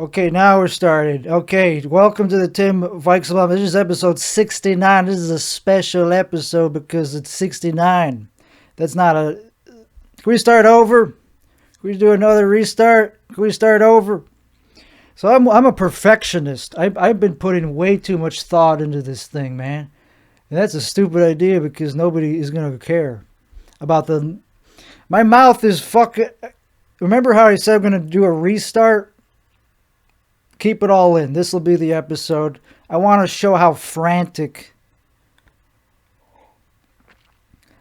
Okay, now we're started. Okay, welcome to the Tim Vikesbaum. This is episode 69. This is a special episode because it's 69. That's not a... Can we start over? Can we do another restart? Can we start over? So I'm a perfectionist. I've been putting way too much thought into this thing, man. And that's a stupid idea because nobody is going to care about the... My mouth is fucking... Remember how I said I'm going to do a restart? Keep it all in. This will be the episode. I want to show how frantic.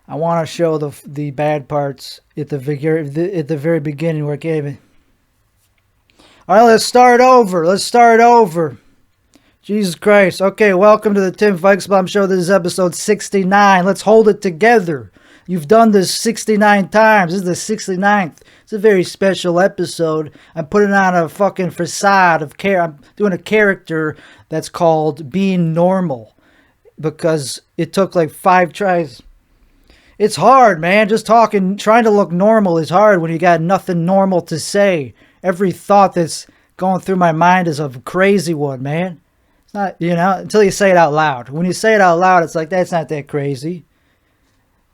I want to show the bad parts at the very beginning where it gave it. All right, let's start over. Let's start over. Jesus Christ. Okay, welcome to the Tim Vikesbaum Show. This is episode 69. Let's hold it together. You've done this 69 times. This is the 69th. It's a very special episode. I'm putting on a fucking facade of care. I'm doing a character that's called being normal because it took like 5 tries. It's hard, man. Just trying to look normal is hard when you got nothing normal to say. Every thought that's going through my mind is a crazy one, man. It's not, until you say it out loud. When you say it out loud, it's like, that's not that crazy.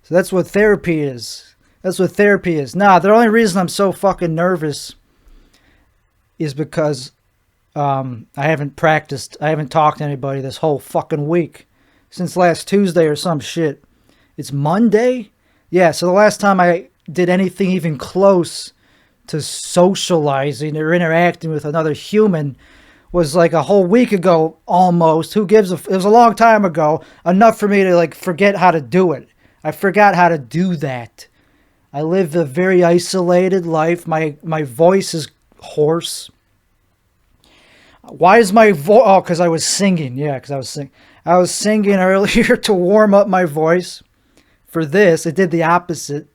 So that's what therapy is. That's what therapy is. Nah, the only reason I'm so fucking nervous is because I haven't practiced. I haven't talked to anybody this whole fucking week. Since last Tuesday or some shit. It's Monday? Yeah, so the last time I did anything even close to socializing or interacting with another human was like a whole week ago almost. Who gives a... It was a long time ago. Enough for me to like forget how to do it. I forgot how to do that. I live a very isolated life. My voice is hoarse. Why is my voice... Oh, because I was singing. Yeah, because I was singing. I was singing earlier to warm up my voice. For this, it did the opposite.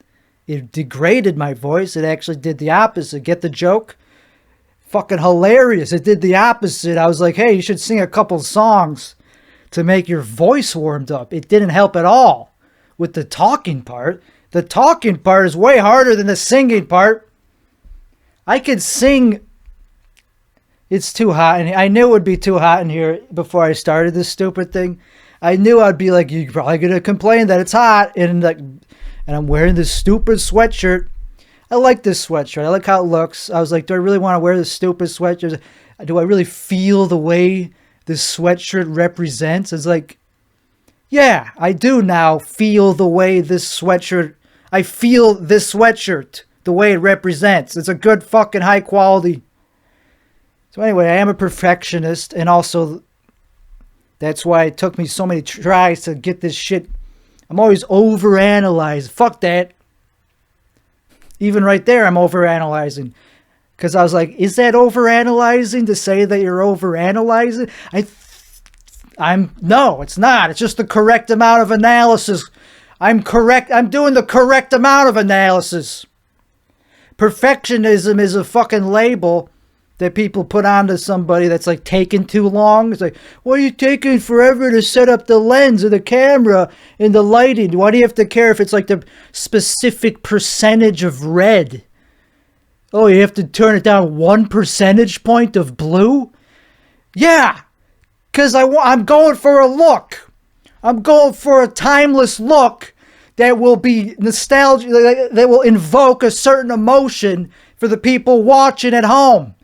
It degraded my voice. It actually did the opposite. Get the joke? Fucking hilarious. It did the opposite. I was like, hey, you should sing a couple songs to make your voice warmed up. It didn't help at all. With the talking part. The talking part is way harder than the singing part. I could sing. It's too hot. And I knew it would be too hot in here before I started this stupid thing. I knew I'd be like, you're probably going to complain that it's hot. And I'm wearing this stupid sweatshirt. I like this sweatshirt. I like how it looks. I was like, do I really want to wear this stupid sweatshirt? Do I really feel the way this sweatshirt represents? It's like, yeah, I do now feel the way this sweatshirt... I feel this sweatshirt, the way it represents. It's a good fucking high quality. So anyway, I am a perfectionist, and also that's why it took me so many tries to get this shit. I'm always overanalyzing. Fuck that. Even right there, I'm overanalyzing. Because I was like, is that overanalyzing to say that you're overanalyzing? No, it's not. It's just the correct amount of analysis. I'm correct. I'm doing the correct amount of analysis. Perfectionism is a fucking label that people put onto somebody that's like taking too long. It's like, what are you taking forever to set up the lens of the camera and the lighting? Why do you have to care if it's like the specific percentage of red? Oh, you have to turn it down 1 percentage point of blue? Yeah. Because I'm going for a look. I'm going for a timeless look that will be nostalgic, that will invoke a certain emotion for the people watching at home.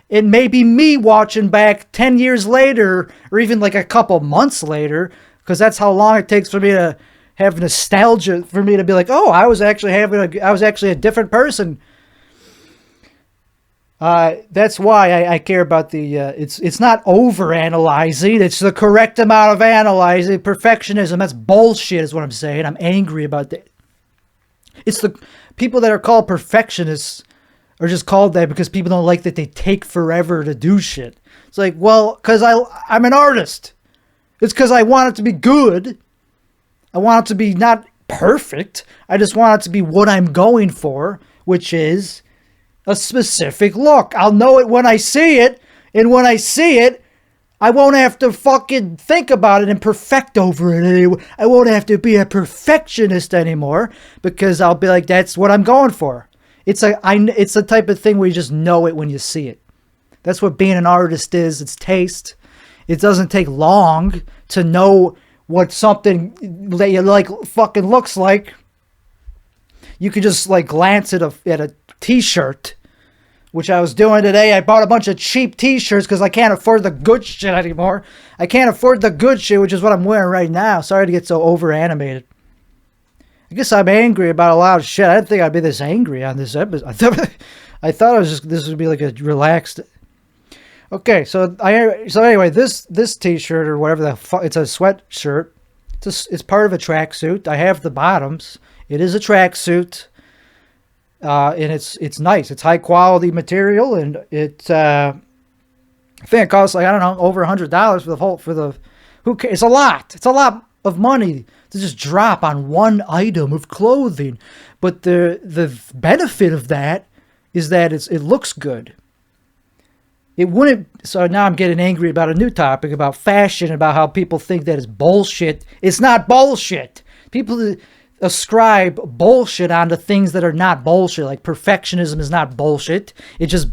It may be me watching back 10 years later, or even like a couple months later, because that's how long it takes for me to have nostalgia, for me to be like, oh, I was actually a different person. That's why I care about the, it's not over-analyzing, it's the correct amount of analyzing. Perfectionism, that's bullshit is what I'm saying. I'm angry about that. It's the people that are called perfectionists are just called that because people don't like that they take forever to do shit. It's like, well, because I'm an artist. It's because I want it to be good. I want it to be not perfect. I just want it to be what I'm going for, which is a specific look. I'll know it when I see it, and when I see it, I won't have to fucking think about it and perfect over it anymore. I won't have to be a perfectionist anymore because I'll be like, that's what I'm going for. It's the type of thing where you just know it when you see it. That's what being an artist is. It's taste. It doesn't take long to know what something that you like fucking looks like. You could just like glance at a t-shirt, which I was doing today. I bought a bunch of cheap t-shirts because I can't afford the good shit anymore. I can't afford the good shit, which is what I'm wearing right now. Sorry to get so over animated. I guess I'm angry about a lot of shit. I didn't think I'd be this angry on this episode. I thought this would be like a relaxed. Okay, so anyway, this t-shirt or whatever the fuck, it's a sweatshirt. It's part of a tracksuit. I have the bottoms. It is a tracksuit, and it's nice. It's high quality material, and I think it costs like, I don't know, over $100 for the who cares? It's a lot. It's a lot of money to just drop on one item of clothing, but the benefit of that is that it looks good. It wouldn't. So now I'm getting angry about a new topic about fashion, about how people think that it's bullshit. It's not bullshit. People ascribe bullshit onto things that are not bullshit. Like perfectionism is not bullshit. It just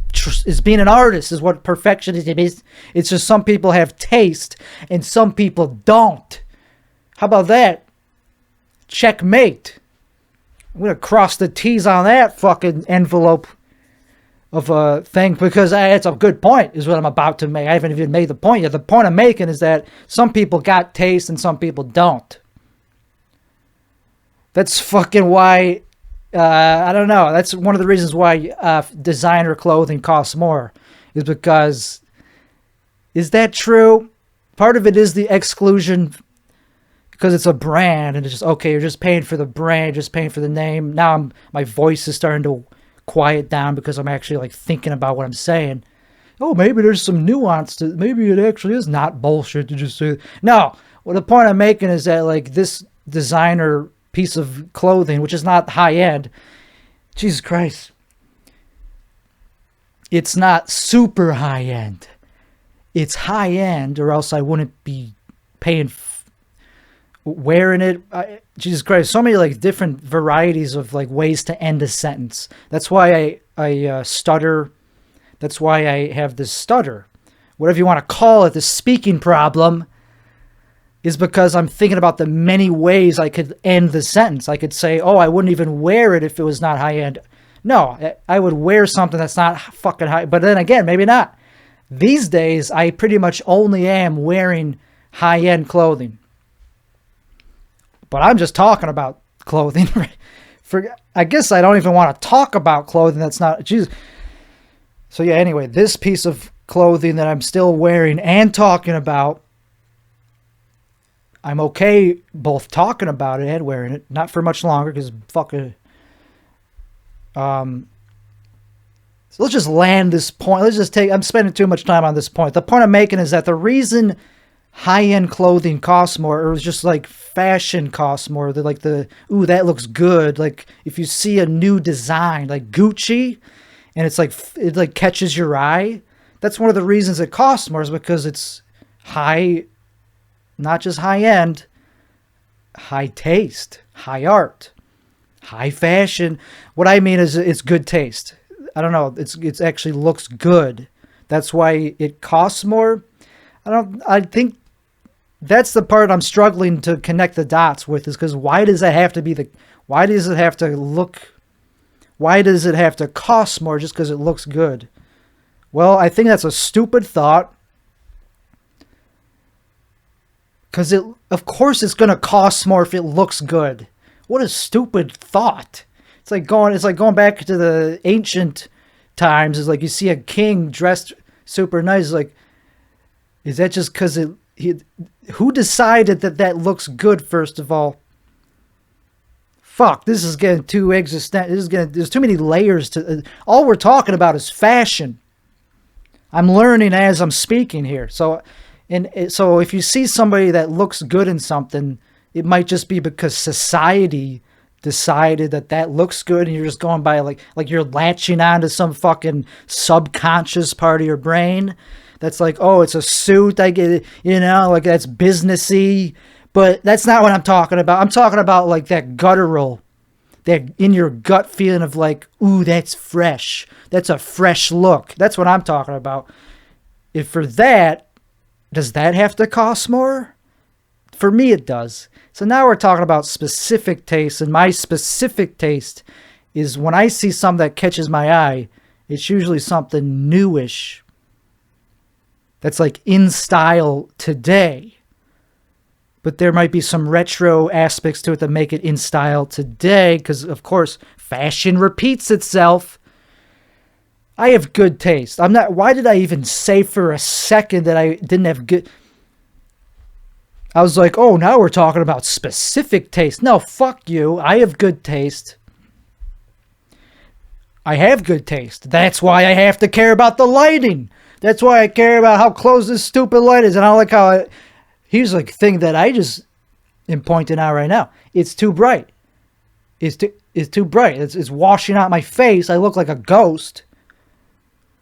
is being an artist is what perfectionism is. It's just some people have taste and some people don't. How about that? Checkmate. I'm going to cross the T's on that fucking envelope of a thing, because it's a good point is what I'm about to make. I haven't even made the point yet. The point I'm making is that some people got taste and some people don't. That's fucking why, I don't know. That's one of the reasons why designer clothing costs more, is because, is that true? Part of it is the exclusion, because it's a brand and it's just, okay, you're just paying for the brand, just paying for the name. Now my voice is starting to quiet down because I'm actually like thinking about what I'm saying. Oh, maybe there's some nuance to, maybe it actually is not bullshit to just say. No, well, the point I'm making is that like this designer piece of clothing, which is not high end, Jesus Christ, it's not super high end. It's high end, or else I wouldn't be paying wearing it. Jesus Christ, so many like different varieties of like ways to end a sentence. That's why I stutter. That's why I have this stutter, whatever you want to call it, this speaking problem, is because I'm thinking about the many ways I could end the sentence. I could say, oh, I wouldn't even wear it if it was not high end. No, I would wear something that's not fucking high. But then again, maybe not. These days, I pretty much only am wearing high end clothing. But I'm just talking about clothing. I guess I don't even want to talk about clothing that's not. Jesus. So yeah, anyway, this piece of clothing that I'm still wearing and talking about, I'm okay both talking about it and wearing it. Not for much longer, because fucking. So let's just land this point. I'm spending too much time on this point. The point I'm making is that the reason high-end clothing costs more, or it's just like fashion costs more. They're like ooh, that looks good. Like if you see a new design, like Gucci, and it like catches your eye. That's one of the reasons it costs more, is because it's high, not just high-end, high taste, high art, high fashion. What I mean is it's good taste. I don't know. It's actually looks good. That's why it costs more. I think that's the part I'm struggling to connect the dots with, is because why does it have to cost more just because it looks good? Well, I think that's a stupid thought, because of course it's going to cost more if it looks good. What a stupid thought. It's like going back to the ancient times. It's like you see a king dressed super nice, like, is that just because who decided that looks good, first of all? Fuck, this is getting too existential. There's too many layers to all we're talking about is fashion. I'm learning as I'm speaking here. So if you see somebody that looks good in something, it might just be because society decided that looks good, and you're just going by like you're latching onto some fucking subconscious part of your brain. That's like, oh, it's a suit. I get it, like that's businessy. But that's not what I'm talking about. I'm talking about like that guttural that in your gut feeling of like, ooh, that's fresh. That's a fresh look. That's what I'm talking about. If for that, does that have to cost more? For me, it does. So now we're talking about specific tastes, and my specific taste is when I see something that catches my eye, it's usually something newish that's like in style today. But there might be some retro aspects to it that make it in style today because, of course, fashion repeats itself. I have good taste. Why did I even say for a second that I didn't have good... I was like, oh, now we're talking about specific taste. No, fuck you. I have good taste. I have good taste. That's why I have to care about the lighting. That's why I care about how close this stupid light is. And I like how... Here's like a thing that I just am pointing out right now. It's too bright. It's too bright. It's washing out my face. I look like a ghost.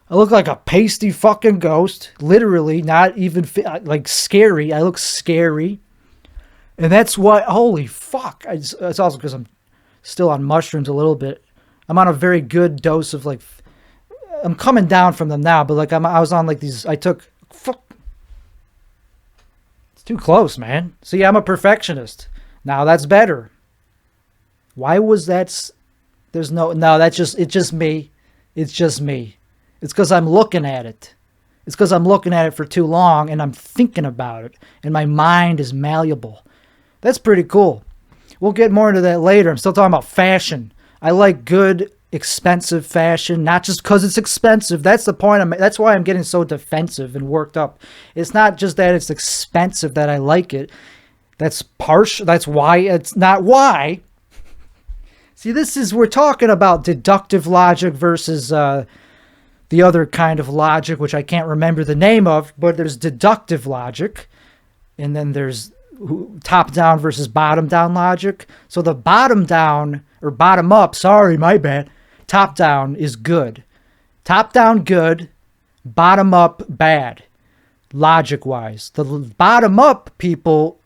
I look like a pasty fucking ghost. Literally, not even like scary. I look scary. And that's why, holy fuck. It's also because I'm still on mushrooms a little bit. I'm on a very good dose of like, I'm coming down from them now, but like I was on like these, fuck. It's too close, man. See, I'm a perfectionist. Now that's better. Why was that? It's just me. It's just me. It's because I'm looking at it. It's because I'm looking at it for too long and I'm thinking about it and my mind is malleable. That's pretty cool. We'll get more into that later. I'm still talking about fashion. I like good, expensive fashion, not just because it's expensive. That's the point. That's why I'm getting so defensive and worked up. It's not just that it's expensive that I like it. That's partial. That's why it's not why. See, we're talking about deductive logic versus the other kind of logic, which I can't remember the name of, but there's deductive logic, and then there's top-down versus bottom-down logic. So the bottom-down, or bottom-up, sorry, my bad, top-down is good. Top-down, good. Bottom-up, bad, logic-wise. The bottom-up people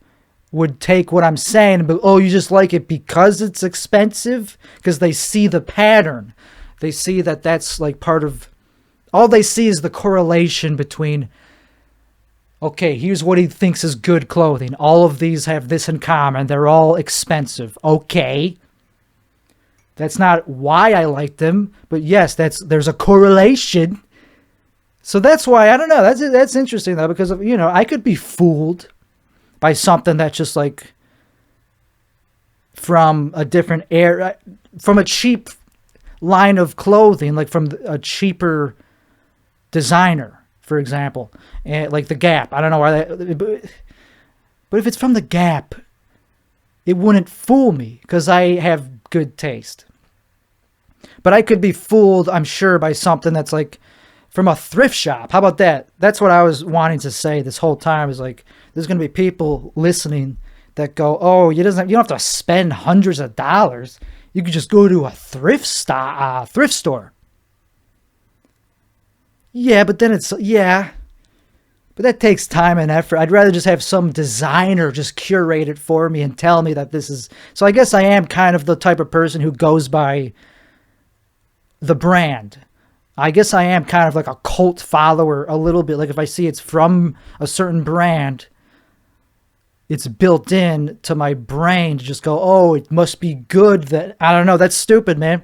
would take what I'm saying and be, oh, you just like it because it's expensive? Because they see the pattern. They see that that's like part of... All they see is the correlation between, okay, here's what he thinks is good clothing. All of these have this in common. They're all expensive. Okay. That's not why I like them, but yes, there's a correlation. So that's why, I don't know, that's interesting though, because, I could be fooled by something that's just like from a different era, from a cheap line of clothing, like from a cheaper designer, for example, and like the Gap. I don't know why but if it's from the Gap, it wouldn't fool me because I have good taste. But I could be fooled, I'm sure, by something that's like from a thrift shop. How about that? That's what I was wanting to say this whole time, is like there's going to be people listening that go, oh, you don't have to spend hundreds of dollars. You could just go to a thrift store. Yeah, but then but that takes time and effort. I'd rather just have some designer just curate it for me and tell me that this is... So I guess I am kind of the type of person who goes by the brand. I guess I am kind of like a cult follower a little bit. Like if I see it's from a certain brand, it's built in to my brain to just go, oh, it must be good. That I don't know. That's stupid, man.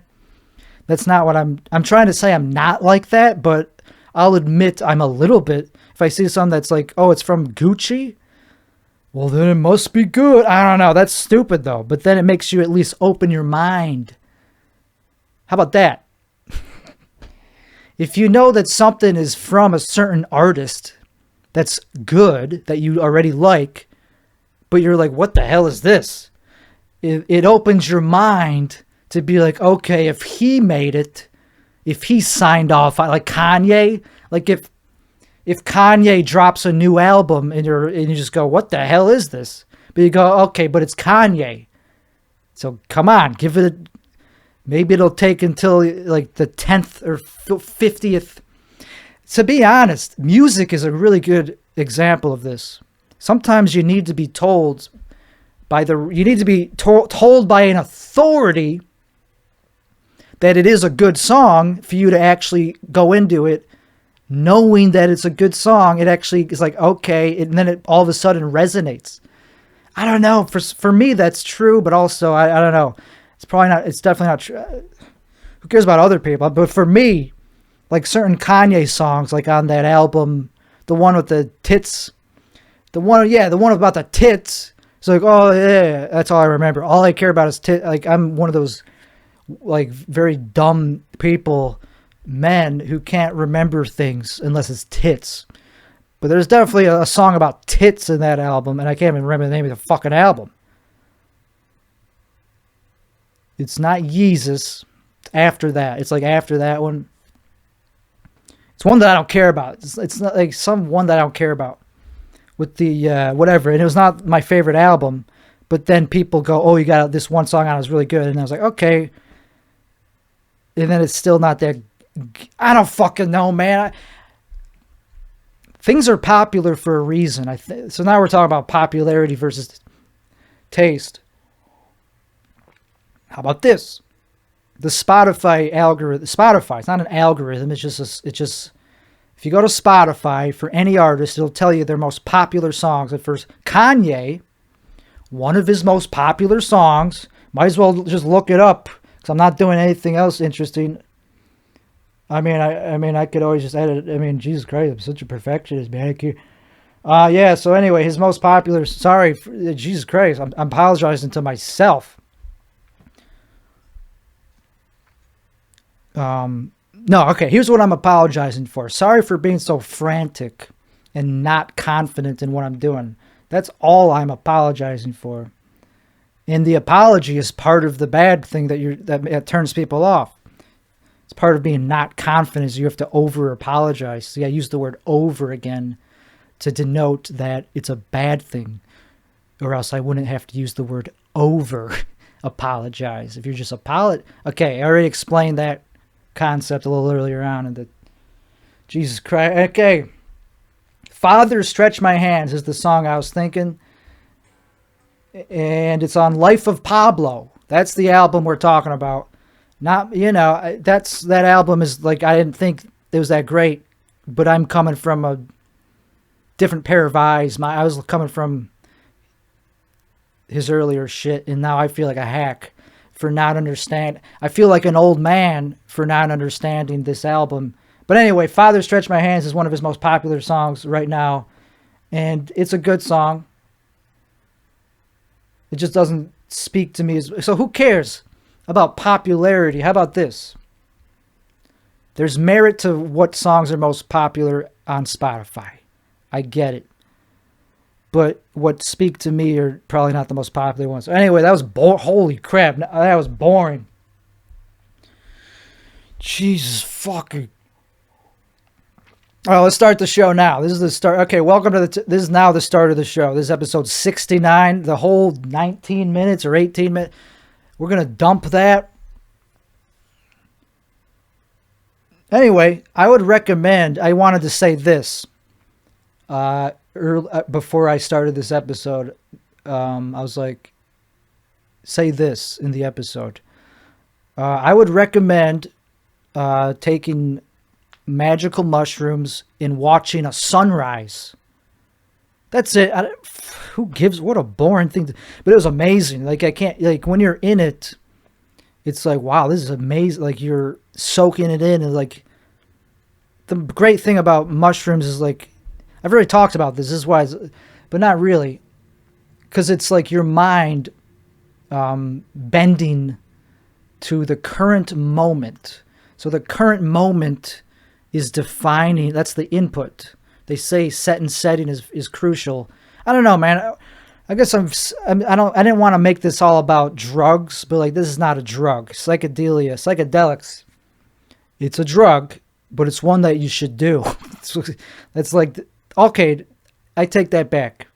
That's not what I'm trying to say. I'm not like that, but I'll admit I'm a little bit. If I see something that's like, oh, it's from Gucci, well, then it must be good. I don't know. That's stupid, though. But then it makes you at least open your mind. How about that? If you know that something is from a certain artist that's good, that you already like, but you're like, what the hell is this? It opens your mind to be like, okay, if he made it, if he signed off, like Kanye, like if Kanye drops a new album and you just go, what the hell is this? But you go, okay, but it's Kanye. So come on, give it maybe it'll take until like the 10th or 50th. To be honest, music is a really good example of this. Sometimes you need to be told by told by an authority that it is a good song for you to actually go into it knowing that it's a good song. It actually is like, okay, and then it all of a sudden resonates. I don't know. For me, that's true, but also, I don't know. It's probably not, it's definitely not true. Who cares about other people? But for me, like certain Kanye songs, like on that album, the one with the tits, the one about the tits. It's like, oh yeah, that's all I remember. All I care about is tits. Like, I'm one of those, like, very dumb men who can't remember things unless it's tits. But there's definitely a song about tits in that album, and I can't even remember the name of the fucking album. It's not Yeezus. It's after that. It's like after that one. It's one that I don't care about. It's not like some one that I don't care about. With the whatever. And it was not my favorite album. But then people go, oh, you got this one song on, it was really good. And I was like, okay. And then it's still not that. I don't fucking know, man. Things are popular for a reason. So now we're talking about popularity versus taste. How about this? The Spotify algorithm. Spotify, it's not an algorithm. It's just if you go to Spotify for any artist, it'll tell you their most popular songs. At first, Kanye, one of his most popular songs. Might as well just look it up because I'm not doing anything else interesting. I mean, I could always just edit it. I mean, Jesus Christ, I'm such a perfectionist, man. Yeah, so anyway, his most popular... Sorry, Jesus Christ, I'm apologizing to myself. No, okay, here's what I'm apologizing for. Sorry for being so frantic and not confident in what I'm doing. That's all I'm apologizing for. And the apology is part of the bad thing that turns people off. It's part of being not confident. You have to over-apologize. See, I use the word over again to denote that it's a bad thing. Or else I wouldn't have to use the word over-apologize. If you're just okay, I already explained that concept a little earlier on. In the Jesus Christ. Okay. Father, Stretch My Hands is the song I was thinking. And it's on Life of Pablo. That's the album we're talking about. Not, that album is like, I didn't think it was that great, but I'm coming from a different pair of eyes. I was coming from his earlier shit, and now I feel like a hack for not understanding. I feel like an old man for not understanding this album. But anyway, Father Stretch My Hands is one of his most popular songs right now, and it's a good song. It just doesn't speak to me. So who cares about popularity? How about this? There's merit to what songs are most popular on Spotify. I get it. But what speak to me are probably not the most popular ones. Anyway, that was holy crap. That was boring. Jesus fucking. All right, let's start the show now. This is the start. Okay, welcome to this is now the start of the show. This is episode 69. The whole 19 minutes or 18 minutes. We're going to dump that. Anyway, I would recommend, I wanted to say this before I started this episode. I was like, say this in the episode. I would recommend taking magical mushrooms and watching a sunrise. That's it. Who gives? What a boring thing. But it was amazing. Like, I can't, like, when you're in it, it's like, wow, this is amazing. Like, you're soaking it in. And, like, the great thing about mushrooms is, like, I've already talked about this. This is why, but not really. Because it's like your mind bending to the current moment. So the current moment is defining, that's the input. They say set and setting is crucial. I don't know, man. I guess I didn't want to make this all about drugs, but like, this is not a drug. Psychedelics. It's a drug, but it's one that you should do. That's like, okay, I take that back.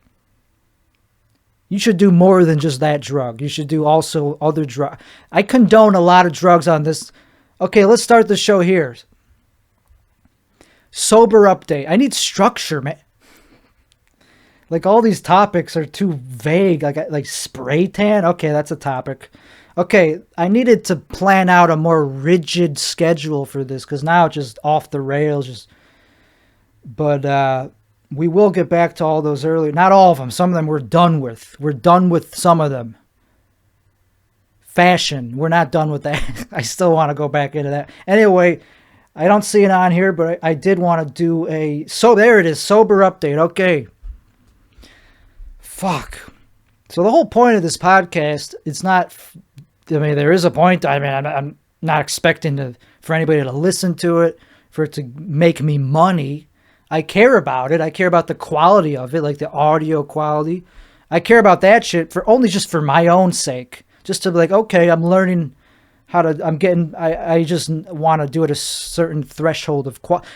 You should do more than just that drug. You should do also other drugs. I condone a lot of drugs on this. Okay, let's start the show here. Sober update. I need structure, man. Like, all these topics are too vague. Like spray tan. Okay, that's a topic. Okay, I needed to plan out a more rigid schedule for this because now it's just off the rails. But we will get back to all those earlier. Not all of them. Some of them we're done with. We're done with some of them. Fashion. We're not done with that. I still want to go back into that. Anyway, I don't see it on here, but I did want to do a... So there it is. Sober update. Okay. Fuck. So the whole point of this podcast, it's not... I mean, there is a point. I mean, I'm not expecting for anybody to listen to it, for it to make me money. I care about it. I care about the quality of it, like the audio quality. I care about that shit just for my own sake. Just to be like, okay, I'm learning how to, I just want to do it a certain threshold of quality.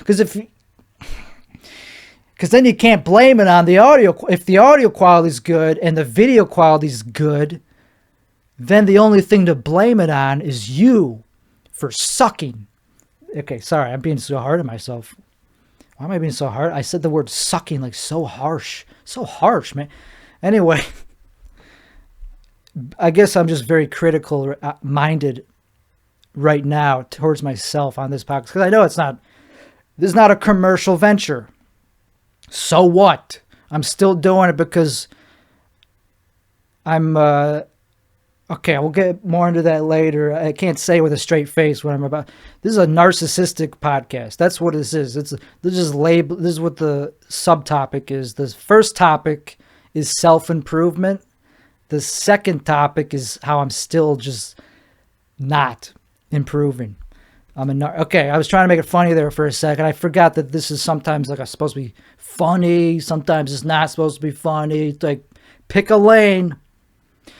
Because then you can't blame it on the audio. If the audio quality is good and the video quality is good, then the only thing to blame it on is you for sucking. Okay, sorry, I'm being so hard on myself. Why am I being so hard? I said the word sucking like so harsh. So harsh, man. Anyway, I guess I'm just very critical minded right now towards myself on this podcast. Because I know this is not a commercial venture. So what? I'm still doing it because I'm... Okay, we'll get more into that later. I can't say with a straight face what I'm about. This is a narcissistic podcast. That's what this is. This is what the subtopic is. The first topic is self-improvement. The second topic is how I'm still just not improving. Okay, I was trying to make it funny there for a second. I forgot that this is sometimes like I'm supposed to be funny. Sometimes it's not supposed to be funny. It's like, pick a lane.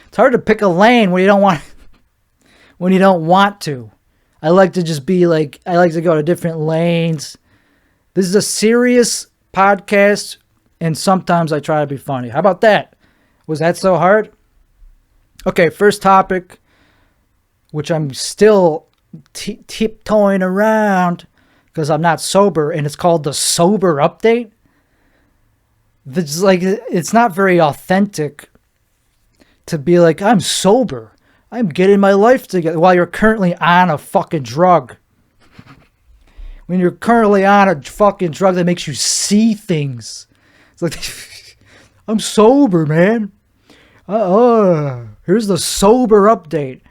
It's hard to pick a lane when you don't want to. I like to just be like, I like to go to different lanes. This is a serious podcast, and sometimes I try to be funny. How about that? Was that so hard? Okay, first topic, which I'm still tiptoeing around because I'm not sober, and it's called the sober update. It's not very authentic to be like, I'm sober. I'm getting my life together while you're currently on a fucking drug. When you're currently on a fucking drug that makes you see things. It's like, I'm sober, man. Here's the sober update.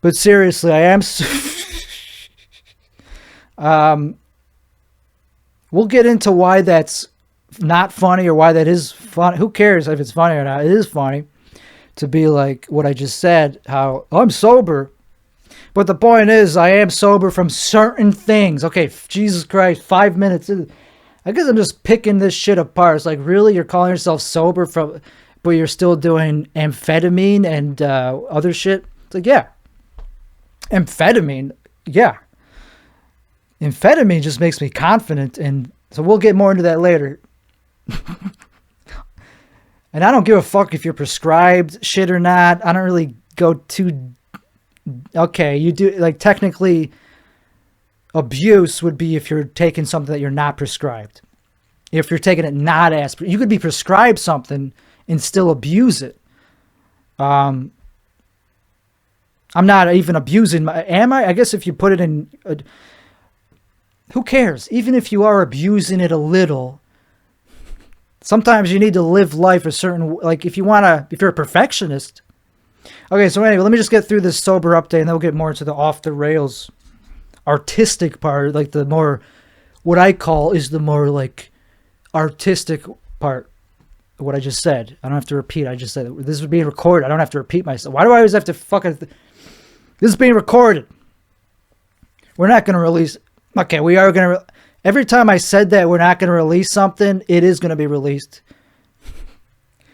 But seriously, I am... We'll get into why that's not funny or why that is funny. Who cares if it's funny or not? It is funny to be like what I just said, how I'm sober. But the point is, I am sober from certain things. Okay, Jesus Christ, 5 minutes. I guess I'm just picking this shit apart. It's like, really? You're calling yourself sober but you're still doing amphetamine and other shit? It's like, yeah. Amphetamine, yeah. Amphetamine just makes me confident, and so we'll get more into that later. And I don't give a fuck if you're prescribed shit or not. I don't really go too... Okay, you do... Like, technically, abuse would be if you're taking something that you're not prescribed. If you're taking it not as... You could be prescribed something and still abuse it. I'm not even abusing... Am I? I guess if you put it in... Who cares? Even if you are abusing it a little... Sometimes you need to live life a certain... Like, if you're a perfectionist... Okay, so anyway, let me just get through this sober update, and then we'll get more into the off-the-rails artistic part. Like, the more... What I call is the more, like, artistic part of what I just said. I don't have to repeat. I just said it. This is being recorded. I don't have to repeat myself. Why do I always have to fucking... This is being recorded. We're not going to release... Okay, we are going to... Every time I said that we're not going to release something, it is going to be released.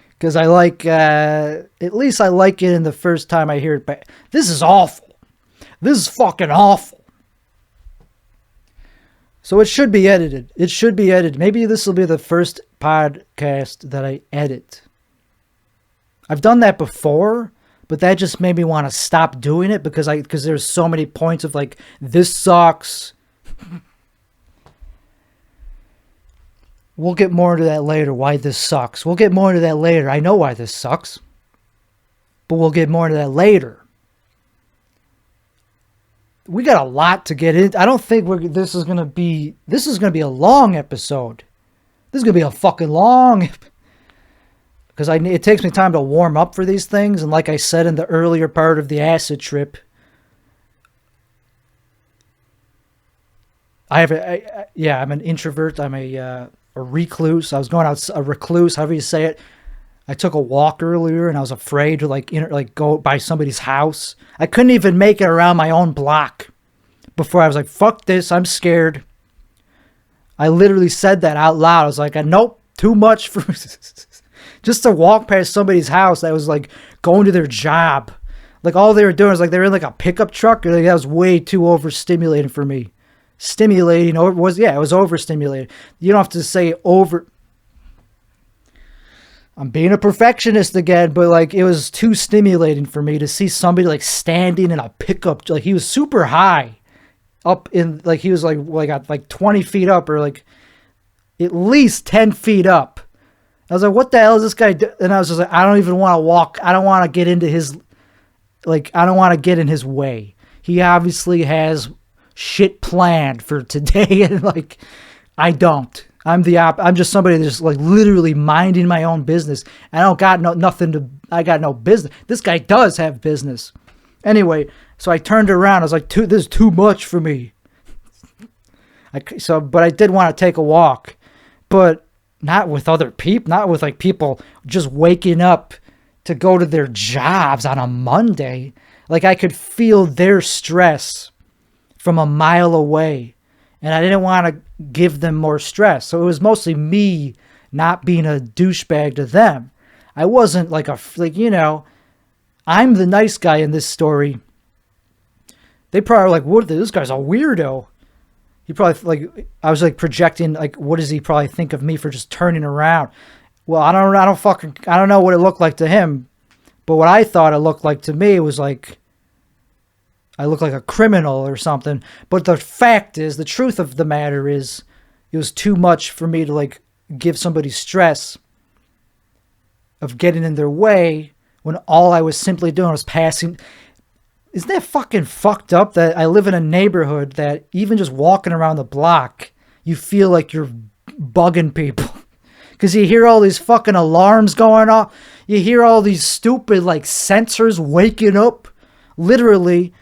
Because I like, at least I like it in the first time I hear it. But this is awful. This is fucking awful. So it should be edited. It should be edited. Maybe this will be the first podcast that I edit. I've done that before, but that just made me want to stop doing it because there's so many points of like, this sucks. We'll get more into that later, why this sucks. We'll get more into that later. I know why this sucks. But we'll get more into that later. we got a lot to get in. I don't think this is gonna be a long episode. This is gonna be a fucking long, because it takes me time to warm up for these things. And like I said in the earlier part of the acid trip, I'm an introvert. I'm a recluse. I was going out, a recluse, however you say it. I took a walk earlier, and I was afraid to go by somebody's house. I couldn't even make it around my own block before I was like, fuck this, I'm scared. I literally said that out loud. I was like, nope, too much for just to walk past somebody's house that was like going to their job. Like all they were doing was like they were in like a pickup truck. Like, that was way too overstimulating for me. Stimulating it was overstimulated. You don't have to say over. I'm being a perfectionist again, but like it was too stimulating for me to see somebody like standing in a pickup. Like he was super high up in, like he was like 20 feet up, or like at least 10 feet up. I was like, what the hell is this guy do? And I was just like, I don't even want to walk. I don't want to get into his, like, I don't want to get in his way. He obviously has shit planned for today. And like, I don't. I'm just somebody that's just like literally minding my own business. I don't got I got no business. This guy does have business. Anyway, so I turned around. I was like, this is too much for me. But I did want to take a walk, but not with other people, not with like people just waking up to go to their jobs on a Monday. Like I could feel their stress from a mile away, and I didn't want to give them more stress. So it was mostly me not being a douchebag to them. I wasn't like I'm the nice guy in this story. They probably were like, what? This guy's a weirdo. He probably I was like projecting, like, what does he probably think of me for just turning around? Well, I don't know what it looked like to him, but what I thought it looked like to me was like, I look like a criminal or something. But the truth of the matter is, it was too much for me to like give somebody stress of getting in their way when all I was simply doing was passing. Isn't that fucking fucked up that I live in a neighborhood that even just walking around the block, you feel like you're bugging people? Because you hear all these fucking alarms going off. You hear all these stupid like sensors waking up. Literally,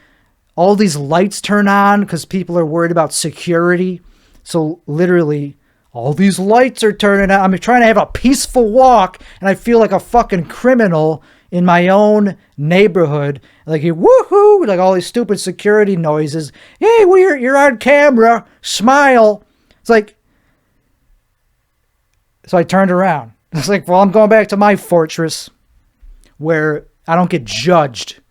all these lights turn on because people are worried about security. So literally, all these lights are turning on. I'm trying to have a peaceful walk, and I feel like a fucking criminal in my own neighborhood. Like, woohoo! Like all these stupid security noises. Hey, you're on camera. Smile. It's like, so I turned around. It's like, well, I'm going back to my fortress where I don't get judged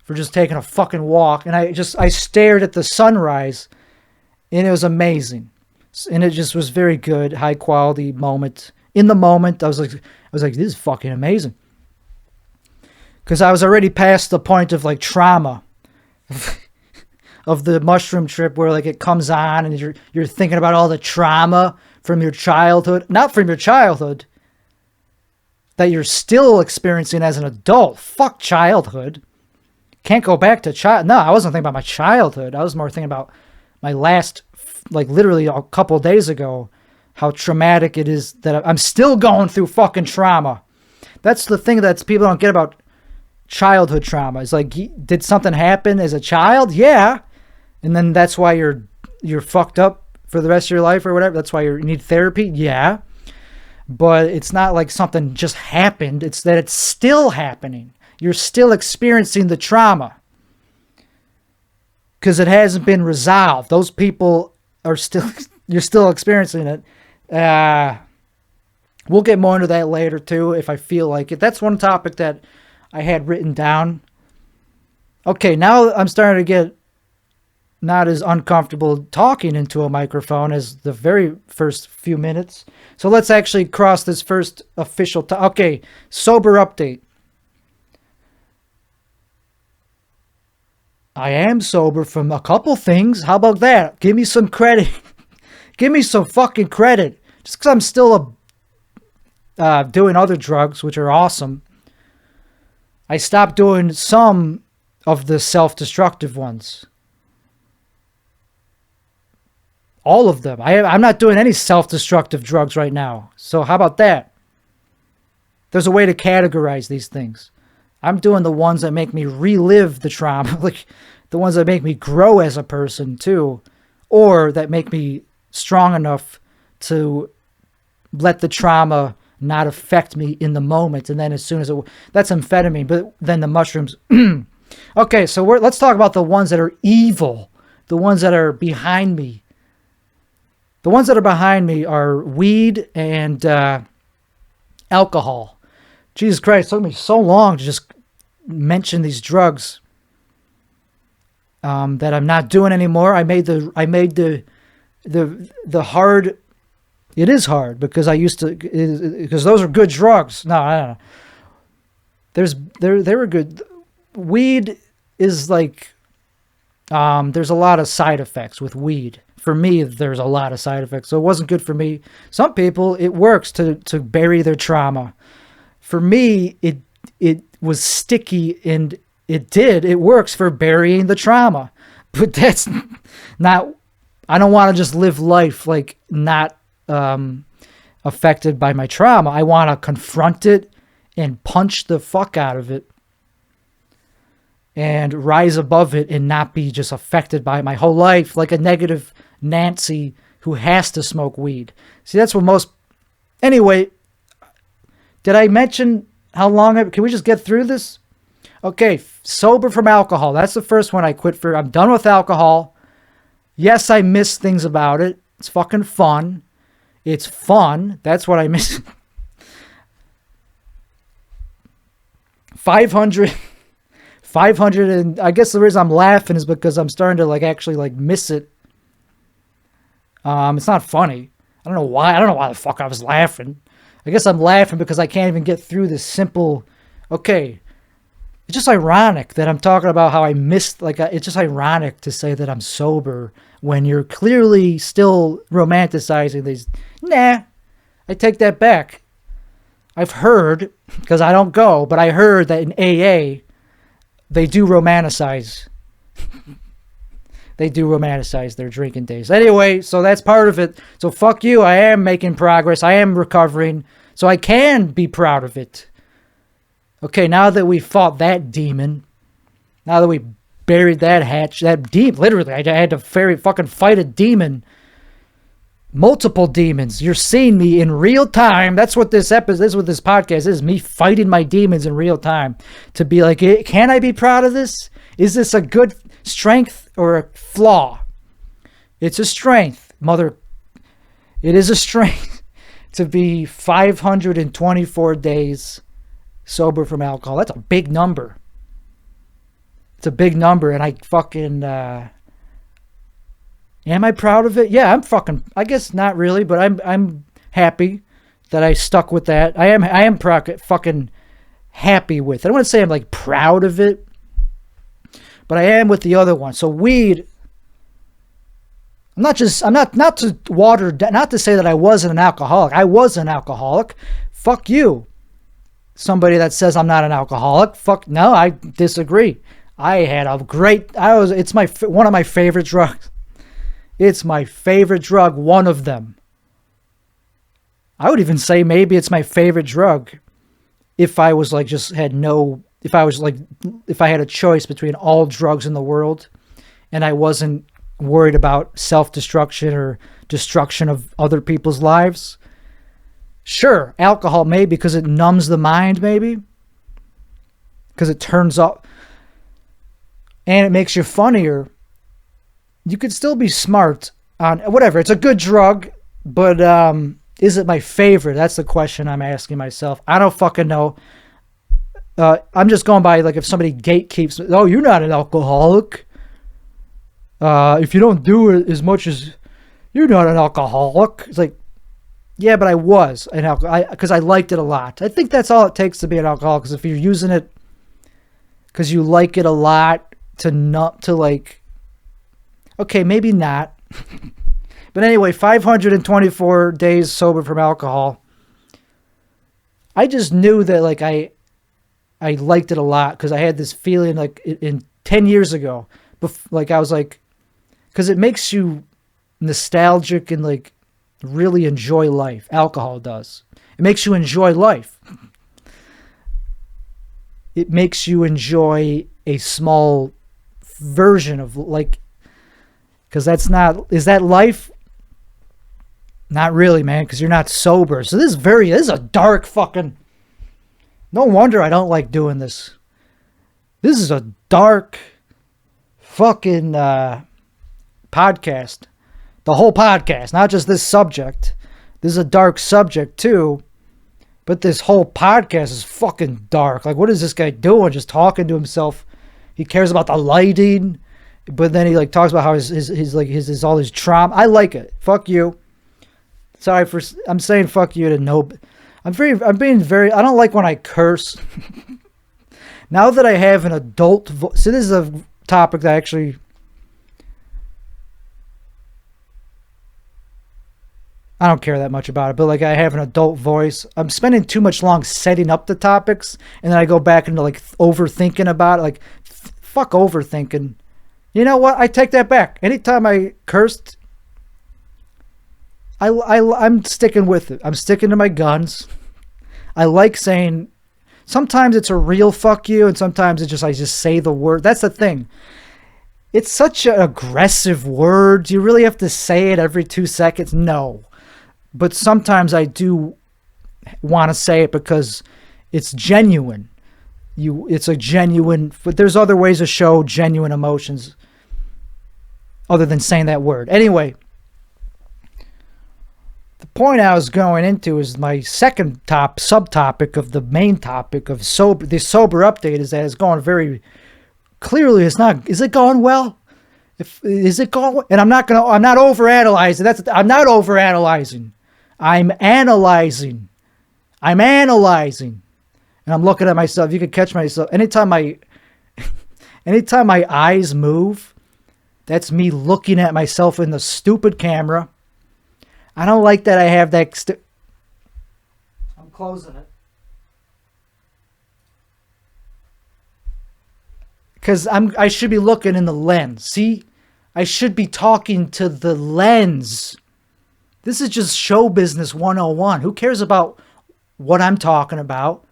for just taking a fucking walk. And I stared at the sunrise, and it was amazing. And it just was very good, high quality moment. In the moment, I was like, this is fucking amazing. Because I was already past the point of like trauma of the mushroom trip, where like it comes on and you're thinking about all the trauma from your childhood, not from your childhood, that you're still experiencing as an adult. Fuck childhood. Can't go back to No, I wasn't thinking about my childhood. I was more thinking about my last, like literally a couple days ago, how traumatic it is that I'm still going through fucking trauma. That's the thing that people don't get about childhood trauma. It's like, did something happen as a child? Yeah. And then that's why you're fucked up for the rest of your life or whatever. That's why you need therapy. Yeah. But it's not like something just happened. It's that it's still happening. You're still experiencing the trauma because it hasn't been resolved. Those people are still, you're still experiencing it. We'll get more into that later too, if I feel like it. That's one topic that I had written down. Okay, now I'm starting to get not as uncomfortable talking into a microphone as the very first few minutes. So let's actually cross this first official okay, sober update. I am sober from a couple things. How about that? Give me some credit. Give me some fucking credit. Just because I'm still doing other drugs, which are awesome. I stopped doing some of the self-destructive ones. All of them. I'm not doing any self-destructive drugs right now. So how about that? There's a way to categorize these things. I'm doing the ones that make me relive the trauma, like the ones that make me grow as a person too, or that make me strong enough to let the trauma not affect me in the moment. And then as soon as that's amphetamine, but then the mushrooms. Okay, so let's talk about the ones that are evil, the ones that are behind me. The ones that are behind me are weed and alcohol. Jesus Christ, it took me so long to just mention these drugs that I'm not doing anymore. I made the hard. It is hard because I used to, because those are good drugs. No, I don't know. They were good. Weed is like, there's a lot of side effects with weed. For me, there's a lot of side effects, so it wasn't good for me. Some people, it works to bury their trauma. For me, it was sticky, and it works for burying the trauma. But that's not, I don't want to just live life like not affected by my trauma. I want to confront it and punch the fuck out of it and rise above it and not be just affected by it my whole life like a negative Nancy who has to smoke weed. See, that's what most... Anyway, did I mention how long... Can we just get through this? Okay, sober from alcohol. That's the first one I quit for. I'm done with alcohol. Yes, I miss things about it. It's fucking fun. It's fun. That's what I miss. 500, and I guess the reason I'm laughing is because I'm starting to actually miss it. It's not funny. I don't know why. I don't know why the fuck I was laughing. I guess I'm laughing because I can't even get through this simple... Okay. It's just ironic that I'm talking about how I missed... it's just ironic to say that I'm sober when you're clearly still romanticizing these... Nah. I take that back. I've heard, because I don't go, but I heard that in AA, they do romanticize... They do romanticize their drinking days. Anyway, so that's part of it. So fuck you. I am making progress. I am recovering. So I can be proud of it. Okay, now that we fought that demon, now that we buried that hatch, that demon, literally, I had to fucking fight a demon. Multiple demons. You're seeing me in real time. That's what this episode, this is what this podcast is. Me fighting my demons in real time. To be like, can I be proud of this? Is this a good strength or a flaw? It's a strength, mother. It is a strength to be 524 days sober from alcohol. That's a big number. It's a big number, and I fucking... am I proud of it? Yeah, I'm fucking... I guess not really, but I'm happy that I stuck with that. I am fucking happy with it. I don't want to say I'm proud of it, but I am with the other one. So weed, not to say that I wasn't an alcoholic. I was an alcoholic. Fuck you. Somebody that says I'm not an alcoholic. Fuck no, I disagree. I had a great, it's one of my favorite drugs. It's my favorite drug, one of them. I would even say maybe it's my favorite drug if I was if I had a choice between all drugs in the world and I wasn't worried about self-destruction or destruction of other people's lives. Sure, alcohol maybe because it numbs the mind maybe. Because it turns up and it makes you funnier. You could still be smart on whatever. It's a good drug, but is it my favorite? That's the question I'm asking myself. I don't fucking know. I'm just going by if somebody gatekeeps, oh, you're not an alcoholic. If you don't do it as much as, you're not an alcoholic. It's yeah, but I was an alcoholic because I liked it a lot. I think that's all it takes to be an alcoholic. Because if you're using it because you like it a lot okay, maybe not. But anyway, 524 days sober from alcohol. I just knew that I liked it a lot because I had this feeling in 10 years ago, I was because it makes you nostalgic and like really enjoy life. Alcohol does. It makes you enjoy life. It makes you enjoy a small version of like, because that's not, is that life? Not really, man, because you're not sober. So this is a dark fucking, no wonder I don't like doing this. This is a dark fucking podcast. The whole podcast, not just this subject. This is a dark subject too. But this whole podcast is fucking dark. Like, what is this guy doing? Just talking to himself. He cares about the lighting, but then he like talks about how his all his trauma. I like it. Fuck you. Sorry for, I'm saying fuck you to no. I'm being very, I don't like when I curse. Now that I have an adult voice, so this is a topic that actually, I don't care that much about it, but like I have an adult voice. I'm spending too much long setting up the topics, and then I go back into like overthinking about it. Like, fuck overthinking. You know what? I take that back. Anytime I cursed, I'm sticking with it. I'm sticking to my guns. I like saying, sometimes it's a real fuck you, and sometimes it's just, I just say the word. That's the thing. It's such an aggressive word. Do you really have to say it every 2 seconds? No. But sometimes I do want to say it because it's genuine. It's a genuine, but there's other ways to show genuine emotions other than saying that word. Anyway, the point I was going into is my second subtopic of the main topic of the sober update is that it's going very clearly. It's not. Is it going well? Is it going? And I'm not overanalyzing. I'm not overanalyzing. I'm analyzing. And I'm looking at myself. You can catch myself. Anytime my eyes move, that's me looking at myself in the stupid camera. I don't like that I have that. I'm closing it. Because I should be looking in the lens. See? I should be talking to the lens. This is just show business 101. Who cares about what I'm talking about?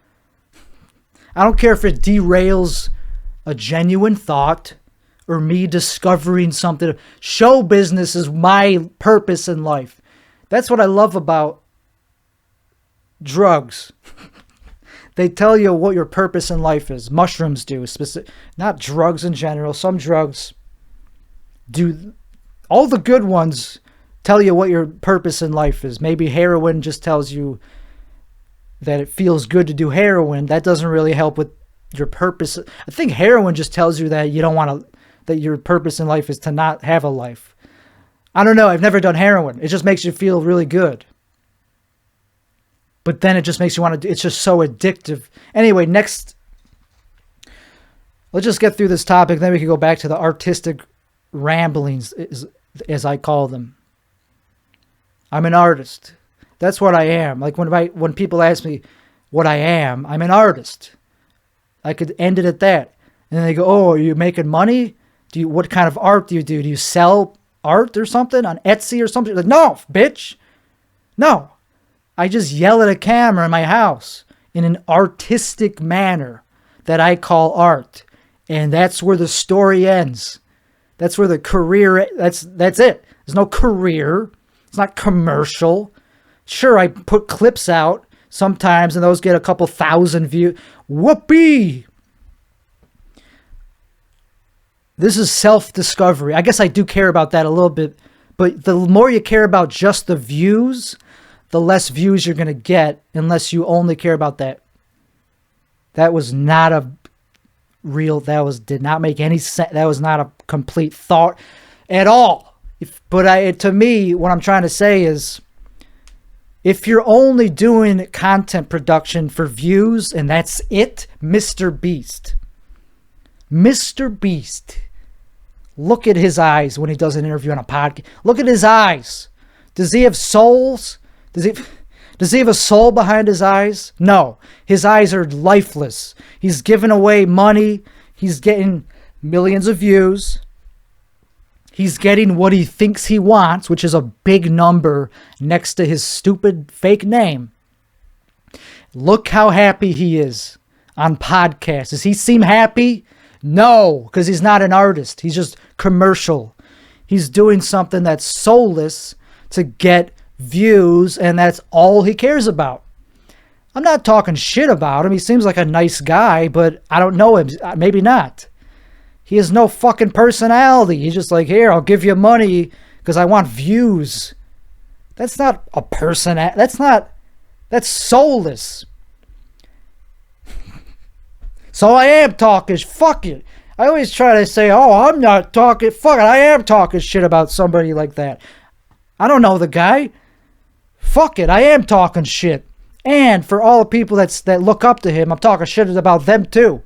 I don't care if it derails a genuine thought or me discovering something. Show business is my purpose in life. That's what I love about drugs. They tell you what your purpose in life is. Mushrooms do. Not drugs in general. Some drugs do. All the good ones tell you what your purpose in life is. Maybe heroin just tells you that it feels good to do heroin. That doesn't really help with your purpose. I think heroin just tells you that you don't want to, that your purpose in life is to not have a life. I don't know. I've never done heroin. It just makes you feel really good. But then it just makes you want to, it's just so addictive. Anyway, next, let's just get through this topic. Then we can go back to the artistic ramblings, as I call them. I'm an artist. That's what I am. Like when people ask me what I am, I'm an artist. I could end it at that. And then they go, oh, are you making money? What kind of art do you do? Do you sell art or something on Etsy or something? Like, no, bitch. No. I just yell at a camera in my house in an artistic manner that I call art. And that's where the story ends. That's where the career, that's it. There's no career. It's not commercial. Sure, I put clips out sometimes and those get a couple thousand views. Whoopee! This is self-discovery. I guess I do care about that a little bit. But the more you care about just the views, the less views you're going to get unless you only care about that. That was not a real, did not make any sense. That was not a complete thought at all. To me, what I'm trying to say is, if you're only doing content production for views and that's it, Mr. Beast. Look at his eyes when he does an interview on a podcast. Look at his eyes. Does he have souls? Does he have a soul behind his eyes? No. His eyes are lifeless. He's giving away money. He's getting millions of views. He's getting what he thinks he wants, which is a big number next to his stupid fake name. Look how happy he is on podcasts. Does he seem happy? No, because he's not an artist. He's just commercial. He's doing something that's soulless to get views, and that's all he cares about. I'm not talking shit about him. He seems like a nice guy, but I don't know him. Maybe not. He has no fucking personality. He's just like, here, I'll give you money because I want views. That's not a person. That's soulless. So I am talking. Fuck it. I always try to say, oh, I'm not talking. Fuck it. I am talking shit about somebody like that. I don't know the guy. Fuck it. I am talking shit. And for all the people that look up to him, I'm talking shit about them too.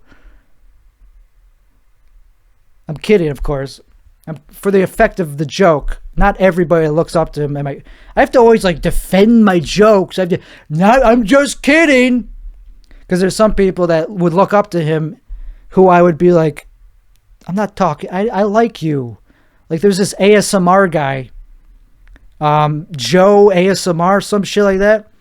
I'm kidding, of course. For the effect of the joke. Not everybody looks up to him. I have to always defend my jokes. I'm just kidding. Because there's some people that would look up to him who I would be like, I'm not talking. I like you. Like there's this ASMR guy. Joe ASMR, some shit like that.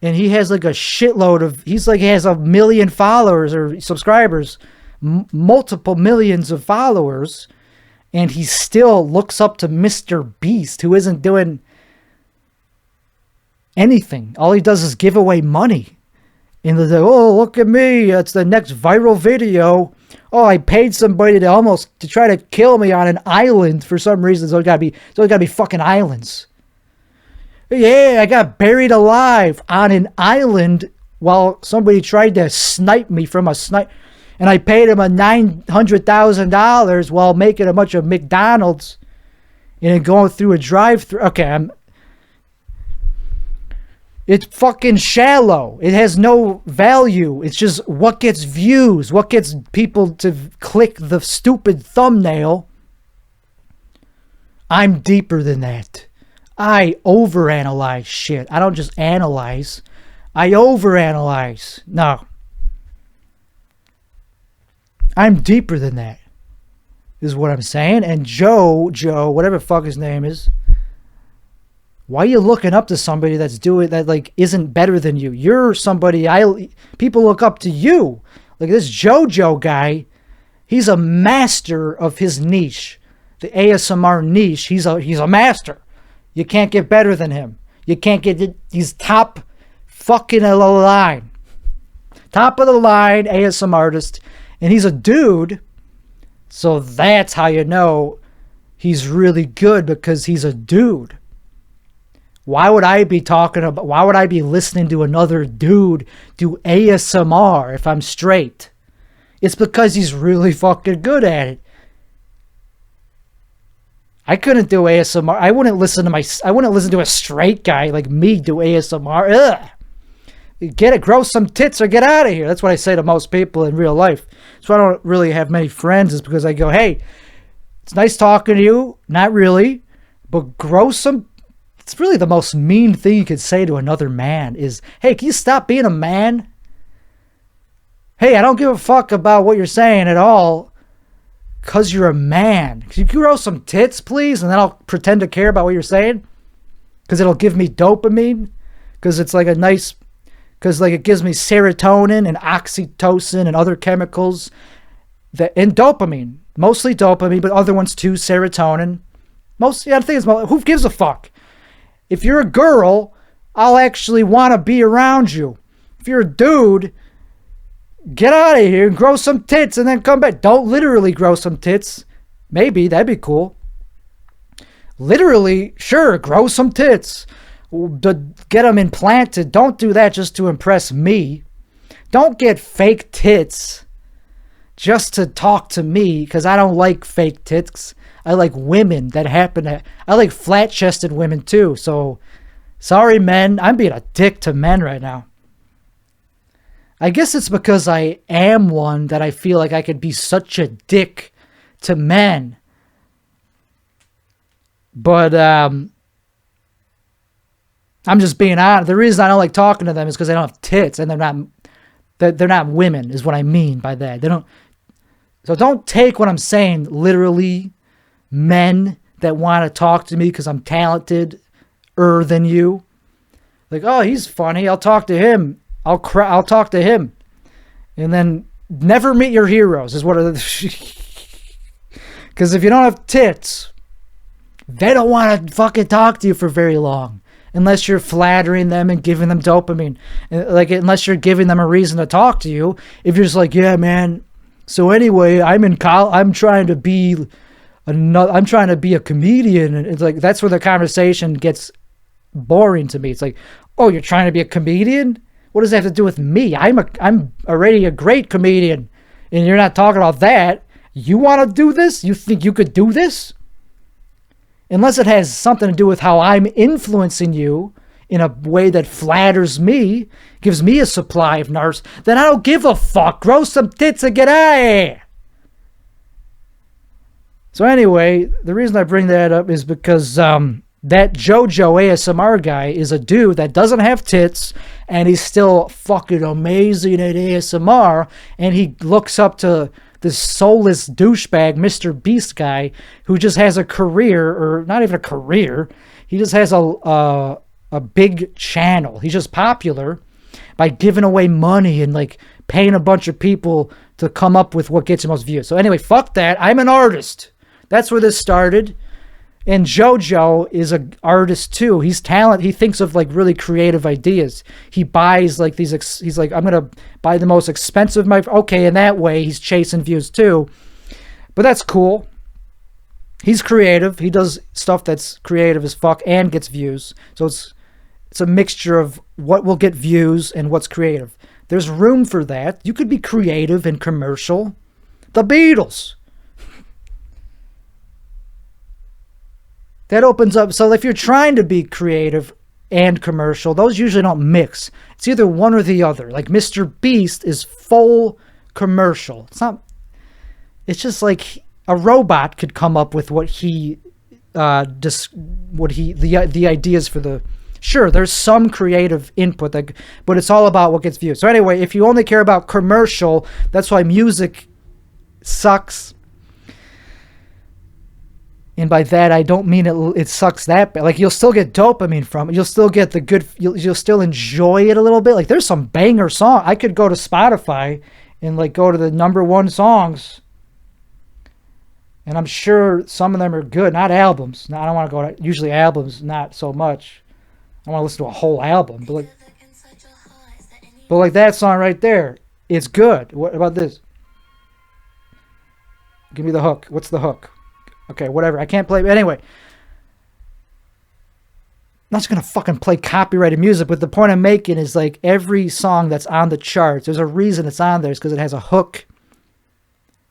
And he has a shitload of, he has 1 million followers or subscribers. Multiple millions of followers, and he still looks up to Mr. Beast, who isn't doing anything. All he does is give away money. And they're like, oh, look at me. It's the next viral video. Oh, I paid somebody to try to kill me on an island for some reason. It's always gotta be fucking islands. Yeah, I got buried alive on an island while somebody tried to snipe me from a snipe. And I paid him $900,000 while making a bunch of McDonald's and going through a drive-thru. Okay, it's fucking shallow. It has no value. It's just what gets views, what gets people to click the stupid thumbnail. I'm deeper than that. I overanalyze shit. I don't just analyze. I overanalyze. No. I'm deeper than that, is what I'm saying. And Joe, whatever the fuck his name is, why are you looking up to somebody that's doing that isn't better than you? You're somebody people look up to you. Like this JoJo guy, he's a master of his niche, the ASMR niche. He's a master. You can't get better than him. You can't get it. He's top fucking of the line. Top of the line ASMR artist. And he's a dude, so that's how you know he's really good, because he's a dude. Why would I be listening to another dude do ASMR if I'm straight? It's because he's really fucking good at it. I couldn't do ASMR. I wouldn't listen to a straight guy like me do ASMR. Ugh. Get it, grow some tits or get out of here. That's what I say to most people in real life. So I don't really have many friends, is because I go, hey, it's nice talking to you. Not really, but grow some. It's really the most mean thing you could say to another man is, hey, can you stop being a man? Hey, I don't give a fuck about what you're saying at all because you're a man. Can you grow some tits, please? And then I'll pretend to care about what you're saying because it'll give me dopamine, because it's because it gives me serotonin and oxytocin and other chemicals and dopamine. Mostly dopamine, but other ones too, serotonin. I think who gives a fuck? If you're a girl, I'll actually want to be around you. If you're a dude, get out of here and grow some tits and then come back. Don't literally grow some tits. Maybe, that'd be cool. Literally, sure, grow some tits. Get them implanted. Don't do that just to impress me. Don't get fake tits just to talk to me, because I don't like fake tits. I like women that I like flat-chested women too. So, sorry men, I'm being a dick to men right now. I guess it's because I am one that I feel like I could be such a dick to men. But, I'm just being honest. The reason I don't like talking to them is because they don't have tits, and they're not women, is what I mean by that. They don't. So don't take what I'm saying literally, men that want to talk to me because I'm talented-er than you. Like, oh, he's funny. I'll talk to him. I'll talk to him. And then never meet your heroes is what. Because if you don't have tits, they don't want to fucking talk to you for very long. Unless you're flattering them and giving them dopamine. Like, unless you're giving them a reason to talk to you. If you're just like, yeah, man. So anyway, I'm in college. I'm trying to be a comedian. And it's like, that's where the conversation gets boring to me. It's like, oh, you're trying to be a comedian? What does that have to do with me? I'm already a great comedian. And you're not talking about that. You want to do this? You think you could do this? Unless it has something to do with how I'm influencing you in a way that flatters me, gives me a supply of narcs, then I don't give a fuck. Grow some tits and get out of here. So anyway, the reason I bring that up is because that JoJo ASMR guy is a dude that doesn't have tits, and he's still fucking amazing at ASMR, and he looks up to this soulless douchebag, Mr. Beast guy, who just has a career, or not even a career. He just has a big channel. He's just popular by giving away money and like paying a bunch of people to come up with what gets the most views. So anyway, fuck that. I'm an artist. That's where this started. And JoJo is an artist too. He's talented. He thinks of like really creative ideas. He buys like these, he's like, I'm going to buy the most expensive mic. Okay, in that way, he's chasing views too. But that's cool. He's creative. He does stuff that's creative as fuck and gets views. So it's a mixture of what will get views and what's creative. There's room for that. You could be creative and commercial. The Beatles. That opens up. So if you're trying to be creative and commercial, those usually don't mix. It's either one or the other. Like Mr. Beast is full commercial. It's just like a robot could come up with the ideas for the. Sure, there's some creative input, but it's all about what gets views. So anyway, if you only care about commercial, that's why music sucks. And by that, I don't mean it sucks that bad. Like, you'll still get dopamine from it. You'll still get the good, you'll still enjoy it a little bit. Like, there's some banger song. I could go to Spotify and, like, go to the #1 songs. And I'm sure some of them are good. Not albums. Now, I don't want to go to, usually albums, not so much. I want to listen to a whole album. But like that song right there, it's good. What about this? Give me the hook. What's the hook? Okay, whatever. I can't play. Anyway, I'm not just going to fucking play copyrighted music, but the point I'm making is like every song that's on the charts, there's a reason it's on there. It's because it has a hook,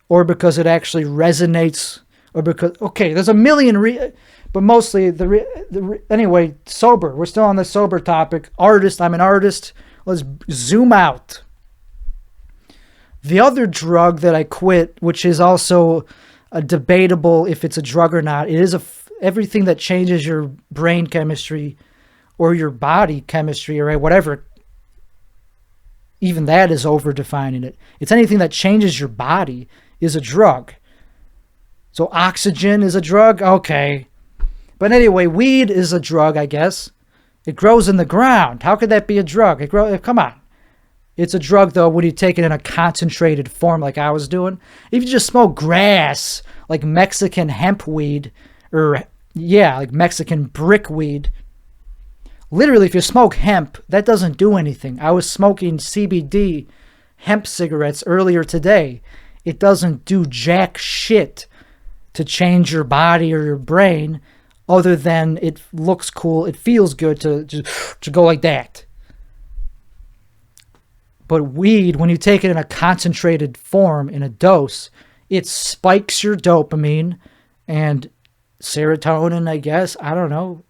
or because it actually resonates, or because, okay, there's a million, but mostly, anyway, sober. We're still on the sober topic. Artist, I'm an artist. Let's zoom out. The other drug that I quit, which is also debatable if it's a drug or not. It is everything that changes your brain chemistry or your body chemistry or whatever. Even that is over defining it. It's anything that changes your body is a drug. So oxygen is a drug? Okay. But anyway, weed is a drug, I guess. It grows in the ground. How could that be a drug? Come on. It's a drug, though, when you take it in a concentrated form like I was doing. If you just smoke grass, like Mexican hemp weed, or, yeah, like Mexican brick weed. Literally, if you smoke hemp, that doesn't do anything. I was smoking CBD hemp cigarettes earlier today. It doesn't do jack shit to change your body or your brain, other than it looks cool, it feels good to go like that. But weed, when you take it in a concentrated form, in a dose, it spikes your dopamine and serotonin, I guess. I don't know.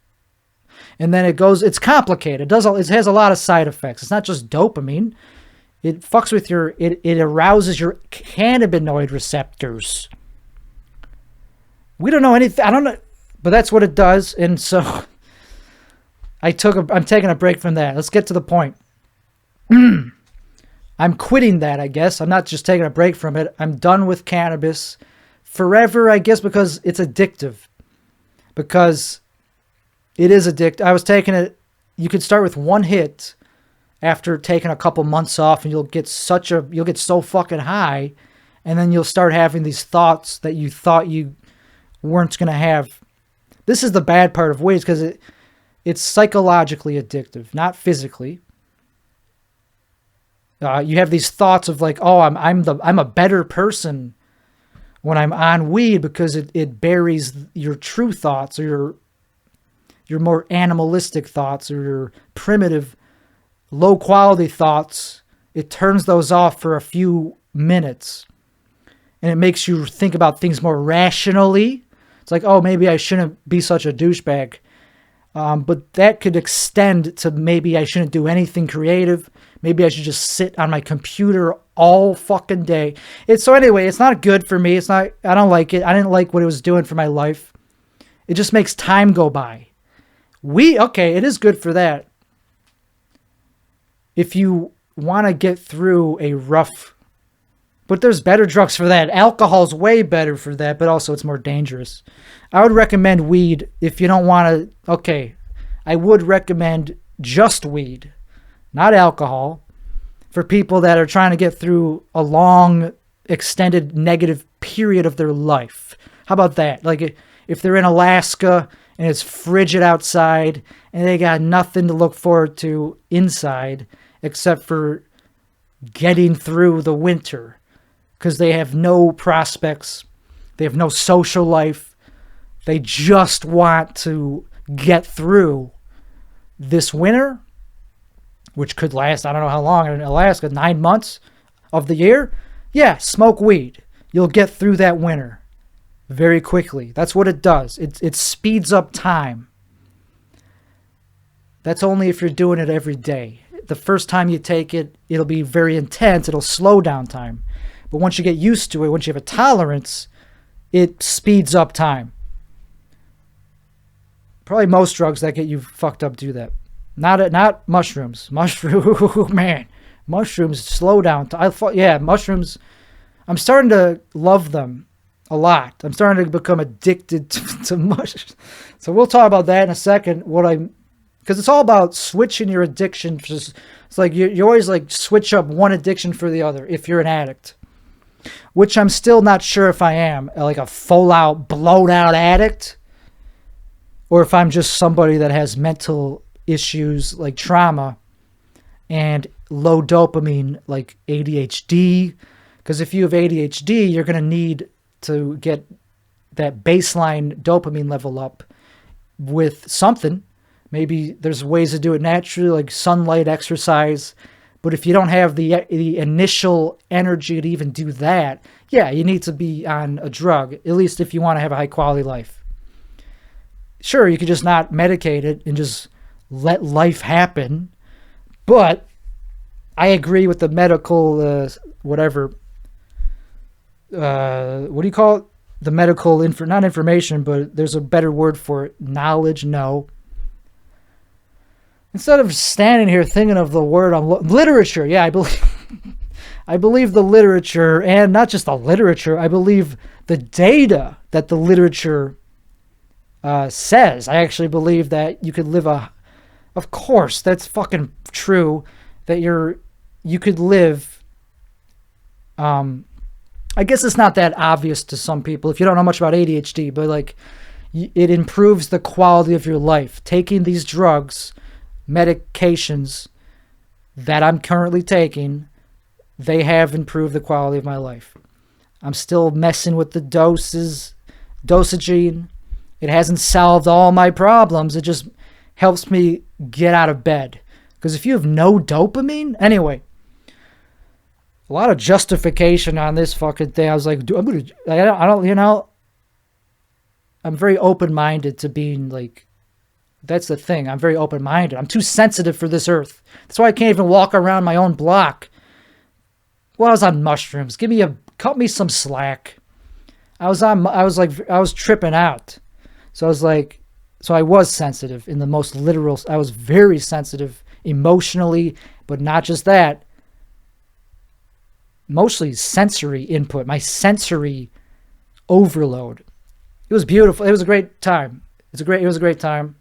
And then it's complicated. It has a lot of side effects. It's not just dopamine. It fucks with it arouses your cannabinoid receptors. We don't know anything. I don't know. But that's what it does. And so I'm taking a break from that. Let's get to the point. I'm quitting that, I guess. I'm not just taking a break from it. I'm done with cannabis forever, I guess, because it's addictive. Because it is addictive. I was taking it, you could start with one hit after taking a couple months off, and you'll get so fucking high, and then you'll start having these thoughts that you thought you weren't going to have. This is the bad part of weed, because it's psychologically addictive, not physically. You have these thoughts of like, oh, I'm a better person when I'm on weed, because it buries your true thoughts, or your more animalistic thoughts, or your primitive, low quality thoughts. It turns those off for a few minutes, and it makes you think about things more rationally. It's like, oh, maybe I shouldn't be such a douchebag. But that could extend to maybe I shouldn't do anything creative. Maybe I should just sit on my computer all fucking day. So anyway, it's not good for me. I don't like it. I didn't like what it was doing for my life. It just makes time go by. Okay, it is good for that. If you want to get through a rough, but there's better drugs for that. Alcohol's way better for that, but also it's more dangerous. I would recommend weed if you don't want to. Okay, I would recommend just weed, not alcohol, for people that are trying to get through a long, extended negative period of their life. How about that? Like if they're in Alaska and it's frigid outside and they got nothing to look forward to inside except for getting through the winter, because they have no prospects, they have no social life, they just want to get through this winter, which could last, I don't know how long in Alaska, 9 months of the year. Yeah, smoke weed. You'll get through that winter very quickly. That's what it does. It speeds up time. That's only if you're doing it every day. The first time you take it, it'll be very intense. It'll slow down time. But once you get used to it, once you have a tolerance, it speeds up time. Probably most drugs that get you fucked up do that. Not mushrooms. Man. Mushrooms slow down. Mushrooms. I'm starting to love them a lot. I'm starting to become addicted to mushrooms. So we'll talk about that in a second. Because it's all about switching your addiction. It's like you always like switch up one addiction for the other if you're an addict. Which I'm still not sure if I am. Like a full out, blown out addict. Or if I'm just somebody that has mental issues like trauma and low dopamine like ADHD. Because if you have ADHD, you're going to need to get that baseline dopamine level up with something. Maybe there's ways to do it naturally, like sunlight, exercise. But if you don't have the initial energy to even do that, yeah, you need to be on a drug, at least if you want to have a high quality life. Sure, you could just not medicate it and just let life happen. But I agree with the medical, whatever. What do you call it? The medical, not information, but there's a better word for it. Knowledge, no. Instead of standing here thinking of the word on literature, yeah, I believe the literature, and not just the literature, I believe the data that the literature says. I actually believe that you could live of course, that's fucking true, that you could live, I guess it's not that obvious to some people if you don't know much about ADHD, but like it improves the quality of your life. Taking these drugs, medications that I'm currently taking, they have improved the quality of my life. I'm still messing with the dosaging. It hasn't solved all my problems. It just helps me get out of bed. Because if you have no dopamine, anyway, a lot of justification on this fucking thing. I was like, I'm very open-minded to being like, that's the thing. I'm very open-minded. I'm too sensitive for this earth. That's why I can't even walk around my own block. Well, I was on mushrooms. Cut me some slack. I was tripping out. So I was sensitive in the most literal. I was very sensitive emotionally, but not just that. Mostly sensory input. My sensory overload. It was beautiful. It was a great time. It was a great time.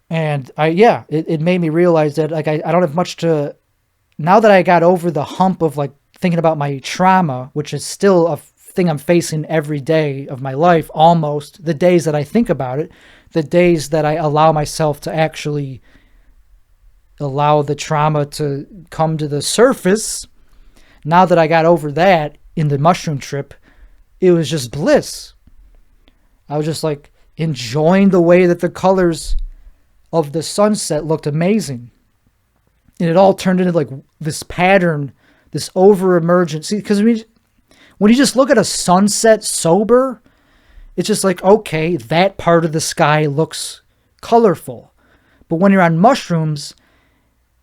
And it made me realize that like I don't have much to, now that I got over the hump of like thinking about my trauma, which is still a thing I'm facing every day of my life, almost the days that I think about it, the days that I allow myself to actually allow the trauma to come to the surface. Now that I got over that in the mushroom trip, it was just bliss. I was just like enjoying the way that the colors of the sunset looked amazing. And it all turned into like this pattern, this over-emergent. See, because when you just look at a sunset sober, it's just like, okay, that part of the sky looks colorful. But when you're on mushrooms,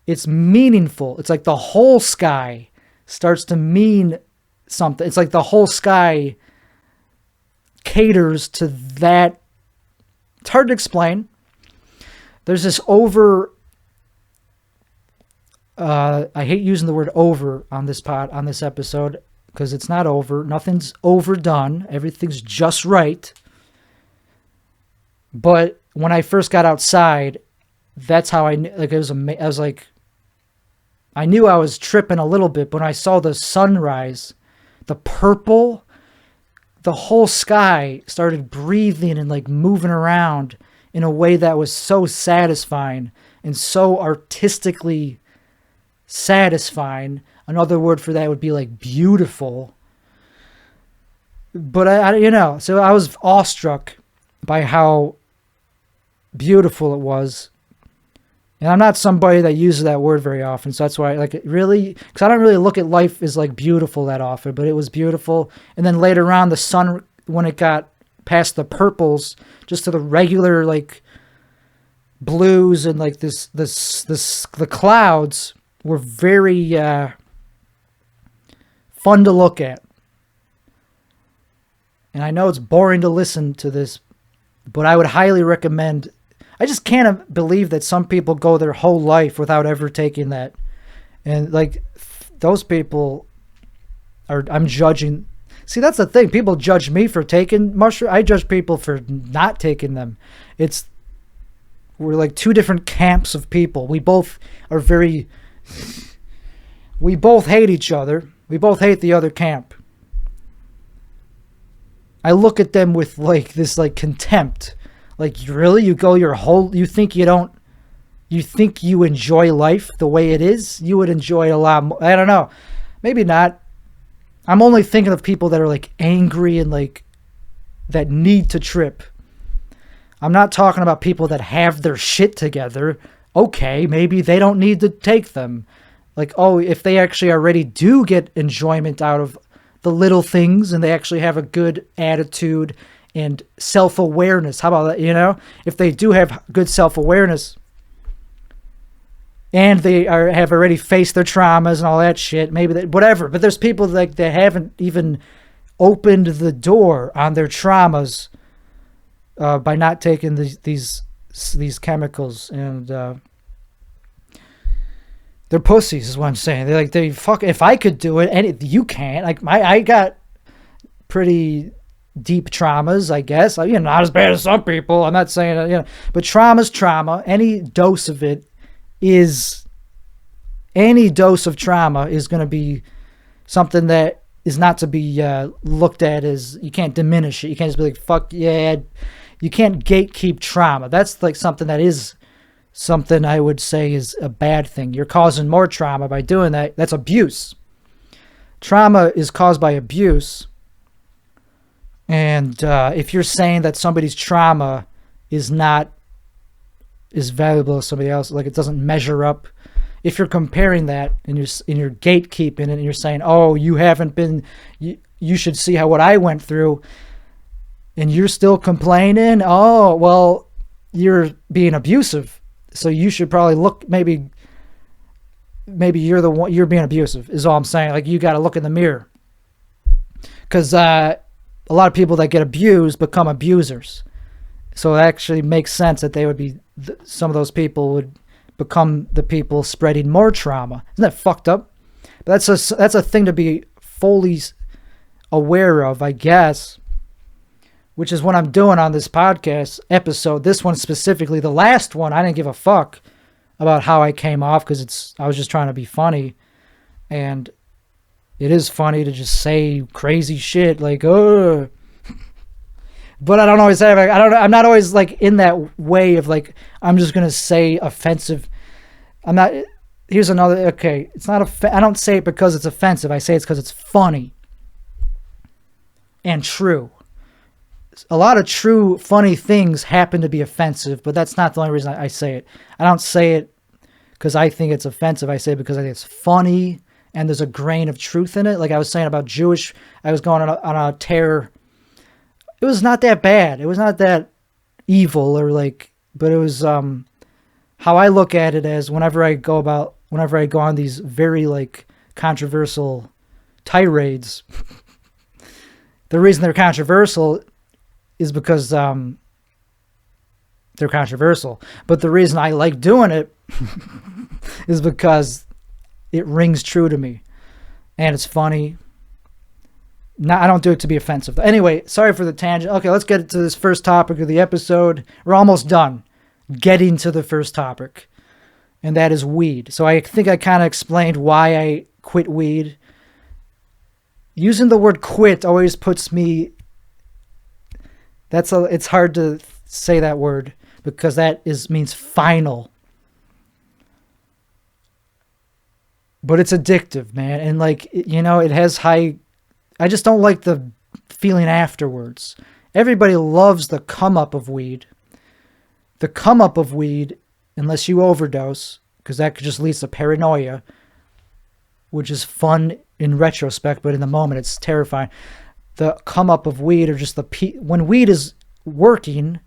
it's meaningful. It's like the whole sky starts to mean something. It's like the whole sky caters to that. It's hard to explain. There's this I hate using the word over on this episode, because it's not over. Nothing's overdone. Everything's just right. But when I first got outside, that's how I was like, I knew I was tripping a little bit, but when I saw the sunrise, the purple, the whole sky started breathing and like moving around in a way that was so satisfying and so artistically satisfying. Another word for that would be like beautiful. But so I was awestruck by how beautiful it was. And I'm not somebody that uses that word very often, so that's why, like, it really, because I don't really look at life as like beautiful that often, but it was beautiful. And then later on, the sun, when it got past the purples, just to the regular like blues and like the clouds were very fun to look at. And I know it's boring to listen to this, but I would highly recommend. I just can't believe that some people go their whole life without ever taking that. And like those people I'm judging. See, that's the thing. People judge me for taking mushrooms. I judge people for not taking them. We're like two different camps of people. We both hate each other. We both hate the other camp. I look at them with like this like contempt. Like, really? You think you enjoy life the way it is? You would enjoy it a lot more. I don't know. Maybe not. I'm only thinking of people that are like angry and like that need to trip. I'm not talking about people that have their shit together. Okay, maybe they don't need to take them. Like, oh, if they actually already do get enjoyment out of the little things and they actually have a good attitude and self-awareness. How about that? If they do have good self-awareness and they have already faced their traumas and all that shit, maybe whatever. But there's people like that haven't even opened the door on their traumas by not taking these chemicals, and they're pussies is what I'm saying. If I could do it, and you can't. Like I got pretty deep traumas, I guess. Not as bad as some people. I'm not saying but trauma's trauma. Any dose of trauma is going to be something that is not to be looked at as, you can't diminish it. You can't just be like, fuck yeah. You can't gatekeep trauma. That's like something I would say is a bad thing. You're causing more trauma by doing that. That's abuse. Trauma is caused by abuse. And if you're saying that somebody's trauma is not as valuable as somebody else, like it doesn't measure up, if you're comparing that and you're gatekeeping it and you're saying, oh, you haven't been, you should see what I went through, and you're still complaining, oh, well, you're being abusive. So you should probably look, maybe you're the one, you're being abusive is all I'm saying. Like, you got to look in the mirror. Because a lot of people that get abused become abusers. So it actually makes sense that they would be, some of those people would become the people spreading more trauma. Isn't that fucked up? But that's a thing to be fully aware of, I guess, which is what I'm doing on this podcast episode. This one specifically, the last one, I didn't give a fuck about how I came off because I was just trying to be funny. And it is funny to just say crazy shit like, oh. But I don't always say, I'm not always like in that way of like, I'm just going to say offensive. I'm not, here's another, okay. It's not, I don't say it because it's offensive. I say it's because it's funny and true. A lot of true, funny things happen to be offensive, but that's not the only reason I say it. I don't say it because I think it's offensive. I say it because I think it's funny and there's a grain of truth in it. Like I was saying about Jewish, I was going on a tear. It was not that bad. It was not that evil or like, but it was how I look at it as whenever I go on these very like controversial tirades. The reason they're controversial is because they're controversial. But the reason I like doing it is because it rings true to me. And it's funny. No, I don't do it to be offensive. Anyway, sorry for the tangent. Okay, let's get to this first topic of the episode. We're almost done getting to the first topic. And that is weed. So I think I kind of explained why I quit weed. Using the word quit always puts me... It's hard to say that word because that means final. But it's addictive, man. And like, you know, it has high... I just don't like the feeling afterwards. Everybody loves the come up of weed. The come up of weed, unless you overdose, because that could just lead to paranoia, which is fun in retrospect, but in the moment it's terrifying. The come up of weed or just when weed is working,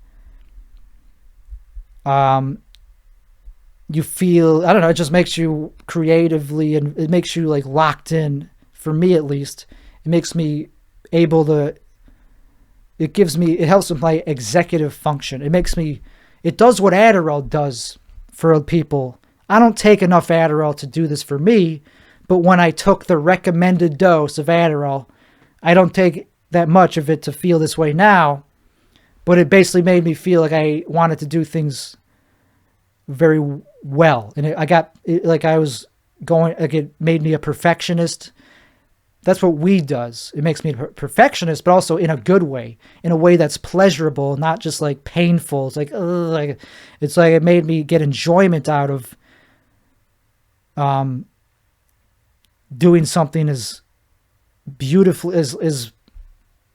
you feel, I don't know, it just makes you creatively and it makes you like locked in. For me, at least, it makes me able to, it helps with my executive function. It does what Adderall does for people. I don't take enough Adderall to do this for me, but when I took the recommended dose of Adderall, I don't take that much of it to feel this way now, but it basically made me feel like I wanted to do things very well. And it made me a perfectionist. That's what weed does. It makes me a perfectionist, but also in a good way, in a way that's pleasurable, not just like painful. It's like, ugh, it's like it made me get enjoyment out of doing something as beautiful as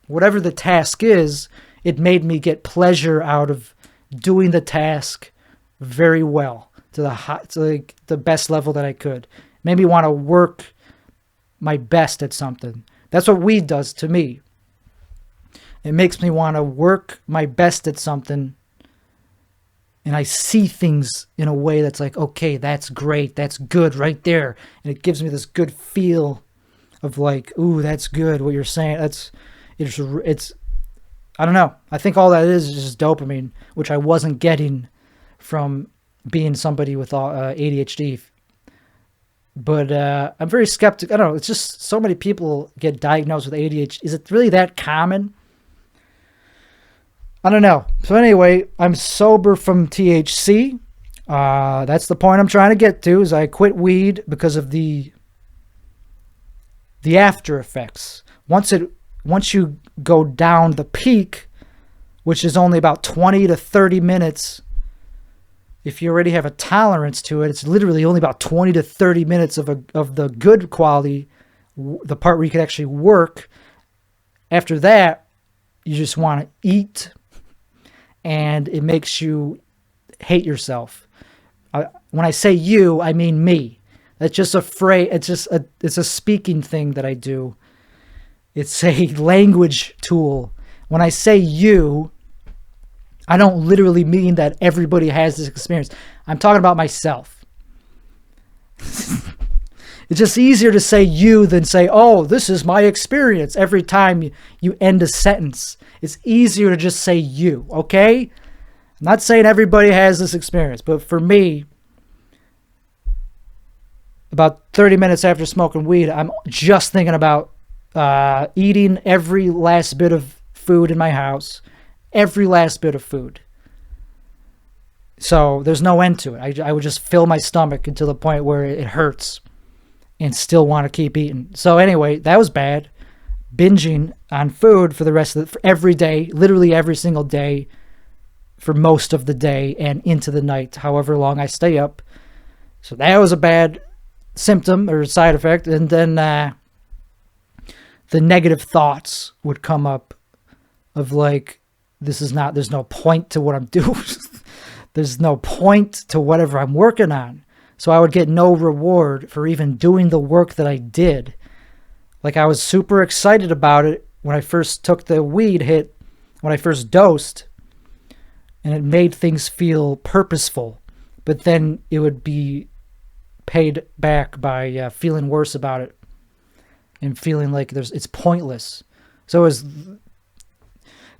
whatever the task is. It made me get pleasure out of doing the task very well to the best level that I could. It made me want to work my best at something. That's what weed does to me. It makes me want to work my best at something, and I see things in a way that's like, okay, that's great, that's good right there, and it gives me this good feel of like, ooh, that's good what you're saying. It's I don't know. I think all that is just dopamine, which I wasn't getting from being somebody with ADHD. But I'm very skeptical. I don't know. It's just so many people get diagnosed with ADHD. Is it really that common? I don't know. So anyway, I'm sober from THC. That's the point I'm trying to get to, is I quit weed because of the after effects. Once you go down the peak, which is only about 20 to 30 minutes, if you already have a tolerance to it, it's literally only about 20 to 30 minutes of the good quality, the part where you can actually work. After that, you just want to eat, and it makes you hate yourself. When I say you, I mean me. That's just a phrase. It's a speaking thing that I do. It's a language tool. When I say you, I don't literally mean that everybody has this experience. I'm talking about myself. It's just easier to say you than say, oh, this is my experience. Every time you end a sentence, it's easier to just say you, okay? I'm not saying everybody has this experience, but for me, about 30 minutes after smoking weed, I'm just thinking about eating every last bit of food in my house, every last bit of food. So there's no end to it. I would just fill my stomach until the point where it hurts and still want to keep eating. So anyway, that was bad. Binging on food for the rest of for every day, literally every single day, for most of the day and into the night, however long I stay up. So that was a bad symptom or side effect. And then the negative thoughts would come up of like, there's no point to what I'm doing. There's no point to whatever I'm working on. So I would get no reward for even doing the work that I did. Like, I was super excited about it when I first took the weed hit, when I first dosed, and it made things feel purposeful. But then it would be paid back by feeling worse about it and feeling like it's pointless. So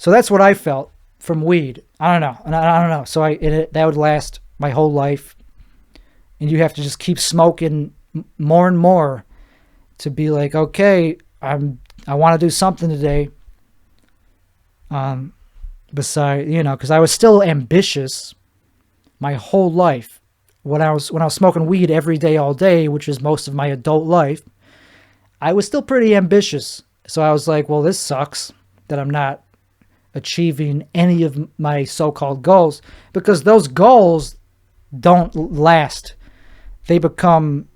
that's what I felt from weed. I don't know. And I don't know. So that would last my whole life. And you have to just keep smoking more and more to be like, okay, I want to do something today. Besides, because I was still ambitious my whole life. When I was smoking weed every day, all day, which is most of my adult life, I was still pretty ambitious. So I was like, well, this sucks that I'm not achieving any of my so-called goals, because those goals don't last. They become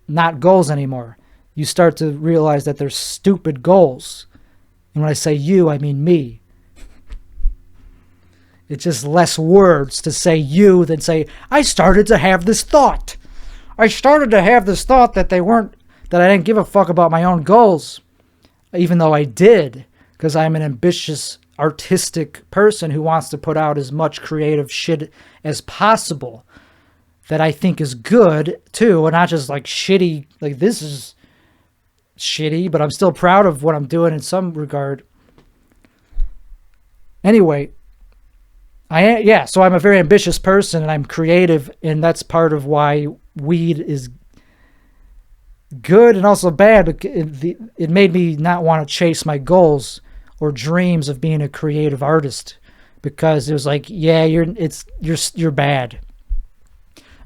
not goals anymore. You start to realize that they're stupid goals. And when I say you, I mean me. It's just less words to say you than say, I started to have this thought. I started to have this thought that I didn't give a fuck about my own goals. Even though I did, because I'm an ambitious, artistic person who wants to put out as much creative shit as possible that I think is good too, and not just like shitty, like this is shitty, but I'm still proud of what I'm doing in some regard. Anyway, so I'm a very ambitious person and I'm creative, and that's part of why weed is good and also bad. It made me not want to chase my goals or dreams of being a creative artist, because it was like, yeah, you're bad.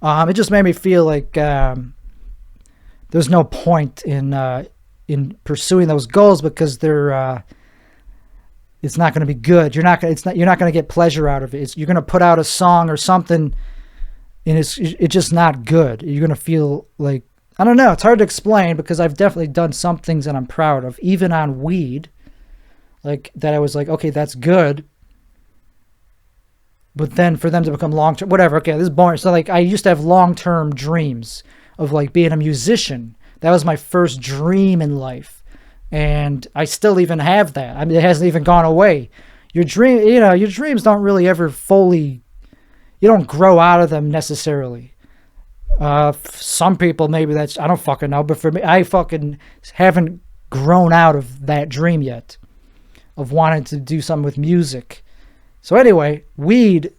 It just made me feel like there's no point in pursuing those goals, because it's not going to be good. You're not going to get pleasure out of it. You're going to put out a song or something, and it's just not good. You're going to feel like, I don't know. It's hard to explain, because I've definitely done some things that I'm proud of, even on weed, like that. I was like, okay, that's good. But then for them to become long-term, whatever. Okay, this is boring. So like, I used to have long-term dreams of like being a musician. That was my first dream in life. And I still even have that. I mean, it hasn't even gone away. Your dreams don't really ever fully, you don't grow out of them necessarily. Some people, maybe I don't fucking know. But for me, I fucking haven't grown out of that dream yet of wanting to do something with music. So anyway, weed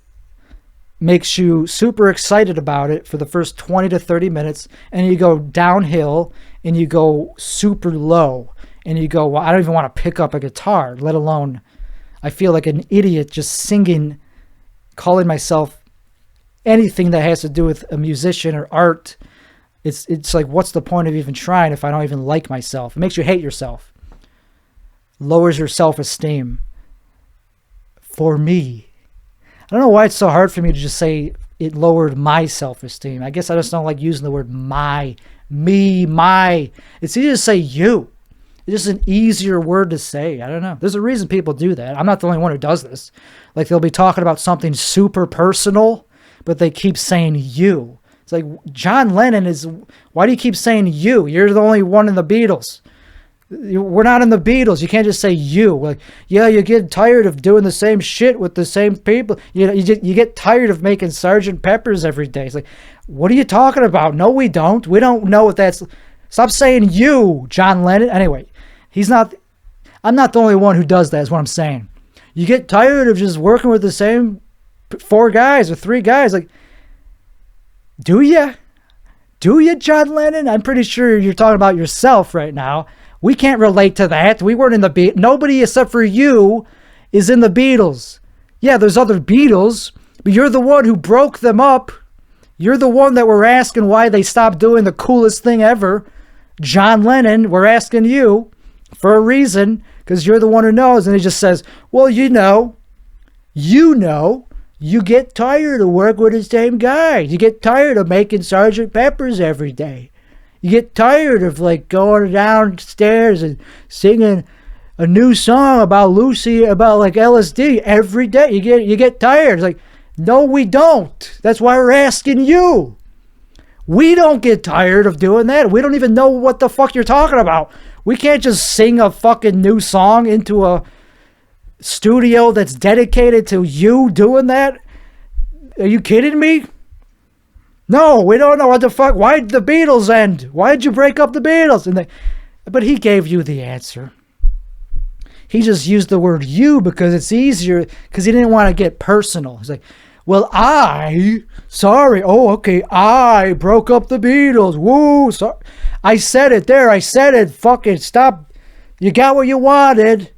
makes you super excited about it for the first 20 to 30 minutes, and you go downhill and you go super low, and you go, well, I don't even want to pick up a guitar, let alone, I feel like an idiot just singing, calling myself anything that has to do with a musician or art. It's like, what's the point of even trying if I don't even like myself? It makes you hate yourself. Lowers your self-esteem. For me. I don't know why it's so hard for me to just say it lowered my self-esteem. I guess I just don't like using the word my. It's easier to say you. It's just an easier word to say. I don't know. There's a reason people do that. I'm not the only one who does this. Like, they'll be talking about something super personal, but they keep saying you. It's like, John Lennon is... Why do you keep saying you? You're the only one in the Beatles. We're not in the Beatles. You can't just say you. Like, yeah, you get tired of doing the same shit with the same people. You get tired of making Sgt. Pepper's every day. It's like, what are you talking about? No, we don't. We don't know what that's... Stop saying you, John Lennon. Anyway, I'm not the only one who does that, is what I'm saying. You get tired of just working with the same 4 guys or 3 guys. Like, do you? Do you, John Lennon? I'm pretty sure you're talking about yourself right now. We can't relate to that. We weren't in the Beatles. Nobody except for you is in the Beatles. Yeah, there's other Beatles, but you're the one who broke them up. You're the one that we're asking why they stopped doing the coolest thing ever. John Lennon, we're asking you for a reason, because you're the one who knows. And he just says, well, you get tired of working with the same guy. You get tired of making Sgt. Pepper's every day. You get tired of like going downstairs and singing a new song about Lucy, about like LSD every day. You get tired. It's like, no, we don't. That's why we're asking you. We don't get tired of doing that. We don't even know what the fuck you're talking about. We can't just sing a fucking new song into a studio that's dedicated to you doing that. Are you kidding me? No, we don't know what the fuck. Why'd the Beatles end? Why'd you break up the Beatles? But he gave you the answer. He just used the word you because it's easier, because he didn't want to get personal. He's like, well, I broke up the Beatles. Woo, sorry. I said it there. I said it. Fucking stop. You got what you wanted.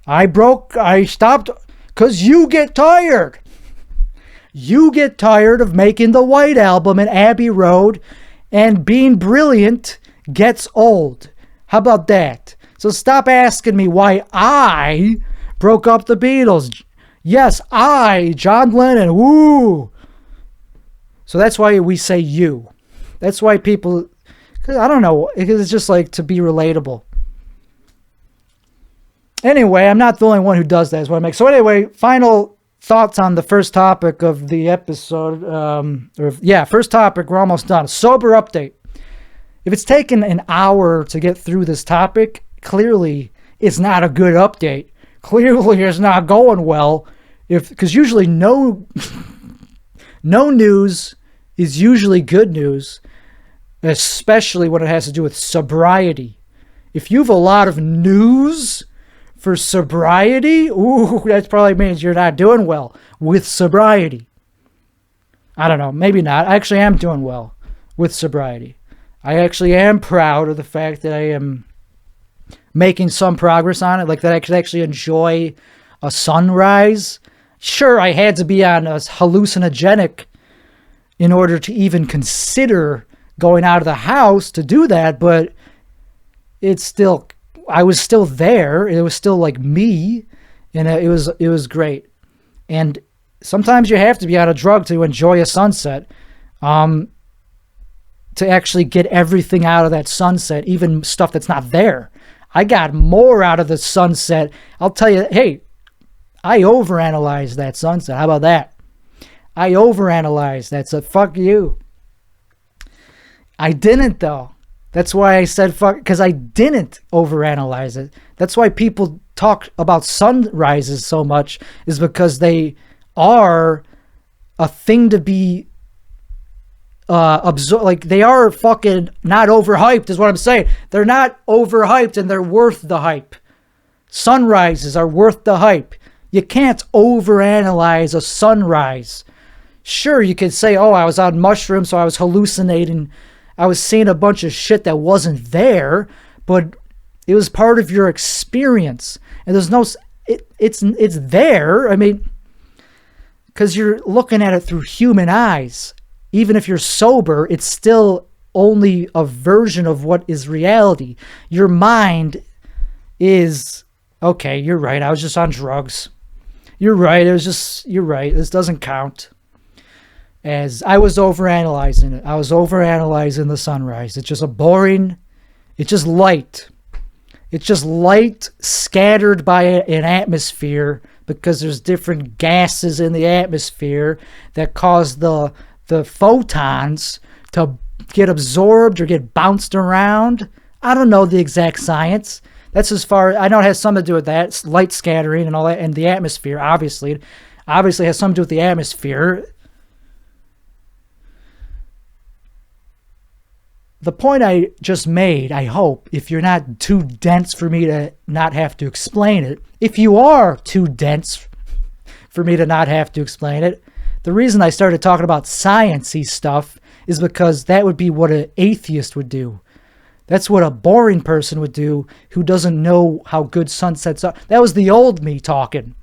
I stopped because you get tired. You get tired of making the White Album and Abbey Road, and being brilliant gets old. How about that? So stop asking me why I broke up the Beatles. Yes, John Lennon, woo. So that's why we say you. That's why people, cause I don't know, because it's just like to be relatable. Anyway, I'm not the only one who does that, is what I make. So anyway, final thoughts on the first topic of the episode. First topic, we're almost done. Sober update. If it's taken an hour to get through this topic, clearly it's not a good update. Clearly it's not going well. Because usually no news is usually good news, especially when it has to do with sobriety. If you have a lot of news for sobriety, ooh, that probably means you're not doing well with sobriety. I don't know, maybe not. I actually am doing well with sobriety. I actually am proud of the fact that I am making some progress on it, like that I could actually enjoy a sunrise. Sure, I had to be on a hallucinogenic in order to even consider going out of the house to do that, but I was still there. It was still like me, and it was great. And sometimes you have to be on a drug to enjoy a sunset, to actually get everything out of that sunset, even stuff that's not there. I got more out of the sunset. I'll tell you, hey, I overanalyzed that sunset. How about that? I overanalyzed that. So fuck you. I didn't, though. That's why I said fuck, because I didn't overanalyze it. That's why people talk about sunrises so much, is because they are a thing to be like they are fucking not overhyped, is what I'm saying. They're not overhyped, and they're worth the hype. Sunrises are worth the hype. You can't overanalyze a sunrise. Sure, you could say, oh, I was on mushrooms, so I was hallucinating. I was seeing a bunch of shit that wasn't there, but it was part of your experience. And there's no, it's there. I mean, because you're looking at it through human eyes. Even if you're sober, it's still only a version of what is reality. Your mind is, okay, you're right, I was just on drugs. You're right, you're right, this doesn't count. As I was overanalyzing it. I was overanalyzing the sunrise. It's just it's just light. It's just light scattered by an atmosphere, because there's different gases in the atmosphere that cause the photons to get absorbed or get bounced around. I don't know the exact science. That's as far, I know it has something to do with that. It's light scattering and all that, and the atmosphere, obviously has something to do with the atmosphere. The point I just made, I hope, if you're not too dense for me to not have to explain it, if you are too dense for me to not have to explain it, the reason I started talking about science-y stuff is because that would be what an atheist would do. That's what a boring person would do who doesn't know how good sunsets are. That was the old me talking.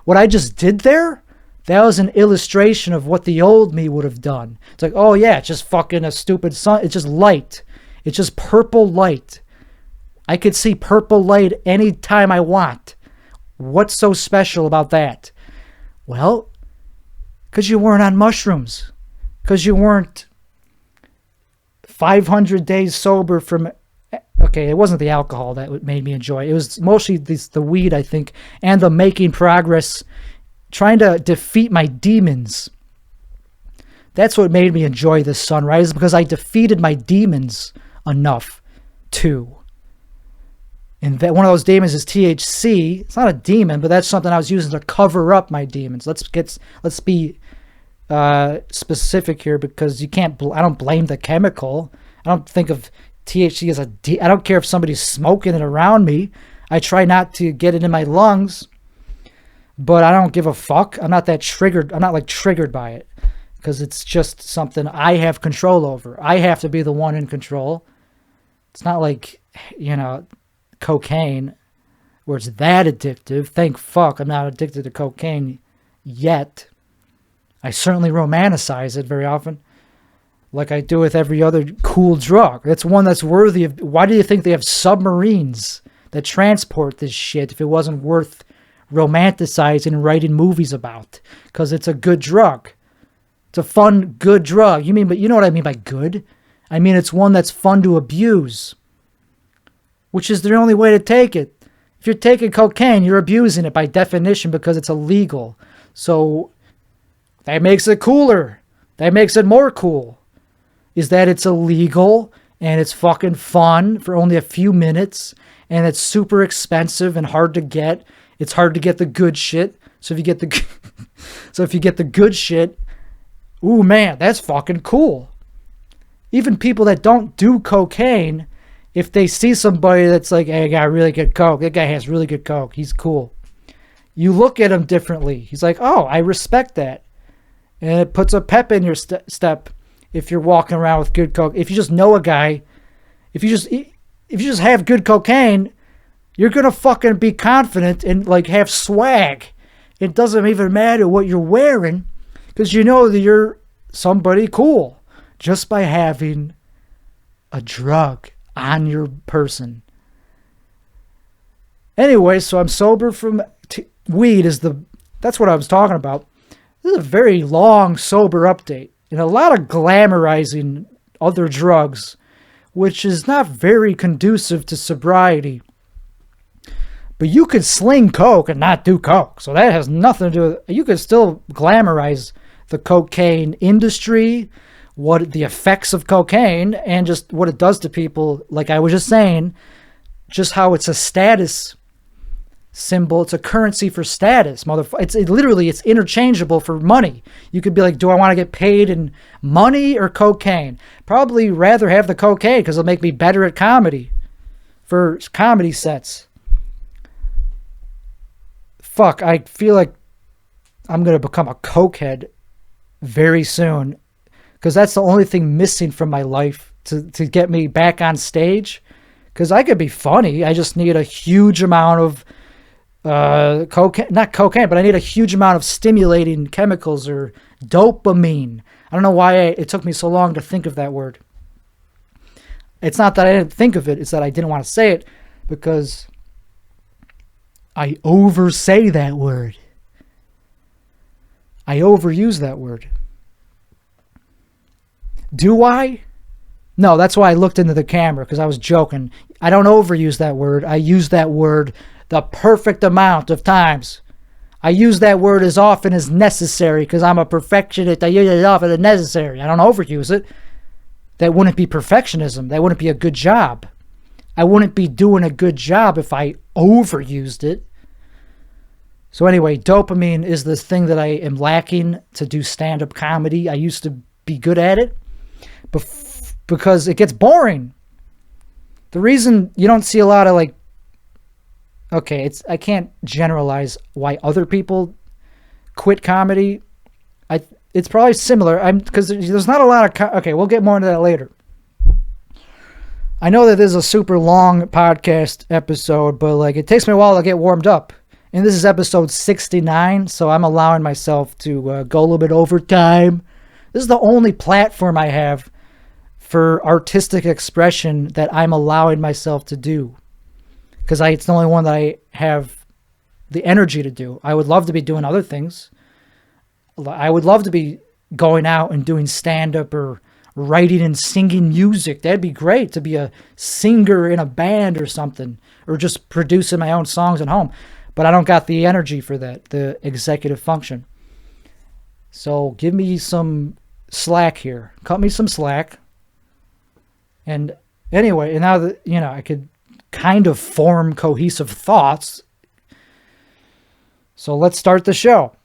What I just did there, that was an illustration of what the old me would have done. It's like, oh yeah, it's just fucking a stupid sun. It's just light. It's just purple light. I could see purple light anytime I want. What's so special about that? Well, because you weren't on mushrooms. Because you weren't 500 days sober from... Okay, it wasn't the alcohol that made me enjoy it. It was mostly the weed, I think, and the making progress, trying to defeat my demons. That's what made me enjoy this sunrise, because I defeated my demons enough to. And that one of those demons is THC. It's not a demon, but that's something I was using to cover up my demons. Let's be specific here, because you can't. I don't blame the chemical. I don't think of THC as I don't care if somebody's smoking it around me. I try not to get it in my lungs, but I don't give a fuck. I'm not that triggered. I'm not like triggered by it, because it's just something I have control over. I have to be the one in control. It's not like, cocaine, where it's that addictive. Thank fuck I'm not addicted to cocaine yet. I certainly romanticize it very often, like I do with every other cool drug. It's one that's worthy of... Why do you think they have submarines that transport this shit if it wasn't worth romanticizing and writing movies about? Because it's a good drug. It's a fun, good drug. But you know what I mean by good? I mean it's one that's fun to abuse, which is the only way to take it. If you're taking cocaine, you're abusing it by definition, because it's illegal. So that makes it cooler. That makes it more cool. Is that it's illegal and it's fucking fun for only a few minutes, and it's super expensive and hard to get. It's hard to get the good shit. So if you get the good shit, ooh man, that's fucking cool. Even people that don't do cocaine, if they see somebody that's like, hey, I got really good coke, that guy has really good coke, he's cool, you look at him differently. He's like, oh, I respect that. And it puts a pep in your step if you're walking around with good coke. If you just know a guy, if you just have good cocaine, you're going to fucking be confident and like have swag. It doesn't even matter what you're wearing, because you know that you're somebody cool just by having a drug on your person. Anyway, so I'm sober from weed. That's what I was talking about. This is a very long sober update, and a lot of glamorizing other drugs, which is not very conducive to sobriety. But you could sling coke and not do coke, so that has nothing to do with... You could still glamorize the cocaine industry, what the effects of cocaine, and just what it does to people. Like I was just saying, just how it's a status symbol. It's a currency for status, It's interchangeable for money. You could be like, do I want to get paid in money or cocaine? Probably rather have the cocaine, because it'll make me better at comedy, for comedy sets. Fuck, I feel like I'm going to become a cokehead very soon, because that's the only thing missing from my life to get me back on stage. Because I could be funny. I just need a huge amount of cocaine, not cocaine, but I need a huge amount of stimulating chemicals, or dopamine. I don't know why it took me so long to think of that word. It's not that I didn't think of it, it's that I didn't want to say it, because I oversay that word. I overuse that word. Do I? No, that's why I looked into the camera, because I was joking. I don't overuse that word. I use that word the perfect amount of times. I use that word as often as necessary, because I'm a perfectionist. I use it as often as necessary. I don't overuse it. That wouldn't be perfectionism. That wouldn't be a good job. I wouldn't be doing a good job if I overused it. So anyway, dopamine is this thing that I am lacking to do stand-up comedy. I used to be good at it, because it gets boring. The reason you don't see a lot of like... Okay, I can't generalize why other people quit comedy. It's probably similar. Because there's not a lot of... Okay, we'll get more into that later. I know that this is a super long podcast episode, but like it takes me a while to get warmed up. And this is episode 69, so I'm allowing myself to go a little bit over time. This is the only platform I have for artistic expression that I'm allowing myself to do. Because it's the only one that I have the energy to do. I would love to be doing other things. I would love to be going out and doing stand-up or writing and singing music. That'd be great, to be a singer in a band or something, or just producing my own songs at home. But I don't got the energy for that, the executive function. So give me some slack here. Cut me some slack. And anyway, and now that, I could kind of form cohesive thoughts. So let's start the show.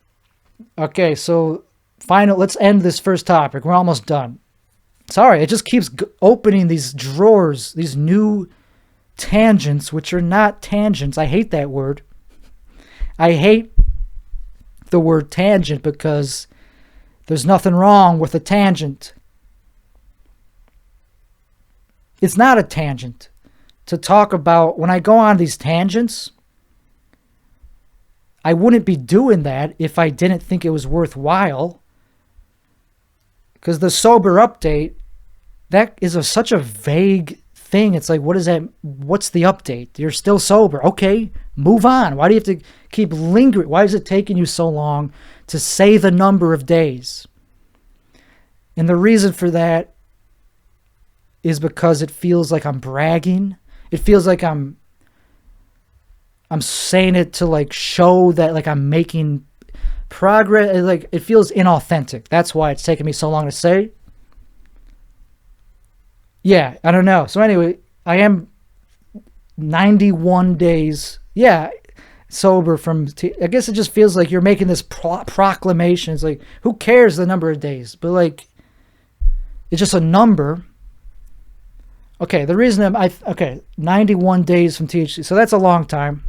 Okay, so let's end this first topic. We're almost done. Sorry, it just keeps opening these drawers, these new tangents, which are not tangents. I hate that word. I hate the word tangent because there's nothing wrong with a tangent. It's not a tangent. To talk about, when I go on these tangents, I wouldn't be doing that if I didn't think it was worthwhile. Because the sober update, that is such a vague thing. It's like, what is that? What's the update? You're still sober. Okay, move on. Why do you have to keep lingering? Why is it taking you so long to say the number of days? And the reason for that is because it feels like I'm bragging. It feels like I'm saying it to like show that like I'm making progress. Like it feels inauthentic. That's why it's taken me so long to say. Yeah, I don't know. So anyway, I am 91 days. Yeah, sober from. I guess it just feels like you're making this proclamation. It's like, who cares the number of days? But like, it's just a number. Okay, the reason 91 days from THC. So that's a long time.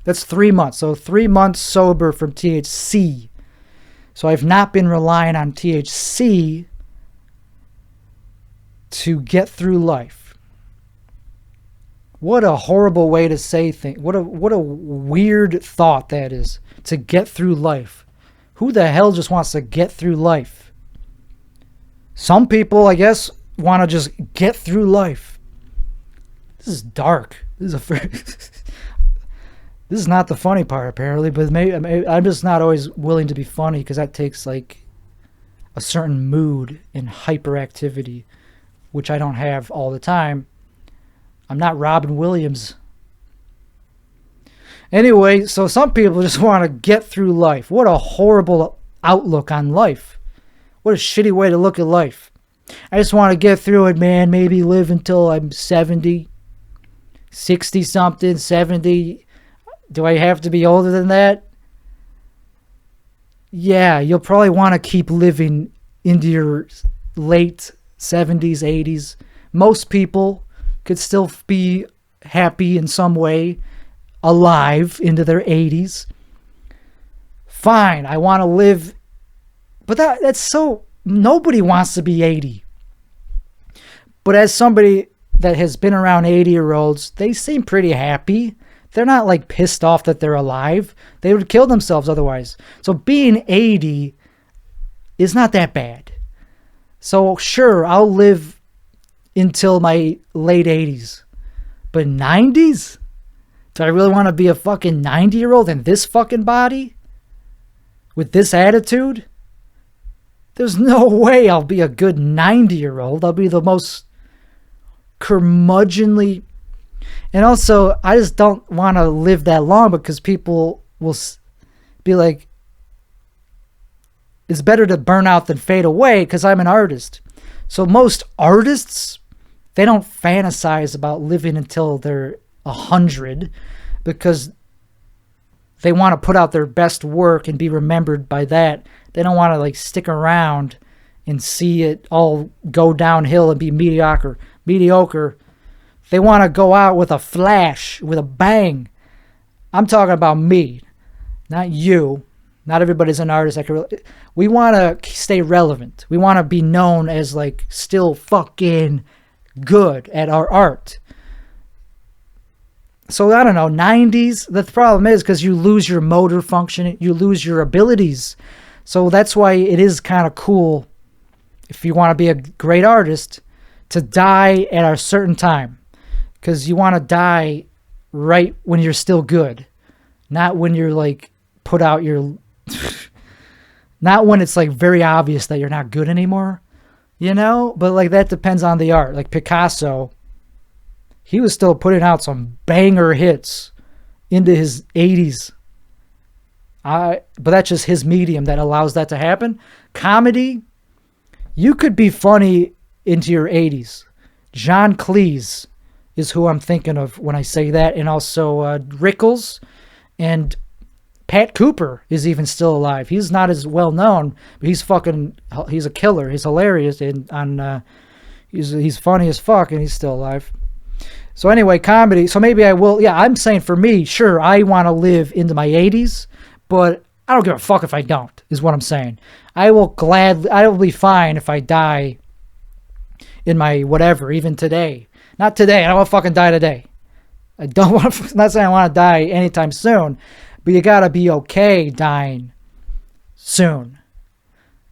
That's 3 months. So 3 months sober from THC. So I've not been relying on THC to get through life. What a horrible way to say things. What a weird thought that is, to get through life. Who the hell just wants to get through life? Some people, I guess, want to just get through life. This is dark. This is not the funny part, apparently, but maybe I'm just not always willing to be funny because that takes like a certain mood and hyperactivity, which I don't have all the time. I'm not Robin Williams. Anyway, so some people just want to get through life. What a horrible outlook on life. What a shitty way to look at life. I just want to get through it, man. Maybe live until I'm 70, 60 something, 70. Do I have to be older than that? Yeah, you'll probably want to keep living into your late 70s, 80s. Most people could still be happy in some way, alive into their 80s. Fine, I want to live. But that's so... Nobody wants to be 80. But as somebody that has been around 80-year-olds, they seem pretty happy. They're not like pissed off that they're alive. They would kill themselves otherwise. So being 80 is not that bad. So sure, I'll live until my late 80s. But 90s? Do I really want to be a fucking 90-year-old in this fucking body? With this attitude? There's no way I'll be a good 90-year-old. I'll be the most curmudgeonly... And also, I just don't want to live that long because people will be like, it's better to burn out than fade away because I'm an artist. So most artists, they don't fantasize about living until they're 100 because they want to put out their best work and be remembered by that. They don't want to like stick around and see it all go downhill and be mediocre. They want to go out with a flash, with a bang. I'm talking about me, not you. Not everybody's an artist. We want to stay relevant. We want to be known as like still fucking good at our art. So I don't know, 90s, the problem is because you lose your motor function, you lose your abilities. So that's why it is kind of cool, if you want to be a great artist, to die at a certain time. Because you want to die right when you're still good. Not when you're like put out your... not when it's like very obvious that you're not good anymore. You know? But like that depends on the art. Like Picasso, he was still putting out some banger hits into his 80s. But that's just his medium that allows that to happen. Comedy, you could be funny into your 80s. John Cleese is who I'm thinking of when I say that. And also Rickles and Pat Cooper is even still alive. He's not as well known, but he's a killer. He's hilarious. And he's funny as fuck, and he's still alive. So anyway, comedy. So maybe I will. Yeah, I'm saying for me, sure, I want to live into my 80s, but I don't give a fuck if I don't, is what I'm saying. I will be fine if I die in my whatever, even today. Not today. I don't want to fucking die today. I'm not saying I want to die anytime soon, but you got to be okay dying soon.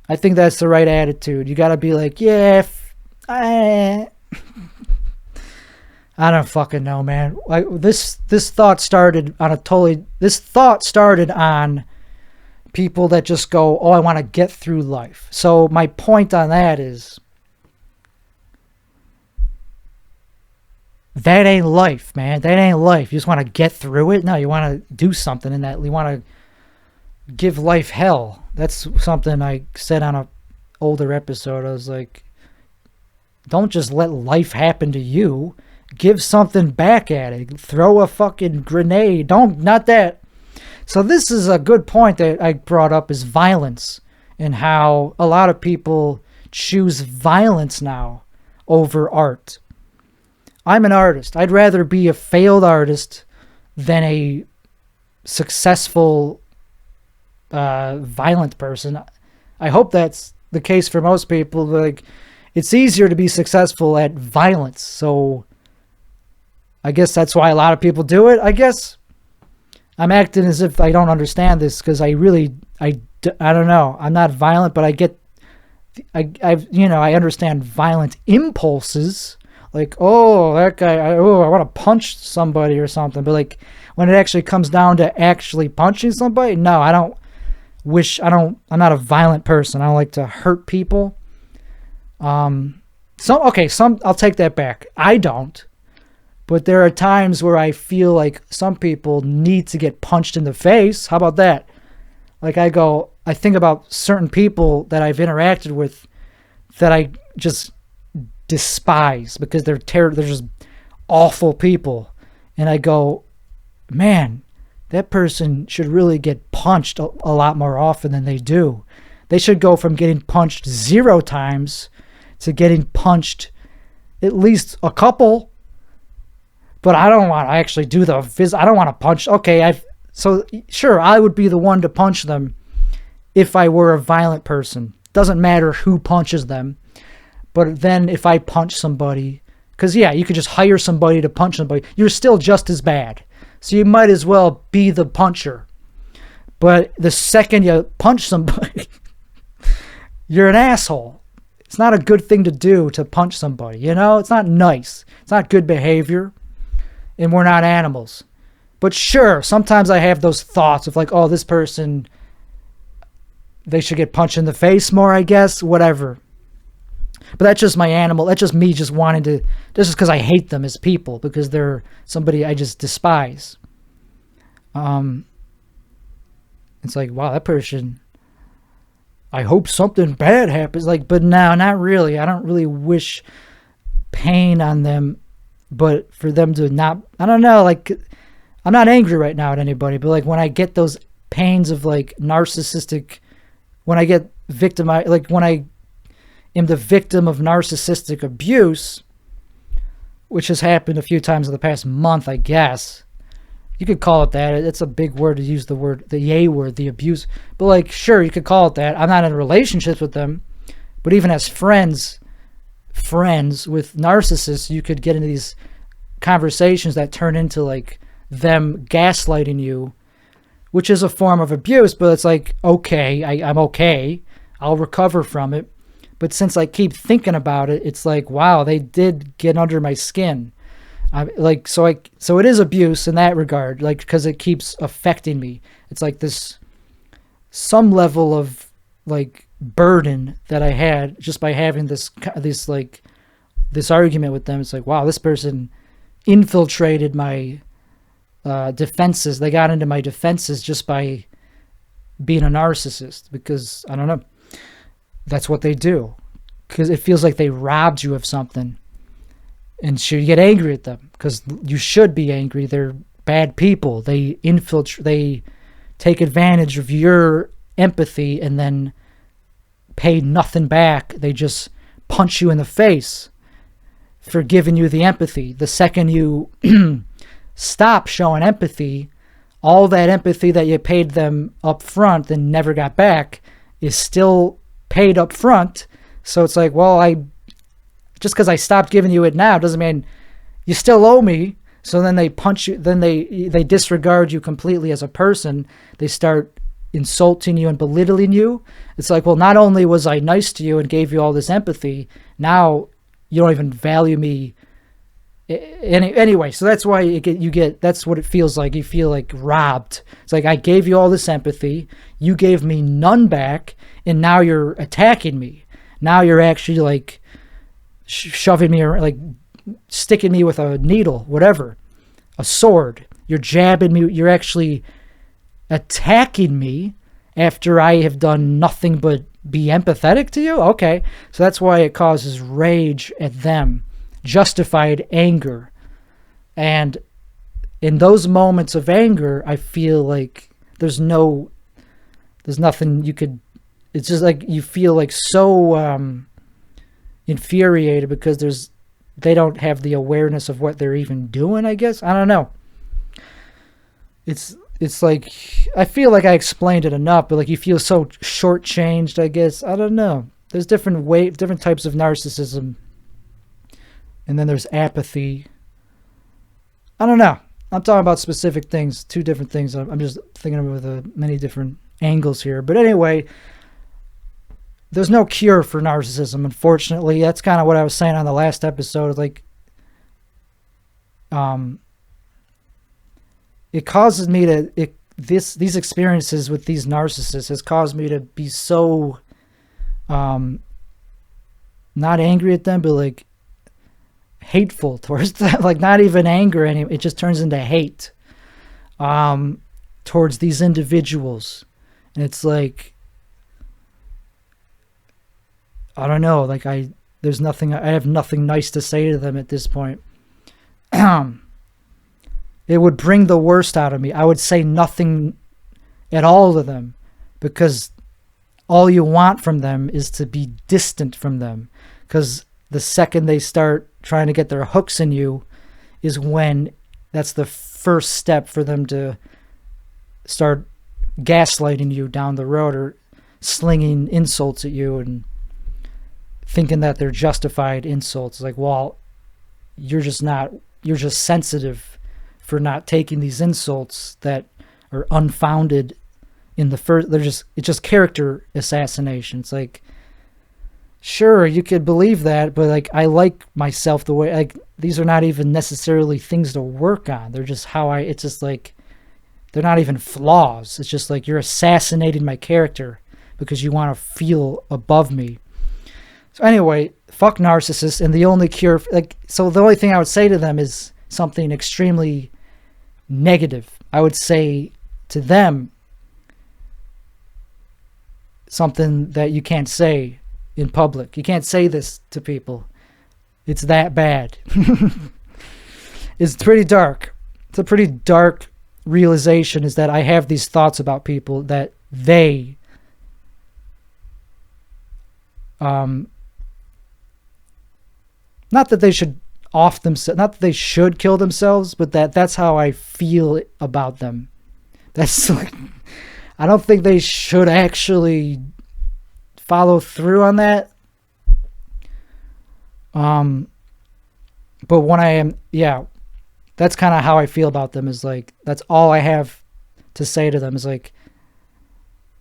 I think that's the right attitude. You got to be like, yeah, I don't fucking know, man. This thought started on people that just go, oh, I want to get through life. So my point on that is, that ain't life, man. That ain't life. You just want to get through it? No, you want to do something in that. You want to give life hell. That's something I said on an older episode. I was like, don't just let life happen to you. Give something back at it. Throw a fucking grenade. Not that. So this is a good point that I brought up, is violence, and how a lot of people choose violence now over art. I'm an artist. I'd rather be a failed artist than a successful violent person. I hope that's the case for most people. Like, it's easier to be successful at violence, so I guess that's why a lot of people do it. I guess I'm acting as if I don't understand this, because I don't know. I'm not violent, but I understand violent impulses. Like, oh, that guy, I want to punch somebody or something. But like, when it actually comes down to actually punching somebody, no, I'm not a violent person. I don't like to hurt people. I'll take that back. I don't. But there are times where I feel like some people need to get punched in the face. How about that? Like, I think about certain people that I've interacted with that I just despise because they're just awful people. And I go, man, that person should really get punched a lot more often than they do. They should go from getting punched 0 times to getting punched at least a couple. But I don't want to actually do I don't want to punch. Okay, so sure, I would be the one to punch them if I were a violent person. Doesn't matter who punches them. But then if I punch somebody, because yeah, you could just hire somebody to punch somebody. You're still just as bad. So you might as well be the puncher. But the second you punch somebody, you're an asshole. It's not a good thing to do, to punch somebody. You know, it's not nice. It's not good behavior. And we're not animals. But sure, sometimes I have those thoughts of like, oh, this person, they should get punched in the face more, I guess, whatever. But that's just my animal. That's just me just wanting to, this is because I hate them as people, because they're somebody I just despise. It's like, wow, that person, I hope something bad happens. Like, but no, not really. I don't really wish pain on them. But for them to not, I don't know, like, I'm not angry right now at anybody, but like when I get those pains of like narcissistic, when I get victimized, like when I am the victim of narcissistic abuse, which has happened a few times in the past month, I guess. You could call it that. It's a big word to use, the yay word, the abuse. But like, sure, you could call it that. I'm not in relationships with them, but even as friends, friends with narcissists, you could get into these conversations that turn into like them gaslighting you, which is a form of abuse, but it's like, okay, I'm okay. I'll recover from it. But since I keep thinking about it, it's like, wow, they did get under my skin. So it is abuse in that regard, like, because it keeps affecting me. It's like some level of like burden that I had just by having this argument with them. It's like, wow, this person infiltrated my defenses. They got into my defenses just by being a narcissist, because I don't know, that's what they do, because it feels like they robbed you of something. And so you get angry at them, because you should be angry. They're bad people. They take advantage of your empathy and then pay nothing back. They just punch you in the face for giving you the empathy. The second you stop showing empathy, all that empathy that you paid them up front and never got back is still paid up front. So it's like, well, just because I stopped giving you it now doesn't mean you still owe me. So then they punch you, then they disregard you completely as a person. They start insulting you and belittling you. It's like, well, not only was I nice to you and gave you all this empathy, now you don't even value me anyway. So that's why that's what it feels like. You feel like robbed. It's like, I gave you all this empathy, you gave me none back, and now you're attacking me. Now you're actually like shoving me, or like sticking me with a needle, whatever, a sword. You're jabbing me. You're actually attacking me after I have done nothing but be empathetic to you. Okay. So that's why it causes rage at them, justified anger. And in those moments of anger, I feel like there's nothing you could, it's just like you feel like so infuriated because they don't have the awareness of what they're even doing, I guess. I don't know. It's like, I feel like I explained it enough, but like you feel so shortchanged, I guess. I don't know. There's different types of narcissism. And then there's apathy. I don't know. I'm talking about specific things, two different things. I'm just thinking of many different angles here. But anyway, there's no cure for narcissism, unfortunately. That's kind of what I was saying on the last episode. Like, it causes me to, these experiences with these narcissists has caused me to be so, not angry at them, but like hateful towards them. Like, not even anger anymore. It just turns into hate, towards these individuals. And it's like, I don't know, like I have nothing nice to say to them at this point. It would bring the worst out of me. I would say nothing at all to them, because all you want from them is to be distant from them. Because the second they start trying to get their hooks in you is when that's the first step for them to start gaslighting you down the road, or slinging insults at you and thinking that they're justified insults. Like, well, you're just sensitive for not taking these insults that are unfounded in the first. It's just character assassination. It's like, sure, you could believe that, but like, I like myself the way, like, these are not even necessarily things to work on. They're just it's just like, they're not even flaws. It's just like, you're assassinating my character because you want to feel above me. So anyway, fuck narcissists. And the only cure, so the only thing I would say to them is something extremely negative. I would say to them something that you can't say in public. You can't say this to people. It's that bad. It's pretty dark. It's a pretty dark realization, is that I have these thoughts about people that they not that they should off themselves, not that they should kill themselves, but that's how I feel about them. That's like, I don't think they should actually follow through on that. But when I am, that's kind of how I feel about them, is like, that's all I have to say to them is like,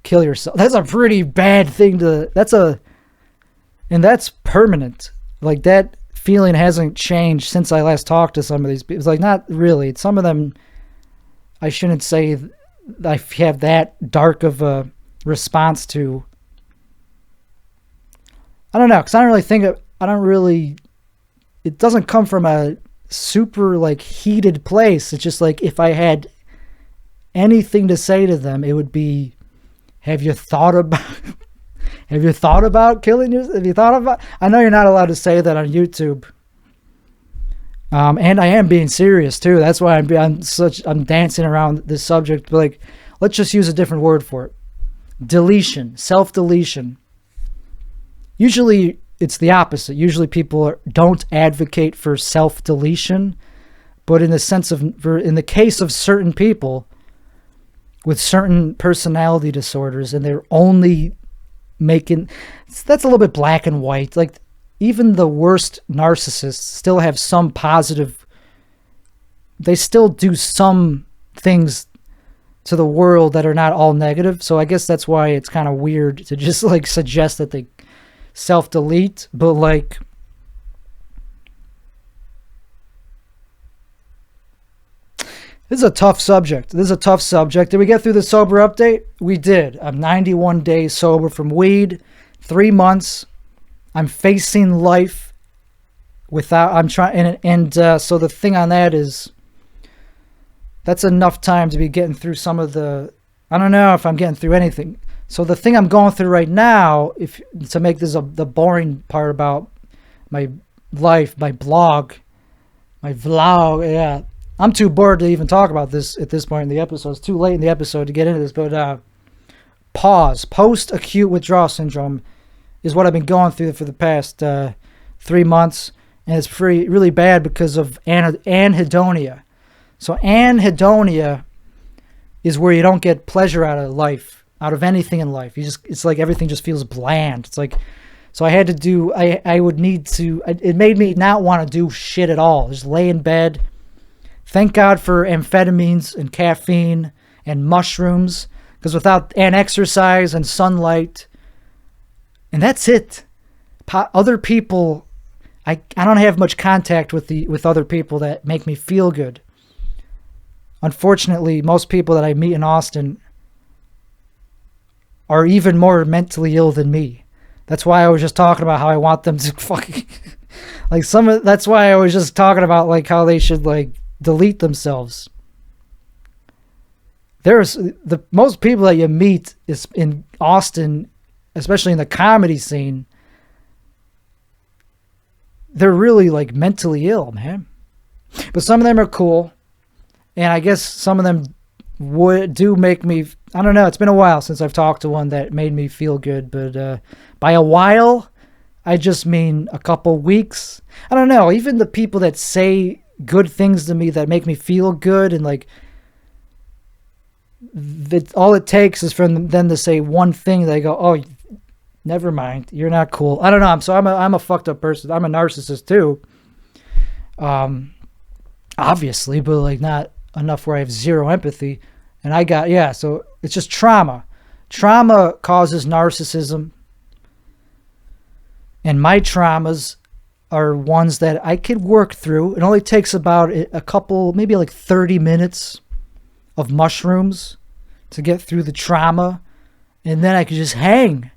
kill yourself. That's a pretty bad thing and that's permanent. Like, that feeling hasn't changed since I last talked to some of these people. It's like, not really. Some of them, I shouldn't say I have that dark of a response to. I don't know, because it doesn't come from a super like heated place. It's just like, if I had anything to say to them, it would be, have you thought about killing yourself? I know you're not allowed to say that on YouTube. And I am being serious too. That's why I'm dancing around this subject. But like, let's just use a different word for it. Deletion, self-deletion. Usually it's the opposite. Usually people don't advocate for self-deletion, but in the case of certain people with certain personality disorders, and they're only that's a little bit black and white. Like, even the worst narcissists still have some positive, they still do some things to the world that are not all negative. So I guess that's why it's kind of weird to just like suggest that they self-delete. But like, this is a tough subject. Did we get through the sober update? We did. I'm 91 days sober from weed, 3 months. I'm facing life without, so the thing on that is, that's enough time to be getting through some of the, I don't know if I'm getting through anything. So the thing I'm going through right now, to make this the boring part about my life, my blog, my vlog, yeah. I'm too bored to even talk about this at this point in the episode. It's too late in the episode to get into this, but post-acute withdrawal syndrome is what I've been going through for the past 3 months, and it's really bad because of anhedonia. So anhedonia is where you don't get pleasure out of life, out of anything in life. It's like everything just feels bland. It's like, so I had to do, it made me not want to do shit at all. Just lay in bed. Thank God for amphetamines and caffeine and mushrooms, because without exercise and sunlight, and that's it. Other people, I don't have much contact with other people that make me feel good. Unfortunately, most people that I meet in Austin are even more mentally ill than me. That's why I was just talking about how I want them to fucking like that's why I was just talking about like how they should like delete themselves. There's the most people that you meet is in Austin, especially in the comedy scene, they're really like mentally ill, man. But some of them are cool, and I guess some of them do make me, I don't know, it's been a while since I've talked to one that made me feel good, but by a while, I just mean a couple weeks. I don't know, even the people that say good things to me that make me feel good, and like, that all it takes is for them to say one thing, they go, oh, never mind, you're not cool. I don't know, I'm a fucked up person. I'm a narcissist too. Obviously, but like not enough where I have zero empathy. And so it's just trauma. Trauma causes narcissism. And my traumas are ones that I could work through. It only takes about a couple, maybe like 30 minutes of mushrooms to get through the trauma. And then I could just hang.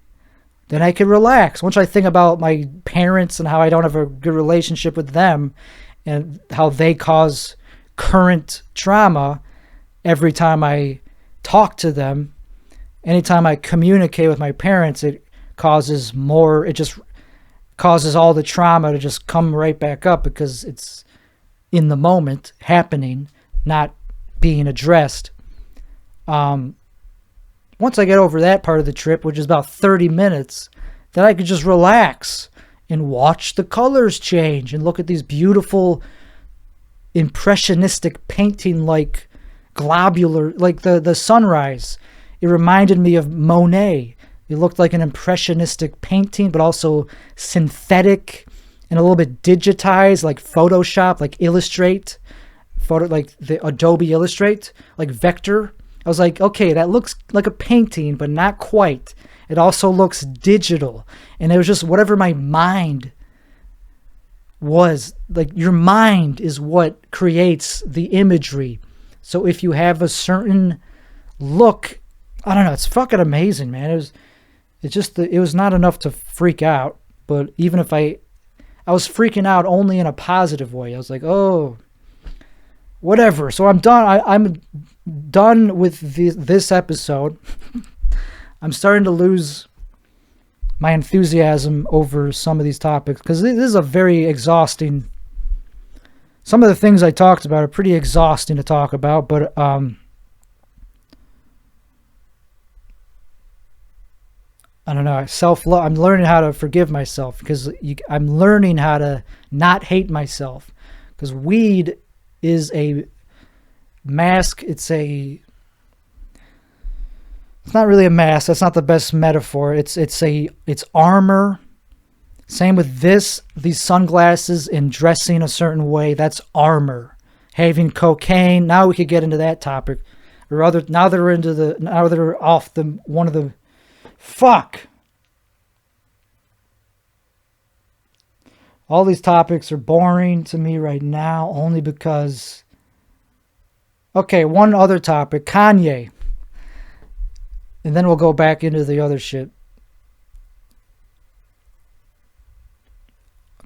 Then I could relax. Once I think about my parents and how I don't have a good relationship with them and how they cause current trauma every time I talk to them, anytime I communicate with my parents, it just causes all the trauma to just come right back up because it's in the moment happening, not being addressed. Once I get over that part of the trip, which is about 30 minutes, then I could just relax and watch the colors change and look at these beautiful impressionistic painting like globular, like the sunrise. It reminded me of Monet. It looked like an impressionistic painting, but also synthetic and a little bit digitized, like Photoshop, like Illustrate, like the Adobe Illustrate, like vector. I was like, okay, that looks like a painting, but not quite. It also looks digital. And it was just whatever my mind was. Like, your mind is what creates the imagery. So if you have a certain look, I don't know, it's fucking amazing, man. It was not enough to freak out. But even if I was freaking out only in a positive way. I was like, oh, whatever. So I'm done. I'm done with this episode. I'm starting to lose my enthusiasm over some of these topics because this is a very exhausting. Some of the things I talked about are pretty exhausting to talk about, but I don't know. Self-love. I'm learning how to forgive myself because I'm learning how to not hate myself because weed is a mask. It's not really a mask. That's not the best metaphor. It's armor. Same with these sunglasses and dressing a certain way. That's armor. Having cocaine. Now we could get into that topic. Now they're off one of the fuck. All these topics are boring to me right now only because. Okay, one other topic, Kanye. And then we'll go back into the other shit.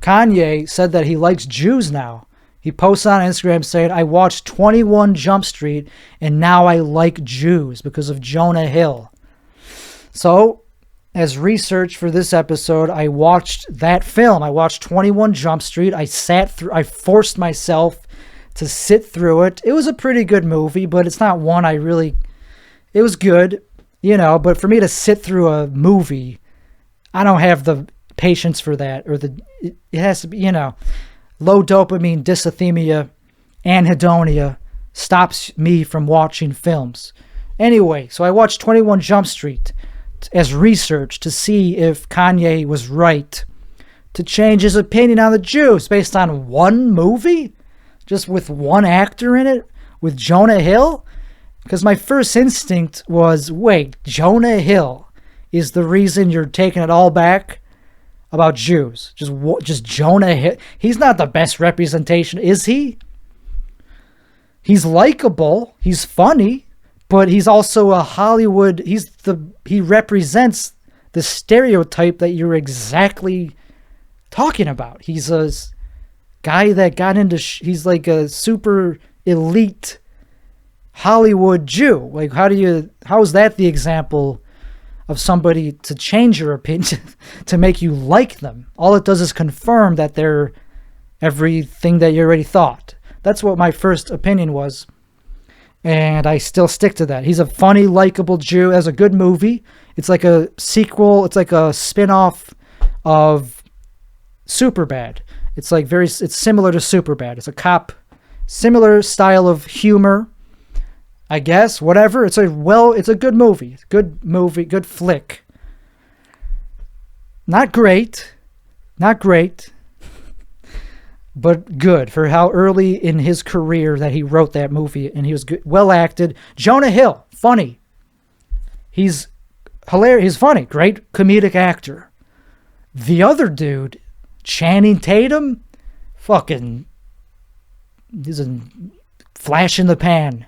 Kanye said that he likes Jews now. He posts on Instagram saying, I watched 21 Jump Street and now I like Jews because of Jonah Hill. So, as research for this episode, I watched that film. I watched 21 Jump Street. I forced myself to sit through it. It was a pretty good movie, but it's not one it was good, but for me to sit through a movie, I don't have the patience for that, or it has to be, low dopamine dysthymia, anhedonia stops me from watching films. Anyway, so I watched 21 Jump Street as research to see if Kanye was right to change his opinion on the Jews based on one movie? Just with one actor in it? With Jonah Hill? Because my first instinct was, wait, Jonah Hill is the reason you're taking it all back about Jews? Just Jonah Hill? He's not the best representation, is he? He's likable. He's funny. But he's also a Hollywood... He represents the stereotype that you're exactly talking about. He's a guy that got into... he's like a super elite Hollywood Jew. Like, how is that the example of somebody to change your opinion, to make you like them? All it does is confirm that they're everything that you already thought. That's what my first opinion was. And I still stick to that. He's a funny, likable Jew. It has a good movie. It's like a sequel. It's like a spin-off of Superbad. It's similar to Superbad. It's a cop, similar style of humor, I guess. Whatever. It's a good movie. Good movie. Good flick. Not great. But good for how early in his career that he wrote that movie, and he was good, well acted. Jonah Hill, funny. He's hilarious. He's funny. Great comedic actor. The other dude, Channing Tatum, he's a flash in the pan.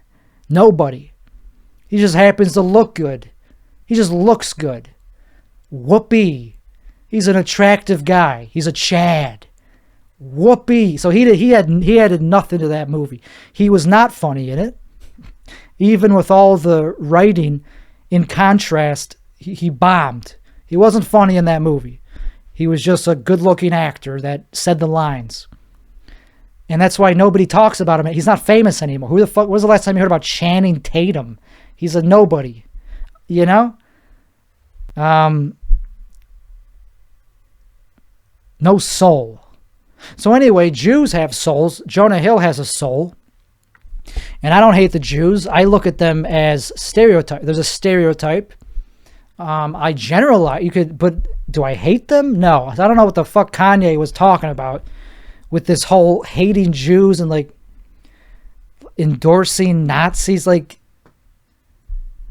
Nobody. He just happens to look good. He just looks good. Whoopee. He's an attractive guy. He's a Chad. Whoopee. So he added nothing to that movie. He was not funny in it. Even with all the writing, in contrast, he bombed. He wasn't funny in that movie. He was just a good-looking actor that said the lines. And that's why nobody talks about him. He's not famous anymore. Who the fuck? When was the last time you heard about Channing Tatum? He's a nobody. No soul. So anyway, Jews have souls. Jonah Hill has a soul. And I don't hate the Jews. I look at them as stereotype. There's a stereotype I generalize. But do I hate them? No. I don't know what the fuck Kanye was talking about with this whole hating Jews and like endorsing Nazis. Like,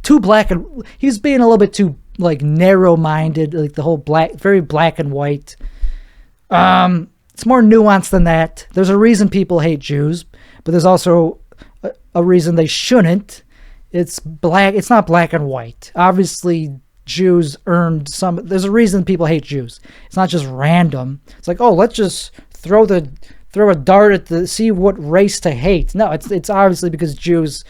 too black and he's being a little bit too like narrow-minded. Like the whole very black and white. It's more nuanced than that. There's a reason people hate Jews, but there's also a reason they shouldn't. It's not black and white. Obviously, Jews earned some. There's a reason people hate Jews. It's not just random. It's like, oh, let's just throw a dart at see what race to hate. No, it's obviously because Jews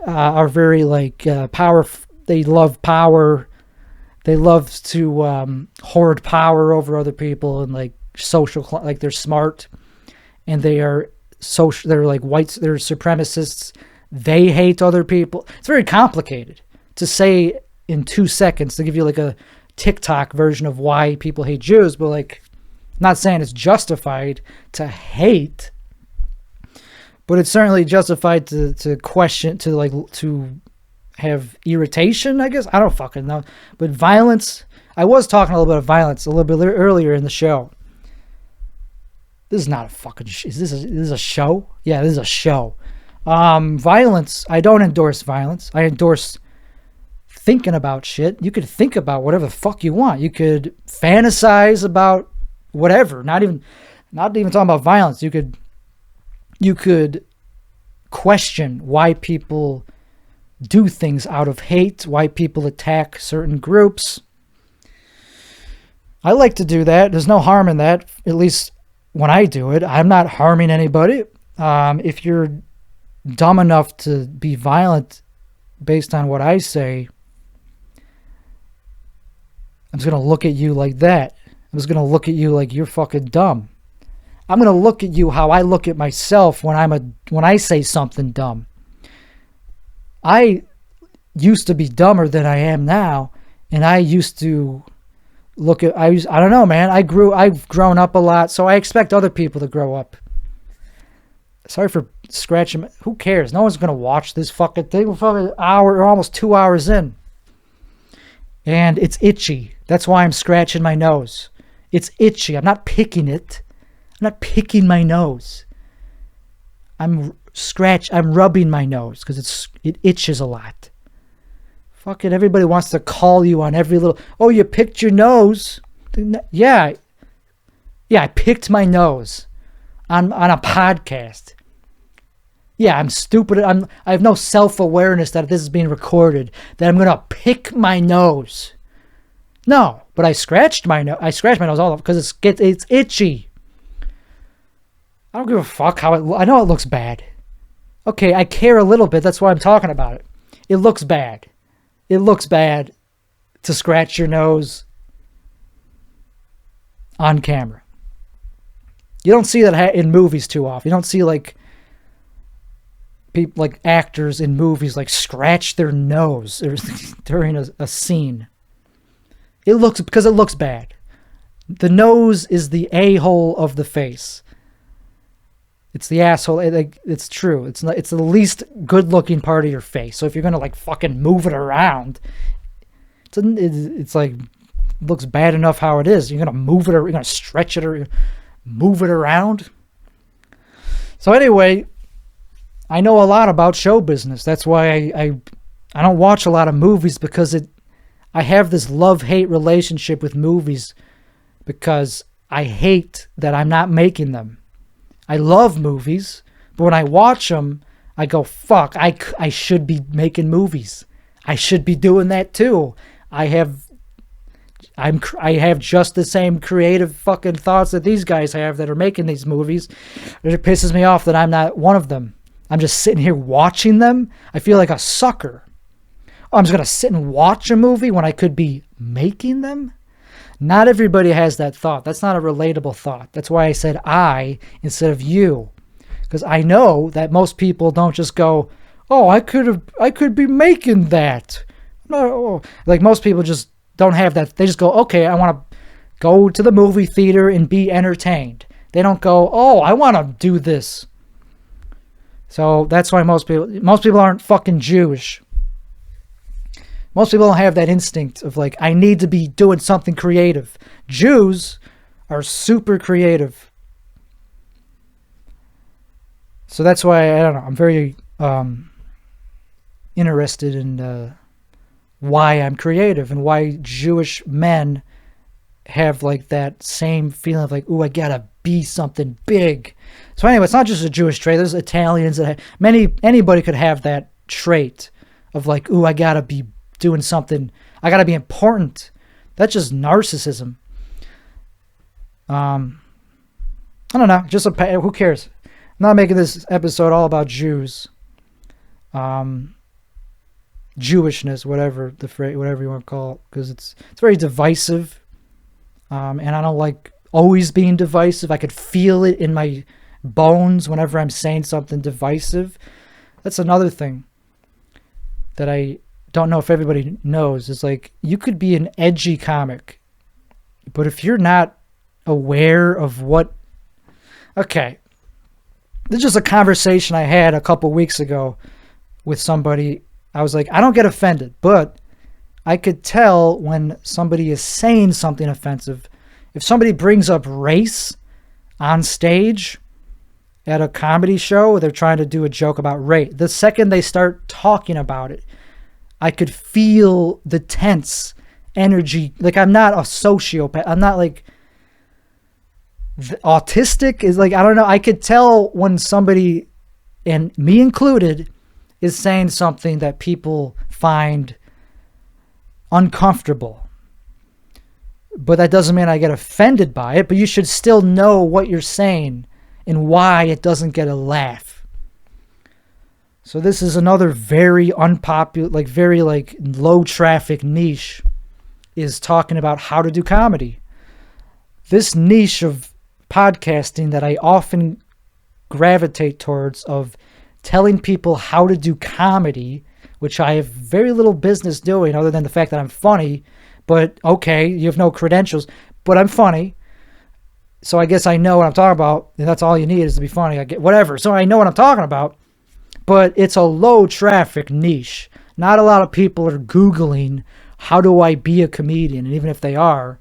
are very like they love power. They love to hoard power over other people and like like they're smart and they are social. They're like whites. They're supremacists. They hate other people. It's very complicated to say in 2 seconds to give you like a TikTok version of why people hate Jews, but like, I'm not saying it's justified to hate, but it's certainly justified to question, to have irritation, I guess. I don't fucking know. But violence, I was talking a little bit of violence a little bit earlier in the show. This is not a fucking, is this a show? Yeah, this is a show. Violence, I don't endorse violence. I endorse thinking about shit. You could think about whatever the fuck you want. You could fantasize about whatever. Not even talking about violence. You could question why people do things out of hate, why people attack certain groups. I like to do that. There's no harm in that, at least when I do it. I'm not harming anybody. If you're dumb enough to be violent based on what I say, I'm just going to look at you like that. I'm just going to look at you like you're fucking dumb. I'm going to look at you how I look at myself when I say something dumb. I used to be dumber than I am now, and I used to I don't know, man. I've grown up a lot, so I expect other people to grow up. Sorry for scratching. Who cares? No one's going to watch this fucking thing. We're fucking hour or almost 2 hours in. And it's itchy. That's why I'm scratching my nose. It's itchy. I'm not picking it. I'm not picking my nose. I'm rubbing my nose because it itches a lot. Fucking everybody wants to call you on every little, oh, you picked your nose. Yeah, I picked my nose on a podcast. Yeah, I'm stupid. I have no self-awareness that this is being recorded, that I'm going to pick my nose. No, but I scratched my nose. I scratched my nose all over because it's itchy. I don't give a fuck how I know it looks bad. Okay, I care a little bit. That's why I'm talking about it. It looks bad. It looks bad to scratch your nose on camera. You don't see that in movies too often. You don't see like people, like actors in movies, like scratch their nose during a scene. Because it looks bad. The nose is the a-hole of the face. It's the asshole. It's true. It's the least good-looking part of your face. So if you're gonna like fucking move it around, it's like looks bad enough how it is. You're gonna move it, or you're gonna stretch it, or move it around. So anyway, I know a lot about show business. That's why I don't watch a lot of movies, because I have this love-hate relationship with movies, because I hate that I'm not making them. I love movies, but when I watch them, I go, fuck, I should be making movies. I should be doing that too. I have just the same creative fucking thoughts that these guys have that are making these movies. It pisses me off that I'm not one of them. I'm just sitting here watching them. I feel like a sucker. Oh, I'm just going to sit and watch a movie when I could be making them? Not everybody has that thought. That's not a relatable thought. That's why I said I instead of you. Because I know that most people don't just go, oh, I could be making that. No, like most people just don't have that. They just go, okay, I want to go to the movie theater and be entertained. They don't go, oh, I want to do this. So that's why most people aren't fucking Jewish. Most people don't have that instinct of like, I need to be doing something creative. Jews are super creative. So that's why, I don't know, I'm very interested in why I'm creative and why Jewish men have like that same feeling of like, ooh, I gotta be something big. So anyway, it's not just a Jewish trait. There's Italians that have, anybody could have that trait of like, ooh, I gotta be doing something. I gotta be important. That's just narcissism. I don't know. Just who cares? I'm not making this episode all about Jews. Jewishness, whatever the phrase, whatever you want to call it, because it's very divisive. And I don't like always being divisive. I could feel it in my bones whenever I'm saying something divisive. That's another thing that I don't know if everybody knows. Is like, you could be an edgy comic, but if you're not aware of what... Okay. This is just a conversation I had a couple weeks ago with somebody. I was like, I don't get offended, but I could tell when somebody is saying something offensive. If somebody brings up race on stage at a comedy show, they're trying to do a joke about race. The second they start talking about it, I could feel the tense energy. Like, I'm not a sociopath. I'm not like autistic. Is like, I don't know. I could tell when somebody, and me included, is saying something that people find uncomfortable. But that doesn't mean I get offended by it, but you should still know what you're saying and why it doesn't get a laugh. So this is another very unpopular, like very like low traffic niche, is talking about how to do comedy. This niche of podcasting that I often gravitate towards, of telling people how to do comedy, which I have very little business doing other than the fact that I'm funny. But okay, you have no credentials, but I'm funny. So I guess I know what I'm talking about, and that's all you need is to be funny. I get whatever. So I know what I'm talking about, but it's a low traffic niche. Not a lot of people are Googling, how do I be a comedian? And even if they are,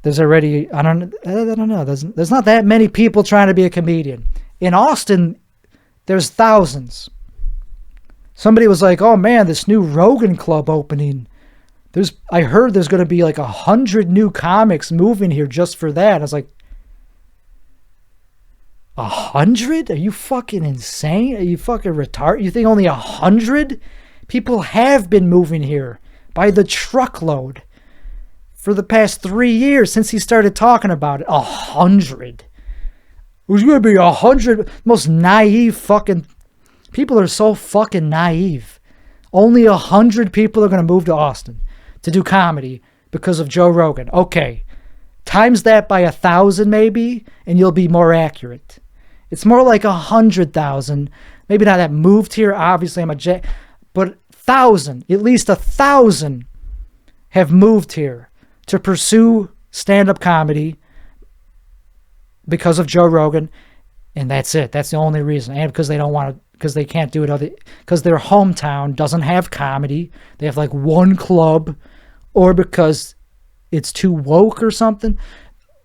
there's already, I don't know. There's not that many people trying to be a comedian. In Austin, there's thousands. Somebody was like, oh man, this new Rogan Club opening. I heard there's going to be like 100 new comics moving here just for that. I was like, 100? Are you fucking insane? Are you fucking retarded? You think only 100 people have been moving here by the truckload for the past 3 years since he started talking about it? 100. There's going to be 100. Most naive fucking... People are so fucking naive. Only 100 people are going to move to Austin to do comedy because of Joe Rogan. Okay. Times that by 1,000 maybe, and you'll be more accurate. It's more like 100,000. Maybe not that moved here. Obviously, but 1,000, at least 1,000 have moved here to pursue stand-up comedy because of Joe Rogan, and that's it. That's the only reason. And because they don't want to, because they can't do it, because their hometown doesn't have comedy. They have like one club, or because it's too woke or something.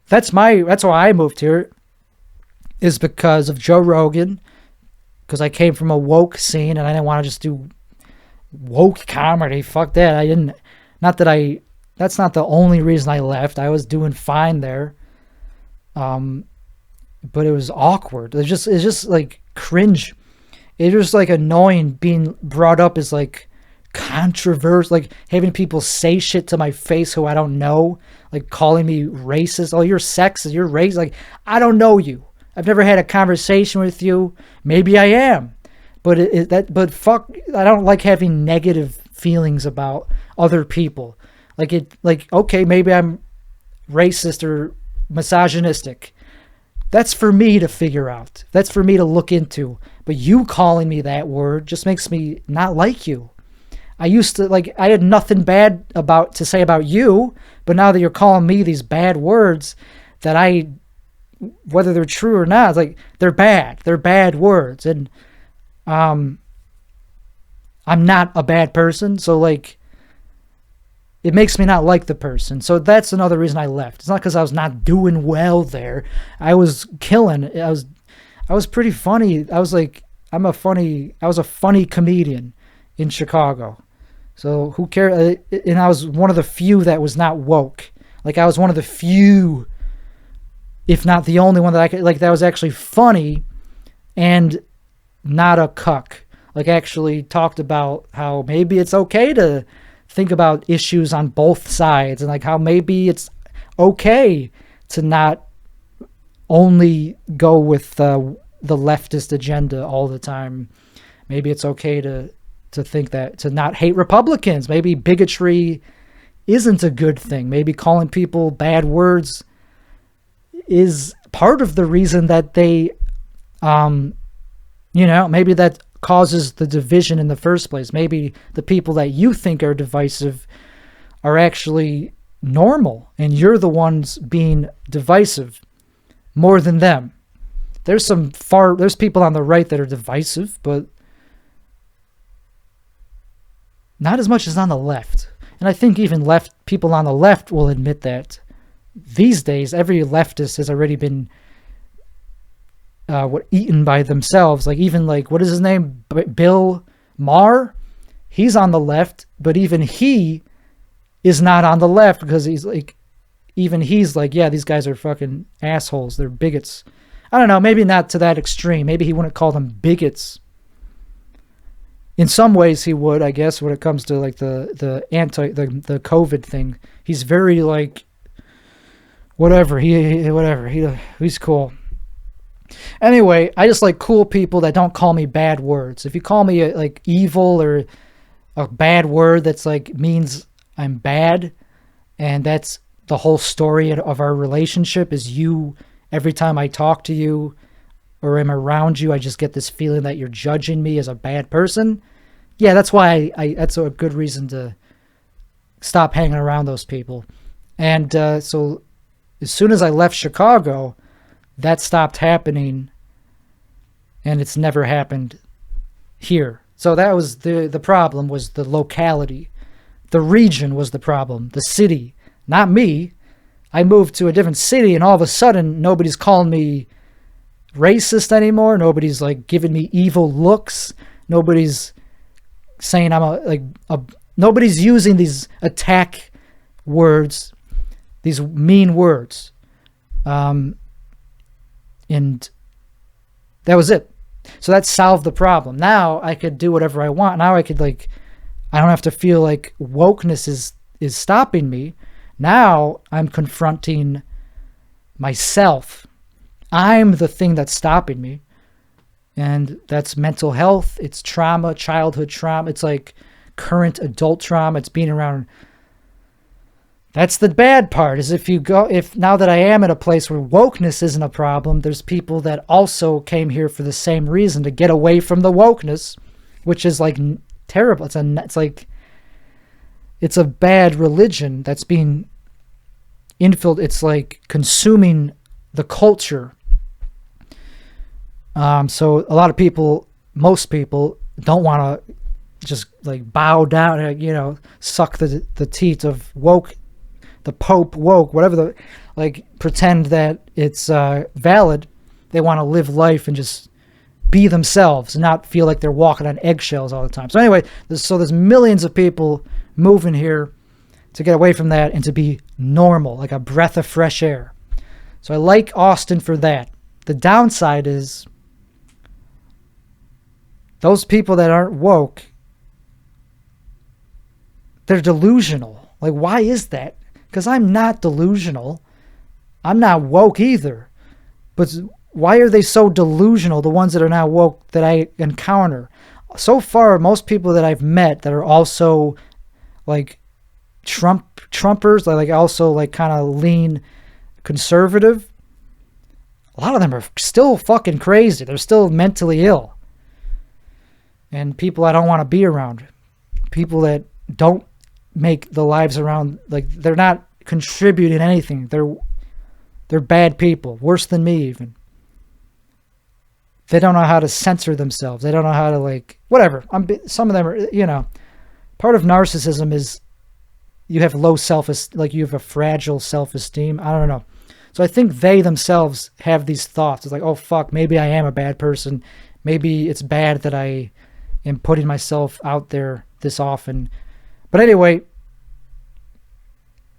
That's why I moved here, is because of Joe Rogan, because I came from a woke scene and I didn't want to just do woke comedy. Fuck that. That's not the only reason I left. I was doing fine there. But it was awkward. It's just like cringe. It was like annoying being brought up as like controversial, like having people say shit to my face who I don't know, like calling me racist. Oh, you're sexist, you're racist. Like, I don't know you. I've never had a conversation with you. Maybe I am, but fuck, I don't like having negative feelings about other people. Okay, maybe I'm racist or misogynistic. That's for me to figure out. That's for me to look into. But you calling me that word just makes me not like you. I used to, I had nothing bad to say about you, but now that you're calling me these bad words that whether they're true or not, it's like, they're bad. They're bad words. And I'm not a bad person. So like, it makes me not like the person. So that's another reason I left. It's not because I was not doing well there. I was killing. I was pretty funny. I was a funny comedian in Chicago. So who cares? And I was one of the few that was not woke. Like I was one of the few, if not the only one that I could, like that was actually funny and not a cuck. Like actually talked about how maybe it's okay to think about issues on both sides, and like how maybe it's okay to not only go with the leftist agenda all the time. Maybe it's okay to think that, to not hate Republicans. Maybe bigotry isn't a good thing. Maybe calling people bad words is part of the reason that they, maybe that causes the division in the first place. Maybe the people that you think are divisive are actually normal, and you're the ones being divisive more than them. There's people on the right that are divisive, but not as much as on the left. And I think even people on the left will admit that these days every leftist has already been eaten by themselves. Like even like, what is his name? Bill Maher? He's on the left, but even he is not on the left because he's like, yeah, these guys are fucking assholes. They're bigots. I don't know. Maybe not to that extreme. Maybe he wouldn't call them bigots. In some ways he would, I guess, when it comes to like the COVID thing. He's very like, whatever. He's cool. Anyway, I just like cool people that don't call me bad words. If you call me like evil or a bad word that's like means I'm bad, and that's the whole story of our relationship is you, every time I talk to you or am around you, I just get this feeling that you're judging me as a bad person. Yeah, that's why that's a good reason to stop hanging around those people. And so as soon as I left Chicago, that stopped happening, and it's never happened here. So that was the problem, was the locality. The region was the problem, the city, not me. I moved to a different city, and all of a sudden, nobody's calling me racist anymore. Nobody's like giving me evil looks. Nobody's saying nobody's using these attack words, these mean words. And that was it. So that solved the problem. Now I could do whatever I want. Now I could I don't have to feel like wokeness is stopping me. Now I'm confronting myself. I'm the thing that's stopping me. And that's mental health. It's trauma, childhood trauma. It's like current adult trauma. It's being around. That's the bad part, is if now that I am at a place where wokeness isn't a problem, there's people that also came here for the same reason, to get away from the wokeness, which is like terrible. It's a bad religion that's being infiltrated. It's like consuming the culture. So a lot of people, most people don't want to just like bow down, suck the teat of woke, the Pope woke, whatever pretend that it's valid. They want to live life and just be themselves and not feel like they're walking on eggshells all the time. So anyway, there's millions of people moving here to get away from that and to be normal, like a breath of fresh air. So I like Austin for that. The downside is those people that aren't woke, they're delusional. Like, why is that? Because I'm not delusional. I'm not woke either. But why are they so delusional, the ones that are not woke that I encounter? So far, most people that I've met that are also like Trumpers, like also like kind of lean conservative, a lot of them are still fucking crazy. They're still mentally ill. And people I don't want to be around. People that don't make the lives around, like they're not contributing anything. They're bad people, worse than me even. They don't know how to censor themselves. They don't know how to, like, whatever. Some of them are, you know, part of narcissism is you have low like you have a fragile self-esteem. I don't know. So I think they themselves have these thoughts. It's like, oh, fuck, maybe I am a bad person. Maybe it's bad that I am putting myself out there this often. But anyway,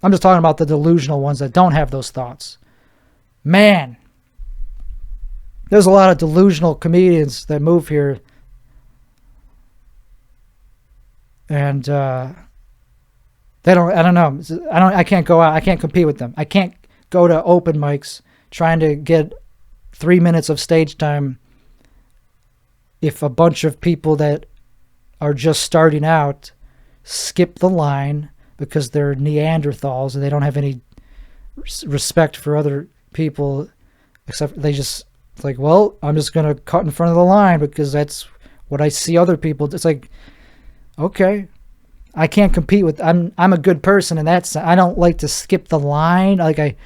I'm just talking about the delusional ones that don't have those thoughts. Man, there's a lot of delusional comedians that move here. And they don't, I don't know. I can't go out. I can't compete with them. I can't go to open mics trying to get 3 minutes of stage time if a bunch of people that are just starting out skip the line because they're Neanderthals and they don't have any respect for other people, except they just, it's like, well, I'm just going to cut in front of the line because that's what I see other people. It's like, okay, I can't compete with, I'm a good person and I don't like to skip the line. Like I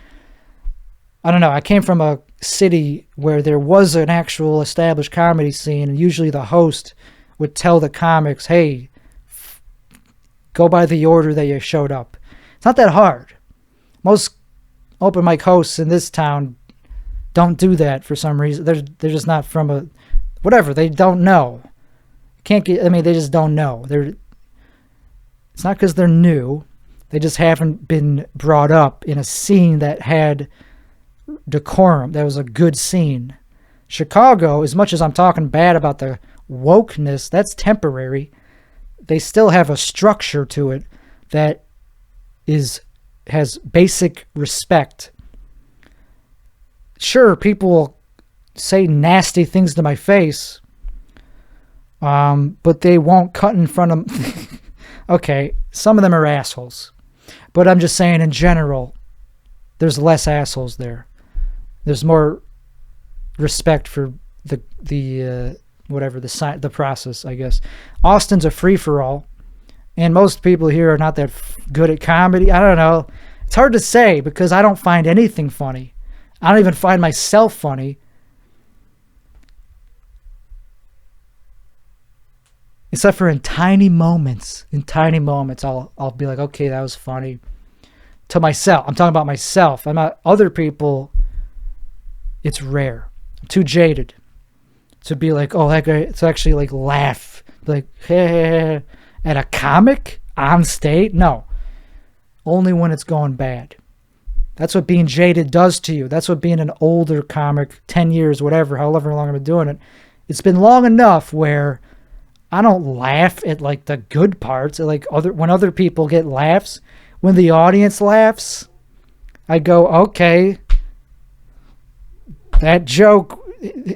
don't know. I came from a city where there was an actual established comedy scene, and usually the host would tell the comics, hey, go by the order that you showed up. It's not that hard. Most open mic hosts in this town don't do that for some reason. They're just not from a, whatever, they don't know. They just don't know. It's not because they're new. They just haven't been brought up in a scene that had decorum. That was a good scene. Chicago, as much as I'm talking bad about the wokeness, that's temporary. They still have a structure to it that has basic respect. Sure, people will say nasty things to my face, but they won't cut in front of okay, some of them are assholes, but I'm just saying in general, there's less assholes there. There's more respect for the process, I guess. Austin's a free-for-all, and most people here are not that good at comedy. I don't know. It's hard to say because I don't find anything funny. I don't even find myself funny. Except for in tiny moments. In tiny moments, I'll be like, okay, that was funny. To myself. I'm talking about myself. I'm not other people. It's rare. I'm too jaded to be like, oh, that guy, it's actually like laugh. Like, hey, at a comic on stage? No. Only when it's going bad. That's what being jaded does to you. That's what being an older comic, 10 years, whatever, however long I've been doing it. It's been long enough where I don't laugh at like the good parts. Like when other people get laughs, when the audience laughs, I go, okay, that joke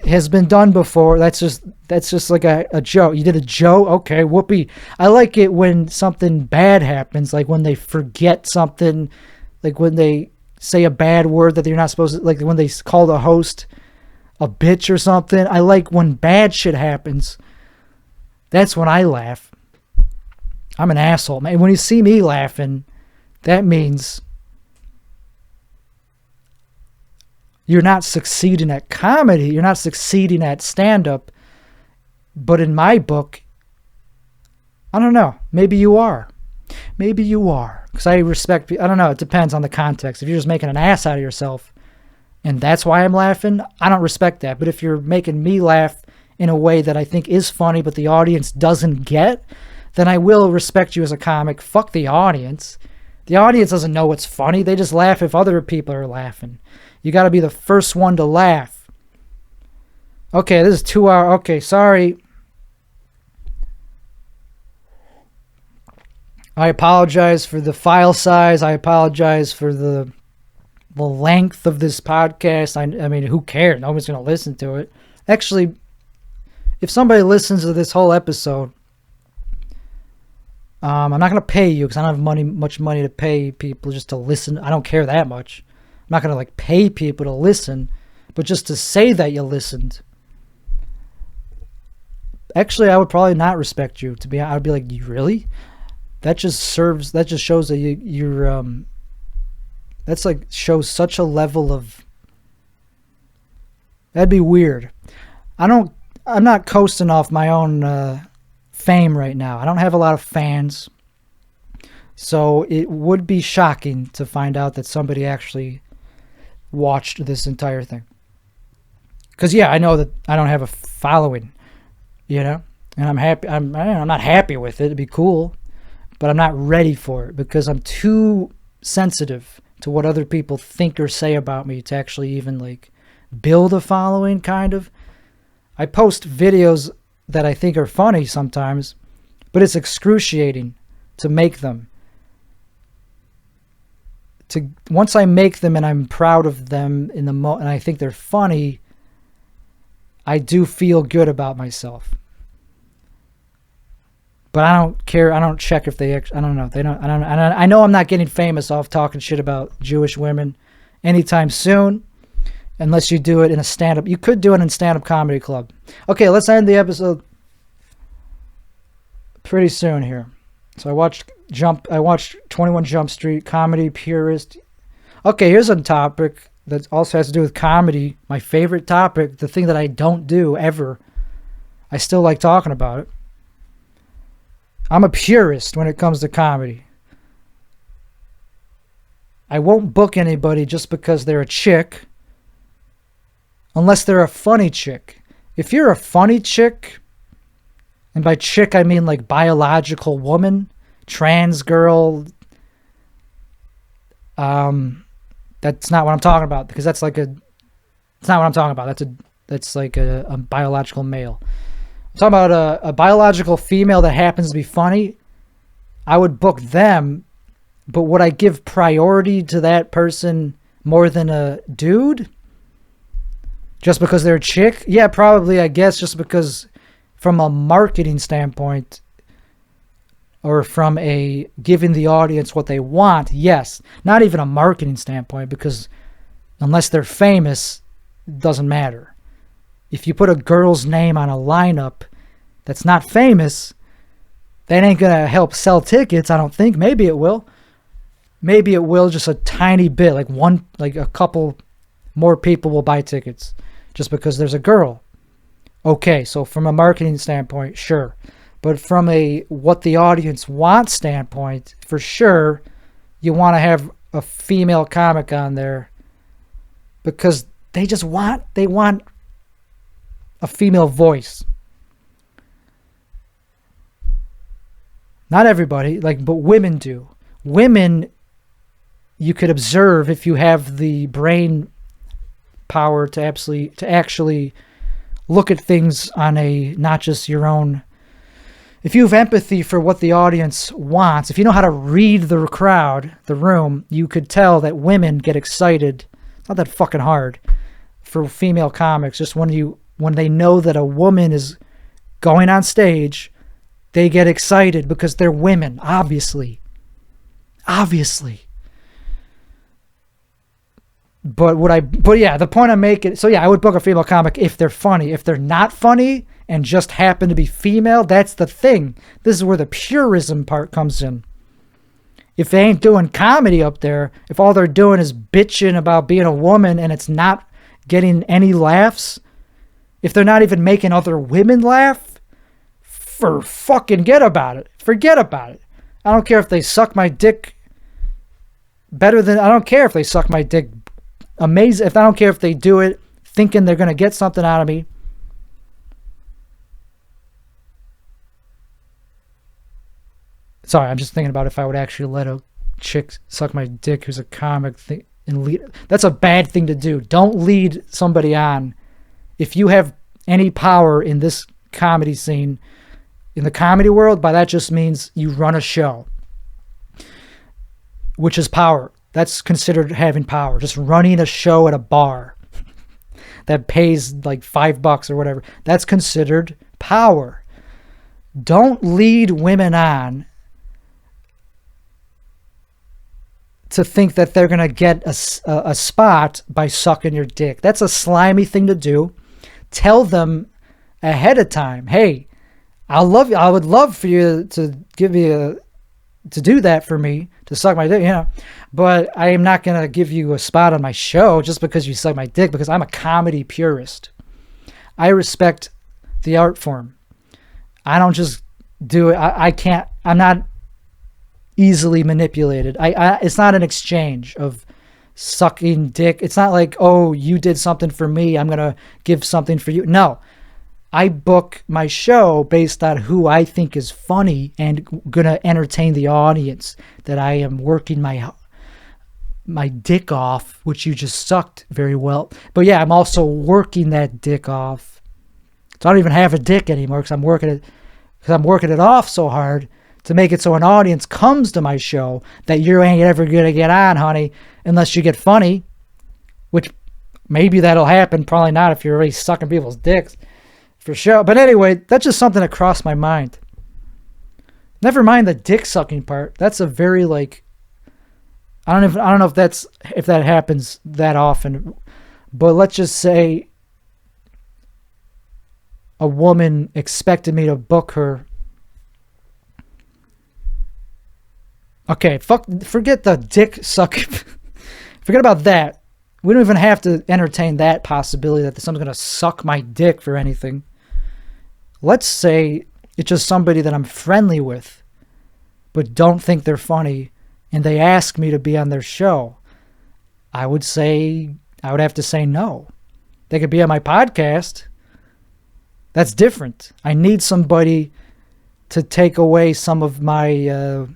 has been done before. That's just like a joke. You did a joke? Okay, whoopee. I like it when something bad happens, like when they forget something, like when they say a bad word that they're not supposed to, like when they call the host a bitch or something. I like when bad shit happens. That's when I laugh. I'm an asshole, man. When you see me laughing, that means you're not succeeding at comedy. You're not succeeding at stand-up. But in my book, I don't know. Maybe you are. Maybe you are. Because I respect, I don't know. It depends on the context. If you're just making an ass out of yourself and that's why I'm laughing, I don't respect that. But if you're making me laugh in a way that I think is funny but the audience doesn't get, then I will respect you as a comic. Fuck the audience. The audience doesn't know what's funny. They just laugh if other people are laughing. You got to be the first one to laugh. Okay, this is 2 hours. Okay, sorry. I apologize for the file size. I apologize for the length of this podcast. I mean, who cares? Nobody's going to listen to it. Actually, if somebody listens to this whole episode, I'm not going to pay you because I don't have much money to pay people just to listen. I don't care that much. I'm not going to like pay people to listen, but just to say that you listened. Actually, I would probably not respect you. I would be like, you really? That just shows that you're that's like shows such a level of, that'd be weird. I'm not coasting off my own fame right now. I don't have a lot of fans. So it would be shocking to find out that somebody actually watched this entire thing. Because, yeah, I know that I don't have a following, and I'm happy. I'm not happy with it. It'd be cool, but I'm not ready for it because I'm too sensitive to what other people think or say about me to actually even, like, build a following, kind of. I post videos that I think are funny sometimes, but it's excruciating to make them. Once I make them and I'm proud of them and I think they're funny, I do feel good about myself. But I don't care. I don't check if they. I don't know. I know I'm not getting famous off talking shit about Jewish women anytime soon, unless you do it in a stand-up. You could do it in stand-up comedy club. Okay, let's end the episode pretty soon here. So I watched 21 Jump Street, Comedy Purist. Okay, here's a topic that also has to do with comedy. My favorite topic, the thing that I don't do ever. I still like talking about it. I'm a purist when it comes to comedy. I won't book anybody just because they're a chick, unless they're a funny chick. If you're a funny chick, and by chick I mean like biological woman, trans girl, that's not what I'm talking about, because it's not what I'm talking about. That's like a biological male. I'm talking about a biological female that happens to be funny. I would book them, but would I give priority to that person more than a dude? Just because they're a chick? Yeah, probably, I guess, just because from a marketing standpoint, or from a giving the audience what they want, yes. Not even a marketing standpoint, because unless they're famous, it doesn't matter. If you put a girl's name on a lineup that's not famous, that ain't going to help sell tickets, I don't think. Maybe it will. Maybe it will, just a tiny bit. Like a couple more people will buy tickets just because there's a girl. Okay, so from a marketing standpoint, sure. But from a what the audience wants standpoint, for sure, you want to have a female comic on there because they want a female voice. Not everybody, but women do. Women, you could observe if you have the brain power to actually look at things on a, not just your own. If you have empathy for what the audience wants, if you know how to read the crowd, the room, you could tell that women get excited. It's not that fucking hard for female comics. Just when they know that a woman is going on stage, they get excited because they're women, obviously. Obviously. But yeah, the point I'm making, so yeah, I would book a female comic if they're funny. If they're not funny and just happen to be female, that's the thing. This is where the purism part comes in. If they ain't doing comedy up there, if all they're doing is bitching about being a woman and it's not getting any laughs, if they're not even making other women laugh, forget about it. Forget about it. I don't care if they suck my dick I don't care if they suck my dick amazing. I don't care if they do it thinking they're going to get something out of me. Sorry, I'm just thinking about if I would actually let a chick suck my dick who's a comic and lead. That's a bad thing to do. Don't lead somebody on. If you have any power in this comedy scene, in the comedy world, by that just means you run a show, which is power. That's considered having power. Just running a show at a bar that pays like $5 or whatever. That's considered power. Don't lead women on to think that they're going to get a spot by sucking your dick. That's a slimy thing to do. Tell them ahead of time, hey, I would love for you to to do that for me, to suck my dick, but I am not going to give you a spot on my show just because you suck my dick, because I'm a comedy purist. I respect the art form. I don't just do it. I can't. I'm not easily manipulated. It's not an exchange of sucking dick. It's not like, oh, you did something for me, I'm gonna give something for you. No, I book my show based on who I think is funny and gonna entertain the audience that I am working my dick off, which you just sucked very well. But yeah, I'm also working that dick off. So I don't even have a dick anymore because I'm working it off so hard to make it so an audience comes to my show that you ain't ever gonna get on, honey, unless you get funny, which maybe that'll happen. Probably not if you're already sucking people's dicks for sure. But anyway, that's just something that crossed my mind. Never mind the dick sucking part. That's a very like, I don't know if that happens that often, but let's just say a woman expected me to book her. Okay, forget the dick sucking. Forget about that. We don't even have to entertain that possibility that someone's going to suck my dick for anything. Let's say it's just somebody that I'm friendly with, but don't think they're funny, and they ask me to be on their show. I would have to say no. They could be on my podcast. That's different. I need somebody to take away some of my...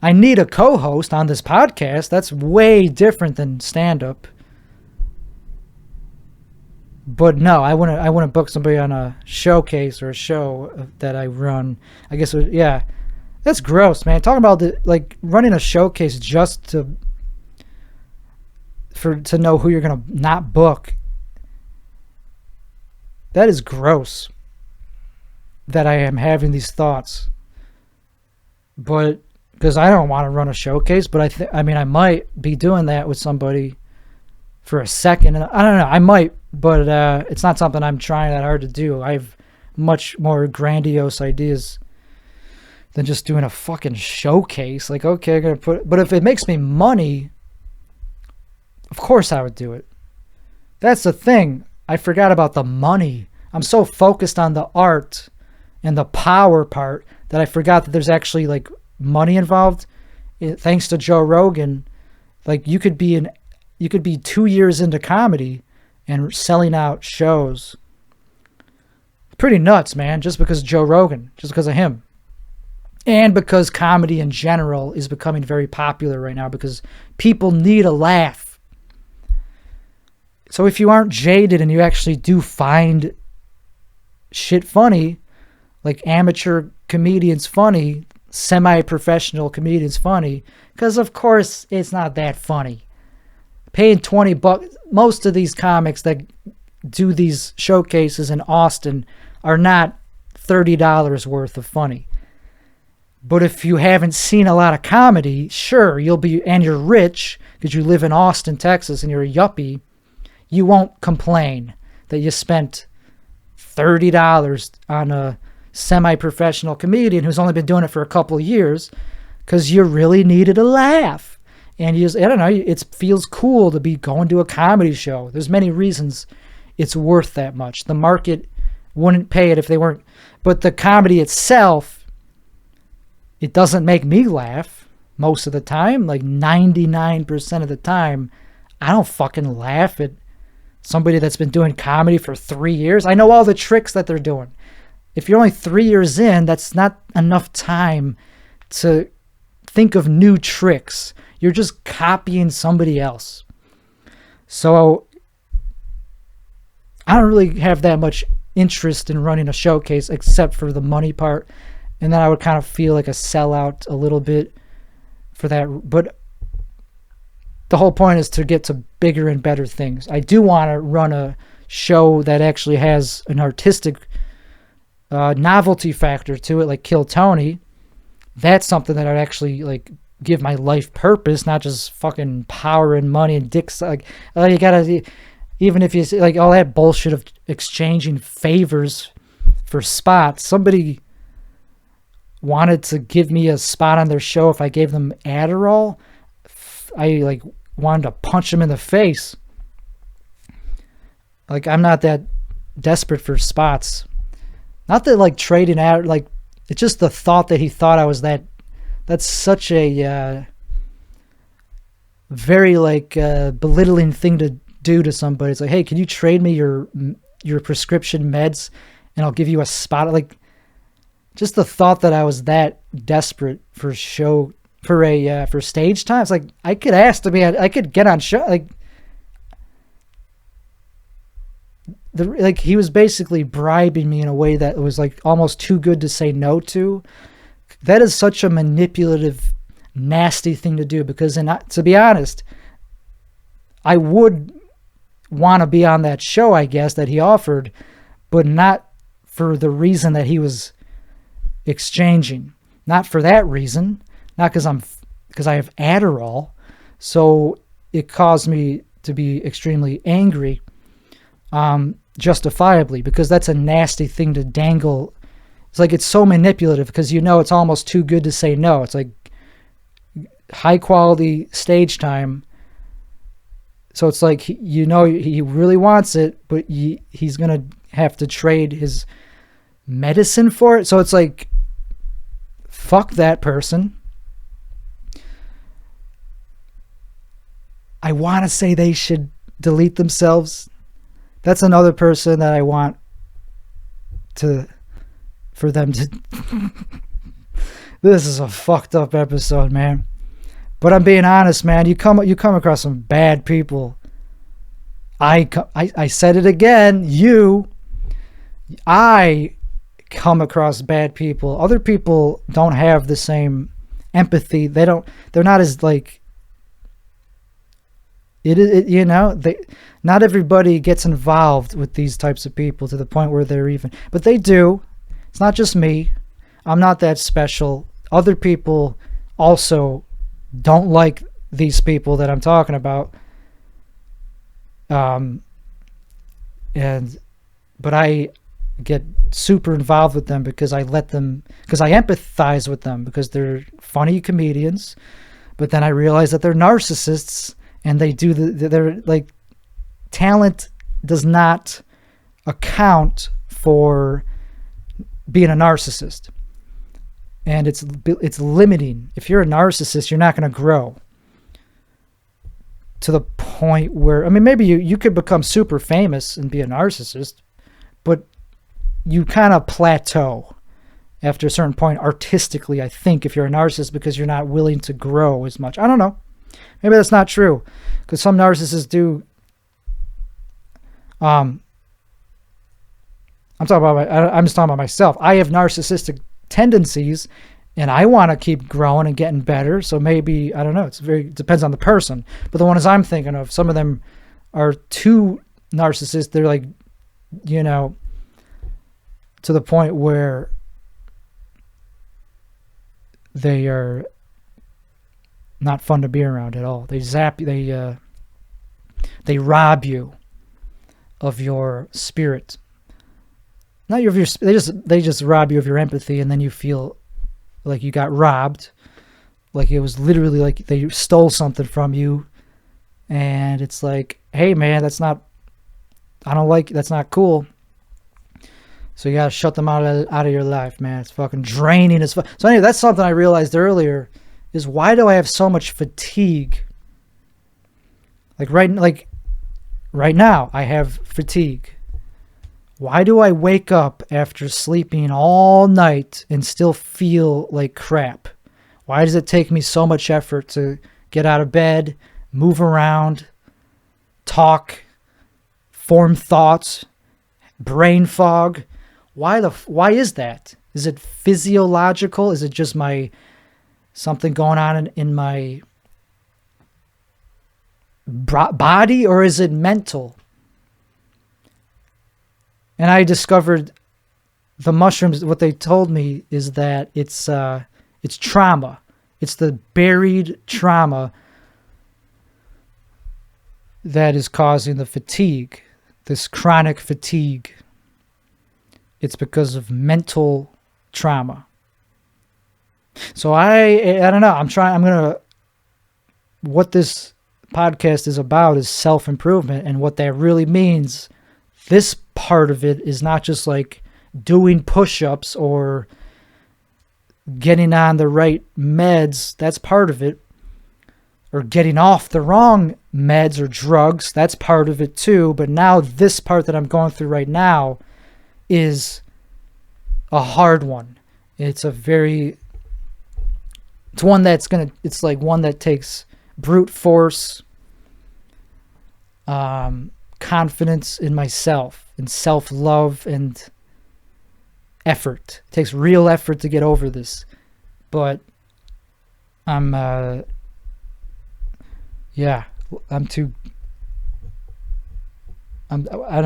I need a co-host on this podcast. That's way different than stand-up. But no, I wouldn't book somebody on a showcase or a show that I run. I guess, yeah. That's gross, man. Talking about running a showcase just to know who you're going to not book. That is gross that I am having these thoughts. But... because I don't want to run a showcase, but I might be doing that with somebody for a second. And I don't know, I might, but it's not something I'm trying that hard to do. I have much more grandiose ideas than just doing a fucking showcase. Like, okay, I'm going to but if it makes me money, of course I would do it. That's the thing. I forgot about the money. I'm so focused on the art and the power part that I forgot that there's actually like money involved. Thanks to Joe Rogan, like you could be 2 years into comedy and selling out shows. Pretty nuts, man, just because of Joe Rogan, just because of him. And because comedy in general is becoming very popular right now because people need a laugh. So if you aren't jaded and you actually do find shit funny, like amateur comedians funny, semi-professional comedians funny, because of course it's not that funny. Paying $20, most of these comics that do these showcases in Austin are not $30 worth of funny. But if you haven't seen a lot of comedy, sure, and you're rich because you live in Austin, Texas, and you're a yuppie, you won't complain that you spent $30 on a semi-professional comedian who's only been doing it for a couple of years because you really needed a laugh. And I don't know, it feels cool to be going to a comedy show. There's many reasons it's worth that much. The market wouldn't pay it if they weren't. But the comedy itself, it doesn't make me laugh most of the time. Like 99% of the time, I don't fucking laugh at somebody that's been doing comedy for 3 years. I know all the tricks that they're doing. If you're only 3 years in, that's not enough time to think of new tricks. You're just copying somebody else. So I don't really have that much interest in running a showcase except for the money part. And then I would kind of feel like a sellout a little bit for that. But the whole point is to get to bigger and better things. I do want to run a show that actually has an artistic novelty factor to it, like Kill Tony. That's something that I'd actually like give my life purpose, not just fucking power and money and dicks. Like, oh, you gotta, even if you like all that bullshit of exchanging favors for spots. Somebody wanted to give me a spot on their show if I gave them Adderall. I like wanted to punch them in the face. Like, I'm not that desperate for spots. Not that like trading out, like it's just the thought that he thought I was that. That's such a very like belittling thing to do to somebody. It's like, hey, can you trade me your prescription meds and I'll give you a spot? Like, just the thought that I was that desperate for stage time. It's like, I could ask to be, I could get on show. Like he was basically bribing me in a way that was like almost too good to say no to. That is such a manipulative, nasty thing to do, because to be honest, I would want to be on that show, I guess, that he offered, but not for the reason that he was exchanging. Not for that reason. Not because I have Adderall. So it caused me to be extremely angry, justifiably, because that's a nasty thing to dangle. It's like, it's so manipulative because it's almost too good to say no. It's like high quality stage time. So it's like, he really wants it, but he's going to have to trade his medicine for it. So it's like, fuck that person. I want to say they should delete themselves. That's another person that I want for them to. This is a fucked up episode, man. But I'm being honest, man. You come across some bad people. I said it again. I come across bad people. Other people don't have the same empathy. They're not as like. Not everybody gets involved with these types of people to the point where they're even, but they do. It's not just me. I'm not that special. Other people also don't like these people that I'm talking about. But I get super involved with them because I empathize with them because they're funny comedians. But then I realize that they're narcissists. And they're like, talent does not account for being a narcissist. And it's limiting. If you're a narcissist, you're not going to grow to the point where, I mean, maybe you could become super famous and be a narcissist, but you kind of plateau after a certain point artistically, I think, if you're a narcissist, because you're not willing to grow as much. I don't know. Maybe that's not true, because some narcissists do. I'm just talking about myself. I have narcissistic tendencies, and I want to keep growing and getting better. So maybe, I don't know. It depends on the person. But the ones I'm thinking of, some of them are too narcissistic. They're like, to the point where they are not fun to be around at all. They zap you. They rob you of your spirit. Not your. They just rob you of your empathy, and then you feel like you got robbed. Like it was literally like they stole something from you, and it's like, hey man, that's not. I don't like. That's not cool. So you gotta shut them out of your life, man. It's fucking draining as fuck. So anyway, that's something I realized earlier. Is why do I have so much fatigue? Like right now, I have fatigue. Why do I wake up after sleeping all night and still feel like crap? Why does it take me so much effort to get out of bed, move around, talk, form thoughts, brain fog? Why is that? Is it physiological? Is it just something going on in my body, or is it mental? And I discovered the mushrooms, what they told me is that it's trauma. It's the buried trauma that is causing the fatigue, this chronic fatigue. It's because of mental trauma. So I don't know. What this podcast is about is self-improvement, and what that really means. This part of it is not just like doing push-ups or getting on the right meds. That's part of it. Or getting off the wrong meds or drugs. That's part of it too. But now this part that I'm going through right now is a hard one. It's one that's it's like one that takes brute force, confidence in myself, and self-love, and effort. It takes real effort to get over this. But I don't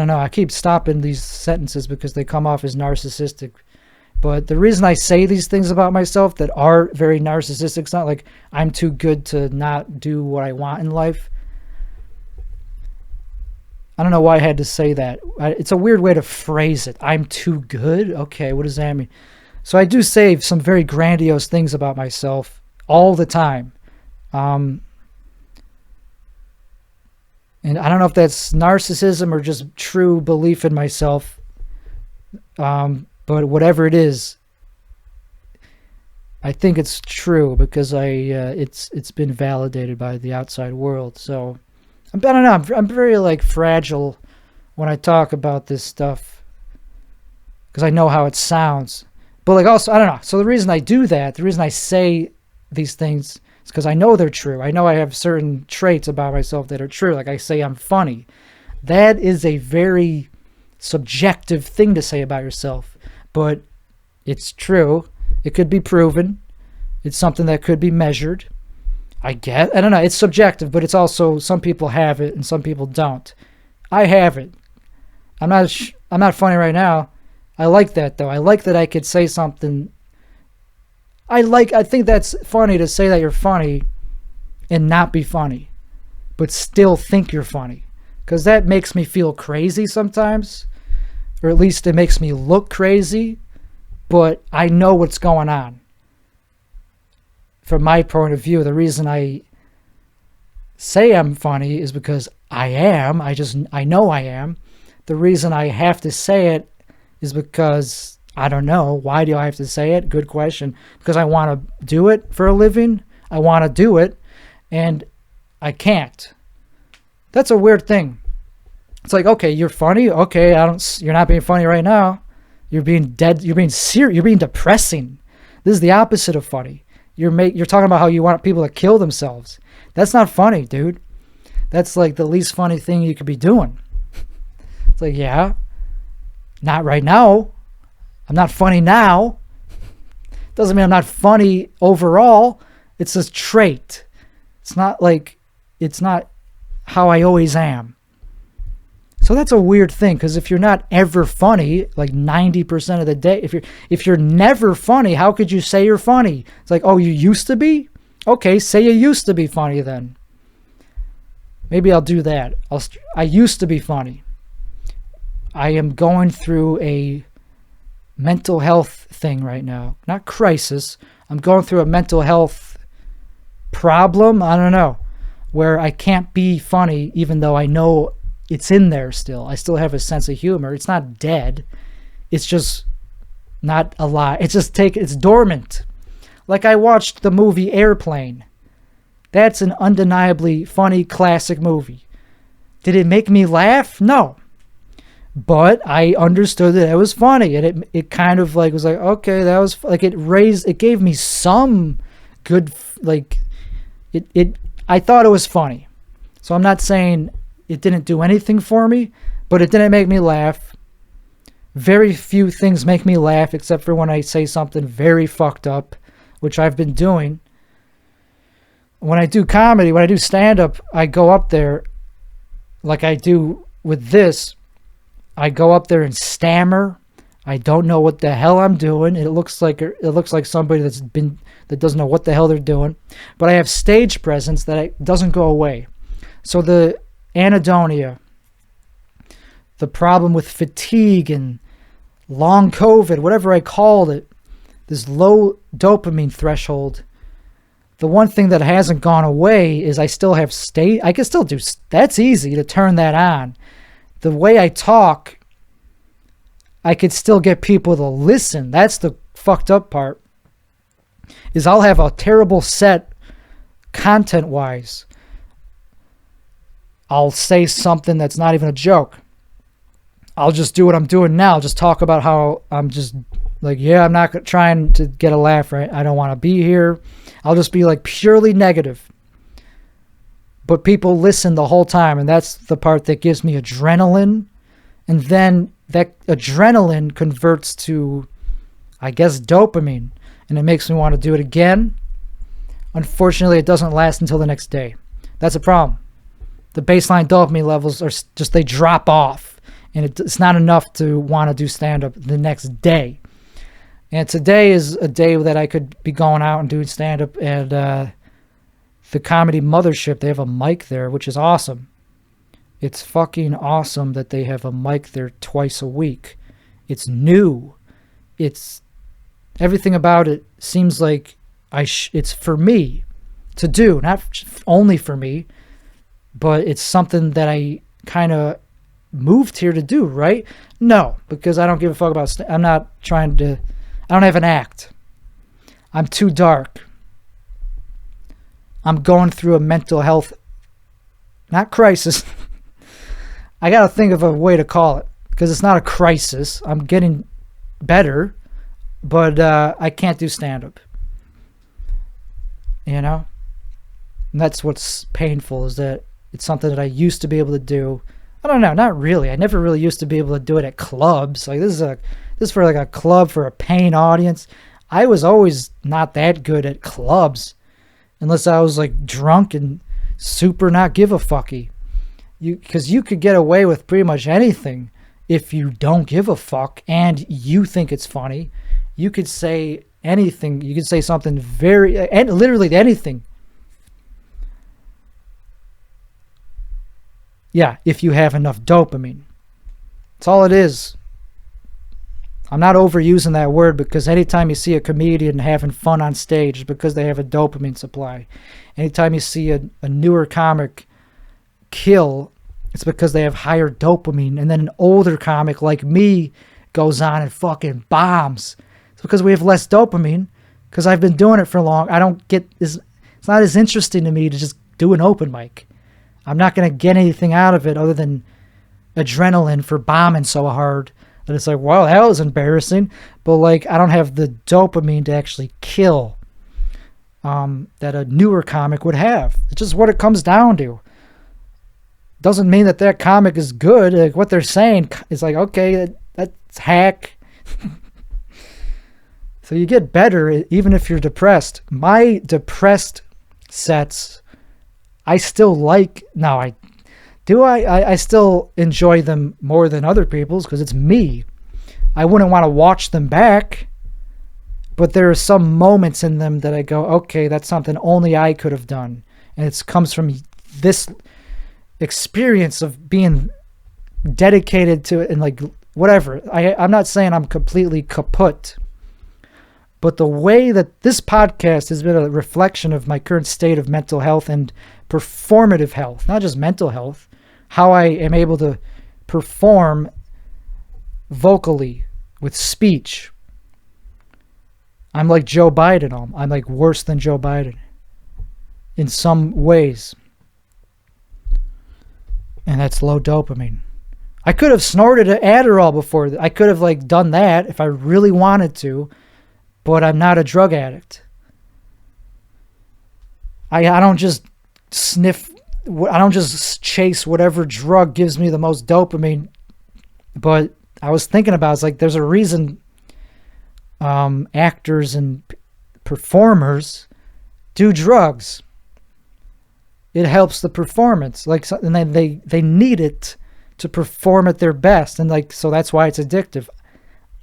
know. I keep stopping these sentences because they come off as narcissistic. But the reason I say these things about myself that are very narcissistic, it's not like I'm too good to not do what I want in life. I don't know why I had to say that. It's a weird way to phrase it. I'm too good? Okay, what does that mean? So I do say some very grandiose things about myself all the time. And I don't know if that's narcissism or just true belief in myself. But whatever it is, I think it's true because it's been validated by the outside world. So I don't know. I'm very like fragile when I talk about this stuff because I know how it sounds. But like also, I don't know. So the reason I do that, the reason I say these things is because I know they're true. I know I have certain traits about myself that are true. Like I say I'm funny. That is a very subjective thing to say about yourself. But it's true. It could be proven. It's something that could be measured. I don't know. It's subjective, but it's also some people have it and some people don't. I have it. I'm not funny right now. I like that though. I like that I could say something. I think that's funny to say that you're funny and not be funny, but still think you're funny, because that makes me feel crazy sometimes. Or at least it makes me look crazy, but I know what's going on. From my point of view, the reason I say I'm funny is because I am. I know I am. The reason I have to say it is because, I don't know. Why do I have to say it? Good question. Because I want to do it for a living. I want to do it, and I can't. That's a weird thing. It's like, okay, you're funny. Okay, you're not being funny right now. You're being dead. You're being serious. You're being depressing. This is the opposite of funny. You're talking about how you want people to kill themselves. That's not funny, dude. That's like the least funny thing you could be doing. It's like, yeah, not right now. I'm not funny now. Doesn't mean I'm not funny overall. It's a trait. It's not how I always am. So that's a weird thing, because if you're not ever funny, like 90% of the day, if you're never funny, how could you say you're funny? It's like, oh, you used to be? Okay, say you used to be funny then. Maybe I'll do that. I used to be funny. I am going through a mental health thing right now. Not crisis. I'm going through a mental health problem. I don't know. Where I can't be funny even though I know it's in there still. I still have a sense of humor. It's not dead. It's just not alive. It's dormant. Like I watched the movie Airplane. That's an undeniably funny classic movie. Did it make me laugh? No. But I understood that it was funny, and it kind of like was like, okay, that was like it gave me some good, like I thought it was funny. So I'm not saying it didn't do anything for me, but it didn't make me laugh. Very few things make me laugh except for when I say something very fucked up, which I've been doing. When I do comedy, when I do stand-up, I go up there like I do with this. I go up there and stammer. I don't know what the hell I'm doing. It looks like somebody that doesn't know what the hell they're doing. But I have stage presence that doesn't go away. So the anhedonia, the problem with fatigue and long COVID, whatever I called it, this low dopamine threshold, the one thing that hasn't gone away is I still have I can still do, that's easy to turn that on. The way I talk I could still get people to listen. That's the fucked up part. Is I'll have a terrible set content-wise. I'll say something that's not even a joke. I'll just do what I'm doing now. Just talk about how I'm just like, yeah, I'm not trying to get a laugh, right? I don't want to be here. I'll just be like purely negative. But people listen the whole time, and that's the part that gives me adrenaline. And then that adrenaline converts to, I guess, dopamine. And it makes me want to do it again. Unfortunately, it doesn't last until the next day. That's a problem. The baseline dopamine levels are just, they drop off. And it's not enough to want to do stand-up the next day. And today is a day that I could be going out and doing stand-up at the Comedy Mothership. They have a mic there, which is awesome. It's fucking awesome that they have a mic there twice a week. It's new. It's everything about it seems like it's for me to do, not only for me, but it's something that I kind of moved here to do, right? No, because I don't give a fuck about I'm not trying to, I don't have an act. I'm too dark. I'm going through a mental health, not crisis. I got to think of a way to call it, because it's not a crisis. I'm getting better, but I can't do stand-up. You know? And that's what's painful, is that it's something that I used to be able to do. I don't know, not really. I never really used to be able to do it at clubs. Like this is for like a club for a paying audience. I was always not that good at clubs, unless I was like drunk and super not give a fucky. Because you could get away with pretty much anything if you don't give a fuck and you think it's funny. You could say anything. You could say something literally anything. Yeah, if you have enough dopamine. That's all it is. I'm not overusing that word, because anytime you see a comedian having fun on stage, it's because they have a dopamine supply. Anytime you see a newer comic kill, it's because they have higher dopamine. And then an older comic like me goes on and fucking bombs. It's because we have less dopamine, because I've been doing it for long. I don't get this. It's not as interesting to me to just do an open mic. I'm not going to get anything out of it other than adrenaline for bombing so hard that it's like, wow, that was embarrassing. But like, I don't have the dopamine to actually kill that a newer comic would have. It's just what it comes down to. Doesn't mean that comic is good. Like, what they're saying is like, okay, that's hack. So you get better even if you're depressed. My depressed sets, I still like. Now, I still enjoy them more than other people's, because it's me. I wouldn't want to watch them back, but there are some moments in them that I go, okay, that's something only I could have done. And it comes from this experience of being dedicated to it and like whatever. I'm not saying I'm completely kaput, but the way that this podcast has been a reflection of my current state of mental health and performative health, not just mental health, how I am able to perform vocally with speech. I'm like Joe Biden. I'm like worse than Joe Biden in some ways. And that's low dopamine. I could have snorted an Adderall before. I could have like done that if I really wanted to, but I'm not a drug addict. I don't just sniff. I don't just chase whatever drug gives me the most dopamine. But I was thinking about, it's like, there's a reason actors and performers do drugs. It helps the performance. Like, and then they need it to perform at their best. And like, so that's why it's addictive.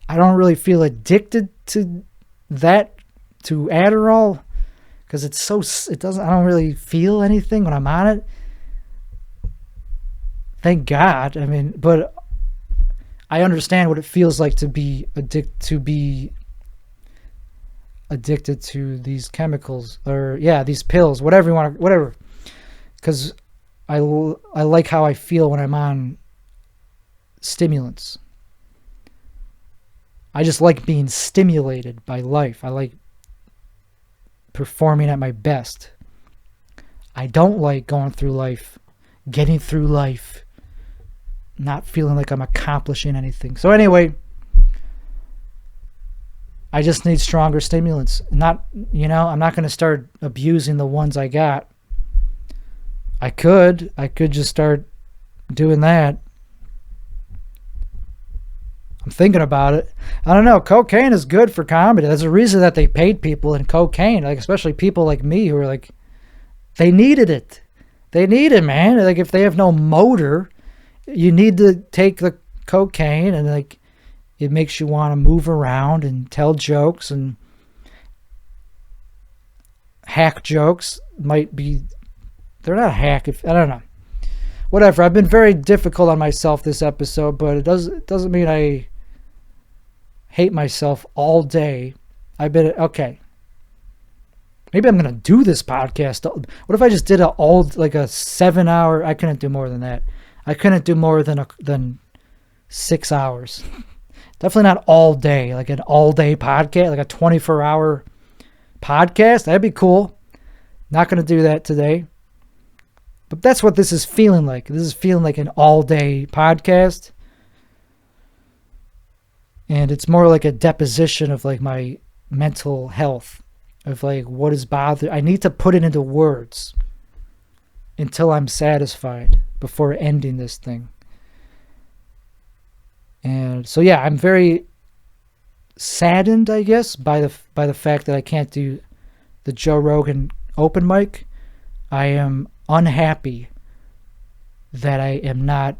I don't really feel addicted to that, to Adderall, because I don't really feel anything when I'm on it. Thank God. I mean, but I understand what it feels like to be addicted to these chemicals, or these pills, whatever you want, whatever. Because I like how I feel when I'm on stimulants. I just like being stimulated by life. I like performing at my best. I don't like going through life, getting through life, not feeling like I'm accomplishing anything. So anyway, I just need stronger stimulants. I'm not going to start abusing the ones I got. I could just start doing that. I'm thinking about it. I don't know. Cocaine is good for comedy. There's a reason that they paid people in cocaine, like especially people like me who are like, they needed it. They need it, man. Like if they have no motor, you need to take the cocaine, and like it makes you want to move around and tell jokes and hack jokes. They're not hack. I don't know. Whatever. I've been very difficult on myself this episode, but it doesn't mean I hate myself all day. Okay. Maybe I'm going to do this podcast. What if I just did a 7 hour? I couldn't do more than that. I couldn't do more than 6 hours. Definitely not all day, like an all day podcast, like a 24-hour podcast. That'd be cool. Not going to do that today. But that's what this is feeling like. This is feeling like an all day podcast. And it's more like a deposition of like my mental health, of like what is bothering. I need to put it into words until I'm satisfied before ending this thing. And so yeah, I'm very saddened, I guess, by the fact that I can't do the Joe Rogan open mic. I am unhappy that I am not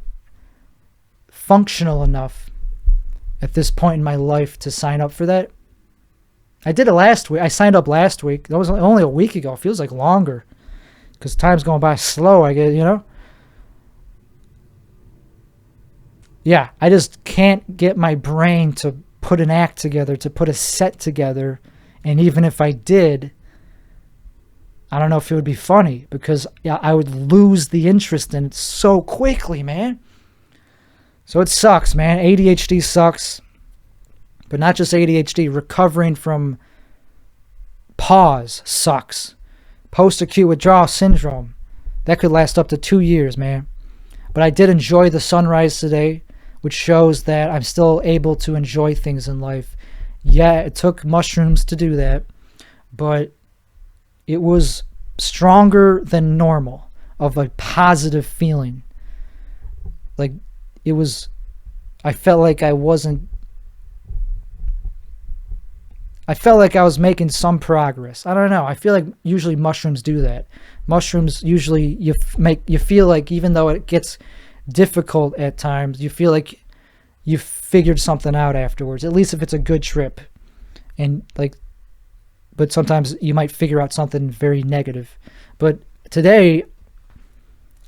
functional enough at this point in my life to sign up for that. I did it last week. I signed up last week. That was only a week ago. It feels like longer because time's going by slow, I guess, Yeah, I just can't get my brain to put an act together, to put a set together. And even if I did, I don't know if it would be funny because I would lose the interest in it so quickly, man. So it sucks, man. ADHD sucks. But not just ADHD. Recovering from pause sucks. Post-acute withdrawal syndrome. That could last up to 2 years, man. But I did enjoy the sunrise today, which shows that I'm still able to enjoy things in life. Yeah, it took mushrooms to do that, but it was stronger than normal of a positive feeling. Like I felt like I was making some progress. I don't know. I feel like usually mushrooms do that. Mushrooms usually you feel like even though it gets difficult at times, you feel like you figured something out afterwards, at least if it's a good trip. And but sometimes you might figure out something very negative. But today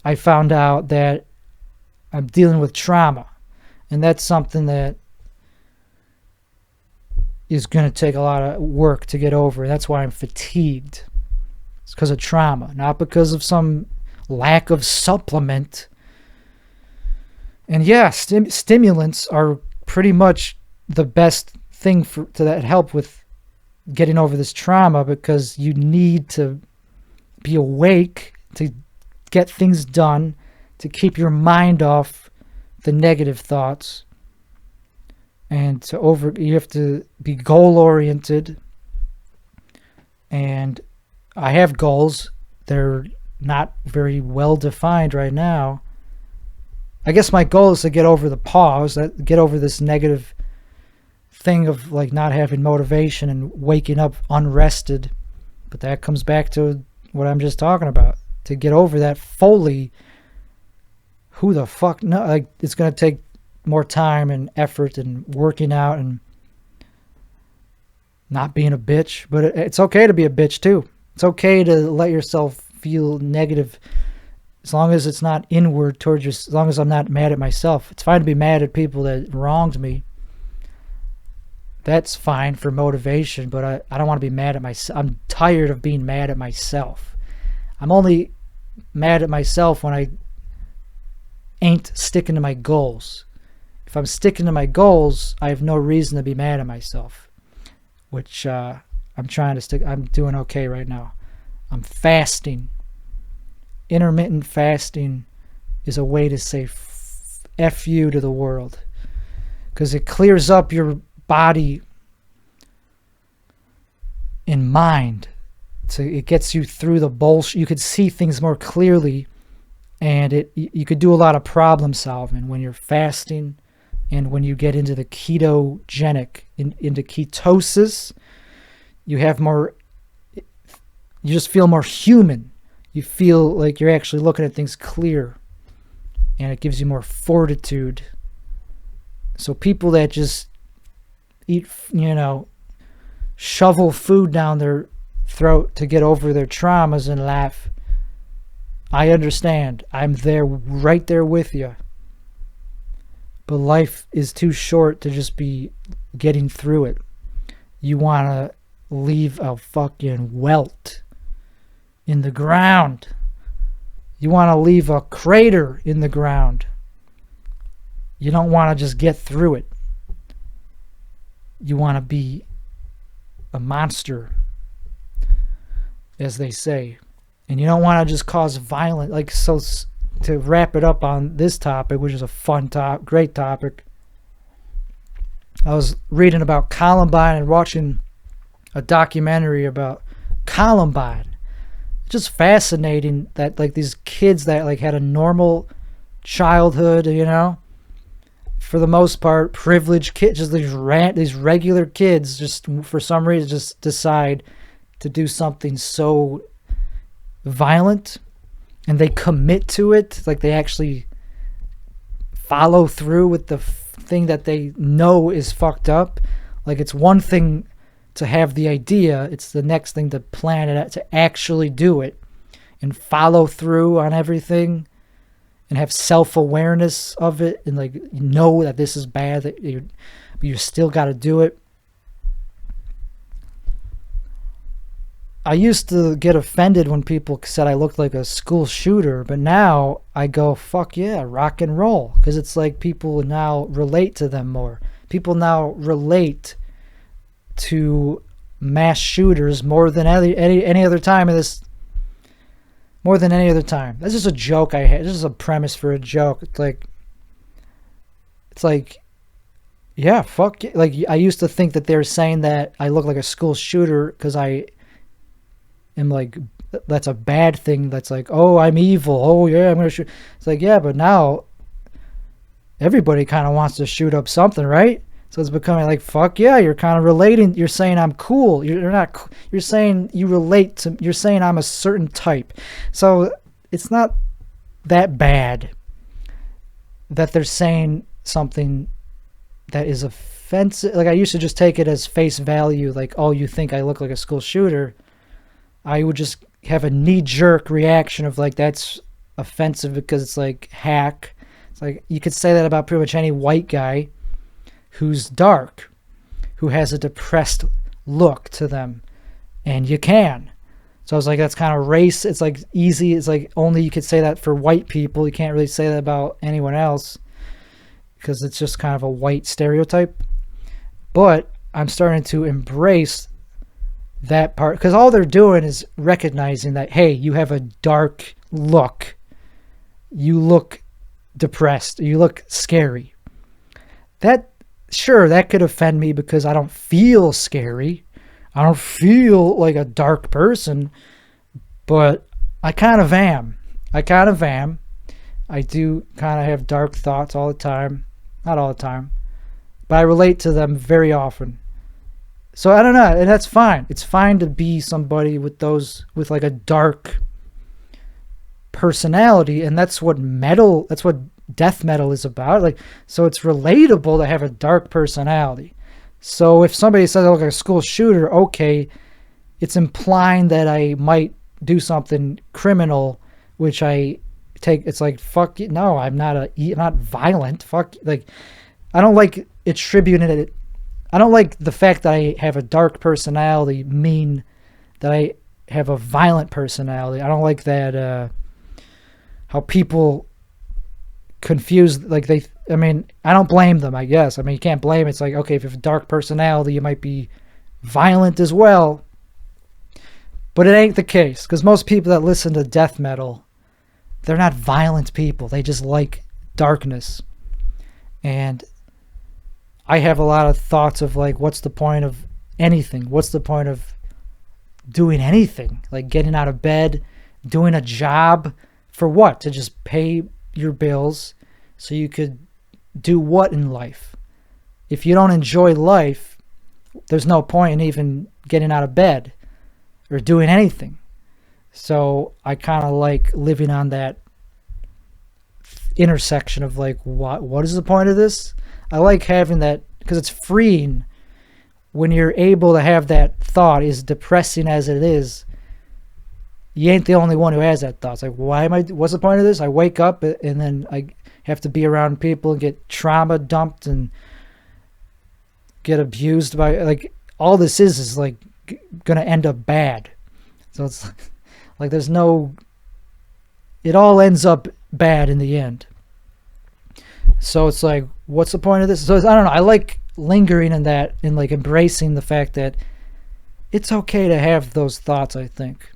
I found out that I'm dealing with trauma, and that's something that is going to take a lot of work to get over. That's why I'm fatigued. It's because of trauma, not because of some lack of supplement. And yeah, stimulants are pretty much the best thing to help with getting over this trauma, because you need to be awake to get things done, to keep your mind off the negative thoughts, and you have to be goal oriented. And I have goals. They're not very well defined right now. I guess my goal is to get over the pause, get over this negative thing of like not having motivation and waking up unrested. But that comes back to what I'm just talking about. To get over that fully, who the fuck no? Like, it's going to take more time and effort and working out and not being a bitch. But it's okay to be a bitch too. It's okay to let yourself feel negative, as long as it's not inward towards you, as long as I'm not mad at myself. It's fine to be mad at people that wronged me. That's fine for motivation, but I don't want to be mad at myself. I'm tired of being mad at myself. I'm only mad at myself when I ain't sticking to my goals. if I'm sticking to my goals, I have no reason to be mad at myself, which I'm trying to stick. I'm doing okay right now. I'm fasting. Intermittent fasting is a way to say F you to the world, because it clears up your body and mind. So it gets you through the bullshit. You could see things more clearly, and you could do a lot of problem solving when you're fasting, and when you get into the ketogenic, into ketosis, you have more. You just feel more human. You feel like you're actually looking at things clear, and it gives you more fortitude. So people that just eat, shovel food down their throat to get over their traumas and laugh, I understand. I'm there, right there with you. But life is too short to just be getting through it. You want to leave a fucking welt in the ground. You want to leave a crater in the ground. You don't want to just get through it. You want to be a monster, as they say. And you don't want to just cause violence. So to wrap it up on this topic, which is a fun topic, great topic, I was reading about Columbine and watching a documentary about Columbine. It's just fascinating that these kids that had a normal childhood, for the most part, privileged kids, just these regular kids, just for some reason just decide to do something so violent, and they commit to it. Like they actually follow through with the thing that they know is fucked up. Like it's one thing to have the idea, it's the next thing to plan it, to actually do it and follow through on everything and have self-awareness of it, and know that this is bad, that you still got to do it. I used to get offended when people said I looked like a school shooter, but now I go, fuck yeah, rock and roll, because it's like people now relate to them more. People now relate to mass shooters more than any other time in this. More than any other time. That's just a joke I had. This is a premise for a joke. It's like, yeah, fuck. I used to think that they were saying that I look like a school shooter because I am that's a bad thing. That's like, oh, I'm evil. Oh yeah, I'm gonna shoot. It's like, yeah, but now everybody kind of wants to shoot up something, right? So it's becoming like, fuck yeah, you're kind of relating. You're saying I'm cool. You're not. You're saying you relate to. You're saying I'm a certain type. So it's not that bad that they're saying something that is offensive. I used to just take it as face value. Oh, you think I look like a school shooter? I would just have a knee-jerk reaction of that's offensive because it's hack. It's you could say that about pretty much any white guy who's dark, who has a depressed look to them, and you can. So I was like, that's kind of race. It's easy. It's only you could say that for white people. You can't really say that about anyone else because it's just kind of a white stereotype. But I'm starting to embrace that part, because all they're doing is recognizing that, hey, you have a dark look. You look depressed. You look scary. Sure, that could offend me because I don't feel scary. I don't feel like a dark person, but I kind of am. I do kind of have dark thoughts all the time. Not all the time, but I relate to them very often. So I don't know, and that's fine. It's fine to be somebody with a dark personality, and that's what death metal is about. So it's relatable to have a dark personality. So if somebody says I look like a school shooter, okay, it's implying that I might do something criminal, which I take. It's fuck you. No, I'm not violent. Fuck. I don't like attributing it. I don't like the fact that I have a dark personality mean that I have a violent personality. I don't like that. How people confuse, I mean, I don't blame them, I guess. I mean, you can't blame it. It's like, okay, if you have a dark personality, you might be violent as well. But it ain't the case, because most people that listen to death metal, they're not violent people. They just like darkness. And I have a lot of thoughts of like, what's the point of anything? What's the point of doing anything? Like getting out of bed, doing a job for what? To just pay your bills so you could do what in life? If you don't enjoy life, there's no point in even getting out of bed or doing anything. So I kind of like living on that intersection of like, what is the point of this? I like having that because it's freeing when you're able to have that thought, as depressing as it is. You ain't the only one who has that thought. It's like, what's the point of this? I wake up and then I have to be around people and get trauma dumped and get abused by, like, all this is like going to end up bad. So it's like there's no, it all ends up bad in the end. So it's like, what's the point of this? So I don't know. I like lingering in that and like embracing the fact that it's okay to have those thoughts, I think.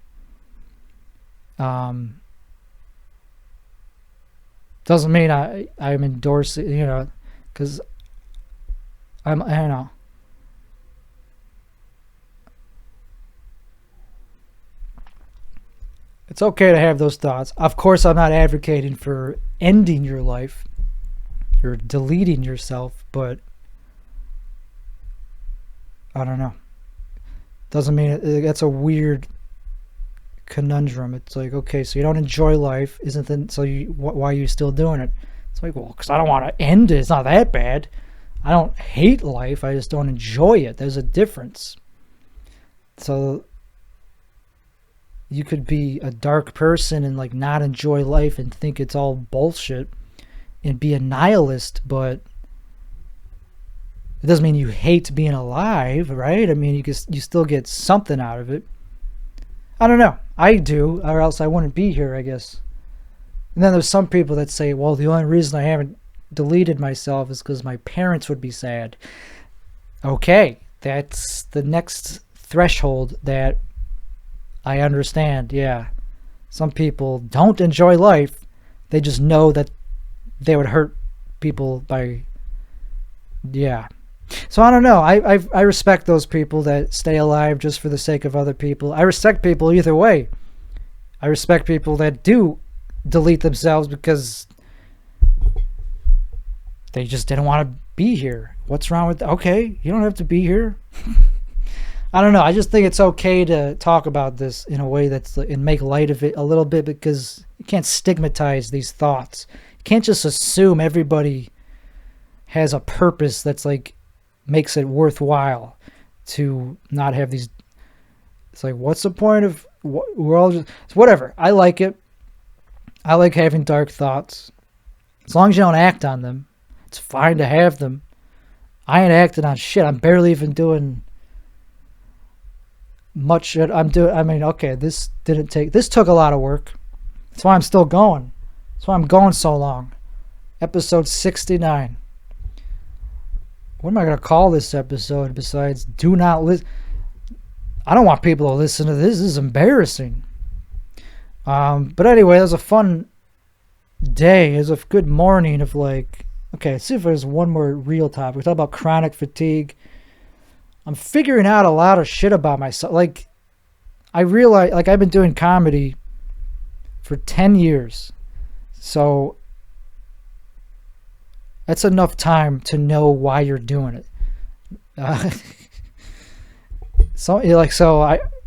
Doesn't mean I'm endorsing, you know, because I don't know. It's okay to have those thoughts. Of course, I'm not advocating for ending your life or deleting yourself, but I don't know. Doesn't mean that's a weird conundrum. It's like, okay, so you don't enjoy life, isn't then? So why are you still doing it? It's like, well, because I don't want to end it. It's not that bad. I don't hate life. I just don't enjoy it. There's a difference. So you could be a dark person and like not enjoy life and think it's all bullshit and be a nihilist, but it doesn't mean you hate being alive, right? I mean, you still get something out of it. I don't know. I do, or else I wouldn't be here, I guess. And then there's some people that say, well, the only reason I haven't deleted myself is because my parents would be sad. Okay, that's the next threshold that I understand. Yeah, some people don't enjoy life. They just know that they would hurt people by, yeah. So I don't know. I respect those people that stay alive just for the sake of other people. I respect people either way. I respect people that do delete themselves because they just didn't want to be here. What's wrong with that? Okay, you don't have to be here. I don't know. I just think it's okay to talk about this in a way that's, and make light of it a little bit, because you can't stigmatize these thoughts. You can't just assume everybody has a purpose that's like makes it worthwhile to not have these. It's like, what's the point of we're all just whatever. I like it. I like having dark thoughts. As long as you don't act on them, it's fine to have them. I ain't acting on shit. I'm barely even doing much shit. I mean, okay, this took a lot of work. That's why I'm still going. That's why I'm going so long. Episode 69. What am I going to call this episode besides do not listen? I don't want people to listen to this. This is embarrassing. But anyway, it was a fun day. It was a good morning of like, okay, let's see if there's one more real topic. We talk about chronic fatigue. I'm figuring out a lot of shit about myself. Like, I realize, like, I've been doing comedy for 10 years. So that's enough time to know why you're doing it.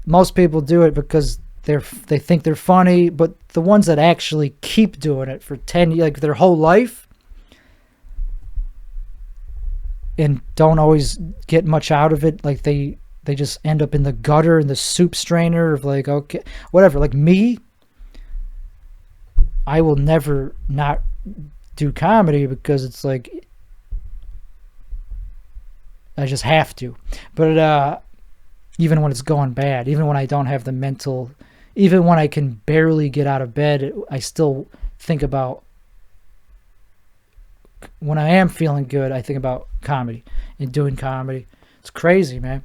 Most people do it because they think they're funny, but the ones that actually keep doing it for 10 years, like their whole life, and don't always get much out of it, like they just end up in the gutter, in the soup strainer of like, okay, whatever. Like me, I will never not do comedy because it's like I just have to. But even when it's going bad, even when I don't have the mental, even when I can barely get out of bed, I still think about when I am feeling good, I think about comedy and doing comedy. It's crazy, man.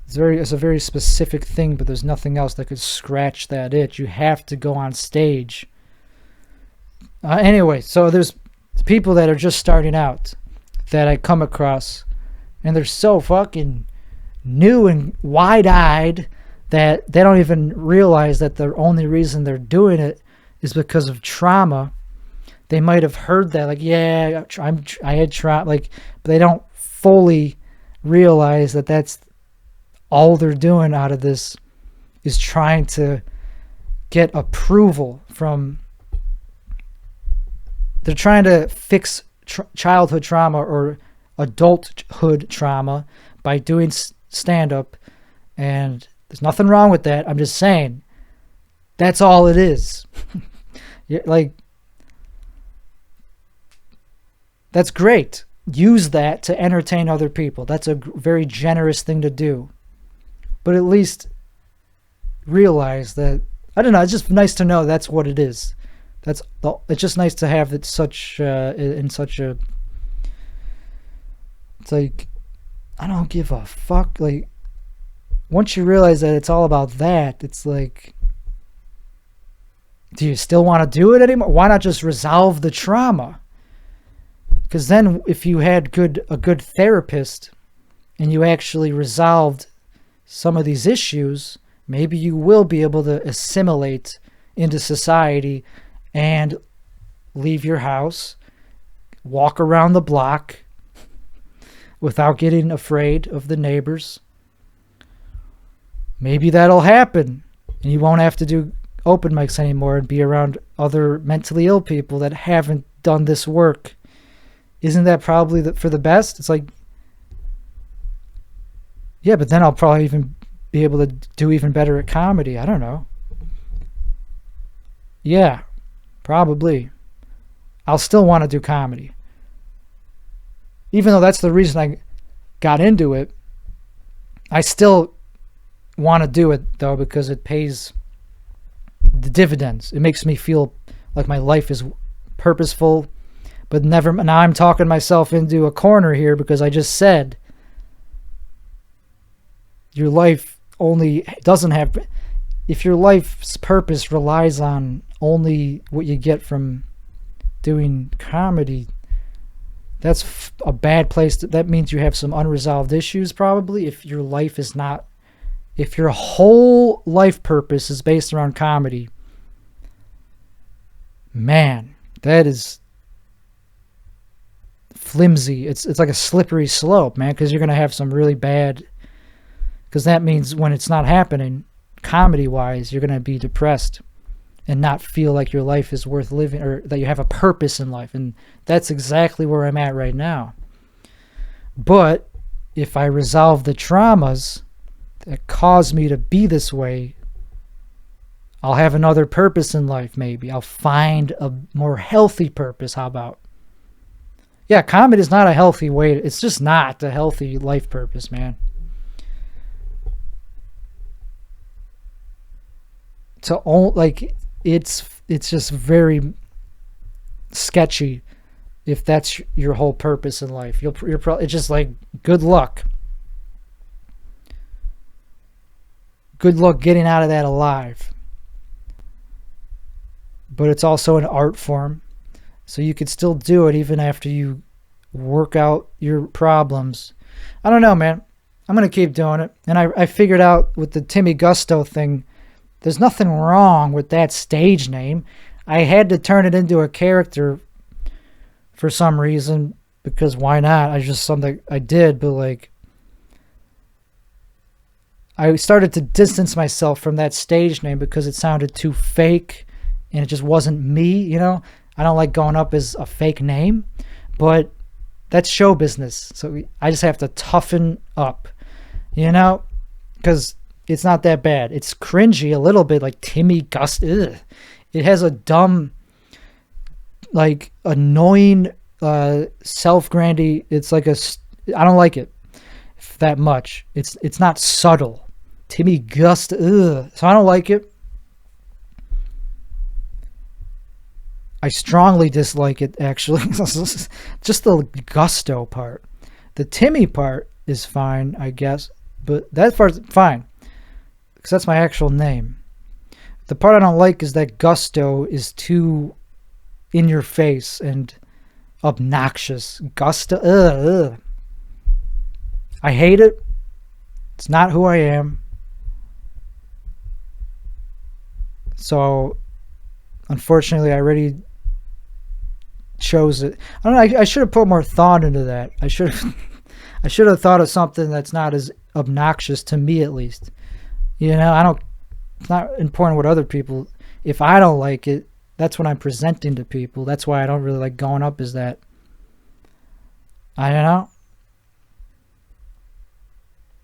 It's a very specific thing, but there's nothing else that could scratch that itch. You have to go on stage. Anyway, so there's people that are just starting out that I come across, and they're so fucking new and wide-eyed that they don't even realize that the only reason they're doing it is because of trauma. They might have heard that, like, yeah, I had trauma, like, but they don't fully realize that that's all they're doing out of this is trying to get approval from. They're trying to fix childhood trauma or adulthood trauma by doing stand-up, and there's nothing wrong with that. I'm just saying that's all it is. Like, that's great. Use that to entertain other people. That's a very generous thing to do. But at least realize that, I don't know, it's just nice to know that's what it is. It's just nice to have it in such a, it's like, I don't give a fuck. Like, once you realize that it's all about that, it's like, do you still want to do it anymore? Why not just resolve the trauma? Because then if you had a good therapist and you actually resolved some of these issues, maybe you will be able to assimilate into society and leave your house, walk around the block without getting afraid of the neighbors. Maybe that'll happen and you won't have to do open mics anymore and be around other mentally ill people that haven't done this work. Isn't that probably for the best? It's like, yeah, but then I'll probably even be able to do even better at comedy. I don't know. Yeah, probably. I'll still want to do comedy. Even though that's the reason I got into it, I still want to do it, though, because it pays the dividends. It makes me feel like my life is purposeful, but never. Now I'm talking myself into a corner here because I just said your life only doesn't have, if your life's purpose relies on only what you get from doing comedy, that's a bad place. That means you have some unresolved issues probably. If your life is not, if your whole life purpose is based around comedy, man, that is flimsy. It's like a slippery slope, man, because you're going to have some really bad, because that means when it's not happening, comedy-wise, you're going to be depressed and not feel like your life is worth living or that you have a purpose in life. And that's exactly where I'm at right now. But if I resolve the traumas that cause me to be this way, I'll have another purpose in life maybe. I'll find a more healthy purpose. How about? Yeah, comedy is not a healthy way. It's just not a healthy life purpose, man. So, like, it's just very sketchy if that's your whole purpose in life. You're probably, it's just like, good luck. Good luck getting out of that alive. But it's also an art form, so you could still do it even after you work out your problems. I don't know, man. I'm going to keep doing it. And I figured out with the Timmy Gusto thing, there's nothing wrong with that stage name. I had to turn it into a character for some reason, because why not? I just something I did, but like, I started to distance myself from that stage name because it sounded too fake and it just wasn't me, you know? I don't like going up as a fake name, but that's show business. So I just have to toughen up, you know? Because it's not that bad. It's cringy a little bit, like Timmy Gust. Ugh. It has a dumb, like, annoying, self-grandy. It's like I don't like it that much. It's not subtle. Timmy Gust. Ugh. So I don't like it. I strongly dislike it, actually. Just the gusto part. The Timmy part is fine, I guess, but that part's fine because that's my actual name. The part I don't like is that gusto is too in your face and obnoxious. Gusto, ugh. I hate it. It's not who I am. So, unfortunately, I already chose it. I don't know. I should have put more thought into that. I should have thought of something that's not as obnoxious to me, at least. You know, it's not important what other people. If I don't like it, that's what I'm presenting to people. That's why I don't really like going up as that. I don't know.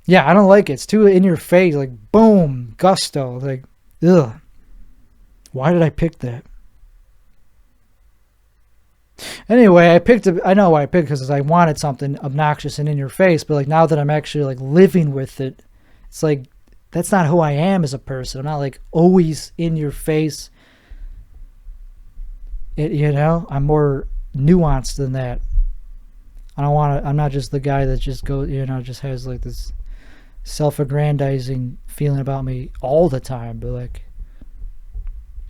Yeah, I don't like it. It's too in your face. Like, boom, gusto. Like, ugh. Why did I pick that? Anyway, I know why I picked it, because I wanted something obnoxious and in your face. But like now that I'm actually like living with it, it's like that's not who I am as a person. I'm not like always in your face. I'm more nuanced than that. I'm not just the guy that just goes, just has like this self-aggrandizing feeling about me all the time. But like,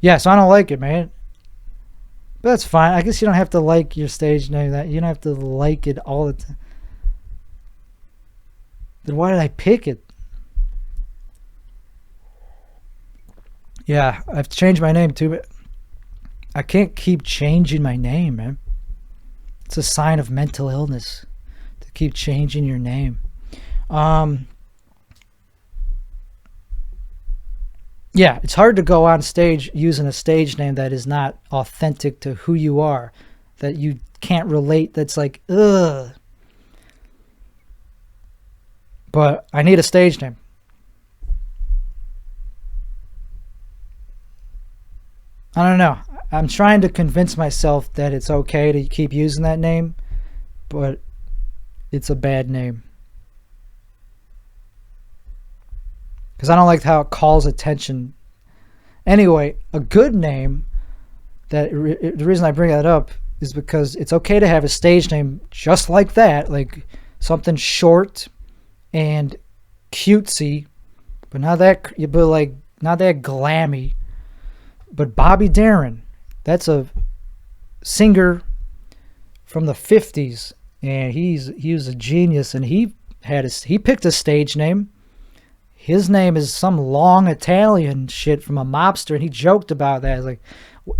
yeah, so I don't like it, man. But that's fine. I guess you don't have to like your stage name. That you don't have to like it all the time. Then why did I pick it? Yeah, I've changed my name too, but I can't keep changing my name, man. It's a sign of mental illness to keep changing your name. Yeah, it's hard to go on stage using a stage name that is not authentic to who you are, that you can't relate, that's like, ugh. But I need a stage name. I don't know. I'm trying to convince myself that it's okay to keep using that name, but it's a bad name. Because I don't like how it calls attention. Anyway, a good name, the reason I bring that up is because it's okay to have a stage name just like that, like something short and cutesy, but not that glammy. But Bobby Darin, that's a singer from the 50s, and he was a genius, and he picked a stage name. His name is some long Italian shit from a mobster, and he joked about that. It's like,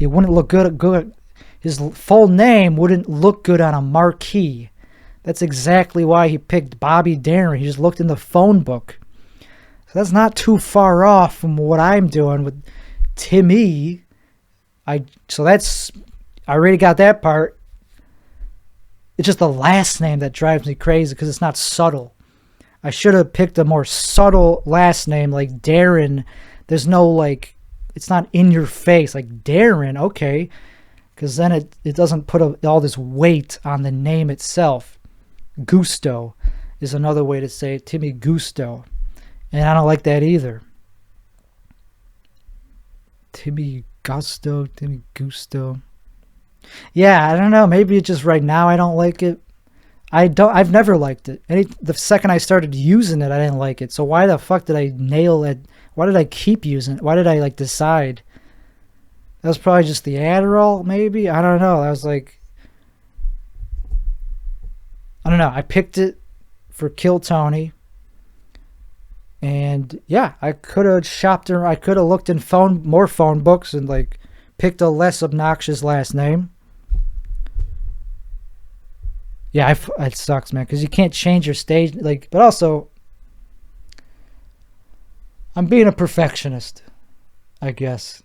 it wouldn't look good. His full name wouldn't look good on a marquee. That's exactly why he picked Bobby Darin. He just looked in the phone book. So that's not too far off from what I'm doing with Timmy. I already got that part. It's just the last name that drives me crazy because it's not subtle. I should have picked a more subtle last name like Darren. There's no like, it's not in your face like Darren, okay, because then it doesn't put all this weight on the name itself. Gusto is another way to say it, Timmy Gusto, and I don't like that either. Timmy Gusto. Yeah, I don't know. Maybe it's just right now I don't like it. I've never liked it. The second I started using it, I didn't like it. So why the fuck did I nail it? Why did I keep using it? Why did I like decide? That was probably just the Adderall, maybe? I don't know. I was like, I don't know. I picked it for Kill Tony. And yeah, I could have shopped around. I could have looked in more phone books and like picked a less obnoxious last name. Yeah, it sucks, man, because you can't change your stage. Like, but also, I'm being a perfectionist, I guess.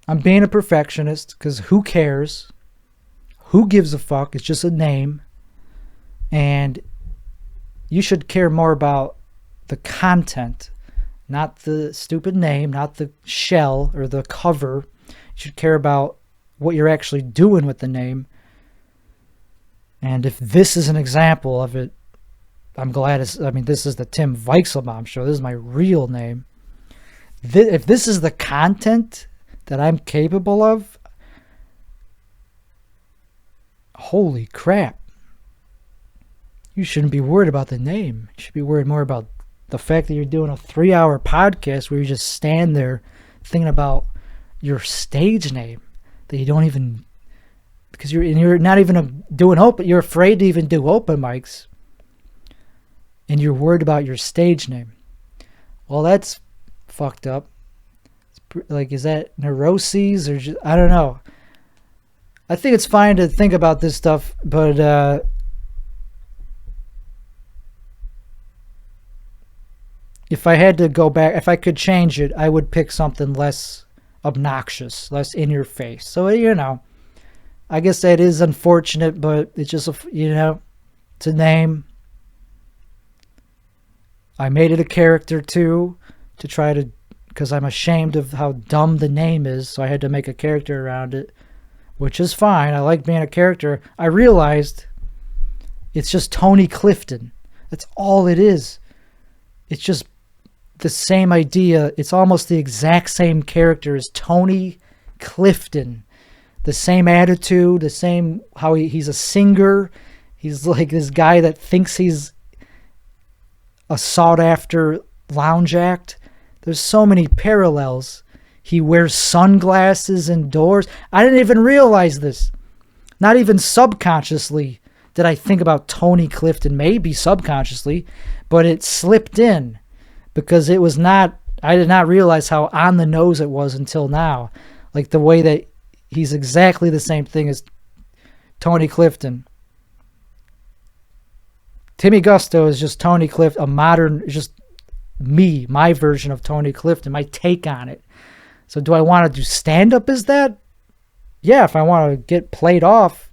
I'm being a perfectionist because who cares? Who gives a fuck? It's just a name. And you should care more about the content, not the stupid name, not the shell or the cover. You should care about what you're actually doing with the name. And if this is an example of it, I'm glad this is the Tim Weichselbaum show. This is my real name. If this is the content that I'm capable of, Holy crap. You shouldn't be worried about the name. You should be worried more about the fact that you're doing a 3-hour podcast where you just stand there thinking about your stage name that you don't even, because you're not even doing open, you're afraid to even do open mics, and you're worried about your stage name. Well, that's fucked up. Like, is that neuroses or just, I don't know. I think it's fine to think about this stuff, but if I had to go back, if I could change it, I would pick something less obnoxious, less in your face. So, you know, I guess that is unfortunate, but it's just, you know, it's a name. I made it a character too, to try to, because I'm ashamed of how dumb the name is, so I had to make a character around it, which is fine. I like being a character. I realized it's just Tony Clifton. That's all it is. It's just the same idea. It's almost the exact same character as Tony Clifton. The same attitude, the same, how he's a singer. He's like this guy that thinks he's a sought-after lounge act. There's so many parallels. He wears sunglasses indoors. I didn't even realize this. Not even subconsciously did I think about Tony Clifton. Maybe subconsciously, but it slipped in because it was not, I did not realize how on the nose it was until now. Like the way that he's exactly the same thing as Tony Clifton. Timmy Gusto is just Tony Clifton, a modern, just me, my version of Tony Clifton, my take on it. So do I want to do stand-up as that? Yeah, if I want to get played off.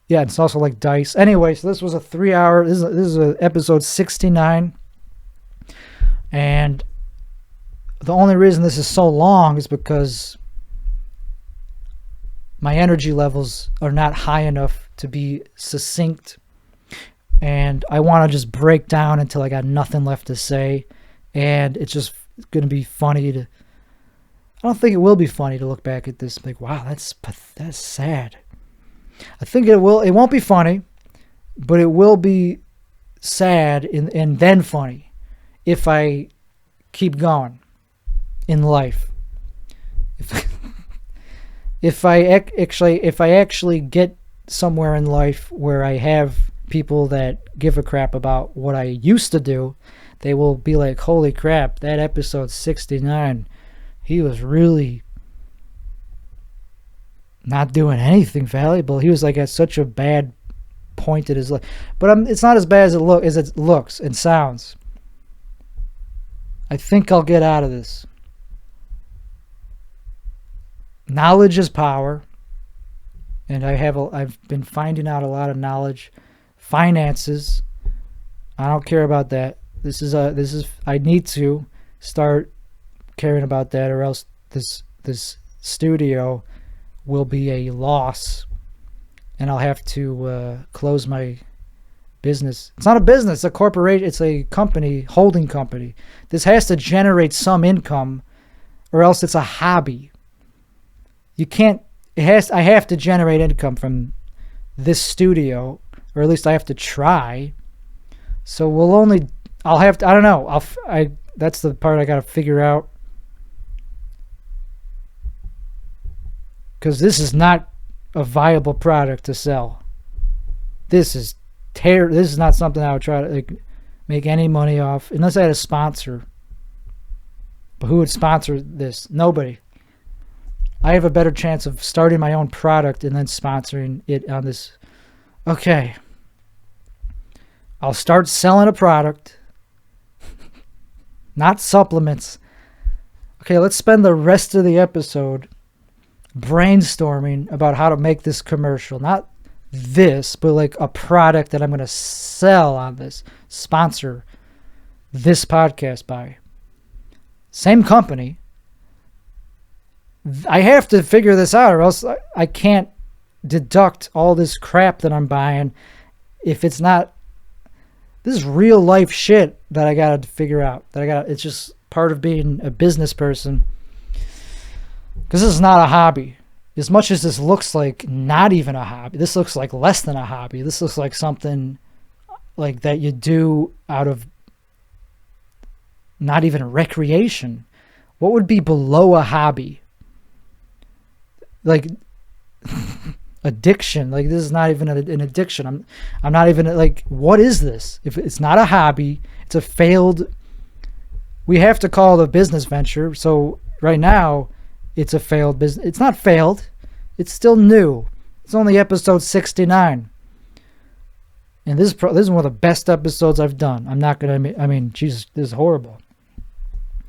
Yeah, it's also like dice. Anyway, so this was a 3-hour, this is episode 69. And the only reason this is so long is because my energy levels are not high enough to be succinct. And I want to just break down until I got nothing left to say. And it's just going to be funny to... I don't think it will be funny to look back at this like, wow, that's sad. I think it will. It won't be funny, but it will be sad and then funny if I keep going in life. If I actually get somewhere in life where I have people that give a crap about what I used to do, they will be like, holy crap, that episode 69, he was really not doing anything valuable. He was like at such a bad point in his life. But it's not as bad as it looks and sounds. I think I'll get out of this. Knowledge is power. And I've been finding out a lot of knowledge. Finances, I don't care about that. This is I need to start caring about that, or else this studio will be a loss, and I'll have to close my business. It's not a business, it's a corporation, it's a company, holding company. This has to generate some income, or else it's a hobby. You can't, I have to generate income from this studio, or at least I have to try. So I'll have to, I don't know, that's the part I got to figure out. Because this is not a viable product to sell. This is not something I would try to make any money off, unless I had a sponsor. But who would sponsor this? Nobody. I have a better chance of starting my own product and then sponsoring it on this. Okay. I'll start selling a product. Not supplements. Okay, let's spend the rest of the episode brainstorming about how to make this commercial. Not this, but like a product that I'm going to sell on this. Sponsor this podcast by. Same company. I have to figure this out, or else I can't deduct all this crap that I'm buying if it's not. This is real life shit that I got to figure out. It's just part of being a business person. Because this is not a hobby. as much as this looks like not even a hobby, this looks like less than a hobby. This looks like something like that you do out of not even a recreation. What would be below a hobby? Like addiction. Like this is not even an addiction. I'm not even like, what is this? If it's not a hobby, it's a failed, we have to call it a business venture. So right now it's a failed business. It's not failed. It's still new. It's only episode 69. And this is one of the best episodes I've done. I'm not going to, I mean, Jesus, this is horrible.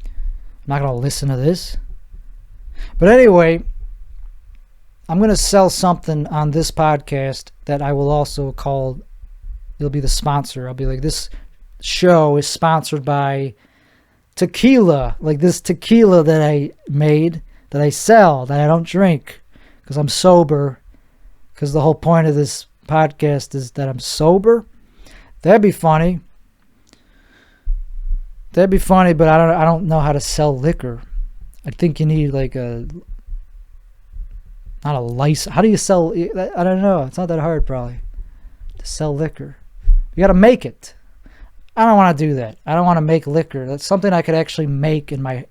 I'm not going to listen to this. But anyway, I'm going to sell something on this podcast that I will also call, it'll be the sponsor. I'll be like, this show is sponsored by tequila. Like this tequila that I made, that I sell, that I don't drink because I'm sober. Because the whole point of this podcast is that I'm sober. That'd be funny. That'd be funny, but I don't know how to sell liquor. I think you need like not a license. How do you sell? I don't know. It's not that hard probably to sell liquor. You got to make it. I don't want to do that. I don't want to make liquor. That's something I could actually make in my,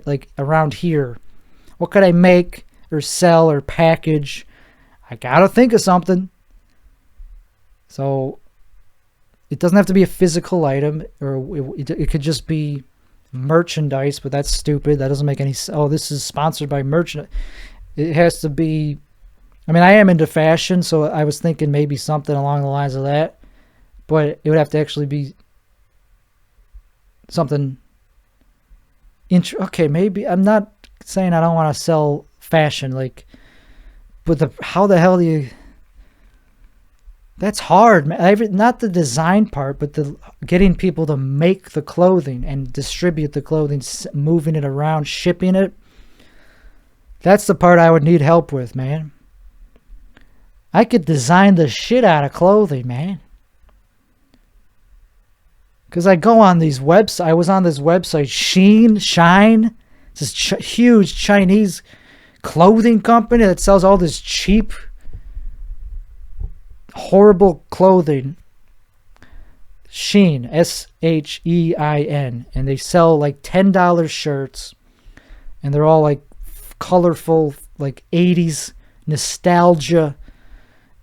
like around here. What could I make or sell or package? I got to think of something. So it doesn't have to be a physical item, or it could just be merchandise, but that's stupid. That doesn't make any sense. Oh, this is sponsored by merchandise. It has to be, I mean, I am into fashion, so I was thinking maybe something along the lines of that, but it would have to actually be something okay, maybe. I'm not saying I don't want to sell fashion, like, but how the hell do you, that's hard, man. Not the design part, but the getting people to make the clothing and distribute the clothing, moving it around, shipping it. That's the part I would need help with, man. I could design the shit out of clothing, man. Because I go on these websites. I was on this website, Shine. It's this huge Chinese clothing company that sells all this cheap, horrible clothing. Shein, Shein. And they sell like $10 shirts. And they're all like colorful, like 80s nostalgia,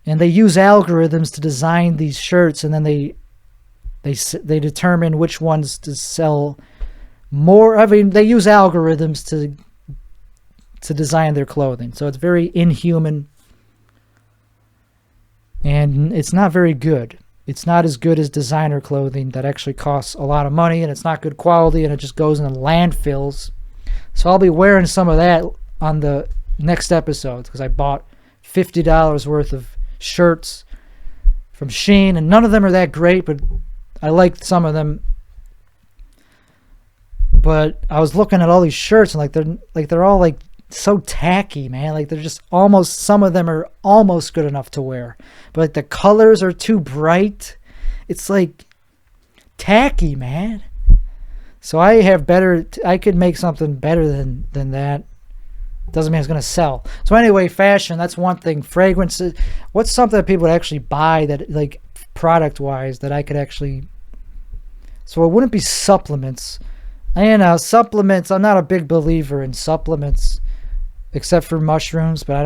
and they use algorithms to design these shirts, and then they determine which ones to sell more. I mean, they use algorithms to design their clothing, so it's very inhuman, and it's not very good. It's not as good as designer clothing that actually costs a lot of money, and it's not good quality, and it just goes in landfills. So I'll be wearing some of that on the next episode, because I bought $50 worth of shirts from Shein, and none of them are that great, but I liked some of them. But I was looking at all these shirts, and they're all like so tacky, man. Like they're just almost, some of them are almost good enough to wear, but like the colors are too bright. It's like tacky, man. So I could make something better than that. Doesn't mean it's going to sell. So anyway, fashion, that's one thing. Fragrances, what's something that people would actually buy that, like, product-wise, that I could actually... So it wouldn't be supplements. Supplements, I'm not a big believer in supplements, except for mushrooms, but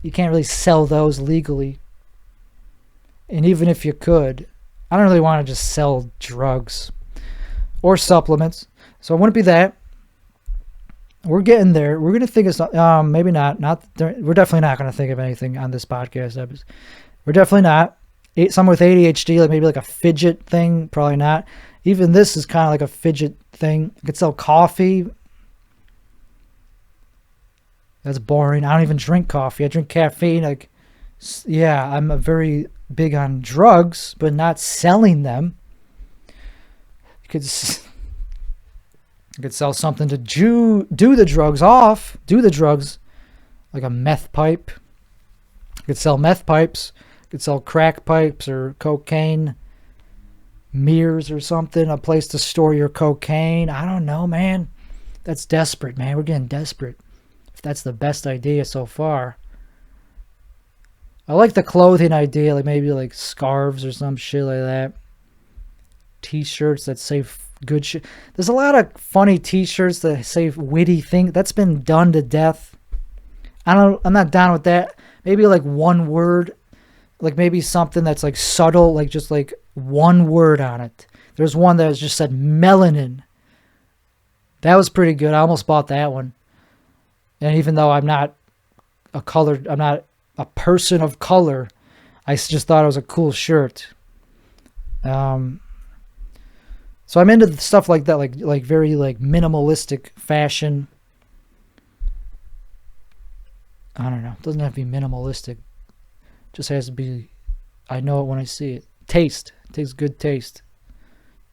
you can't really sell those legally. And even if you could, I don't really want to just sell drugs or supplements. So it wouldn't be that. We're getting there. We're going to think of something. Maybe not. We're definitely not going to think of anything on this podcast episode. We're definitely not. Someone with ADHD, like maybe like a fidget thing. Probably not. Even this is kind of like a fidget thing. I could sell coffee. That's boring. I don't even drink coffee. I drink caffeine. Like, yeah, I'm very big on drugs, but not selling them. You could sell something to do the drugs off. Do the drugs, like a meth pipe. You could sell meth pipes. You could sell crack pipes or cocaine mirrors or something. A place to store your cocaine. I don't know, man. That's desperate, man. We're getting desperate. that's the best idea so far. I like the clothing idea, like maybe like scarves or some shit like that. T-shirts that say good shit. There's a lot of funny T-shirts that say witty things. That's been done to death. I'm not down with that. Maybe like one word, like maybe something that's like subtle, like just like one word on it. There's one that just said melanin. That was pretty good. I almost bought that one. And even though I'm not a person of color, I just thought it was a cool shirt. So I'm into stuff like that, like very like minimalistic fashion. I don't know. It doesn't have to be minimalistic. It just has to be, I know it when I see it. Taste. It takes good taste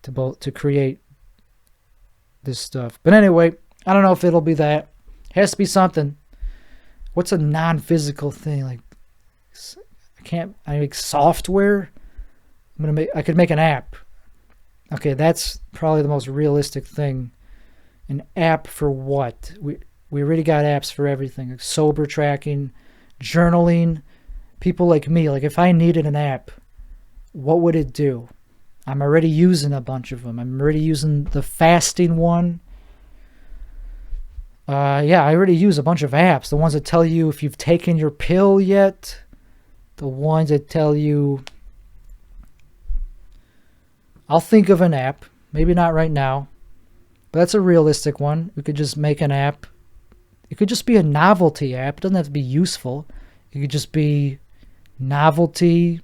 to create this stuff. But anyway, I don't know if it'll be that. It has to be something. What's a non-physical thing? Like, I make software. I could make an app. Okay, that's probably the most realistic thing. An app for what? We already got apps for everything. Like sober tracking, journaling. People like me, like if I needed an app, what would it do? I'm already using a bunch of them. I'm already using the fasting one. Yeah, I already use a bunch of apps. The ones that tell you if you've taken your pill yet. The ones that tell you... I'll think of an app. Maybe not right now. But that's a realistic one. We could just make an app. It could just be a novelty app. It doesn't have to be useful. It could just be novelty.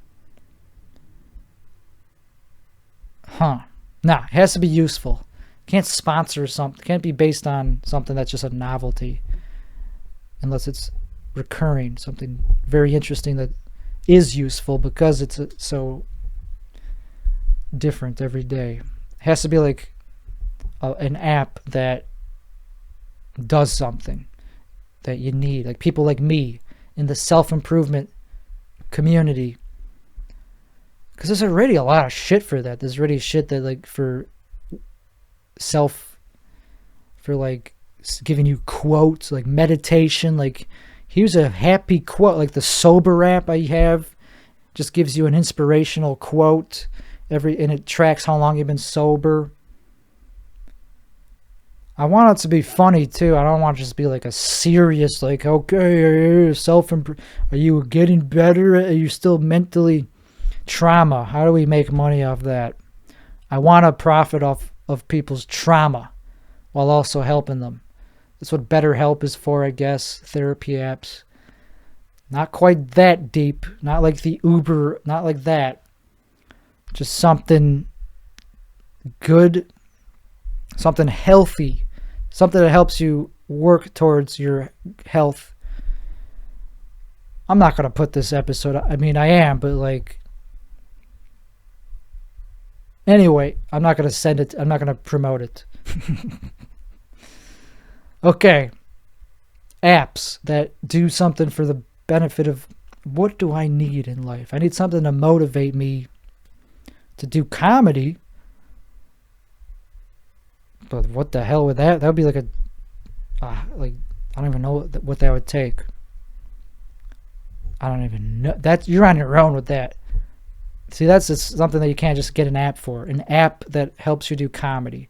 Nah, it has to be useful. Can't sponsor something. Can't be based on something that's just a novelty. Unless it's recurring. Something very interesting that is useful because it's so different every day. It has to be like an app that does something that you need. Like people like me in the self-improvement community. Because there's already a lot of shit for that. There's already shit that like for like giving you quotes, like meditation, like here's a happy quote, like the sober app I have just gives you an inspirational quote and it tracks how long you've been sober. I want it to be funny too. I don't want it to just be like a serious, like, okay, are you getting better? Are you still mentally trauma? How do we make money off that? I want to profit off of people's trauma while also helping them. That's what BetterHelp is for, I guess. Therapy apps. Not quite that deep. Not like the Uber. Not like that. Just something good. Something healthy. Something that helps you work towards your health. I'm not going to put this episode... I mean, I am, but like... Anyway, I'm not going to send it... I'm not going to promote it. Okay. Apps that do something for the benefit of... What do I need in life? I need something to motivate me to do comedy. But what the hell with that? That would be like I don't even know what that would take. I don't even know. You're on your own with that. See, that's just something that you can't just get an app for. An app that helps you do comedy.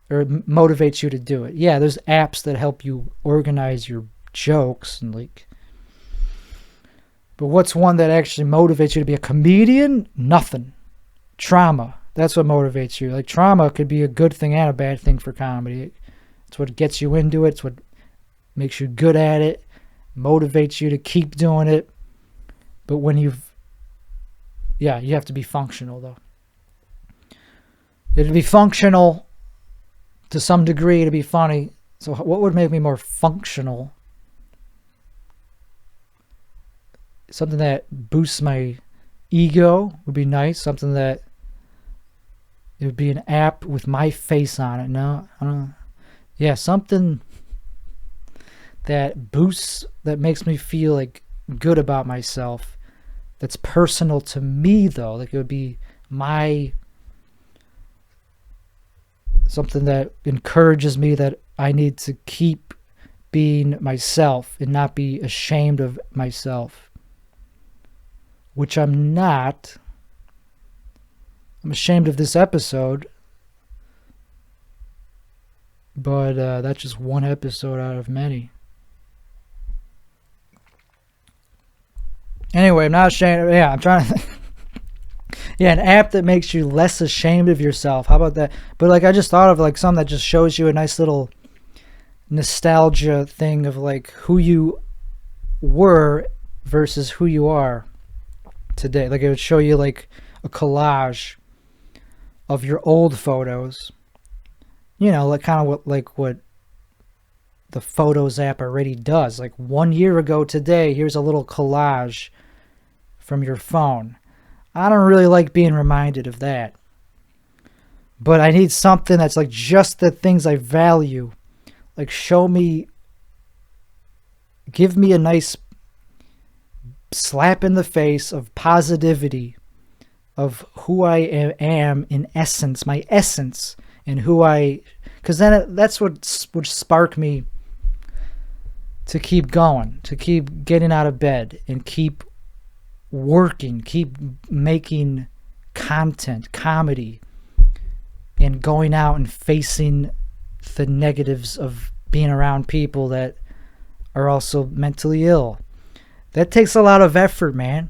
Or motivates you to do it. Yeah, there's apps that help you organize your jokes and like... But what's one that actually motivates you to be a comedian? Nothing. Trauma. That's what motivates you. Like trauma could be a good thing and a bad thing for comedy. It's what gets you into it. It's what makes you good at it. Motivates you to keep doing it. But when you have to be functional though. It'd be functional to some degree to be funny. So what would make me more functional? Something that boosts my ego would be nice. Something that it would be an app with my face on it. No, I don't know. Yeah, something that boosts, that makes me feel like good about myself. That's personal to me though. Like it would be something that encourages me that I need to keep being myself and not be ashamed of myself, which I'm not. I'm ashamed of this episode, but that's just one episode out of many. Anyway, I'm not ashamed. Yeah, I'm trying to yeah, an app that makes you less ashamed of yourself. How about that? But like, I just thought of like something that just shows you a nice little nostalgia thing of like who you were versus who you are today. Like, it would show you like a collage of your old photos, you know, like kind of what the Photos app already does. Like 1 year ago today, here's a little collage from your phone. I don't really like being reminded of that, but I need something that's like just the things I value. Like, show me, give me a nice slap in the face of positivity of who I am in essence, my essence, and who I, because then that's what would spark me to keep going, to keep getting out of bed and keep working, keep making content, comedy, and going out and facing the negatives of being around people that are also mentally ill. That takes a lot of effort, man.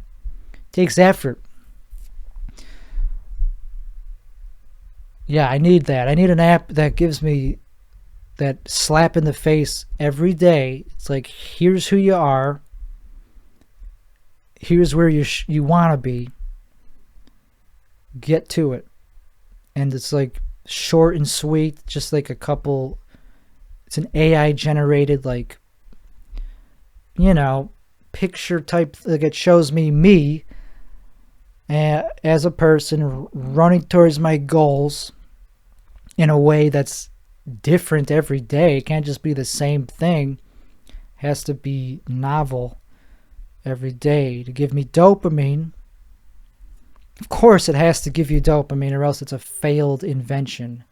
It takes effort. Yeah, I need that. I need an app that gives me that slap in the face every day. It's like, here's who you are. Here's where you want to be. Get to it. And it's like short and sweet, just like a couple. It's an AI generated, like, you know, picture type. Like, it shows me as a person running towards my goals in a way that's different every day. It can't just be the same thing. It has to be novel every day to give me dopamine. Of course it has to give you dopamine, or else it's a failed invention.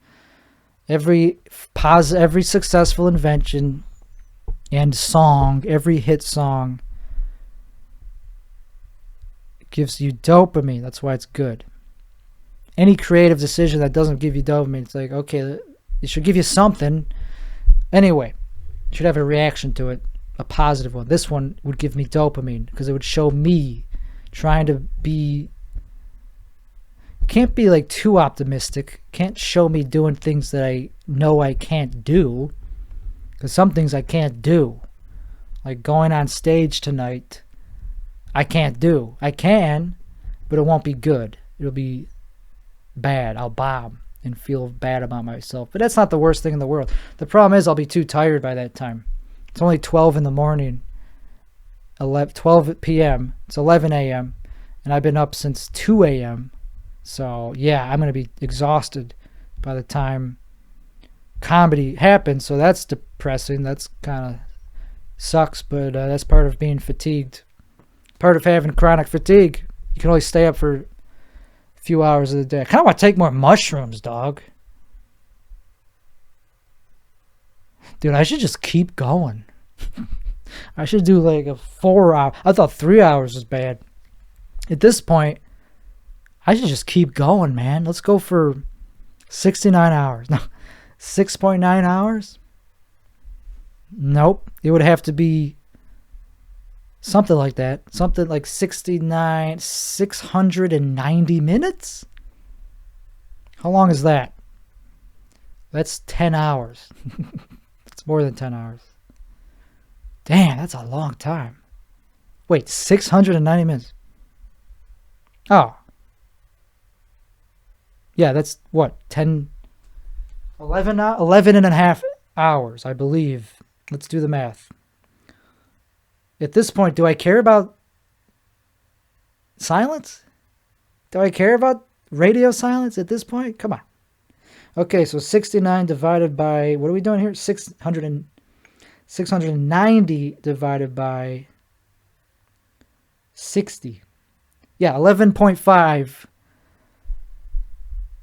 Every successful invention and song, every hit song gives you dopamine. That's why it's good. Any creative decision that doesn't give you dopamine, it's like, okay, it should give you something. Anyway, you should have a reaction to it, a positive one. This one would give me dopamine because it would show me trying to be, can't be like too optimistic. Can't show me doing things that I know I can't do, because some things I can't do, like going on stage tonight, I can't do. I can, but it won't be good. It'll be bad. I'll bomb and feel bad about myself. But that's not the worst thing in the world. The problem is I'll be too tired by that time. It's only 12 in the morning, 12 p.m. It's 11 a.m. and I've been up since 2 a.m. So yeah, I'm going to be exhausted by the time comedy happens. So that's depressing. That's kind of sucks, but that's part of being fatigued. Part of having chronic fatigue. You can only stay up for a few hours of the day. I kind of want to take more mushrooms, dog. Dude, I should just keep going. I should do like a 4 hour. I thought 3 hours was bad. At this point, I should just keep going, man. Let's go for 69 hours. No, 6.9 hours? Nope. It would have to be something like that. Something like 690 minutes? How long is that? That's 10 hours. It's more than 10 hours. Damn, that's a long time. Wait, 690 minutes. Oh. Yeah, that's what? 11 and a half hours, I believe. Let's do the math. At this point, do I care about silence? Do I care about radio silence at this point? Come on. Okay, so 69 divided by, what are we doing here? 690 divided by 60. Yeah, 11.5.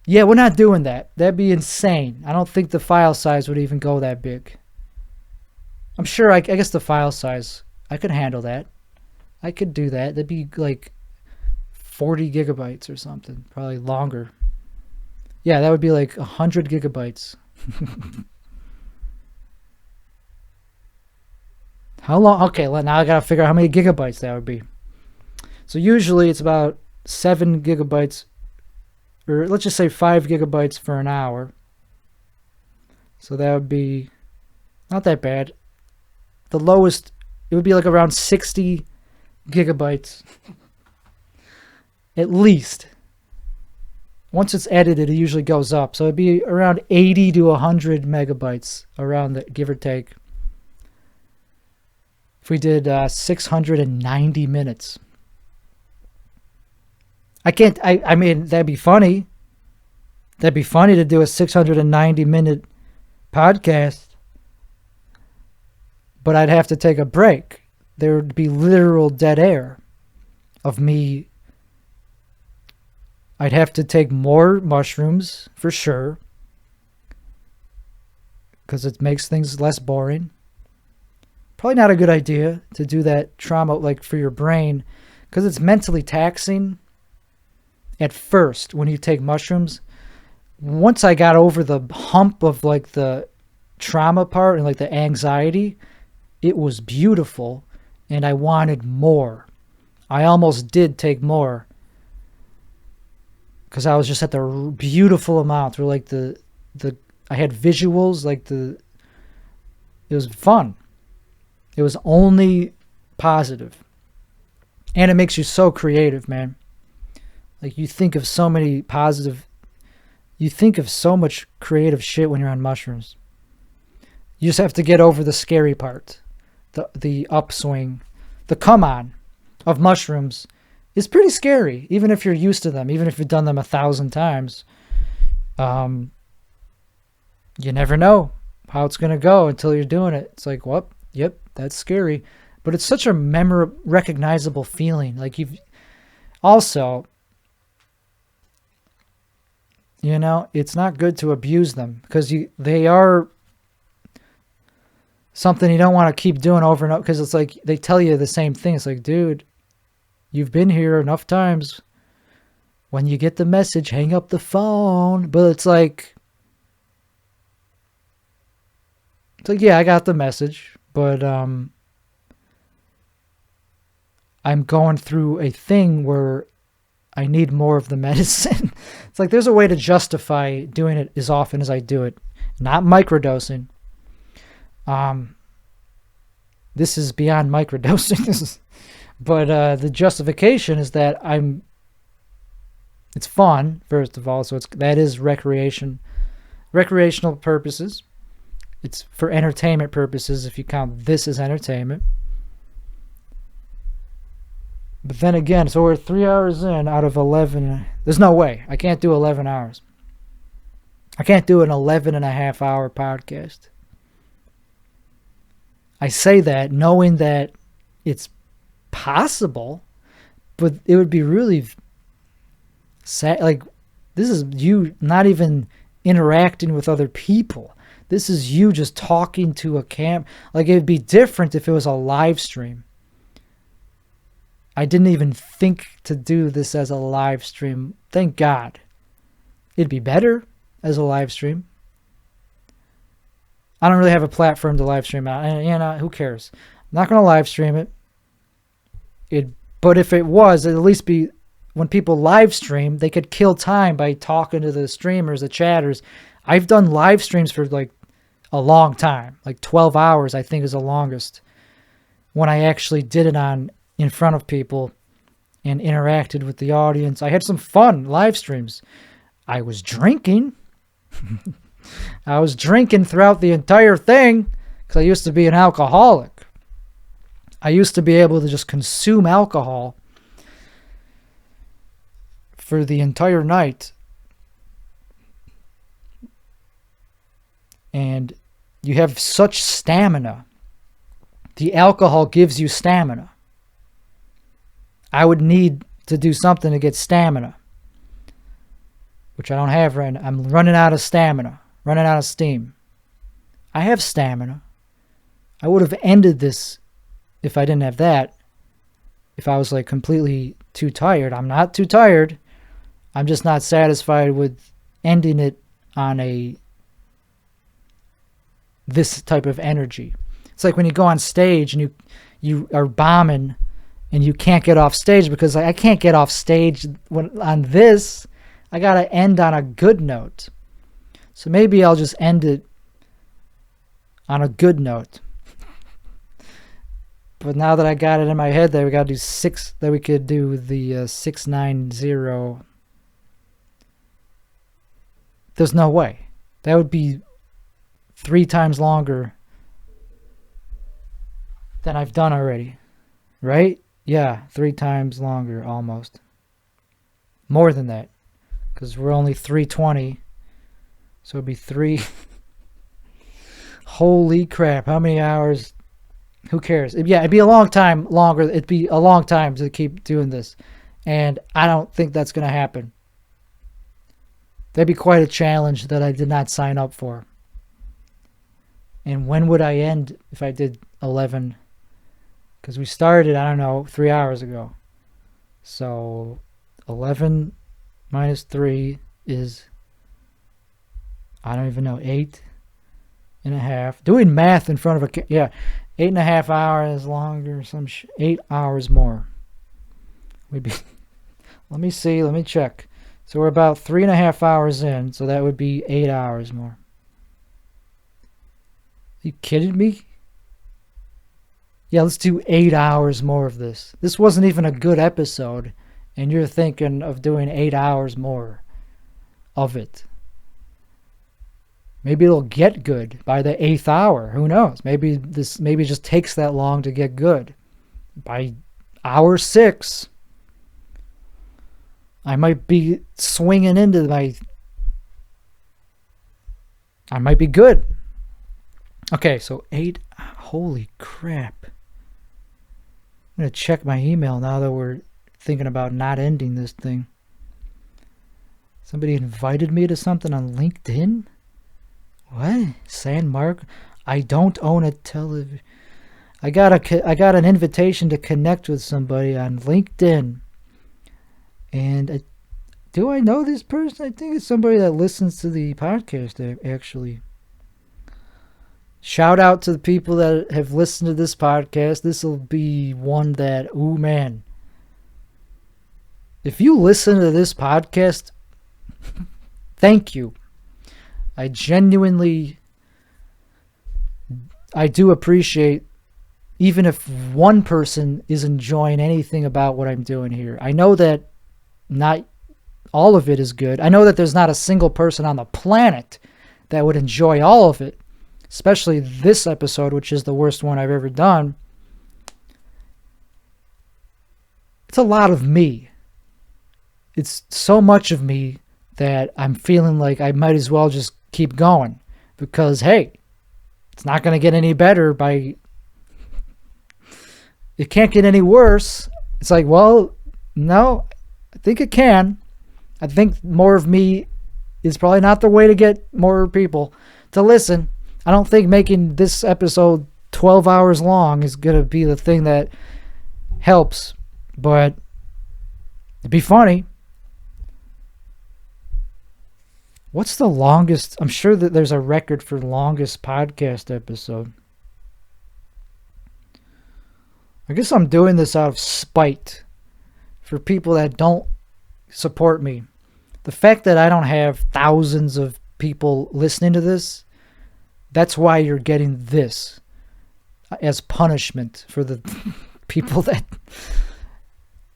Yeah, we're not doing that. That'd be insane. I don't think the file size would even go that big. I'm sure, I guess the file size, I could handle that. I could do that. That'd be like 40 gigabytes or something, probably longer. Yeah, that would be like 100 gigabytes. How long? Okay, now I gotta figure out how many gigabytes that would be. So usually it's about 7 gigabytes, or let's just say 5 gigabytes for an hour. So that would be not that bad. The lowest, it would be like around 60 gigabytes. At least. Once it's edited, it usually goes up. So it'd be around 80 to 100 megabytes, around the, give or take. If we did 690 minutes. I mean, that'd be funny. That'd be funny to do a 690-minute podcast. But I'd have to take a break. There would be literal dead air of me. I'd have to take more mushrooms, for sure. Because it makes things less boring. Probably not a good idea to do that trauma, like, for your brain. Because it's mentally taxing. At first, when you take mushrooms, once I got over the hump of like the trauma part and like the anxiety, it was beautiful and I wanted more. I almost did take more because I was just at the beautiful amount where like the I had visuals, like it was fun. It was only positive. And it makes you so creative, man. Like, you think of so many positive, you think of so much creative shit when you're on mushrooms. You just have to get over the scary part. The upswing, the come on of mushrooms is pretty scary, even if you're used to them, even if you've done them 1,000 times. You never know how it's going to go until you're doing it. It's like, well, yep, that's scary. But it's such a recognizable feeling. Like, you've also... You know, it's not good to abuse them because they are something you don't want to keep doing over and over, because it's like they tell you the same thing. It's like, dude, you've been here enough times. When you get the message, hang up the phone. But it's like, yeah, I got the message, but I'm going through a thing where I need more of the medicine. It's like there's a way to justify doing it as often as I do it. Not microdosing. This is beyond microdosing. But the justification is that it's fun, first of all, so that is recreational purposes. It's for entertainment purposes, if you count this as entertainment. But then again, so we're 3 hours in out of 11. There's no way. I can't do 11 hours. I can't do an 11.5-hour podcast. I say that knowing that it's possible, but it would be really sad. Like, this is you not even interacting with other people. This is you just talking to a Like, it'd be different if it was a live stream. I didn't even think to do this as a live stream. Thank God. It'd be better as a live stream. I don't really have a platform to live stream out. And, you know, who cares? I'm not going to live stream it. But if it was, it'd at least be when people live stream, they could kill time by talking to the streamers, the chatters. I've done live streams for like a long time. Like 12 hours, I think, is the longest. When I actually did it in front of people and interacted with the audience. I had some fun live streams. I was drinking. I was drinking throughout the entire thing because I used to be an alcoholic. I used to be able to just consume alcohol for the entire night. And you have such stamina. The alcohol gives you stamina. I would need to do something to get stamina, which I don't have right now. I'm running out of stamina, running out of steam. I have stamina. I would have ended this if I didn't have that. If I was like completely too tired. I'm not too tired. I'm just not satisfied with ending it on this type of energy. It's like when you go on stage and you are bombing and you can't get off stage because I can't get off stage on this. I got to end on a good note. So maybe I'll just end it on a good note. But now that I got it in my head that we got to do that we could do the 690. There's no way. That would be 3 times longer than I've done already. Right? Yeah, 3 times longer almost. More than that. Because we're only 320. So it'd be 3. Holy crap. How many hours? Who cares? It'd be a long time longer. It'd be a long time to keep doing this. And I don't think that's going to happen. That'd be quite a challenge that I did not sign up for. And when would I end if I did 11? Because we started, I don't know, 3 hours ago. So 11 minus 3 is, I don't even know, 8.5. Doing math in front of a, yeah, 8.5 hours longer, 8 hours more. We'd be, let me see, let me check. So we're about 3.5 hours in, so that would be 8 hours more. Are you kidding me? Yeah, let's do 8 hours more of this. This wasn't even a good episode, and you're thinking of doing 8 hours more of it. Maybe it'll get good by the 8th hour. Who knows? Maybe it just takes that long to get good. By hour 6, I might be swinging into I might be good. Okay, so 8. Holy crap. I'm going to check my email now that we're thinking about not ending this thing. Somebody invited me to something on LinkedIn? What? San Mark? I don't own a television. I got an invitation to connect with somebody on LinkedIn. And do I know this person? I think it's somebody that listens to the podcast, actually. Shout out to the people that have listened to this podcast. This will be one that, ooh, man. If you listen to this podcast, thank you. I genuinely, I do appreciate, even if one person is enjoying anything about what I'm doing here. I know that not all of it is good. I know that there's not a single person on the planet that would enjoy all of it, especially this episode, which is the worst one I've ever done. It's a lot of me. It's so much of me that I'm feeling like I might as well just keep going, because hey, it's not going to get any better it can't get any worse. It's like, well, no, I think it can. I think more of me is probably not the way to get more people to listen. I don't think making this episode 12 hours long is going to be the thing that helps, but it'd be funny. What's the longest? I'm sure that there's a record for longest podcast episode. I guess I'm doing this out of spite for people that don't support me. The fact that I don't have thousands of people listening to this, that's why you're getting this as punishment for the people that,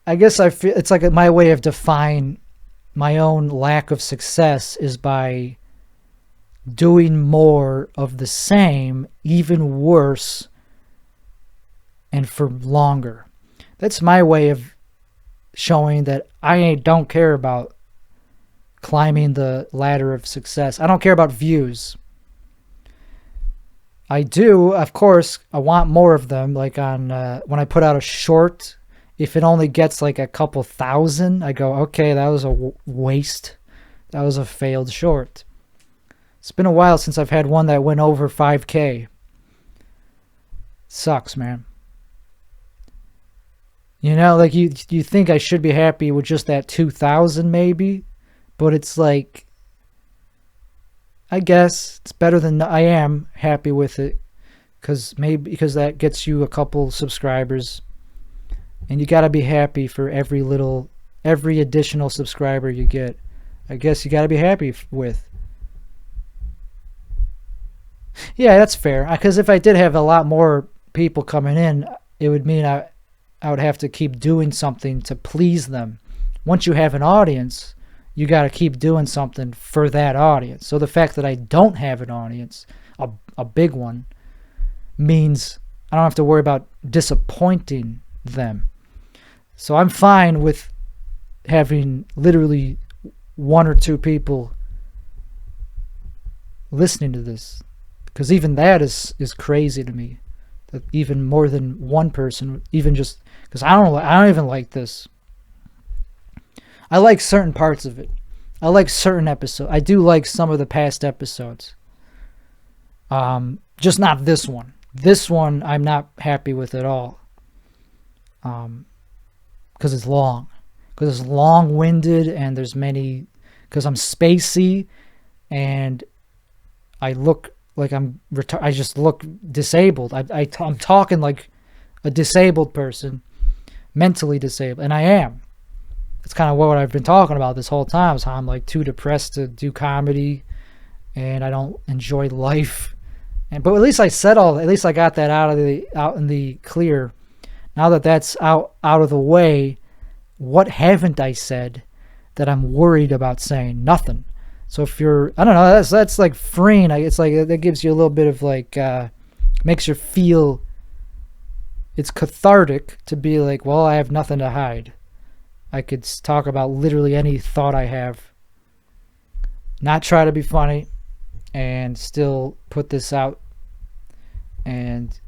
I guess I feel it's like my way of define my own lack of success is by doing more of the same, even worse, and for longer. That's my way of showing that I don't care about climbing the ladder of success. I don't care about views. I do, of course, I want more of them. Like on when I put out a short, if it only gets like a couple thousand, I go, okay, that was a waste. That was a failed short. It's been a while since I've had one that went over 5K. Sucks, man. You know, like you think I should be happy with just that 2,000 maybe, but it's like, I guess it's better than I am happy with it, because that gets you a couple subscribers, and you got to be happy for every additional subscriber you get. I guess you got to be happy with. Yeah, that's fair, because if I did have a lot more people coming in, it would mean I would have to keep doing something to please them. Once you have an audience, you got to keep doing something for that audience. So the fact that I don't have an audience, a big one, means I don't have to worry about disappointing them. So I'm fine with having literally 1 or 2 people listening to this, because even that is crazy to me. That even more than one person, even just because I don't even like this. I like certain parts of it. I like certain episodes. I do like some of the past episodes. Just not this one. This one I'm not happy with at all. Because it's long. Because it's long-winded, and there's many. Because I'm spacey, and I look like I just look disabled. I'm talking like a disabled person, mentally disabled, and I am. It's kind of what I've been talking about this whole time, is how I'm like too depressed to do comedy, and I don't enjoy life. But at least at least I got that out in the clear. Now that that's out of the way, what haven't I said that I'm worried about saying? Nothing. So if you're, I don't know, that's like freeing. It's like, that gives you a little bit of like, makes you feel, it's cathartic to be like, well, I have nothing to hide. I could talk about literally any thought I have, not try to be funny, and still put this out and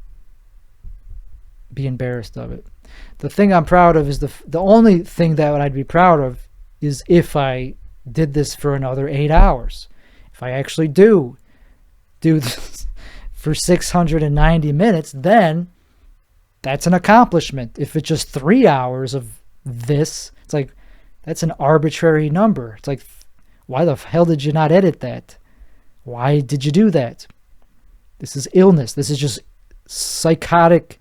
be embarrassed of it. The thing I'm proud of is the only thing that I'd be proud of is if I did this for another 8 hours. If I actually do this for 690 minutes, then that's an accomplishment. If it's just 3 hours of this, it's like, that's an arbitrary number. It's like, why the hell did you not edit that? Why did you do that? This is illness. This is just psychotic.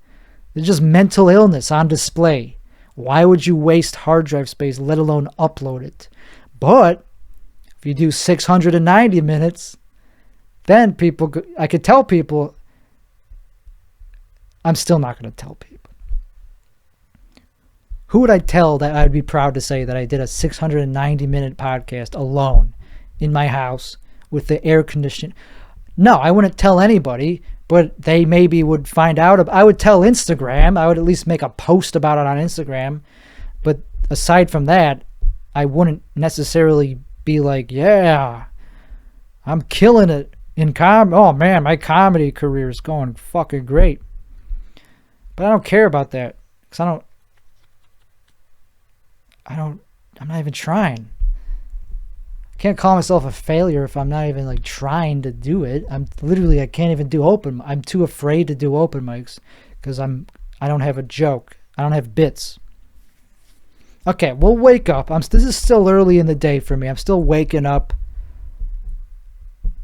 It's just mental illness on display. Why would you waste hard drive space, let alone upload it? But if you do 690 minutes, then I could tell people. I'm still not going to tell people. Who would I tell that I'd be proud to say that I did a 690-minute podcast alone in my house with the air conditioning? No, I wouldn't tell anybody, but they maybe would find out. I would tell Instagram. I would at least make a post about it on Instagram. But aside from that, I wouldn't necessarily be like, yeah, I'm killing it in oh man, my comedy career is going fucking great. But I don't care about that, because I'm not even trying. I can't call myself a failure if I'm not even like trying to do it. I can't even do I'm too afraid to do open mics because I don't have a joke. I don't have bits. Okay, we'll wake up. This is still early in the day for me. I'm still waking up.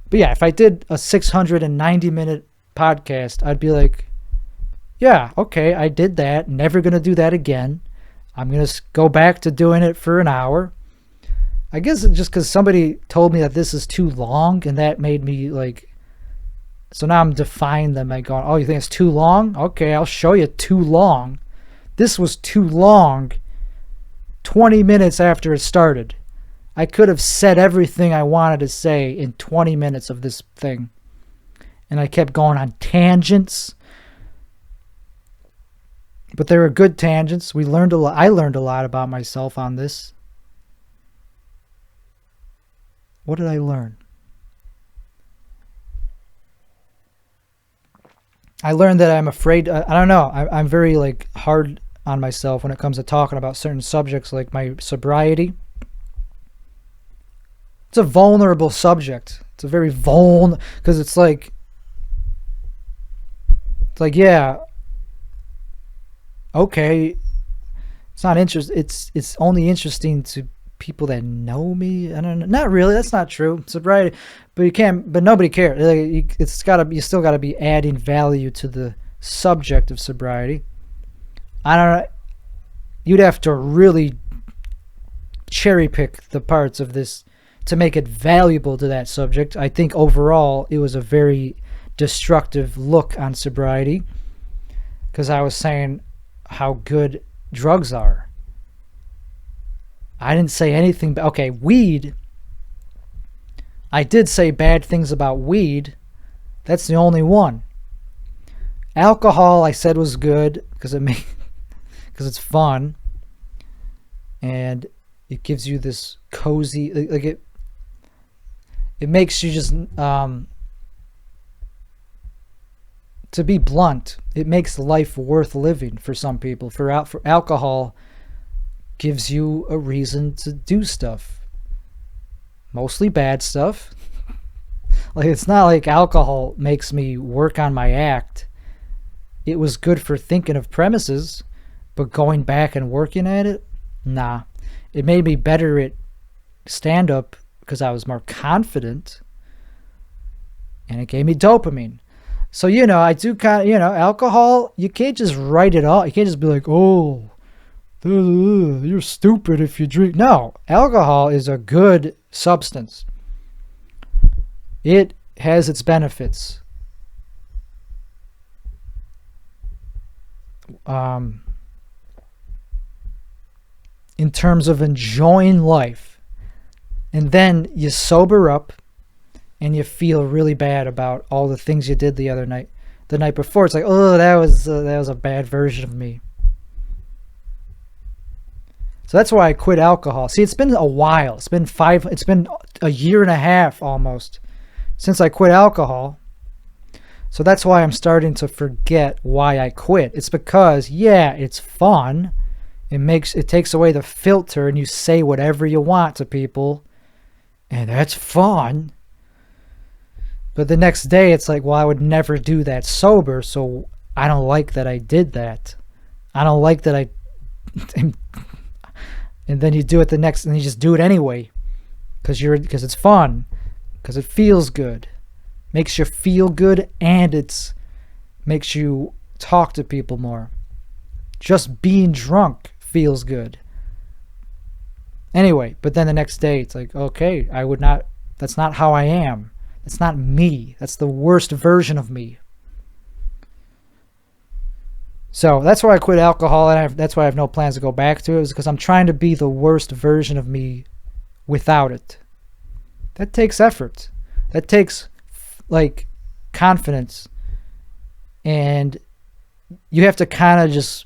But yeah, if I did a 690-minute podcast, I'd be like, yeah, okay, I did that. Never going to do that again. I'm going to go back to doing it for an hour. I guess it's just because somebody told me that this is too long, and that made me like, so now I'm defying them by going, oh, you think it's too long? Okay, I'll show you too long. This was too long 20 minutes after it started. I could have said everything I wanted to say in 20 minutes of this thing. And I kept going on tangents. But they were good tangents. I learned a lot about myself on this. What did I learn? I learned that I'm afraid. I don't know. I'm very like hard on myself when it comes to talking about certain subjects, like my sobriety. It's a vulnerable subject. It's a very because it's It's like, yeah, okay, it's not interest. It's only interesting to people that know me. I don't know. Not really. That's not true. Sobriety, but you can't. But nobody cares. Like, it's gotta. You still gotta be adding value to the subject of sobriety. I don't know. You'd have to really cherry pick the parts of this to make it valuable to that subject. I think overall it was a very destructive look on sobriety, because I was saying how good drugs are. I didn't say anything. Okay, weed. I did say bad things about weed. That's the only one. Alcohol, I said, was good because because it's fun, and it gives you this cozy, like it makes you just to be blunt, it makes life worth living for some people. For alcohol gives you a reason to do stuff, mostly bad stuff. Like, it's not like alcohol makes me work on my act. It was good for thinking of premises, but going back and working at it, nah. It made me better at stand-up because I was more confident, and it gave me dopamine. So, I do kind of, alcohol, you can't just write it off. You can't just be like, oh, you're stupid if you drink. No, alcohol is a good substance. It has its benefits. In terms of enjoying life. And then you sober up and you feel really bad about all the things you did the night before. It's like, oh, that was a bad version of me. So that's why I quit alcohol. See, it's been a while. It's been a year and a half almost since I quit alcohol. So that's why I'm starting to forget why I quit. It's because, yeah, it's fun. It takes away the filter, and you say whatever you want to people, and that's fun. But the next day it's like, well, I would never do that sober, so I don't like that I did that. I don't like that I and then you do it and you just do it anyway because it's fun, because it feels good, makes you feel good, and it makes you talk to people more. Just being drunk feels good. Anyway, but then the next day it's like, okay, that's not how I am. That's not me. That's the worst version of me. So that's why I quit alcohol, and that's why I have no plans to go back to it, is because I'm trying to be the worst version of me without it. That takes effort. That takes, like, confidence. And you have to kind of just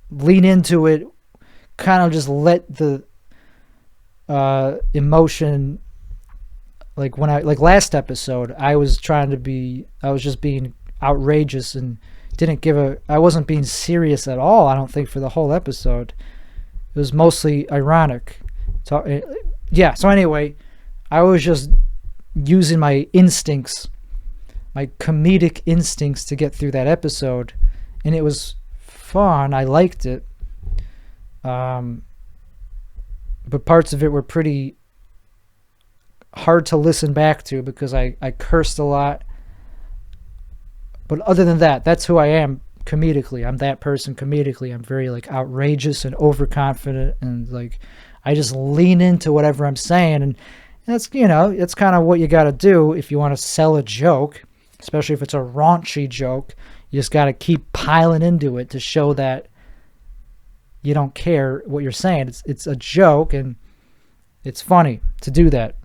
lean into it, kind of just let the emotion, like last episode, I was just being outrageous and I wasn't being serious at all, I don't think, for the whole episode. It was mostly ironic. So anyway, I was just using my instincts, my comedic instincts, to get through that episode, and it was fun. I liked it. But parts of it were pretty hard to listen back to because I cursed a lot. But other than that, that's who I am comedically. I'm that person comedically. I'm very, like, outrageous and overconfident, and, like, I just lean into whatever I'm saying, and that's, it's kind of what you got to do if you want to sell a joke, especially if it's a raunchy joke. You just got to keep piling into it to show that you don't care what you're saying. It's a joke, and it's funny to do that.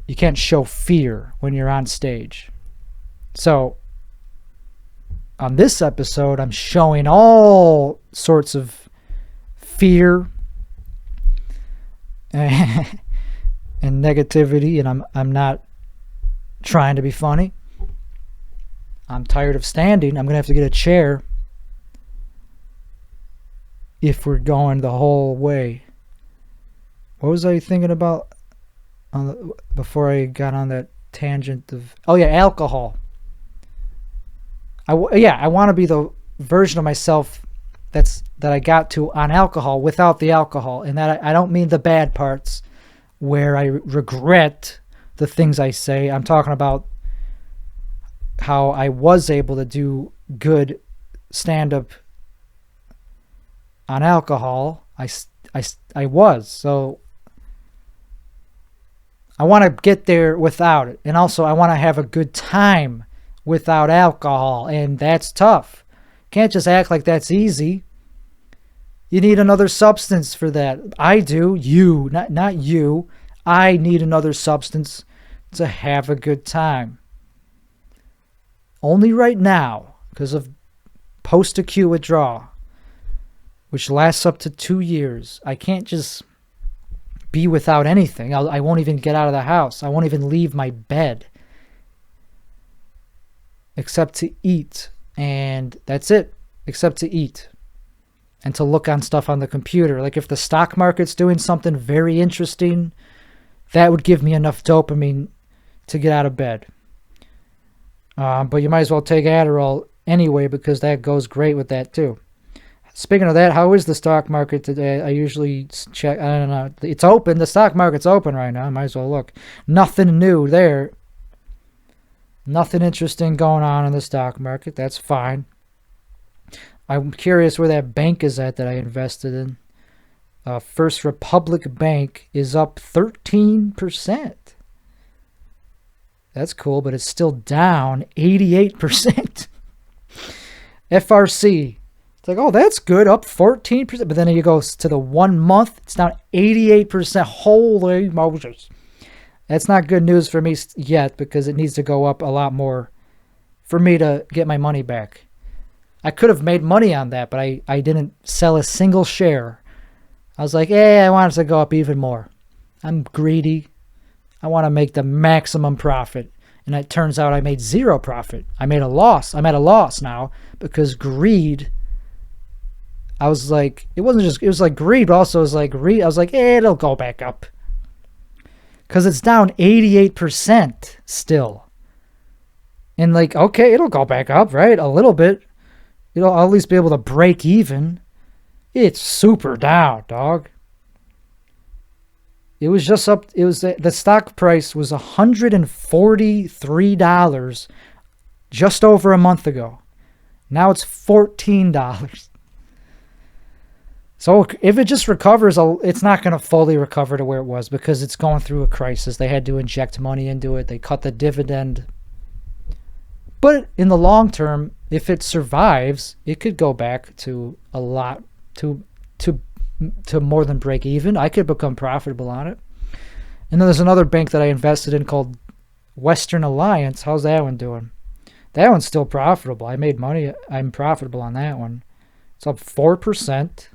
You can't show fear when you're on stage. So on this episode, I'm showing all sorts of fear and negativity, and I'm not trying to be funny. I'm tired of standing. I'm going to have to get a chair if we're going the whole way. What was I thinking about before I got on that tangent of, oh yeah, alcohol. I want to be the version of myself that I got to on alcohol without the alcohol. And that I don't mean the bad parts where I regret the things I say. I'm talking about how I was able to do good stand-up on alcohol. I was. So I want to get there without it. And also I want to have a good time without alcohol. And that's tough. Can't just act like that's easy. You need another substance for that. I do. You, not you. I need another substance to have a good time. Only right now, because of post-acute withdrawal, which lasts up to 2 years. I can't just be without anything. I won't even get out of the house. I won't even leave my bed except to eat. And that's it, except to eat and to look on stuff on the computer. Like if the stock market's doing something very interesting, that would give me enough dopamine to get out of bed. But you might as well take Adderall anyway, because that goes great with that too. Speaking of that, how is the stock market today? I usually check. I don't know. It's open. The stock market's open right now. I might as well look. Nothing new there. Nothing interesting going on in the stock market. That's fine. I'm curious where that bank is at that I invested in. First Republic Bank is up 13%. That's cool, but it's still down 88%. FRC. It's like, oh, that's good, up 14%. But then you go to the 1 month, it's down 88%. Holy Moses. That's not good news for me yet, because it needs to go up a lot more for me to get my money back. I could have made money on that, but I didn't sell a single share. I was like, I want it to go up even more. I'm greedy. I want to make the maximum profit. And it turns out I made zero profit. I made a loss. I'm at a loss now because greed. I was like, it was like greed, but also it was like greed. I was like, it'll go back up. Because it's down 88% still. And like, okay, it'll go back up, right? A little bit. I'll at least be able to break even. It's super down, dog. It was just up. It was the stock price was $143 just over a month ago. Now it's $14. So if it just recovers, it's not going to fully recover to where it was because it's going through a crisis. They had to inject money into it. They cut the dividend. But in the long term, if it survives, it could go back to a lot, to more than break even. I could become profitable on it. And then there's another bank that I invested in called Western Alliance. How's that one doing? That one's still profitable. I made money. I'm profitable on that one. It's up 4%.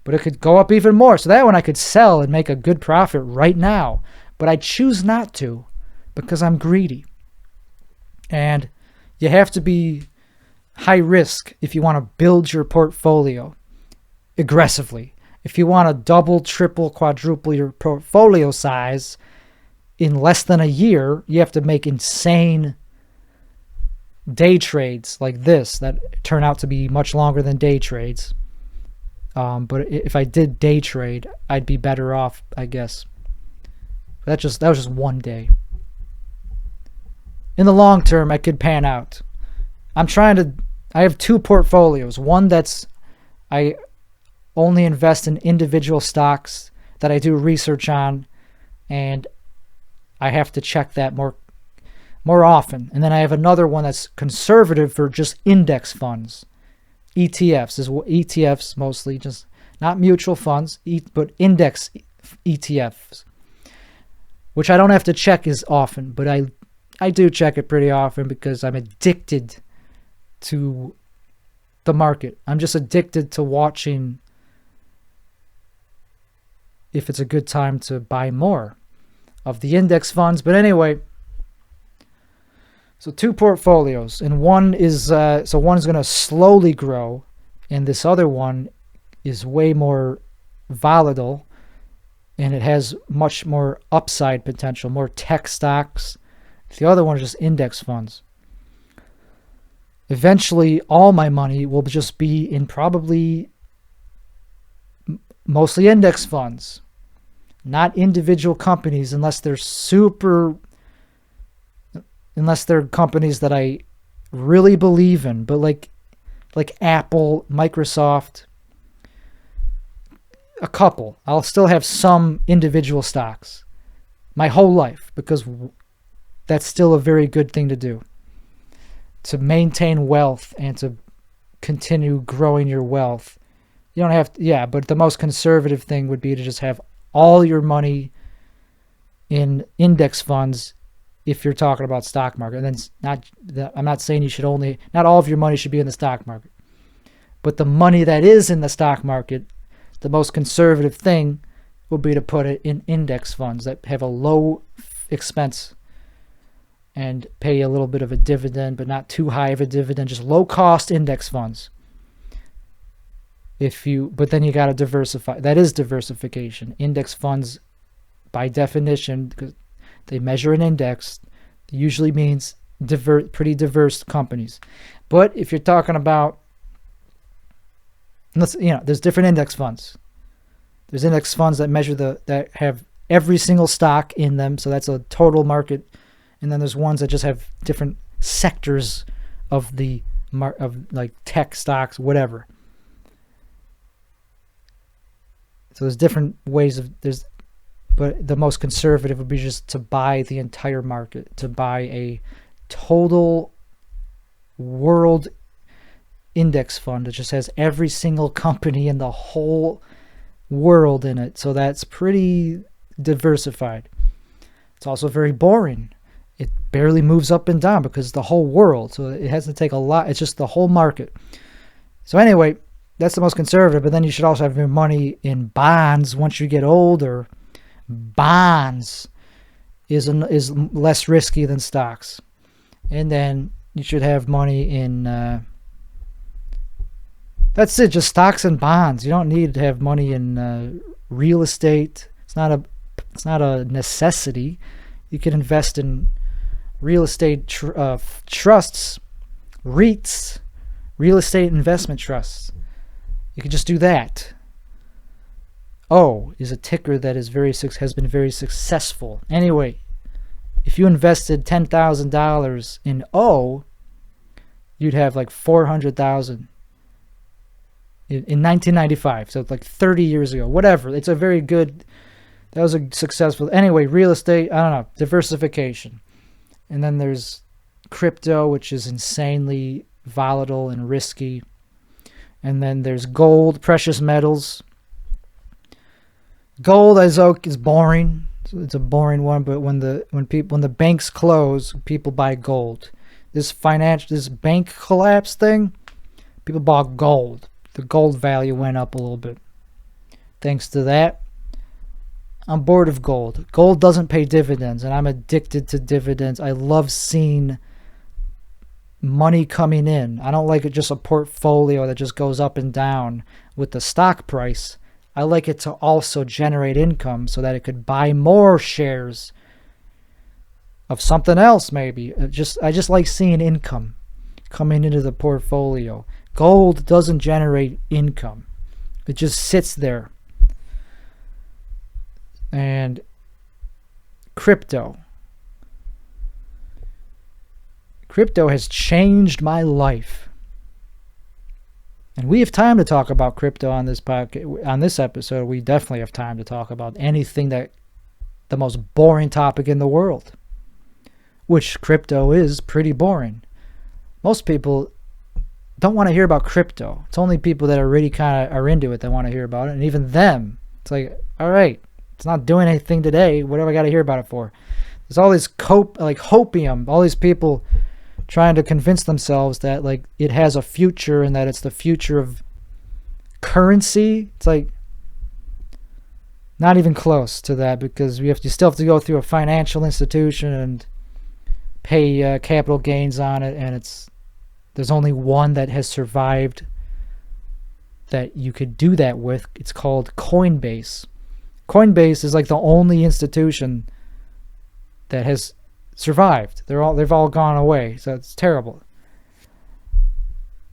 But it could go up even more. So that one I could sell and make a good profit right now. But I choose not to because I'm greedy. And you have to be high risk if you want to build your portfolio aggressively. If you want to double, triple, quadruple your portfolio size in less than a year, you have to make insane day trades like this that turn out to be much longer than day trades. But if I did day trade, I'd be better off, I guess. That was just one day. In the long term, I could pan out. I have two portfolios. One I only invest in individual stocks that I do research on, and I have to check that more often. And then I have another one that's conservative for just index funds. ETFs mostly, just not mutual funds, but index ETFs, which I don't have to check as often, but I do check it pretty often because I'm addicted to the market. I'm just addicted to watching if it's a good time to buy more of the index funds. But anyway, so two portfolios, and one is one's going to slowly grow, and this other one is way more volatile. and it has much more upside potential, more tech stocks. The other one is just index funds. Eventually, all my money will just be in probably mostly index funds, not individual companies, unless they're companies that I really believe in, but like Apple, Microsoft, a couple. I'll still have some individual stocks my whole life, because that's still a very good thing to do, to maintain wealth and to continue growing your wealth. You don't have to, but the most conservative thing would be to just have all your money in index funds if you're talking about stock market. And then I'm not saying not all of your money should be in the stock market, but the money that is in the stock market, the most conservative thing would be to put it in index funds that have a low expense and pay a little bit of a dividend, but not too high of a dividend, just low cost index funds. But then you got to diversify. That is diversification. Index funds, by definition, because they measure an index, usually means pretty diverse companies. But if you're talking about, there's different index funds. There's index funds that measure that have every single stock in them, so that's a total market. And then there's ones that just have different sectors of like tech stocks, whatever. So there's different ways but the most conservative would be just to buy the entire market, to buy a total world index fund that just has every single company in the whole world in it. So that's pretty diversified. It's also very boring. It barely moves up and down because the whole world. So it has to take a lot. It's just the whole market. So anyway, that's the most conservative. But then you should also have your money in bonds once you get older. Bonds is less risky than stocks. And then you should have money in that's it, just stocks and bonds. You don't need to have money in real estate. It's not a necessity. You can invest in real estate trusts, REITs, real estate investment trusts. You can just do that. O is a ticker that has been very successful. Anyway, if you invested $10,000 in O, you'd have like $400,000 in 1995. So it's like 30 years ago. Whatever. It's a very good. That was a successful. Anyway, real estate. I don't know. Diversification, and then there's crypto, which is insanely volatile and risky. And then there's gold, precious metals. Gold is boring. It's a boring one, but when the banks close, people buy gold. This bank collapse thing, people bought gold. The gold value went up a little bit. Thanks to that, I'm bored of gold. Gold doesn't pay dividends, and I'm addicted to dividends. I love seeing money coming in. I don't like it just a portfolio that just goes up and down with the stock price. I like it to also generate income so that it could buy more shares of something else maybe. I just like seeing income coming into the portfolio. Gold doesn't generate income. It just sits there. And crypto. Crypto has changed my life. And we have time to talk about crypto on this podcast. On this episode, we definitely have time to talk about anything the most boring topic in the world, which crypto is pretty boring. Most people don't want to hear about crypto. It's only people that are really are into it that want to hear about it. And even them, it's like, all right, it's not doing anything today. What do I got to hear about it for? There's all this hopium, all these people trying to convince themselves that like it has a future and that it's the future of currency. It's like not even close to that, because you still have to go through a financial institution and pay capital gains on it, and there's only one that has survived that you could do that with. It's called Coinbase. Coinbase is like the only institution that has survived. They've all gone away, so it's terrible.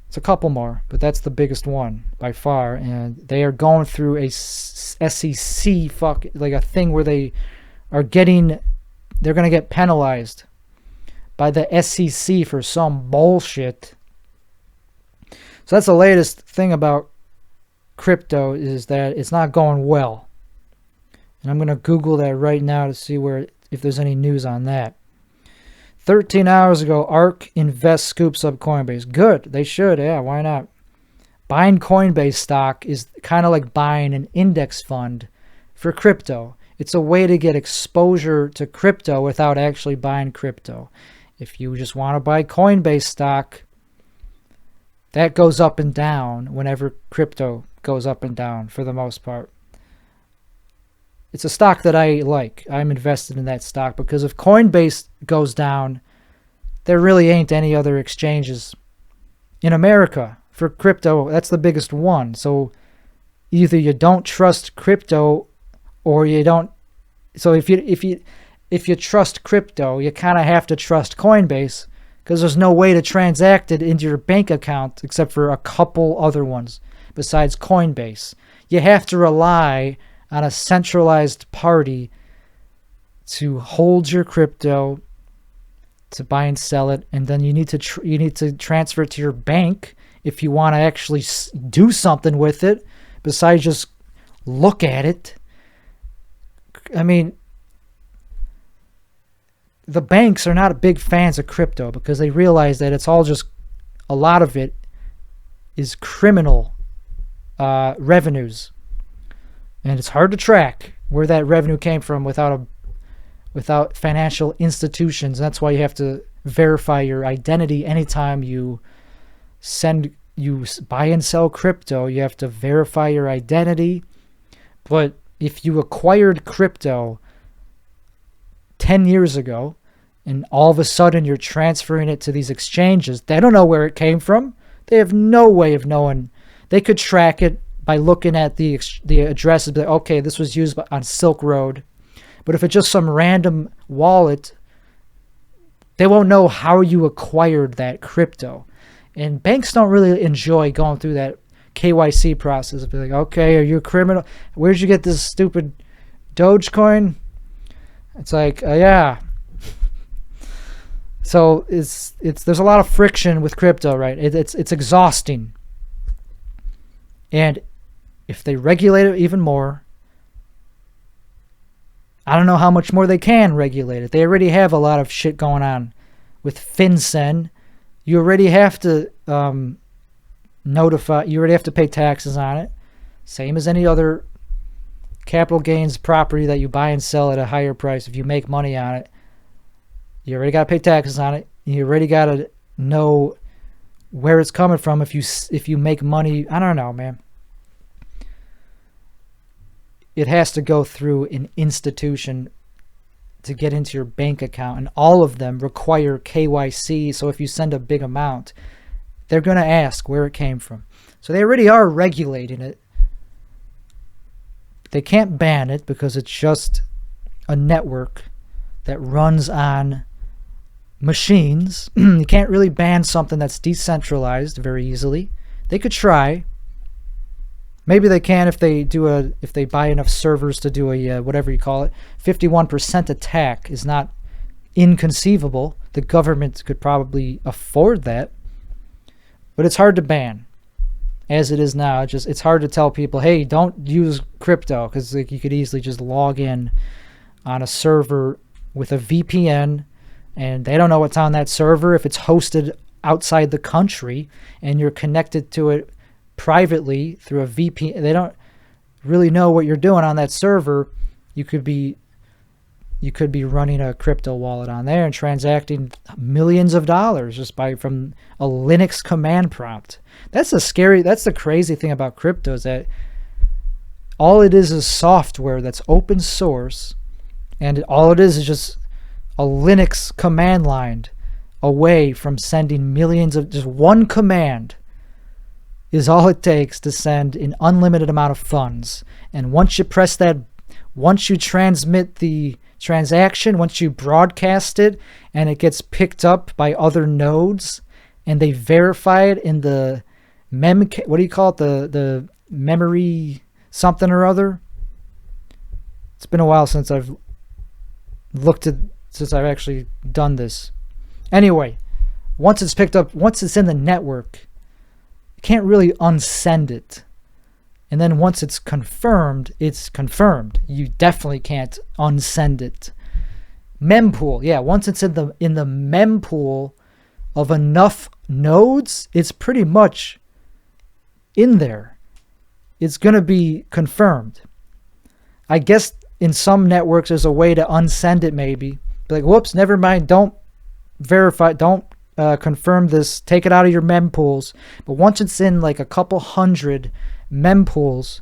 It's a couple more, but that's the biggest one by far, and they are going through a SEC like a thing where they're going to get penalized by the SEC for some bullshit. So that's the latest thing about crypto, is that it's not going well. And I'm going to Google that right now to see if there's any news on that. 13 hours ago, ARK Invest scoops up Coinbase. Good. They should. Yeah, why not? Buying Coinbase stock is kind of like buying an index fund for crypto. It's a way to get exposure to crypto without actually buying crypto. If you just want to buy Coinbase stock, that goes up and down whenever crypto goes up and down for the most part. It's a stock that I like. I'm invested in that stock because if Coinbase goes down, there really ain't any other exchanges in America for crypto. That's the biggest one. So either you don't trust crypto or you don't. So if you trust crypto, you kind of have to trust Coinbase because there's no way to transact it into your bank account except for a couple other ones besides Coinbase. You have to rely on a centralized party to hold your crypto, to buy and sell it, and then you need to transfer it to your bank if you want to actually do something with it besides just look at it. I mean, the banks are not big fans of crypto because they realize that it's all just, a lot of it is criminal revenues. And it's hard to track where that revenue came from without financial institutions. That's why you have to verify your identity anytime you buy and sell crypto. You have to verify your identity. But if you acquired crypto 10 years ago and all of a sudden you're transferring it to these exchanges, they don't know where it came from. They have no way of knowing. They could track it by looking at the addresses, like, okay, this was used on Silk Road. But if it's just some random wallet, they won't know how you acquired that crypto. And banks don't really enjoy going through that KYC process. Be like, okay, are you a criminal? Where'd you get this stupid Dogecoin? It's like, yeah. So there's a lot of friction with crypto, right? It's exhausting. And if they regulate it even more, I don't know how much more they can regulate it. They already have a lot of shit going on with FinCEN. You already have to notify, you already have to pay taxes on it. Same as any other capital gains property that you buy and sell at a higher price. If you make money on it, you already got to pay taxes on it. You already got to know where it's coming from. If you make money, I don't know, man. It has to go through an institution to get into your bank account, and all of them require KYC. So if you send a big amount, they're going to ask where it came from. So they already are regulating it. They can't ban it because it's just a network that runs on machines. You can't really ban something that's decentralized very easily. They could try. Maybe they can if they buy enough servers to do a whatever you call it. 51% attack is not inconceivable. The government could probably afford that, but it's hard to ban. As it is now, it's hard to tell people, hey, don't use crypto, because you could easily just log in on a server with a VPN, and they don't know what's on that server. If it's hosted outside the country and you're connected to it privately through a VPN, they don't really know what you're doing on that server. You could be running a crypto wallet on there and transacting millions of dollars just from a Linux command prompt. That's the crazy thing about crypto, is that all it is software that's open source, and all it is just a Linux command line away from sending millions of, just one command is all it takes to send an unlimited amount of funds. And once you press that, Once you transmit the transaction, once you broadcast it and it gets picked up by other nodes and they verify it in the what do you call it? The memory something or other. It's been a while since I've actually done this. Anyway, once it's picked up, once it's in the network, you can't really unsend it. And then once it's confirmed, it's confirmed. You definitely can't unsend it. Mempool, yeah, once it's in the mempool of enough nodes, it's pretty much in there. It's going to be confirmed. I guess in some networks there's a way to unsend it maybe. Be like, whoops, never mind, don't verify, don't confirm this, take it out of your mempools. But once it's in like a couple hundred mempools,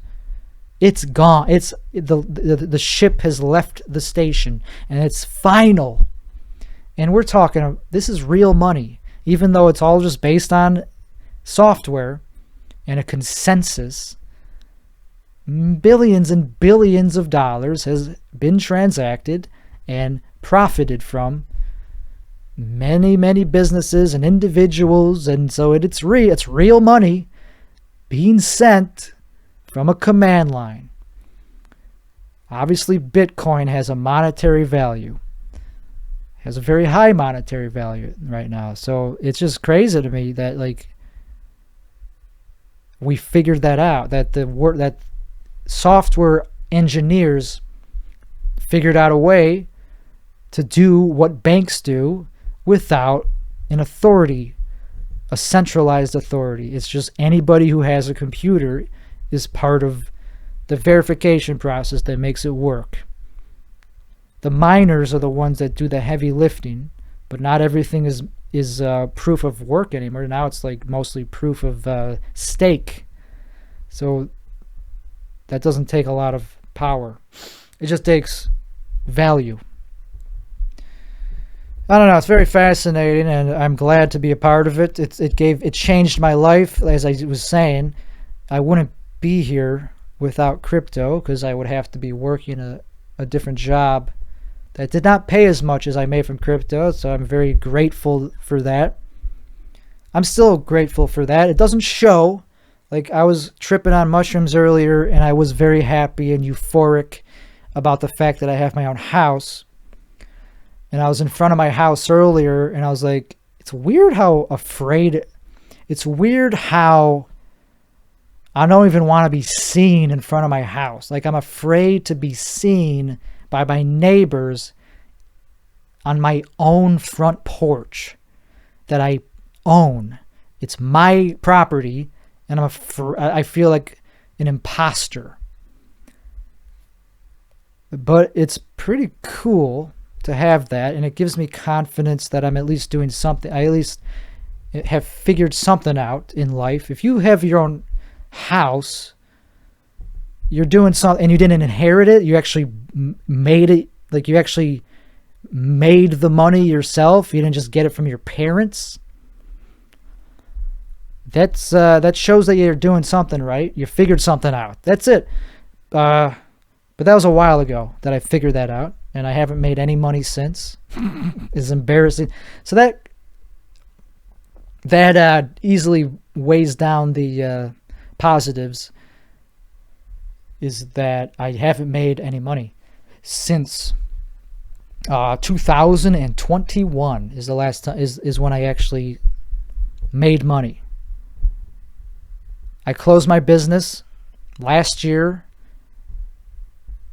it's gone. It's the ship has left the station and it's final. And we're talking, this is real money, even though it's all just based on software and a consensus. Billions and billions of dollars has been transacted and profited from many businesses and individuals, and so it's real money being sent from a command line. Obviously, Bitcoin has a monetary value, has a very high monetary value right now. So it's just crazy to me that like we figured that out, that that software engineers figured out a way to do what banks do without an authority, a centralized authority. It's just anybody who has a computer is part of the verification process that makes it work. The miners are the ones that do the heavy lifting, but not everything is proof of work anymore. Now it's like mostly proof of stake. So that doesn't take a lot of power. It just takes value. I don't know. It's very fascinating, and I'm glad to be a part of it. It changed my life. As I was saying, I wouldn't be here without crypto because I would have to be working a different job that did not pay as much as I made from crypto. So I'm very grateful for that. I'm still grateful for that. It doesn't show. Like, I was tripping on mushrooms earlier, and I was very happy and euphoric about the fact that I have my own house. And I was in front of my house earlier, and I was like, it's weird how I don't even want to be seen in front of my house. Like, I'm afraid to be seen by my neighbors on my own front porch that I own. It's my property, and I feel like an imposter. But it's pretty cool to have that, and it gives me confidence that I'm at least doing something. I at least have figured something out in life. If you have your own house, you're doing something, and you didn't inherit it, you actually made it, like you actually made the money yourself, you didn't just get it from your parents. That shows that you're doing something right. You figured something out. That's it. But that was a while ago that I figured that out, and I haven't made any money since. It's embarrassing. So that easily weighs down the positives, is that I haven't made any money since 2021 is the last time is when I actually made money. I closed my business last year.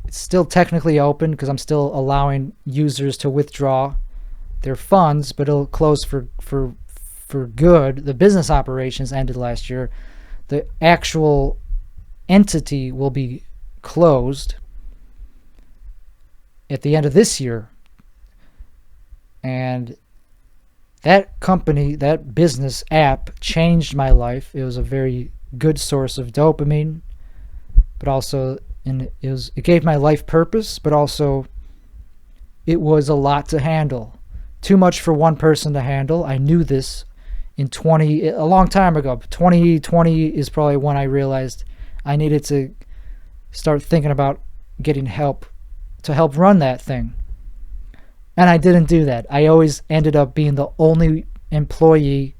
It's still technically open because I'm still allowing users to withdraw their funds, but it'll close for good. The business operations ended last year. The actual entity will be closed at the end of this year. And that company, that business app changed my life. It was a very good source of dopamine, but also it gave my life purpose, but also it was a lot to handle. Too much for one person to handle. I knew this a long time ago. 2020 is probably when I realized I needed to start thinking about getting help to help run that thing. And I didn't do that. I always ended up being the only employee,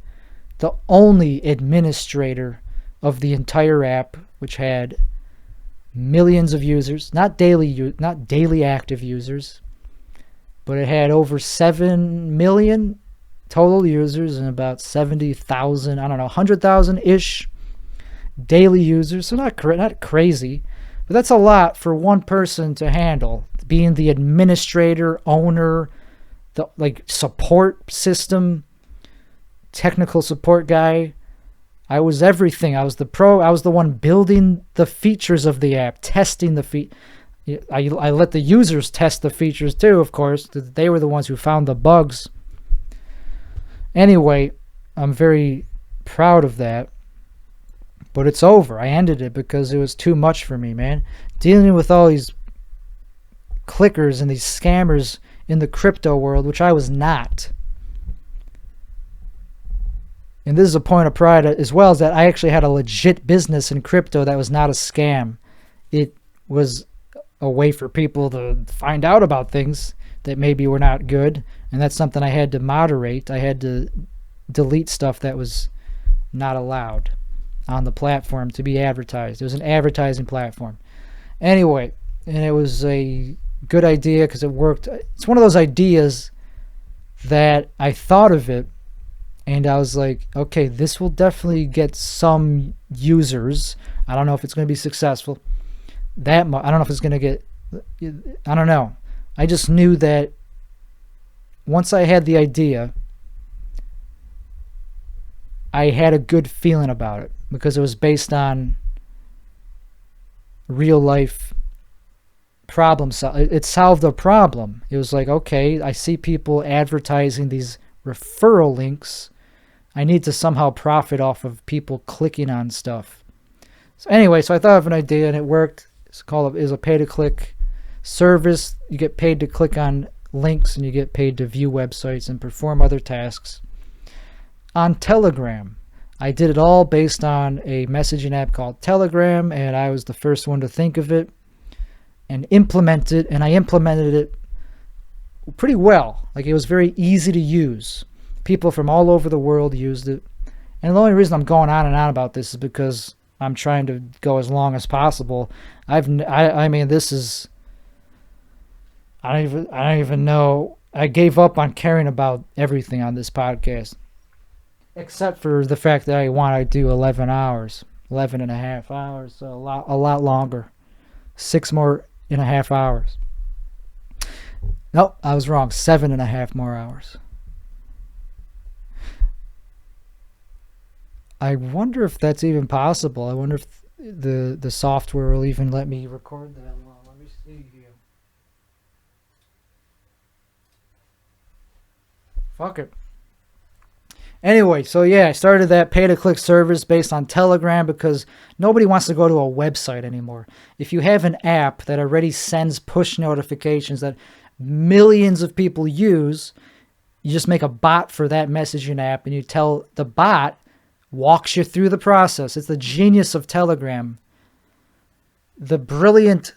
the only administrator of the entire app, which had millions of users, not daily active users, but it had over 7 million total users and about 70,000, I don't know, 100,000-ish daily users. So not crazy, but that's a lot for one person to handle. Being the administrator, owner, the support system, technical support guy. I was everything. I was the pro. I was the one building the features of the app, testing the I let the users test the features too, of course. They were the ones who found the bugs. Anyway, I'm very proud of that. But it's over. I ended it because it was too much for me, man. Dealing with all these clickers and these scammers in the crypto world, which I was not. And this is a point of pride as well, is that I actually had a legit business in crypto that was not a scam. It was a way for people to find out about things that maybe were not good, and that's something I had to moderate. I had to delete stuff that was not allowed on the platform to be advertised. It was an advertising platform. Anyway, and it was a good idea because it worked. It's one of those ideas that I thought of it, and I was like, okay, this will definitely get some users. I don't know if it's going to be successful. I don't know if it's going to get, I don't know. I just knew that once I had the idea, I had a good feeling about it because it was based on real life problem. It solved a problem. It was like, okay, I see people advertising these referral links. I need to somehow profit off of people clicking on stuff. So anyway, so I thought of an idea and it worked. It's a pay-to-click service. You get paid to click on links and you get paid to view websites and perform other tasks. On Telegram, I did it all based on a messaging app called Telegram, and I was the first one to think of it and implement it, and I implemented it pretty well. Like, it was very easy to use. People from all over the world used it. And the only reason I'm going on and on about this is because I'm trying to go as long as possible. I mean, this is, I don't even know. I gave up on caring about everything on this podcast, except for the fact that I want to do 11 and a half hours, so a lot longer. 6 more and a half hours. Nope, I was wrong. 7.5 more hours. I wonder if that's even possible. I wonder if the software will even let me record that long. Let me see here. Fuck it. Anyway, so yeah, I started that pay-to-click service based on Telegram because nobody wants to go to a website anymore. If you have an app that already sends push notifications that millions of people use, you just make a bot for that messaging app and you tell the bot, walks you through the process. It's the genius of Telegram. The brilliant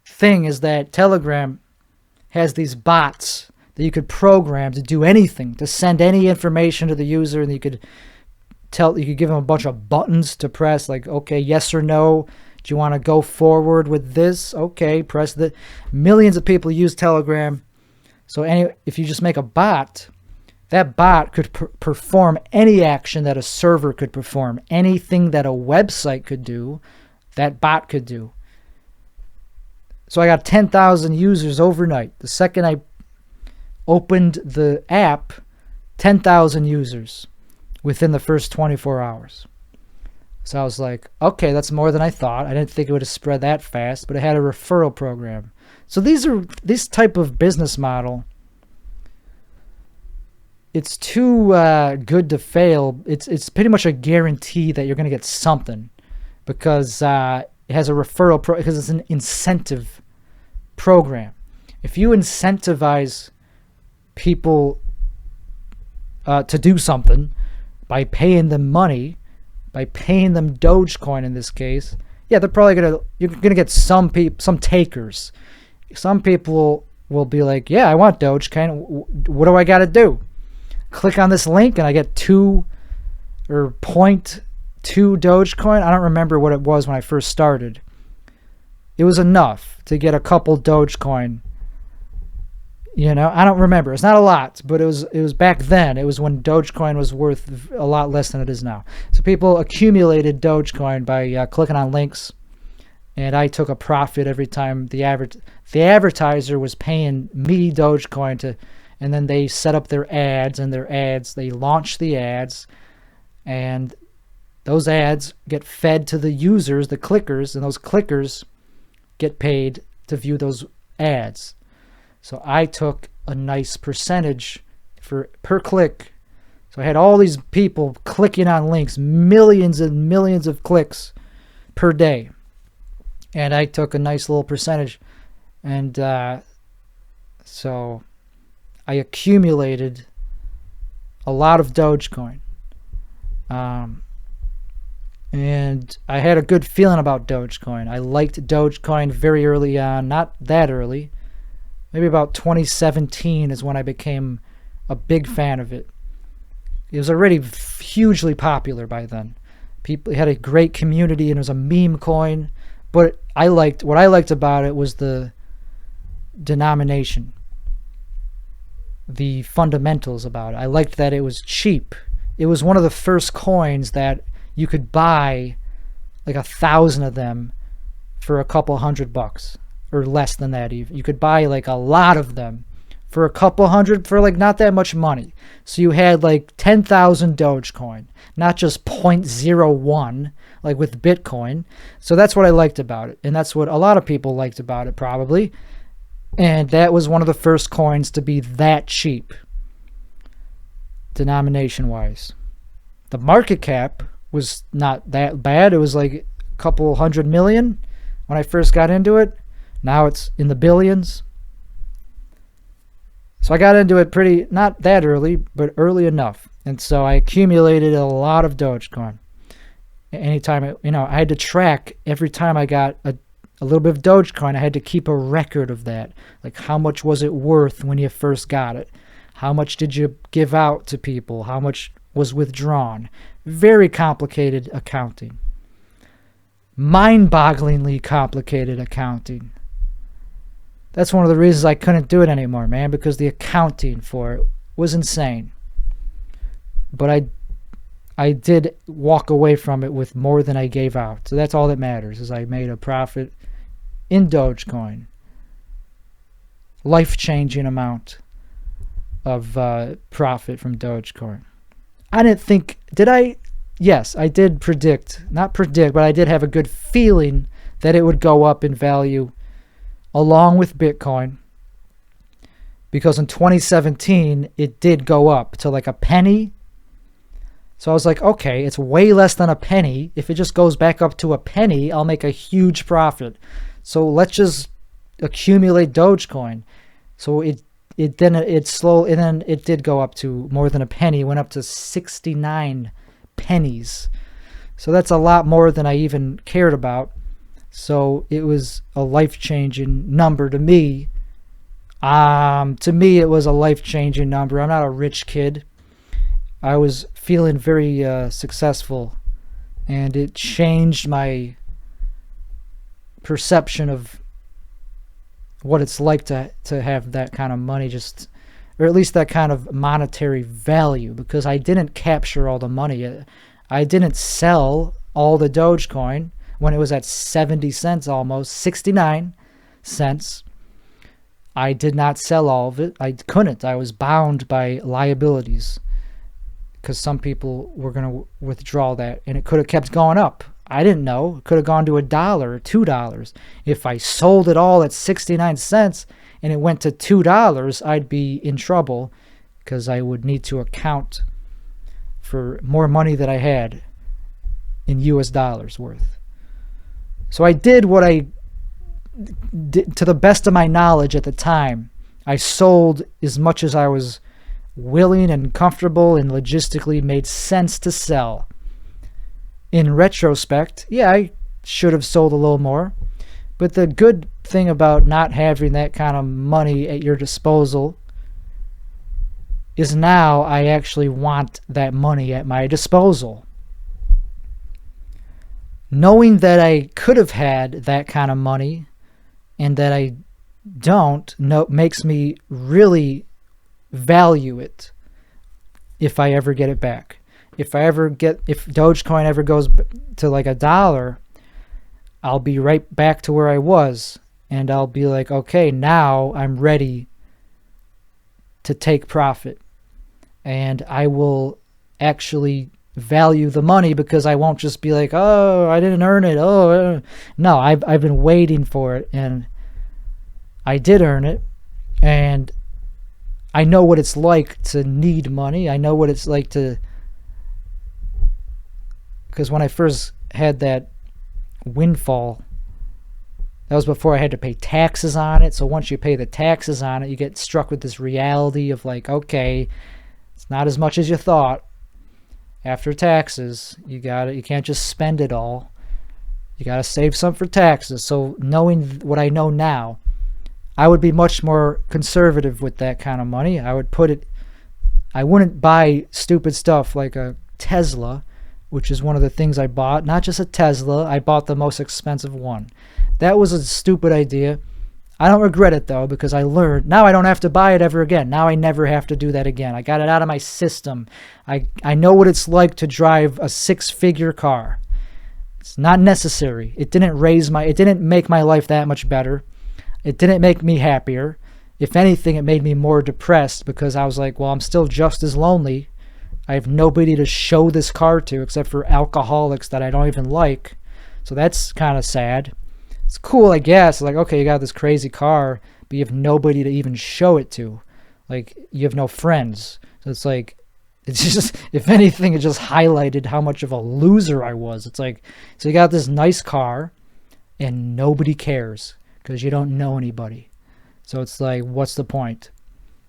thing is that Telegram has these bots that you could program to do anything, to send any information to the user, and you could give them a bunch of buttons to press, like, okay, yes or no. Do you want to go forward with this? Okay, press the. Millions of people use Telegram. So if you just make a bot, that bot could perform any action that a server could perform. Anything that a website could do, that bot could do. So I got 10,000 users overnight. The second I opened the app, 10,000 users within the first 24 hours. So I was like, okay, that's more than I thought. I didn't think it would have spread that fast, but it had a referral program. So this type of business model, it's too good to fail. It's pretty much a guarantee that you're going to get something because it has a referral because it's an incentive program. If you incentivize people to do something by paying them money, by paying them Dogecoin in this case, yeah, they're probably you're gonna get some takers. Some people will be like, yeah, I want Dogecoin. What do I got to do? Click on this link and I get 2 or 0.2 Dogecoin. I don't remember what it was when I first started. It was enough to get a couple Dogecoin. You know, I don't remember. It's not a lot, but it was back then. It was when Dogecoin was worth a lot less than it is now. So people accumulated Dogecoin by clicking on links, and I took a profit every time the advertiser was paying me Dogecoin to, and then they set up their ads, and they launch the ads, and those ads get fed to the users, the clickers, and those clickers get paid to view those ads. So I took a nice percentage per click. So I had all these people clicking on links, millions and millions of clicks per day. And I took a nice little percentage. And so I accumulated a lot of Dogecoin. And I had a good feeling about Dogecoin. I liked Dogecoin very early on, not that early. Maybe about 2017 is when I became a big fan of it. It was already hugely popular by then. People had a great community, and it was a meme coin. But what I liked about it was the denomination, the fundamentals about it. I liked that it was cheap. It was one of the first coins that you could buy like 1,000 of them for a couple $100. Or less than that even. You could buy like a lot of them for a couple hundred for like not that much money. So you had like 10,000 Dogecoin, not just 0.01 like with Bitcoin. So that's what I liked about it. And that's what a lot of people liked about it probably. And that was one of the first coins to be that cheap, denomination wise. The market cap was not that bad. It was like a couple 100 million when I first got into it. Now it's in the billions. So I got into it not that early, but early enough. And so I accumulated a lot of Dogecoin. Anytime, I had to track every time I got a little bit of Dogecoin. I had to keep a record of that. Like how much was it worth when you first got it? How much did you give out to people? How much was withdrawn? Very complicated accounting. Mind-bogglingly complicated accounting. That's one of the reasons I couldn't do it anymore, man, because the accounting for it was insane. But I did walk away from it with more than I gave out. So that's all that matters, is I made a profit in Dogecoin. Life-changing amount of profit from Dogecoin. I didn't think, did I? Yes, I did not predict, but I did have a good feeling that it would go up in value along with Bitcoin, because in 2017 it did go up to like a penny. So I was like, okay, it's way less than a penny. If it just goes back up to a penny, I'll make a huge profit. So let's just accumulate Dogecoin. So it did go up to more than a penny. It went up to 69 pennies. So that's a lot more than I even cared about. So it was a life-changing number to me. To me, it was a life-changing number. I'm not a rich kid. I was feeling very successful, and it changed my perception of what it's like to have that kind of money, or at least that kind of monetary value, because I didn't capture all the money. I didn't sell all the Dogecoin when it was at 70 cents almost, 69 cents. I did not sell all of it. I couldn't. I was bound by liabilities because some people were going to withdraw that, and it could have kept going up. I didn't know. It could have gone to $1 or $2. If I sold it all at 69 cents and it went to $2, I'd be in trouble because I would need to account for more money that I had in US dollars worth. So I did what I did to the best of my knowledge at the time. I sold as much as I was willing and comfortable and logistically made sense to sell. In retrospect, yeah, should have sold a little more. But the good thing about not having that kind of money at your disposal is now I actually want that money at my disposal. Knowing that I could have had that kind of money and that I don't makes me really value it if I ever get it back. If Dogecoin ever goes to like $1, I'll be right back to where I was, and I'll be like, okay, now I'm ready to take profit, and I will actually value the money because I won't just be like, oh, I didn't earn it. No, I've been waiting for it, and I did earn it, and I know what it's like to need money. I know what it's like to, because when I first had that windfall, that was before I had to pay taxes on it. So once you pay the taxes on it, you get struck with this reality of like, okay, it's not as much as you thought. After taxes, you can't just spend it all. You got to save some for taxes. So knowing what I know now, I would be much more conservative with that kind of money. I wouldn't buy stupid stuff like a Tesla, which is one of the things I bought. Not just a Tesla, I bought the most expensive one. That was a stupid idea. I don't regret it though, because I learned. Now I don't have to buy it ever again. Now I never have to do that again. I got it out of my system. I know what it's like to drive a 6-figure car. It's not necessary. It didn't make my life that much better. It didn't make me happier. If anything, it made me more depressed because I was like, well, I'm still just as lonely. I have nobody to show this car to except for alcoholics that I don't even like. So that's kind of sad. It's cool, I guess. Like, okay, you got this crazy car, but you have nobody to even show it to. Like, you have no friends. So it's like, it's just, if anything, it just highlighted how much of a loser I was. It's like, so you got this nice car and nobody cares because you don't know anybody. So it's like, what's the point?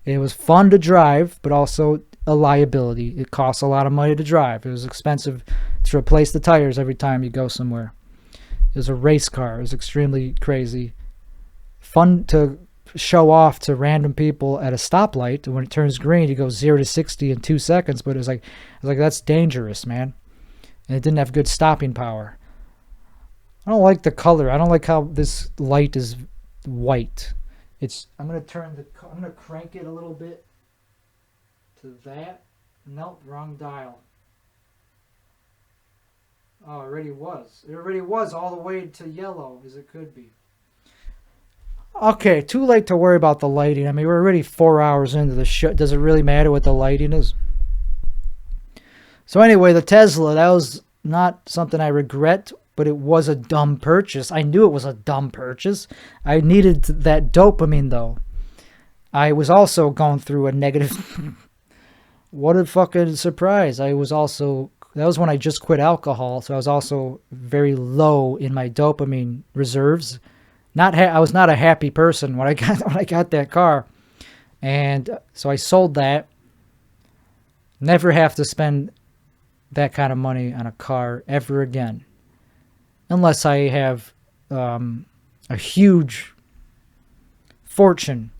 It was fun to drive, but also a liability. It costs a lot of money to drive. It was expensive to replace the tires every time you go somewhere. It was a race car. It was extremely crazy. Fun to show off to random people at a stoplight. When it turns green, you go 0 to 60 in 2 seconds. But it was like that's dangerous, man. And it didn't have good stopping power. I don't like the color. I don't like how this light is white. I'm gonna crank it a little bit to that. Nope, wrong dial. Oh, it already was. It already was all the way to yellow as it could be. Okay, too late to worry about the lighting. I mean, we're already 4 hours into the show. Does it really matter what the lighting is? So anyway, the Tesla, that was not something I regret, but it was a dumb purchase. I knew it was a dumb purchase. I needed that dopamine, though. I was also going through a negative... What a fucking surprise. That was when I just quit alcohol, so I was also very low in my dopamine reserves. I was not a happy person when I got that car. And so I sold that. Never have to spend that kind of money on a car ever again. Unless I have a huge fortune.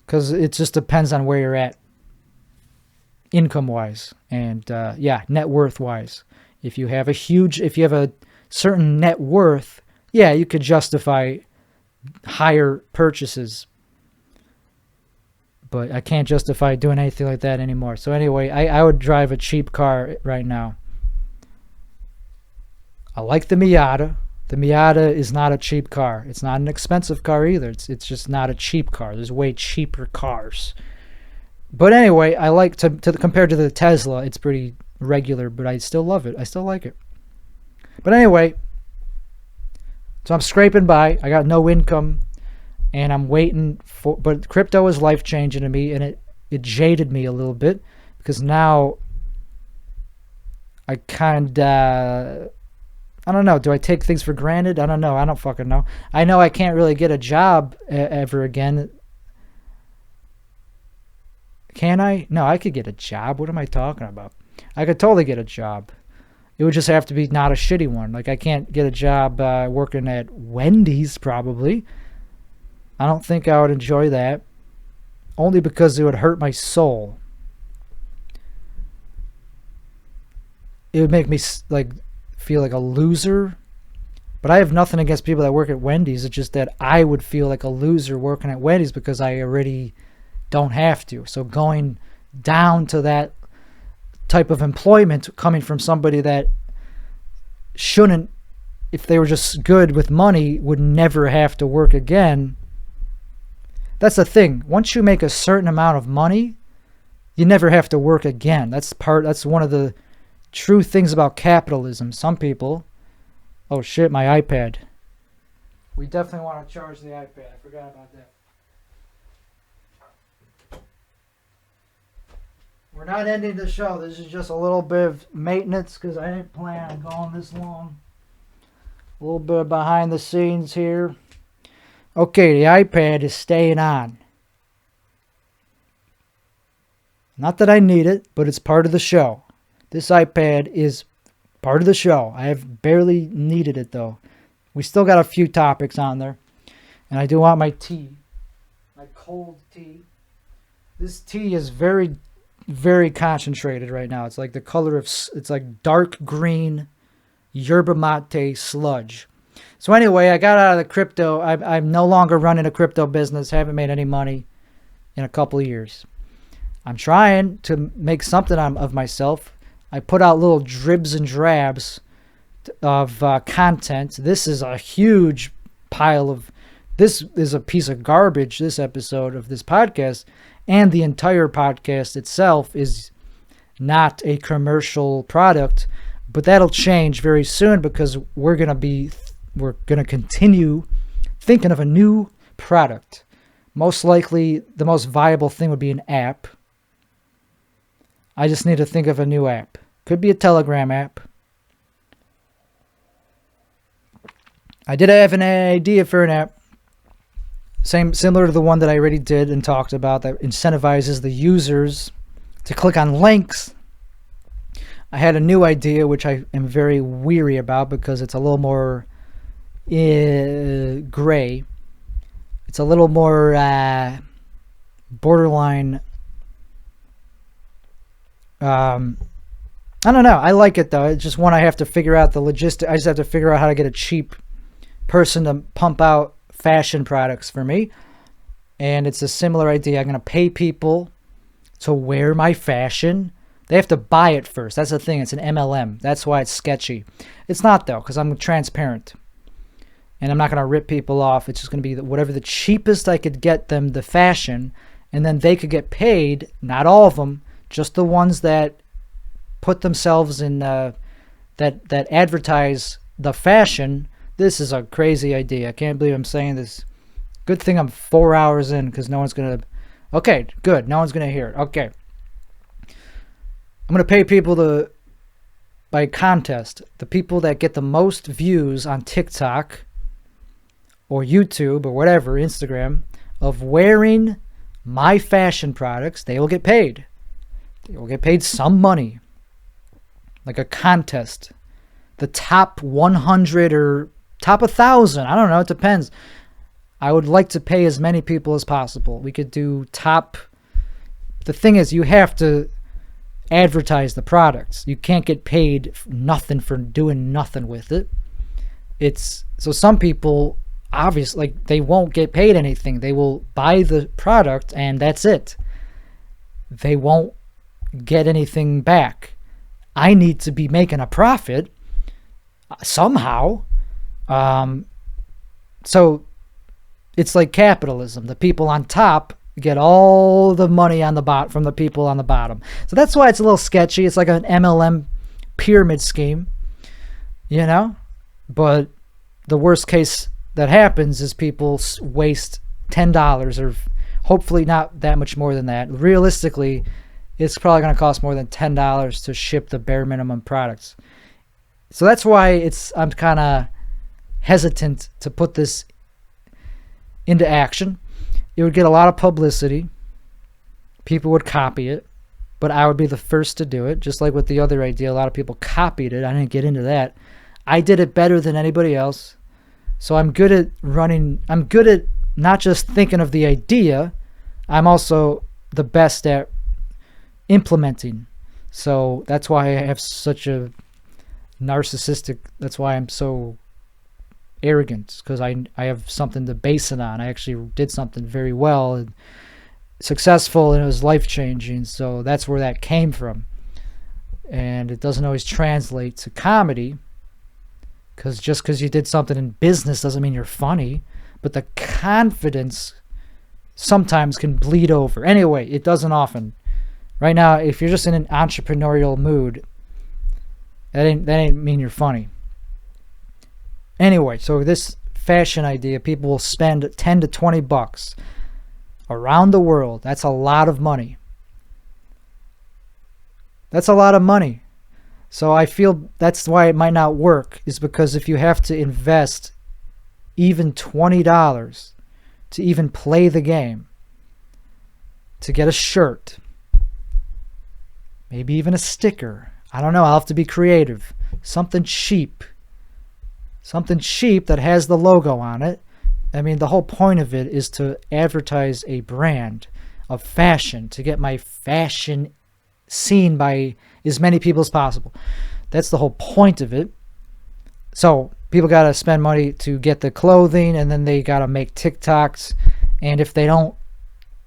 Because it just depends on where you're at. Income-wise. And, net worth-wise. If you have a certain net worth, yeah, you could justify higher purchases. But I can't justify doing anything like that anymore. So anyway, I would drive a cheap car right now. I like the Miata. The Miata is not a cheap car. It's not an expensive car either. It's just not a cheap car. There's way cheaper cars. But anyway, I like to compared to the Tesla, it's pretty regular, but I still love it. I still like it. But anyway, so I'm scraping by. I got no income, and I'm waiting for. But crypto is life changing to me, and it jaded me a little bit because now I I don't know. Do I take things for granted? I don't know. I don't fucking know. I know I can't really get a job ever again. Can I? No, I could get a job. What am I talking about? I could totally get a job. It would just have to be not a shitty one. Like, I can't get a job working at Wendy's, probably. I don't think I would enjoy that. Only because it would hurt my soul. It would make me, like, feel like a loser. But I have nothing against people that work at Wendy's. It's just that I would feel like a loser working at Wendy's because I already don't have to. So going down to that type of employment coming from somebody that shouldn't, if they were just good with money, would never have to work again. That's the thing. Once you make a certain amount of money, you never have to work again. That's one of the true things about capitalism. Some people, oh shit, my iPad. We definitely want to charge the iPad. I forgot about that. We're not ending the show. This is just a little bit of maintenance because I didn't plan on going this long. A little bit behind the scenes here. Okay, the iPad is staying on. Not that I need it, but it's part of the show. This iPad is part of the show. I have barely needed it though. We still got a few topics on there. And I do want my tea. My cold tea. This tea is very, very concentrated right now. It's like the color of, it's like dark green yerba mate sludge. So anyway, I got out of the crypto. I'm no longer running a crypto business. Haven't made any money in a couple of years. I'm trying to make something of myself. I put out little dribs and drabs of content. This is a huge pile of, this is a piece of garbage, this episode of this podcast. And the entire podcast itself is not a commercial product, but that'll change very soon because we're going to continue thinking of a new product. Most likely, the most viable thing would be an app. I just need to think of a new app. Could be a Telegram app. I did have an idea for an app. Similar to the one that I already did and talked about that incentivizes the users to click on links. I had a new idea which I am very weary about because it's a little more gray. It's a little more borderline. I don't know. I like it though. It's just one I have to figure out the logistics. I just have to figure out how to get a cheap person to pump out fashion products for me. And it's a similar idea. I'm going to pay people to wear my fashion. They have to buy it first. That's the thing. It's an MLM. That's why it's sketchy. It's not though, because I'm transparent. And I'm not going to rip people off. It's just going to be whatever the cheapest I could get them the fashion. And then they could get paid. Not all of them. Just the ones that put themselves in, that advertise the fashion. This is a crazy idea. I can't believe I'm saying this. Good thing I'm 4 hours in because no one's going to... Okay, good. No one's going to hear it. Okay. I'm going to pay people by contest. The people that get the most views on TikTok or YouTube or whatever, Instagram, of wearing my fashion products, they will get paid. They will get paid some money. Like a contest. The top 100 or top 1,000. I don't know. It depends. I would like to pay as many people as possible. We could do top... The thing is, you have to advertise the products. You can't get paid nothing for doing nothing with it. So some people, obviously, like, they won't get paid anything. They will buy the product and that's it. They won't get anything back. I need to be making a profit somehow. So it's like capitalism. The people on top get all the money on the from the people on the bottom. So that's why it's a little sketchy. It's like an MLM pyramid scheme, you know? But the worst case that happens is people waste $10 or hopefully not that much more than that. Realistically, it's probably going to cost more than $10 to ship the bare minimum products. So that's why I'm kind of hesitant to put this into action. It would get a lot of publicity. People would copy it. but I would be the first to do it. Just like with the other idea, a lot of people copied it. I didn't get into that. I did it better than anybody else. So I'm good at running. I'm good at not just thinking of the idea. I'm also the best at implementing. So that's why I have such a narcissistic, that's why I'm so arrogant, because I have something to base it on. I actually did something very well and successful, and it was life-changing. So that's where that came from. And it doesn't always translate to comedy, because just because you did something in business doesn't mean you're funny. But the confidence sometimes can bleed over. Anyway, it doesn't often. Right now, if you're just in an entrepreneurial mood, that ain't mean you're funny. Anyway, so this fashion idea, people will spend 10 to 20 bucks around the world. That's a lot of money. That's a lot of money. So I feel that's why it might not work, is because if you have to invest even $20 to even play the game, to get a shirt, maybe even a sticker, I don't know, I'll have to be creative. Something cheap that has the logo on it. I mean, the whole point of it is to advertise a brand of fashion, to get my fashion seen by as many people as possible. That's the whole point of it. So people got to spend money to get the clothing, and then they got to make TikToks. And if they don't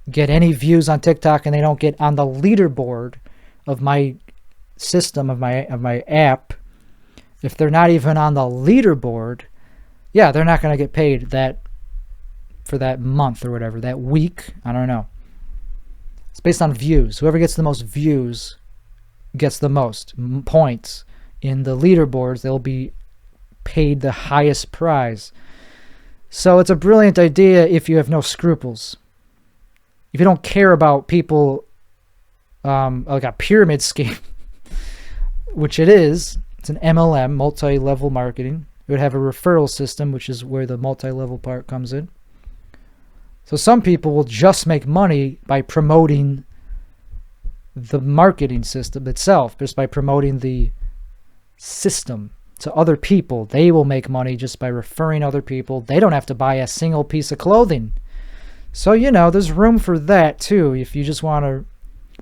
get any views on TikTok and they don't get on the leaderboard of my system, of my app, if they're not even on the leaderboard, yeah, they're not going to get paid that for that month or whatever, that week. I don't know. It's based on views. Whoever gets the most views gets the most points in the leaderboards. They'll be paid the highest prize. So it's a brilliant idea if you have no scruples. If you don't care about people, like a pyramid scheme, which it is. It's an MLM, multi-level marketing. It would have a referral system, which is where the multi-level part comes in. So some people will just make money by promoting the marketing system itself, just by promoting the system to other people. They will make money just by referring other people. They don't have to buy a single piece of clothing. So, there's room for that too, if you just want to.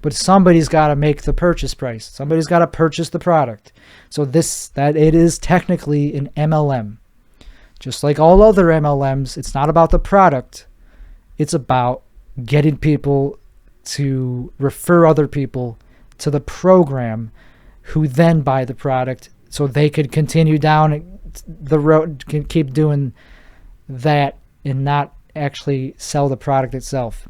But somebody's got to make the purchase price. Somebody's got to purchase the product. So that it is technically an MLM. Just like all other MLMs, it's not about the product. It's about getting people to refer other people to the program, who then buy the product, so they could continue down the road, can keep doing that and not actually sell the product itself.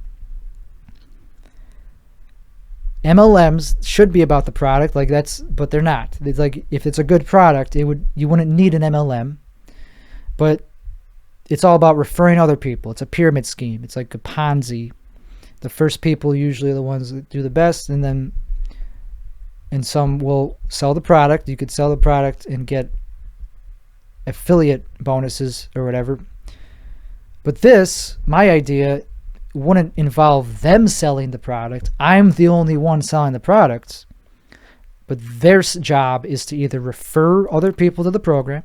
MLMs should be about the product, but they're not. It's like, if it's a good product, you wouldn't need an MLM. But it's all about referring other people. It's a pyramid scheme. It's like a Ponzi. The first people usually are the ones that do the best, and some will sell the product. You could sell the product and get affiliate bonuses or whatever. But my idea, wouldn't involve them selling the product. I'm the only one selling the products. But their job is to either refer other people to the program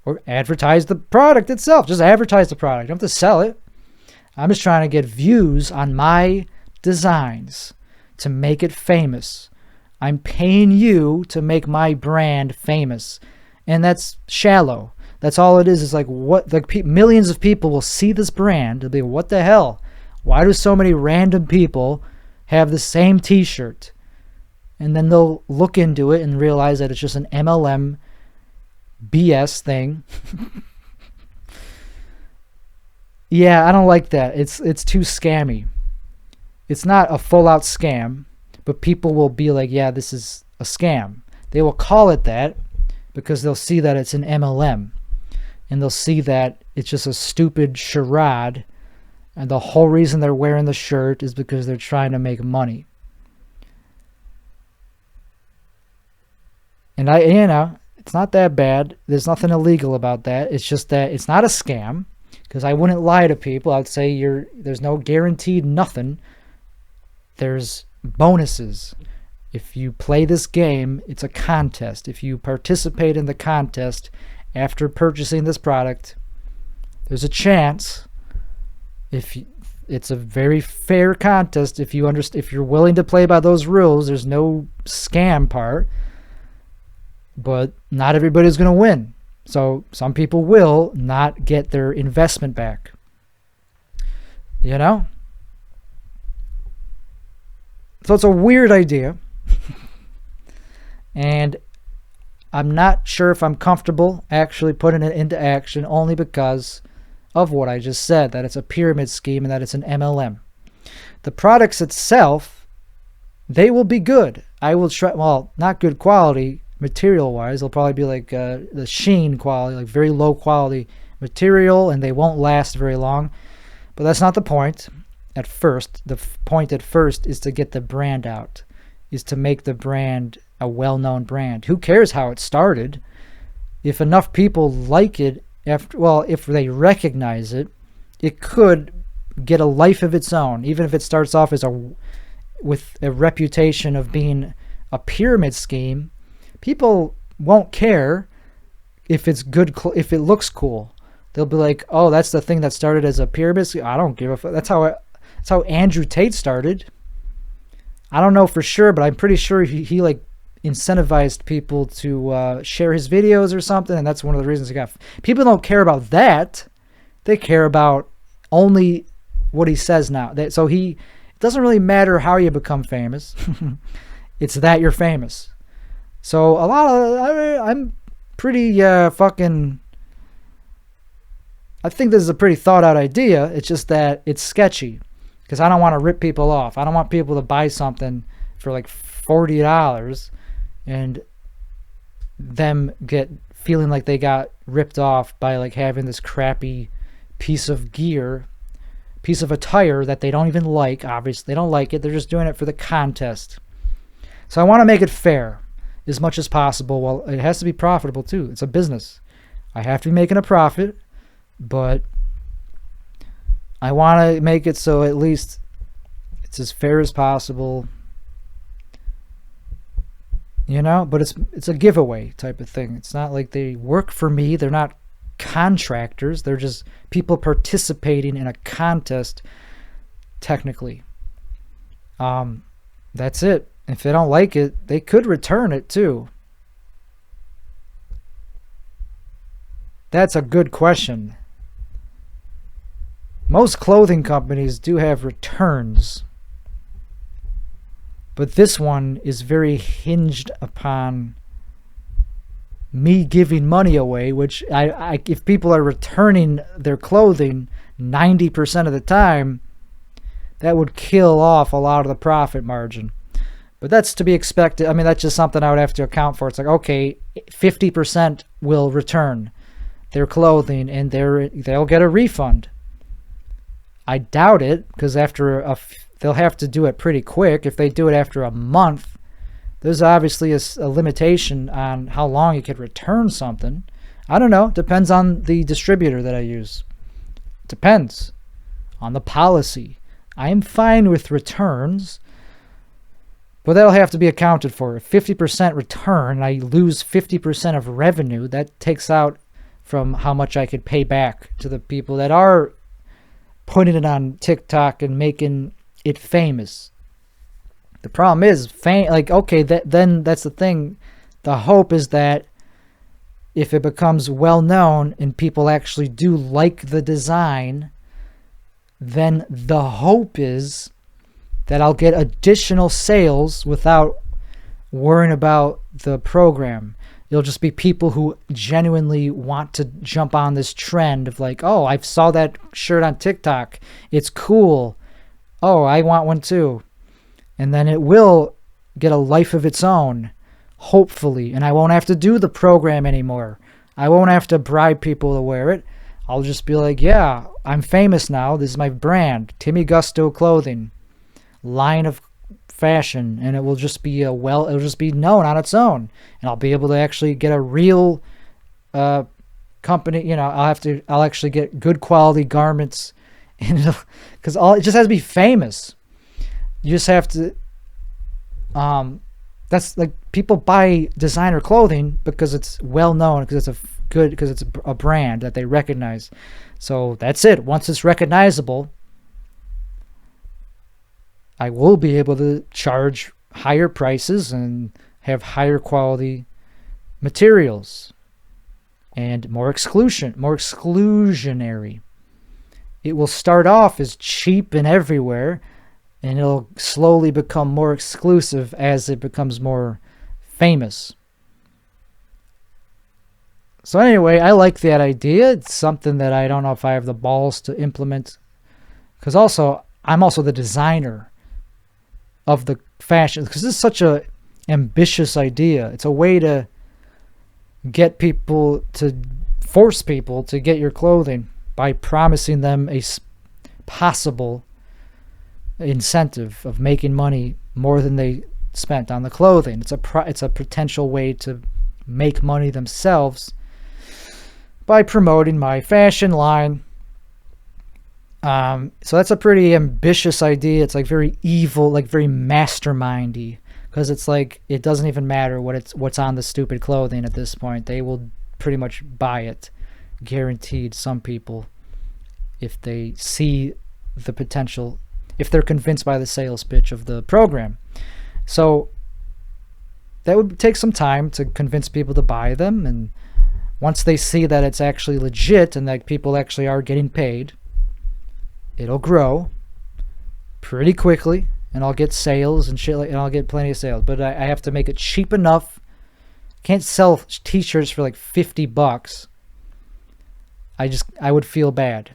or advertise the product itself. Just advertise the product. You don't have to sell it. I'm just trying to get views on my designs to make it famous. I'm paying you to make my brand famous. And that's shallow. That's all it is. It's like, millions of people will see this brand. They'll be, what the hell? Why do so many random people have the same t-shirt? And then they'll look into it and realize that it's just an MLM BS thing. Yeah, I don't like that. It's too scammy. It's not a full-out scam, but people will be like, yeah, this is a scam. They will call it that because they'll see that it's an MLM. And they'll see that it's just a stupid charade. And the whole reason they're wearing the shirt is because they're trying to make money. And it's not that bad. There's nothing illegal about that. It's just that it's not a scam, because I wouldn't lie to people. I'd say there's no guaranteed nothing. There's bonuses. If you play this game, it's a contest. If you participate in the contest after purchasing this product, there's a chance. It's a very fair contest. If you're willing to play by those rules, there's no scam part. But not everybody's going to win. So some people will not get their investment back. You know? So it's a weird idea. And I'm not sure if I'm comfortable actually putting it into action, only because of what I just said, that it's a pyramid scheme and that it's an MLM. The products itself, they will be good. I will try, well, not good quality material wise. They'll probably be like the sheen quality, like very low quality material, and they won't last very long. But that's not the point at first. The point at first is to get the brand out, is to make the brand a well-known brand. Who cares how it started? If enough people like it, if they recognize it, it could get a life of its own. Even if it starts off as with a reputation of being a pyramid scheme, people won't care if it's good, if it looks cool. They'll be like, "Oh, that's the thing that started as a pyramid scheme. I don't give a fuck." That's how Andrew Tate started. I don't know for sure, but I'm pretty sure he like incentivized people to share his videos or something, and that's one of the reasons he got. People don't care about that. They care about only what he says now. So it doesn't really matter how you become famous. It's that you're famous. So I'm pretty fucking. I think this is a pretty thought out idea. It's just that it's sketchy, because I don't want to rip people off. I don't want people to buy something for like $40 and them get feeling like they got ripped off by like having this crappy piece of gear, piece of attire that they don't even like. Obviously, they don't like it. They're just doing it for the contest. So I want to make it fair as much as possible. Well, it has to be profitable too. It's a business. I have to be making a profit, but I want to make it so at least it's as fair as possible. You know, but it's a giveaway type of thing. It's not like they work for me. They're not contractors. They're just people participating in a contest, technically. That's it. If they don't like it, they could return it too. That's a good question. Most clothing companies do have returns. But this one is very hinged upon me giving money away, which if people are returning their clothing 90% of the time, that would kill off a lot of the profit margin. But that's to be expected. I mean, that's just something I would have to account for. It's like, okay, 50% will return their clothing and they'll get a refund. I doubt it, because they'll have to do it pretty quick. If they do it after a month, there's obviously a limitation on how long you could return something. I don't know. Depends on the distributor that I use. Depends on the policy. I am fine with returns, but that'll have to be accounted for. If 50% return, I lose 50% of revenue. That takes out from how much I could pay back to the people that are putting it on TikTok and making it famous. The problem is, okay, then that's the thing. The hope is that if it becomes well known and people actually do like the design, then the hope is that I'll get additional sales without worrying about the program. It'll just be people who genuinely want to jump on this trend of like, oh, I saw that shirt on TikTok. It's cool. Oh, I want one too. And then it will get a life of its own, hopefully. And I won't have to do the program anymore. I won't have to bribe people to wear it. I'll just be like, yeah, I'm famous now. This is my brand, Timmy Gusto Clothing, line of fashion, and it will just be it'll just be known on its own, and I'll be able to actually get a real company. You know, I'll actually get good quality garments, and because it just has to be famous. You just have to. That's like, people buy designer clothing because it's well known, because it's a brand that they recognize. So that's it. Once it's recognizable, I will be able to charge higher prices and have higher quality materials and more exclusionary. It will start off as cheap and everywhere, and it'll slowly become more exclusive as it becomes more famous. So anyway, I like that idea. It's something that I don't know if I have the balls to implement, because I'm also the designer of the fashion, because this is such a ambitious idea. It's a way to force people to get your clothing by promising them a possible incentive of making money more than they spent on the clothing. It's a potential way to make money themselves by promoting my fashion line. So that's a pretty ambitious idea. It's like very evil, like very mastermindy, because it's like, it doesn't even matter what's on the stupid clothing at this point. They will pretty much buy it, guaranteed. Some people, if they see the potential, if they're convinced by the sales pitch of the program. So that would take some time to convince people to buy them, and once they see that it's actually legit and that people actually are getting paid, it'll grow pretty quickly, and I'll get sales and shit, and I'll get plenty of sales. But I have to make it cheap enough. Can't sell t-shirts for like $50. I would feel bad.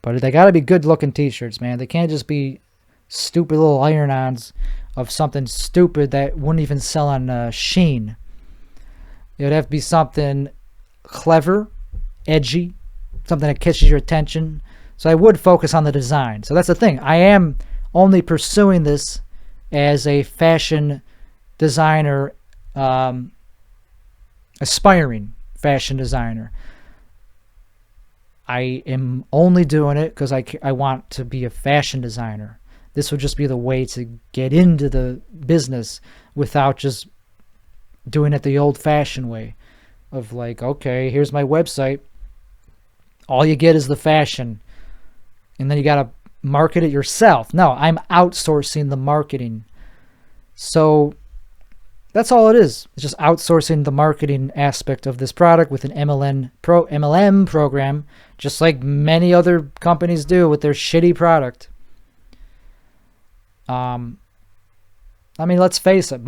But they gotta be good looking t-shirts, man. They can't just be stupid little iron-ons of something stupid that wouldn't even sell on Shein. It would have to be something clever, edgy, something that catches your attention. So I would focus on the design. So that's the thing. I am only pursuing this as a fashion designer, aspiring fashion designer. I am only doing it because I want to be a fashion designer. This would just be the way to get into the business without just doing it the old-fashioned way of like, okay, here's my website. All you get is the fashion, and then you got to market it yourself. No, I'm outsourcing the marketing. So that's all it is. It's just outsourcing the marketing aspect of this product with an MLM program, just like many other companies do with their shitty product. I mean, let's face it.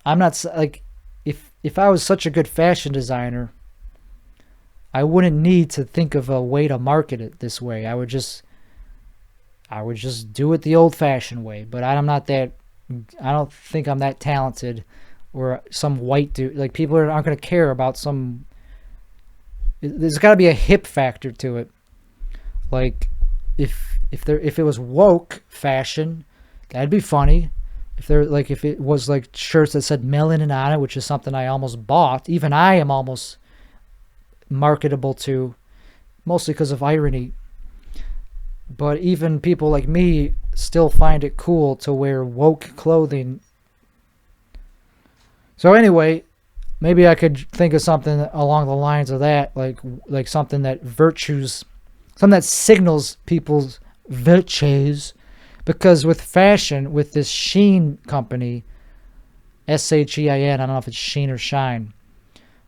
I'm not like, if I was such a good fashion designer, I wouldn't need to think of a way to market it this way. I would just do it the old-fashioned way. But I don't think I'm that talented, or some white dude. Like, people aren't going to care about some. There's got to be a hip factor to it. Like, if it was woke fashion, that'd be funny. If it was like shirts that said melanin on it, which is something I almost bought. Even I am almost marketable to, mostly because of irony. But even people like me still find it cool to wear woke clothing. So anyway, maybe I could think of something along the lines of that, like something that something that signals people's virtues. Because with fashion, with this Shein company, Shein, I don't know if it's Sheen or Shine,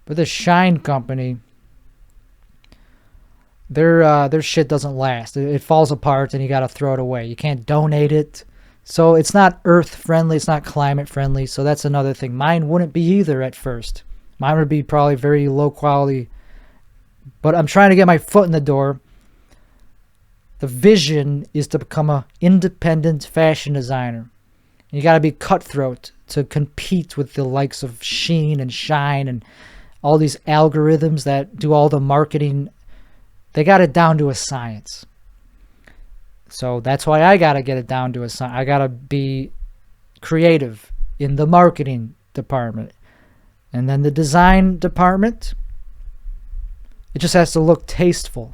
but the Shine company, their shit doesn't last. It falls apart, and you got to throw it away. You can't donate it. So it's not earth friendly. It's not climate friendly. So that's another thing. Mine wouldn't be either at first. Mine would be probably very low quality. But I'm trying to get my foot in the door. The vision is to become an independent fashion designer. You got to be cutthroat to compete with the likes of Shein and Shine and all these algorithms that do all the marketing. They got it down to a science. So that's why I got to get it down to a science. I got to be creative in the marketing department. And then the design department, it just has to look tasteful.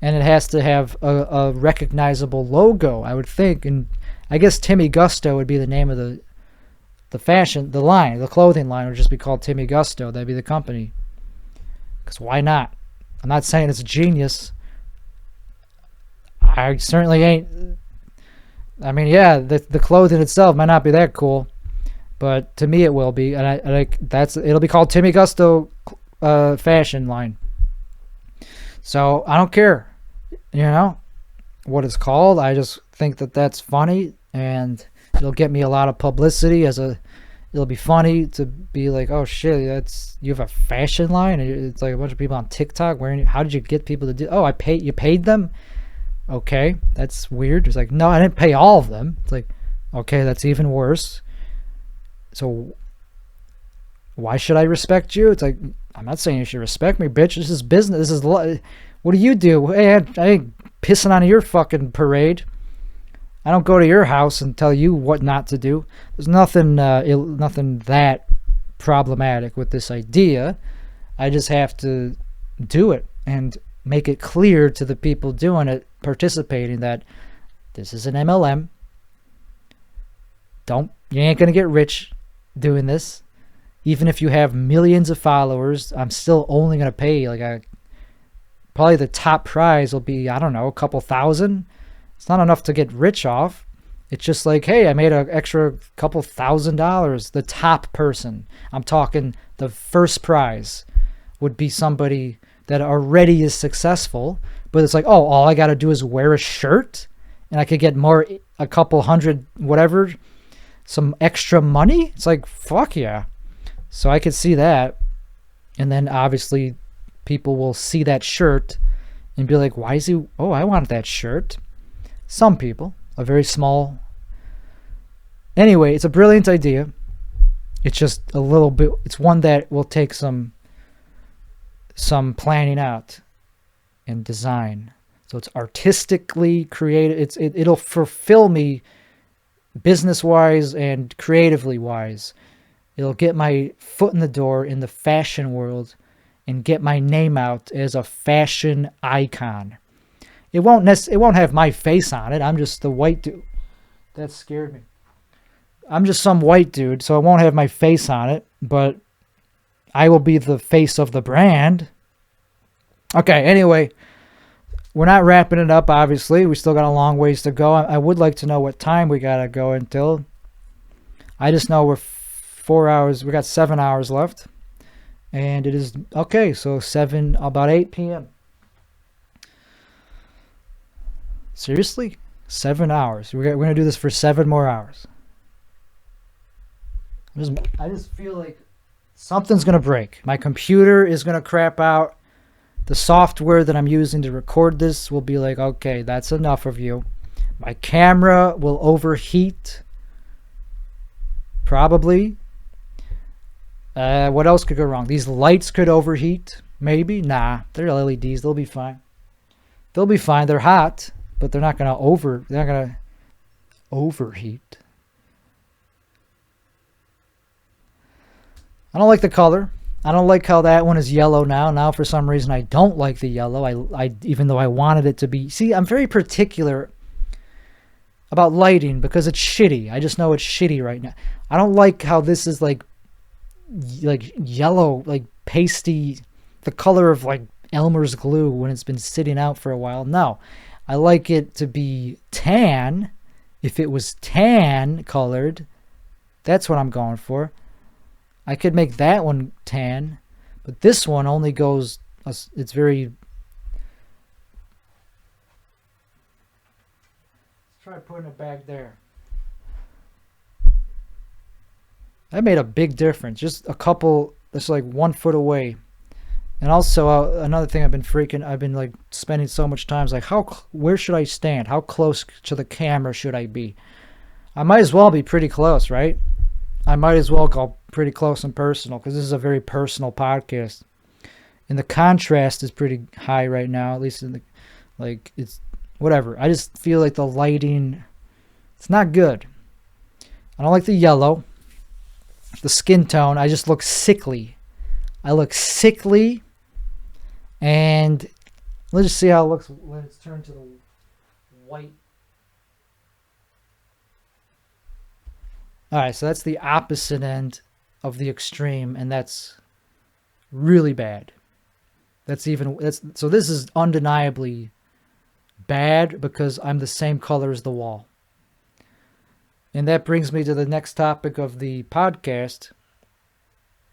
And it has to have a recognizable logo, I would think. And I guess Timmy Gusto would be the name of the the clothing line would just be called Timmy Gusto. That'd be the company. Because why not? I'm not saying it's a genius. I certainly ain't. I mean, yeah, the clothing itself might not be that cool, but to me it will be, and it'll be called Timmy Gusto fashion line. So I don't care, what it's called. I just think that that's funny, and it'll get me a lot of publicity. It'll be funny to be like, oh shit, you have a fashion line. It's like a bunch of people on TikTok wearing it. How did you get people to do? Oh, you paid them. Okay, that's weird. It's like, no, I didn't pay all of them. It's like, okay, that's even worse. So why should I respect you? It's like, I'm not saying you should respect me, bitch. This is business. What do you do? Hey, I ain't pissing on your fucking parade. I don't go to your house and tell you what not to do. There's nothing that problematic with this idea. I just have to do it and make it clear to the people doing it, participating, that this is an MLM. You ain't gonna get rich doing this. Even if you have millions of followers, I'm still only gonna pay probably the top prize will be, I don't know, a couple thousand. It's not enough to get rich off. It's just like, hey, I made an extra couple $1,000. The top person, I'm talking the first prize, would be somebody that already is successful, but it's like, oh, all I got to do is wear a shirt and I could get a couple hundred, whatever, some extra money. It's like, fuck yeah. So I could see that. And then obviously people will see that shirt and be like, why is he, oh, I want that shirt. Some people, a very small. Anyway, it's a brilliant idea. It's just a little bit, it's one that will take some planning out and design. So it's artistically creative. It'll fulfill me business-wise and creatively-wise. It'll get my foot in the door in the fashion world and get my name out as a fashion icon. It won't have my face on it. I'm just the white dude. That scared me. I'm just some white dude, so it won't have my face on it, but I will be the face of the brand. Okay, anyway, we're not wrapping it up, obviously. We still got a long ways to go. I would like to know what time we got to go until. I just know we're 4 hours. We got 7 hours left. And it is, okay, so about 8 p.m. Seriously? 7 hours. We're going to do this for 7 more hours. I just feel like something's going to break. My computer is going to crap out. The software that I'm using to record this will be like, okay, that's enough of you. My camera will overheat. Probably. What else could go wrong? These lights could overheat. Maybe. Nah, they're LEDs. They'll be fine. They'll be fine. They're hot, but they're not going to overheat. I don't like the color. I don't like how that one is yellow now. Now, for some reason, I don't like the yellow. I even though I wanted it to be. See, I'm very particular about lighting because it's shitty. I just know it's shitty right now. I don't like how this is like yellow, like pasty, the color of like Elmer's glue when it's been sitting out for a while. No, I like it to be tan. If it was tan colored, that's what I'm going for. I could make that one tan, but this one only goes, it's very, let's try putting it back there. That made a big difference. Just a couple, it's like 1 foot away. And also another thing I've been like spending so much time is like, where should I stand? How close to the camera should I be? I might as well be pretty close, right? I might as well go pretty close and personal because this is a very personal podcast. And the contrast is pretty high right now, at least in the, like, it's whatever. I just feel like the lighting, it's not good. I don't like the yellow. The skin tone, I just look sickly. I look sickly. And let's just see how it looks when it's turned to the white. All right, so that's the opposite end of the extreme, and that's really bad. So this is undeniably bad because I'm the same color as the wall. And that brings me to the next topic of the podcast.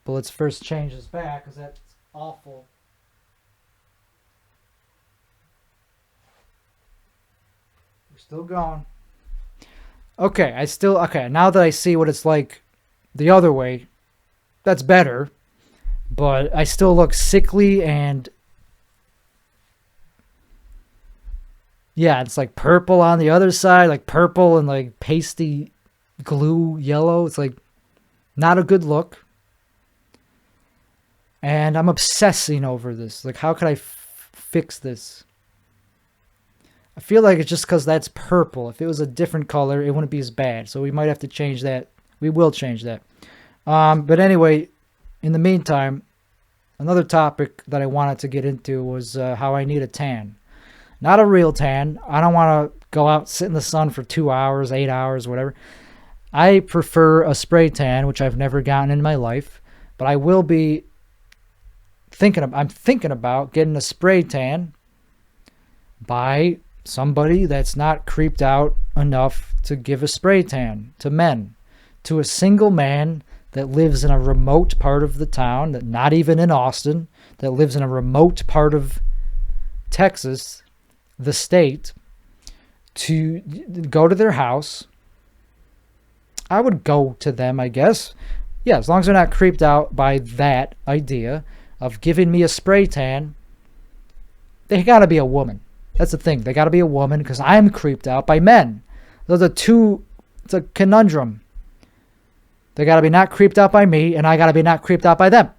But let's first change this back because that's awful. We're still going. Okay, now that I see what it's like the other way, that's better. But I still look sickly and yeah, it's like purple on the other side, like purple and like pasty glue yellow. It's like not a good look. And I'm obsessing over this. Like, how could I fix this? I feel like it's just because that's purple. If it was a different color, it wouldn't be as bad. So we might have to change that. We will change that. But anyway, in the meantime, another topic that I wanted to get into was how I need a tan. Not a real tan. I don't want to go out, sit in the sun for 2 hours, 8 hours, whatever. I prefer a spray tan, which I've never gotten in my life. But I will be I'm thinking about getting a spray tan by somebody that's not creeped out enough to give a spray tan to men. To a single man that lives in a remote part of the town, that not even in Austin, that lives in a remote part of Texas, the state, to go to their house. I would go to them, I guess. Yeah, as long as they're not creeped out by that idea of giving me a spray tan. They gotta be a woman. That's the thing. They gotta be a woman because I'm creeped out by men. Those are it's a conundrum. They gotta be not creeped out by me, and I gotta be not creeped out by them.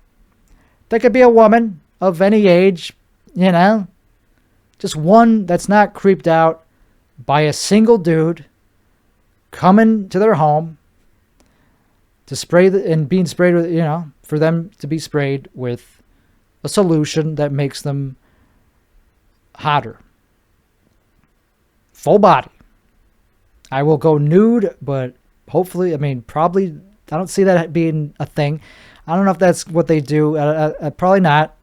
They could be a woman of any age, just one that's not creeped out by a single dude coming to their home to spray and being sprayed with, for them to be sprayed with a solution that makes them hotter. Full body. I will go nude, but hopefully, probably, I don't see that being a thing. I don't know if that's what they do. Probably not.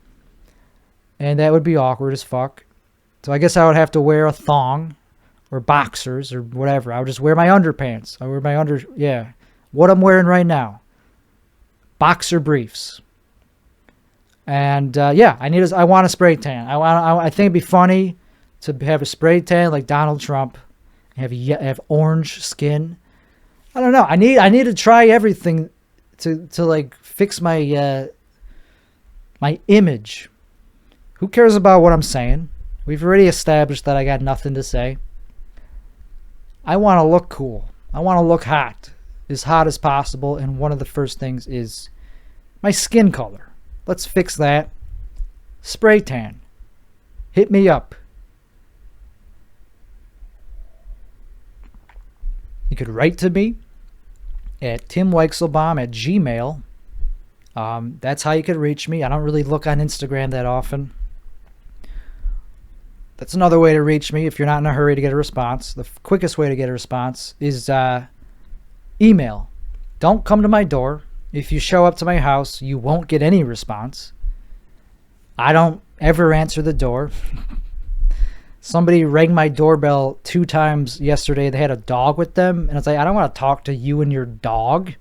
And that would be awkward as fuck. So I guess I would have to wear a thong or boxers or whatever. I would just wear my underpants. What I'm wearing right now. Boxer briefs. And I want a spray tan. I think it'd be funny to have a spray tan like Donald Trump, have orange skin. I don't know. I need to try everything to like fix my my image. Who cares about what I'm saying? We've already established that I got nothing to say. I want to look cool. I want to look hot as possible, and one of the first things is my skin color. Let's fix that. Spray tan. Hit me up. You could write to me at timweixelbaum@gmail. That's how you could reach me. I don't really look on Instagram that often. That's another way to reach me if you're not in a hurry to get a response. The quickest way to get a response is email. Don't come to my door. If you show up to my house, you won't get any response. I don't ever answer the door. Somebody rang my doorbell 2 times yesterday. They had a dog with them. And it's like, I don't want to talk to you and your dog.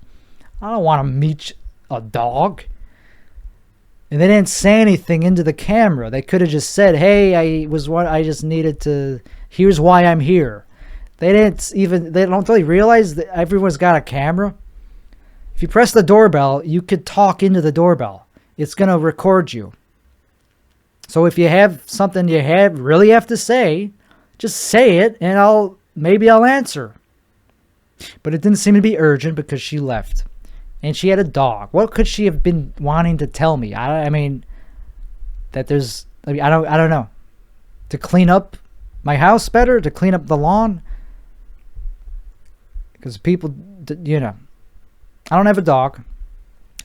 I don't want to meet a dog. And they didn't say anything into the camera. They could have just said, hey, I just needed to, here's why I'm here. They don't really realize that everyone's got a camera. If you press the doorbell, you could talk into the doorbell. It's going to record you. So if you have something you really have to say, just say it and maybe I'll answer. But it didn't seem to be urgent because she left. And she had a dog. What could she have been wanting to tell me? I don't know. To clean up my house better? To clean up the lawn? Because people, I don't have a dog.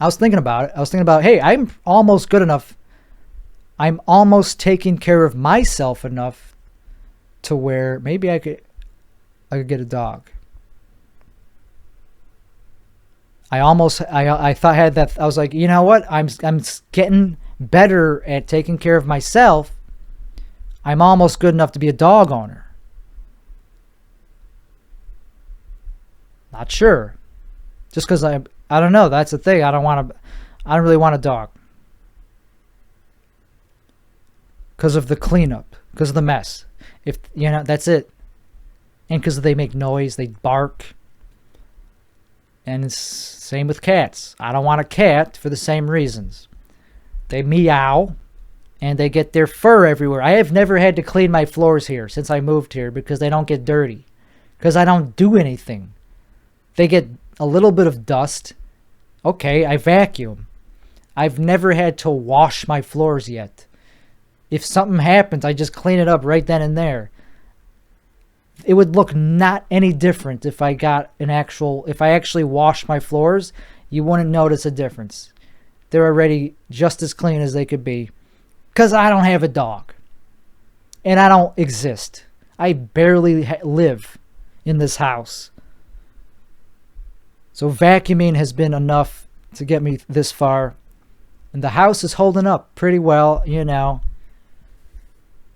I was thinking about it. Hey, I'm almost good enough. I'm almost taking care of myself enough to where maybe I could get a dog. I thought I had that. I was like, you know what? I'm getting better at taking care of myself. I'm almost good enough to be a dog owner. Not sure. Just because I don't know. That's the thing. I don't really want a dog. Because of the cleanup. Because of the mess. If, you know, that's it. And because they make noise. They bark. And it's same with cats. I don't want a cat for the same reasons. They meow. And they get their fur everywhere. I have never had to clean my floors here since I moved here. Because they don't get dirty. Because I don't do anything. They get a little bit of dust. Okay, I vacuum. I've never had to wash my floors yet. If something happens, I just clean it up right then and there. It would look not any different if I actually washed my floors. You wouldn't notice a difference. They're already just as clean as they could be. Because I don't have a dog. And I don't exist. I barely live in this house. So vacuuming has been enough to get me this far. And the house is holding up pretty well, you know.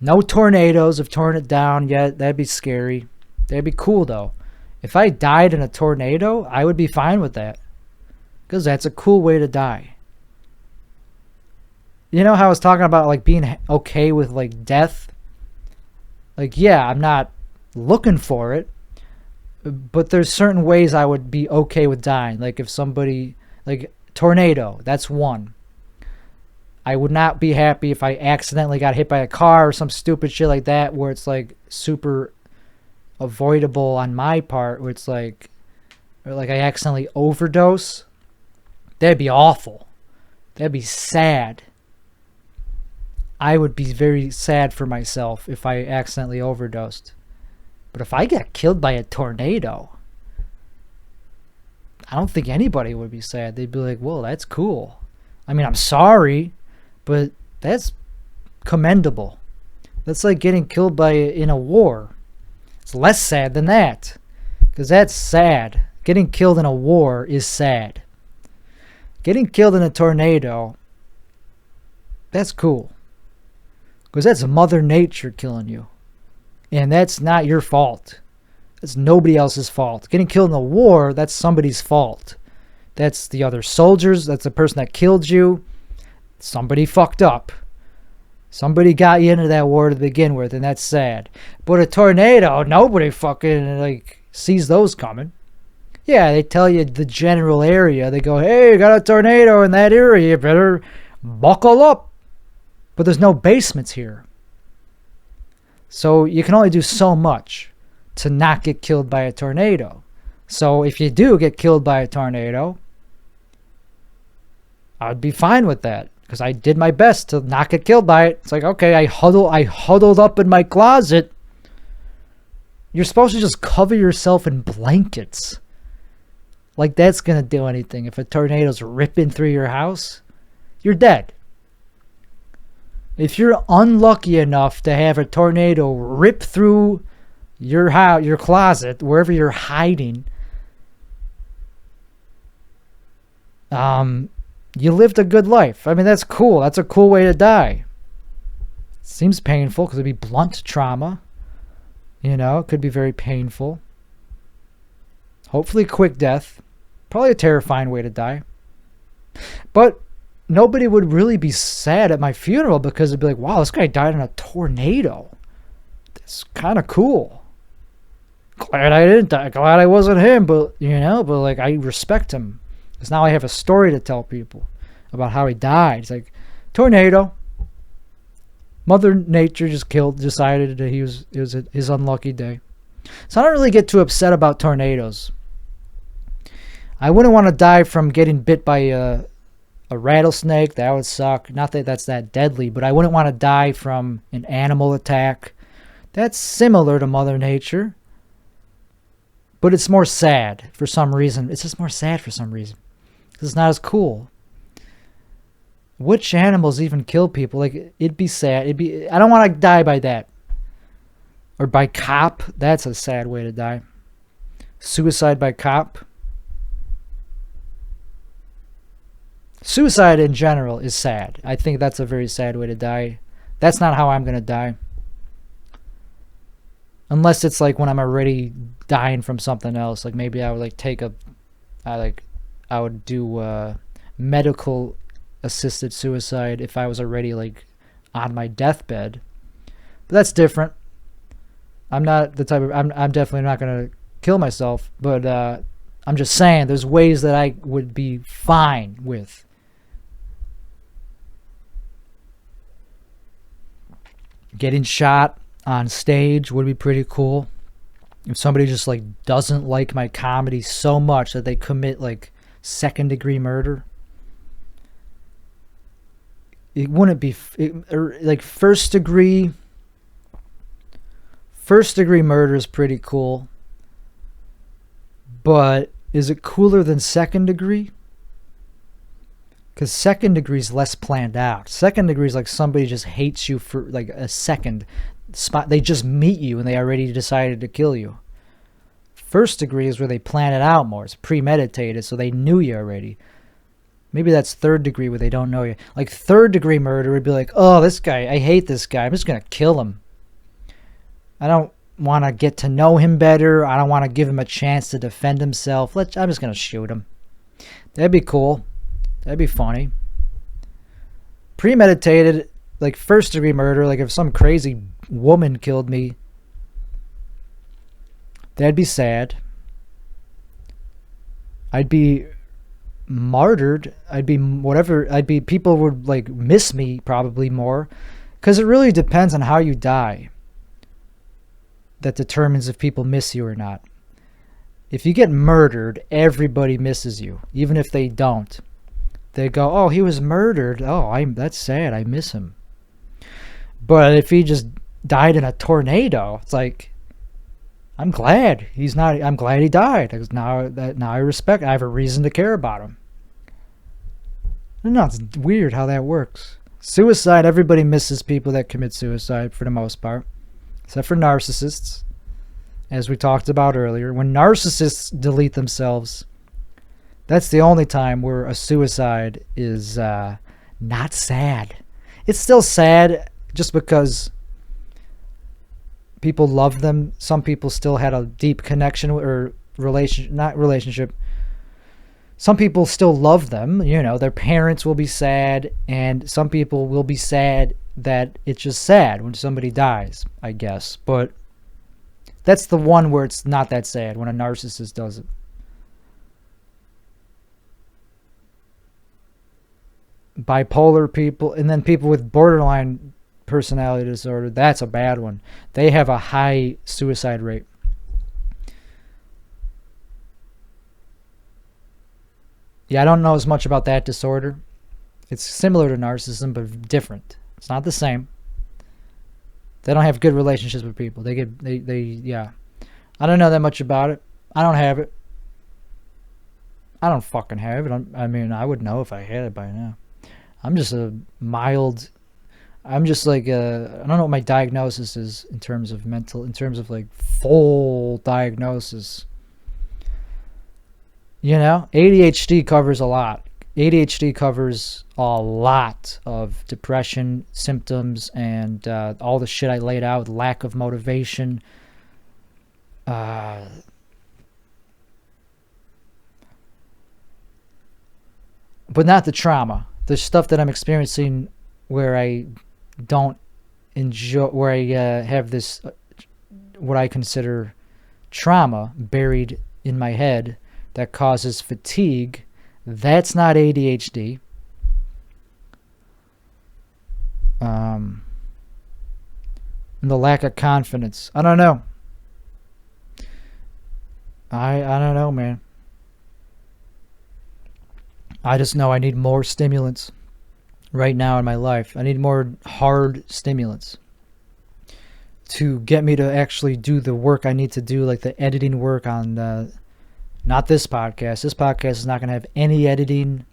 No tornadoes have torn it down yet. That'd be scary. That'd be cool, though. If I died in a tornado, I would be fine with that. Because that's a cool way to die. You know how I was talking about like being okay with like death? Like, yeah, I'm not looking for it. But there's certain ways I would be okay with dying. Like if somebody, like tornado, that's one. I would not be happy if I accidentally got hit by a car or some stupid shit like that where it's like super avoidable on my part, where it's like, or like I accidentally overdose. That'd be awful. That'd be sad. I would be very sad for myself if I accidentally overdosed. But if I get killed by a tornado, I don't think anybody would be sad. They'd be like, whoa, that's cool. I mean, I'm sorry, but that's commendable. That's like getting killed in a war. It's less sad than that. Because that's sad. Getting killed in a war is sad. Getting killed in a tornado, that's cool. Because that's Mother Nature killing you. And that's not your fault. That's nobody else's fault. Getting killed in a war, that's somebody's fault. That's the other soldiers. That's the person that killed you. Somebody fucked up. Somebody got you into that war to begin with, and that's sad. But a tornado, nobody fucking like sees those coming. Yeah, they tell you the general area. They go, hey, got a tornado in that area. You better buckle up. But there's no basements here. So you can only do so much to not get killed by a tornado. So if you do get killed by a tornado, I'd be fine with that. Because I did my best to not get killed by it. It's like, okay, I huddled up in my closet. You're supposed to just cover yourself in blankets. Like that's going to do anything. If a tornado's ripping through your house, you're dead. If you're unlucky enough to have a tornado rip through your house, your closet, wherever you're hiding, you lived a good life. I mean, that's cool. That's a cool way to die. Seems painful because it'd be blunt trauma. You know, it could be very painful. Hopefully quick death. Probably a terrifying way to die. But nobody would really be sad at my funeral because it'd be like, wow, this guy died in a tornado. That's kind of cool. Glad I didn't die. Glad I wasn't him, but like I respect him. Because now I have a story to tell people about how he died. It's like, tornado. Mother Nature just decided that it was his unlucky day. So I don't really get too upset about tornadoes. I wouldn't want to die from getting bit by a rattlesnake. That would suck. Not that that's that deadly, but I wouldn't want to die from an animal attack. That's similar to Mother Nature. But it's more sad for some reason. It's just more sad for some reason. Because it's not as cool. Which animals even kill people? Like, it'd be sad. I don't want to die by that. Or by cop. That's a sad way to die. Suicide by cop. Suicide in general is sad. I think that's a very sad way to die. That's not how I'm going to die. Unless it's like when I'm already dying from something else. Like maybe I would like take a... I would do medical assisted suicide if I was already like on my deathbed. But that's different. I'm not the type of... I'm definitely not going to kill myself. But I'm just saying there's ways that I would be fine with. Getting shot on stage would be pretty cool. If somebody just like doesn't like my comedy so much that they commit like second-degree murder. It wouldn't be like first degree murder is pretty cool. But is it cooler than second degree? Because second degree is less planned out. Second degree is like somebody just hates you for like a second spot. They just meet you and they already decided to kill you. First degree is where they plan it out more. It's premeditated, so they knew you already. Maybe that's third degree where they don't know you. Like third degree murder would be like, oh, this guy, I hate this guy. I'm just going to kill him. I don't want to get to know him better. I don't want to give him a chance to defend himself. I'm just going to shoot him. That'd be cool. That'd be funny. Premeditated, like first degree murder, like if some crazy woman killed me, that'd be sad. I'd be martyred. I'd be whatever. People would like miss me probably more. Because it really depends on how you die. That determines if people miss you or not. If you get murdered, everybody misses you. Even if they don't. They go, oh, he was murdered. Oh, that's sad. I miss him. But if he just died in a tornado, it's like, I'm glad he's not. I'm glad he died because now I respect. I have a reason to care about him. No, it's weird how that works. Suicide. Everybody misses people that commit suicide for the most part, except for narcissists, as we talked about earlier. When narcissists delete themselves. That's the only time where a suicide is not sad. It's still sad just because people love them. Some people still had a deep connection or relationship. Some people still love them. You know, their parents will be sad, and some people will be sad that it's just sad when somebody dies, I guess. But that's the one where it's not that sad, when a narcissist does it. Bipolar people, and then people with borderline personality disorder, that's a bad one. They have a high suicide rate. Yeah, I don't know as much about that disorder. It's similar to narcissism, but different. It's not the same. They don't have good relationships with people. They yeah. I don't know that much about it. I don't have it. I don't fucking have it. I mean, I would know if I had it by now. I'm just a mild, I'm just like, I don't know what my diagnosis is in terms of mental, in terms of like full diagnosis. You know, ADHD covers a lot. ADHD covers a lot of depression symptoms and all the shit I laid out, lack of motivation. But not the trauma. The stuff that I'm experiencing where I don't enjoy, where I have this, what I consider trauma buried in my head that causes fatigue, that's not ADHD. And the lack of confidence. I don't know. I don't know, man. I just know I need more stimulants right now in my life. I need more hard stimulants to get me to actually do the work I need to do, like the editing work on not this podcast. This podcast is not going to have any editing.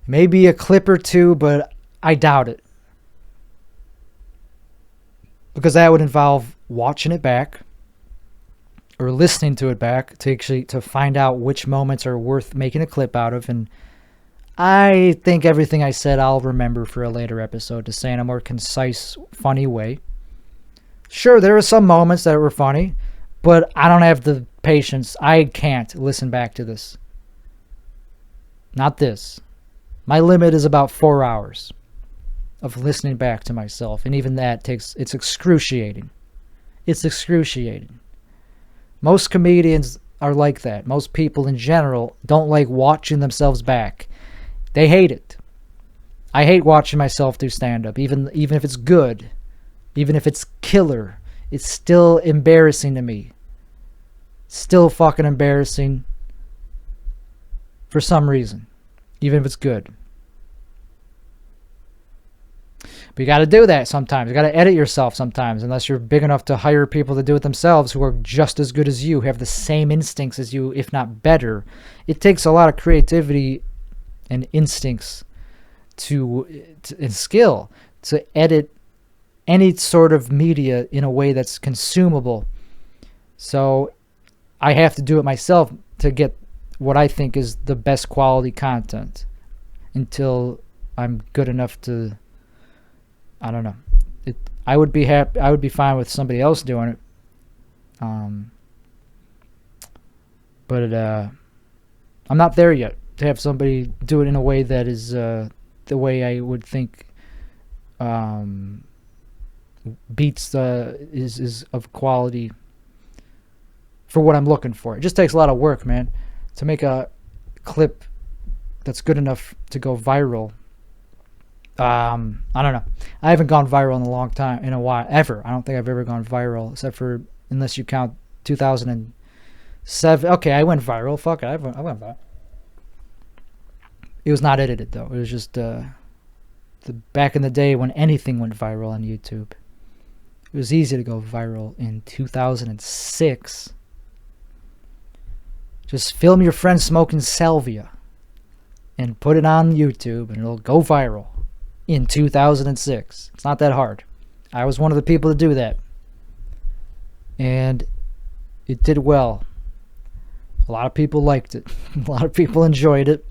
Maybe a clip or two, but I doubt it. Because that would involve watching it back or listening to it back to actually to find out which moments are worth making a clip out of, and I think everything I said I'll remember for a later episode to say in a more concise, funny way. Sure, there were some moments that were funny, but I don't have the patience. I can't listen back to this. Not this. My limit is about 4 hours of listening back to myself, and even that it's excruciating. It's excruciating. Most comedians are like that. Most people in general don't like watching themselves back. They hate it. I hate watching myself do stand-up, even if it's good, even if it's killer. It's still embarrassing to me. Still fucking embarrassing for some reason, even if it's good. But you got to do that sometimes. You got to edit yourself sometimes, unless you're big enough to hire people to do it themselves who are just as good as you, have the same instincts as you, if not better. It takes a lot of creativity and instincts and skill to edit any sort of media in a way that's consumable. So I have to do it myself to get what I think is the best quality content until I'm good enough to, I don't know. I would be happy. I would be fine with somebody else doing it. But I'm not there yet to have somebody do it in a way that is the way I would think beats is of quality for what I'm looking for. It just takes a lot of work, man, to make a clip that's good enough to go viral. I don't know. I haven't gone viral in a long time, in a while, ever. I don't think I've ever gone viral, except for, unless you count 2007. Okay, I went viral. Fuck it, I went viral. It was not edited, though. It was just the back in the day when anything went viral on YouTube. It was easy to go viral in 2006. Just film your friend smoking salvia and put it on YouTube, and it'll go viral in 2006. It's not that hard. I was one of the people to do that. And it did well. A lot of people liked it. A lot of people enjoyed it.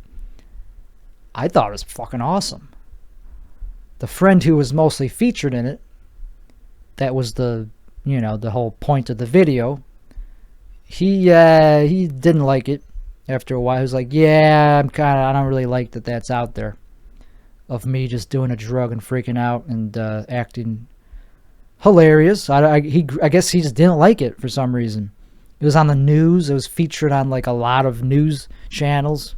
I thought it was fucking awesome. The friend who was mostly featured in it, that was the whole point of the video, he didn't like it after a while. He was like, yeah, I don't really like that that's out there, of me just doing a drug and freaking out and acting hilarious. I guess he just didn't like it for some reason. It was on the news. It was featured on like a lot of news channels.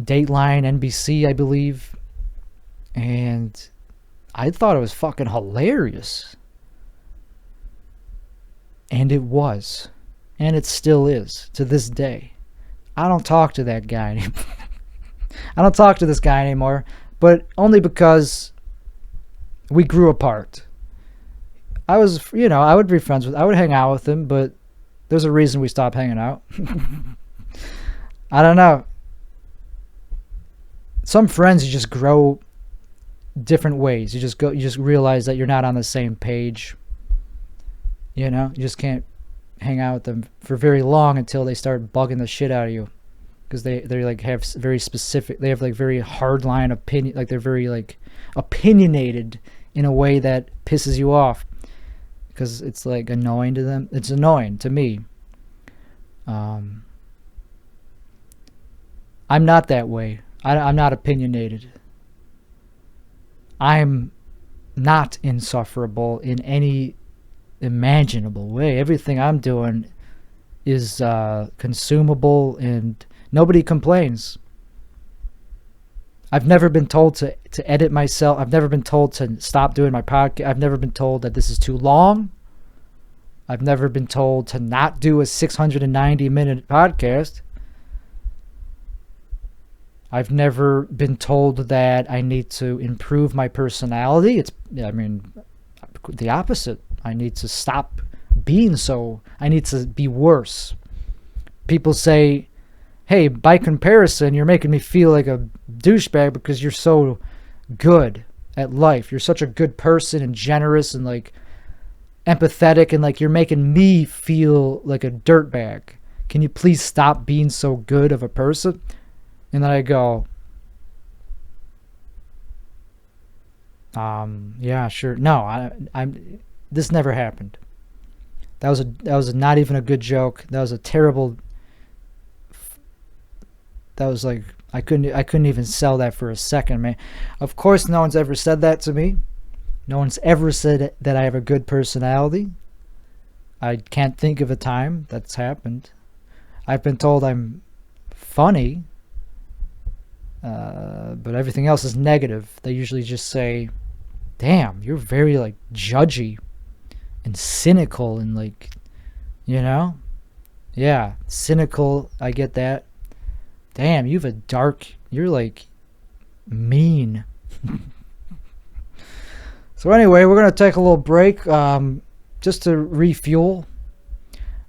Dateline, NBC, I believe. And I thought it was fucking hilarious. And it was. And it still is to this day. I don't talk to that guy anymore. I don't talk to this guy anymore, but only because we grew apart. I would be friends with, I would hang out with him, but there's a reason we stopped hanging out. I don't know. Some friends, you just grow different ways. You just realize that you're not on the same page. You just can't hang out with them for very long until they start bugging the shit out of you. Because they like have very specific, they have like very hard line opinion, like they're very like opinionated in a way that pisses you off. Because it's like annoying to them. It's annoying to me. I'm not that way. I'm not opinionated. I'm not insufferable in any imaginable way. Everything I'm doing is consumable, and nobody complains. I've never been told to edit myself. I've never been told to stop doing my podcast. I've never been told that this is too long. I've never been told to not do a 690-minute podcast. I've never been told that I need to improve my personality. The opposite. I need to stop being so. I need to be worse. People say, hey, by comparison, you're making me feel like a douchebag because you're so good at life. You're such a good person and generous and like empathetic, and like you're making me feel like a dirtbag. Can you please stop being so good of a person? And then I go, yeah, sure. No, I'm. This never happened. That was not even a good joke. That was a terrible. That was like I couldn't even sell that for a second, man. Of course, no one's ever said that to me. No one's ever said that I have a good personality. I can't think of a time that's happened. I've been told I'm funny, but everything else is negative. They usually just say, "Damn, you're very like judgy and cynical and like, you know, yeah, cynical. I get that. Damn, you have a dark. You're like mean." So anyway, we're gonna take a little break, just to refuel.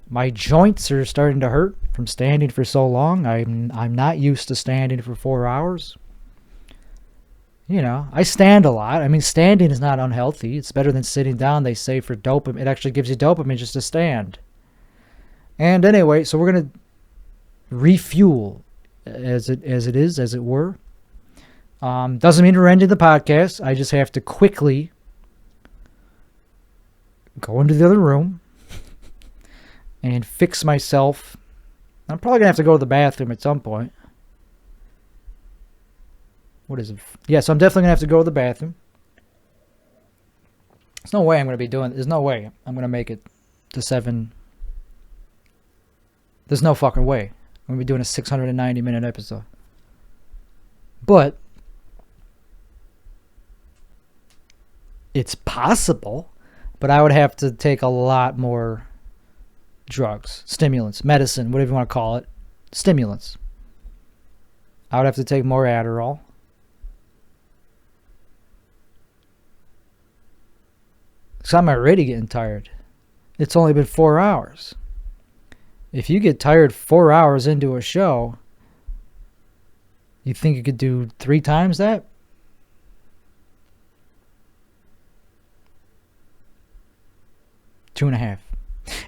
My joints are starting to hurt from standing for so long. I'm not used to standing for 4 hours. You know, I stand a lot. I mean, standing is not unhealthy. It's better than sitting down, they say, for dopamine. It actually gives you dopamine just to stand. And anyway, so we're gonna refuel, as it were. Doesn't mean we're ending the podcast. I just have to quickly go into the other room and fix myself. I'm probably going to have to go to the bathroom at some point. What is it? Yeah, so I'm definitely going to have to go to the bathroom. There's no way I'm going to be doing... There's no way I'm going to make it to 7. There's no fucking way. I'm going to be doing a 690-minute episode. But it's possible. But I would have to take a lot more drugs, stimulants, medicine, whatever you want to call it. Stimulants. I would have to take more Adderall. So I'm already getting tired. It's only been 4 hours. If you get tired 4 hours into a show, you think you could do 3 times that? Two and a half.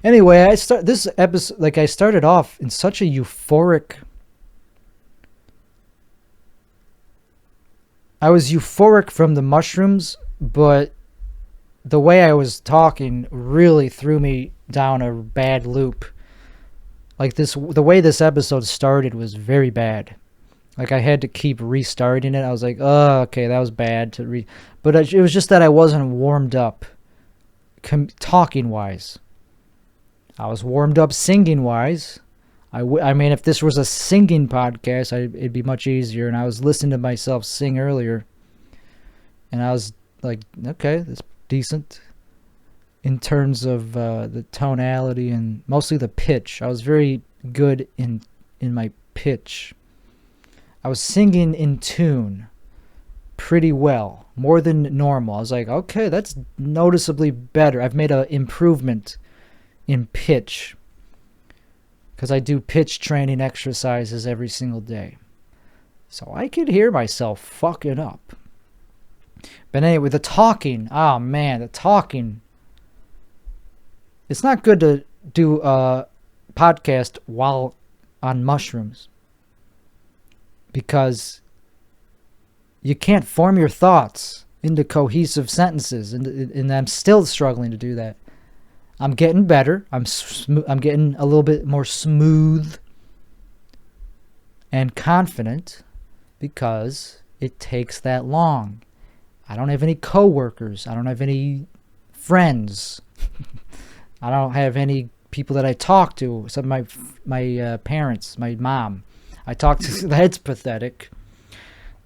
Anyway, I started off in such a euphoric. I was euphoric from the mushrooms, but the way I was talking really threw me down a bad loop. Like the way this episode started was very bad. Like I had to keep restarting it. I was like, oh, okay, that was bad but it was just that I wasn't warmed up. Talking wise, I was warmed up singing wise. I mean, if this was a singing podcast, it'd be much easier. And I was listening to myself sing earlier, and I was like, okay, that's decent in terms of the tonality and mostly the pitch. I was very good in my pitch. I was singing in tune pretty well, more than normal. I was like, okay, that's noticeably better. I've made an improvement in pitch because I do pitch training exercises every single day. So I could hear myself fucking up. But anyway, the talking, oh man, the talking. It's not good to do a podcast while on mushrooms because you can't form your thoughts into cohesive sentences, and I'm still struggling to do that. I'm getting better. I'm getting a little bit more smooth and confident because it takes that long. I don't have any coworkers. I don't have any friends. I don't have any people that I talk to, except my parents, my mom. I talk to. That's pathetic.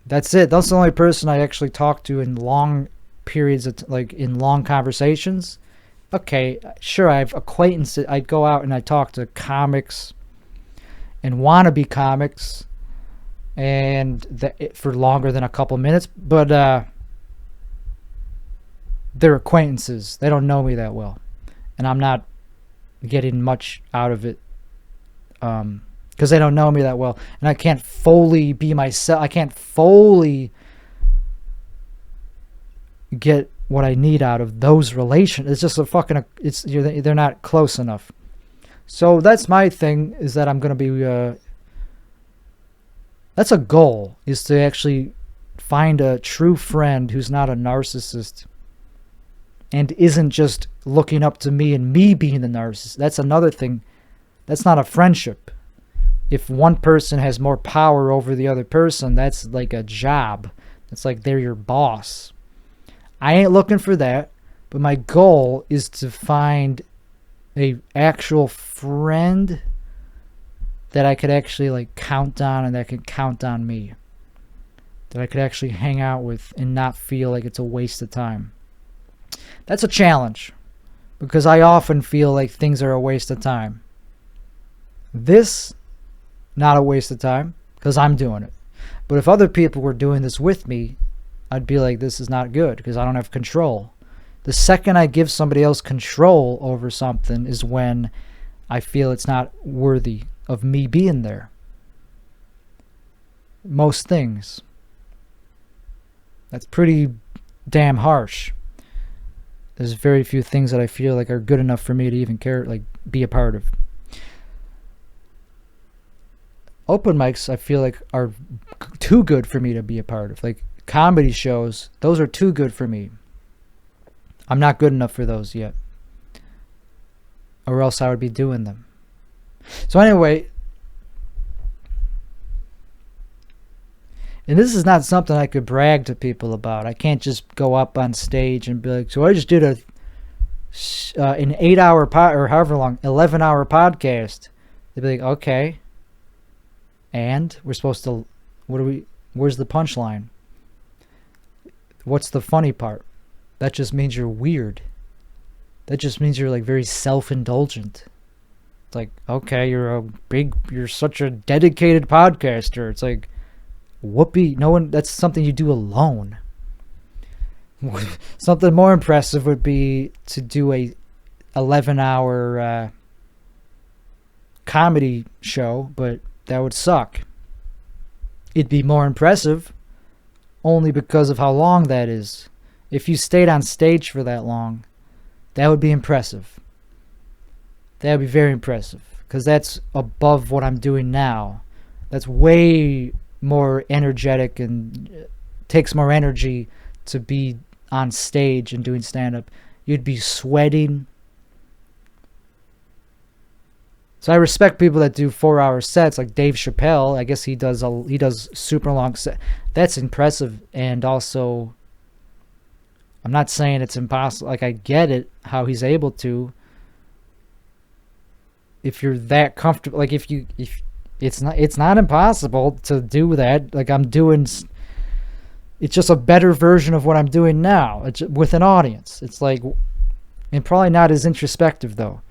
That's it. That's the only person I actually talk to in long periods of in long conversations. Okay, sure, I have acquaintances. I go out and I talk to comics and wannabe comics, and for longer than a couple minutes. But they're acquaintances. They don't know me that well, and I'm not getting much out of it. Because they don't know me that well, and I can't fully be myself. I can't fully get what I need out of those relations. It's just a fucking. They're not close enough. So that's my thing. Is that I'm gonna be That's a goal, is to actually find a true friend who's not a narcissist and isn't just looking up to me and me being the narcissist. That's another thing. That's not a friendship. If one person has more power over the other person, that's like a job. It's like they're your boss. I ain't looking for that, but my goal is to find a actual friend that I could actually like count on and that could count on me. That I could actually hang out with and not feel like it's a waste of time. That's a challenge, because I often feel like things are a waste of time. This, not a waste of time, because I'm doing it. But if other people were doing this with me, I'd be like, this is not good, because I don't have control. The second I give somebody else control over something is when I feel it's not worthy of me being there. Most things. That's pretty damn harsh. There's very few things that I feel like are good enough for me to even care, like be a part of. Open mics, I feel like, are too good for me to be a part of. Like comedy shows, those are too good for me. I'm not good enough for those yet, or else I would be doing them. So anyway, and this is not something I could brag to people about. I can't just go up on stage and be like, so I just did an 8-hour or however long, 11-hour podcast. They'd be like, okay. And we're supposed to, where's the punchline? What's the funny part? That just means you're weird. That just means you're like very self-indulgent. It's like, okay, you're such a dedicated podcaster. It's like, whoopee, no one, that's something you do alone. Something more impressive would be to do a 11-hour comedy show, but that would suck. It'd be more impressive only because of how long that is. If you stayed on stage for that long, that would be impressive. That would be very impressive, because that's above what I'm doing now. That's way more energetic and takes more energy to be on stage and doing stand-up. You'd be sweating. So I respect people that do 4-hour sets, like Dave Chappelle. I guess he does super long sets. That's impressive. And also, I'm not saying it's impossible. Like, I get it, how he's able to. If you're that comfortable, like if it's not impossible to do that. Like I'm doing, it's just a better version of what I'm doing now. It's with an audience. It's like, and probably not as introspective though.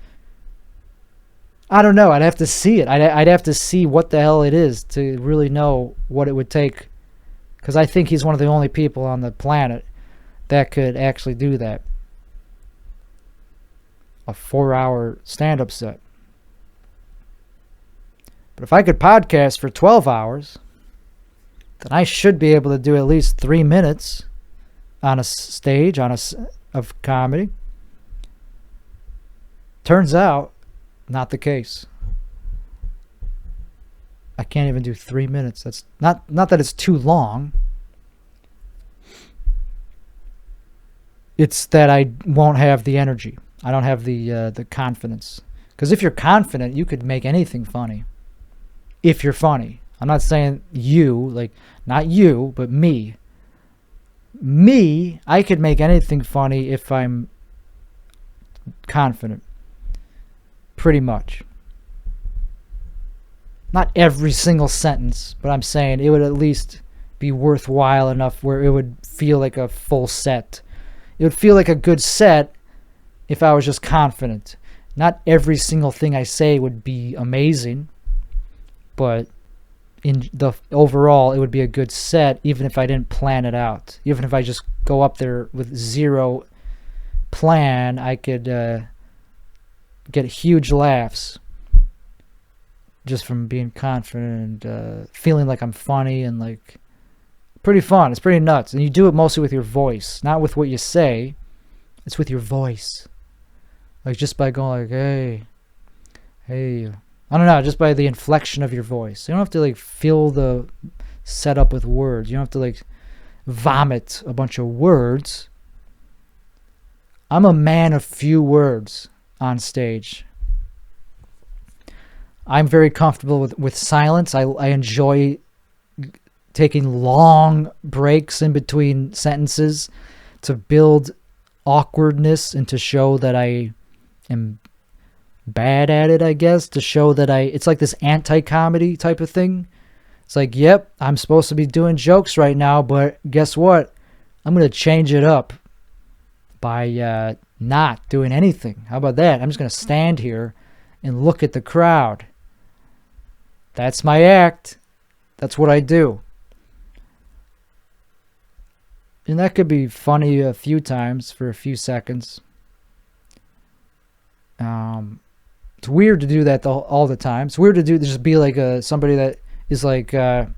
I don't know. I'd have to see it. I'd have to see what the hell it is to really know what it would take. Because I think he's one of the only people on the planet that could actually do that. A 4-hour stand-up set. But if I could podcast for 12 hours, then I should be able to do at least 3 minutes on a stage of comedy. Turns out, not the case. I can't even do 3 minutes. That's not that it's too long. It's that I won't have the energy. I don't have the confidence. Because if you're confident, you could make anything funny. If you're funny. I'm not saying you, like, not you, but me. Me, I could make anything funny if I'm confident. Pretty much. Not every single sentence, but I'm saying it would at least be worthwhile enough where it would feel like a full set. It would feel like a good set if I was just confident. Not every single thing I say would be amazing, but in the overall, it would be a good set even if I didn't plan it out. Even if I just go up there with zero plan, I could get huge laughs just from being confident and feeling like I'm funny and like pretty fun. It's pretty nuts. And you do it mostly with your voice, not with what you say. It's with your voice. Like just by going like, hey, I don't know, just by the inflection of your voice. You don't have to like fill the setup with words. You don't have to like vomit a bunch of words. I'm a man of few words on stage. I'm very comfortable with silence. I enjoy taking long breaks in between sentences to build awkwardness and to show that I am bad at it, I guess. To show that it's like this anti-comedy type of thing. It's like, yep, I'm supposed to be doing jokes right now, but guess what? I'm going to change it up by not doing anything. How about that? I'm just going to stand here and look at the crowd. That's my act. That's what I do. And that could be funny a few times for a few seconds. It's weird to do that all the time. It's weird to just be like somebody that is like I'll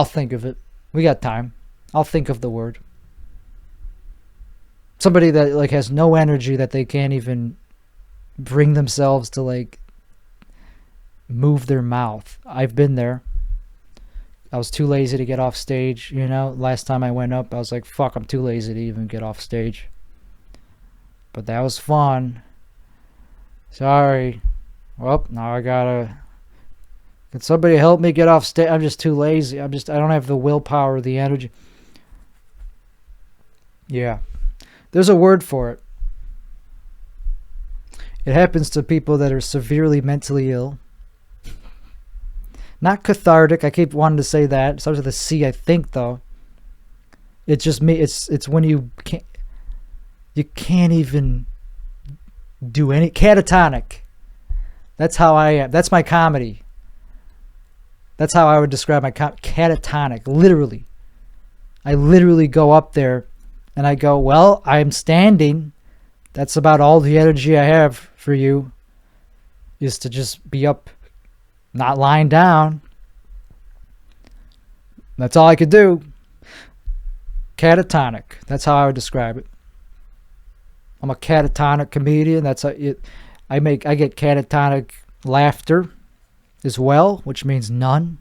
think of it. We got time. I'll think of the word. Somebody that like has no energy, that they can't even bring themselves to like move their mouth. I've been there. I was too lazy to get off stage, you know. Last time I went up, I was like, fuck, I'm too lazy to even get off stage. But that was fun. Sorry. Well, now I gotta... Can somebody help me get off stage? I'm just too lazy. I don't have the willpower, the energy. Yeah. There's a word for it. It happens to people that are severely mentally ill. Not cathartic. I keep wanting to say that. It starts with a C, I think, though. It's just me. It's when you can't even do any... Catatonic. That's how I am. That's my comedy. That's how I would describe my catatonic. Literally. I literally go up there and I go, well, I'm standing. That's about all the energy I have for you, is to just be up, not lying down. That's all I could do. Catatonic. That's how I would describe it. I'm a catatonic comedian. That's how I get catatonic laughter as well, which means none,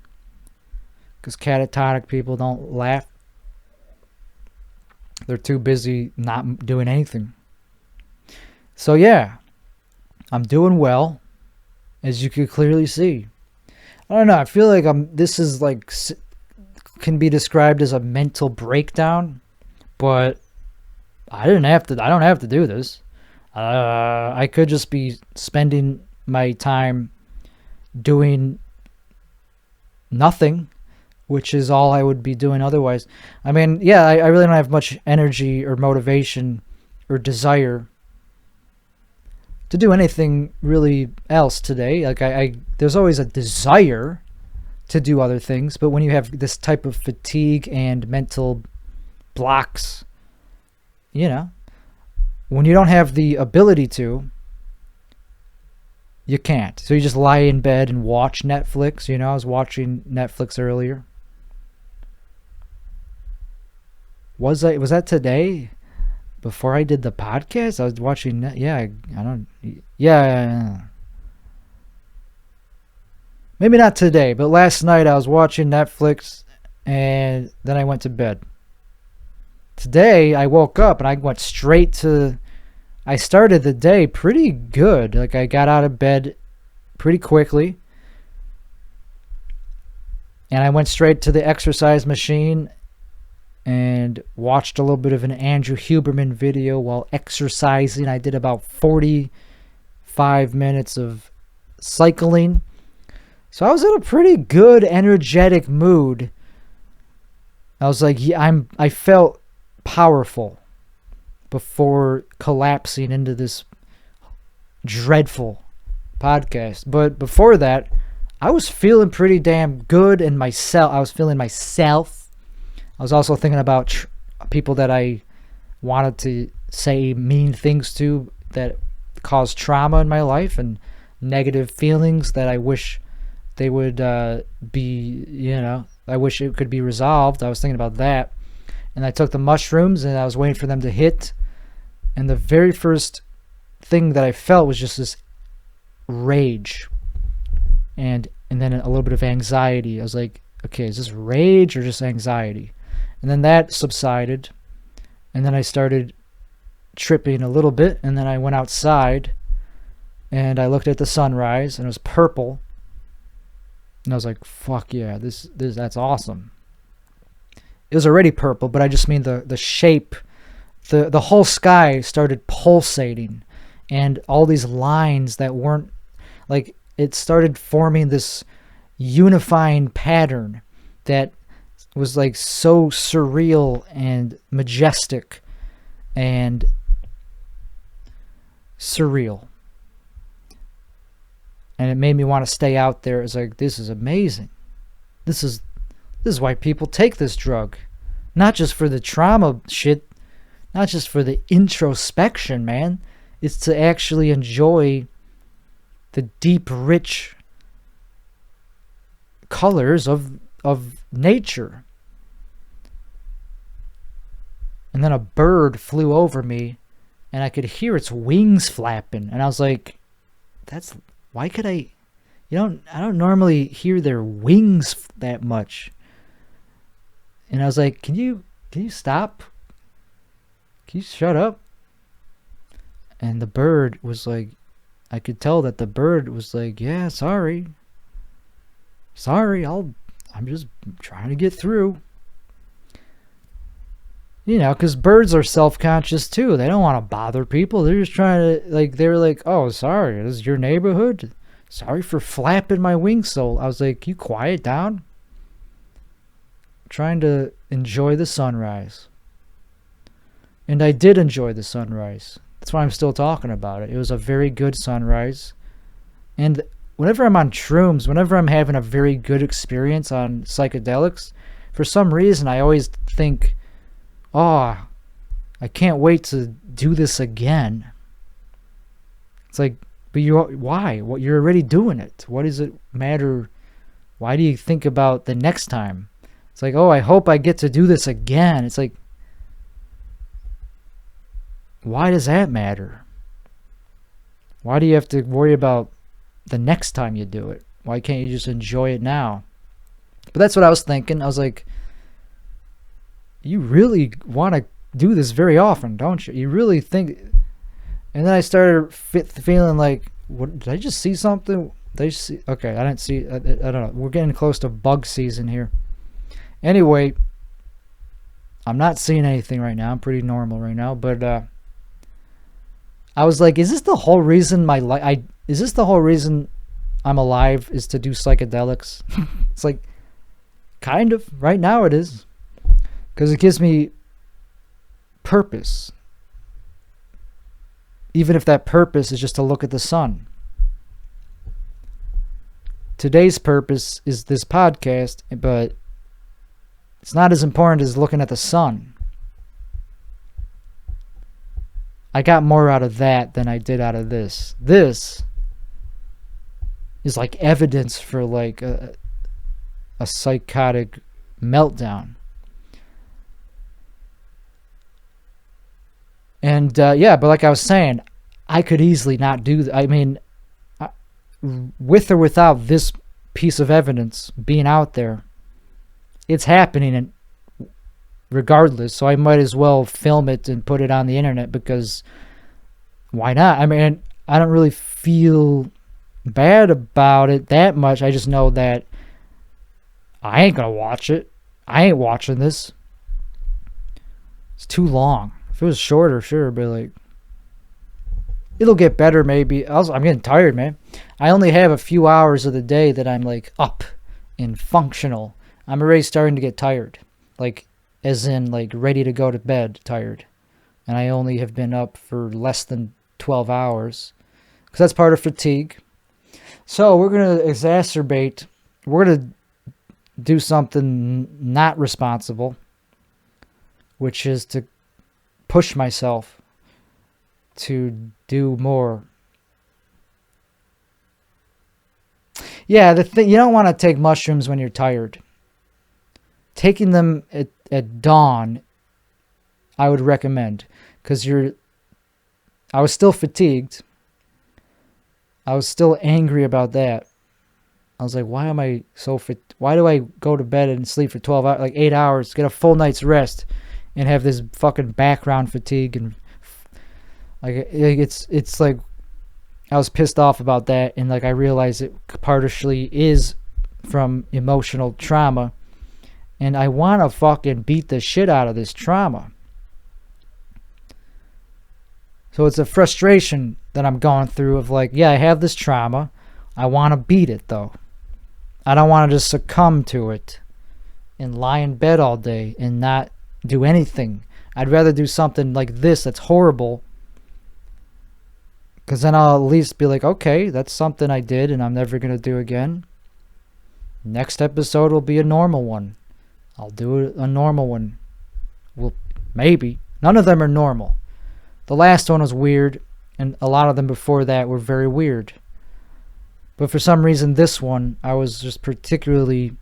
because catatonic people don't laugh. They're too busy not doing anything. So yeah, I'm doing well, as you can clearly see. I don't know. I feel like this is like, can be described as a mental breakdown, but I don't have to do this. I could just be spending my time doing nothing, which is all I would be doing otherwise. I mean, yeah, I really don't have much energy or motivation or desire to do anything really else today. Like there's always a desire to do other things, but when you have this type of fatigue and mental blocks, you know, when you don't have the ability to, you can't. So you just lie in bed and watch Netflix. You know, I was watching Netflix earlier. Was that today? Before I did the podcast, I was watching. Maybe not today, but last night I was watching Netflix, and then I went to bed. Today I woke up and I went straight to. I started the day pretty good. Like, I got out of bed pretty quickly, and I went straight to the exercise machine and watched a little bit of an Andrew Huberman video while exercising. I did about 45 minutes of cycling. So I was in a pretty good, energetic mood. I was like, I felt powerful before collapsing into this dreadful podcast. But before that, I was feeling pretty damn good in myself. I was feeling myself. I was also thinking about people that I wanted to say mean things to that caused trauma in my life, and negative feelings that I wish they would be, you know, I wish it could be resolved. I was thinking about that. And I took the mushrooms and I was waiting for them to hit. And the very first thing that I felt was just this rage and then a little bit of anxiety. I was like, okay, is this rage or just anxiety? And then that subsided, and then I started tripping a little bit, and then I went outside and I looked at the sunrise, and it was purple, and I was like, fuck yeah, that's awesome. It was already purple, but I just mean the shape, the whole sky started pulsating, and all these lines that weren't, like, it started forming this unifying pattern that was like so surreal and majestic and surreal. And it made me want to stay out there. It's like, this is amazing. This is why people take this drug. Not just for the trauma shit, not just for the introspection, man. It's to actually enjoy the deep, rich colors of nature. And then a bird flew over me, and I could hear its wings flapping, and I was like, why could I don't normally hear their wings that much. And I was like, can you stop? Can you shut up? And the bird was like, I could tell that the bird was like, yeah, sorry, I'm just trying to get through. You know, because birds are self-conscious too. They don't want to bother people. They're just trying to, like, they're like, oh, sorry, this is your neighborhood? Sorry for flapping my wings so. I was like, you quiet down. I'm trying to enjoy the sunrise. And I did enjoy the sunrise. That's why I'm still talking about it. It was a very good sunrise. And whenever I'm on shrooms, whenever I'm having a very good experience on psychedelics, for some reason I always think, oh, I can't wait to do this again. It's like, but why? What, you're already doing it. What does it matter? Why do you think about the next time? It's like, oh, I hope I get to do this again. It's like, why does that matter? Why do you have to worry about the next time you do it? Why can't you just enjoy it now? But that's what I was thinking. I was like, you really want to do this very often, don't you? You really think... And then I started feeling like, what, did I just see something? Did I see? Okay, I didn't see... I don't know. We're getting close to bug season here. Anyway, I'm not seeing anything right now. I'm pretty normal right now. But I was like, is this the whole reason is this the whole reason I'm alive, is to do psychedelics? It's like, kind of. Right now it is. Because it gives me purpose. Even if that purpose is just to look at the sun. Today's purpose is this podcast, but it's not as important as looking at the sun. I got more out of that than I did out of this. This is like evidence for like a psychotic meltdown. And yeah, but like I was saying, I could easily not do that. I mean, with or without this piece of evidence being out there, it's happening and regardless. So I might as well film it and put it on the internet, because why not? I mean, I don't really feel bad about it that much. I just know that I ain't gonna watch it. I ain't watching this. It's too long. If it was shorter, sure, but like, it'll get better maybe. I'm getting tired, man. I only have a few hours of the day that I'm like up and functional. I'm already starting to get tired. Like, as in like ready to go to bed tired. And I only have been up for less than 12 hours. Because that's part of fatigue. So we're going to we're going to do something not responsible. Which is to push myself to do more. Yeah, the thing, you don't want to take mushrooms when you're tired. Taking them at dawn, I would recommend, because I was still fatigued. I was still angry about that. I was like, why am I so why do I go to bed and sleep for 12 hours, like 8 hours, get a full night's rest, and have this fucking background fatigue? And like it's like I was pissed off about that, and like I realized it partially is from emotional trauma, and I want to fucking beat the shit out of this trauma. So it's a frustration that I'm going through of like, yeah, I have this trauma. I want to beat it though. I don't want to just succumb to it and lie in bed all day and not do anything. I'd rather do something like this that's horrible, because then I'll at least be like, okay, that's something I did and I'm never going to do again. Next episode will be a normal one. I'll do a normal one. Well, maybe. None of them are normal. The last one was weird, and a lot of them before that were very weird. But for some reason, this one, I was just particularly...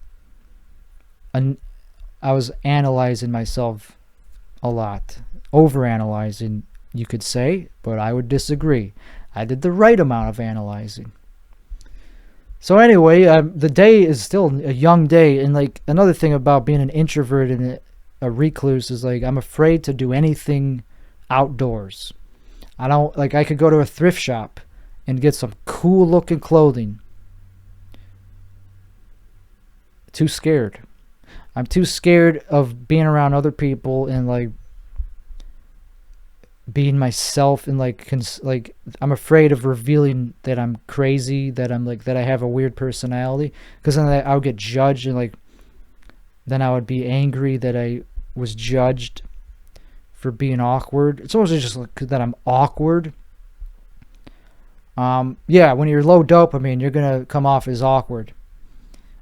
I was analyzing myself a lot. Overanalyzing, you could say, but I would disagree. I did the right amount of analyzing. So anyway, the day is still a young day, and like another thing about being an introvert and a recluse is like I'm afraid to do anything outdoors. I don't like. I could go to a thrift shop and get some cool looking clothing. Too scared. I'm too scared of being around other people and like being myself, and like I'm afraid of revealing that I'm crazy, that I'm like that I have a weird personality, because then I would get judged, and like then I would be angry that I was judged for being awkward. It's almost just like that I'm awkward. Yeah, when you're low dopamine, you're gonna come off as awkward,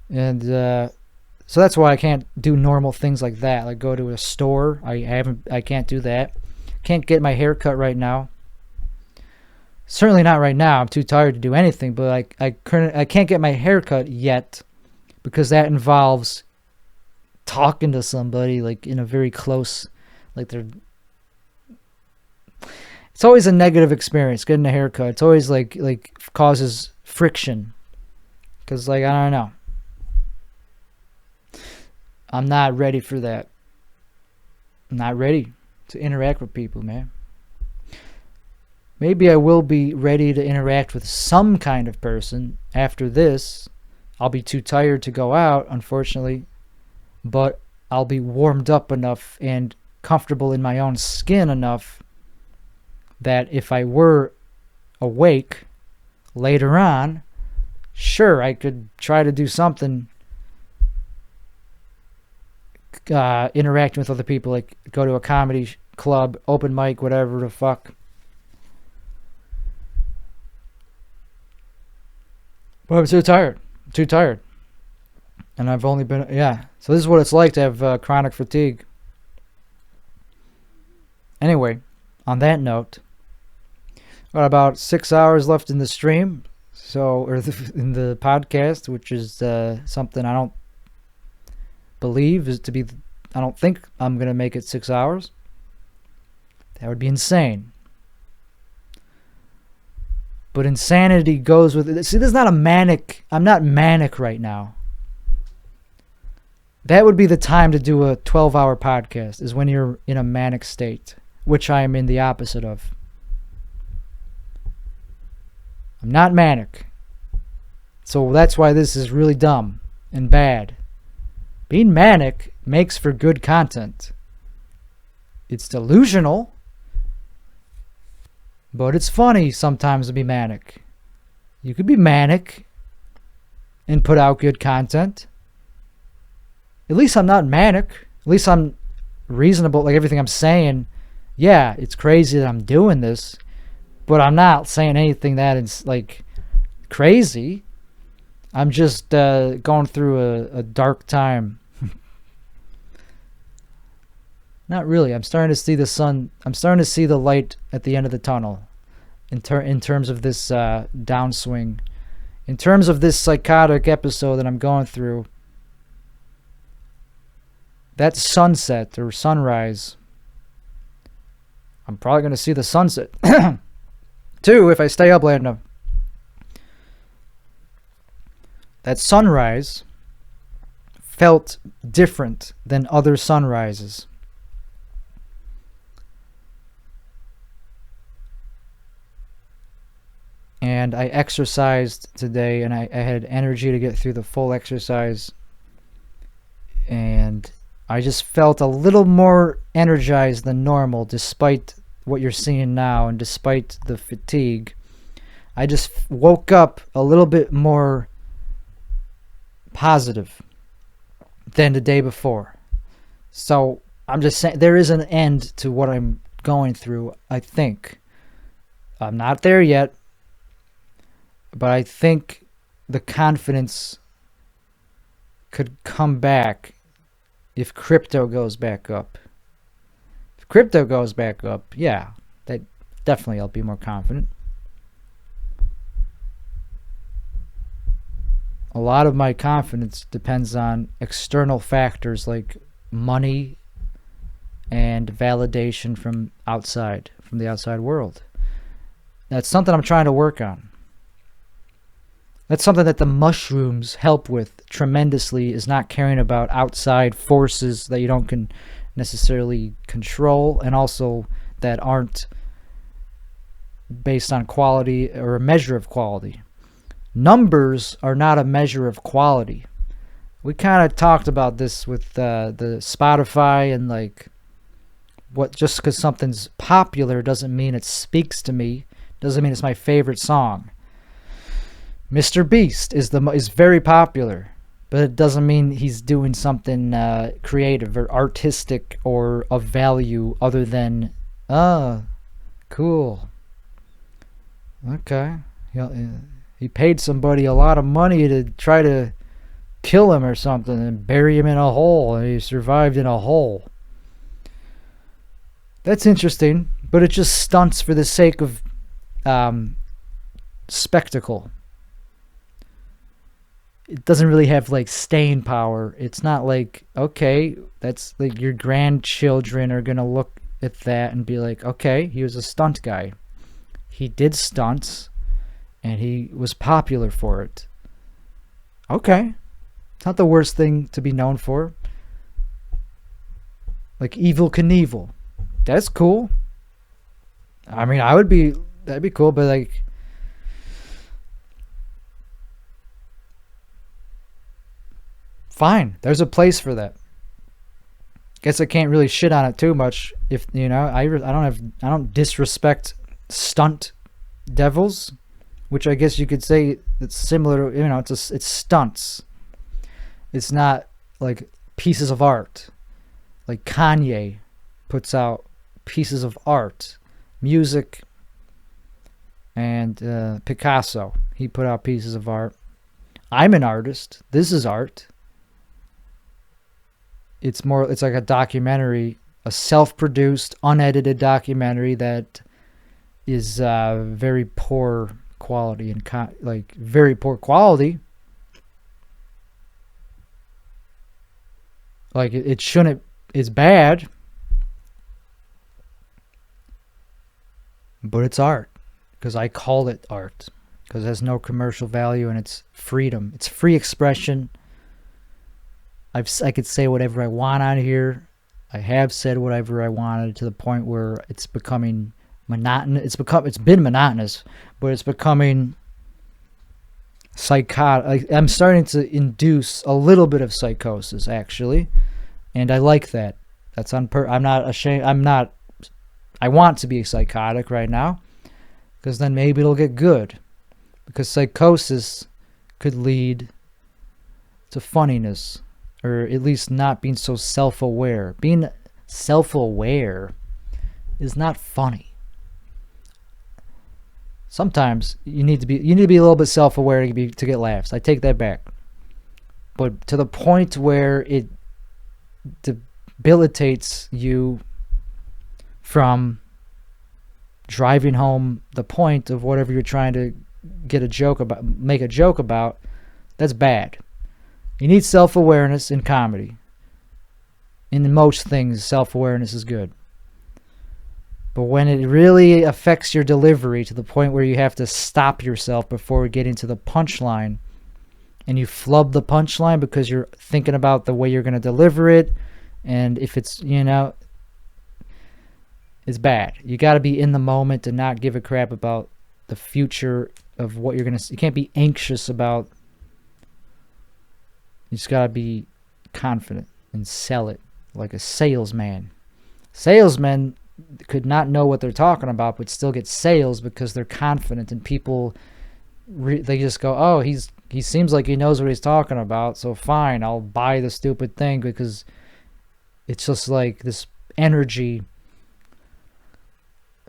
and so that's why I can't do normal things like that, like go to a store. I can't do that. Can't get my hair cut right now. Certainly not right now. I'm too tired to do anything, but I can't get my hair cut yet because that involves talking to somebody like in a very close, like they're... It's always a negative experience getting a haircut. It's always like causes friction, because like I don't know. I'm not ready for that. I'm not ready to interact with people, man. Maybe I will be ready to interact with some kind of person after this. I'll be too tired to go out, unfortunately, but I'll be warmed up enough and comfortable in my own skin enough that if I were awake later on, sure, I could try to do something, interacting with other people, like go to a comedy club, open mic, whatever the fuck. But I'm too tired. And I've only been, so this is what it's like to have chronic fatigue. Anyway, on that note, got about 6 hours left in the stream, in the podcast, which is something I don't believe is to be. I don't think I'm gonna make it 6 hours. That would be insane. But insanity goes with it. See, this is not a manic. I'm not manic right now. That would be the time to do a 12-hour podcast, is when you're in a manic state, which I am in the opposite of. I'm not manic. So that's why this is really dumb and bad. Being manic makes for good content. It's delusional, but it's funny sometimes to be manic. You could be manic and put out good content. At least I'm not manic. At least I'm reasonable. Like everything I'm saying, yeah, it's crazy that I'm doing this, but I'm not saying anything that is like crazy. I'm just going through a dark time. Not really. I'm starting to see the sun. I'm starting to see the light at the end of the tunnel in terms of this downswing. In terms of this psychotic episode that I'm going through, that sunset or sunrise, I'm probably going to see the sunset. Two, if I stay up late enough, that sunrise felt different than other sunrises. And I exercised today, and I had energy to get through the full exercise. And I just felt a little more energized than normal, despite what you're seeing now and despite the fatigue. I just woke up a little bit more positive than the day before. So I'm just saying, there is an end to what I'm going through, I think. I'm not there yet, but I think the confidence could come back if crypto goes back up. If crypto goes back up, yeah, that definitely I'll be more confident. A lot of my confidence depends on external factors like money and validation from outside, from the outside world. That's something I'm trying to work on. That's something that the mushrooms help with tremendously, is not caring about outside forces that you don't necessarily control, and also that aren't based on quality or a measure of quality. Numbers are not a measure of quality. We kind of talked about this with the Spotify, and like, what, just because something's popular doesn't mean it speaks to me, doesn't mean it's my favorite song. Mr. Beast is very popular, but it doesn't mean he's doing something creative or artistic or of value other than, cool. Okay. He paid somebody a lot of money to try to kill him or something and bury him in a hole, and he survived in a hole. That's interesting, but it just stunts for the sake of spectacle. It doesn't really have like staying power. It's not like, okay, that's like your grandchildren are gonna look at that and be like, okay, he was a stunt guy. He did stunts and he was popular for it. Okay. It's not the worst thing to be known for. Like Evel Knievel. That's cool. I mean, that'd be cool, but like, fine, there's a place for that. Guess I can't really shit on it too much. If you know, I don't disrespect stunt devils, which I guess you could say it's similar to, you know, it's stunts. It's not like pieces of art. Like Kanye puts out pieces of art, music, and Picasso, he put out pieces of art. I'm an artist. This is art. It's like a documentary, a self-produced, unedited documentary that is very poor quality and very poor quality. Like it shouldn't. It's bad, but it's art because I call it art because it has no commercial value and it's freedom. It's free expression. I could say whatever I want on here. I have said whatever I wanted to the point where it's becoming monotonous. It's been monotonous, but it's becoming psychotic. I'm starting to induce a little bit of psychosis, actually, and I like that. That's I'm not ashamed. I want to be psychotic right now, because then maybe it'll get good. Because psychosis could lead to funniness. Or at least not being so self-aware. Being self-aware is not funny. Sometimes you need to be a little bit self-aware to get laughs. I take that back. But to the point where it debilitates you from driving home the point of whatever you're trying to make a joke about, that's bad. You need self-awareness in comedy. In most things, self-awareness is good. But when it really affects your delivery to the point where you have to stop yourself before getting to the punchline, and you flub the punchline because you're thinking about the way you're going to deliver it, and if it's, it's bad. You got to be in the moment and not give a crap about the future of what you're going to... You can't be anxious about... You just got to be confident and sell it like a salesman. Salesmen could not know what they're talking about but still get sales because they're confident, and people they just go, oh, he seems like he knows what he's talking about, so fine, I'll buy the stupid thing, because it's just like this energy.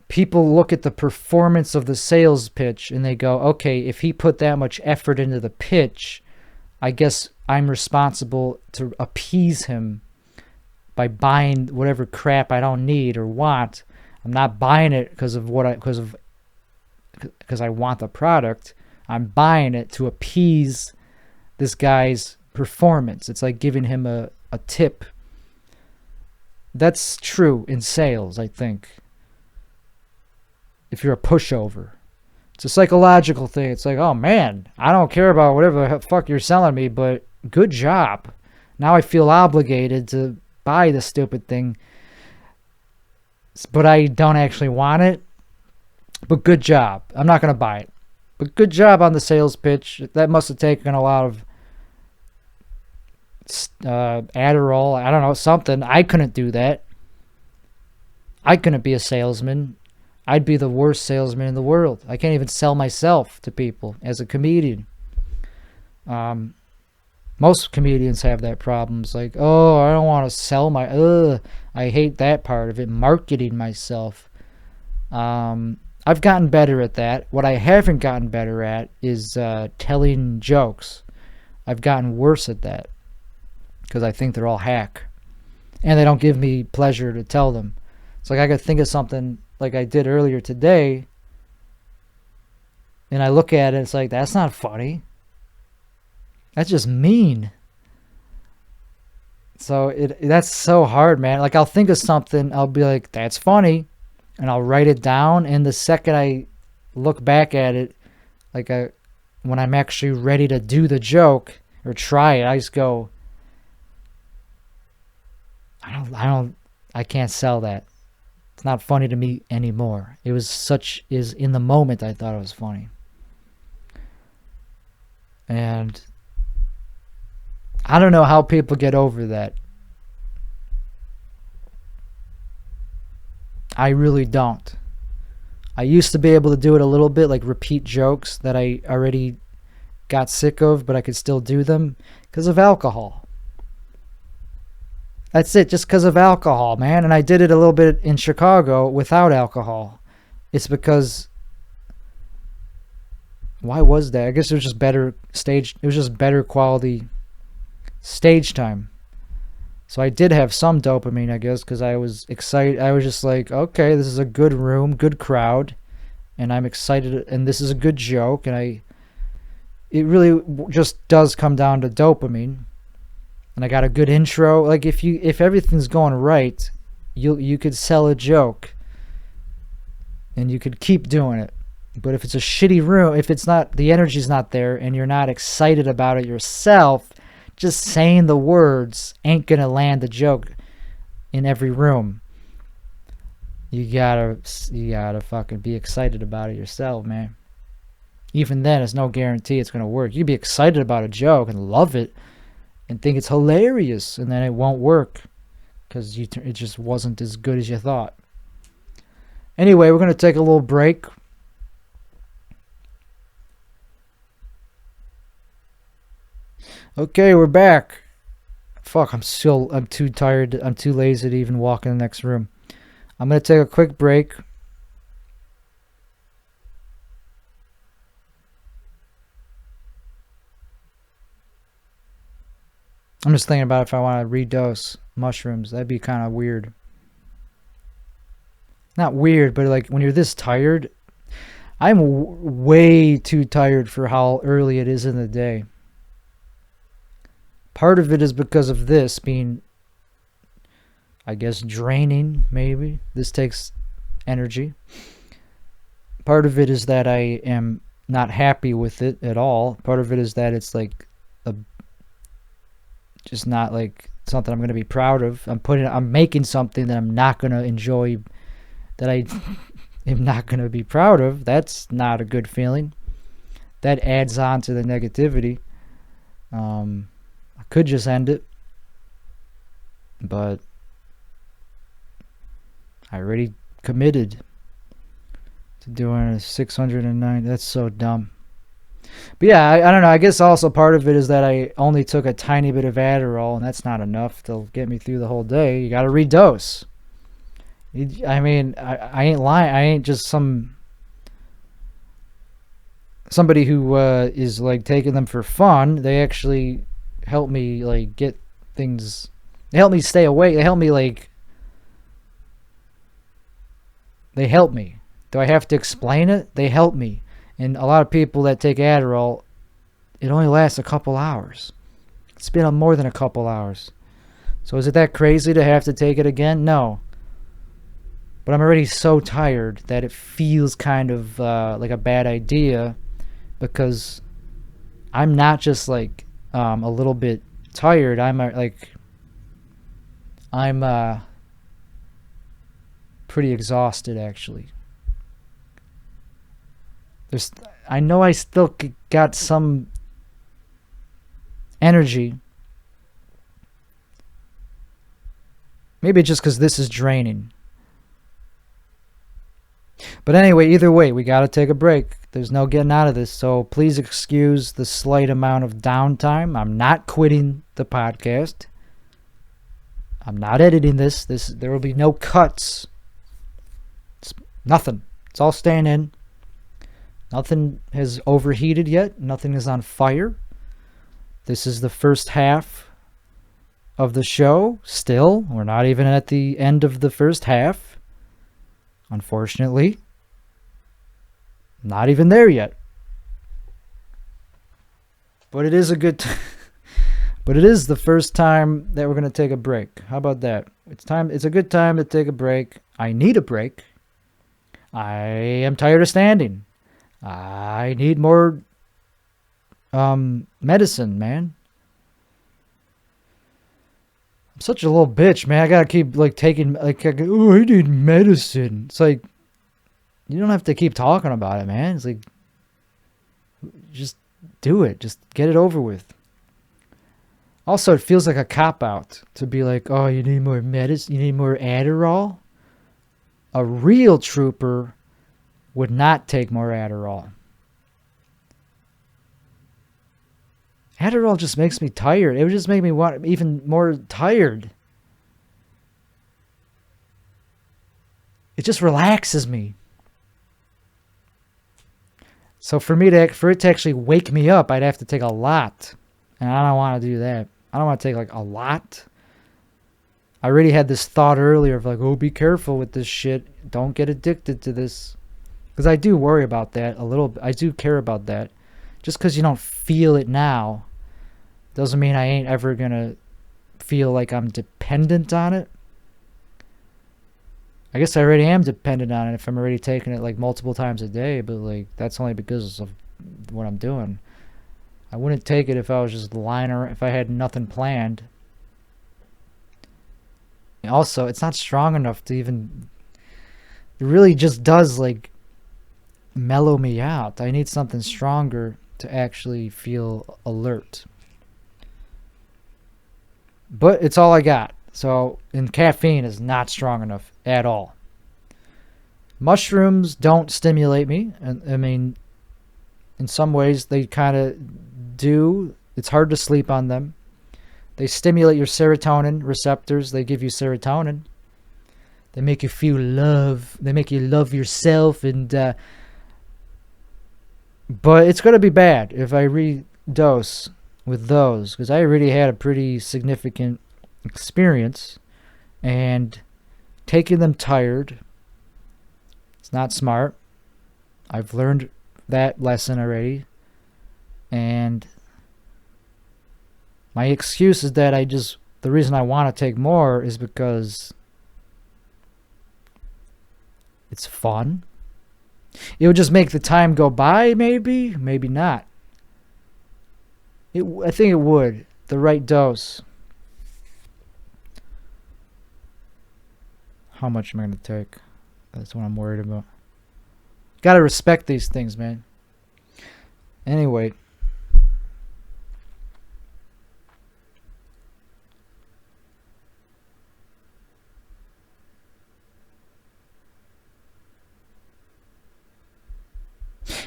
People look at the performance of the sales pitch and they go, okay, if he put that much effort into the pitch, I guess I'm responsible to appease him by buying whatever crap I don't need or want. I'm not buying it because I want the product. I'm buying it to appease this guy's performance. It's like giving him a tip. That's true in sales, I think. If you're a pushover, it's a psychological thing. It's like, oh man, I don't care about whatever the fuck you're selling me, but good job. Now I feel obligated to buy the stupid thing, but I don't actually want it. But good job. I'm not going to buy it. But good job on the sales pitch. That must have taken a lot of Adderall. I don't know, something. I couldn't do that. I couldn't be a salesman. I'd be the worst salesman in the world. I can't even sell myself to people as a comedian. Most comedians have that problem. It's like, oh, I don't want to sell I hate that part of it, marketing myself. I've gotten better at that. What I haven't gotten better at is telling jokes. I've gotten worse at that because I think they're all hack. And they don't give me pleasure to tell them. It's like I could think of something like I did earlier today, and I look at it, it's like, that's not funny. That's just mean. So that's so hard, man. Like, I'll think of something, I'll be like, that's funny, and I'll write it down, and the second I look back at it, like when I'm actually ready to do the joke or try it, I just go, I can't sell that. It's not funny to me anymore. It was in the moment I thought it was funny. And I don't know how people get over that. I really don't. I used to be able to do it a little bit, like repeat jokes that I already got sick of, but I could still do them because of alcohol. That's it, just because of alcohol, man. And I did it a little bit in Chicago without alcohol. It's because... Why was that? I guess it was just better stage... It was just better quality stage time. So I did have some dopamine, I guess, because I was excited. I was just like, okay, this is a good room, good crowd, and I'm excited, and this is a good joke, and it really just does come down to dopamine. And I got a good intro. Like, if everything's going right, you could sell a joke, and you could keep doing it. But if it's a shitty room, if it's not, the energy's not there, and you're not excited about it yourself, just saying the words ain't gonna land the joke in every room. You gotta fucking be excited about it yourself, man. Even then, it's no guarantee it's gonna work. You'd be excited about a joke and love it and think it's hilarious, and then it won't work because it just wasn't as good as you thought. Anyway, we're gonna take a little break. Okay, we're back. Fuck, I'm too tired. I'm too lazy to even walk in the next room. I'm going to take a quick break. I'm just thinking about if I want to redose mushrooms. That'd be kind of weird. Not weird, but like when you're this tired, I'm way too tired for how early it is in the day. Part of it is because of this being, I guess, draining, maybe. This takes energy. Part of it is that I am not happy with it at all. Part of it is that it's like just not like something I'm going to be proud of. I'm making something that I'm not going to enjoy, that I am not going to be proud of. That's not a good feeling. That adds on to the negativity. I could just end it, but I already committed to doing a 609. That's so dumb. But yeah, I don't know. I guess also part of it is that I only took a tiny bit of Adderall, and that's not enough to get me through the whole day. You got to redose. I mean, I ain't lying. I ain't just somebody who is like taking them for fun. They actually help me like get things. They help me stay awake. They help me like. They help me. Do I have to explain it? They help me. And a lot of people that take Adderall, it only lasts a couple hours. It's been more than a couple hours. So is it that crazy to have to take it again? No. But I'm already so tired that it feels kind of like a bad idea, because I'm not just like a little bit tired. I'm pretty exhausted actually. I know I still got some energy. Maybe just because this is draining. But anyway, either way, we got to take a break. There's no getting out of this. So please excuse the slight amount of downtime. I'm not quitting the podcast. I'm not editing this. There will be no cuts. It's nothing. It's all staying in. Nothing has overheated yet. Nothing is on fire. This is the first half of the show. Still, we're not even at the end of the first half. Unfortunately. Not even there yet. But it is a good but it is the first time that we're going to take a break. How about that? It's a good time to take a break. I need a break. I am tired of standing. I need more medicine, man. I'm such a little bitch, man. I gotta keep like taking like, oh, I need medicine. It's like, you don't have to keep talking about it, man. It's like, just do it. Just get it over with. Also, it feels like a cop-out to be like, oh, you need more medicine? You need more Adderall? A real trooper would not take more Adderall. Adderall just makes me tired. It would just make me want even more tired. It just relaxes me. So for it to actually wake me up, I'd have to take a lot. And I don't want to do that. I don't want to take like a lot. I already had this thought earlier of like, oh, be careful with this shit. Don't get addicted to this. Because I do worry about that a little. I do care about that. Just because you don't feel it now doesn't mean I ain't ever going to feel like I'm dependent on it. I guess I already am dependent on it if I'm already taking it like multiple times a day. But like, that's only because of what I'm doing. I wouldn't take it if I was just lying around, if I had nothing planned. Also, it's not strong enough to even... It really just does like mellow me out. I need something stronger to actually feel alert. But it's all I got. So, and caffeine is not strong enough at all. Mushrooms don't stimulate me. I mean, in some ways they kind of do. It's hard to sleep on them. They stimulate your serotonin receptors. They give you serotonin. They make you feel love. They make you love yourself. And but it's going to be bad if I redose with those, because I already had a pretty significant experience, and taking them tired, it's not smart. I've learned that lesson already, and my excuse is that the reason I want to take more is because It's fun. It would just make the time go by, maybe. Maybe not. I think it would. The right dose. How much am I going to take? That's what I'm worried about. Got to respect these things, man. Anyway.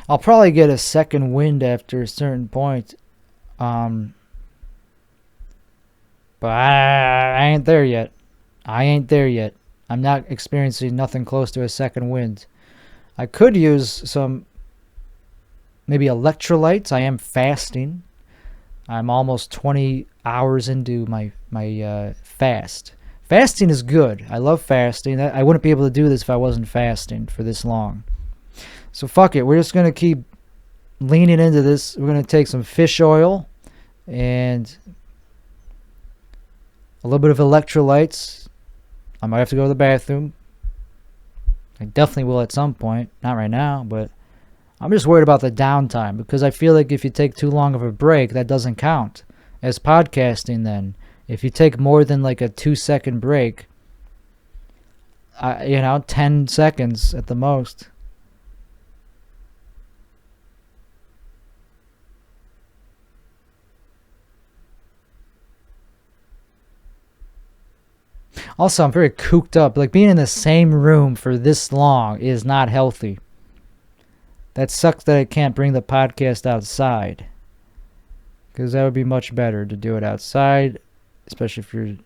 I'll probably get a second wind after a certain point. But I ain't there yet. I'm not experiencing nothing close to a second wind. I could use some, maybe electrolytes. I am fasting. I'm almost 20 hours into my fast. Fasting is good. I love fasting. I wouldn't be able to do this if I wasn't fasting for this long. So fuck it. We're just going to keep leaning into this. We're going to take some fish oil and a little bit of electrolytes. I might have to go to the bathroom. I definitely will at some point. Not right now, but I'm just worried about the downtime because I feel like if you take too long of a break, that doesn't count as podcasting then. If you take more than like a 2-second break, 10 seconds at the most. Also, I'm very cooped up. Like, being in the same room for this long is not healthy. That sucks that I can't bring the podcast outside. Because that would be much better to do it outside. Especially if you're...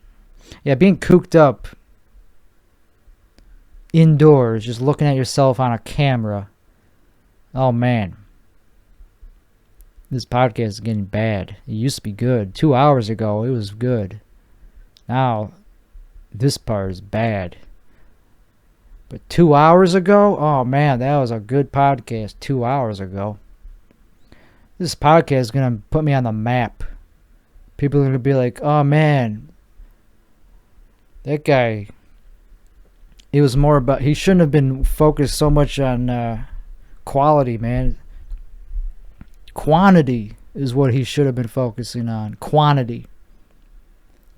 Yeah, being cooped up indoors, just looking at yourself on a camera. Oh, man. This podcast is getting bad. It used to be good. 2 hours ago, it was good. Now... this part is bad. But 2 hours ago? Oh man, that was a good podcast 2 hours ago. This podcast is going to put me on the map. People are going to be like, oh man, that guy, it was more about, he shouldn't have been focused so much on quality, man. Quantity is what he should have been focusing on. Quantity.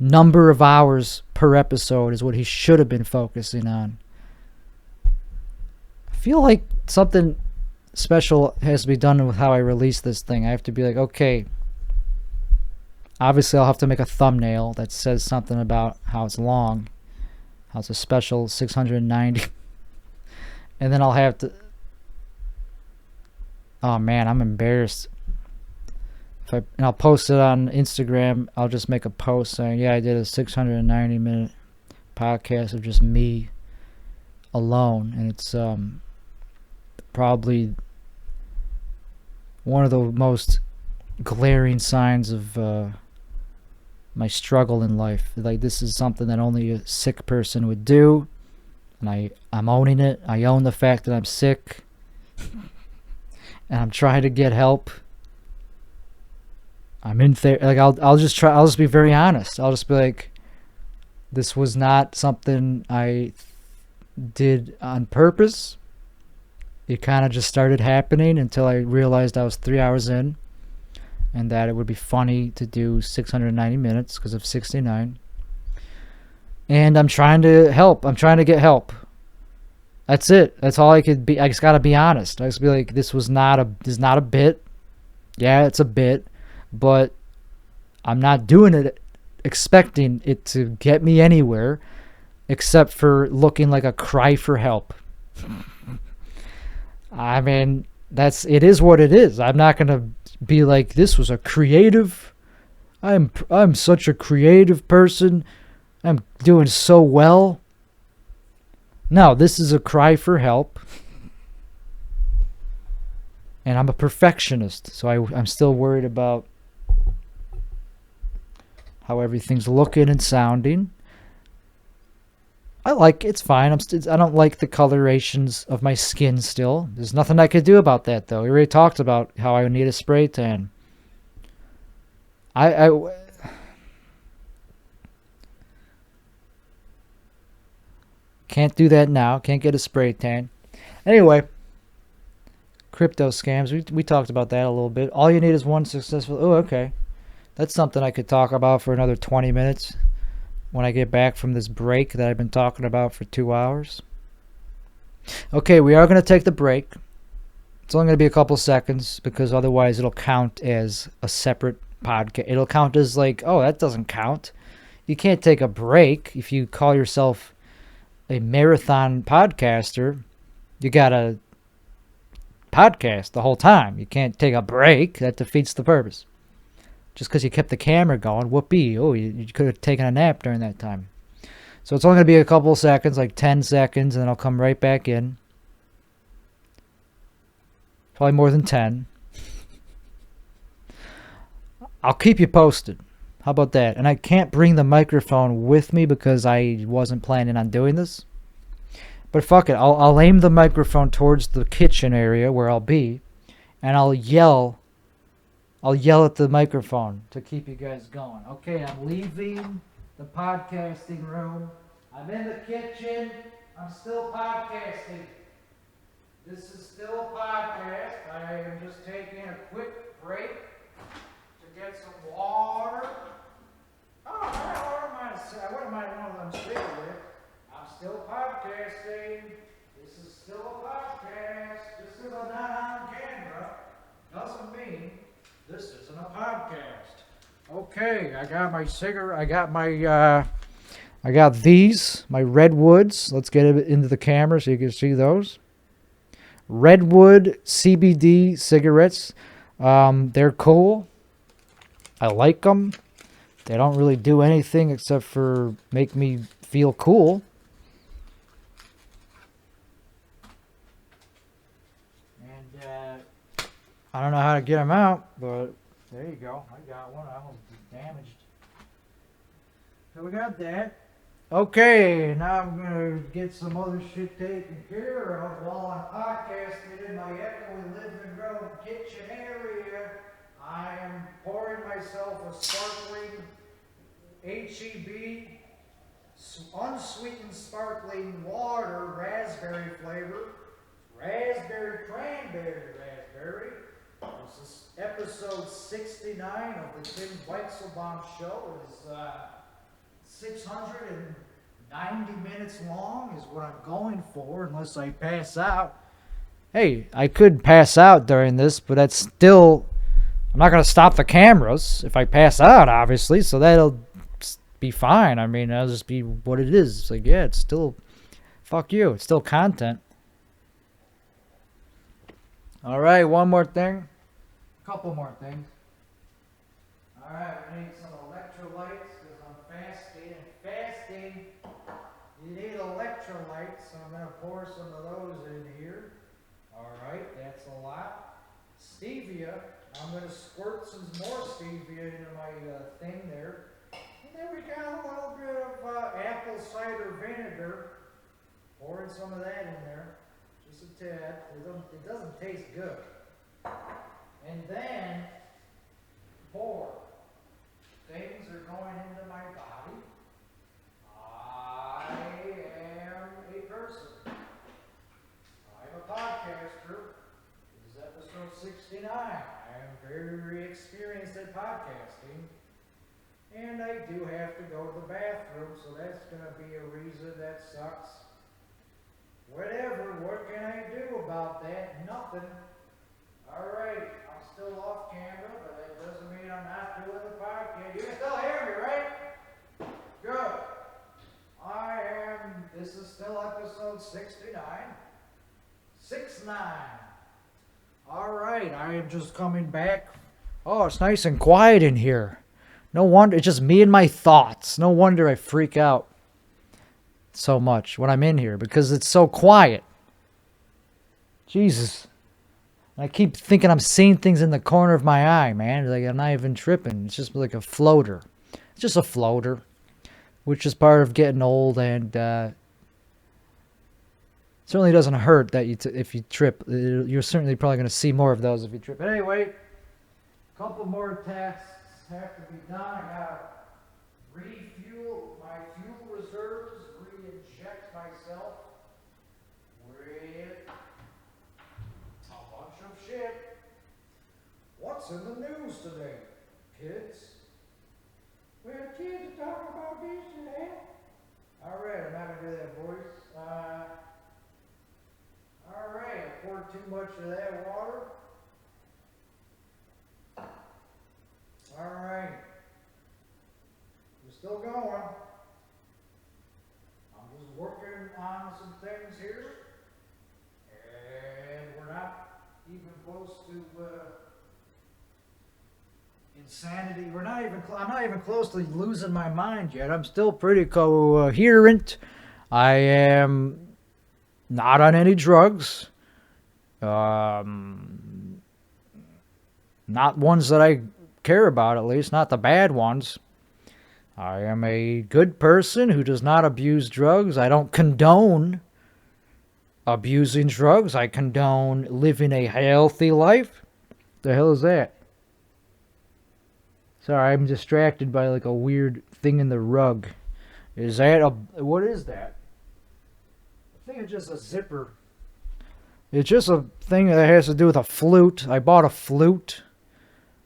Number of hours per episode is what he should have been focusing on. I feel like something special has to be done with how I release this thing. I have to be like, okay, obviously I'll have to make a thumbnail that says something about how it's long, how it's a special 690. And then I'll have to... oh man, I'm embarrassed. And I'll post it on Instagram. I'll just make a post saying, yeah, I did a 690-minute podcast of just me alone. And it's probably one of the most glaring signs of my struggle in life. Like, this is something that only a sick person would do. And I'm owning it. I own the fact that I'm sick. And I'm trying to get help. I'm in there. Like, I'll just be very honest. I'll just be like, this was not something I did on purpose. It kind of just started happening until I realized I was 3 hours in, and that it would be funny to do 690 minutes because of 69. And I'm trying to help. I'm trying to get help. That's it. That's all I could be. I just gotta be honest. I just be like, this is not a bit. Yeah, it's a bit. But I'm not doing it expecting it to get me anywhere except for looking like a cry for help. I mean, it is what it is. I'm not going to be like, this was a creative, I'm such a creative person. I'm doing so well. No, this is a cry for help. And I'm a perfectionist, so I'm still worried about how everything's looking and sounding. It's fine. I don't like the colorations of my skin still. There's nothing I could do about that, though. We already talked about how I need a spray tan. Can't do that now. Can't get a spray tan. Anyway, crypto scams. We talked about that a little bit. All you need is one successful... Oh, okay. That's something I could talk about for another 20 minutes when I get back from this break that I've been talking about for 2 hours. Okay, we are going to take the break. It's only going to be a couple seconds because otherwise it'll count as a separate podcast. It'll count as like, oh, that doesn't count. You can't take a break if you call yourself a marathon podcaster. You got to podcast the whole time. You can't take a break. That defeats the purpose. Just because you kept the camera going, whoopee. Oh, you could have taken a nap during that time. So it's only going to be a couple of seconds, like 10 seconds, and then I'll come right back in. Probably more than 10. I'll keep you posted. How about that? And I can't bring the microphone with me because I wasn't planning on doing this. But fuck it. I'll aim the microphone towards the kitchen area where I'll be, and I'll yell at the microphone to keep you guys going. Okay, I'm leaving the podcasting room. I'm in the kitchen. I'm still podcasting. This is still a podcast. I am just taking a quick break to get some water. Oh, I wouldn't mind one of them cigarettes. I'm still podcasting. This is still a podcast. Just because I'm not on camera doesn't mean this isn't a podcast. Okay, I got my cigarette. I got these, my Redwoods. Let's get it into the camera so you can see those. Redwood CBD cigarettes. They're cool. I like them. They don't really do anything except for make me feel cool. And I don't know how to get them out, but there you go. I got one. I almost damaged. So we got that. Okay, now I'm going to get some other shit taken care of while I'm podcasting in my echoey living room kitchen area. I am pouring myself a sparkling HEB unsweetened sparkling water, raspberry flavor, raspberry cranberry raspberry. This is episode 69 of the Tim Weitzelbaum Show. It's 690 minutes long is what I'm going for, unless I pass out. Hey, I could pass out during this, but that's still... I'm not going to stop the cameras if I pass out, obviously, so that'll be fine. I mean, that'll just be what it is. It's like, yeah, it's still... Fuck you. It's still content. Alright, one more thing. A couple more things. Alright, we need some electrolytes because I'm fasting. And fasting, you need electrolytes, so I'm going to pour some of those in here. Alright, that's a lot. Stevia, I'm going to squirt some more stevia into my thing there. And then we got a little bit of apple cider vinegar. Pouring some of that in there. Just a tad. It doesn't taste good. And then, pour. Things are going into my body. I am a person. I'm a podcaster. This is episode 69. I am very experienced at podcasting. And I do have to go to the bathroom, so that's going to be a reason that sucks. Whatever, what can I do about that? Nothing. Alright, I'm still off camera, but that doesn't mean I'm not doing the podcast. You can still hear me, right? Good. This is still episode 69. 69. Alright, I am just coming back. Oh, it's nice and quiet in here. No wonder, it's just me and my thoughts. No wonder I freak out so much when I'm in here, because it's so quiet. Jesus. I keep thinking I'm seeing things in the corner of my eye, man. Like, I'm not even tripping. It's just like a floater. It's just a floater, which is part of getting old, and certainly doesn't hurt that if you trip. You're certainly probably going to see more of those if you trip. But anyway, a couple more tasks have to be done. I got to refuel my fuel reserves, re-inject myself with a bunch of shit. What's in the news today, kids? Well, kids are talking about this and that. Alright, I'm not going to do that voice. Alright, I poured too much of that water. Alright. We're still going. I'm just working on some things here. And we're not even close to insanity. I'm not even close to losing my mind yet. I'm still pretty coherent. I am not on any drugs. Not ones that I care about, at least. Not the bad ones. I am a good person who does not abuse drugs. I don't condone abusing drugs. I condone living a healthy life. The hell is that? Sorry, I'm distracted by like a weird thing in the rug. Is that a... What is that? I think it's just a zipper. It's just a thing that has to do with a flute. I bought a flute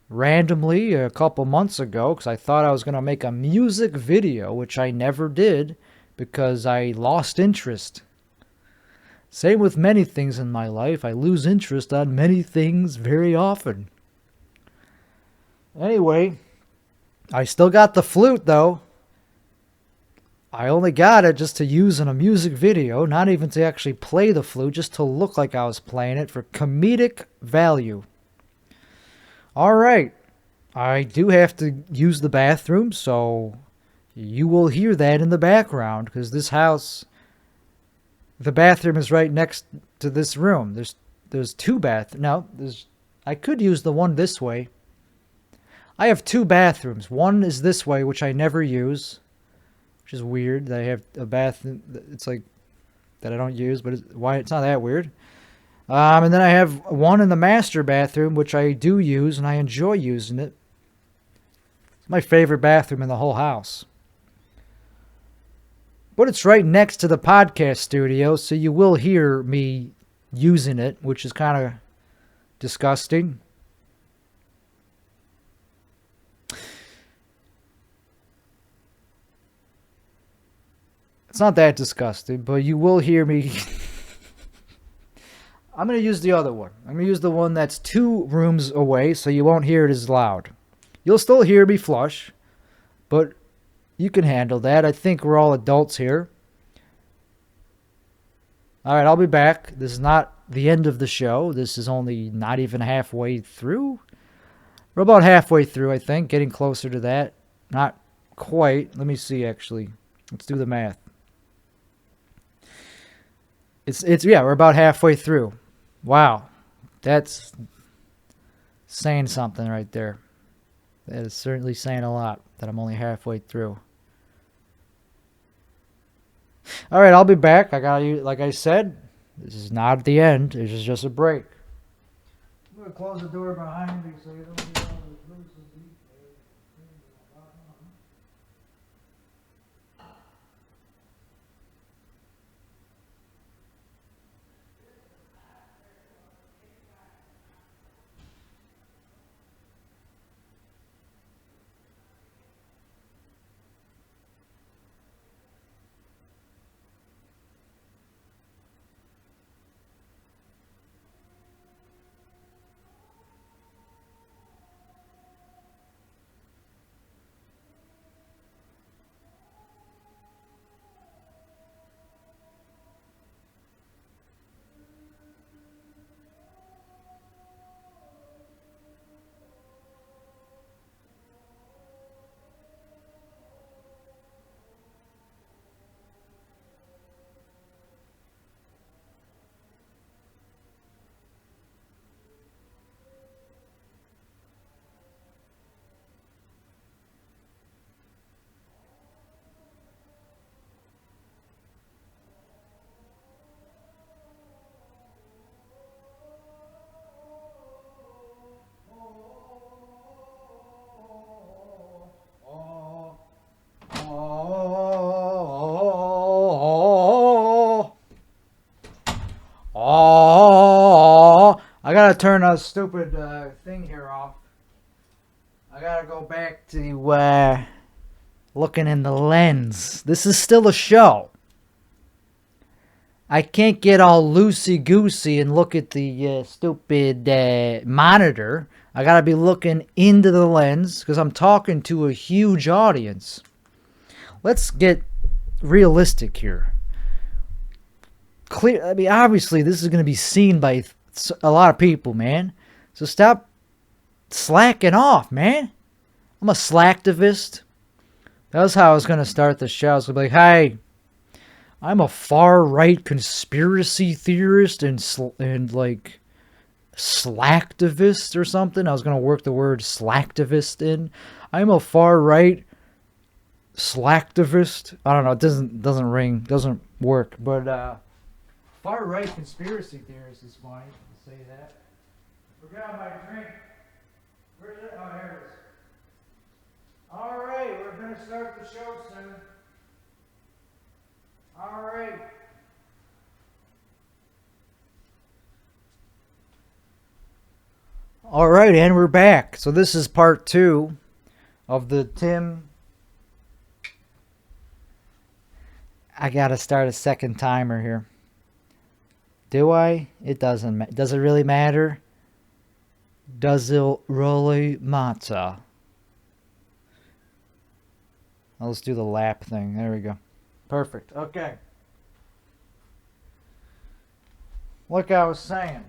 randomly a couple months ago because I thought I was going to make a music video, which I never did because I lost interest. Same with many things in my life. I lose interest on many things very often. Anyway, I still got the flute though. I only got it just to use in a music video, not even to actually play the flute, just to look like I was playing it for comedic value. Alright, I do have to use the bathroom, so you will hear that in the background, because this house, the bathroom is right next to this room. There's two bathrooms. No, I could use the one this way. I have two bathrooms. One is this way, which I never use, which is weird that I have a bath. It's like that I don't use, but it's not that weird. And then I have one in the master bathroom, which I do use, and I enjoy using it. It's my favorite bathroom in the whole house. But it's right next to the podcast studio, so you will hear me using it, which is kind of disgusting. It's not that disgusting, but you will hear me... I'm going to use the other one. I'm going to use the one that's 2 rooms away, so you won't hear it as loud. You'll still hear me flush, but you can handle that. I think we're all adults here. Alright, I'll be back. This is not the end of the show. This is only not even halfway through. We're about halfway through, I think. Getting closer to that. Not quite. Let me see, actually. Let's do the math. Yeah, we're about halfway through. Wow. That's saying something right there. That is certainly saying a lot that I'm only halfway through. All right, I'll be back. I got you. Like I said, this is not the end. This is just a break. I'm going to close the door behind me so you don't hear all the rooms of deep. I gotta turn a stupid thing here off. I gotta go back to looking in the lens. This is still a show. I can't get all loosey-goosey and look at the stupid monitor. I gotta be looking into the lens because I'm talking to a huge audience. Let's get realistic here. Clear. I mean, obviously, this is gonna be seen by a lot of people, man. So stop slacking off, man. I'm a slacktivist. That was how I was gonna start the show. I was gonna be like, "Hey, I'm a far-right conspiracy theorist and like slacktivist or something." I was gonna work the word slacktivist in. I'm a far-right slacktivist. I don't know. It doesn't ring. Doesn't work. But far-right conspiracy theorist is fine to say that. Forgot my drink. Where's it? Oh, here it is. All right, we're gonna start the show soon. All right. All right, and we're back. So this is part 2 of the Tim. I gotta start a second timer here. Do I? It doesn't. Does it really matter? Does it really matter? Let's do the lap thing. There we go. Perfect. Okay. Like I was saying.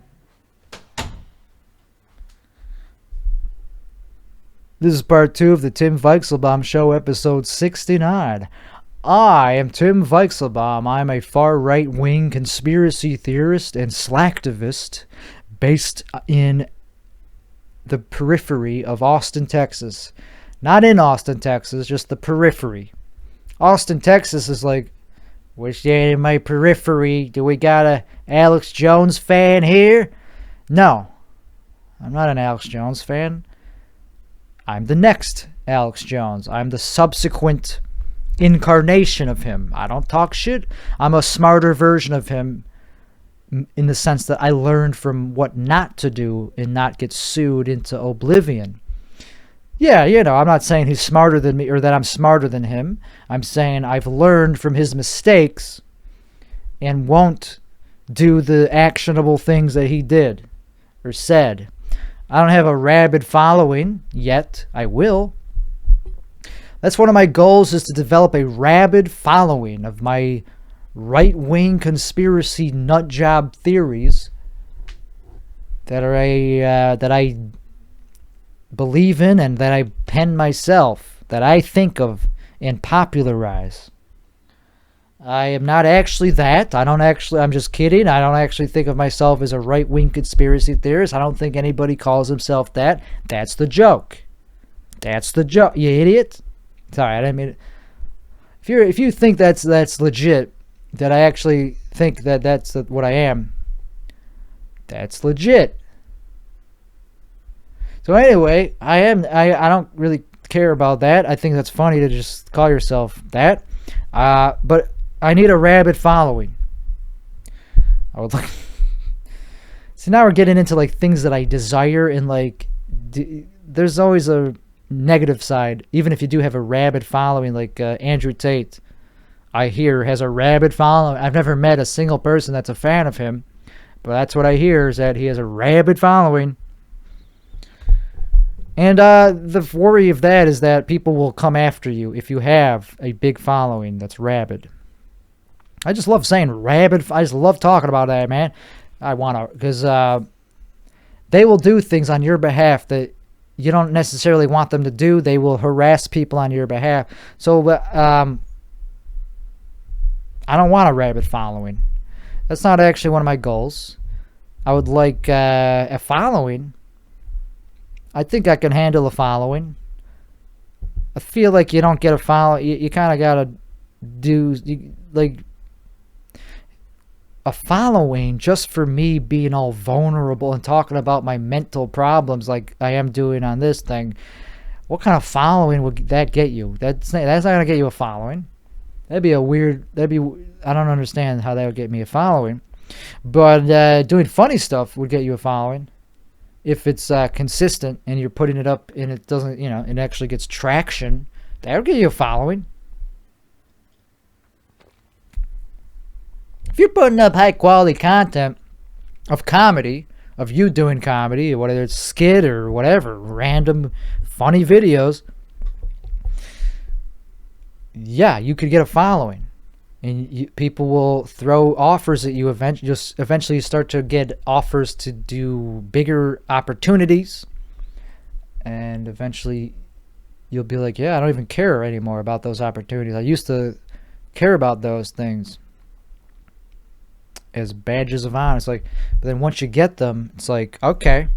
This is part 2 of the Tim Weichselbaum Show, episode 69. I am Tim Weichselbaum. I'm a far right-wing conspiracy theorist and slacktivist based in the periphery of Austin, Texas. Not in Austin, Texas, just the periphery. Austin, Texas is like, wish you ain't in my periphery. Do we got a Alex Jones fan here? No, I'm not an Alex Jones fan. I'm the next Alex Jones. I'm the subsequent incarnation of him. I don't talk shit. I'm a smarter version of him in the sense that I learned from what not to do and not get sued into oblivion. Yeah, you know, I'm not saying he's smarter than me or that I'm smarter than him. I'm saying I've learned from his mistakes and won't do the actionable things that he did or said. I don't have a rabid following yet. I will. That's one of my goals, is to develop a rabid following of my right-wing conspiracy nutjob theories that I believe in and that I pen myself, that I think of and popularize. I am not actually that. I'm just kidding. I don't actually think of myself as a right-wing conspiracy theorist. I don't think anybody calls himself that. That's the joke, you idiot. Sorry, I didn't mean it. If you think that's legit, that I actually think that that's what I am, that's legit. So anyway, I don't really care about that. I think that's funny to just call yourself that. But I need a rabid following. I would like. So now we're getting into like things that I desire, and like there's always a negative side, even if you do have a rabid following. Like Andrew Tate, I hear, has a rabid following. I've never met a single person that's a fan of him, but that's what I hear, is that he has a rabid following. And the worry of that is that people will come after you if you have a big following that's rabid. I just love saying rabid. I just love talking about that, man. I want to, because they will do things on your behalf that you don't necessarily want them to do. They will harass people on your behalf. So I don't want a rabid following. That's not actually one of my goals. I would like a following. I think I can handle a following. I feel like you don't get a follow. You kind of gotta do like a following just for me being all vulnerable and talking about my mental problems like I am doing on this thing. What kind of following would that get you? That's not gonna get you a following. That'd be a weird. I don't understand how that would get me a following. But doing funny stuff would get you a following. If it's consistent and you're putting it up and it doesn't, it actually gets traction, that would get you a following. If you're putting up high quality content of comedy, of you doing comedy, whether it's skit or whatever, random funny videos, yeah, you could get a following. And people will throw offers at you. Eventually you start to get offers to do bigger opportunities. And eventually you'll be like, yeah, I don't even care anymore about those opportunities. I used to care about those things as badges of honor. It's like, but then once you get them, it's like, okay,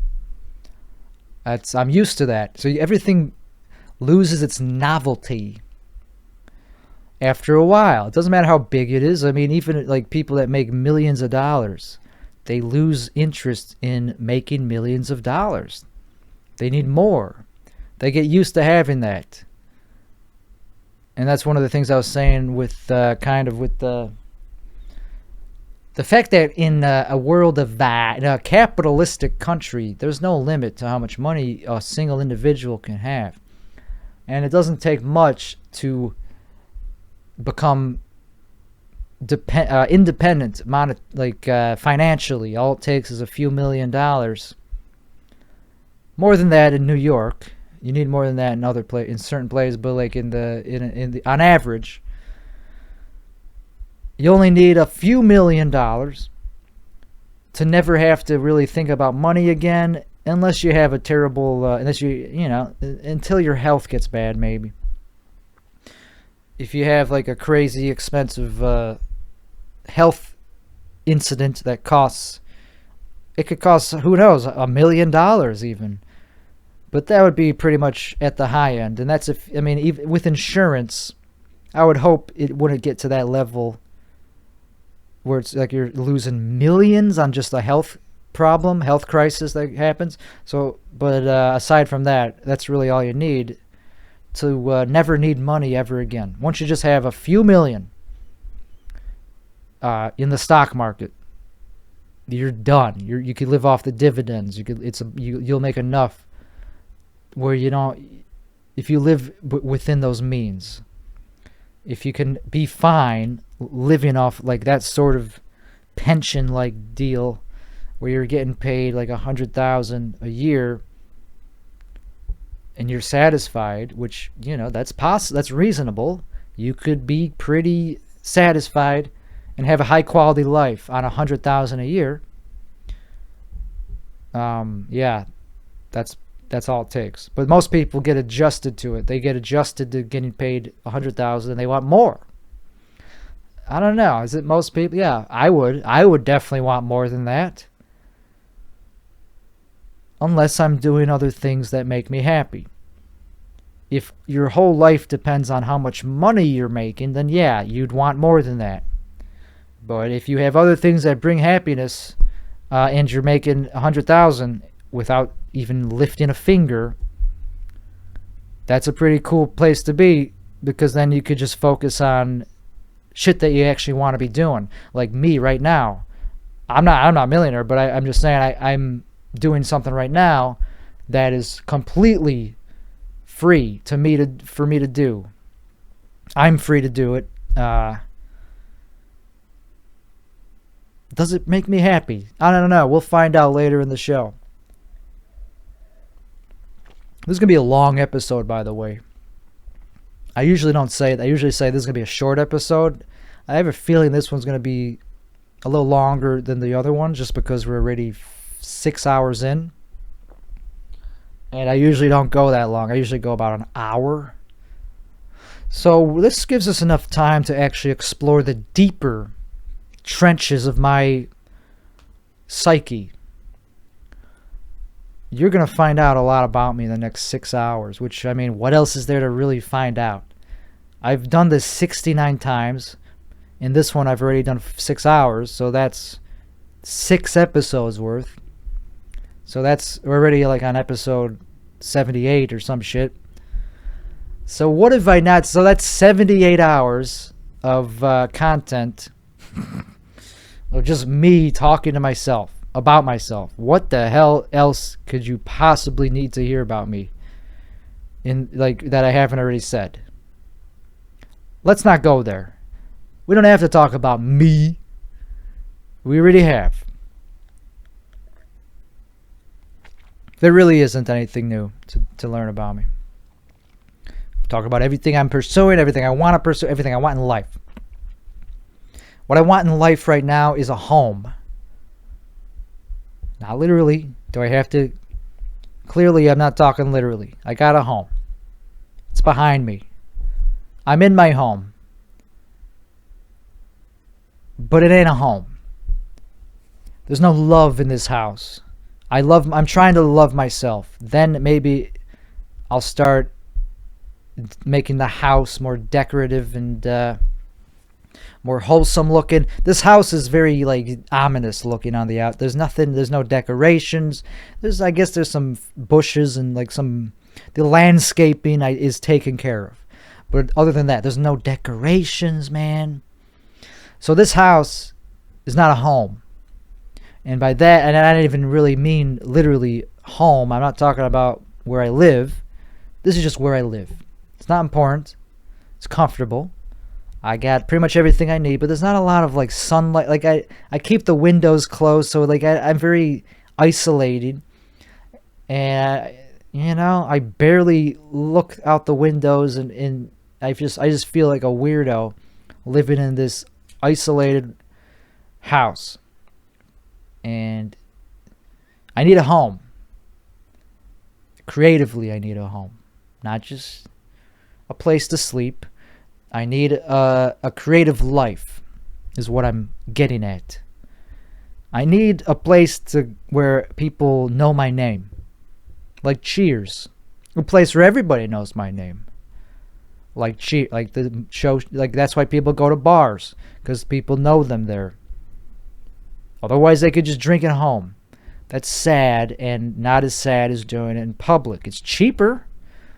I'm used to that. So everything loses its novelty after a while. It doesn't matter how big it is. I mean, even like people that make millions of dollars, they lose interest in making millions of dollars. They need more. They get used to having that. And that's one of the things I was saying with the fact that in a world of that, in a capitalistic country, there's no limit to how much money a single individual can have. And it doesn't take much to become independent, financially. All it takes is a few $1 million. More than that in New York. You need more than that in in certain places, but like on average, you only need a few $1 million to never have to really think about money again, unless you have a terrible, until your health gets bad, maybe. If you have like a crazy expensive health incident that it could cost, who knows, $1 million even. But that would be pretty much at the high end. And that's even with insurance, I would hope it wouldn't get to that level where it's like you're losing millions on just a health crisis that happens. So, but aside from that, that's really all you need to never need money ever again. Once you just have a few million in the stock market, you're done. You could live off the dividends. You'll make enough where you don't. If you live within those means, if you can be fine living off like that sort of pension-like deal, where you're getting paid like $100,000 a year, and you're satisfied, which that's reasonable. You could be pretty satisfied and have a high quality life on $100,000 a year. Yeah, that's all it takes. But most people get adjusted to it. They get adjusted to getting paid $100,000 and they want more. I don't know. Is it most people? Yeah, I would definitely want more than that. Unless I'm doing other things that make me happy. If your whole life depends on how much money you're making, then yeah, you'd want more than that. But if you have other things that bring happiness, and you're making $100,000 without even lifting a finger, that's a pretty cool place to be, because then you could just focus on shit that you actually want to be doing. Like me right now, I'm not a millionaire, but I'm just saying I'm doing something right now that is completely free for me to do. I'm free to do it. Does it make me happy? I don't know. We'll find out later in the show. This is going to be a long episode, by the way. I usually don't say it. I usually say this is going to be a short episode. I have a feeling this one's going to be a little longer than the other one, just because we're already 6 hours in. And I usually don't go that long. I usually go about an hour. So this gives us enough time to actually explore the deeper trenches of my psyche. You're going to find out a lot about me in the next 6 hours, which, I mean, what else is there to really find out? I've done this 69 times. In this one, I've already done 6 hours, so that's 6 episodes worth. So that's already like on episode 78 or some shit. So what have I not... So that's 78 hours of content. Or just me talking to myself about myself. What the hell else could you possibly need to hear about me in like that I haven't already said? Let's not go there. We don't have to talk about me. We already have. There really isn't anything new to learn about me. Talk about everything I'm pursuing, everything I want to pursue, everything I want in life. What I want in life right now is a home. Not literally. Do I have to? Clearly, I'm not talking literally. I got a home. It's behind me. I'm in my home. But it ain't a home. There's no love in this house. I'm trying to love myself. Then maybe I'll start making the house more decorative and more wholesome looking. This house is very like ominous looking on the out. There's nothing. There's no decorations. I guess there's some bushes and like the landscaping is taken care of. But other than that, there's no decorations, man. So this house is not a home. And by that, and I don't even really mean literally home. I'm not talking about where I live. This is just where I live. It's not important. It's comfortable. I got pretty much everything I need, but there's not a lot of like sunlight. Like I keep the windows closed, so like I'm very isolated. And I barely look out the windows, and I just feel like a weirdo living in this isolated house. And I need a home. Creatively, I need a home. Not just a place to sleep. I need a creative life is what I'm getting at. I need a place where people know my name. Like Cheers. A place where everybody knows my name. Like the show, like that's why people go to bars, because people know them there. Otherwise, they could just drink at home. That's sad, and not as sad as doing it in public. It's cheaper,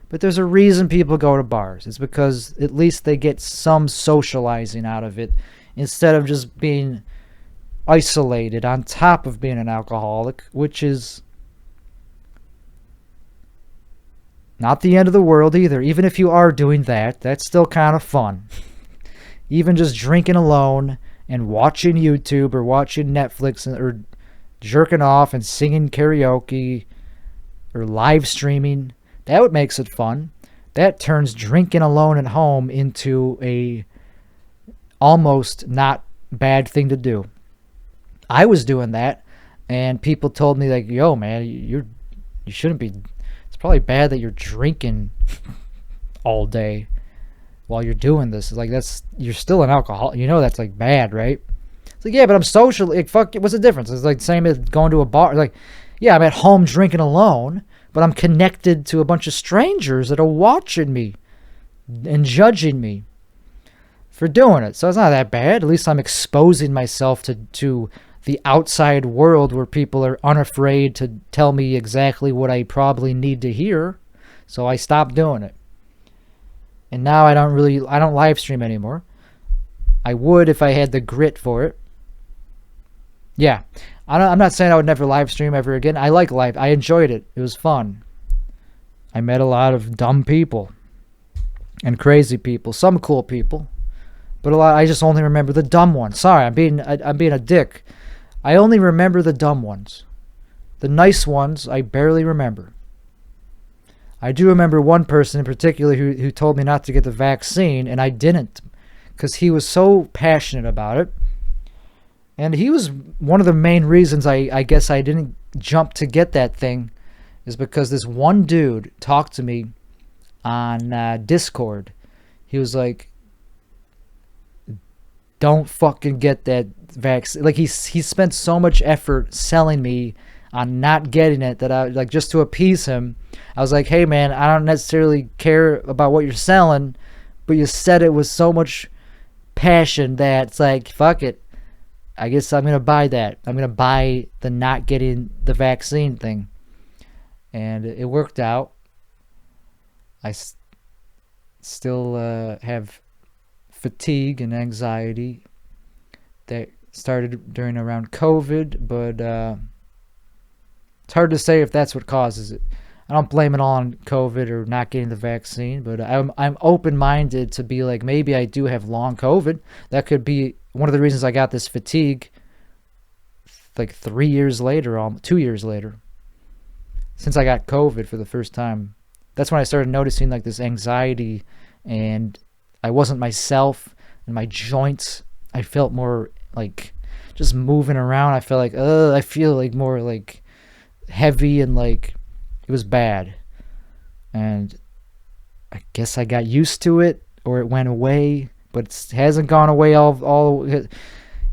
but there's a reason people go to bars. It's because at least they get some socializing out of it instead of just being isolated on top of being an alcoholic, which is not the end of the world either. Even if you are doing that, that's still kind of fun. Even just drinking alone and watching YouTube or watching Netflix or jerking off and singing karaoke or live streaming, that makes it fun. That turns drinking alone at home into a almost not bad thing to do. I was doing that, and people told me like, "Yo, man, you shouldn't be. It's probably bad that you're drinking all day while you're doing this." It's like you're still an alcoholic. That's like bad, right? It's like, yeah, but I'm social. Like, fuck, what's the difference? It's like the same as going to a bar. Like, yeah, I'm at home drinking alone, but I'm connected to a bunch of strangers that are watching me and judging me for doing it. So it's not that bad. At least I'm exposing myself to the outside world where people are unafraid to tell me exactly what I probably need to hear. So I stopped doing it. And now I don't live stream anymore. I would if I had the grit for it. Yeah. I'm not saying I would never live stream ever again. I like live. I enjoyed it. It was fun. I met a lot of dumb people and crazy people. Some cool people. But I just only remember the dumb ones. Sorry, I'm being a dick. I only remember the dumb ones. The nice ones I barely remember. I do remember one person in particular who told me not to get the vaccine, and I didn't, because he was so passionate about it. And he was one of the main reasons I guess I didn't jump to get that thing, is because this one dude talked to me on Discord. He was like, don't fucking get that vaccine. Like, he spent so much effort selling me on not getting it that I, like, just to appease him, I was like, hey man, I don't necessarily care about what you're selling, but you said it with so much passion that it's like, fuck it. I guess I'm going to buy that. I'm going to buy the not getting the vaccine thing. And it worked out. I still have fatigue and anxiety that Started during around COVID, but it's hard to say if that's what causes it. I don't blame it all on COVID or not getting the vaccine, but I'm open-minded to be like, maybe I do have long COVID. That could be one of the reasons I got this fatigue like 3 years later, 2 years later, since I got COVID for the first time. That's when I started noticing like this anxiety, and I wasn't myself, and my joints, I felt more like just moving around. I felt like, I feel like more like heavy, and like it was bad. And I guess I got used to it, or it went away, but it hasn't gone away all.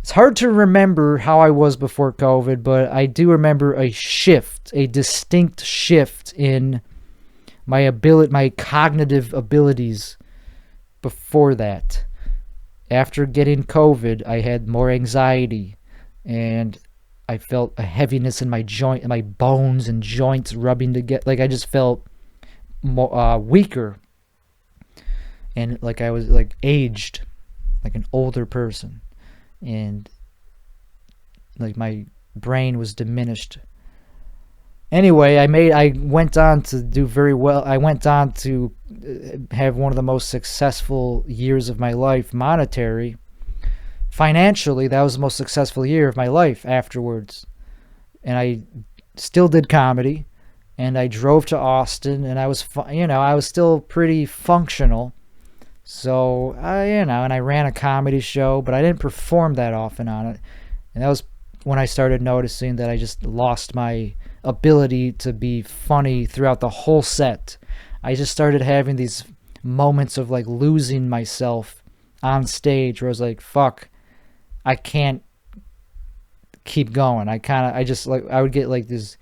It's hard to remember how I was before COVID, but I do remember a shift, a distinct shift in my cognitive abilities before that. After getting COVID, I had more anxiety, and I felt a heaviness in my bones and joints rubbing together. Like I just felt more, weaker, and like I was like aged, like an older person, and like my brain was diminished. Anyway, I went on to do very well. I went on to have one of the most successful years of my life, financially. That was the most successful year of my life afterwards. And I still did comedy, and I drove to Austin, and I was still pretty functional. So and I ran a comedy show, but I didn't perform that often on it. And that was when I started noticing that I just lost my ability to be funny throughout the whole set. I just started having these moments of like losing myself on stage, where I was like, fuck, I can't keep going. I would get like this,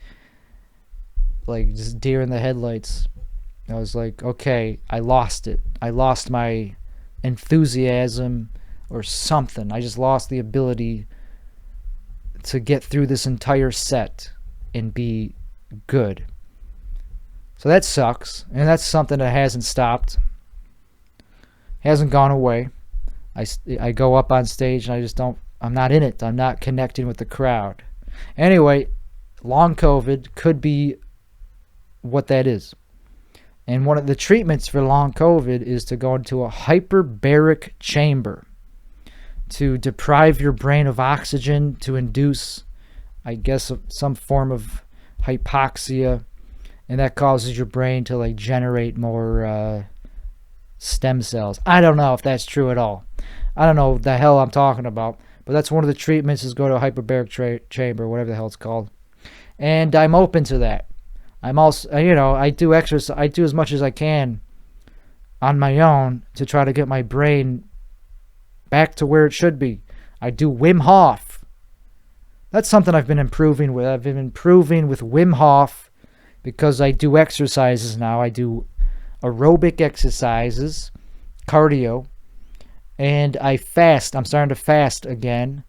like just deer in the headlights. I was like, okay, I lost it. I lost my enthusiasm or something. I just lost the ability to get through this entire set and be good. So that sucks, and that's something that hasn't stopped, hasn't gone away. I go up on stage, and I'm not in it. I'm not connecting with the crowd. Anyway, long COVID could be what that is. And one of the treatments for long COVID is to go into a hyperbaric chamber to deprive your brain of oxygen, to induce, I guess, some form of hypoxia, and that causes your brain to like generate more stem cells. I don't know if that's true at all. I don't know what the hell I'm talking about, but that's one of the treatments, is go to a hyperbaric chamber, whatever the hell it's called. And I'm open to that. I'm also, I do exercise. I do as much as I can on my own to try to get my brain back to where it should be. I do Wim Hof. That's something I've been improving with. I've been improving with Wim Hof because I do exercises now. I do aerobic exercises, cardio, and I fast. I'm starting to fast again.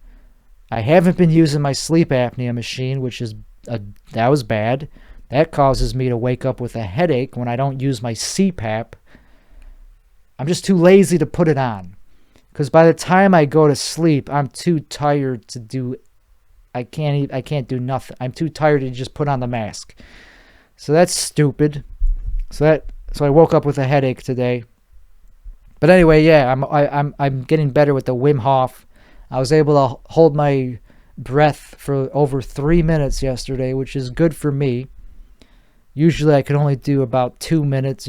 I haven't been using my sleep apnea machine, which is that was bad. That causes me to wake up with a headache when I don't use my CPAP. I'm just too lazy to put it on, because by the time I go to sleep, I'm too tired to do. I can't do nothing. I'm too tired to just put on the mask. So that's stupid. So I woke up with a headache today. But anyway, yeah, I'm getting better with the Wim Hof. I was able to hold my breath for over 3 minutes yesterday, which is good for me. Usually I can only do about 2 minutes,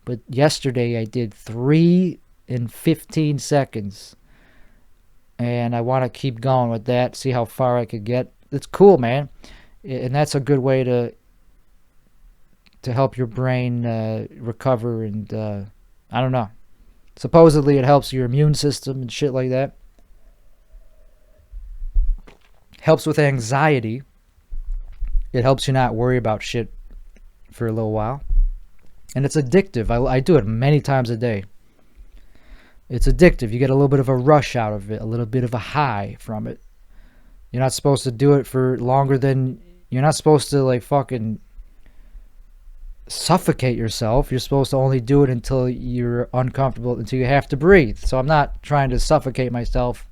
but yesterday I did 3 in 15 seconds. And I want to keep going with that, see how far I could get. It's cool, man. And that's a good way to help your brain recover, and I don't know. Supposedly it helps your immune system and shit like that. Helps with anxiety. It helps you not worry about shit for a little while. And it's addictive. I do it many times a day. It's addictive. You get a little bit of a rush out of it, a little bit of a high from it. You're not supposed to do it for longer than... You're not supposed to, like, fucking suffocate yourself. You're supposed to only do it until you're uncomfortable, until you have to breathe. So I'm not trying to suffocate myself,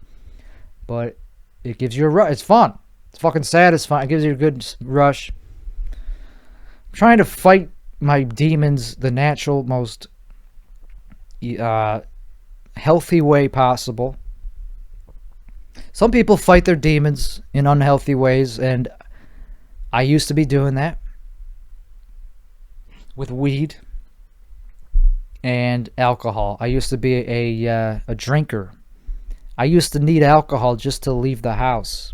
but it gives you a rush. It's fun. It's fucking satisfying. It gives you a good rush. I'm trying to fight my demons the natural, most healthy way possible. Some people fight their demons in unhealthy ways, and I used to be doing that with weed and alcohol. I used to be a drinker. I used to need alcohol just to leave the house.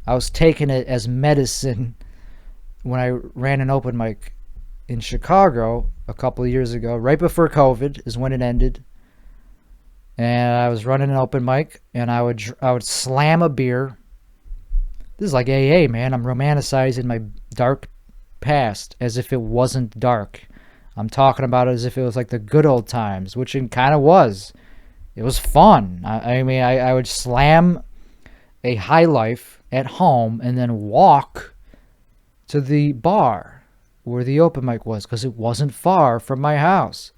I was taking it as medicine when I ran an open mic in Chicago a couple of years ago. Right before COVID is when it ended. And I was running an open mic, and I would slam a beer. This is like AA, man. I'm romanticizing my dark past as if it wasn't dark. I'm talking about it as if it was like the good old times, which it kind of was. It was fun. I mean, I would slam a high life at home and then walk to the bar where the open mic was, because it wasn't far from my house.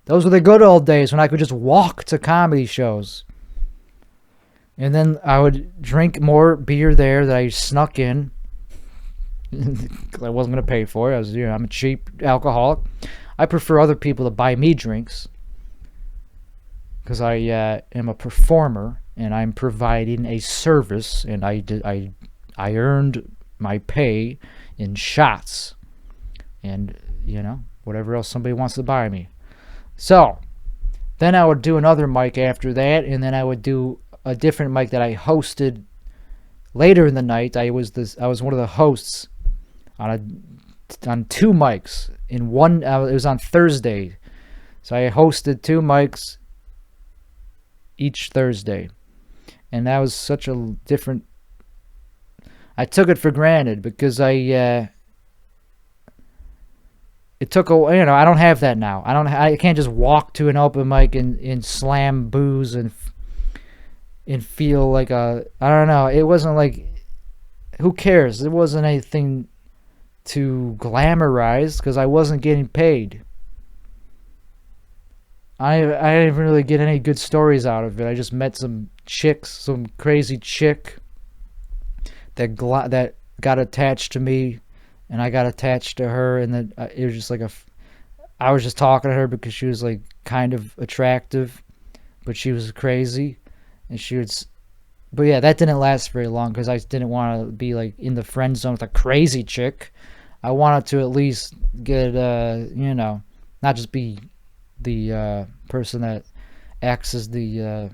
Those were the good old days when I could just walk to comedy shows. And then I would drink more beer there that I snuck in. I wasn't going to pay for it. I'm a cheap alcoholic. I prefer other people to buy me drinks, because I am a performer and I'm providing a service, and I earned my pay in shots and, whatever else somebody wants to buy me. So then I would do another mic after that, and then I would do a different mic that I hosted later in the night. I was one of the hosts on two mics in one. It was on Thursday, so I hosted two mics each Thursday, and that was such a different. I took it for granted because it took a, I don't have that now. I can't just walk to an open mic and slam booze and feel like I don't know. It wasn't like, who cares? It wasn't anything to glamorize because I wasn't getting paid. I didn't really get any good stories out of it. I just met some crazy chick that got attached to me, and I got attached to her, and then it was just like I was just talking to her because she was like kind of attractive, but she was crazy, and but yeah, that didn't last very long because I didn't want to be like in the friend zone with a crazy chick. I wanted to at least get, not just be the person that acts as the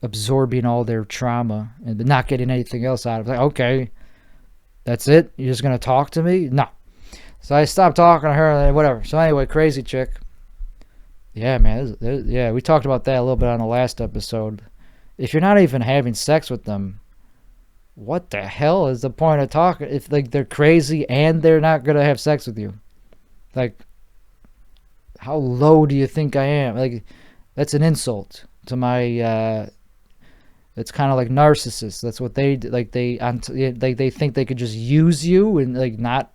absorbing all their trauma and not getting anything else out of it. Like, okay, that's it? You're just going to talk to me? No. So I stopped talking to her and whatever. So anyway, crazy chick. Yeah, man. We talked about that a little bit on the last episode. If you're not even having sex with them, what the hell is the point of talking? If like they're crazy and they're not going to have sex with you. Like, how low do you think I am? Like, that's an insult to my it's kind of like narcissists. That's what they like. They think they could just use you and like not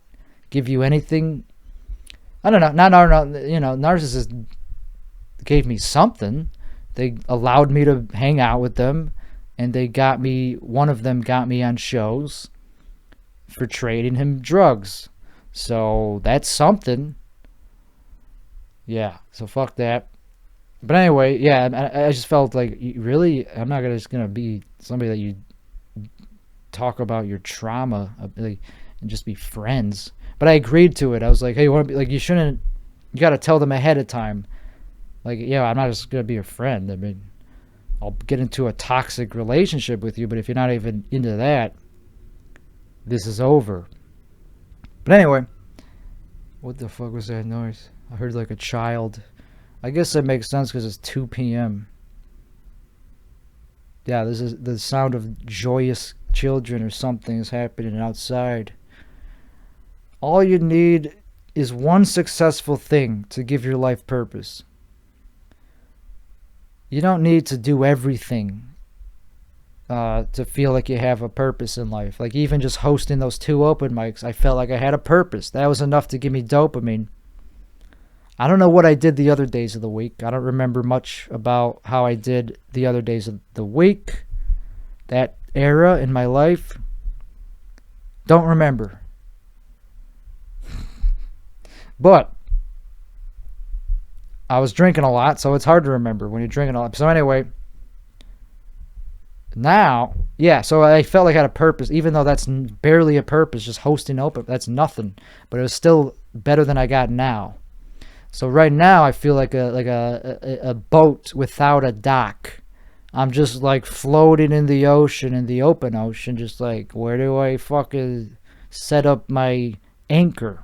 give you anything. I don't know. Not narcissists gave me something. They allowed me to hang out with them, and one of them got me on shows for trading him drugs. So that's something. Yeah. So fuck that. But anyway, yeah, I just felt like, really, I'm not just gonna be somebody that you talk about your trauma and just be friends. But I agreed to it. I was like, hey, you want to be like, you got to tell them ahead of time. Like, yeah, I'm not just gonna be a friend. I mean, I'll get into a toxic relationship with you, but if you're not even into that, this is over. But anyway, what the fuck was that noise? I heard like a child. I guess that makes sense because it's 2 p.m. Yeah, this is the sound of joyous children or something is happening outside. All you need is one successful thing to give your life purpose. You don't need to do everything to feel like you have a purpose in life. Like even just hosting those 2 open mics, I felt like I had a purpose. That was enough to give me dopamine. I don't know what I did the other days of the week. I don't remember much about how I did the other days of the week. that era in my life, don't remember. But I was drinking a lot, so it's hard to remember when you're drinking a lot. So anyway, now, yeah, so I felt like I had a purpose, even though that's barely a purpose, just hosting open, that's nothing. But it was still better than I got now. So right now I feel like a boat without a dock. I'm just like floating in the ocean, in the open ocean, just like, where do I fucking set up my anchor?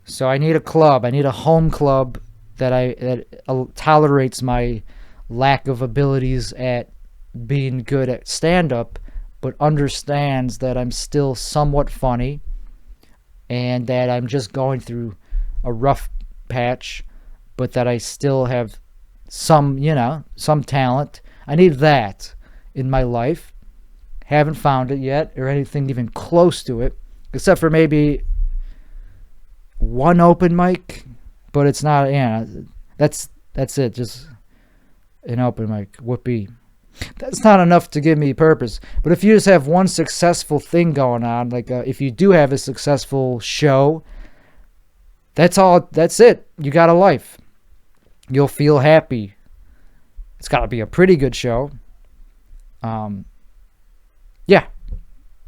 So I need a club. I need a home club that tolerates my lack of abilities at being good at stand-up, but understands that I'm still somewhat funny and that I'm just going through a rough patch, but that I still have some talent. I need that in my life. Haven't found it yet, or anything even close to it, except for maybe one open mic, but it's not, that's it, just an open mic. Whoopee. That's not enough to give me purpose. But if you just have one successful thing going on, like if you do have a successful show, that's it. You got a life. You'll feel happy. It's got to be a pretty good show. Yeah.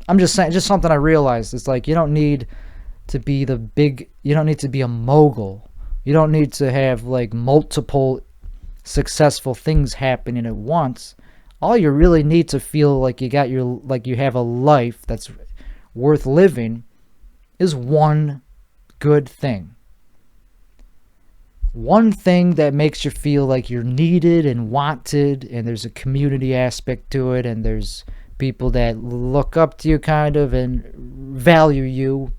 I'm just saying, just something I realized. It's like, you don't need to be you don't need to be a mogul. You don't need to have like multiple successful things happening at once. All you really need to feel like you have a life that's worth living is one good thing. One thing that makes you feel like you're needed and wanted, and there's a community aspect to it, and there's people that look up to you kind of and value you.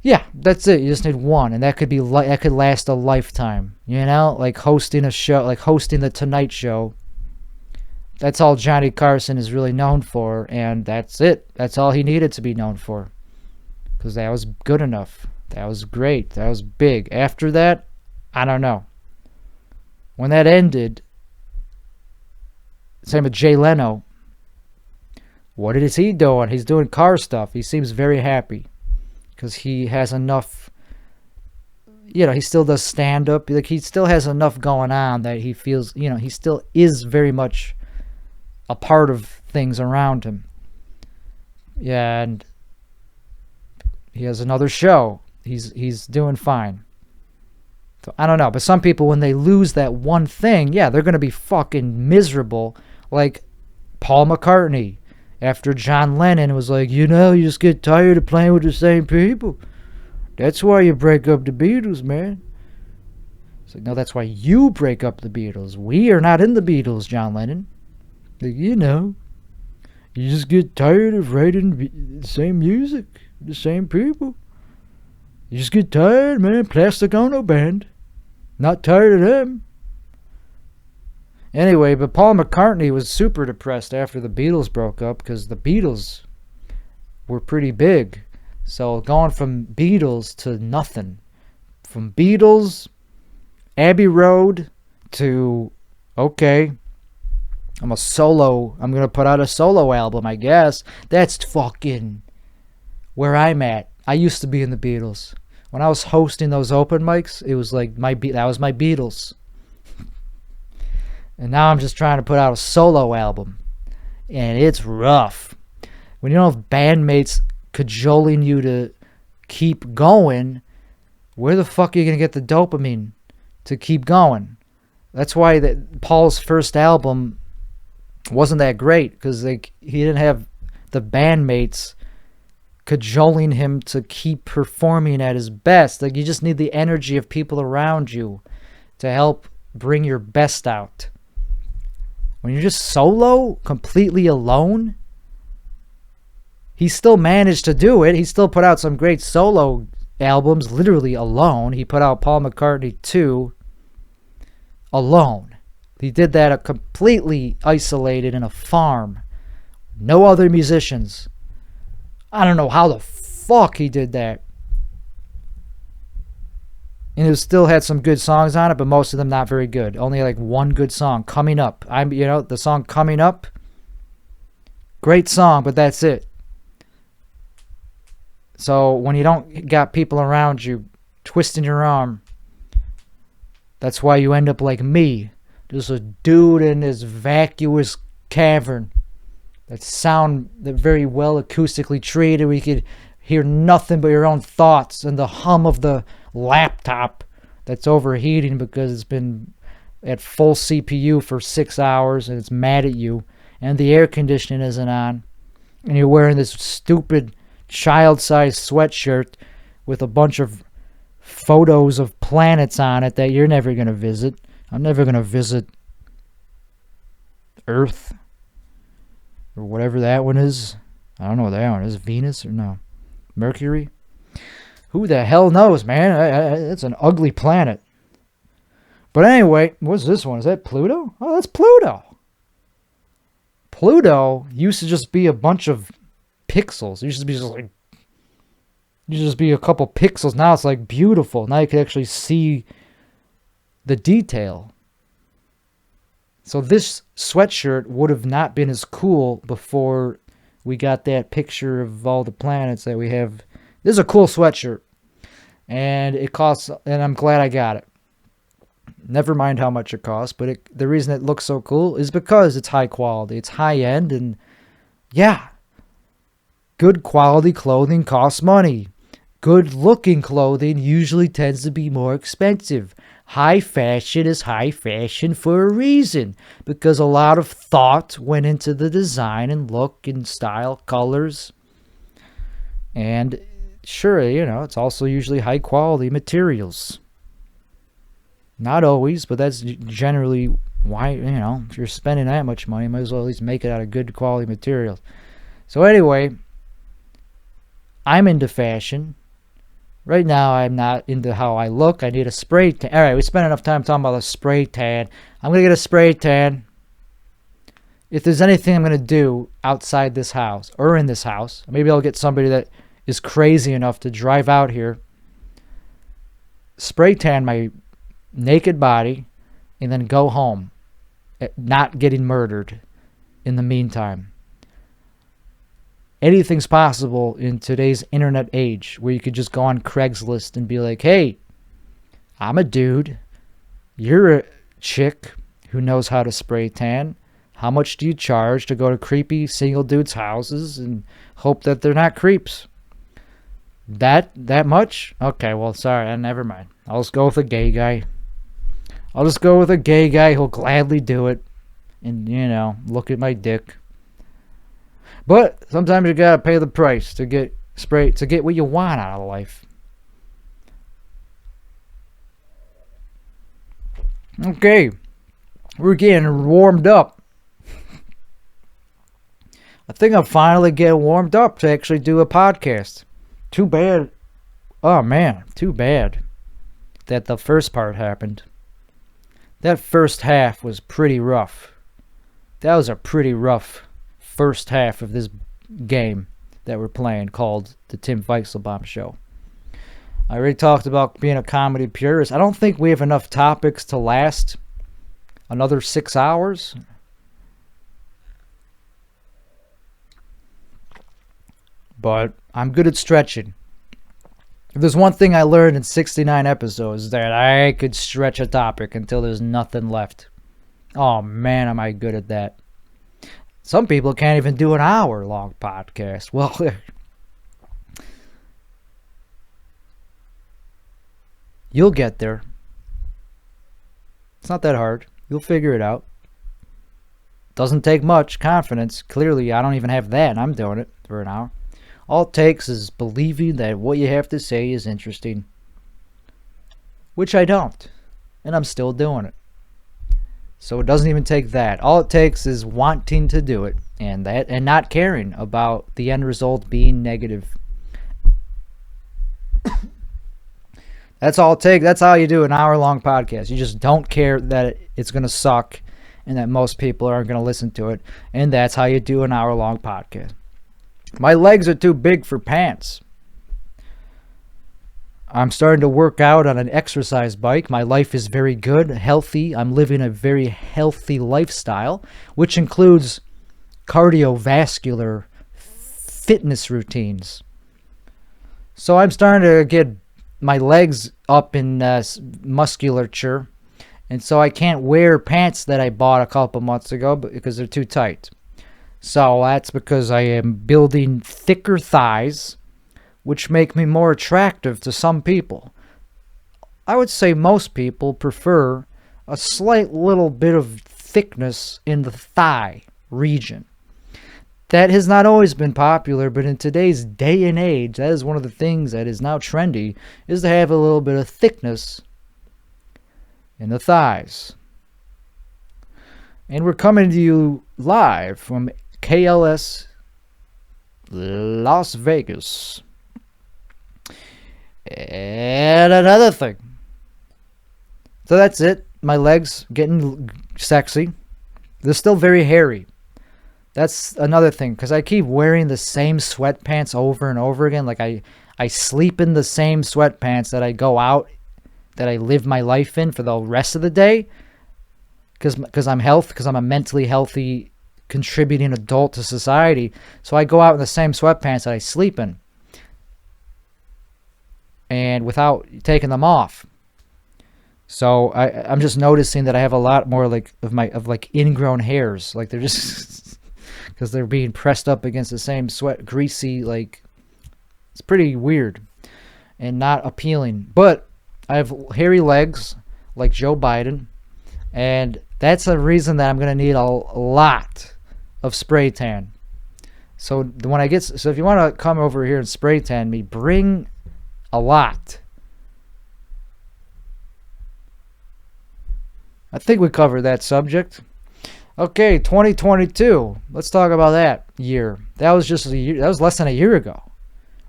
Yeah, that's it. You just need one, and that could last a lifetime. Like hosting a show, like hosting the Tonight Show. That's all Johnny Carson is really known for, and that's it. That's all he needed to be known for, because that was good enough. That was great. That was big. After that, I don't know. When that ended, same with Jay Leno. What is he doing? He's doing car stuff. He seems very happy because he has enough. He still does stand up. Like, he still has enough going on that he feels, he still is very much a part of things around him. Yeah, and he has another show. He's doing fine. So I don't know, but some people, when they lose that one thing, yeah, they're going to be fucking miserable. Like Paul McCartney, after John Lennon was like, you just get tired of playing with the same people. That's why you break up the Beatles, man. It's like, no, that's why you break up the Beatles. We are not in the Beatles, John Lennon. Like, you just get tired of writing the same music, the same people. You just get tired, man. Plastic Ono Band. Not tired of them. Anyway, but Paul McCartney was super depressed after the Beatles broke up, because the Beatles were pretty big. So going from Beatles to nothing. From Beatles, Abbey Road, to, okay, I'm going to put out a solo album, I guess. That's fucking where I'm at. I used to be in the Beatles. When I was hosting those open mics, it was like that was my Beatles. And now I'm just trying to put out a solo album. And it's rough. When you don't have bandmates cajoling you to keep going, where the fuck are you going to get the dopamine to keep going? That's why Paul's first album wasn't that great, because he didn't have the bandmates cajoling him to keep performing at his best. Like, you just need the energy of people around you to help bring your best out. When you're just solo, completely alone, he still managed to do it. He still put out some great solo albums, literally alone. He put out Paul McCartney 2 alone. He did that completely isolated in a farm. No other musicians. I don't know how the fuck he did that. And it still had some good songs on it, but most of them not very good. Only like one good song, Coming Up. The song Coming Up Great song, but that's it. So when you don't got people around you twisting your arm, that's why you end up like me. Just a dude in this vacuous cavern that very well acoustically treated, where you could hear nothing but your own thoughts and the hum of the laptop that's overheating because it's been at full CPU for 6 hours and it's mad at you, and the air conditioning isn't on, and you're wearing this stupid child-sized sweatshirt with a bunch of photos of planets on it that you're never going to visit. I'm never going to visit Earth or whatever that one is. I don't know what that one is. Venus or no? Mercury? Who the hell knows, man? It's an ugly planet. But anyway, what's this one? Is that Pluto? Oh, that's Pluto. Pluto used to just be a bunch of pixels. It used to be just be a couple pixels. Now it's like beautiful. Now you can actually see the detail. So this sweatshirt would have not been as cool before we got that picture of all the planets that we have. This is a cool sweatshirt. And it costs, and I'm glad I got it. Never mind how much it costs, but the reason it looks so cool is because it's high quality. It's high end, and yeah. Good quality clothing costs money. Good looking clothing usually tends to be more expensive. High fashion is high fashion for a reason, because a lot of thought went into the design and look and style, colors. And sure, it's also usually high quality materials. Not always, but that's generally why, if you're spending that much money, you might as well at least make it out of good quality materials. So anyway, I'm into fashion. Right now, I'm not into how I look. I need a spray tan. All right, we spent enough time talking about a spray tan. I'm going to get a spray tan. If there's anything I'm going to do outside this house or in this house, maybe I'll get somebody that is crazy enough to drive out here, spray tan my naked body, and then go home, not getting murdered in the meantime. Anything's possible in today's internet age, where you could just go on Craigslist and be like, hey, I'm a dude. You're a chick who knows how to spray tan. How much do you charge to go to creepy single dudes' houses and hope that they're not creeps? That much? Okay, well, sorry, never mind. I'll just go with a gay guy. I'll just go with a gay guy who'll gladly do it and, look at my dick. But sometimes you gotta pay the price to get what you want out of life. Okay, we're getting warmed up. I think I'm finally getting warmed up to actually do a podcast. Too bad. Oh man, too bad that the first part happened. That first half was pretty rough. That was a pretty rough first half of this game that we're playing called the Tim Weisselbaum Show. I already talked about being a comedy purist. I don't think we have enough topics to last another 6 hours. But I'm good at stretching. If there's one thing I learned in 69 episodes, that I could stretch a topic until there's nothing left. Oh man, am I good at that. Some people can't even do an hour-long podcast. Well, you'll get there. It's not that hard. You'll figure it out. Doesn't take much confidence. Clearly, I don't even have that, and I'm doing it for an hour. All it takes is believing that what you have to say is interesting. Which I don't. And I'm still doing it. So it doesn't even take that. All it takes is wanting to do it and not caring about the end result being negative. That's all it takes. That's how you do an hour-long podcast. You just don't care that it's going to suck and that most people aren't going to listen to it. And that's how you do an hour-long podcast. My legs are too big for pants. I'm starting to work out on an exercise bike. My life is very good, healthy. I'm living a very healthy lifestyle, which includes cardiovascular fitness routines. So I'm starting to get my legs up in musculature, and so I can't wear pants that I bought a couple months ago because they're too tight. So that's because I am building thicker thighs, which make me more attractive to some people. I would say most people prefer a slight little bit of thickness in the thigh region. That has not always been popular, but in today's day and age, that is one of the things that is now trendy, is to have a little bit of thickness in the thighs. And we're coming to you live from KLS Las Vegas. And another thing. So that's it. My legs getting sexy. They're still very hairy. That's another thing, because I keep wearing the same sweatpants over and over again. Like I sleep in the same sweatpants that I go out, that I live my life in for the rest of the day, because I'm a mentally healthy, contributing adult to society. So I go out in the same sweatpants that I sleep in, and without taking them off. So I'm just noticing that I have a lot more of ingrown hairs. Like they're just because they're being pressed up against the same greasy, it's pretty weird and not appealing. But I have hairy legs like Joe Biden, and that's a reason that I'm going to need a lot of spray tan. So if you want to come over here and spray tan me, bring a lot. I think we covered that subject. Okay, 2022. Let's talk about that year. That was just a year. That was less than a year ago.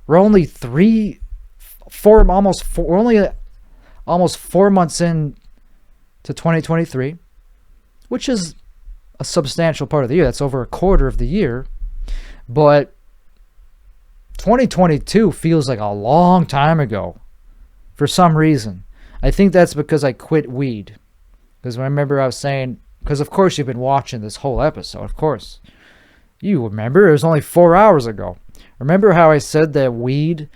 We're only almost 4 months in to 2023, which is a substantial part of the year. That's over a quarter of the year. But 2022 feels like a long time ago for some reason. I think that's because I quit weed. Because I remember I was saying, because of course you've been watching this whole episode, of course. You remember, it was only 4 hours ago. Remember how I said that weed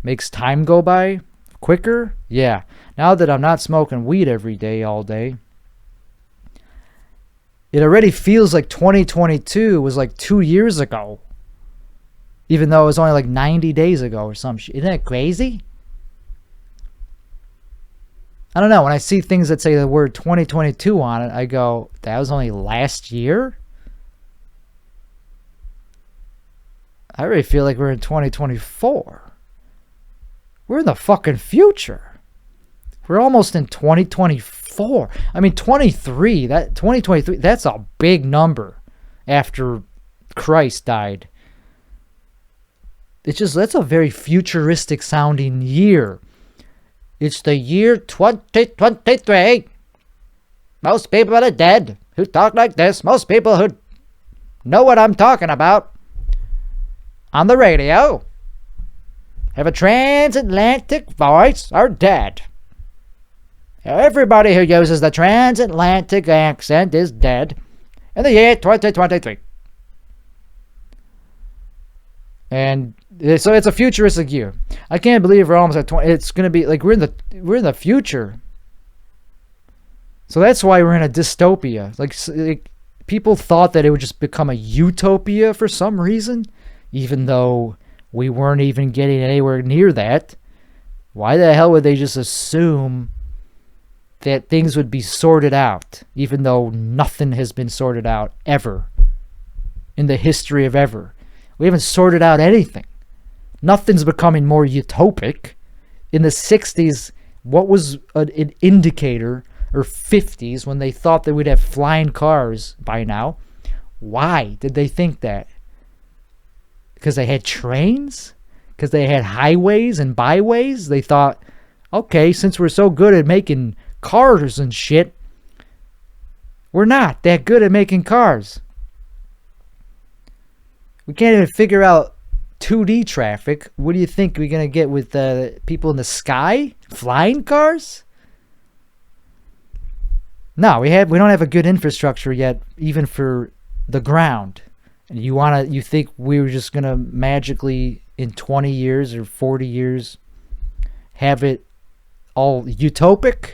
makes time go by quicker? Yeah. Now that I'm not smoking weed every day, all day, it already feels like 2022 was like 2 years ago. Even though it was only like 90 days ago or some shit. Isn't that crazy? I don't know. When I see things that say the word 2022 on it, I go, that was only last year? I really feel like we're in 2024. We're in the fucking future. We're almost in 2024. I mean, 2023, that's a big number after Christ died. That's a very futuristic sounding year. It's the year 2023. Most people are dead who talk like this. Most people who know what I'm talking about on the radio, have a transatlantic voice, are dead. Everybody who uses the transatlantic accent is dead in the year 2023. And so it's a futuristic year. I can't believe we're almost at 20. It's going to be like we're in the future. So that's why we're in a dystopia. Like people thought that it would just become a utopia for some reason, even though we weren't even getting anywhere near that. Why the hell would they just assume that things would be sorted out, even though nothing has been sorted out ever in the history of ever? We haven't sorted out anything. Nothing's becoming more utopic. In the 60s, what was an indicator, or 50s, when they thought that we'd have flying cars by now? Why did they think that? Because they had trains? Because they had highways and byways? They thought, okay, since we're so good at making cars and shit, we're not that good at making cars. We can't even figure out 2D traffic. What do you think we're going to get with people in the sky? Flying cars? No, we don't have a good infrastructure yet, even for the ground. And you think we were just gonna magically in 20 years or 40 years have it all utopic?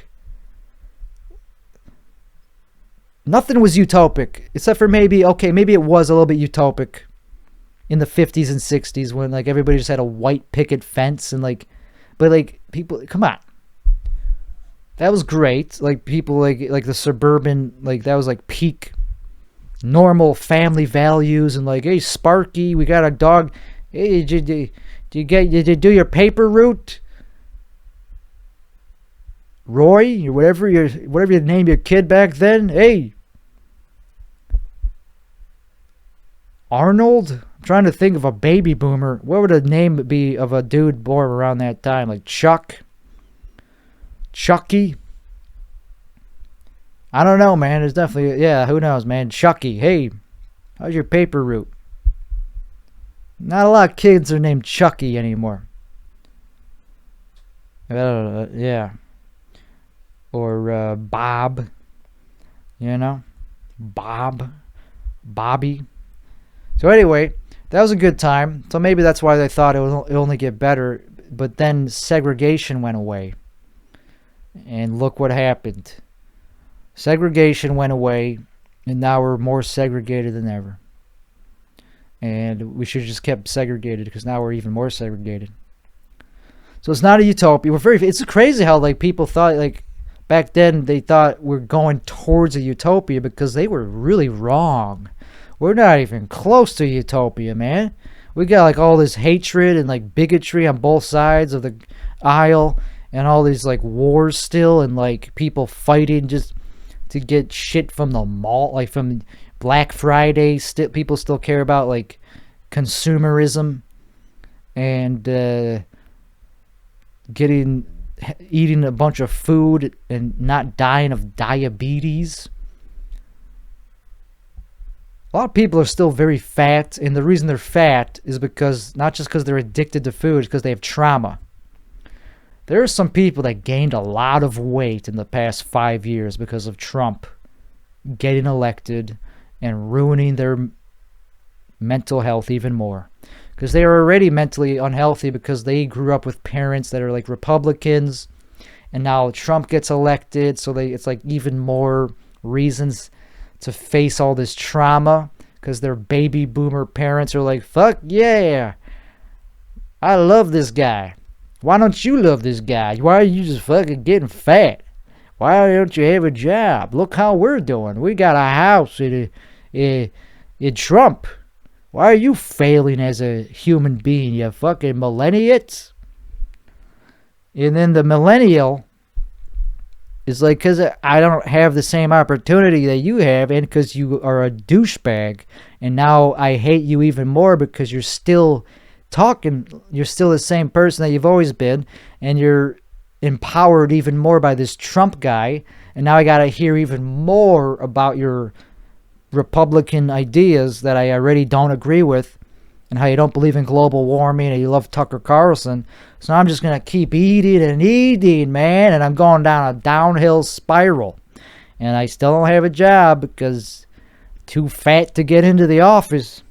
Nothing was utopic except for maybe it was a little bit utopic in the 50s and 60s when like everybody just had a white picket fence and like, but like people, come on, that was great. Like people like the suburban, like that was like peak normal family values. And like, hey Sparky, we got a dog. Hey, did you do your paper route, Roy, or whatever you named your kid back then? Hey, Arnold. I'm trying to think of a baby boomer. What would a name be of a dude born around that time? Like Chuck, Chucky. I don't know, man. There's definitely, yeah, who knows, man. Chucky. Hey, how's your paper route? Not a lot of kids are named Chucky anymore. Yeah. Or Bob. You know? Bobby. So anyway, that was a good time. So maybe that's why they thought it would only get better. But then segregation went away. And look what happened. Segregation went away, and now we're more segregated than ever. And we should have just kept segregated, because now we're even more segregated. So it's not a utopia. It's crazy how like people thought, like back then they thought we're going towards a utopia, because they were really wrong. We're not even close to utopia, man. We got like all this hatred and like bigotry on both sides of the aisle, and all these like wars still, and like people fighting just to get shit from the mall, like from Black Friday. People still care about like consumerism and eating a bunch of food and not dying of diabetes. A lot of people are still very fat, and the reason they're fat is because not just because they're addicted to food, it's because they have trauma. There are some people that gained a lot of weight in the past 5 years because of Trump getting elected and ruining their mental health even more. Because they are already mentally unhealthy because they grew up with parents that are like Republicans, and now Trump gets elected, so it's like even more reasons to face all this trauma, because their baby boomer parents are like, fuck yeah, I love this guy. Why don't you love this guy? Why are you just fucking getting fat? Why don't you have a job? Look how we're doing. We got a house in Trump. Why are you failing as a human being, you fucking millennials? And then the millennial is like, because I don't have the same opportunity that you have, and because you are a douchebag, and now I hate you even more because you're still talking, you're still the same person that you've always been, and you're empowered even more by this Trump guy, and now I gotta hear even more about your Republican ideas that I already don't agree with, and how you don't believe in global warming, and you love Tucker Carlson. So I'm just gonna keep eating, man, and I'm going down a downhill spiral, and I still don't have a job because too fat to get into the office.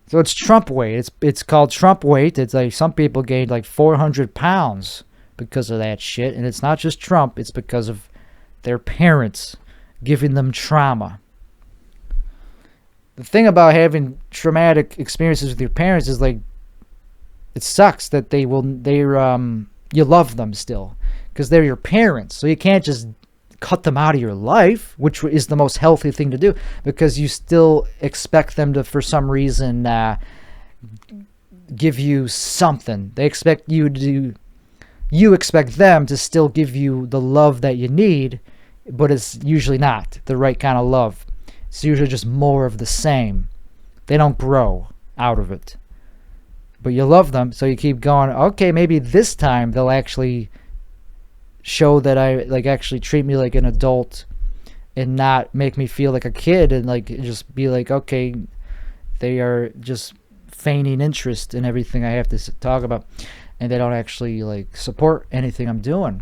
So it's Trump weight. It's called Trump weight. It's like some people gained like 400 pounds because of that shit. And it's not just Trump. It's because of their parents giving them trauma. The thing about having traumatic experiences with your parents is like, it sucks that you love them still because they're your parents. So you can't just cut them out of your life, which is the most healthy thing to do, because you still expect them to, for some reason, give you something. They expect you expect them to still give you the love that you need, but it's usually not the right kind of love. It's usually just more of the same. They don't grow out of it. But you love them, so you keep going, okay, maybe this time they'll actually show that I actually treat me like an adult and not make me feel like a kid, and like just be like, okay, they are just feigning interest in everything I have to talk about, and they don't actually like support anything I'm doing.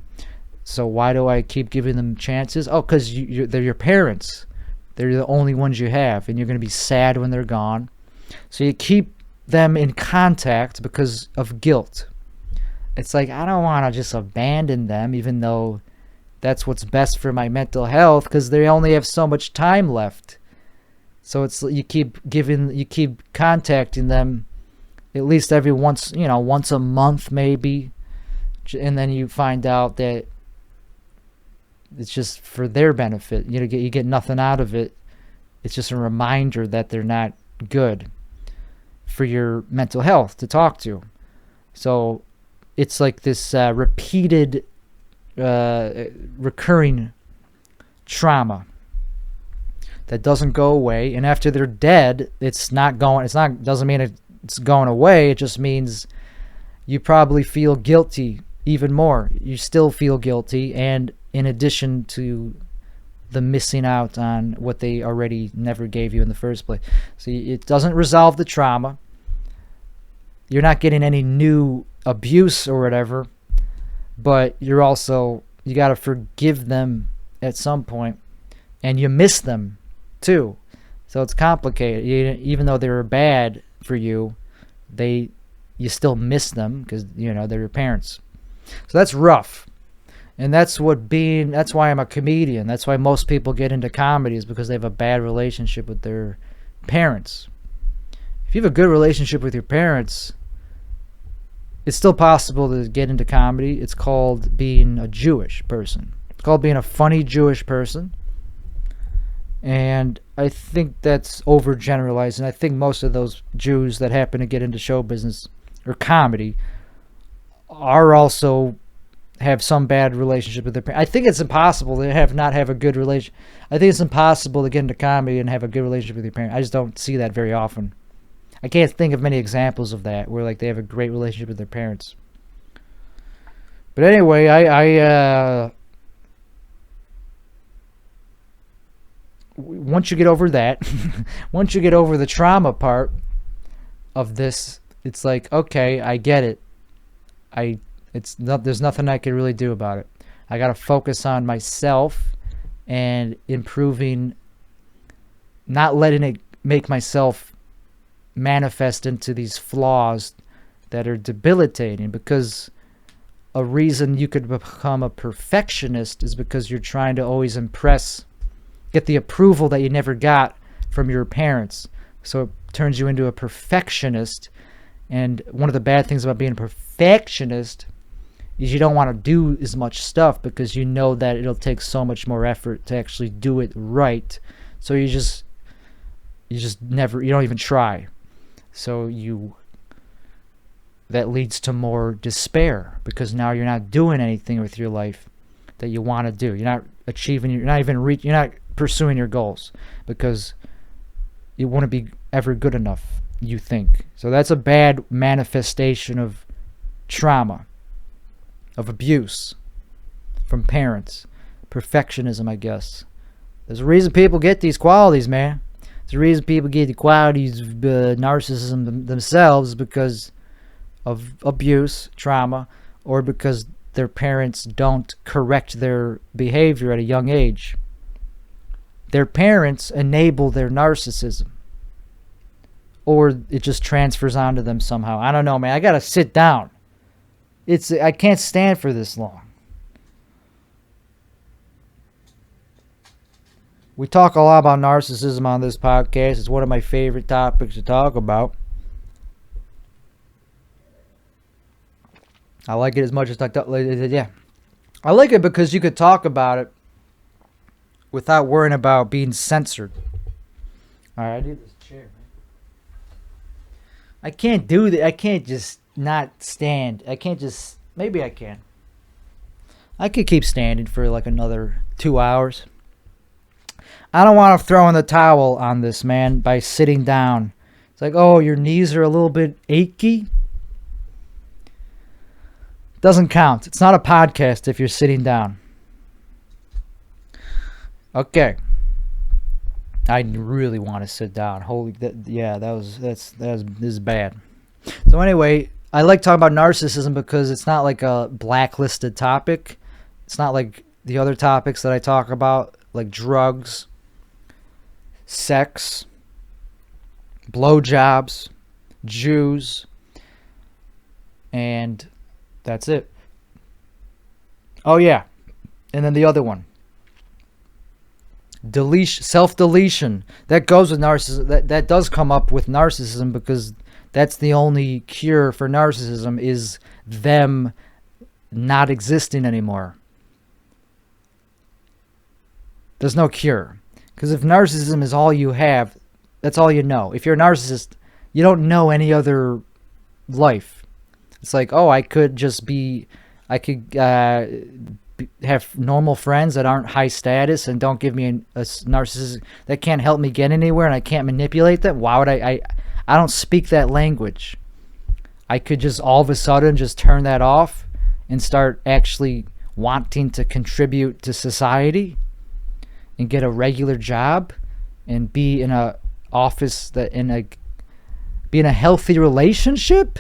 So why do I keep giving them chances? Oh, because they're your parents. They're the only ones you have, and you're going to be sad when they're gone. So you keep them in contact because of guilt. It's like, I don't want to just abandon them, even though that's what's best for my mental health, because they only have so much time left. So it's, you keep contacting them at least every once a month maybe, and then you find out that it's just for their benefit. You get nothing out of it. It's just a reminder that they're not good for your mental health to talk to. So it's like this repeated, recurring trauma that doesn't go away. And after they're dead, doesn't mean it's going away. It just means you probably feel guilty even more. You still feel guilty, and in addition to the missing out on what they already never gave you in the first place. So it doesn't resolve the trauma. You're not getting any new abuse or whatever, but you got to forgive them at some point, and you miss them too. So it's complicated. Even though they were bad for you, you still miss them because they're your parents. So that's rough. And that's why I'm a comedian. That's why most people get into comedy, is because they have a bad relationship with their parents. If you have a good relationship with your parents, it's still possible to get into comedy. It's called being a Jewish person. It's called being a funny Jewish person. And I think that's overgeneralized. And I think most of those Jews that happen to get into show business or comedy are also have some bad relationship with their parents. I think it's impossible to not have a good relation. I think it's impossible to get into comedy and have a good relationship with your parents. I just don't see that very often. I can't think of many examples of that where they have a great relationship with their parents. But anyway, once you get over that, once you get over the trauma part of this, it's like, okay, I get it. There's nothing I can really do about it. I got to focus on myself and improving, not letting it make myself manifest into these flaws that are debilitating. Because a reason you could become a perfectionist is because you're trying to always get the approval that you never got from your parents. So it turns you into a perfectionist. And one of the bad things about being a perfectionist is you don't want to do as much stuff because you know that it'll take so much more effort to actually do it right. So you don't even try. So that leads to more despair, because now you're not doing anything with your life that you want to do. You're not you're not pursuing your goals because you wouldn't be ever good enough, you think. So that's a bad manifestation of trauma, of abuse from parents. Perfectionism, I guess. There's a reason people get these qualities, man. There's a reason people get the qualities of narcissism themselves, because of abuse, trauma, or because their parents don't correct their behavior at a young age. Their parents enable their narcissism, or it just transfers onto them somehow. I don't know, man. I gotta sit down. I can't stand for this long. We talk a lot about narcissism on this podcast. It's one of my favorite topics to talk about. I like it as much as yeah. I like it because you could talk about it without worrying about being censored. All right, I need this chair, man. I can't do that. I can't just not stand. Maybe I can. I could keep standing for like another 2 hours. I don't want to throw in the towel on this, man, by sitting down. It's like, oh, your knees are a little bit achy. Doesn't count. It's not a podcast if you're sitting down. Okay. I really want to sit down. This is bad. So anyway, I like talking about narcissism because it's not like a blacklisted topic. It's not like the other topics that I talk about, like drugs sex, blowjobs, Jews, and that's it. Oh yeah, and then the other one, self-deletion. That goes with narcissism. That does come up with narcissism, because that's the only cure for narcissism, is them not existing anymore. There's no cure. Because if narcissism is all you have, that's all you know. If you're a narcissist, you don't know any other life. It's like, oh, I could have normal friends that aren't high status and don't give me a narcissist that can't help me get anywhere, and I can't manipulate them. Why would I don't speak that language. I could just all of a sudden just turn that off and start actually wanting to contribute to society and get a regular job and be in a office be in a healthy relationship.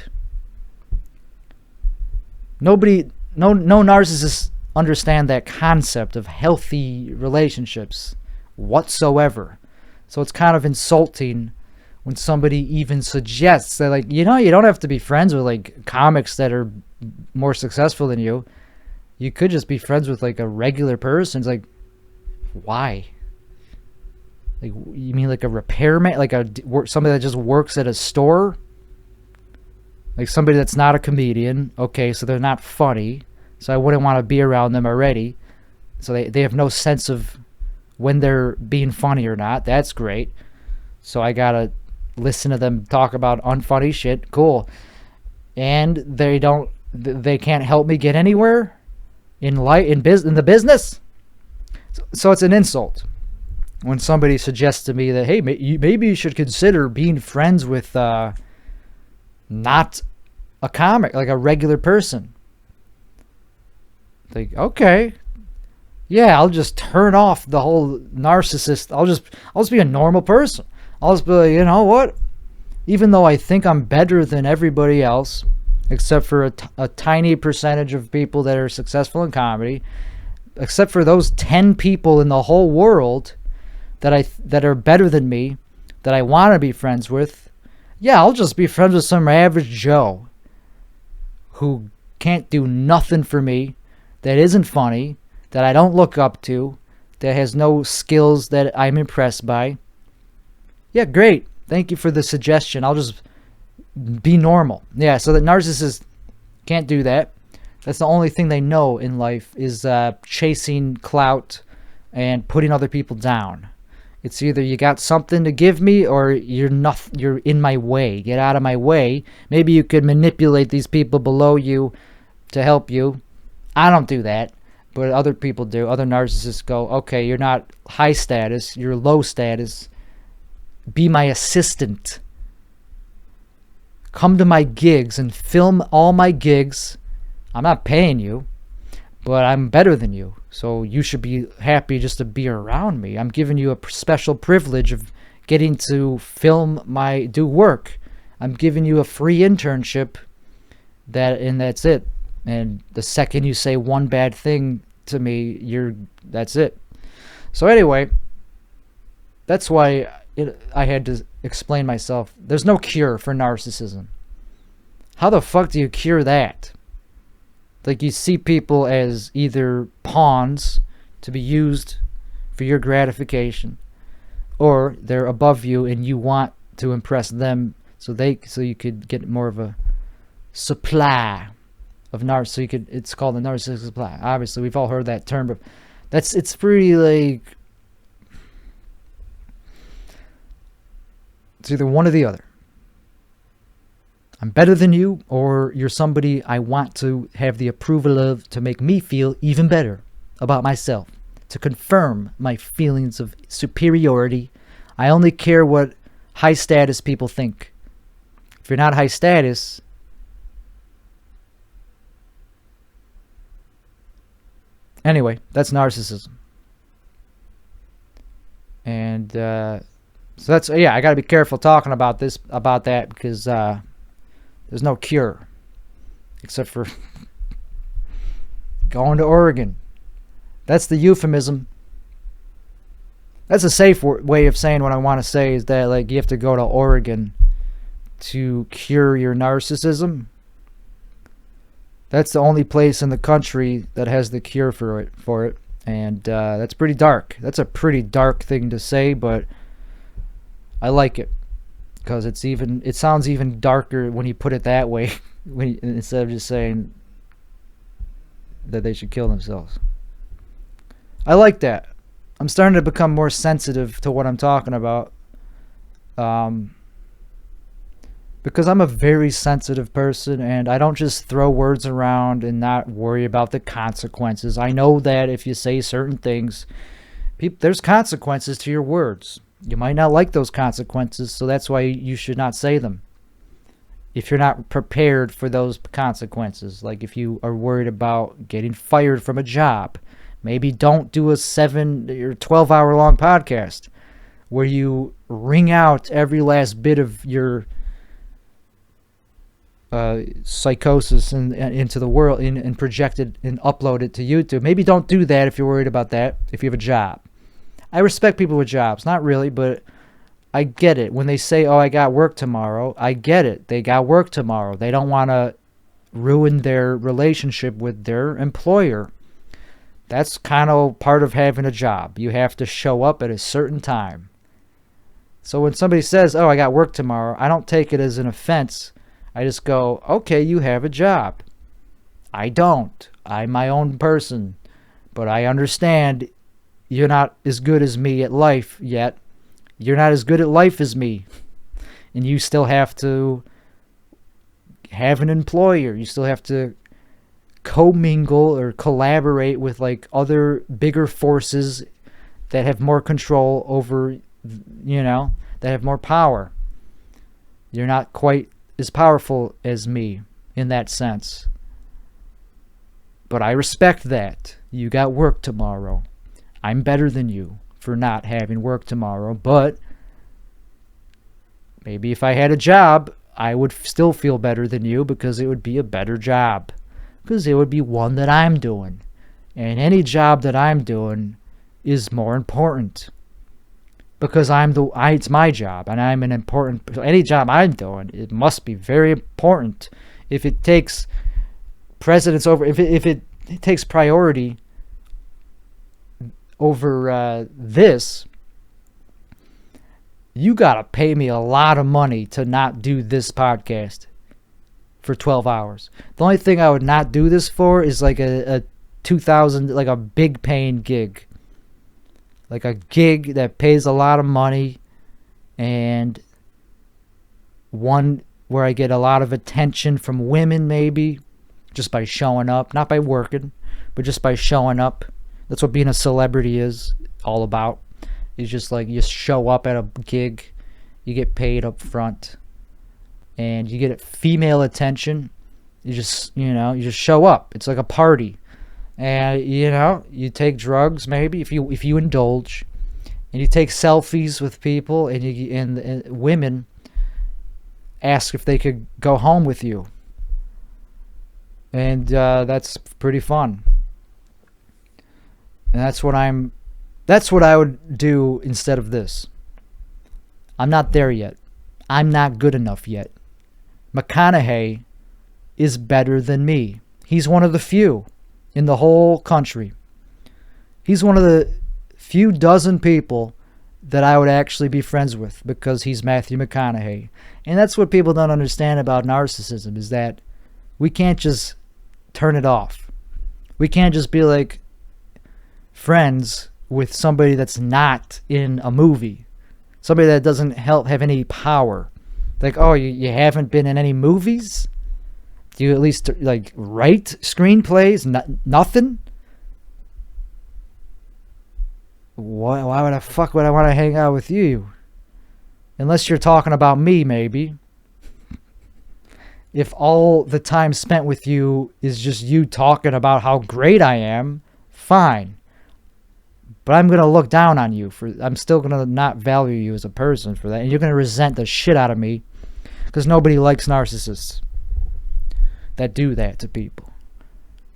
No narcissists understand that concept of healthy relationships whatsoever. So it's kind of insulting when somebody even suggests that, like, you don't have to be friends with like comics that are more successful than you. You could just be friends with like a regular person. It's like, why? Like, you mean like a repairman, like somebody that just works at a store? Like somebody that's not a comedian. Okay, so they're not funny, so I wouldn't want to be around them already. So they have no sense of when they're being funny or not. That's great. So I gotta listen to them talk about unfunny shit. Cool. And they can't help me get anywhere in the business. So it's an insult when somebody suggests to me that, hey, maybe you should consider being friends with not a comic, like a regular person. Like, okay, yeah, I'll just turn off the whole narcissist. I'll just be a normal person. I'll just be like, you know what? Even though I think I'm better than everybody else, except for a tiny percentage of people that are successful in comedy, except for those 10 people in the whole world that are better than me, that I want to be friends with, yeah, I'll just be friends with some average Joe who can't do nothing for me, that isn't funny, that I don't look up to, that has no skills that I'm impressed by. Yeah, great. Thank you for the suggestion. I'll just be normal. Yeah, so the narcissists can't do that. That's the only thing they know in life, is chasing clout and putting other people down. It's either you got something to give me or you're in my way. Get out of my way. Maybe you could manipulate these people below you to help you. I don't do that, but other people do. Other narcissists go, okay, you're not high status, you're low status. Be my assistant. Come to my gigs and film all my gigs. I'm not paying you, but I'm better than you. So you should be happy just to be around me. I'm giving you a special privilege of getting to do work. I'm giving you a free internship, and that's it. And the second you say one bad thing to me, that's it. So anyway, that's why I had to explain myself. There's no cure for narcissism. How the fuck do you cure that? Like, you see people as either pawns to be used for your gratification, or they're above you and you want to impress them so you could get more of a supply of it's called the narcissistic supply. Obviously, we've all heard that term, but it's pretty like, it's either one or the other. I'm better than you, or you're somebody I want to have the approval of to make me feel even better about myself, to confirm my feelings of superiority. I only care what high status people think. If you're not high status, anyway, that's narcissism. And so that's, yeah, I got to be careful talking about that, because there's no cure except for going to Oregon. That's the euphemism. That's a safe way of saying what I want to say, is that like you have to go to Oregon to cure your narcissism. That's the only place in the country that has the cure for it. And that's pretty dark. That's a pretty dark thing to say, but I like it because it sounds even darker when you put it that way, instead of just saying that they should kill themselves. I like that. I'm starting to become more sensitive to what I'm talking about. Because I'm a very sensitive person, and I don't just throw words around and not worry about the consequences. I know that if you say certain things, there's consequences to your words. You might not like those consequences, so that's why you should not say them. If you're not prepared for those consequences, like if you are worried about getting fired from a job, maybe don't do a 7 or 12-hour long podcast where you wring out every last bit of your psychosis into the world and project it and upload it to YouTube. Maybe don't do that if you're worried about that, if you have a job. I respect people with jobs. Not really, but I get it. When they say, oh, I got work tomorrow, I get it. They got work tomorrow. They don't want to ruin their relationship with their employer. That's kind of part of having a job. You have to show up at a certain time. So when somebody says, oh, I got work tomorrow, I don't take it as an offense. I just go, okay, you have a job. I don't. I'm my own person. But I understand you're not as good as me at life yet. You're not as good at life as me. And you still have to have an employer. You still have to commingle or collaborate with like other bigger forces that have more control over, that have more power. You're not quite as powerful as me in that sense. But I respect that. You got work tomorrow. I'm better than you for not having work tomorrow, but maybe if I had a job, I would still feel better than you because it would be a better job. Because it would be one that I'm doing. And any job that I'm doing is more important. Because it's my job and I'm an important, any job I'm doing, it must be very important. If it takes precedence over, if it takes priority over this, you gotta pay me a lot of money to not do this podcast for 12 hours. The only thing I would not do this for is like a 2,000, like a big paying gig. Like a gig that pays a lot of money and one where I get a lot of attention from women, maybe just by showing up, not by working, but just by showing up. That's what being a celebrity is all about. It's just like you show up at a gig, you get paid up front, and you get female attention. You just show up. It's like a party. And you take drugs maybe if you indulge, and you take selfies with people, and women ask if they could go home with you, and that's pretty fun. And that's what I would do instead of this. I'm not there yet. I'm not good enough yet. McConaughey is better than me. He's one of the few in the whole country. He's one of the few dozen people that I would actually be friends with because he's Matthew McConaughey. And that's what people don't understand about narcissism, is that we can't just turn it off. We can't just be like friends with somebody that's not in a movie. Somebody that doesn't have any power. Like, oh, you haven't been in any movies? Do you at least like write screenplays? Nothing? Why would I want to hang out with you? Unless you're talking about me, maybe. If all the time spent with you is just you talking about how great I am, fine. But I'm going to look down on you I'm still going to not value you as a person for that. And you're going to resent the shit out of me because nobody likes narcissists that do that to people.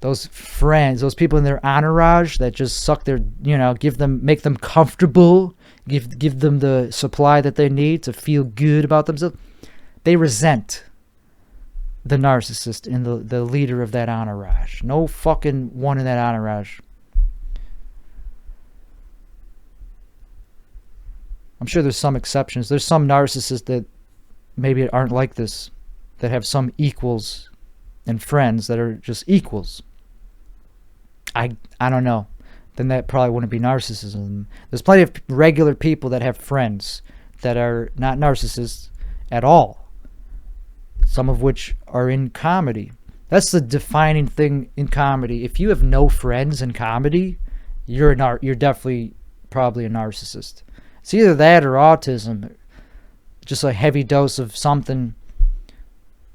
those friends, those people in their entourage that just suck their, make them comfortable, give them the supply that they need to feel good about themselves. They resent the narcissist and the leader of that entourage. No fucking one in that entourage. I'm sure there's some exceptions. There's some narcissists that maybe aren't like this, that have some equals and friends that are just equals. I don't know. Then that probably wouldn't be narcissism. There's plenty of regular people that have friends that are not narcissists at all. Some of which are in comedy. That's the defining thing in comedy. If you have no friends in comedy, you're definitely probably a narcissist. It's either that or autism. Just a heavy dose of something.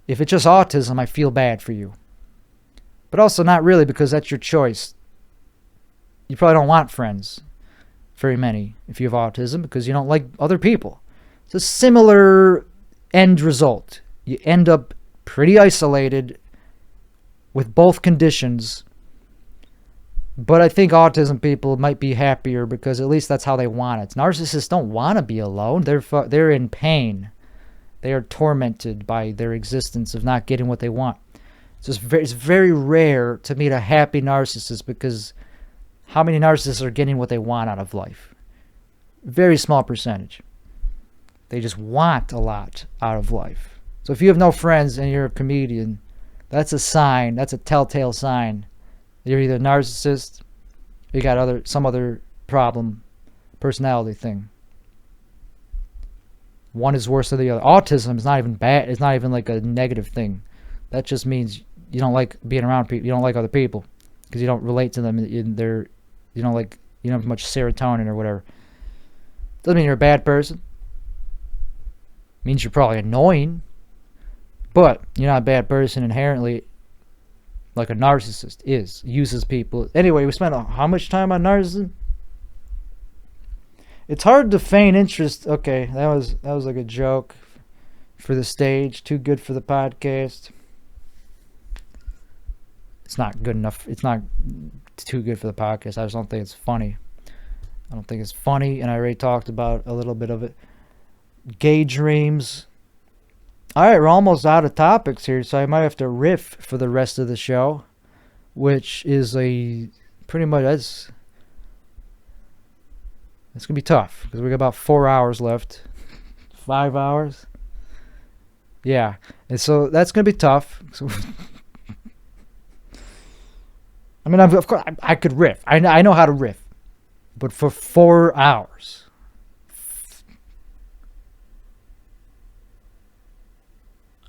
If it's just autism, I feel bad for you. But also not really, because that's your choice. You probably don't want friends. Very many, if you have autism, because you don't like other people. It's a similar end result. You end up pretty isolated with both conditions. But I think autism people might be happier because at least that's how they want it. Narcissists don't want to be alone. They're in pain. They are tormented by their existence of not getting what they want. It's very rare to meet a happy narcissist, because how many narcissists are getting what they want out of life? Very small percentage. They just want a lot out of life. So if you have no friends and you're a comedian, that's a sign. That's a telltale sign. You're either a narcissist, or you got some other problem, personality thing. One is worse than the other. Autism is not even bad. It's not even like a negative thing. That just means you don't like being around people. You don't like other people because you don't relate to them. You don't have much serotonin or whatever. Doesn't mean you're a bad person. Means you're probably annoying, but you're not a bad person inherently, like a narcissist is. Uses people. Anyway, we spent how much time on narcissism? It's hard to feign interest. Okay, that was like a joke for the stage. Too good for the podcast. It's not good enough. It's not too good for the podcast. I just don't think it's funny. I don't think it's funny, and I already talked about a little bit of it. Gay dreams. Alright, we're almost out of topics here, so I might have to riff for the rest of the show, which is pretty much, it's going to be tough, because we got about 4 hours left. 5 hours? Yeah, and so that's going to be tough. So, I mean, of course, I could riff. I know how to riff. But for 4 hours.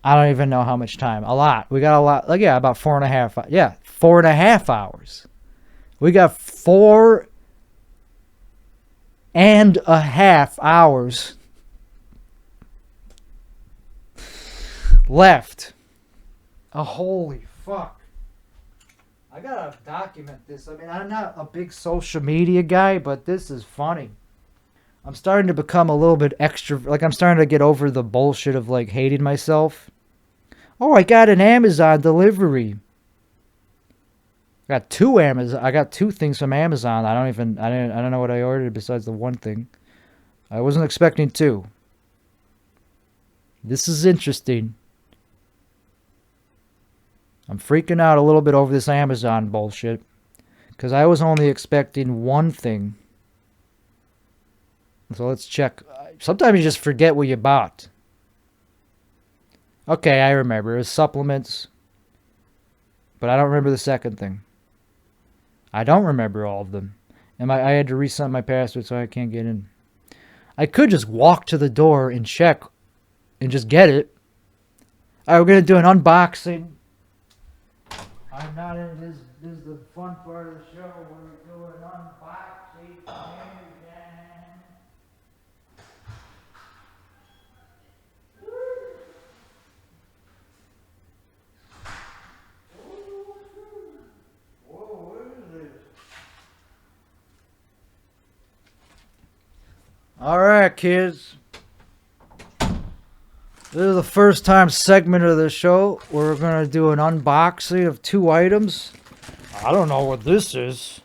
I don't even know how much time. A lot. We got a lot. Like, yeah, about 4.5. Yeah, 4.5 hours. We got 4.5 hours left. Oh, holy fuck. I gotta document this. I mean, I'm not a big social media guy, but this is funny. I'm starting to become a little bit extra. Like, I'm starting to get over the bullshit of, like, hating myself. Oh, I got an Amazon delivery. I got two things from Amazon. I don't know what I ordered besides the one thing. I wasn't expecting two. This is interesting. I'm freaking out a little bit over this Amazon bullshit, because I was only expecting one thing. So let's check. Sometimes you just forget what you bought. Okay, I remember. It was supplements. But I don't remember the second thing. I don't remember all of them. And I had to reset my password, so I can't get in. I could just walk to the door and check and just get it. All right, we're going to do an unboxing. I'm not in this. This is the fun part of the show where we do an unboxing. Whoa, what is this? All right, kids. This is the first time segment of the show where we're going to do an unboxing of two items. I don't know what this is.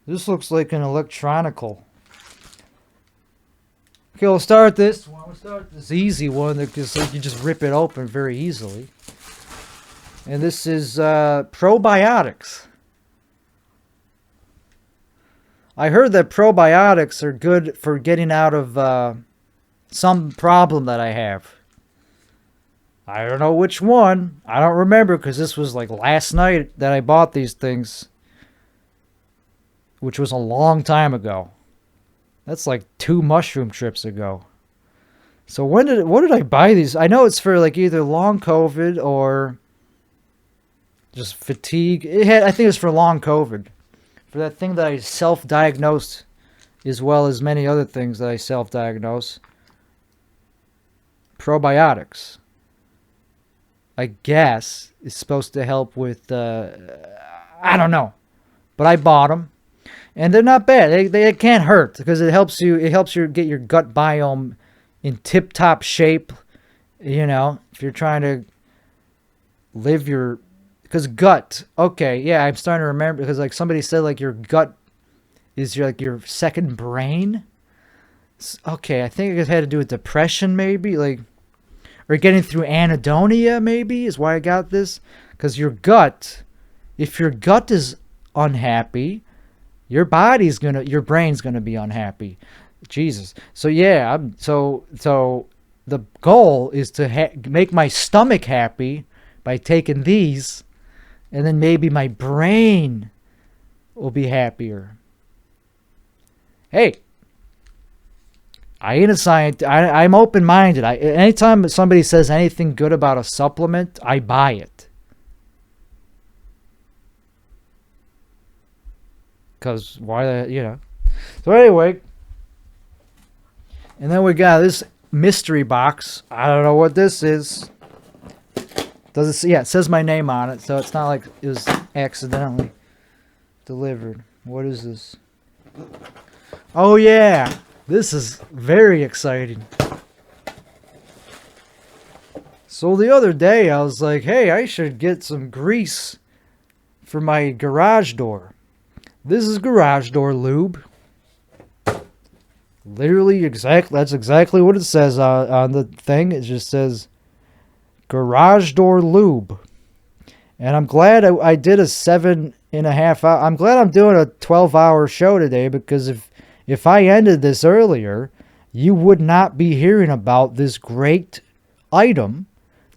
This looks like an electronical. Okay, we'll start this one. We'll start this easy one because like, you just rip it open very easily. And this is probiotics. I heard that probiotics are good for getting out of some problem that I have. I don't know which one. I don't remember because this was like last night that I bought these things, which was a long time ago. That's like 2 mushroom trips ago. So what did I buy these? I know it's for like either long COVID or just fatigue. I think it was for long COVID. For that thing that I self-diagnosed, as well as many other things that I self-diagnose. Probiotics, I guess, is supposed to help with, I don't know. But I bought them. And they're not bad. They can't hurt because it helps you get your gut biome in tip-top shape. You know, if you're trying to live your... Because gut, okay, yeah, I'm starting to remember because like somebody said like your gut is your second brain. Okay, I think it had to do with depression maybe, like, or getting through anhedonia maybe is why I got this. Because your gut, if your gut is unhappy, your brain's gonna be unhappy. Jesus. So yeah, so the goal is to make my stomach happy by taking these. And then maybe my brain will be happier. Hey, I ain't a scientist. I'm open-minded. Anytime somebody says anything good about a supplement, I buy it. Because why, So anyway. And then we got this mystery box. I don't know what this is. Does it say, yeah, it says my name on it, so it's not like it was accidentally delivered. What is this? Oh yeah, this is very exciting. So the other day I was like, hey, I should get some grease for my garage door. This is garage door lube. Literally that's exactly what it says on the thing. It just says garage door lube. And I'm glad I did a 7.5 hour. I'm glad I'm doing a 12-hour show today because if I ended this earlier, you would not be hearing about this great item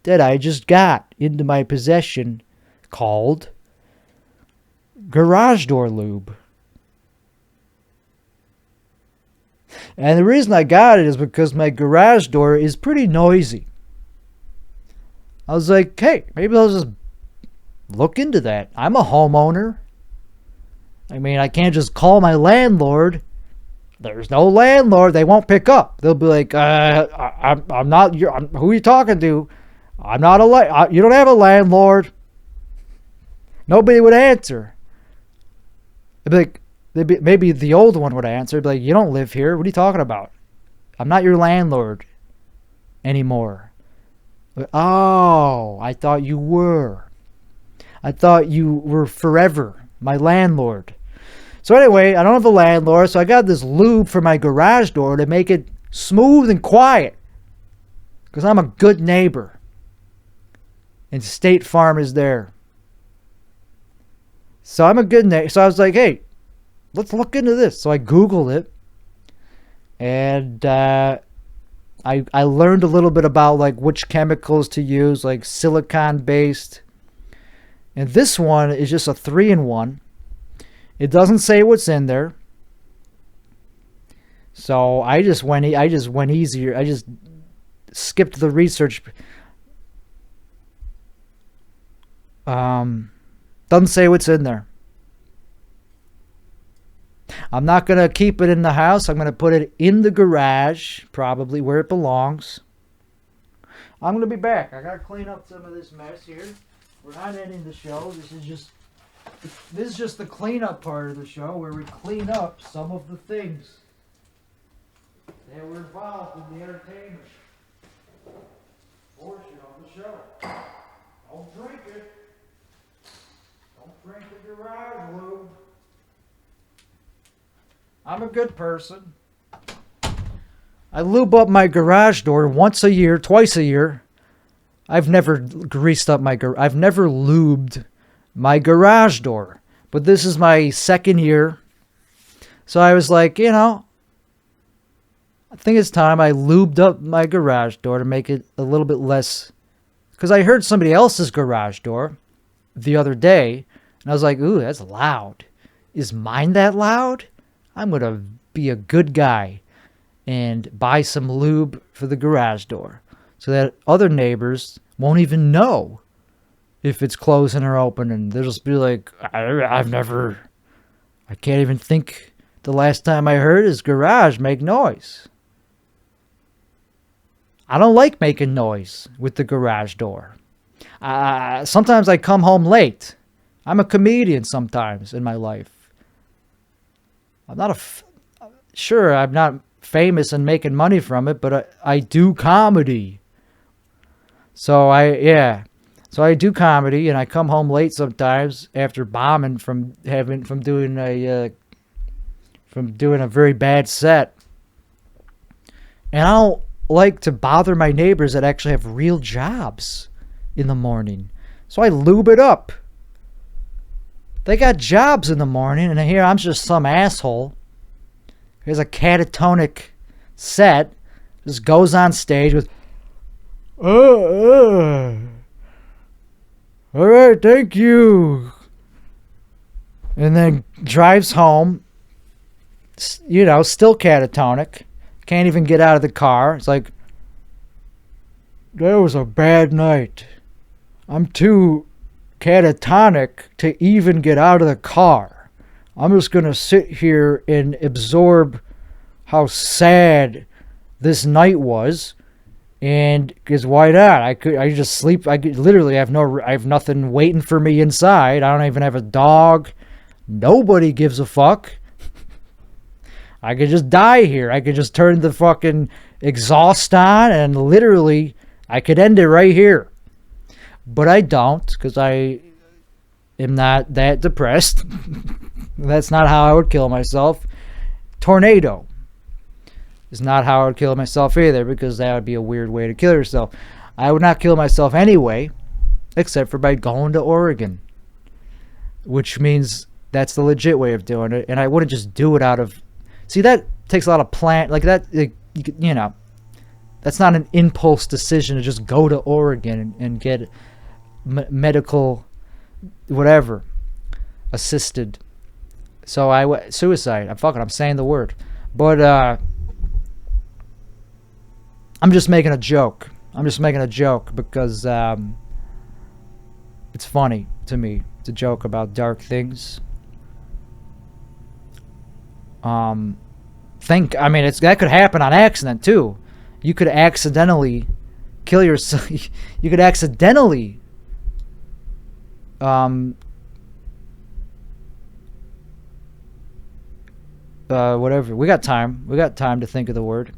that I just got into my possession called garage door lube. And the reason I got it is because my garage door is pretty noisy. I was like, hey, maybe I'll just look into that. I'm a homeowner. I mean, I can't just call my landlord. There's no landlord. They won't pick up. They'll be like, I'm not. Who are you talking to? I'm not you don't have a landlord. Nobody would answer. Maybe the old one would answer. They'd be like, you don't live here. What are you talking about? I'm not your landlord anymore. Oh, I thought you were. I thought you were forever my landlord. So anyway, I don't have a landlord, so I got this lube for my garage door to make it smooth and quiet. Because I'm a good neighbor. And State Farm is there. So I'm a good neighbor. So I was like, hey, let's look into this. So I Googled it. And I learned a little bit about like which chemicals to use, like silicone based. And this one is just a 3-in-1. It doesn't say what's in there. So I just went easier. I just skipped the research. Doesn't say what's in there. I'm not going to keep it in the house. I'm going to put it in the garage, probably where it belongs. I'm going to be back. I got to clean up some of this mess here. We're not ending the show. This is just the cleanup part of the show where we clean up some of the things that were involved in the entertainment portion of the show. Don't drink it. I'm a good person. I lube up my garage door once a year, twice a year. I've never greased up I've never lubed my garage door. But this is my second year. So I was like, you know, I think it's time I lubed up my garage door to make it a little bit less. Because I heard somebody else's garage door the other day. And I was like, ooh, that's loud. Is mine that loud? I'm going to be a good guy and buy some lube for the garage door so that other neighbors won't even know if it's closing or open, and they'll just be like, I can't even think the last time I heard his garage make noise. I don't like making noise with the garage door. Sometimes I come home late. I'm a comedian sometimes in my life. I'm not famous and making money from it, but I do comedy. So I do comedy, and I come home late sometimes after bombing from doing a very bad set. And I don't like to bother my neighbors that actually have real jobs in the morning. So I lube it up. They got jobs in the morning, and here I'm just some asshole. Here's a catatonic set. Just goes on stage with, all right, thank you. And then drives home, you know, still catatonic. Can't even get out of the car. It's like, that was a bad night. I'm too catatonic to even get out of the car. I'm just going to sit here and absorb how sad this night was. And because why not? I just sleep. I could literally have nothing waiting for me inside. I don't even have a dog. Nobody gives a fuck. I could just die here. I could just turn the fucking exhaust on and literally I could end it right here. But I don't, because I am not that depressed. That's not how I would kill myself. Tornado is not how I would kill myself either, because that would be a weird way to kill yourself. I would not kill myself anyway, except for by going to Oregon, which means that's the legit way of doing it. And I wouldn't just do it out of... See, that takes a lot of like that, you know, that's not an impulse decision to just go to Oregon and get medical, whatever, assisted. So suicide. I'm saying the word. But I'm just making a joke. Because it's funny to me to joke about dark things. I mean, that could happen on accident too. You could accidentally kill yourself. You could accidentally whatever. We got time to think of the word.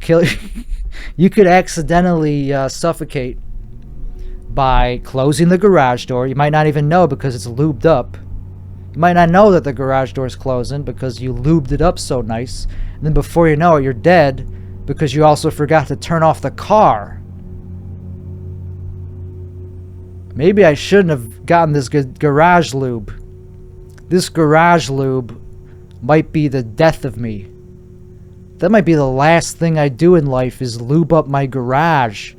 Kill. You could accidentally suffocate by closing the garage door. You might not even know because it's lubed up. You might not know that the garage door is closing because you lubed it up so nice. And then before you know it, you're dead because you also forgot to turn off the car. Maybe I shouldn't have gotten this garage lube. This garage lube might be the death of me. That might be the last thing I do in life is lube up my garage,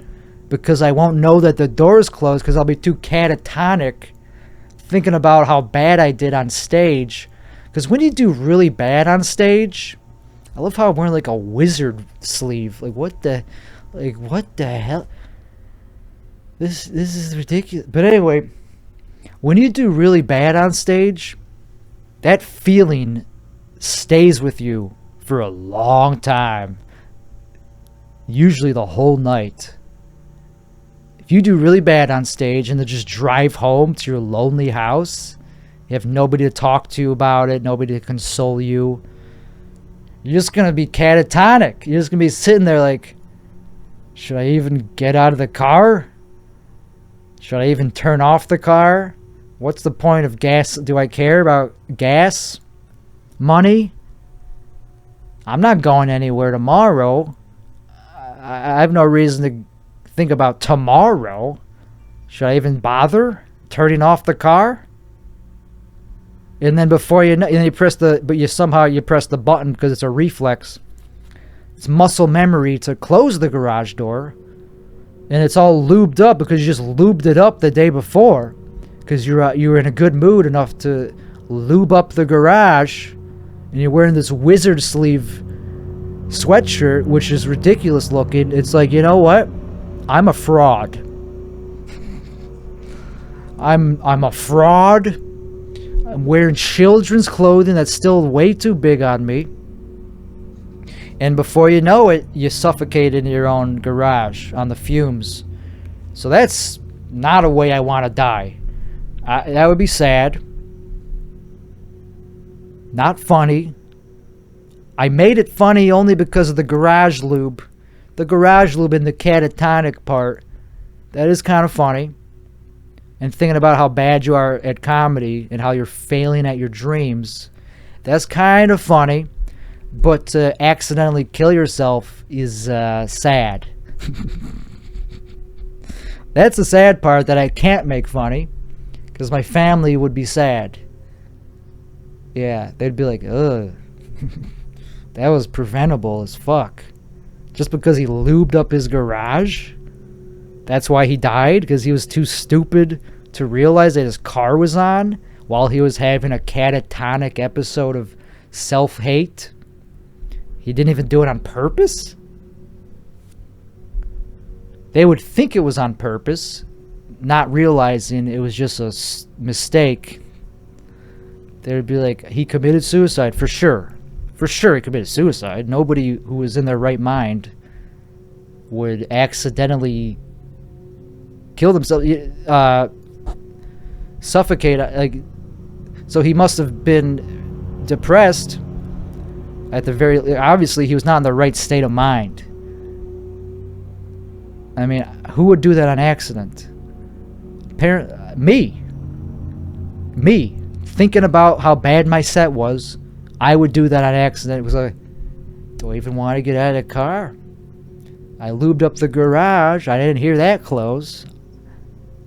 because I won't know that the door is closed because I'll be too catatonic thinking about how bad I did on stage. Because when you do really bad on stage, I love how I'm wearing like a wizard sleeve. Like what the hell? This is ridiculous. But anyway, when you do really bad on stage, that feeling stays with you for a long time. Usually the whole night. If you do really bad on stage and then just drive home to your lonely house, you have nobody to talk to about it, nobody to console you, you're just going to be catatonic. You're just going to be sitting there like, should I even get out of the car? Should I even turn off the car? What's the point of gas? Do I care about gas? Money? I'm not going anywhere tomorrow. I have no reason to think about tomorrow. Should I even bother turning off the car? And then before you know, and you press the, but you somehow press the button because it's a reflex. It's muscle memory to close the garage door. And it's all lubed up because you just lubed it up the day before. Because you were in a good mood enough to lube up the garage. And you're wearing this wizard sleeve sweatshirt, which is ridiculous looking. It's like, you know what? I'm a fraud. I'm a fraud. I'm wearing children's clothing that's still way too big on me. And before you know it, you suffocate in your own garage on the fumes. So that's not a way I want to die. That would be sad. Not funny. I made it funny only because of the garage lube. The garage lube in the catatonic part. That is kind of funny. And thinking about how bad you are at comedy and how you're failing at your dreams. That's kind of funny. But to accidentally kill yourself is sad. That's the sad part that I can't make funny. Because my family would be sad. Yeah, they'd be like, ugh. That was preventable as fuck. Just because he lubed up his garage? That's why he died? Because he was too stupid to realize that his car was on while he was having a catatonic episode of self-hate? He didn't even do it on purpose? They would think it was on purpose, not realizing it was just a mistake. They would be like, he committed suicide for sure. For sure he committed suicide. Nobody who was in their right mind would accidentally kill themselves, suffocate. Like, so he must have been depressed. At the very, obviously he was not in the right state of mind. I mean, who would do that on accident? Me. Thinking about how bad my set was, I would do that on accident. It was like, do I even want to get out of the car? I lubed up the garage. I didn't hear that close.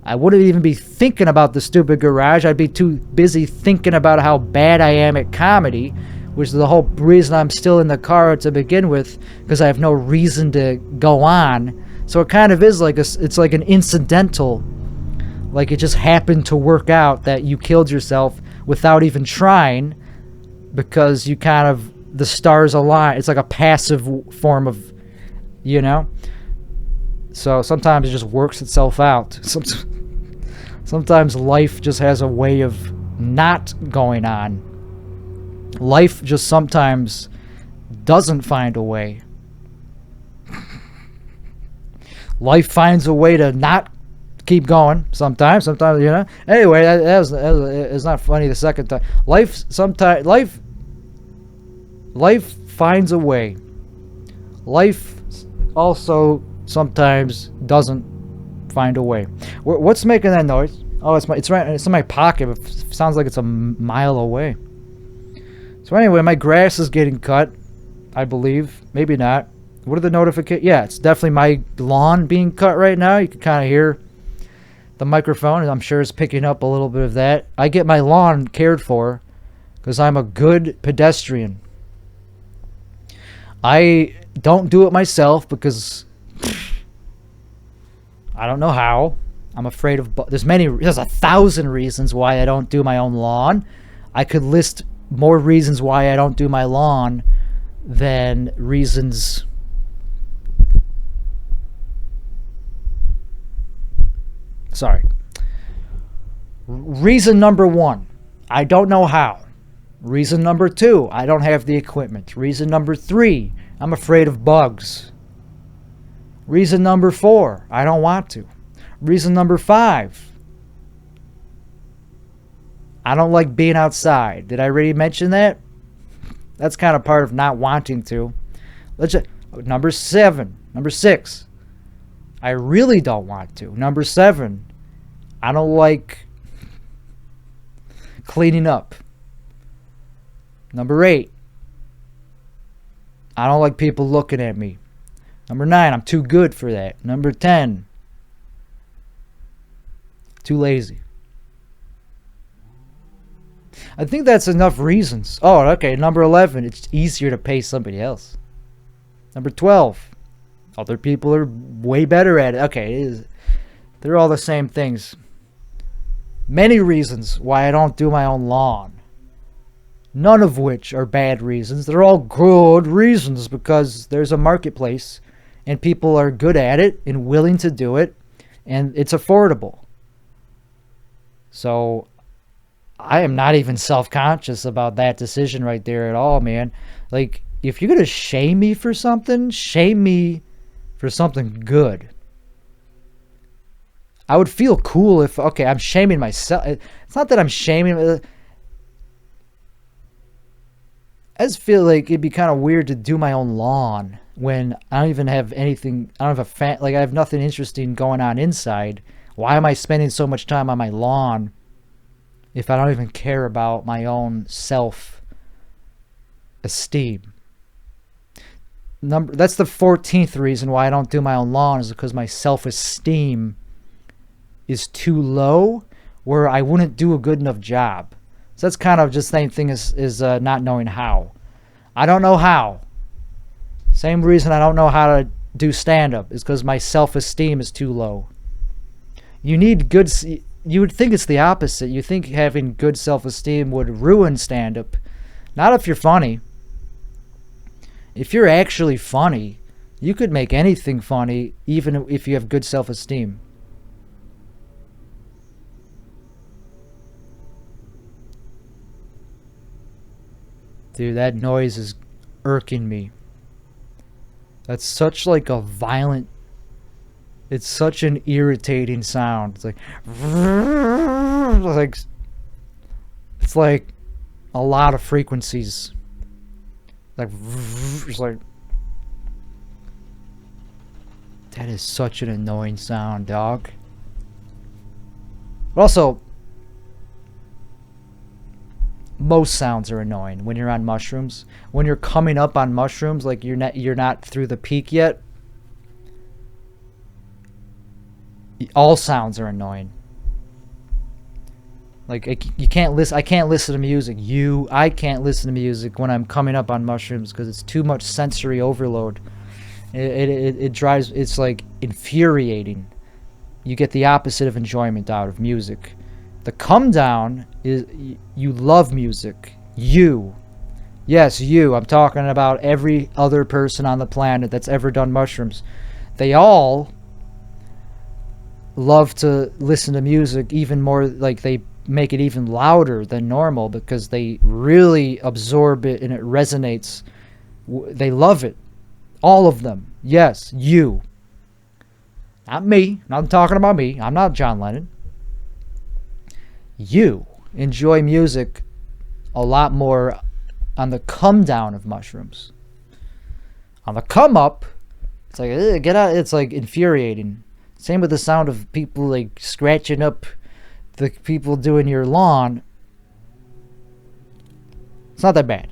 I wouldn't even be thinking about the stupid garage. I'd be too busy thinking about how bad I am at comedy, which is the whole reason I'm still in the car to begin with, because I have no reason to go on. So it kind of is like it's like an incidental, like it just happened to work out that you killed yourself without even trying, because you kind of, the stars align. It's like a passive form of, you know? So sometimes it just works itself out. Sometimes life just has a way of not going on. Life just sometimes doesn't find a way. Life finds a way to not keep going sometimes, you know. Anyway, it's not funny the second time. Life finds a way. Life also sometimes doesn't find a way. What's making that noise? Oh, it's in my pocket. It sounds like it's a mile away. So anyway, my grass is getting cut, I believe. Maybe not. What are the notifications? Yeah, it's definitely my lawn being cut right now. You can kind of hear the microphone, and I'm sure it's picking up a little bit of that. I get my lawn cared for because I'm a good pedestrian. I don't do it myself because I don't know how. I'm afraid of... There's 1,000 reasons why I don't do my own lawn. I could list more reasons why I don't do my lawn than reasons... Sorry. Reason number 1, I don't know how. Reason number 2, I don't have the equipment. Reason number 3, I'm afraid of bugs. Reason number 4, I don't want to. Reason number 5, I don't like being outside. Did I already mention that? That's kind of part of not wanting to. Number 6, I really don't want to. Number 7, I don't like cleaning up. Number 8, I don't like people looking at me. Number 9, I'm too good for that. Number 10, too lazy. I think that's enough reasons. Oh, okay. Number 11, it's easier to pay somebody else. Number 12, other people are way better at it. Okay, they're all the same things. Many reasons why I don't do my own lawn. None of which are bad reasons. They're all good reasons because there's a marketplace and people are good at it and willing to do it and it's affordable. So I am not even self-conscious about that decision right there at all, man. Like, if you're going to shame me for something, shame me for something good. I would feel cool if, okay, I'm shaming myself. It's not that I'm shaming. I just feel like it'd be kind of weird to do my own lawn when I don't even have anything. I don't have I have nothing interesting going on inside. Why am I spending so much time on my lawn if I don't even care about my own self-esteem? That's the 14th reason why I don't do my own lawn, is because my self-esteem is too low where I wouldn't do a good enough job. So that's kind of just the same thing as not knowing how. I don't know how. Same reason I don't know how to do stand-up is because my self-esteem is too low. You need good... You would think it's the opposite. You think having good self-esteem would ruin stand-up. Not if you're funny. If you're actually funny, you could make anything funny even if you have good self-esteem. Dude, that noise is irking me. That's such like a violent... It's such an irritating sound. It's like a lot of frequencies. It's like that is such an annoying sound, dog. But also, most sounds are annoying when you're on mushrooms. When you're coming up on mushrooms, like you're not through the peak yet. All sounds are annoying. Like you can't listen. I can't listen to music. I can't listen to music when I'm coming up on mushrooms because it's too much sensory overload. It drives. It's like infuriating. You get the opposite of enjoyment out of music. The come down is you love music. Yes, you. I'm talking about every other person on the planet that's ever done mushrooms. They all love to listen to music even more, like they make it even louder than normal because they really absorb it and it resonates. They love it. All of them. Yes, you. Not me. I'm talking about me. I'm not John Lennon. You enjoy music a lot more on the come down of mushrooms. On the come up, it's like, get out. It's like infuriating. Same with the sound of people like scratching up the people doing your lawn. It's not that bad.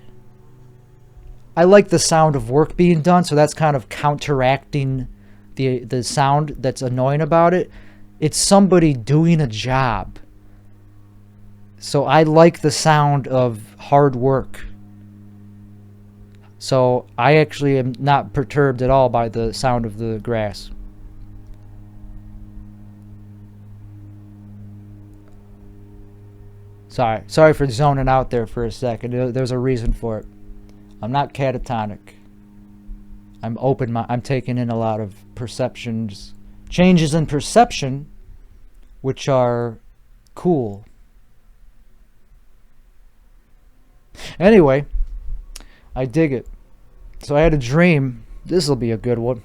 I like the sound of work being done, so that's kind of counteracting the sound that's annoying about it. It's somebody doing a job. So I like the sound of hard work. So I actually am not perturbed at all by the sound of the grass. Sorry for zoning out there for a second. There's a reason for it. I'm not catatonic. I'm open. I'm taking in a lot of perceptions, changes in perception, which are cool. Anyway, I dig it. So I had a dream. This will be a good one.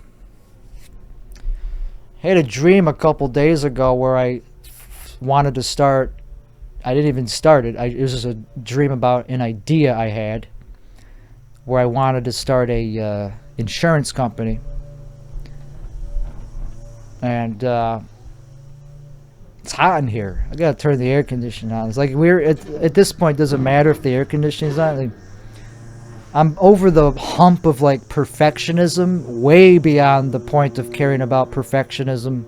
I had a dream a couple days ago where I wanted to start. I didn't even start it. It was just a dream about an idea I had where I wanted to start a insurance company. And It's hot in here. I gotta turn the air conditioning on. It's like we're at this point. Doesn't matter if the air conditioning's on. Like, I'm over the hump of like perfectionism, way beyond the point of caring about perfectionism.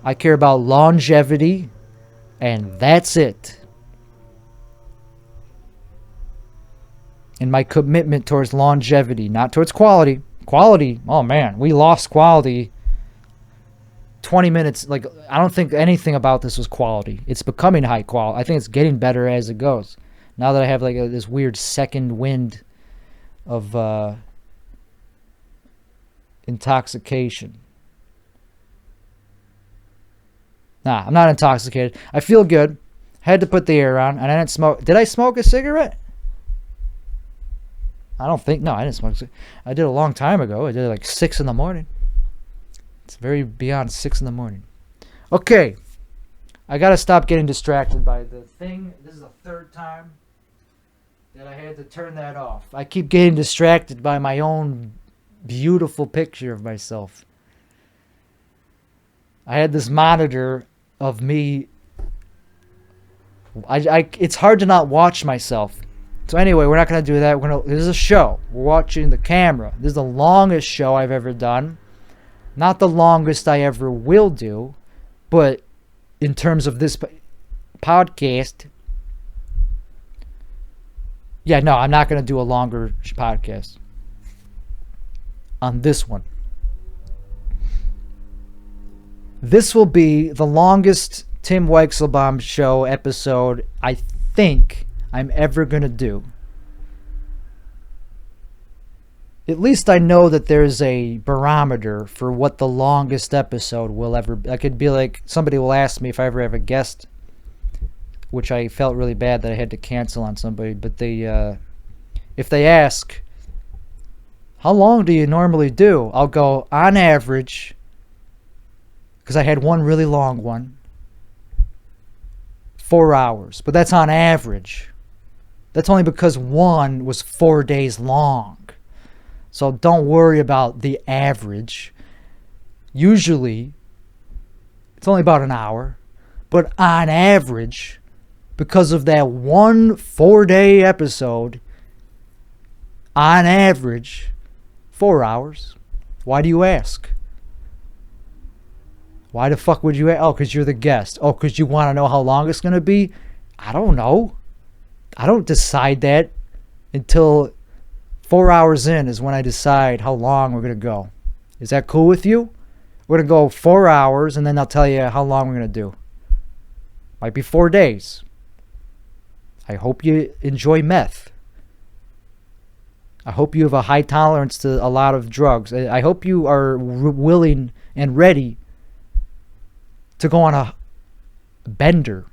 I care about longevity, and that's it. And my commitment towards longevity, not towards quality. Quality, oh man, we lost quality. 20 minutes, like, I don't think anything about this was quality. It's becoming high quality. I think it's getting better as it goes. Now that I have like this weird second wind of intoxication. Nah, I'm not intoxicated. I feel good. Had to put the air on, and I didn't smoke. Did I smoke a cigarette? I don't think. No, I didn't smoke. I did a long time ago. I did it like 6 in the morning. It's very beyond 6 in the morning. Okay. I got to stop getting distracted by the thing. This is the third time that I had to turn that off. I keep getting distracted by my own beautiful picture of myself. I had this monitor of me. It's hard to not watch myself. So anyway, we're not going to do that. This is a show. We're watching the camera. This is the longest show I've ever done. Not the longest I ever will do, but in terms of this podcast, yeah, no, I'm not going to do a longer podcast on this one. This will be the longest Tim Weichselbaum show episode I think I'm ever going to do. At least I know that there's a barometer for what the longest episode will ever be. I could be like, somebody will ask me if I ever have a guest, which I felt really bad that I had to cancel on somebody, but if they ask, how long do you normally do? I'll go, on average, because I had one really long one, 4 hours. But that's on average. That's only because one was 4 days long. So don't worry about the average. Usually, it's only about an hour. But on average, because of that one 4-day episode, on average, 4 hours. Why do you ask? Why the fuck would you ask? Oh, because you're the guest. Oh, because you want to know how long it's going to be? I don't know. I don't decide that until 4 hours in is when I decide how long we're going to go. Is that cool with you? We're going to go 4 hours, and then I'll tell you how long we're going to do. Might be 4 days. I hope you enjoy meth. I hope you have a high tolerance to a lot of drugs. I hope you are willing and ready to go on a bender.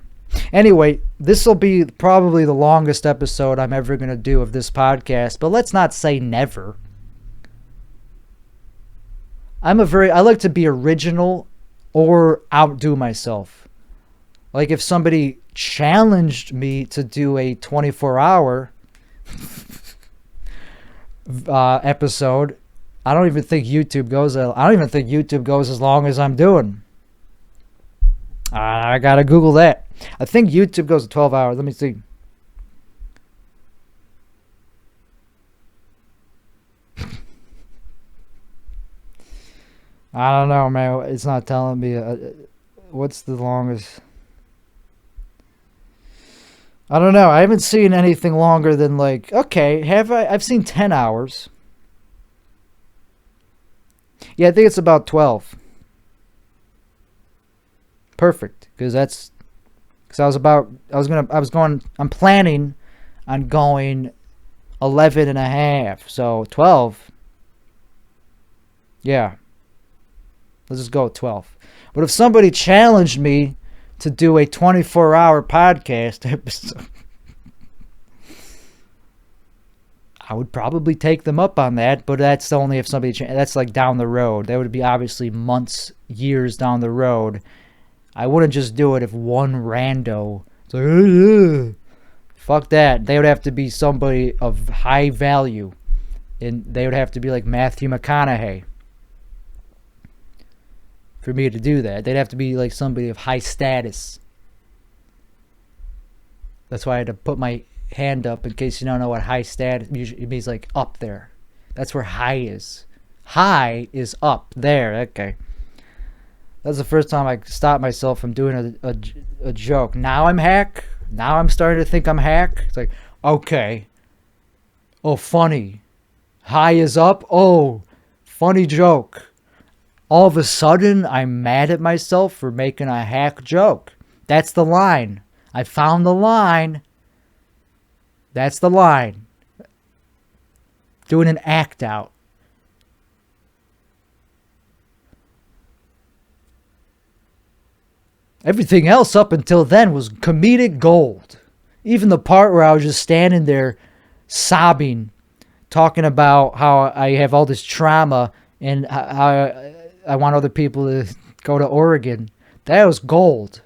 Anyway, this will be probably the longest episode I'm ever going to do of this podcast, but let's not say never. I like to be original or outdo myself. Like if somebody challenged me to do a 24-hour episode, I don't even think YouTube goes as long as I'm doing. I gotta Google that. I think YouTube goes to 12 hours. Let me see. I don't know, man. It's not telling me. What's the longest? I don't know. I haven't seen anything longer than like, okay, have I? I've seen 10 hours. Yeah, I think it's about 12. Perfect, because I'm planning on going 11 and a half, so 12. Yeah, let's just go with 12. But if somebody challenged me to do a 24-hour podcast episode, I would probably take them up on that, but that's only if somebody that's like down the road. That would be obviously months, years down the road. I wouldn't just do it if one rando. It's like, oh, yeah. Fuck that. They would have to be somebody of high value. And they would have to be like Matthew McConaughey. for me to do that. They'd have to be like somebody of high status. That's why I had to put my hand up in case you don't know what high status usually it means, like up there. That's where high is. High is up there. Okay. That's the first time I stopped myself from doing a joke. Now I'm hack. Now I'm starting to think I'm hack. It's like, okay. Oh, funny. High is up. Oh, funny joke. All of a sudden, I'm mad at myself for making a hack joke. That's the line. I found the line. That's the line. Doing an act out. Everything else up until then was comedic gold. Even the part where I was just standing there sobbing, talking about how I have all this trauma and how I want other people to go to Oregon. That was gold.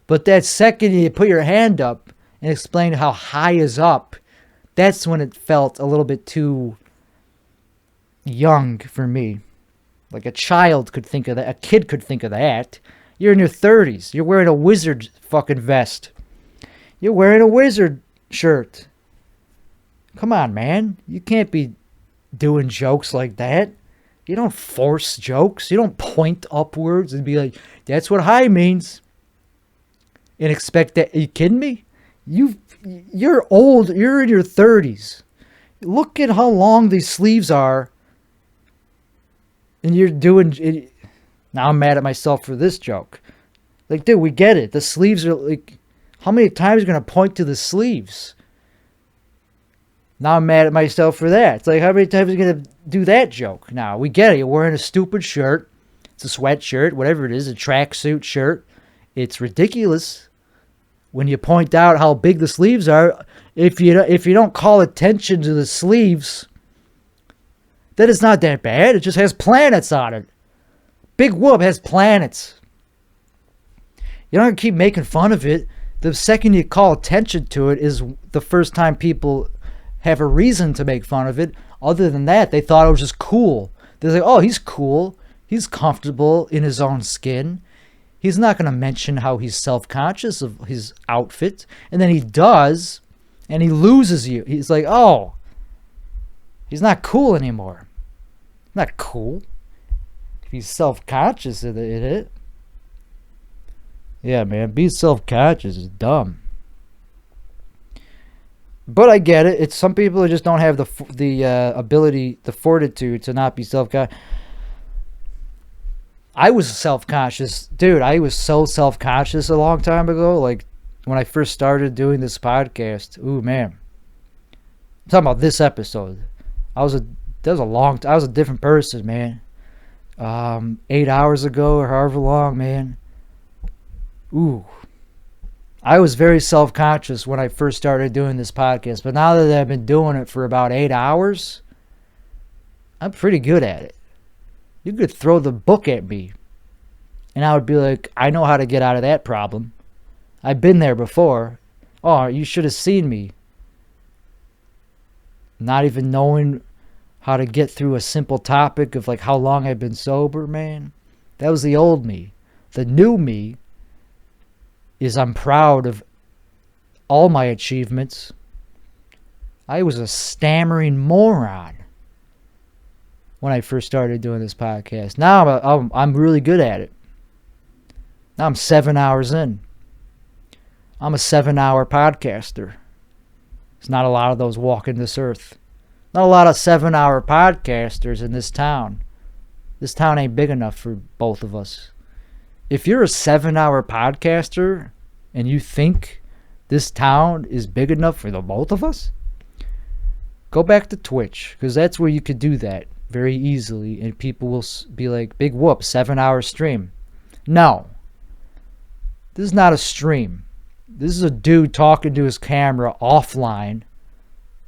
But that second you put your hand up and explain how high is up, that's when it felt a little bit too young for me. Like a child could think of that. A kid could think of that. You're in your 30s. You're wearing a wizard fucking vest. You're wearing a wizard shirt. Come on, man. You can't be doing jokes like that. You don't force jokes. You don't point upwards and be like, that's what high means. And expect that. Are you kidding me? You're old. You're in your 30s. Look at how long these sleeves are. And you're doing it. Now I'm mad at myself for this joke. Like, dude, we get it. The sleeves are like, how many times are you going to point to the sleeves? Now I'm mad at myself for that. It's like, how many times are you going to do that joke? Now, we get it. You're wearing a stupid shirt. It's a sweatshirt, whatever it is, a tracksuit shirt. It's ridiculous when you point out how big the sleeves are. If you don't call attention to the sleeves, then it's not that bad. It just has planets on it. Big whoop has planets. You don't keep making fun of it. The second you call attention to it is the first time people have a reason to make fun of it. Other than that, they thought it was just cool. They're like, oh, he's cool. He's comfortable in his own skin. He's not going to mention how he's self-conscious of his outfit. And then he does, and he loses you. He's like, oh, he's not cool anymore. Not cool. He's self-conscious in it. Yeah, man, being self-conscious is dumb. But I get it. It's some people who just don't have the ability, the fortitude to not be self-conscious. I was self-conscious. Dude, I was so self-conscious a long time ago. Like, when I first started doing this podcast. Ooh, man. I'm talking about this episode. I was a different person, man. 8 hours ago or however long, man. Ooh. I was very self-conscious when I first started doing this podcast. But now that I've been doing it for about 8 hours, I'm pretty good at it. You could throw the book at me, and I would be like, I know how to get out of that problem. I've been there before. Oh, you should have seen me. Not even knowing how to get through a simple topic of like how long I've been sober, man. That was the old me. The new me is I'm proud of all my achievements. I was a stammering moron when I first started doing this podcast. Now I'm really good at it. Now I'm 7 hours in. I'm a 7-hour podcaster. There's not a lot of those walking this earth. Not a lot of 7-hour podcasters in this town. This town ain't big enough for both of us. If you're a 7-hour podcaster and you think this town is big enough for the both of us, go back to Twitch, because that's where you could do that very easily, and people will be like, big whoop, 7-hour stream. No. This is not a stream. This is a dude talking to his camera offline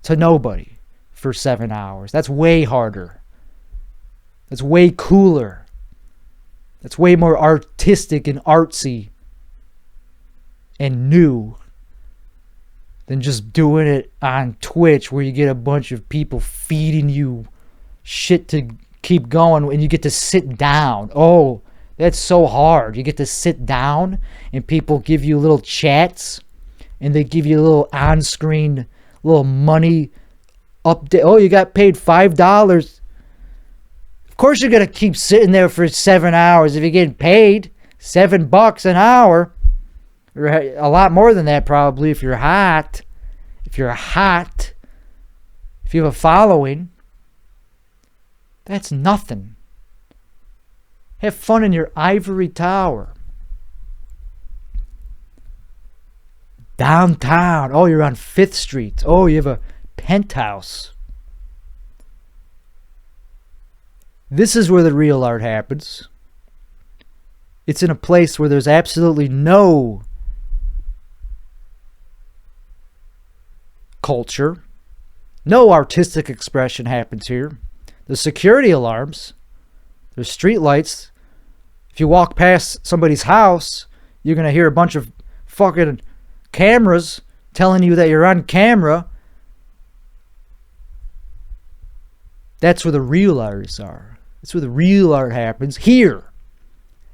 to nobody for 7 hours. That's way harder. That's way cooler. That's way more artistic and artsy and new than just doing it on Twitch, where you get a bunch of people feeding you shit to keep going and you get to sit down. Oh, That's so hard. You get to sit down and people give you little chats and they give you a little on-screen, little money update. Oh, you got paid $5. Of course you're going to keep sitting there for 7 hours if you're getting paid $7 an hour. Or a lot more than that probably if you're hot. If you're hot. If you have a following. That's nothing. Have fun in your ivory tower. Downtown. Oh, you're on 5th Street. Oh, you have a penthouse. This is where the real art happens. It's in a place where there's absolutely no culture. No artistic expression happens here. The security alarms. There's street lights. If you walk past somebody's house, you're going to hear a bunch of fucking cameras telling you that you're on camera. That's where the real artists are. That's where the real art happens. Here.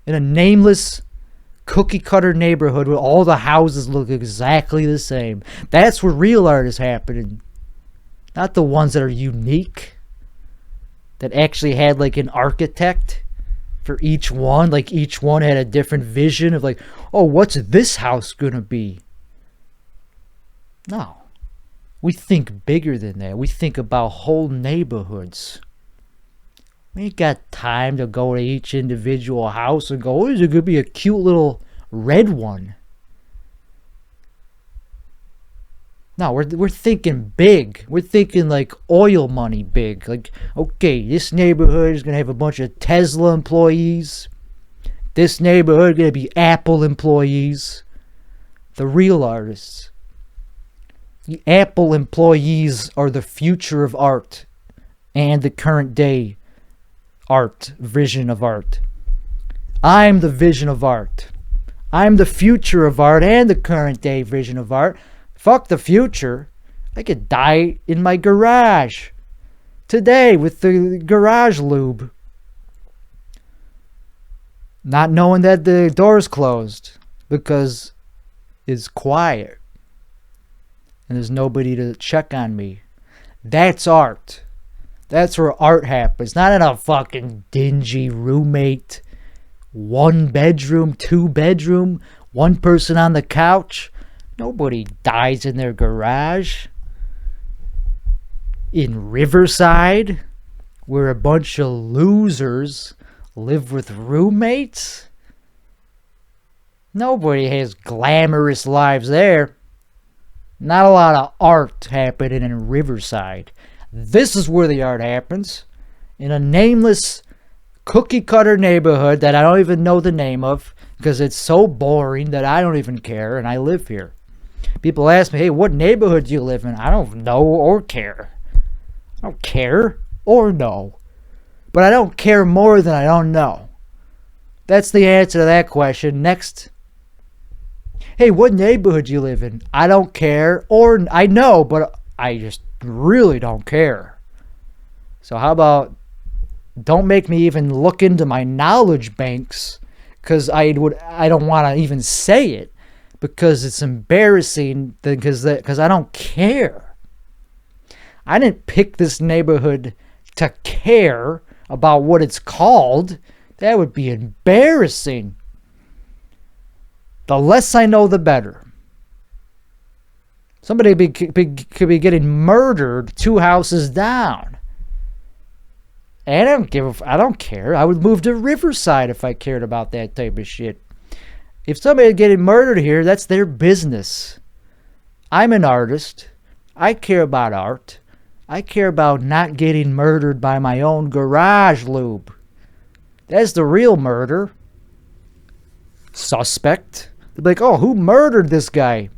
In a nameless, cookie-cutter neighborhood where all the houses look exactly the same. That's where real art is happening. Not the ones that are unique. That actually had like an architect for each one. Like each one had a different vision of like, oh, what's this house gonna be? No. We think bigger than that. We think about whole neighborhoods. We ain't got time to go to each individual house and go, oh, is it gonna be a cute little red one? No, we're thinking big. We're thinking like oil money big. Like, okay, this neighborhood is going to have a bunch of Tesla employees. This neighborhood is going to be Apple employees. The real artists. The Apple employees are the future of art and the current day art, vision of art. I'm the vision of art. I'm the future of art and the current day vision of art. Fuck the future. I could die in my garage today with the garage lube. Not knowing that the door's closed because it's quiet and there's nobody to check on me. That's art. That's where art happens. Not in a fucking dingy roommate, 1 bedroom, 2 bedroom, 1 person on the couch. Nobody dies in their garage. In Riverside, where a bunch of losers live with roommates. Nobody has glamorous lives there. Not a lot of art happening in Riverside. This is where the art happens. In a nameless cookie cutter neighborhood that I don't even know the name of because it's so boring that I don't even care and I live here. People ask me, hey, what neighborhood do you live in? I don't know or care. I don't care or know. But I don't care more than I don't know. That's the answer to that question. Next. Hey, what neighborhood do you live in? I don't care or I know, but I just really don't care. So how about don't make me even look into my knowledge banks because I don't want to even say it. Because it's embarrassing, because I don't care. I didn't pick this neighborhood to care about what it's called. That would be embarrassing. The less I know, the better. Somebody could be getting murdered 2 houses down. And I don't care. I would move to Riverside if I cared about that type of shit. If somebody's getting murdered here, that's their business. I'm an artist. I care about art. I care about not getting murdered by my own garage lube. That's the real murder. Suspect. They'll be like, oh, who murdered this guy?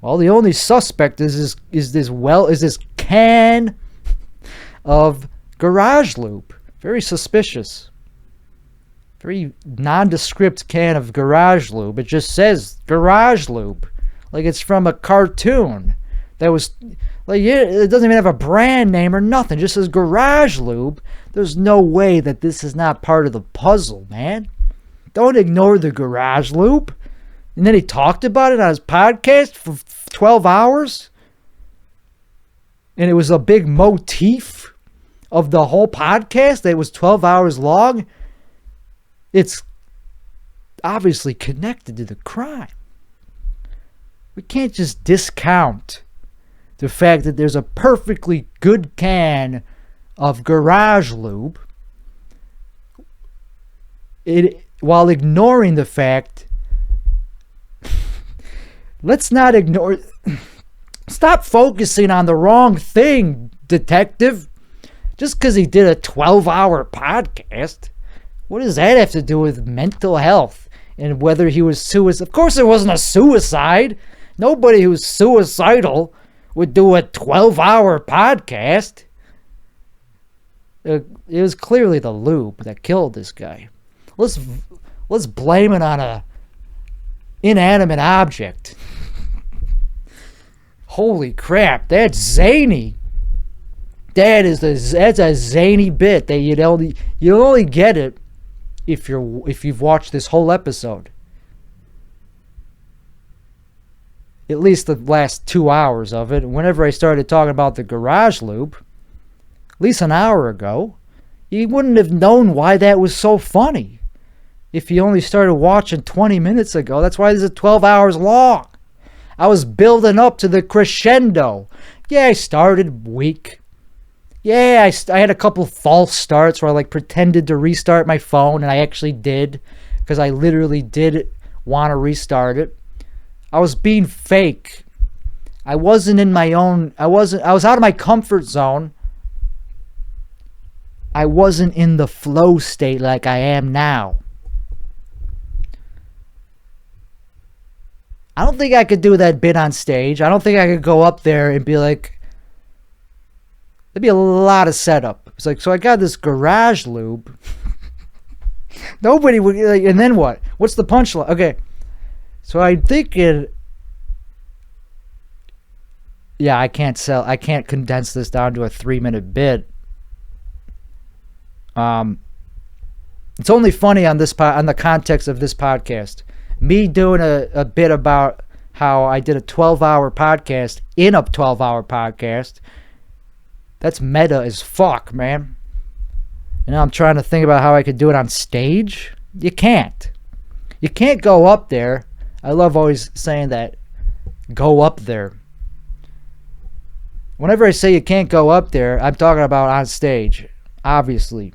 Well, the only suspect is this can of garage lube. Very suspicious. Very nondescript can of garage lube. It just says garage lube. Like it's from a cartoon that was Like, it doesn't even have a brand name or nothing. It just says Garage Lube. There's no way that this is not part of the puzzle, man. Don't ignore the Garage Lube. And then he talked about it on his podcast for 12 hours. And it was a big motif of the whole podcast that was 12 hours long. It's obviously connected to the crime. We can't just discount the fact that there's a perfectly good can of Garage Lube while ignoring the fact. Let's not ignore. Stop focusing on the wrong thing, detective. Just because he did a 12-hour podcast, what does that have to do with mental health and whether he was suicide? Of course it wasn't a suicide. Nobody who's suicidal would do a 12-hour podcast. It was clearly the lube that killed this guy. Let's blame it on a inanimate object. Holy crap, that's zany. That's a zany bit that you'll only get it if you've watched this whole episode. At least the last 2 hours of it. Whenever I started talking about the Garage Lube, at least an hour ago, you wouldn't have known why that was so funny if you only started watching 20 minutes ago. That's why this is 12 hours long. I was building up to the crescendo. Yeah, I started weak. Yeah, I had a couple false starts where I pretended to restart my phone, and I actually did, because I literally did want to restart it. I was being fake. I wasn't in my own. I was out of my comfort zone. I wasn't in the flow state like I am now. I don't think I could do that bit on stage. I don't think I could go up there and be like, there'd be a lot of setup. It's like, so I got this Garage Lube. Nobody would, and then what? What's the punchline? Okay. So I'm thinking, yeah, I can't condense this down to a 3-minute bit. It's only funny on the context of this podcast. Me doing a bit about how I did a 12-hour podcast in a 12-hour podcast. That's meta as fuck, man. And I'm trying to think about how I could do it on stage. You can't. You can't go up there. I love always saying that. Go up there. Whenever I say you can't go up there, I'm talking about on stage, obviously.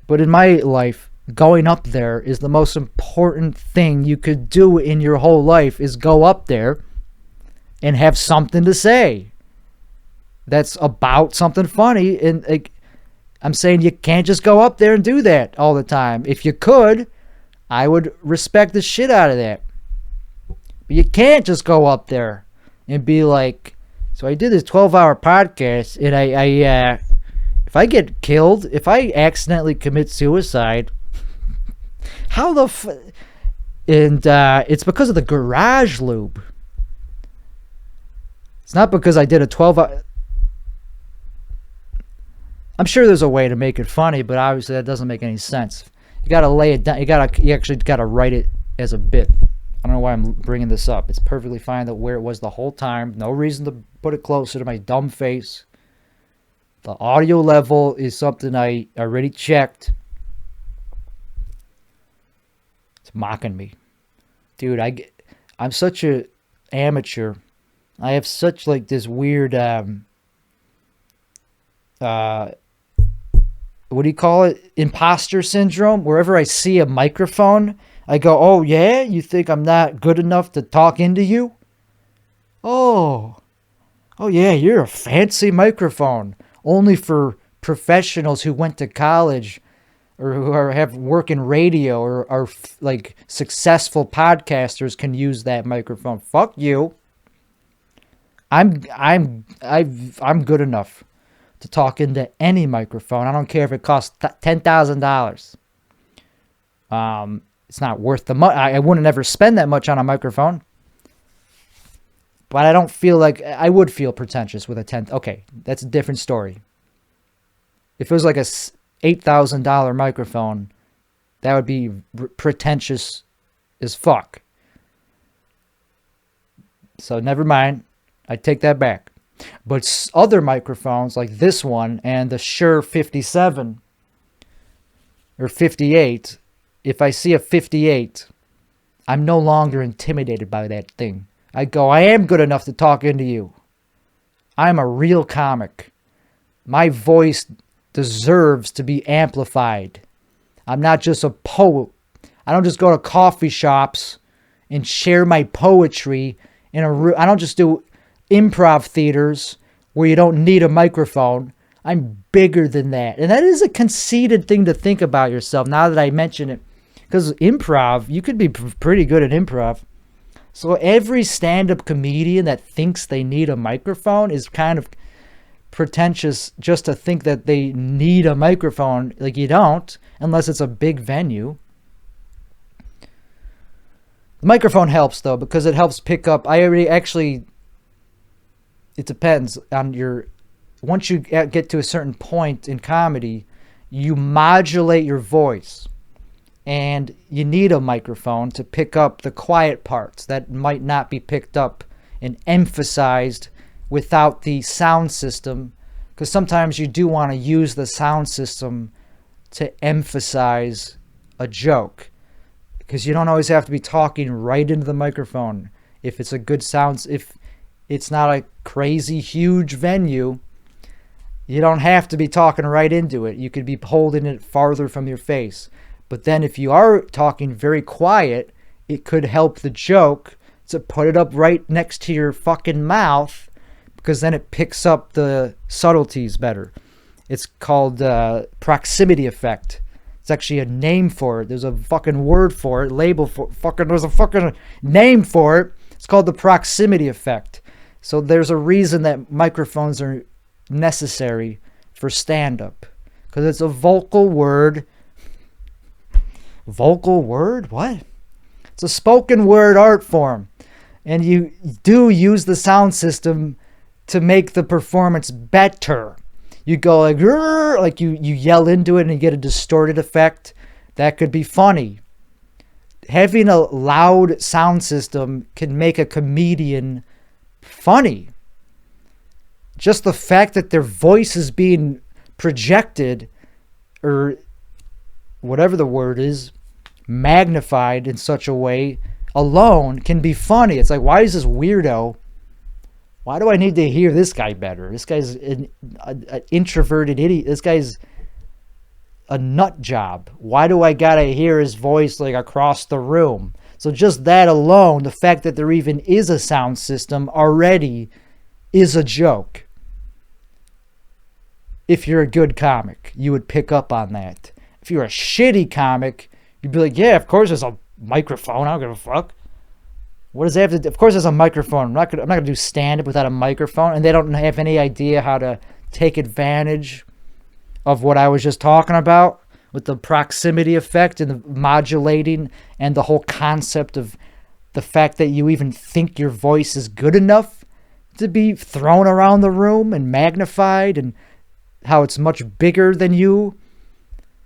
But in my life, going up there is the most important thing you could do in your whole life, is go up there and have something to say that's about something funny. And I'm saying you can't just go up there and do that all the time. If you could, I would respect the shit out of that. But you can't just go up there and be like, so I did this 12-hour podcast, and if I get killed, if I accidentally commit suicide, how the and it's because of the Garage Lube. It's not because I did a 12-hour. I'm sure there's a way to make it funny, but obviously that doesn't make any sense. You gotta lay it down. You actually gotta write it as a bit. I don't know why I'm bringing this up. It's perfectly fine that where it was the whole time. No reason to put it closer to my dumb face. The audio level is something I already checked. It's mocking me. Dude, I'm such a amateur. I have such this weird what do you call it? Imposter syndrome. Wherever I see a microphone, I go, "Oh yeah, you think I'm not good enough to talk into you? Oh yeah, you're a fancy microphone. Only for professionals who went to college or who have work in radio or are successful podcasters can use that microphone. Fuck you. I'm good enough to talk into any microphone. I don't care if it costs $10,000. It's not worth the money. I wouldn't ever spend that much on a microphone. But I don't feel like I would feel pretentious with a 10. Okay, that's a different story. If it was like a $8,000 microphone, that would be pretentious as fuck. So never mind. I take that back. But other microphones like this one and the Shure 57 or 58, if I see a 58, I'm no longer intimidated by that thing. I go, I am good enough to talk into you. I'm a real comic. My voice deserves to be amplified. I'm not just a poet. I don't just go to coffee shops and share my poetry in a room. I don't just do improv theaters where you don't need a microphone. I'm bigger than that. And that is a conceited thing to think about yourself now that I mention it. Because improv, you could be pretty good at improv. So every stand-up comedian that thinks they need a microphone is kind of pretentious just to think that they need a microphone. Like, you don't, unless it's a big venue. The microphone helps, though, because it helps pick up. It depends on your... Once you get to a certain point in comedy, you modulate your voice. And you need a microphone to pick up the quiet parts that might not be picked up and emphasized without the sound system. Because sometimes you do want to use the sound system to emphasize a joke. Because you don't always have to be talking right into the microphone. If it's a good sound, if it's not a crazy huge venue, you don't have to be talking right into it. You could be holding it farther from your face. But then if you are talking very quiet, it could help the joke to put it up right next to your fucking mouth, because then it picks up the subtleties better. It's called proximity effect. It's actually a name for it. There's a fucking word for it, label for it. There's a fucking name for it. It's called the proximity effect. So there's a reason that microphones are necessary for stand-up. Because it's a vocal word. Vocal word? What? It's a spoken word art form. And you do use the sound system to make the performance better. You go like you yell into it and you get a distorted effect. That could be funny. Having a loud sound system can make a comedian funny. Just the fact that their voice is being projected, or whatever the word is, magnified in such a way alone can be funny. It's like, why is this weirdo? Why do I need to hear this guy better? This guy's an introverted idiot. This guy's a nut job. Why do I gotta hear his voice like across the room? So just that alone, the fact that there even is a sound system already is a joke. If you're a good comic, you would pick up on that. If you're a shitty comic, you'd be like, yeah, of course there's a microphone. I don't give a fuck. What does that have to do? Of course there's a microphone. I'm not gonna do stand-up without a microphone. And they don't have any idea how to take advantage of what I was just talking about with the proximity effect and the modulating and the whole concept of the fact that you even think your voice is good enough to be thrown around the room and magnified, and how it's much bigger than you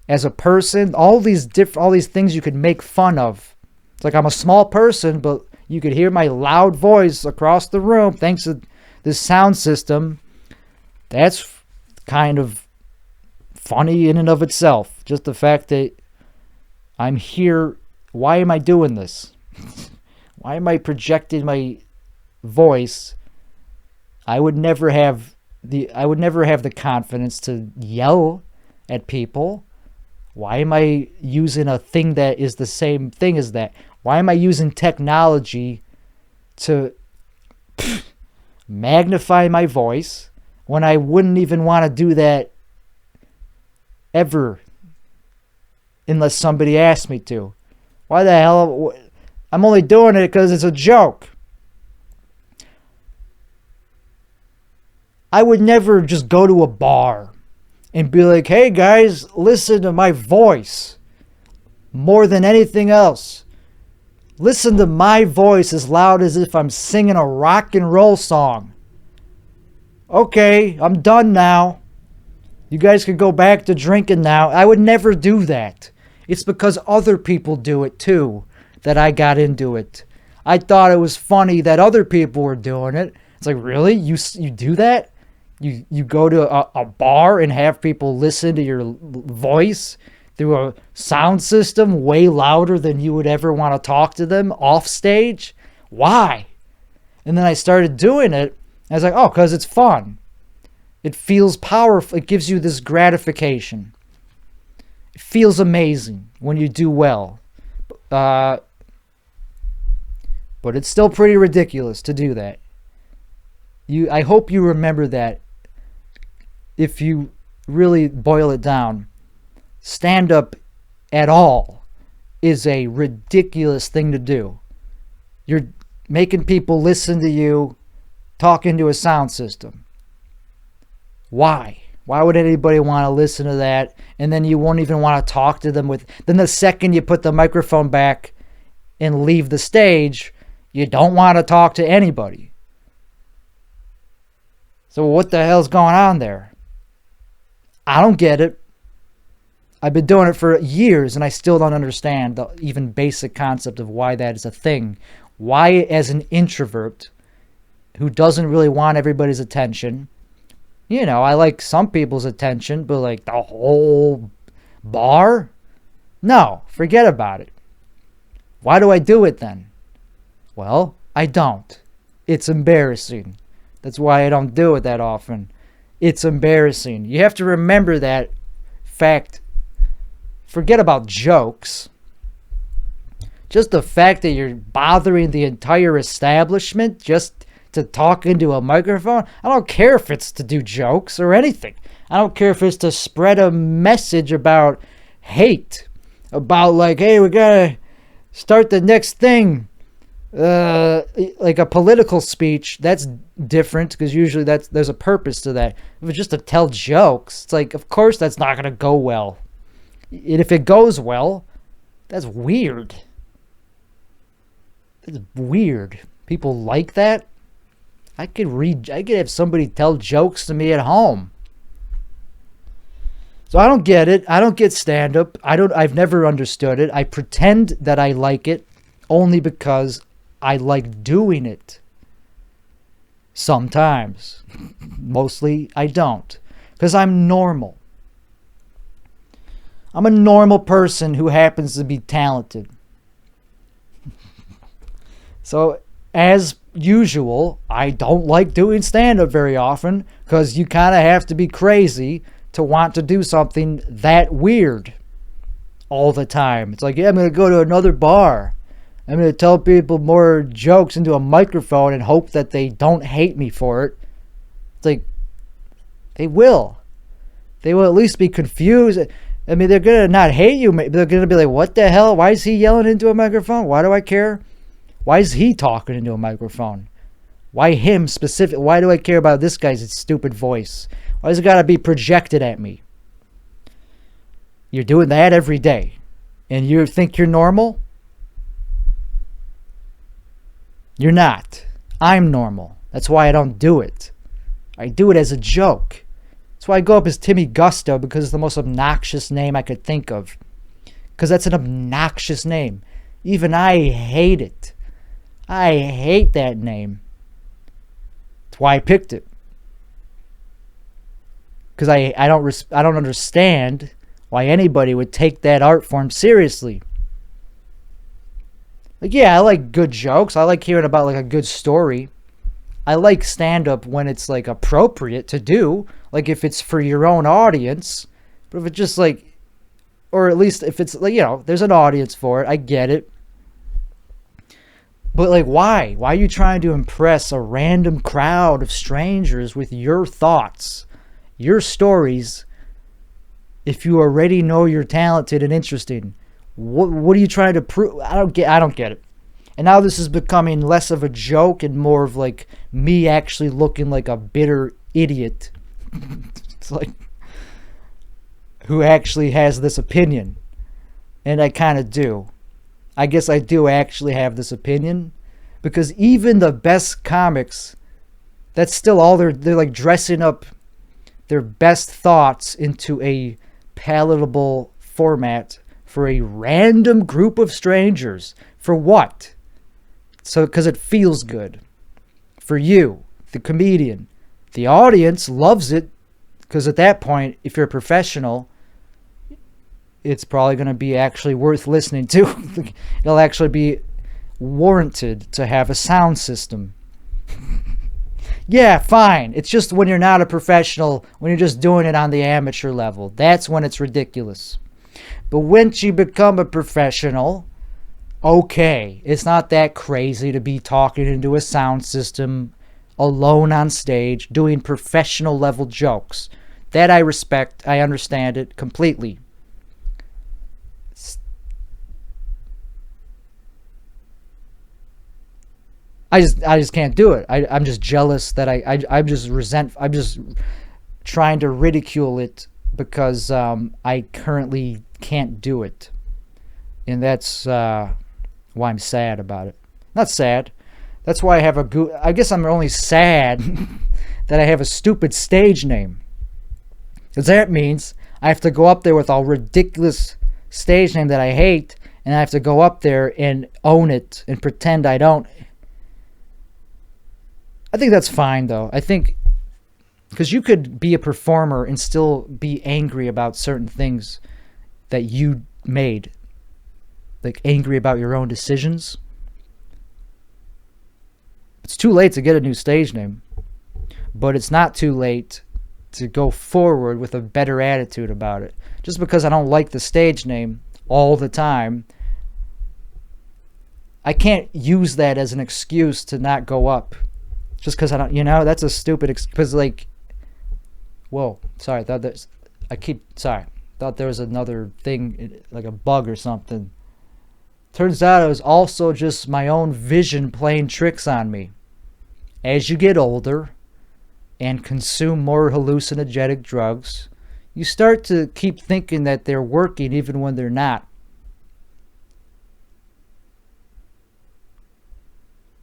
as a person. All these things you could make fun of. It's like, I'm a small person, but you could hear my loud voice across the room thanks to this sound system. That's kind of funny in and of itself. Just the fact that I'm here. Why am I doing this? Why am I projecting my voice? I would never have the confidence to yell at people. Why am I using a thing that is the same thing as that? Why am I using technology to magnify my voice when I wouldn't even want to do that ever unless somebody asked me to? Why the hell? I'm only doing it because it's a joke. I would never just go to a bar and be like, hey guys, listen to my voice more than anything else. Listen to my voice as loud as if I'm singing a rock and roll song. Okay, I'm done now. You guys can go back to drinking now. I would never do that. It's because other people do it too that I got into it. I thought it was funny that other people were doing it. It's like, really? You do that? You go to a bar and have people listen to your voice through a sound system way louder than you would ever want to talk to them off stage? Why? And then I started doing it. I was like, oh, because it's fun. It feels powerful. It gives you this gratification. It feels amazing when you do well. But it's still pretty ridiculous to do that. I hope you remember that. If you really boil it down, stand-up at all is a ridiculous thing to do. You're making people listen to you talk into a sound system. Why? Why would anybody want to listen to that? And then you won't even want to talk to them then the second you put the microphone back and leave the stage, you don't want to talk to anybody. So what the hell's going on there? I don't get it. I've been doing it for years and I still don't understand the even basic concept of why that is a thing. Why, as an introvert who doesn't really want everybody's attention, I like some people's attention, but like the whole bar? No, forget about it. Why do I do it then? Well, I don't. It's embarrassing. That's why I don't do it that often. It's embarrassing. You have to remember that fact. Forget about jokes. Just the fact that you're bothering the entire establishment just to talk into a microphone. I don't care if it's to do jokes or anything. I don't care if it's to spread a message about hate. About like, hey, we gotta start the next thing. Like a political speech, that's different because usually there's a purpose to that. If it's just to tell jokes, it's like, of course that's not going to go well. And if it goes well, that's weird. It's weird. People like that. I could have somebody tell jokes to me at home. So I don't get it. I don't get stand-up. I've never understood it. I pretend that I like it only because I like doing it. Sometimes. Mostly I don't. Because I'm normal. I'm a normal person who happens to be talented. So, as usual, I don't like doing stand-up very often because you kind of have to be crazy to want to do something that weird all the time. It's like, yeah, I'm going to go to another bar. I'm going to tell people more jokes into a microphone and hope that they don't hate me for it. It's like, they will. They will at least be confused. I mean, they're going to not hate you. They're going to be like, what the hell? Why is he yelling into a microphone? Why do I care? Why is he talking into a microphone? Why him specific? Why do I care about this guy's stupid voice? Why does it got to be projected at me? You're doing that every day. And you think you're normal? You're not. I'm normal. That's why I don't do it. I do it as a joke. That's why I go up as Timmy Gusto, because it's the most obnoxious name I could think of. Because that's an obnoxious name. Even I hate it. I hate that name. That's why I picked it. Because I don't understand why anybody would take that art form seriously. Like, yeah, I like good jokes. I like hearing about like a good story. I like stand-up when it's like appropriate to do. Like if it's for your own audience. But if it's just like, or at least if it's like, there's an audience for it. I get it. But like, why? Why are you trying to impress a random crowd of strangers with your thoughts, your stories, if you already know you're talented and interesting? What are you trying to prove? I don't get it. And now this is becoming less of a joke and more of like me actually looking like a bitter idiot. It's like, who actually has this opinion. And I kind of do. I guess I do actually have this opinion, because even the best comics, that's still all they're like dressing up their best thoughts into a palatable format for a random group of strangers. For what? So, because it feels good. For you, the comedian. The audience loves it, because at that point, if you're a professional, it's probably going to be actually worth listening to. It'll actually be warranted to have a sound system. Yeah, fine. It's just when you're not a professional, when you're just doing it on the amateur level, that's when it's ridiculous. But once you become a professional, okay, it's not that crazy to be talking into a sound system alone on stage, doing professional level jokes. That I respect. I understand it completely. I just can't do it. I'm just jealous that I'm just trying to ridicule it because I currently can't do it. And that's why I'm sad about it. Not sad. That's why I have I guess I'm only sad that I have a stupid stage name. Because that means I have to go up there with a ridiculous stage name that I hate, and I have to go up there and own it and pretend I don't. I think that's fine, though. I think, because you could be a performer and still be angry about certain things that you made. Like, angry about your own decisions. It's too late to get a new stage name. But it's not too late to go forward with a better attitude about it. Just because I don't like the stage name all the time, I can't use that as an excuse to not go up. Just because I don't, that's a stupid excuse. Because, like, whoa, sorry, thought there was another thing, like a bug or something. Turns out it was also just my own vision playing tricks on me. As you get older and consume more hallucinogenic drugs, you start to keep thinking that they're working even when they're not.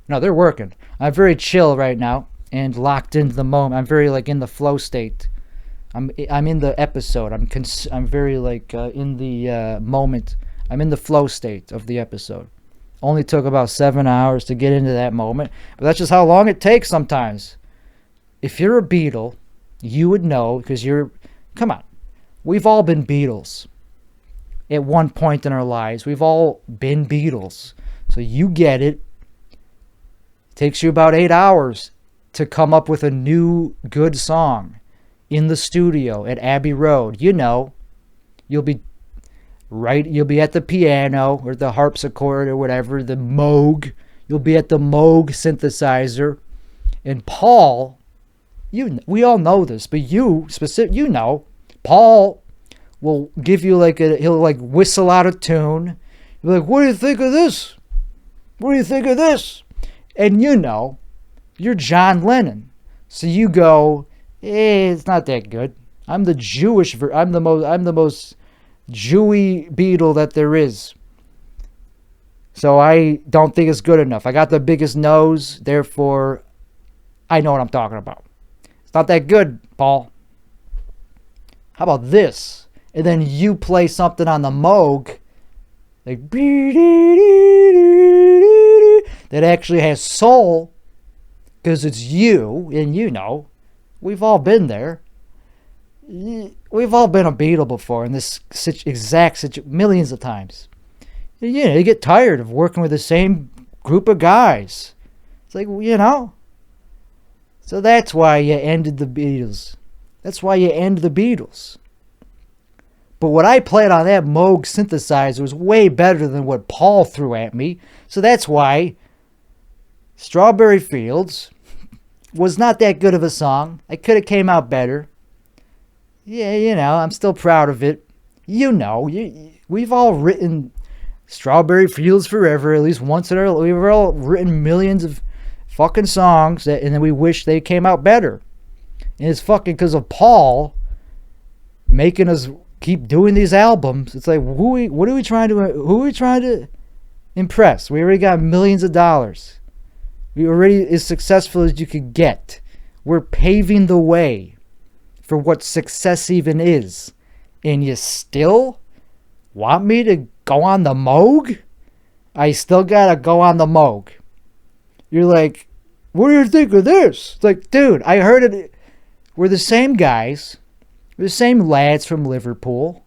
No, they're working. I'm very chill right now and locked into the moment. I'm very in the flow state. I'm in the episode. I'm very in the moment. I'm in the flow state of the episode. Only took about 7 hours to get into that moment, but that's just how long it takes sometimes. If you're a Beatle, you would know, because come on, we've all been Beatles at one point in our lives. We've all been Beatles, so you get it. It takes you about 8 hours to come up with a new good song in the studio at Abbey Road. You'll be at the piano or the harpsichord or whatever, the Moog. You'll be at the Moog synthesizer. And Paul, we all know this, but Paul will give you he'll whistle out a tune. You're like, what do you think of this? What do you think of this? And you're John Lennon. So you go, it's not that good. I'm the most Jewy Beatle that there is. So I don't think it's good enough. I got the biggest nose, therefore I know what I'm talking about. It's not that good, Paul. How about this? And then you play something on the Moog, that actually has soul, because it's you, and we've all been there. We've all been a Beatle before in this exact situation millions of times. You get tired of working with the same group of guys. It's So that's why you ended the Beatles. That's why you end the Beatles. But what I played on that Moog synthesizer was way better than what Paul threw at me. So that's why Strawberry Fields was not that good of a song. It could have came out better. Yeah, I'm still proud of it. We've all written Strawberry Fields Forever at least once in our life. We've all written millions of fucking songs and then we wish they came out better. And it's fucking because of Paul making us keep doing these albums. It's like, who are we trying to impressed. We already got millions of dollars. We already as successful as you could get. We're paving the way for what success even is. And you still want me to go on the Moog? I still gotta go on the Moog. You're like, what do you think of this? It's like, dude, I heard it. We're the same guys. We're the same lads from Liverpool.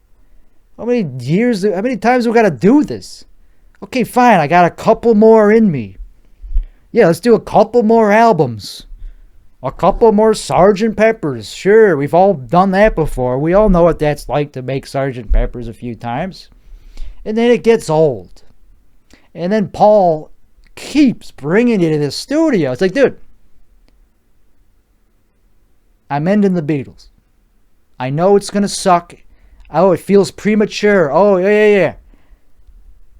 How many times we gotta do this? Okay, fine, I got a couple more in me. Yeah, let's do a couple more albums. A couple more Sgt. Peppers. Sure, we've all done that before. We all know what that's like to make Sgt. Peppers a few times. And then it gets old. And then Paul keeps bringing it to the studio. It's like, dude, I'm ending the Beatles. I know it's going to suck. Oh, it feels premature. Oh, yeah.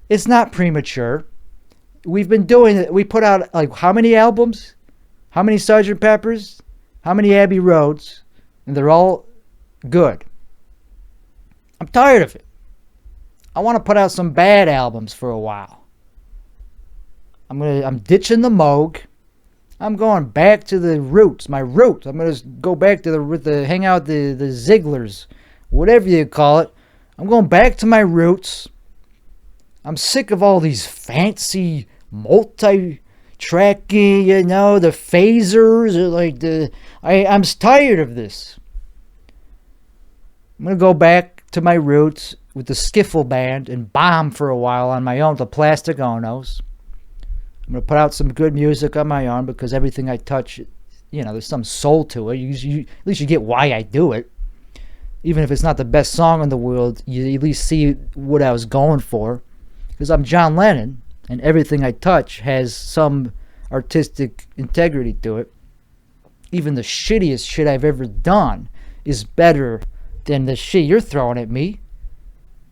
It's not premature. We've been doing it. We put out, like, how many albums? How many Sgt. Peppers? How many Abbey Roads? And they're all good. I'm tired of it. I want to put out some bad albums for a while. I'm ditching the Moog. I'm going back to the roots, my roots. I'm going to go back to the hang out the Zigglers, whatever you call it. I'm going back to my roots. I'm sick of all these fancy multi-tracking, the phasers, I'm tired of this. I'm going to go back to my roots with the skiffle band and bomb for a while on my own, the Plastic Onos. I'm going to put out some good music on my own because everything I touch, there's some soul to it. At least you get why I do it. Even if it's not the best song in the world, you at least see what I was going for. Because I'm John Lennon, and everything I touch has some artistic integrity to it. Even the shittiest shit I've ever done is better than the shit you're throwing at me.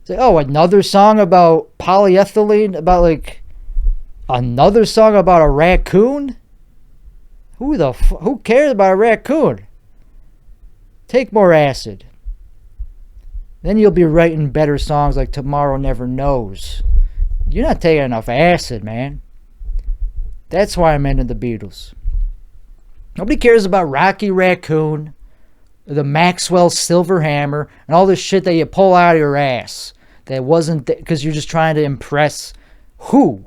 It's like, oh, another song about polyethylene, about another song about a raccoon? Who cares about a raccoon? Take more acid. Then you'll be writing better songs like Tomorrow Never Knows. You're not taking enough acid, man. That's why I'm into the Beatles. Nobody cares about Rocky Raccoon, the Maxwell Silver Hammer, and all this shit that you pull out of your ass. That wasn't because you're just trying to impress who?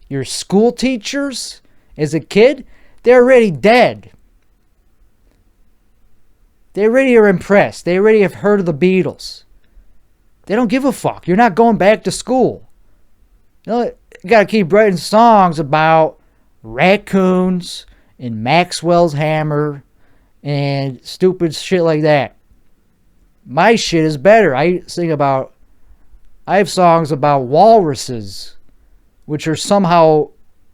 Your school teachers as a kid? They're already dead. They already are impressed. They already have heard of the Beatles. They don't give a fuck. You're not going back to school. You gotta keep writing songs about raccoons and Maxwell's hammer and stupid shit like that. My shit is better. I have songs about walruses, which are somehow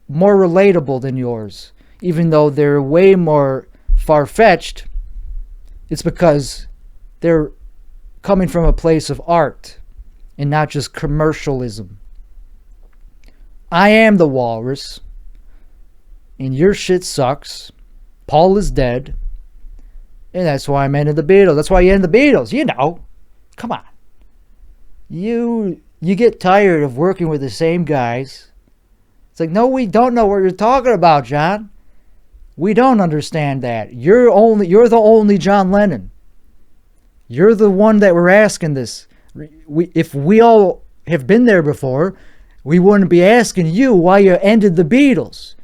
more relatable than yours, even though they're way more far-fetched. It's because they're coming from a place of art and not just commercialism. I am the walrus, and your shit sucks. Paul is dead, and that's why I'm into the Beatles. That's why you end the Beatles. Come on. You get tired of working with the same guys. It's like, no, we don't know what you're talking about, John. We don't understand that. You're the only John Lennon. You're the one that we're asking this. If we all have been there before, we wouldn't be asking you why you ended the Beatles.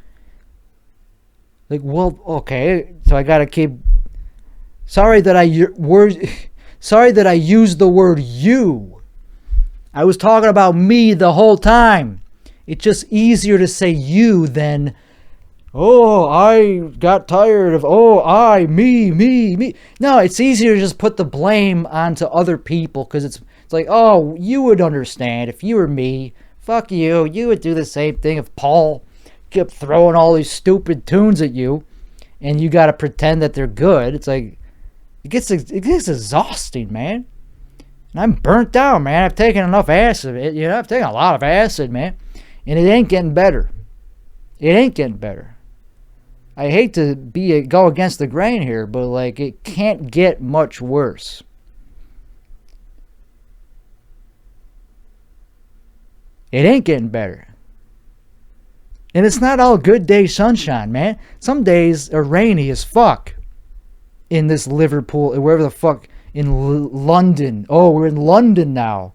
Like, well, okay, so I gotta keep. Sorry that I used the word you. I was talking about me the whole time. It's just easier to say you than, oh, I got tired of, me. No, it's easier to just put the blame onto other people because it's like, oh, you would understand if you were me. Fuck you. You would do the same thing if Paul kept throwing all these stupid tunes at you and you got to pretend that they're good. It's like, it gets exhausting, man. And I'm burnt down, man. I've taken enough acid. I've taken a lot of acid, man. And it ain't getting better. It ain't getting better. I hate to go against the grain here, but it can't get much worse. It ain't getting better. And it's not all good day sunshine, man. Some days are rainy as fuck in this Liverpool, wherever the fuck, in London. Oh, we're in London now.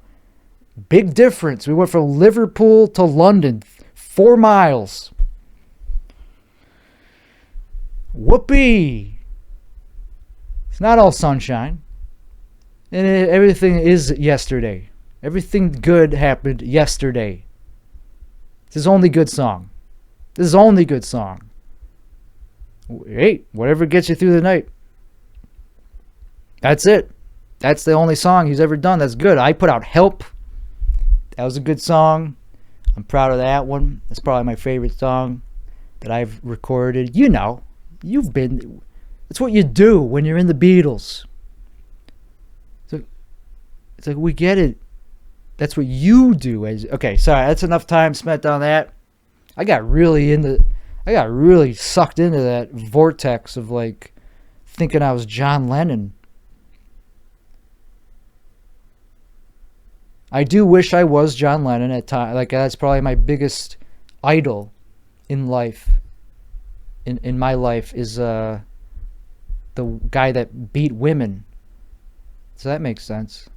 Big difference. We went from Liverpool to London. 4 miles. Whoopee. It's not all sunshine. And everything is yesterday. Everything good happened yesterday. This is only good song. This is only good song. Hey, whatever gets you through the night. That's it. That's the only song he's ever done that's good. I put out Help. That was a good song. I'm proud of that one. That's probably my favorite song that I've recorded. You know, it's what you do when you're in the Beatles. It's like we get it. That's what you do. Okay, sorry, that's enough time spent on that. I got really sucked into that vortex of like thinking I was John Lennon. I do wish I was John Lennon at time. Like that's probably my biggest idol in life. In my life is the guy that beat women. So that makes sense.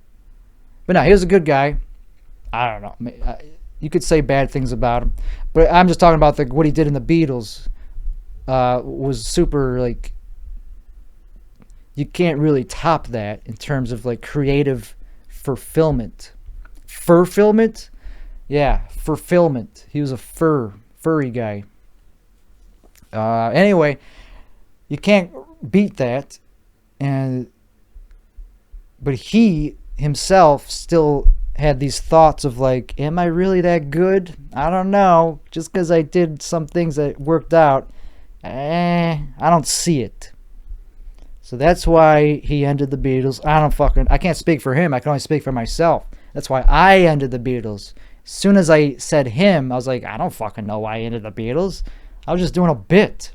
But no, he was a good guy. I don't know. You could say bad things about him, but I'm just talking about what he did in the Beatles. Was super like. You can't really top that in terms of like creative fulfillment. Fulfillment? Yeah, fulfillment. He was a furry guy. Anyway, you can't beat that, but he himself still had these thoughts of like, am I really that good? I don't know. Just because I did some things that worked out, I don't see it. So that's why he ended the Beatles. I can't speak for him. I can only speak for myself. That's why I ended the Beatles. As soon as I said him, I was like, I don't fucking know why I ended the Beatles. I was just doing a bit.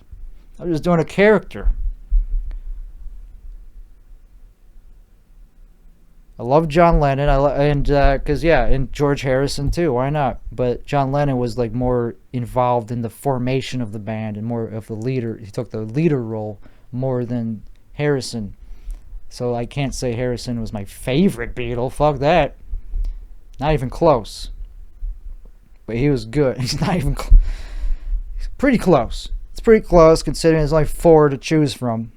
I was just doing a character. I love John Lennon, and George Harrison too. Why not? But John Lennon was like more involved in the formation of the band and more of the leader. He took the leader role more than Harrison. So I can't say Harrison was my favorite Beatle. Fuck that. Not even close. But he was good. He's not even. He's pretty close. It's pretty close considering there's only 4 to choose from.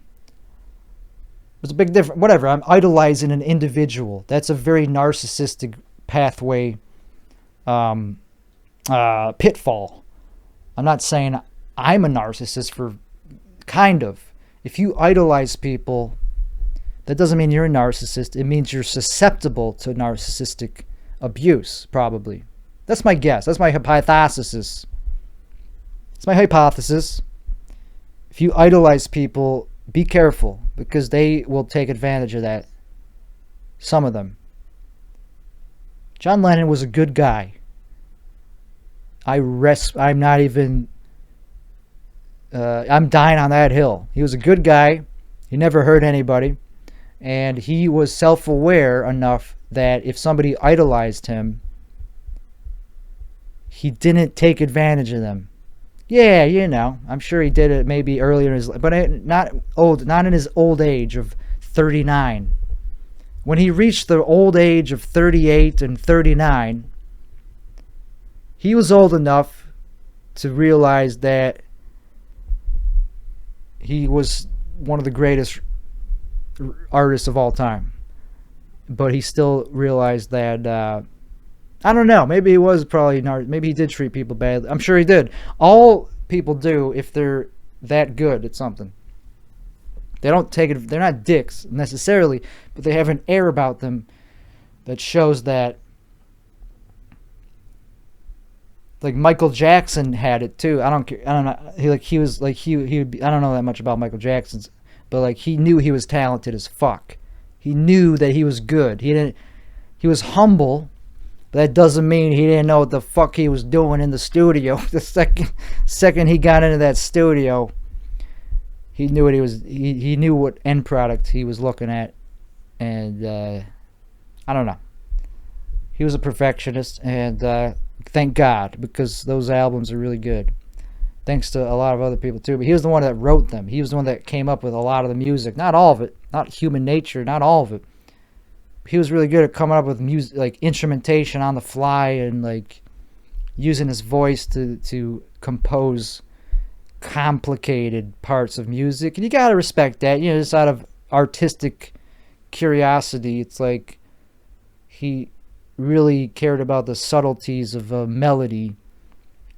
It's a big difference. Whatever. I'm idolizing an individual. That's a very narcissistic pathway pitfall. I'm not saying I'm a narcissist for kind of. If you idolize people, that doesn't mean you're a narcissist. It means you're susceptible to narcissistic abuse, probably. That's my guess. That's my hypothesis. It's my hypothesis. If you idolize people, be careful, because they will take advantage of that. Some of them. John Lennon was a good guy. I'm dying on that hill. He was a good guy. He never hurt anybody. And he was self-aware enough that if somebody idolized him, he didn't take advantage of them. Yeah, you know, I'm sure he did it maybe earlier in his life, but not in his old age of 39. When he reached the old age of 38 and 39, he was old enough to realize that he was one of the greatest artists of all time. But he still realized that, I don't know, maybe he was probably, maybe he did treat people badly. I'm sure he did. All people do if they're that good at something. They don't take it, they're not dicks necessarily, but they have an air about them that shows that. Like Michael Jackson had it too. I don't know. He was like he I don't know that much about Michael Jackson's, but like he knew he was talented as fuck. He knew that he was good. He was humble, but that doesn't mean he didn't know what the fuck he was doing in the studio. The second he got into that studio, he knew what he knew what end product he was looking at, and I don't know. He was a perfectionist, and thank God, because those albums are really good. thanks to a lot of other people too. But he was the one that wrote them. He was the one that came up with a lot of the music. Not all of it. Not Human Nature. Not all of it. He was really good at coming up with music, like instrumentation on the fly, and like using his voice to compose complicated parts of music. And you gotta respect that, you know, just out of artistic curiosity. It's like he really cared about the subtleties of melody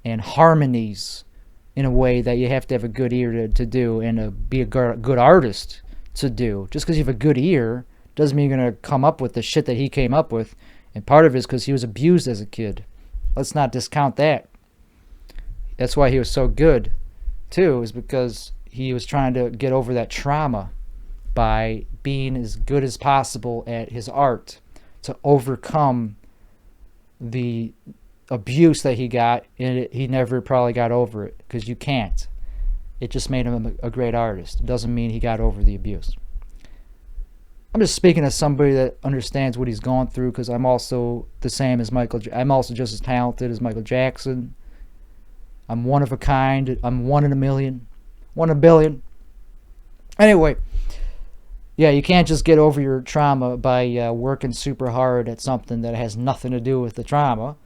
and harmonies in a way that you have to have a good ear to do, and be a good artist to do. Just because you have a good ear doesn't mean you're going to come up with the shit that he came up with. And part of it is because he was abused as a kid. Let's not discount that. That's why he was so good, too, is because he was trying to get over that trauma by being as good as possible at his art to overcome the abuse that he got. And he never probably got over it, because you can't. It just made him a great artist. It doesn't mean he got over the abuse. I'm just speaking as somebody that understands what he's gone through, because I'm also the same as I'm also just as talented as Michael Jackson. I'm one of a kind. I'm 1 in a million. 1 in a billion. Anyway, yeah, you can't just get over your trauma by working super hard at something that has nothing to do with the trauma.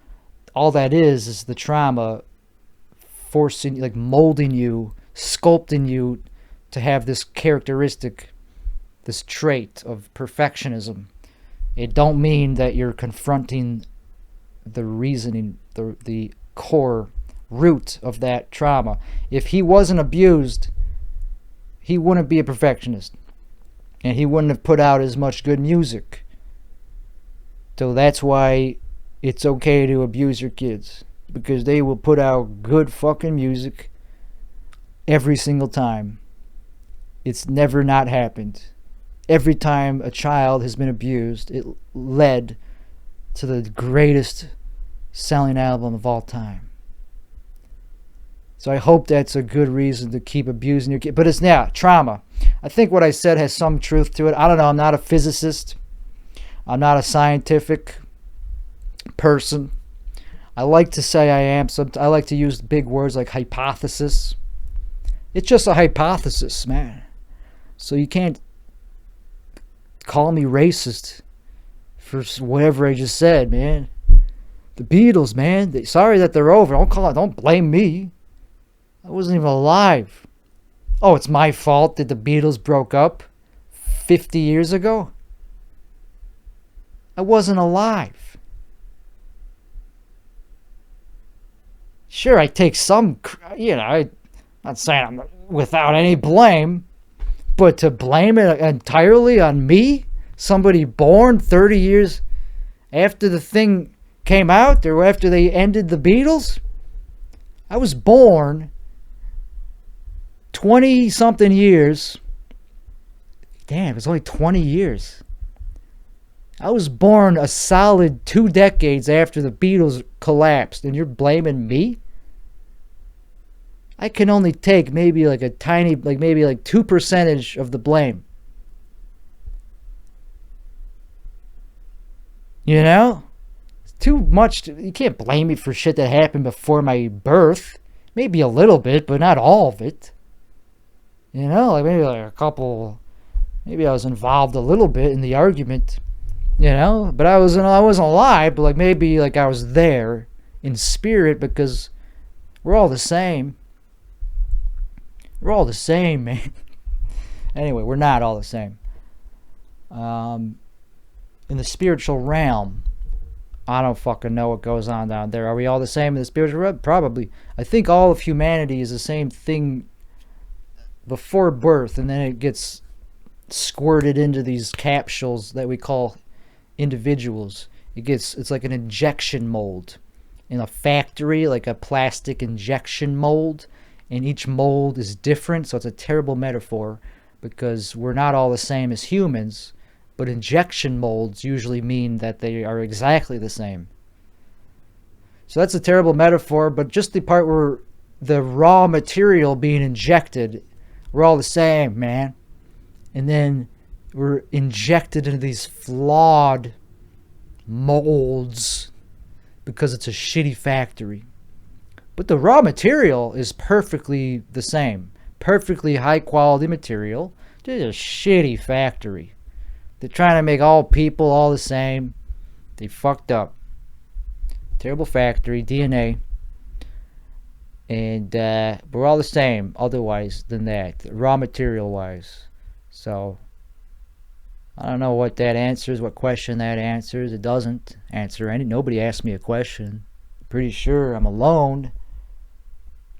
All that is the trauma forcing, like molding you, sculpting you to have this characteristic, this trait of perfectionism. It don't mean that you're confronting the reasoning, the core root of that trauma. If he wasn't abused, he wouldn't be a perfectionist, and he wouldn't have put out as much good music. So that's why it's okay to abuse your kids, because they will put out good fucking music every single time. It's never not happened. Every time a child has been abused, it led to the greatest selling album of all time. So I hope that's a good reason to keep abusing your kid. But it's not trauma. I think what I said has some truth to it. I don't know. I'm not a physicist. I'm not a scientific person. I like to say I am. I like to use big words like hypothesis. It's just a hypothesis, man. So you can't call me racist for whatever I just said, man. The Beatles, man. Sorry that they're over. Don't blame me. I wasn't even alive. Oh, it's my fault that the Beatles broke up 50 years ago? I wasn't alive. Sure, I take some, I'm not saying I'm without any blame, but to blame it entirely on me, somebody born 30 years after the thing came out, or after they ended the Beatles? I was born 20-something years. Damn, it's only 20 years. I was born a solid 2 decades after the Beatles collapsed, and you're blaming me? I can only take maybe like a tiny, like maybe like 2% of the blame. You know? It's too much. You can't blame me for shit that happened before my birth. Maybe a little bit, but not all of it. You know, like maybe like a couple. Maybe I was involved a little bit in the argument. You know, but I wasn't alive. But like maybe like I was there in spirit, because we're all the same. We're all the same, man. Anyway, we're not all the same. In the spiritual realm, I don't fucking know what goes on down there. Are we all the same in the spiritual realm? Probably. I think all of humanity is the same thing before birth, and then it gets squirted into these capsules that we call individuals. It's like an injection mold in a factory, like a plastic injection mold, and each mold is different. So it's a terrible metaphor, because we're not all the same as humans, but injection molds usually mean that they are exactly the same. So that's a terrible metaphor, but just the part where the raw material being injected, we're all the same, man. And then we're injected into these flawed molds because it's a shitty factory. But the raw material is perfectly the same. Perfectly high quality material. It's a shitty factory. They're trying to make all people all the same. They fucked up. Terrible factory, DNA. And we're all the same otherwise than that, raw material wise. So I don't know what that answers, what question that answers. It doesn't answer any. Nobody asked me a question. Pretty sure I'm alone.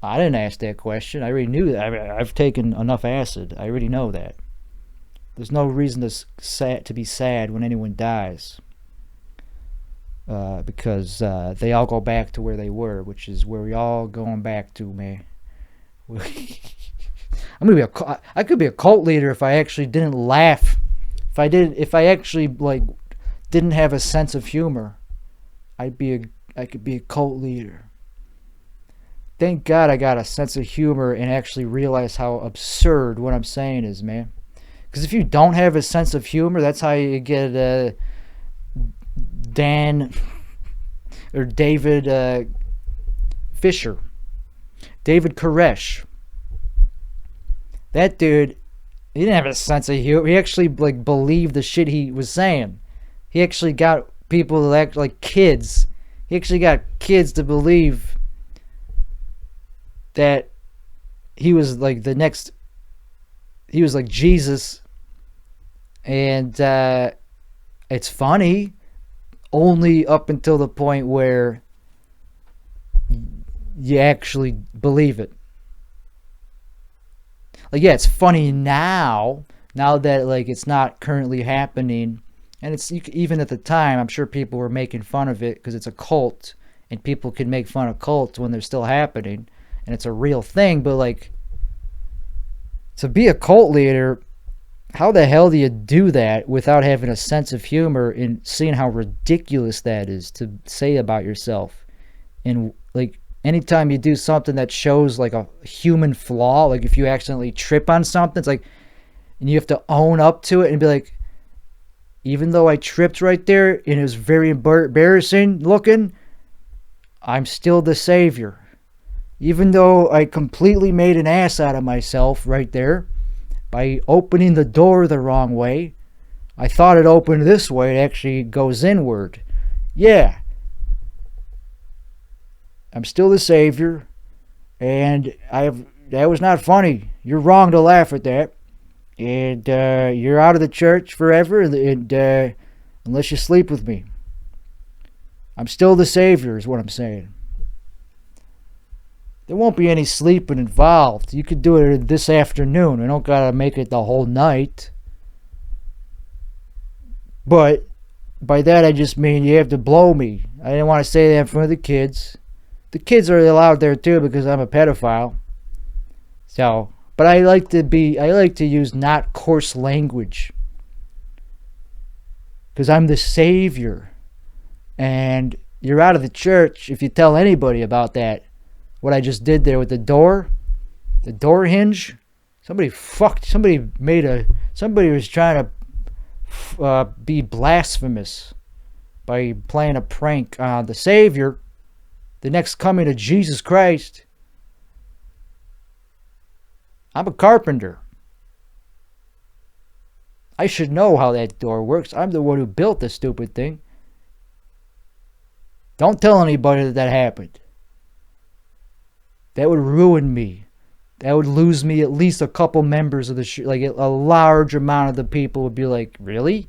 I didn't ask that question. I already knew that. I've taken enough acid. I already know that. There's no reason to be sad when anyone dies. Because they all go back to where they were, which is where we all going back to, man. I could be a cult leader if I actually didn't laugh. If I actually didn't have a sense of humor, I could be a cult leader. Thank God I got a sense of humor and actually realize how absurd what I'm saying is, man. Because if you don't have a sense of humor, that's how you get Dan or David Fisher, David Koresh. That dude, he didn't have a sense of humor. He actually believed the shit he was saying. He actually got people to act like kids. He actually got kids to believe that he was he was like Jesus. And it's funny only up until the point where you actually believe it. Yeah, it's funny now that it's not currently happening. And it's even at the time, I'm sure people were making fun of it because it's a cult, and people can make fun of cults when they're still happening, and it's a real thing. But to be a cult leader, how the hell do you do that without having a sense of humor and seeing how ridiculous that is to say about yourself? And anytime you do something that shows a human flaw, if you accidentally trip on something, it's and you have to own up to it and be even though I tripped right there and it was very embarrassing looking, I'm still the savior. Even though I completely made an ass out of myself right there by opening the door the wrong way. I thought it opened this way. It actually goes inward. Yeah. I'm still the savior. And that was not funny. You're wrong to laugh at that. And you're out of the church forever unless you sleep with me. I'm still the savior is what I'm saying. There won't be any sleeping involved. You could do it this afternoon. We don't gotta make it the whole night. But by that I just mean you have to blow me. I didn't want to say that in front of the kids. The kids are allowed there too because I'm a pedophile. So, but I like to use not coarse language. Because I'm the savior. And you're out of the church if you tell anybody about that. What I just did there with the door hinge. Somebody was trying to be blasphemous by playing a prank on the Savior, the next coming of Jesus Christ. I'm a carpenter. I should know how that door works. I'm the one who built the stupid thing. Don't tell anybody that happened. That would ruin me. That would lose me at least a couple members of the a large amount of the people would be like, really?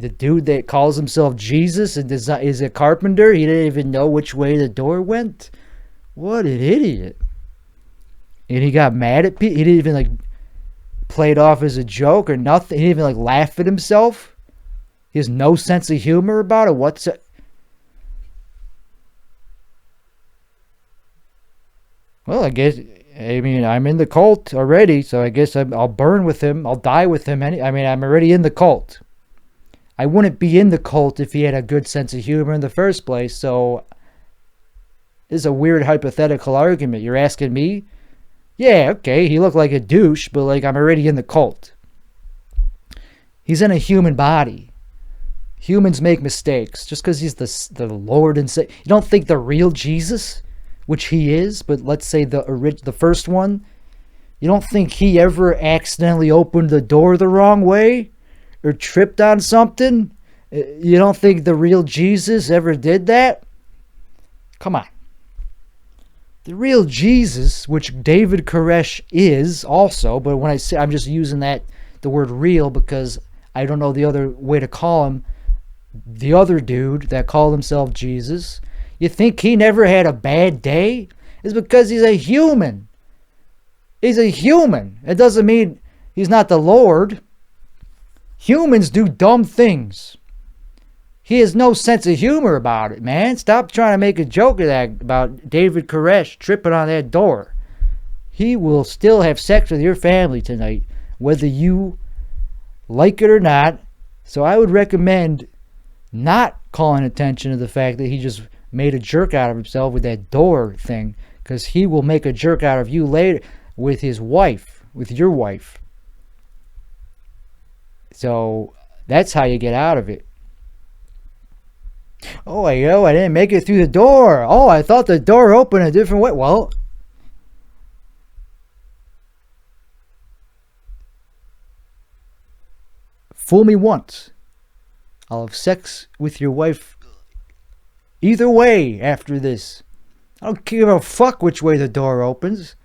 The dude that calls himself Jesus and is a carpenter, he didn't even know which way the door went? What an idiot. And he got mad at people. He didn't even play it off as a joke or nothing. He didn't even laugh at himself. He has no sense of humor about it. Well, I'm in the cult already, so I guess I'll burn with him. I'll die with him. I'm already in the cult. I wouldn't be in the cult if he had a good sense of humor in the first place, so this is a weird hypothetical argument. You're asking me? Yeah, okay, he looked like a douche, but I'm already in the cult. He's in a human body. Humans make mistakes. Just because he's the Lord and Savior. You don't think the real Jesus which he is, but let's say the first one, you don't think he ever accidentally opened the door the wrong way or tripped on something? You don't think the real Jesus ever did that? Come on. The real Jesus, which David Koresh is also, but when I say, I'm just using the word real because I don't know the other way to call him, the other dude that called himself Jesus. You think he never had a bad day? It's because he's a human. He's a human. It doesn't mean he's not the Lord. Humans do dumb things. He has no sense of humor about it, man. Stop trying to make a joke of that about David Koresh tripping on that door. He will still have sex with your family tonight, whether you like it or not. So I would recommend not calling attention to the fact that he just made a jerk out of himself with that door thing, because he will make a jerk out of you later with his wife, with your wife. So that's how you get out of it. Oh, I didn't make it through the door. Oh, I thought the door opened a different way. Well, fool me once, I'll have sex with your wife either way after this. I don't give a fuck which way the door opens.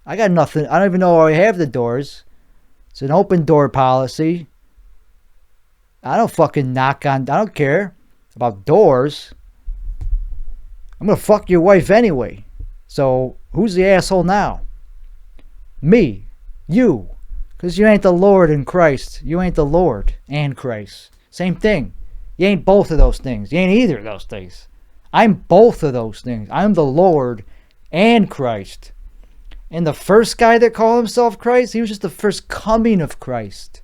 I got nothing. I don't even know where I have the doors. It's an open door policy. I don't fucking knock on. I don't care about doors. I'm gonna fuck your wife anyway. So who's the asshole now? Me. You. Because you ain't the Lord in Christ. You ain't the Lord and Christ. Same thing. You ain't both of those things. You ain't either of those things. I'm both of those things. I'm the Lord and Christ. And the first guy that called himself Christ, he was just the first coming of Christ.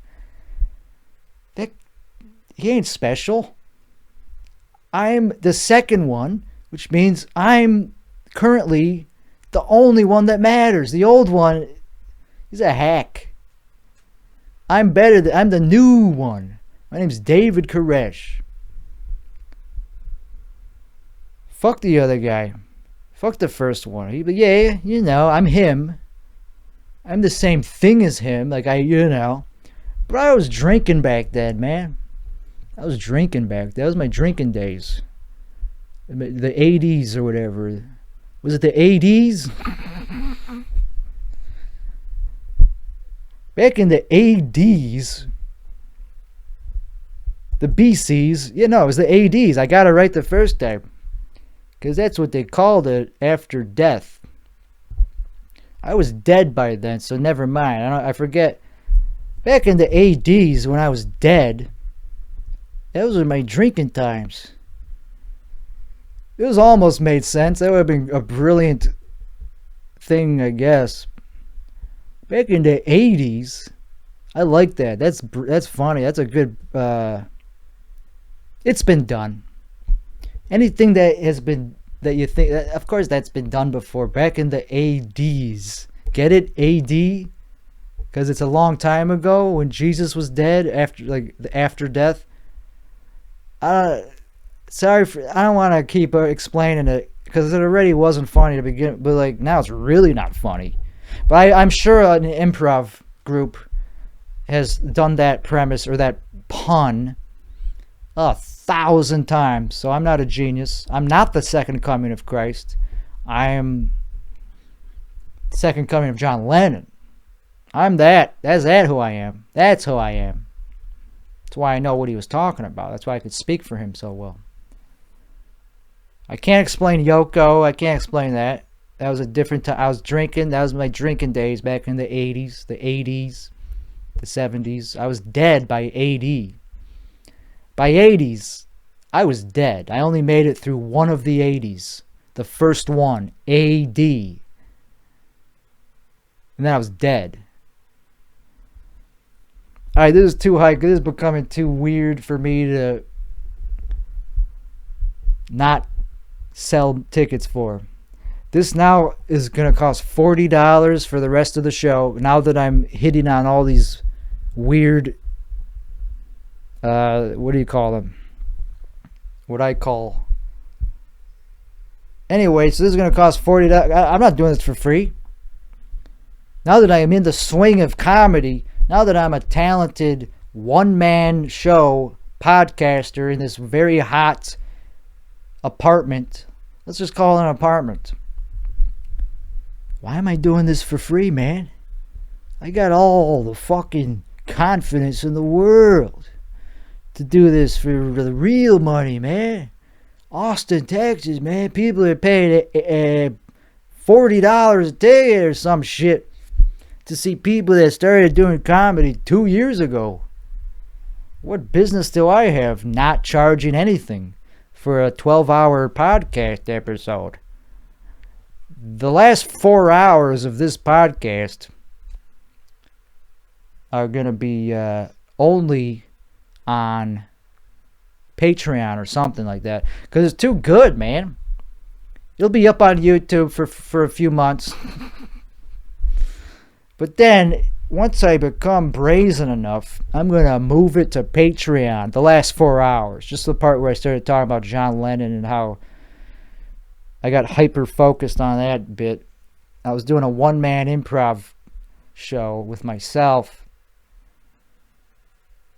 He ain't special. I'm the second one, which means I'm currently the only one that matters. The old one, he's a hack. I'm better. I'm the new one. My name's David Koresh. Fuck the other guy. Fuck the first one. Yeah, you know, I'm him. I'm the same thing as him. Like, But I was drinking back then, man. I was drinking back then. That was my drinking days. The 80s or whatever. Was it the 80s? Back in the 80s. The BCs. You know, it was the 80s. I got it right the first time. Because that's what they called it after death. I was dead by then, so never mind. I forget. Back in the 80s when I was dead, those were my drinking times. It was almost made sense. That would have been a brilliant thing, I guess. Back in the 80s, I like that. That's funny. That's a good... it's been done. Anything that has been... that you think... of course, that's been done before. Back in the ADs. Get it? AD? Because it's a long time ago when Jesus was dead after death. Sorry for, I don't want to keep explaining it because it already wasn't funny to begin, but now it's really not funny. But I'm sure an improv group has done that premise or that pun 1,000 times. So I'm not a genius. I'm not the second coming of Christ. I am the second coming of John Lennon. I'm that. That's who I am. That's who I am. That's why I know what he was talking about. That's why I could speak for him so well. I can't explain Yoko. I can't explain that. That was a different time. I was drinking. That was my drinking days back in the 80s, the 80s, the 70s. I was dead by AD. By 80s, I was dead. I only made it through one of the 80s. The first one, AD. And then I was dead. Alright, this is too high. This is becoming too weird for me to not sell tickets for. This now is going to cost $40 for the rest of the show. Now that I'm hitting on all these weird, what do you call them? What I call Anyway, so this is going to cost $40. I'm not doing this for free. Now that I am in the swing of comedy, now that I'm a talented one-man show podcaster in this very hot apartment, let's just call it an apartment. Why am I doing this for free, man? I got all the fucking confidence in the world to do this for the real money, man. Austin, Texas, man. People are paying $40 a ticket or some shit to see people that started doing comedy 2 years ago. What business do I have not charging anything for a 12-hour podcast episode? The last 4 hours of this podcast are going to be only on Patreon or something like that, because it's too good, man. It'll be up on YouTube for a few months. But then, once I become brazen enough, I'm going to move it to Patreon, the last 4 hours. Just the part where I started talking about John Lennon and how I got hyper-focused on that bit. I was doing a one-man improv show with myself.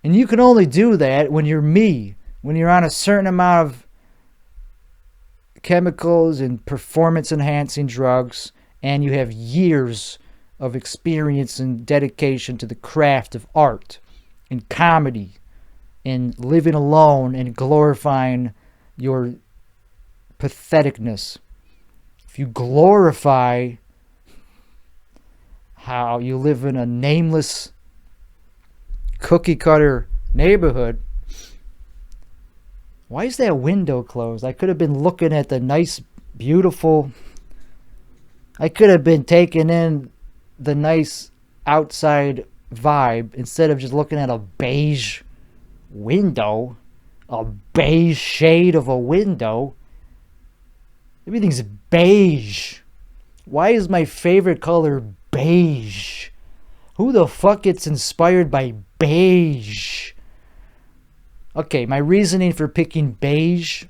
And you can only do that when you're me. When you're on a certain amount of chemicals and performance-enhancing drugs, and you have years of experience and dedication to the craft of art and comedy and living alone and glorifying your patheticness. If you glorify how you live in a nameless cookie-cutter neighborhood, why is that window closed? I could have been looking at the nice, beautiful... I could have been taking in the nice outside vibe instead of just looking at a beige window. A beige shade of a window. Everything's beige. Why is my favorite color beige? Who the fuck gets inspired by beige? Okay, my reasoning for picking beige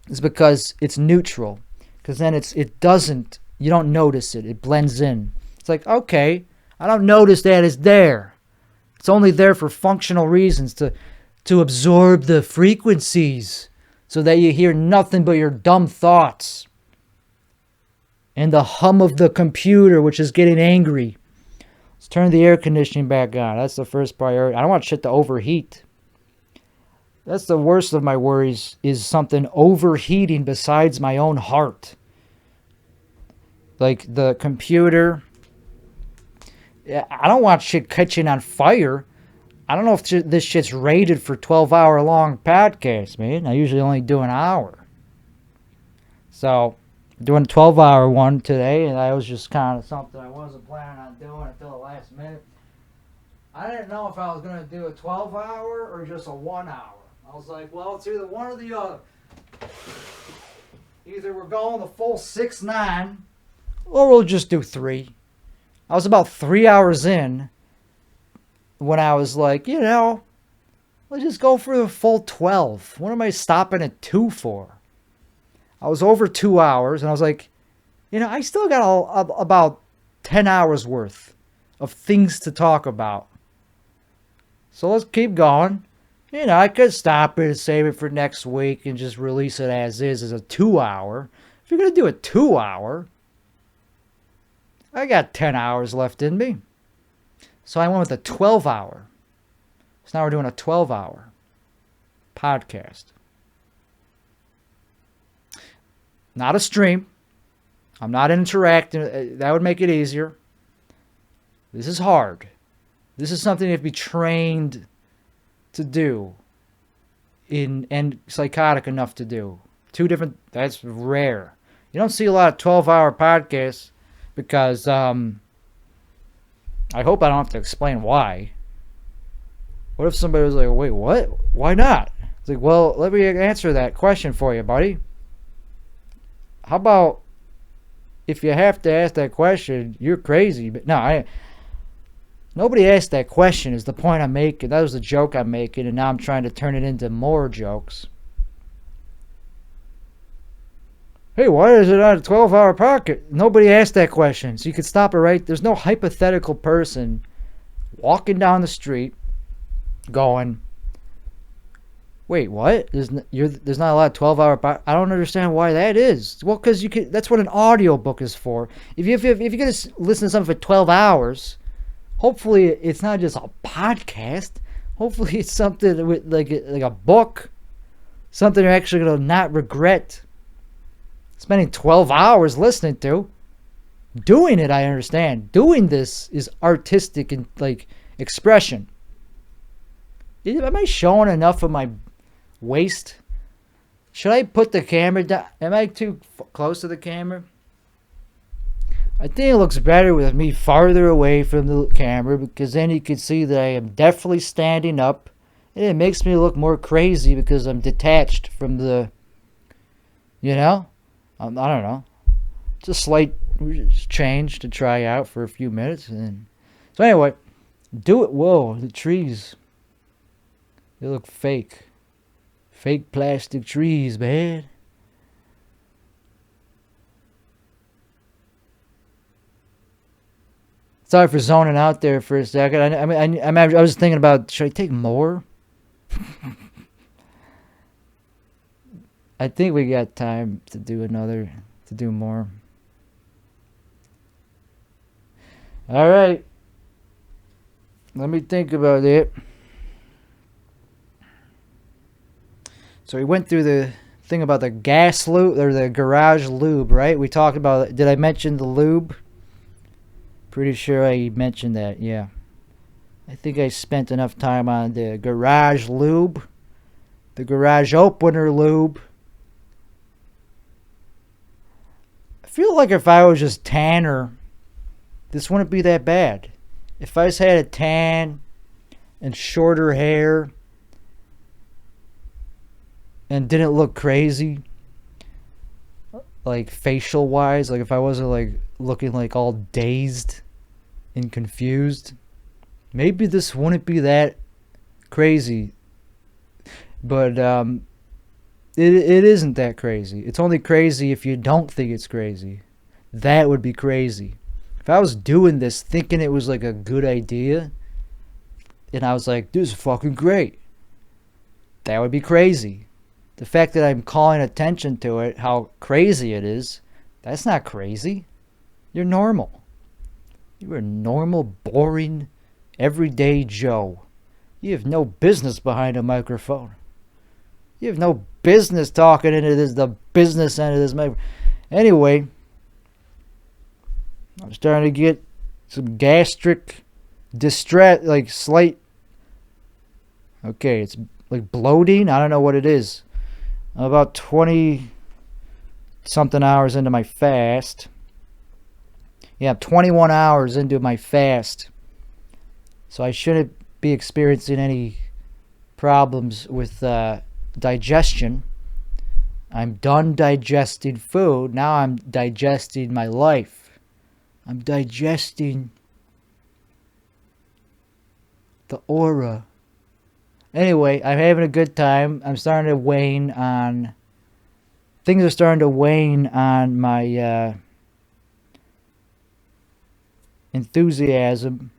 is because it's neutral. Because then you don't notice it. It blends in. It's like, okay, I don't notice that it's there. It's only there for functional reasons, to absorb the frequencies so that you hear nothing but your dumb thoughts and the hum of the computer, which is getting angry. Let's turn the air conditioning back on. That's the first priority. I don't want shit to overheat. That's the worst of my worries, is something overheating besides my own heart. Like the computer. I don't want shit catching on fire. I don't know if this shit's rated for 12-hour long podcasts, man. I usually only do an hour. So, doing a 12-hour one today, and that was just kind of something I wasn't planning on doing until the last minute. I didn't know if I was going to do a 12-hour or just a 1 hour. I was like, well, it's either one or the other. Either we're going the full 6-9, or we'll just do 3. I was about 3 hours in when I was like, let's just go for the full 12. What am I stopping at 2 for? I was over 2 hours, and I was like, I still got about 10 hours worth of things to talk about. So let's keep going. I could stop it and save it for next week and just release it as is as a 2-hour. If you're going to do a 2-hour, I got 10 hours left in me. So I went with a 12-hour. So now we're doing a 12-hour podcast. Not a stream. I'm not interacting. That would make it easier. This is hard. This is something you have to be trained to do and psychotic enough to do. That's rare. You don't see a lot of 12-hour podcasts because I hope I don't have to explain why. What if somebody was like, wait, what? Why not? It's like, well, let me answer that question for you, buddy. How about if you have to ask that question, you're crazy. But no, nobody asked that question is the point I'm making. That was the joke I'm making, and now I'm trying to turn it into more jokes. Hey, why is it on a 12-hour pocket? Nobody asked that question, so you could stop it right. There's no hypothetical person walking down the street going, wait, what? There's not a lot of 12-hour pocket. I don't understand why that is. Well, because that's what an audiobook is for. If you're going to listen to something for 12 hours, hopefully it's not just a podcast. Hopefully it's something with like a book, something you're actually going to not regret spending 12 hours listening to. Doing it, I understand. Doing this is artistic and like expression. Am I showing enough of my waist? Should I put the camera down? Am I too close to the camera? I think it looks better with me farther away from the camera, because then you can see that I am definitely standing up, and it makes me look more crazy because I'm detached from the, I don't know, it's a slight change to try out for a few minutes. So anyway, do it. Whoa, the trees, they look fake. Fake plastic trees, man. Sorry for zoning out there for a second. I was thinking about, should I take more? I think we got time to do more. All right. Let me think about it. So we went through the thing about the gas lube, or the garage lube, right? We talked about, did I mention the lube? Pretty sure I mentioned that, yeah. I think I spent enough time on the garage lube, the garage opener lube. I feel like if I was just tanner, this wouldn't be that bad. If I just had a tan and shorter hair and didn't look crazy, like facial wise, like if I wasn't like looking like all dazed and confused, maybe this wouldn't be that crazy. But it isn't that crazy. It's only crazy if you don't think it's crazy. That would be crazy. If I was doing this thinking it was like a good idea, and I was like, this is fucking great, that would be crazy. The fact that I'm calling attention to it, how crazy it is, that's not crazy. You're normal. You're a normal, boring, everyday Joe. You have no business behind a microphone. You have no business talking into the business end of this microphone. Anyway, I'm starting to get some gastric distress, like slight, okay, it's like bloating. I don't know what it is. I'm about 20 something hours into my fast. Yeah, I'm 21 hours into my fast. So I shouldn't be experiencing any problems with digestion. I'm done digesting food. Now I'm digesting my life. I'm digesting the aura. Anyway, I'm having a good time. I'm starting to wane on... Things are starting to wane on my enthusiasm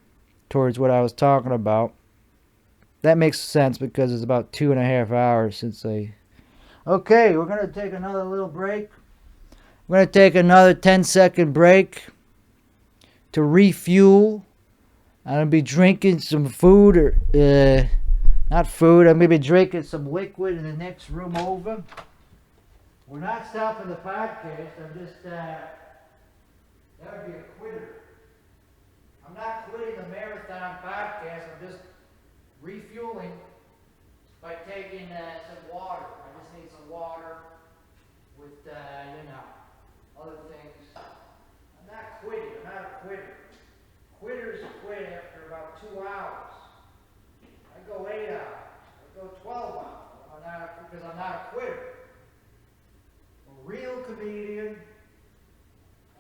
towards what I was talking about. That makes sense because it's about 2.5 hours since I... Okay, we're going to take another little break. We're going to take another 10-second break to refuel. I'm going to be drinking some food, or... not food, I'm going to be drinking some liquid in the next room over. We're not stopping the podcast. I'm just, that would be a quitter. I'm not quitting the marathon podcast. I'm just refueling by taking some water. I just need some water with, other things. I'm not quitting. I'm not a quitter. Quitters quit after about 2 hours. I go 8 hours. I go 12 hours. Because I'm not a quitter. A real comedian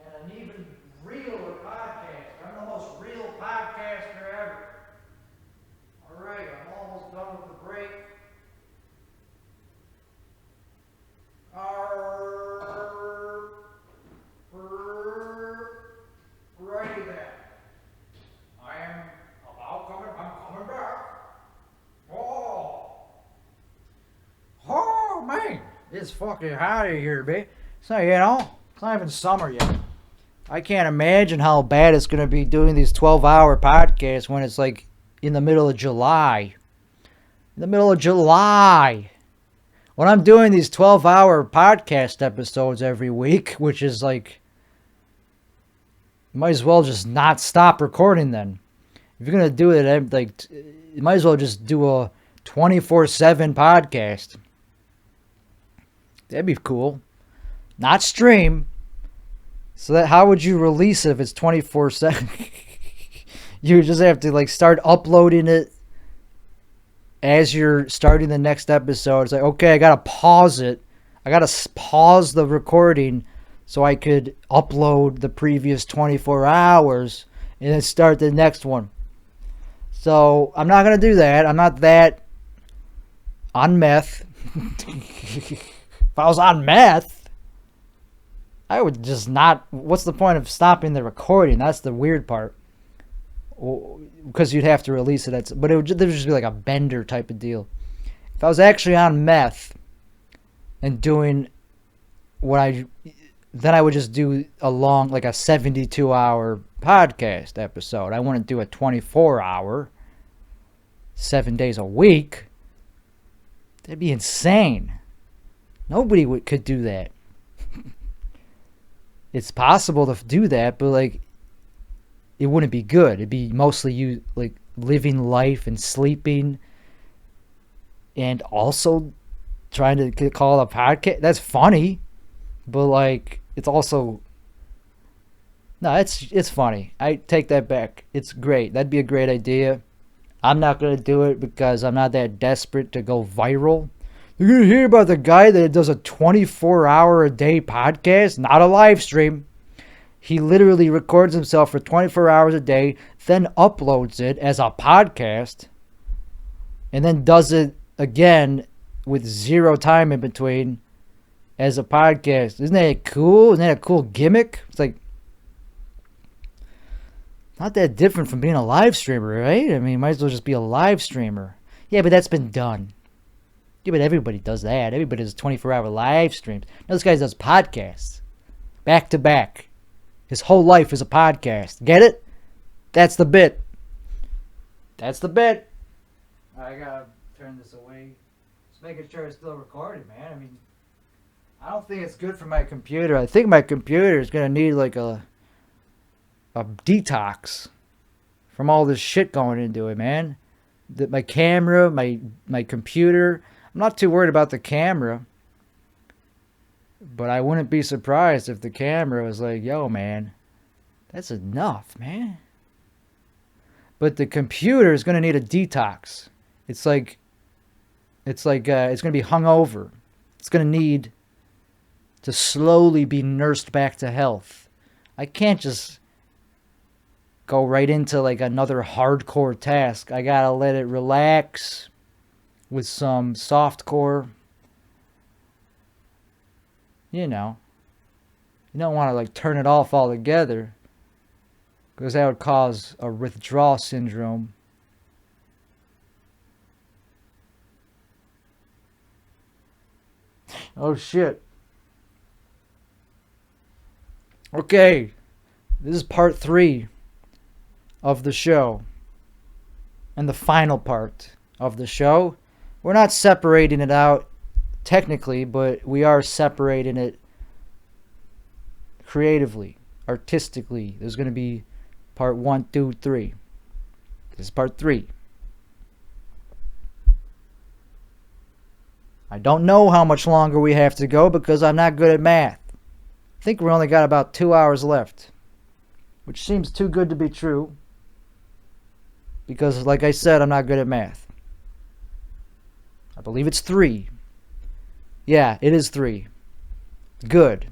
and an even realer podcaster. I'm the most real podcaster ever. All right, I'm almost done with the break. Arr. It's fucking hot in here, babe. It's not, it's not even summer yet. I can't imagine how bad it's going to be doing these 12-hour podcasts when it's like in the middle of July. In the middle of July. When I'm doing these 12-hour podcast episodes every week, which is like, you might as well just not stop recording then. If you're going to do it, like, you might as well just do a 24/7 podcast. That'd be cool. Not stream. So that, how would you release it if it's 24/7? You just have to like start uploading it as you're starting the next episode. It's like, okay, I gotta pause it. I gotta pause the recording so I could upload the previous 24 hours and then start the next one. So I'm not gonna do that. I'm not that on meth. If I was on meth, I would just not. What's the point of stopping the recording? That's the weird part. Because you'd have to release it. But there would just be like a bender type of deal. If I was actually on meth and doing then I would just do a long, like a 72-hour podcast episode. I wouldn't do a 24-hour, 7 days a week. That'd be insane. Nobody could do that. It's possible to do that, but like, it wouldn't be good. It'd be mostly you like living life and sleeping and also trying to call a podcast. That's funny, but like, it's also, no, it's funny. I take that back. It's great. That'd be a great idea. I'm not going to do it because I'm not that desperate to go viral. You're going to hear about the guy that does a 24-hour-a-day podcast, not a live stream. He literally records himself for 24 hours a day, then uploads it as a podcast, and then does it again with zero time in between as a podcast. Isn't that cool? Isn't that a cool gimmick? It's like, not that different from being a live streamer, right? I mean, might as well just be a live streamer. Yeah, but that's been done. Yeah, but everybody does that. Everybody does 24-hour live streams. Now this guy does podcasts. Back to back. His whole life is a podcast. Get it? That's the bit. That's the bit. I gotta turn this away. Just making sure it's still recording, man. I mean, I don't think it's good for my computer. I think my computer is gonna need like a detox from all this shit going into it, man. My camera, my computer. I'm not too worried about the camera, but I wouldn't be surprised if the camera was like, yo, man, that's enough, man. But the computer is going to need a detox. It's going to be hungover. It's going to need to slowly be nursed back to health. I can't just go right into like another hardcore task. I got to let it relax with some softcore. You know, you don't want to like turn it off altogether because that would cause a withdrawal syndrome. Oh shit. Okay, this is part 3 of the show and the final part of the show. We're not separating it out technically, but we are separating it creatively, artistically. There's going to be part 1, 2, 3. This is part 3. I don't know how much longer we have to go because I'm not good at math. I think we only got about 2 hours left, which seems too good to be true because, like I said, I'm not good at math. I believe it's 3. Yeah, it is 3. Good.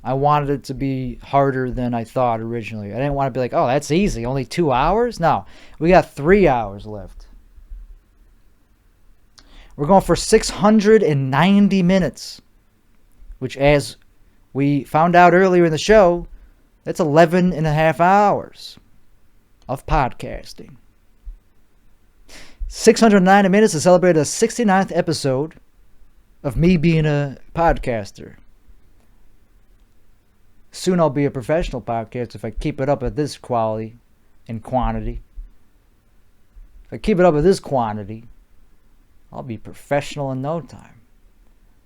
I wanted it to be harder than I thought originally. I didn't want to be like, oh, that's easy. Only 2 hours? No, we got 3 hours left. We're going for 690 minutes, which, as we found out earlier in the show, that's 11 and a half hours of podcasting. 690 minutes to celebrate the 69th episode of me being a podcaster. Soon I'll be a professional podcaster if I keep it up at this quality and quantity. If I keep it up at this quantity, I'll be professional in no time.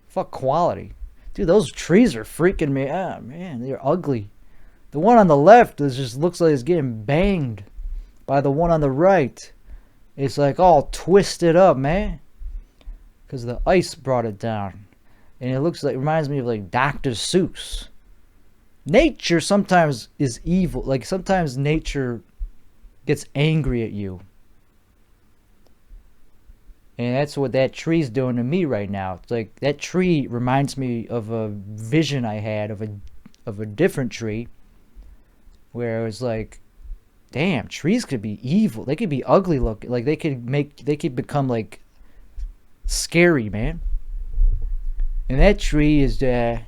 Fuck quality. Dude, those trees are freaking me out, man. They're ugly. The one on the left just looks like it's getting banged by the one on the right. It's like all twisted up, man. Because the ice brought it down. And it reminds me of like Dr. Seuss. Nature sometimes is evil. Like sometimes nature gets angry at you. And that's what that tree's doing to me right now. It's like that tree reminds me of a vision I had of a different tree, where it was like, damn, trees could be evil. They could be ugly looking. Like they could become like scary, man. And that tree is kind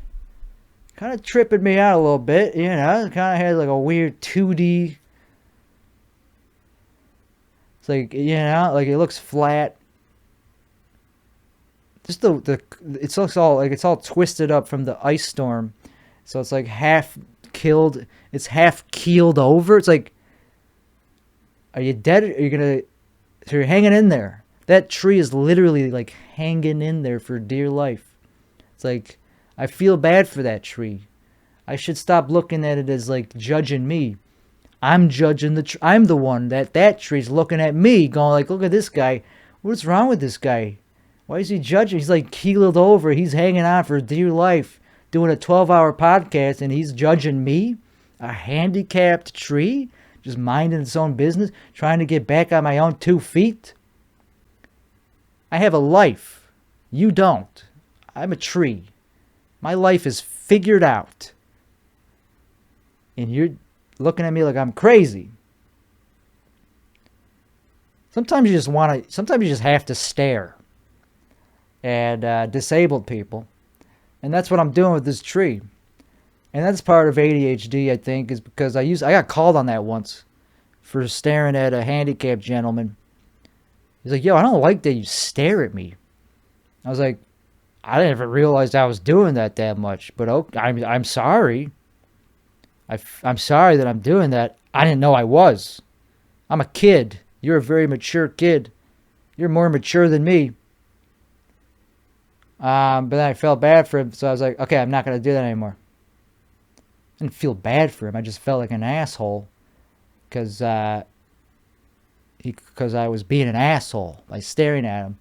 of tripping me out a little bit, you know. It kind of had like a weird 2D. It's like, you know, like it looks flat. Just it looks all like it's all twisted up from the ice storm, so it's like half killed. It's half keeled over. It's like, are you dead? Are you gonna? So you're hanging in there. That tree is literally like hanging in there for dear life. It's like, I feel bad for that tree. I should stop looking at it as like judging me. I'm judging I'm the one that tree's looking at me, going like, look at this guy. What's wrong with this guy? Why is he judging? He's like keeled over. He's hanging on for dear life, doing a 12-hour podcast, and he's judging me, a handicapped tree, just minding its own business, trying to get back on my own 2 feet. I have a life. You don't. I'm a tree. My life is figured out. And you're looking at me like I'm crazy. Sometimes you just have to stare at disabled people. And that's what I'm doing with this tree. And that's part of ADHD, I think, is because I got called on that once for staring at a handicapped gentleman. He's like, yo, I don't like that you stare at me. I was like, I didn't even realize I was doing that much. But okay, I'm sorry. I'm sorry that I'm doing that. I didn't know I was. I'm a kid. You're a very mature kid. You're more mature than me. But then I felt bad for him, so I was like, okay, I'm not going to do that anymore. I didn't feel bad for him. I just felt like an asshole because I was being an asshole by staring at him.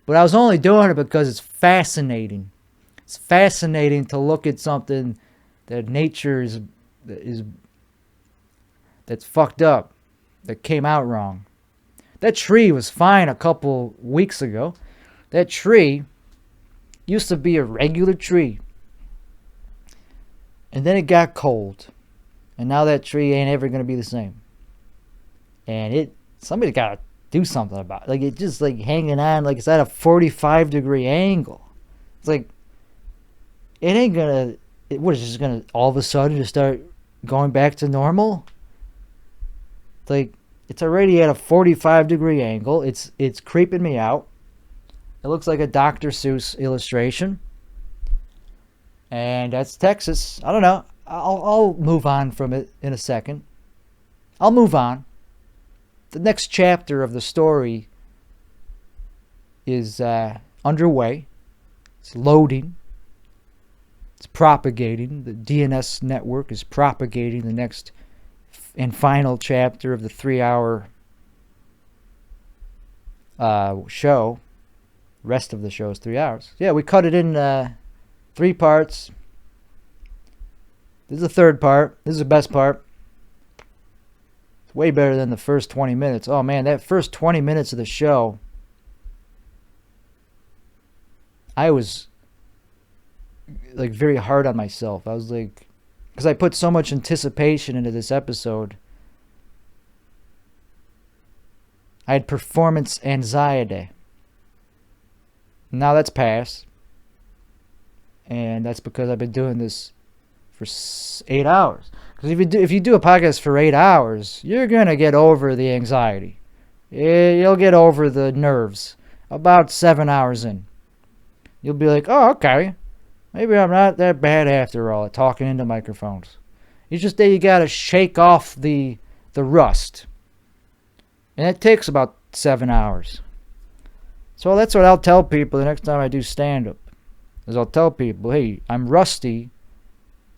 But I was only doing it because it's fascinating. It's fascinating to look at something that nature that's fucked up, that came out wrong. That tree was fine a couple weeks ago. That tree used to be a regular tree. And then it got cold. And now that tree ain't ever going to be the same. And somebody got to do something about it. Like, it just like hanging on like it's at a 45-degree angle. It's like, it ain't going to, what is it, just going to all of a sudden just start going back to normal? It's like, it's already at a 45-degree angle. It's creeping me out. It looks like a Dr. Seuss illustration. And that's Texas. I don't know. I'll move on from it in a second. I'll move on. The next chapter of the story is underway. It's loading. It's propagating. The DNS network is propagating the next and final chapter of the 3-hour show. Rest of the show is 3 hours. Yeah, we cut it in 3 parts. This is the third part. This is the best part. It's way better than the first 20 minutes. Oh man, that first 20 minutes of the show, I was like very hard on myself. I was like, because I put so much anticipation into this episode. I had performance anxiety. Now that's past. And that's because I've been doing this for 8 hours. Because if you do a podcast for 8 hours, you're going to get over the anxiety. You'll get over the nerves about 7 hours in. You'll be like, oh, okay. Maybe I'm not that bad after all at talking into microphones. It's just that you gotta shake off the rust. And it takes about 7 hours. So that's what I'll tell people the next time I do stand-up. Is I'll tell people, hey, I'm rusty.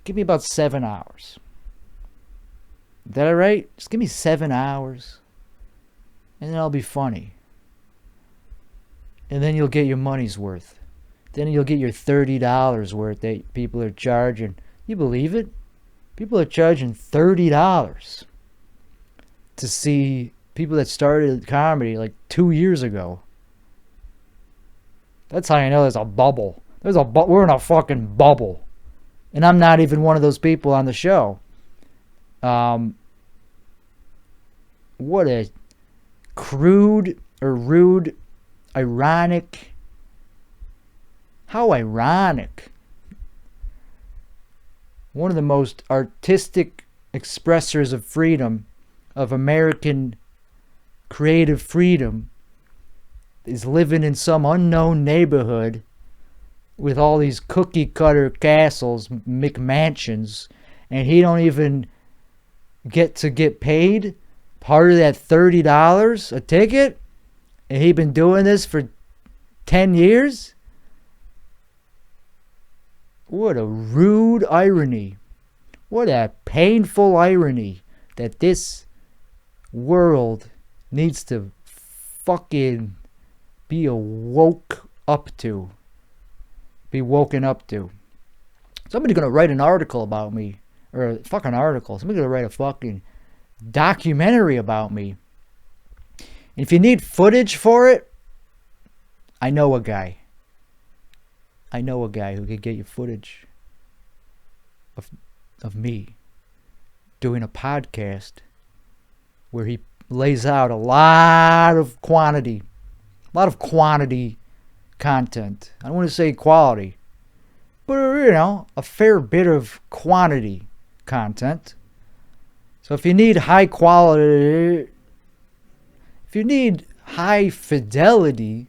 Give me about 7 hours. Is that alright? Just give me 7 hours. And then I'll be funny. And then you'll get your money's worth. Then you'll get your $30 worth that people are charging. You believe it? People are charging $30 to see people that started comedy like 2 years ago. That's how you know there's a bubble. We're in a fucking bubble. And I'm not even one of those people on the show. What a crude or rude, ironic. How ironic. One of the most artistic expressors of freedom, of American creative freedom, is living in some unknown neighborhood with all these cookie cutter castles, McMansions, and he don't even get paid part of that $30 a ticket, and he been doing this for 10 years? What a rude irony. What a painful irony that this world needs to fucking be woken up to. Somebody's gonna write an article about me. Or a fucking article. Somebody's gonna write a fucking documentary about me. And if you need footage for it, I know a guy. Who could get you footage of me doing a podcast where he lays out a lot of quantity content. I don't want to say quality, but a fair bit of quantity content. So if you need high fidelity,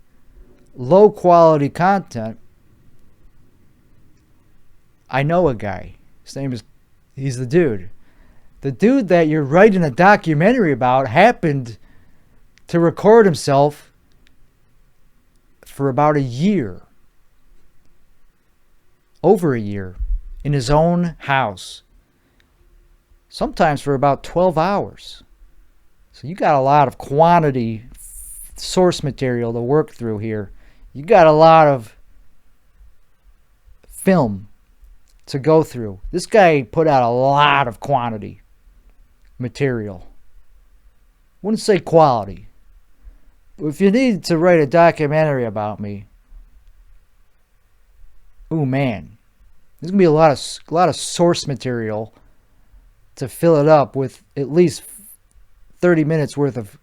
low quality content, I know a guy. His name is, he's the dude. The dude that you're writing a documentary about happened to record himself for about a year. Over a year. In his own house. Sometimes for about 12 hours. So you got a lot of quantity source material to work through here. You got a lot of film to go through. This guy put out a lot of quantity material. Wouldn't say quality. But if you need to write a documentary about me, ooh man, there's gonna be a lot of source material to fill it up with at least 30 minutes worth of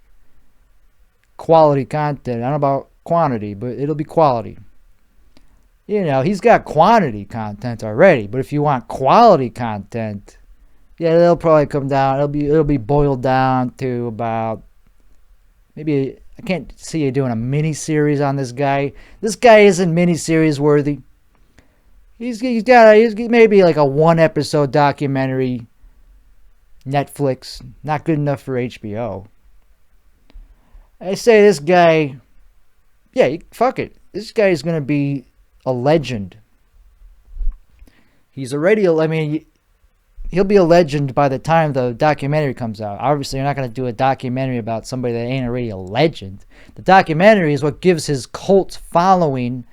quality content. I don't know about quantity, but it'll be quality. He's got quantity content already, but if you want quality content, yeah, they'll probably come down. It'll be boiled down to about, maybe, I can't see you doing a mini series on this guy. This guy isn't mini series worthy. He's maybe like a 1-episode documentary. Netflix, not good enough for HBO. I say this guy, yeah, fuck it. This guy is gonna be a legend. He's already, he'll be a legend by the time the documentary comes out. Obviously, you're not going to do a documentary about somebody that ain't already a legend. The documentary is what gives his cult following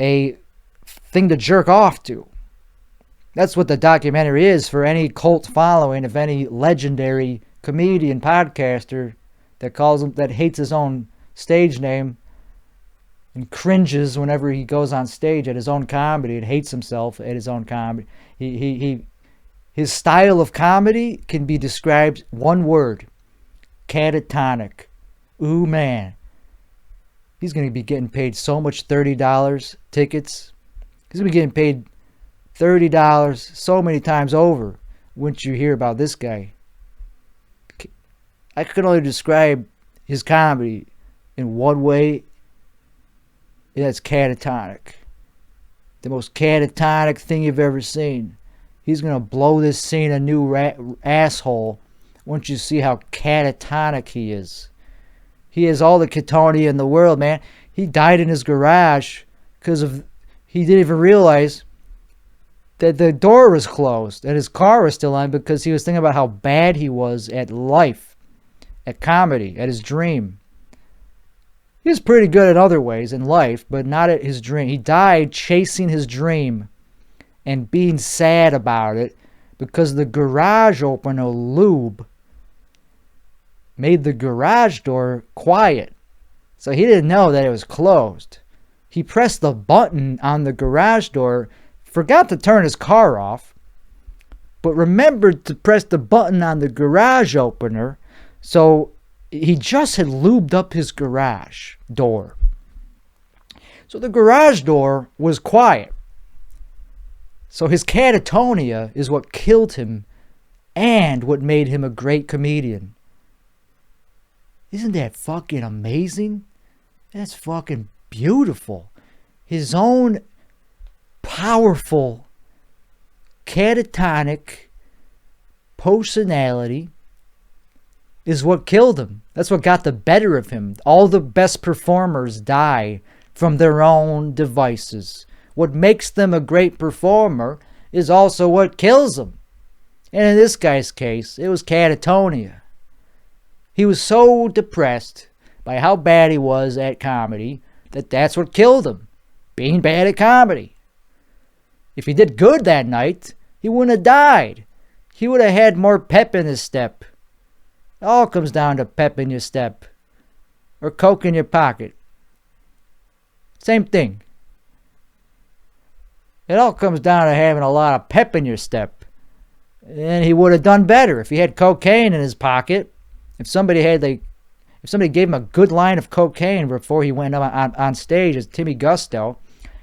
a thing to jerk off to. That's what the documentary is for any cult following of any legendary comedian podcaster that hates his own stage name and cringes whenever he goes on stage at his own comedy and hates himself at his own comedy. His style of comedy can be described one word: catatonic. Ooh man, he's gonna be getting paid so much $30 tickets. He's gonna be getting paid $30 so many times over. Wouldn't you hear about this guy? I could only describe his comedy in one way. That's catatonic. The most catatonic thing you've ever seen. He's going to blow this scene a new asshole once you see how catatonic he is. He has all the catatonia in the world, man. He died in his garage because he didn't even realize that the door was closed and his car was still on because he was thinking about how bad he was at life, at comedy, at his dream. He was pretty good in other ways in life, but not at his dream. He died chasing his dream and being sad about it because the garage opener lube made the garage door quiet. So he didn't know that it was closed. He pressed the button on the garage door, forgot to turn his car off, but remembered to press the button on the garage opener. So he just had lubed up his garage door. So the garage door was quiet. So his catatonia is what killed him and what made him a great comedian. Isn't that fucking amazing? That's fucking beautiful. His own powerful catatonic personality is what killed him. That's what got the better of him. All the best performers die from their own devices. What makes them a great performer is also what kills them. And in this guy's case, it was catatonia. He was so depressed by how bad he was at comedy that that's what killed him. Being bad at comedy. If he did good that night, he wouldn't have died. He would have had more pep in his step. It all comes down to pep in your step. Or coke in your pocket. Same thing. It all comes down to having a lot of pep in your step. And he would have done better if he had cocaine in his pocket. If somebody gave him a good line of cocaine before he went on stage as Timmy Gusto,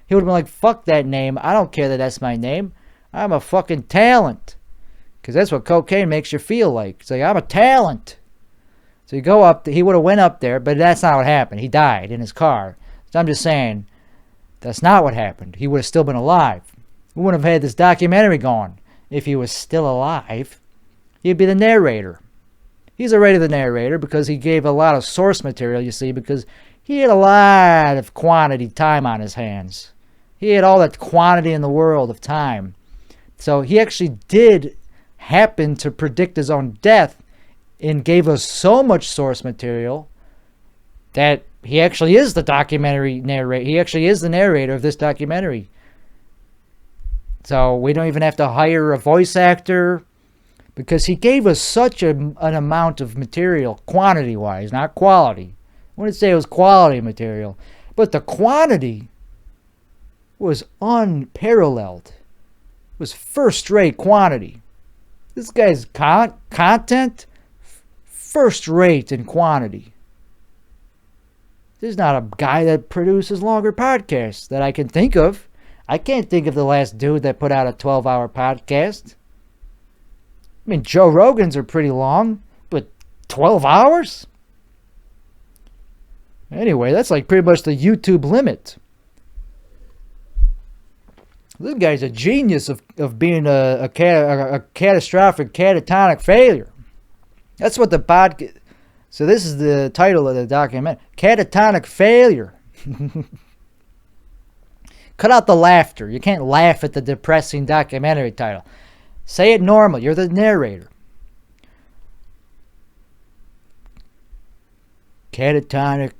he would have been like, fuck that name. I don't care that that's my name. I'm a fucking talent. Because that's what cocaine makes you feel like. It's like, I'm a talent. So you go up, he would have went up there, but that's not what happened. He died in his car. So I'm just saying, that's not what happened. He would have still been alive. We wouldn't have had this documentary going. If he was still alive, he'd be the narrator. He's already the narrator because he gave a lot of source material, you see, because he had a lot of quantity time on his hands. He had all that quantity in the world of time. So he actually did happen to predict his own death and gave us so much source material that he actually is the documentary narrator. He actually is the narrator of this documentary. So we don't even have to hire a voice actor because he gave us such an amount of material, quantity-wise, not quality. I wouldn't say it was quality material, but the quantity was unparalleled. It was first-rate quantity. This guy's content, first-rate in quantity. There's not a guy that produces longer podcasts that I can think of. I can't think of the last dude that put out a 12-hour podcast. I mean, Joe Rogan's are pretty long, but 12 hours? Anyway, that's like pretty much the YouTube limit. This guy's a genius of being a catastrophic catatonic failure. That's what the podcast... So this is the title of the document. Catatonic failure. Cut out the laughter. You can't laugh at the depressing documentary title. Say it normal. You're the narrator. Catatonic.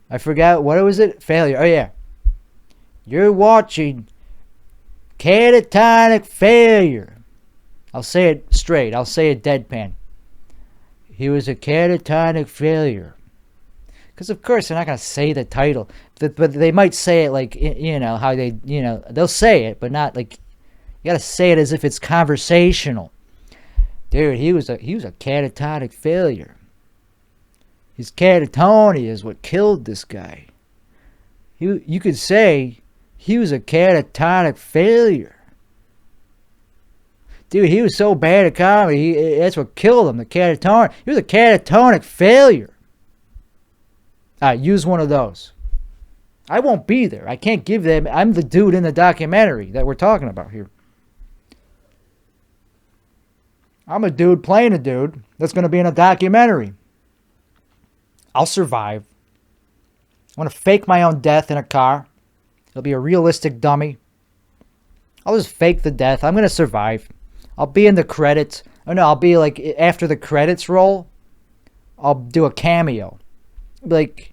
I forgot. What was it? Failure. Oh, yeah. You're watching catatonic failure. I'll say it straight. I'll say it deadpan. He was a catatonic failure. Because, of course, they're not going to say the title. But they might say it like, you know, how they, you know, they'll say it, but not like, you got to say it as if it's conversational. Dude, he was a catatonic failure. His catatonia is what killed this guy. You could say he was a catatonic failure. Dude, he was so bad at comedy, that's what killed him, the catatonic. He was a catatonic failure. Use one of those. I won't be there. I can't give them. I'm the dude in the documentary that we're talking about here. I'm a dude playing a dude that's going to be in a documentary. I'll survive. I'm going to fake my own death in a car. It'll be a realistic dummy. I'll just fake the death. I'm going to survive. I'll be in the credits. Oh no, I'll be like after the credits roll, I'll do a cameo. Like,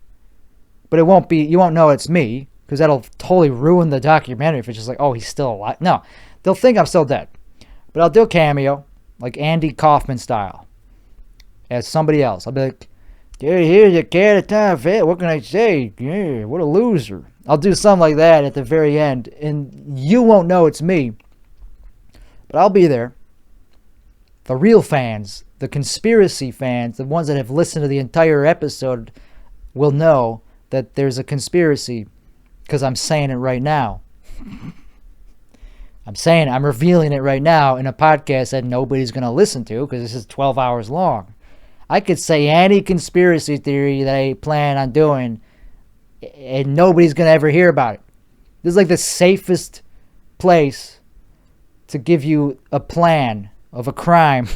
but it won't be, you won't know it's me because that'll totally ruin the documentary if it's just like, oh, he's still alive. No, they'll think I'm still dead. But I'll do a cameo, like Andy Kaufman style, as somebody else. I'll be like, dude, here's a cat of time vet. What can I say? Yeah, what a loser. I'll do something like that at the very end, and you won't know it's me. But I'll be there. The real fans, the conspiracy fans, the ones that have listened to the entire episode will know that there's a conspiracy because I'm saying it right now. I'm revealing it right now in a podcast that nobody's going to listen to because this is 12 hours long. I could say any conspiracy theory that I plan on doing and nobody's going to ever hear about it. This is like the safest place to give you a plan of a crime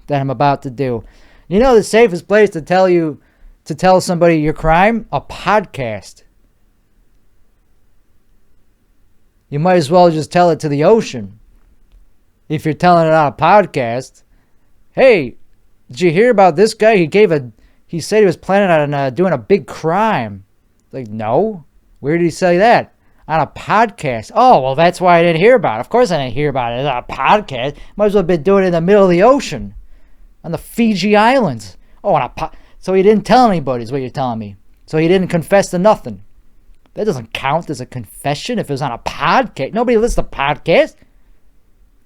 that I'm about to do. You know the safest place to tell somebody your crime? A podcast. You might as well just tell it to the ocean. If you're telling it on a podcast, hey, did you hear about this guy? He said he was planning on doing a big crime. Like, no. Where did he say that? On a podcast. Oh, well, that's why I didn't hear about it. Of course I didn't hear about it. It's on a podcast. Might as well have been doing it in the middle of the ocean. On the Fiji Islands. Oh, so he didn't tell anybody is what you're telling me. So he didn't confess to nothing. That doesn't count as a confession if it was on a podcast. Nobody listens to podcasts.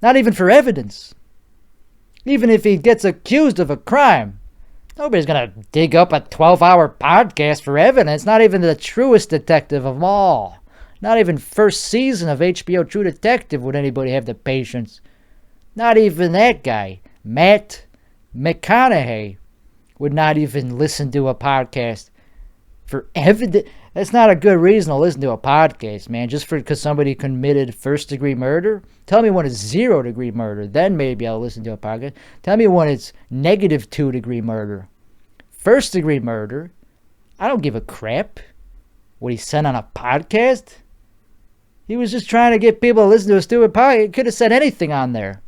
Not even for evidence. Even if he gets accused of a crime. Nobody's going to dig up a 12-hour podcast for evidence. Not even the truest detective of all. Not even first season of HBO True Detective would anybody have the patience. Not even that guy. Matt McConaughey would not even listen to a podcast for evidence. That's not a good reason to listen to a podcast, man. Just because somebody committed first-degree murder? Tell me when it's 0-degree murder. Then maybe I'll listen to a podcast. Tell me when it's negative 2-degree murder. First-degree murder? I don't give a crap what he said on a podcast. He was just trying to get people to listen to a stupid podcast. He could have said anything on there.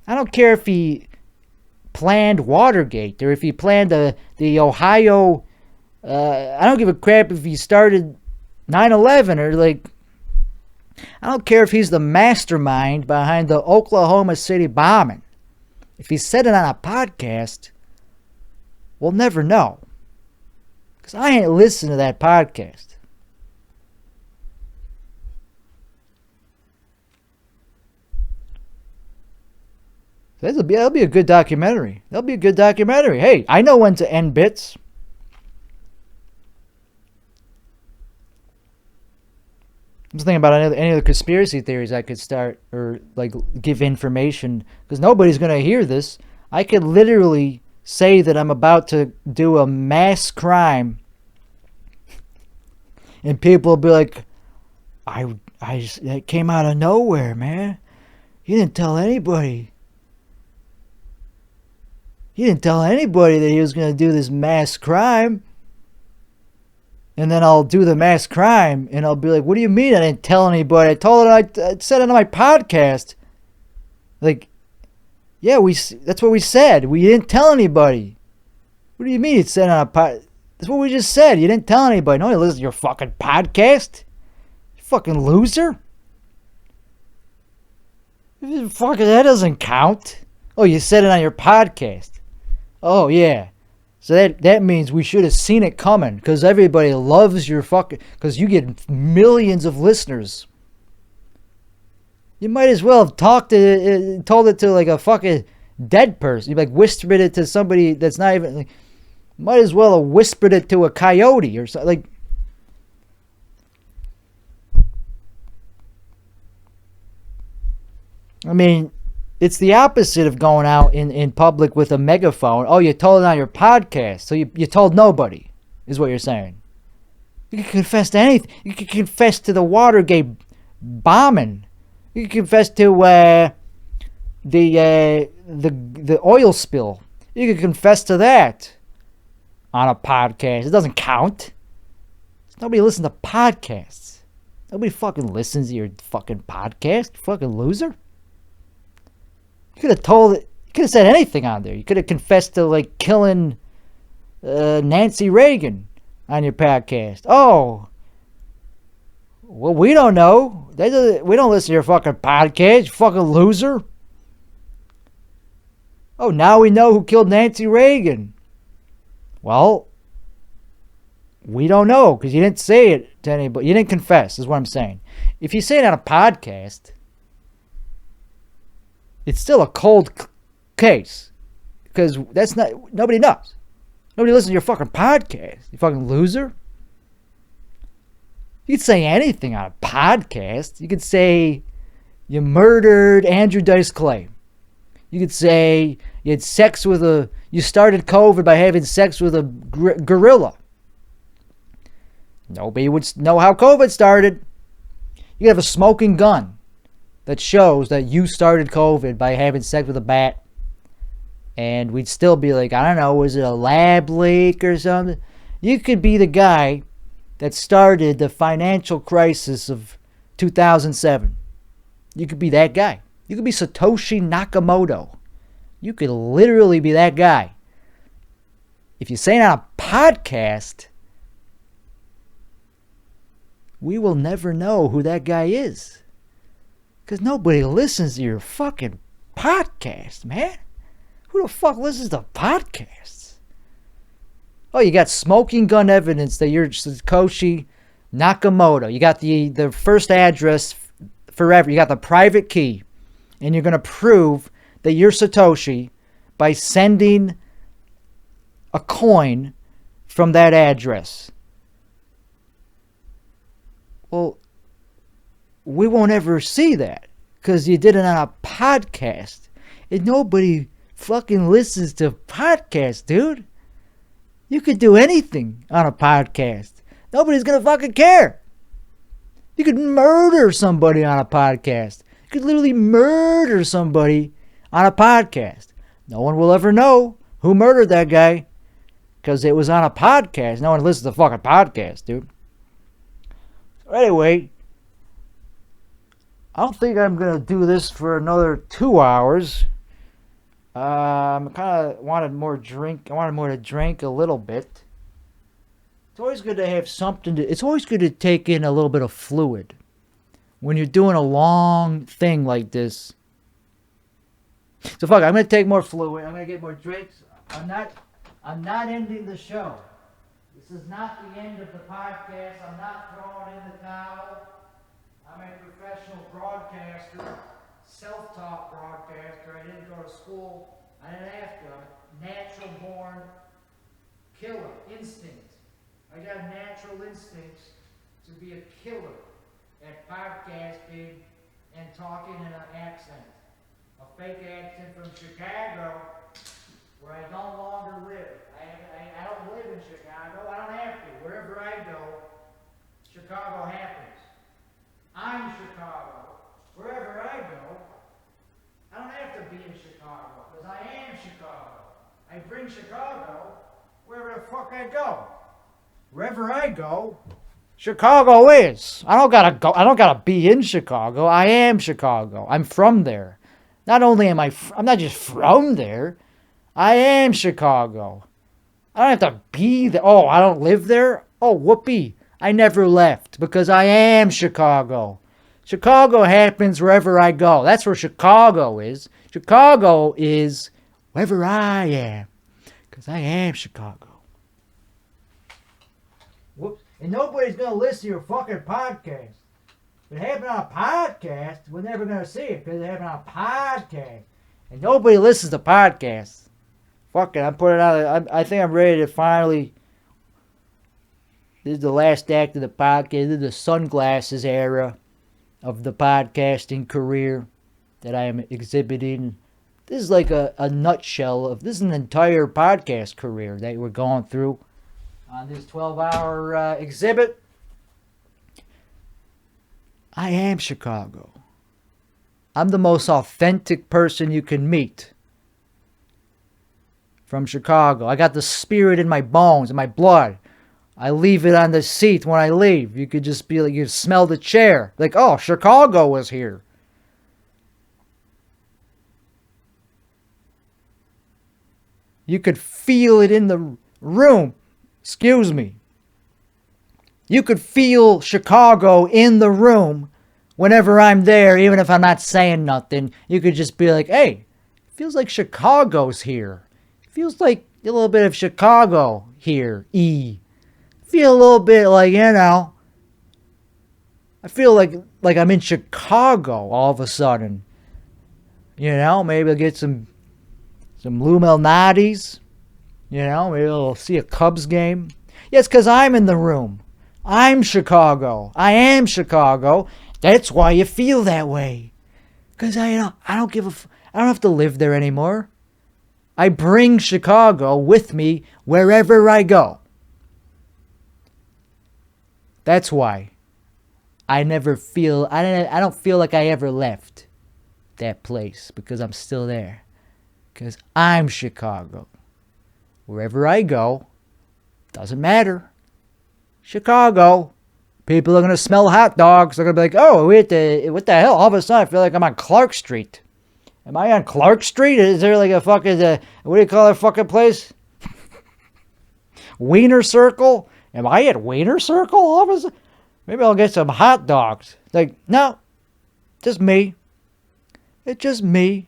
I don't care if he planned Watergate or if he planned the Ohio... I don't give a crap if he started 9/11 or like... I don't care if he's the mastermind behind the Oklahoma City bombing. If he said it on a podcast, we'll never know. Because I ain't listening to that podcast. That'll be a good documentary. That'll be a good documentary. Hey, I know when to end bits. I'm just thinking about any other conspiracy theories I could start or like give information because nobody's going to hear this. I could literally say that I'm about to do a mass crime and people will be like, it came out of nowhere, man. You didn't tell anybody. He didn't tell anybody that he was going to do this mass crime. And then I'll do the mass crime, and I'll be like, what do you mean I didn't tell anybody? I said it on my podcast. Like, yeah, that's what we said. We didn't tell anybody. What do you mean it's said on a podcast? That's what we just said. You didn't tell anybody. Nobody listens to your fucking podcast. You fucking loser. Fucking, that doesn't count. Oh, you said it on your podcast. Oh, yeah. So that means we should have seen it coming because everybody loves your fucking... Because you get millions of listeners. You might as well have told it to like a fucking dead person. You like whispered it to somebody that's not even... Like, might as well have whispered it to a coyote or something. Like... I mean... It's the opposite of going out in public with a megaphone. Oh, you told it on your podcast. So you told nobody, is what you're saying. You can confess to anything. You can confess to the Watergate bombing. You can confess to the oil spill. You can confess to that on a podcast. It doesn't count. Nobody listens to podcasts. Nobody fucking listens to your fucking podcast. You fucking loser. You could have told it. You could have said anything on there. You could have confessed to like killing Nancy Reagan on your podcast. Oh, well, we don't know. We don't listen to your fucking podcast, you fucking loser. Oh, now we know who killed Nancy Reagan. Well, we don't know because you didn't say it to anybody. You didn't confess, is what I'm saying. If you say it on a podcast, it's still a cold case because that's not, nobody knows. Nobody listens to your fucking podcast, you fucking loser. You could say anything on a podcast. You could say you murdered Andrew Dice Clay. You could say you had sex with you started COVID by having sex with a gorilla. Nobody would know how COVID started. You could have a smoking gun that shows that you started COVID by having sex with a bat. And we'd still be like, I don't know, was it a lab leak or something? You could be the guy that started the financial crisis of 2007. You could be that guy. You could be Satoshi Nakamoto. You could literally be that guy. If you say it on a podcast, we will never know who that guy is. Because nobody listens to your fucking podcast, man. Who the fuck listens to podcasts? Oh, you got smoking gun evidence that you're Satoshi Nakamoto. You got the first address forever. You got the private key. And you're going to prove that you're Satoshi by sending a coin from that address. Well, we won't ever see that because you did it on a podcast. And nobody fucking listens to podcasts, dude. You could do anything on a podcast. Nobody's going to fucking care. You could murder somebody on a podcast. You could literally murder somebody on a podcast. No one will ever know who murdered that guy because it was on a podcast. No one listens to fucking podcasts, dude. So anyway, I don't think I'm going to do this for another 2 hours. I kind of wanted more drink. I wanted more to drink a little bit. It's always good to have something to... It's always good to take in a little bit of fluid. When you're doing a long thing like this. So fuck, I'm going to take more fluid. I'm going to get more drinks. I'm not ending the show. This is not the end of the podcast. I'm not throwing in the towel. I'm a professional broadcaster. Self-taught broadcaster. I didn't go to school. I didn't have to. I'm natural born killer instinct. I got natural instincts to be a killer at podcasting and talking in an accent. A fake accent from Chicago where I no longer live. I don't live in Chicago. I don't have to. Wherever I go, Chicago happens. I'm Chicago. Wherever I go, I don't have to be in Chicago, because I am Chicago. I bring Chicago wherever the fuck I go. Wherever I go, Chicago is. I don't gotta be in Chicago. I am Chicago. I'm from there. Not only am I'm not just from there. I am Chicago. I don't have to be there. Oh, I don't live there? Oh, whoopee. I never left, because I am Chicago. Chicago happens wherever I go. That's where Chicago is. Chicago is wherever I am. Because I am Chicago. Whoops. And nobody's going to listen to your fucking podcast. If it happened on a podcast, we're never going to see it because it happened on a podcast. And nobody listens to podcasts. Fuck it. I'm putting out. I think I'm ready to finally. This is the last act of the podcast. This is the sunglasses era of the podcasting career that I am exhibiting. This is like a nutshell of, this is an entire podcast career that we're going through. on this 12-hour exhibit. I am Chicago. I'm the most authentic person you can meet from Chicago. I got the spirit in my bones, in my blood. I leave it on the seat when I leave. You could just be like, you smell the chair. Like, oh, Chicago was here. You could feel it in the room. Excuse me. You could feel Chicago in the room whenever I'm there, even if I'm not saying nothing. You could just be like, hey, it feels like Chicago's here. It feels like a little bit of Chicago here. Feel a little bit like, I feel like I'm in Chicago all of a sudden. Maybe I'll get some Lou Malnati's. Maybe I'll see a Cubs game. Yeah, it's because I'm in the room. I'm Chicago. I am Chicago. That's why you feel that way. Because I don't have to live there anymore. I bring Chicago with me wherever I go. That's why I don't feel like I ever left that place, because I'm still there. Because I'm Chicago. Wherever I go, doesn't matter. Chicago. People are going to smell hot dogs. They're going to be like, oh, what the hell? All of a sudden, I feel like I'm on Clark Street. Am I on Clark Street? Is there like a fucking, what do you call that fucking place? Wiener Circle? Am I at Wiener Circle all of a sudden? Maybe I'll get some hot dogs. Like, no, just me. It's just me.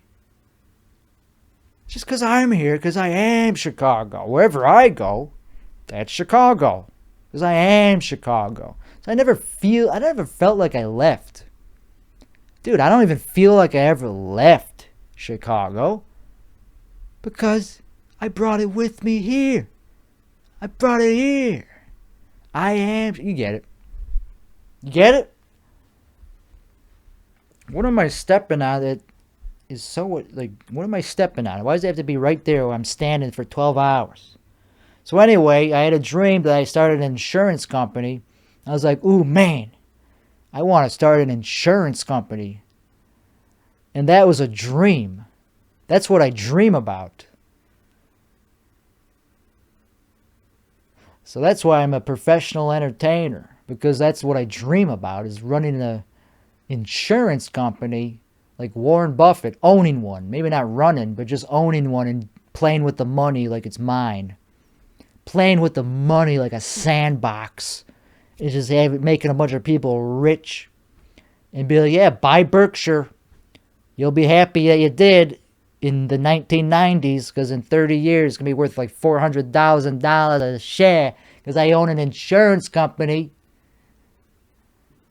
Just because I'm here, because I am Chicago. Wherever I go, that's Chicago. Because I am Chicago. So I never felt like I left. Dude, I don't even feel like I ever left Chicago. Because I brought it with me here. I brought it here. I am. You get it. You get it? What am I stepping on that is so, like, what am I stepping on? Why does it have to be right there where I'm standing for 12 hours? So anyway, I had a dream that I started an insurance company. I was like, ooh, man, I want to start an insurance company. And that was a dream. That's what I dream about. So that's why I'm a professional entertainer, because that's what I dream about, is running an insurance company like Warren Buffett, owning one. Maybe not running, but just owning one and playing with the money like it's mine. Playing with the money like a sandbox. It's just making a bunch of people rich. And be like, yeah, buy Berkshire. You'll be happy that you did in the 1990s, because in 30 years it's going to be worth like $400,000 a share, because I own an insurance company.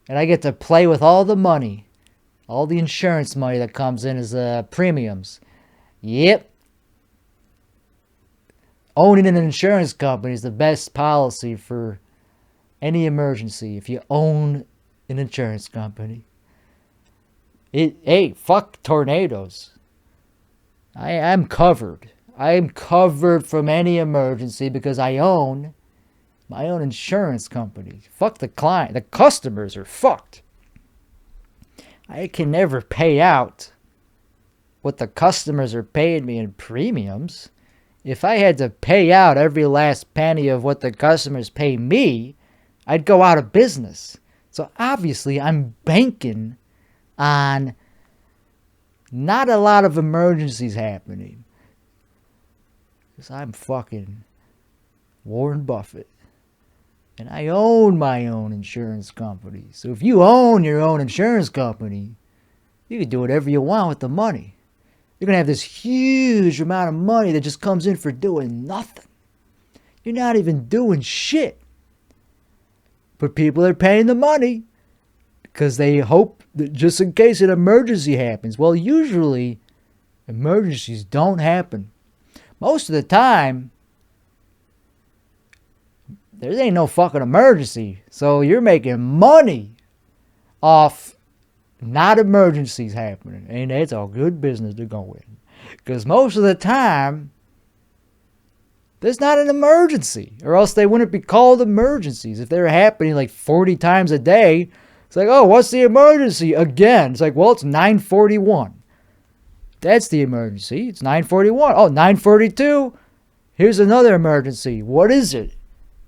And I get to play with all the money. All the insurance money that comes in as premiums. Yep. Owning an insurance company is the best policy for any emergency if you own an insurance company. Hey, fuck tornadoes. I am covered. I am covered from any emergency because I own my own insurance company. Fuck the client. The customers are fucked. I can never pay out what the customers are paying me in premiums. If I had to pay out every last penny of what the customers pay me, I'd go out of business. So obviously I'm banking on not a lot of emergencies happening. Because I'm fucking Warren Buffett. And I own my own insurance company. So if you own your own insurance company, you can do whatever you want with the money. You're going to have this huge amount of money that just comes in for doing nothing. You're not even doing shit. But people are paying the money because they hope that just in case an emergency happens. Well, usually emergencies don't happen. Most of the time, there ain't no fucking emergency. So you're making money off not emergencies happening. And that's a good business to go in. Because most of the time, That's not an emergency, or else they wouldn't be called emergencies. If they were happening like 40 times a day, it's like, oh, what's the emergency again? It's like, well, it's 9:41. That's the emergency. It's 9:41. Oh, 9:42. Here's another emergency. What is it?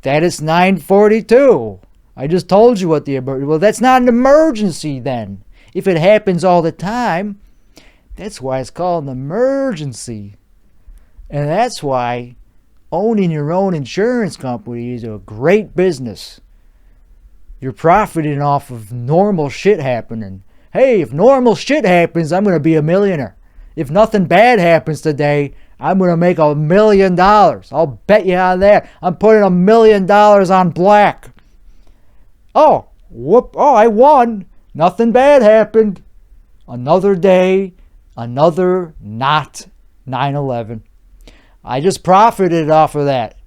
That is 9:42. I just told you what the emergency. Well, that's not an emergency then. If it happens all the time, that's why it's called an emergency. And that's why owning your own insurance company is a great business. You're profiting off of normal shit happening. Hey, if normal shit happens, I'm going to be a millionaire. If nothing bad happens today, I'm going to make $1 million. I'll bet you on that. I'm putting $1 million on black. Oh, whoop. Oh, I won. Nothing bad happened. Another day. Another not 9/11. I just profited off of that.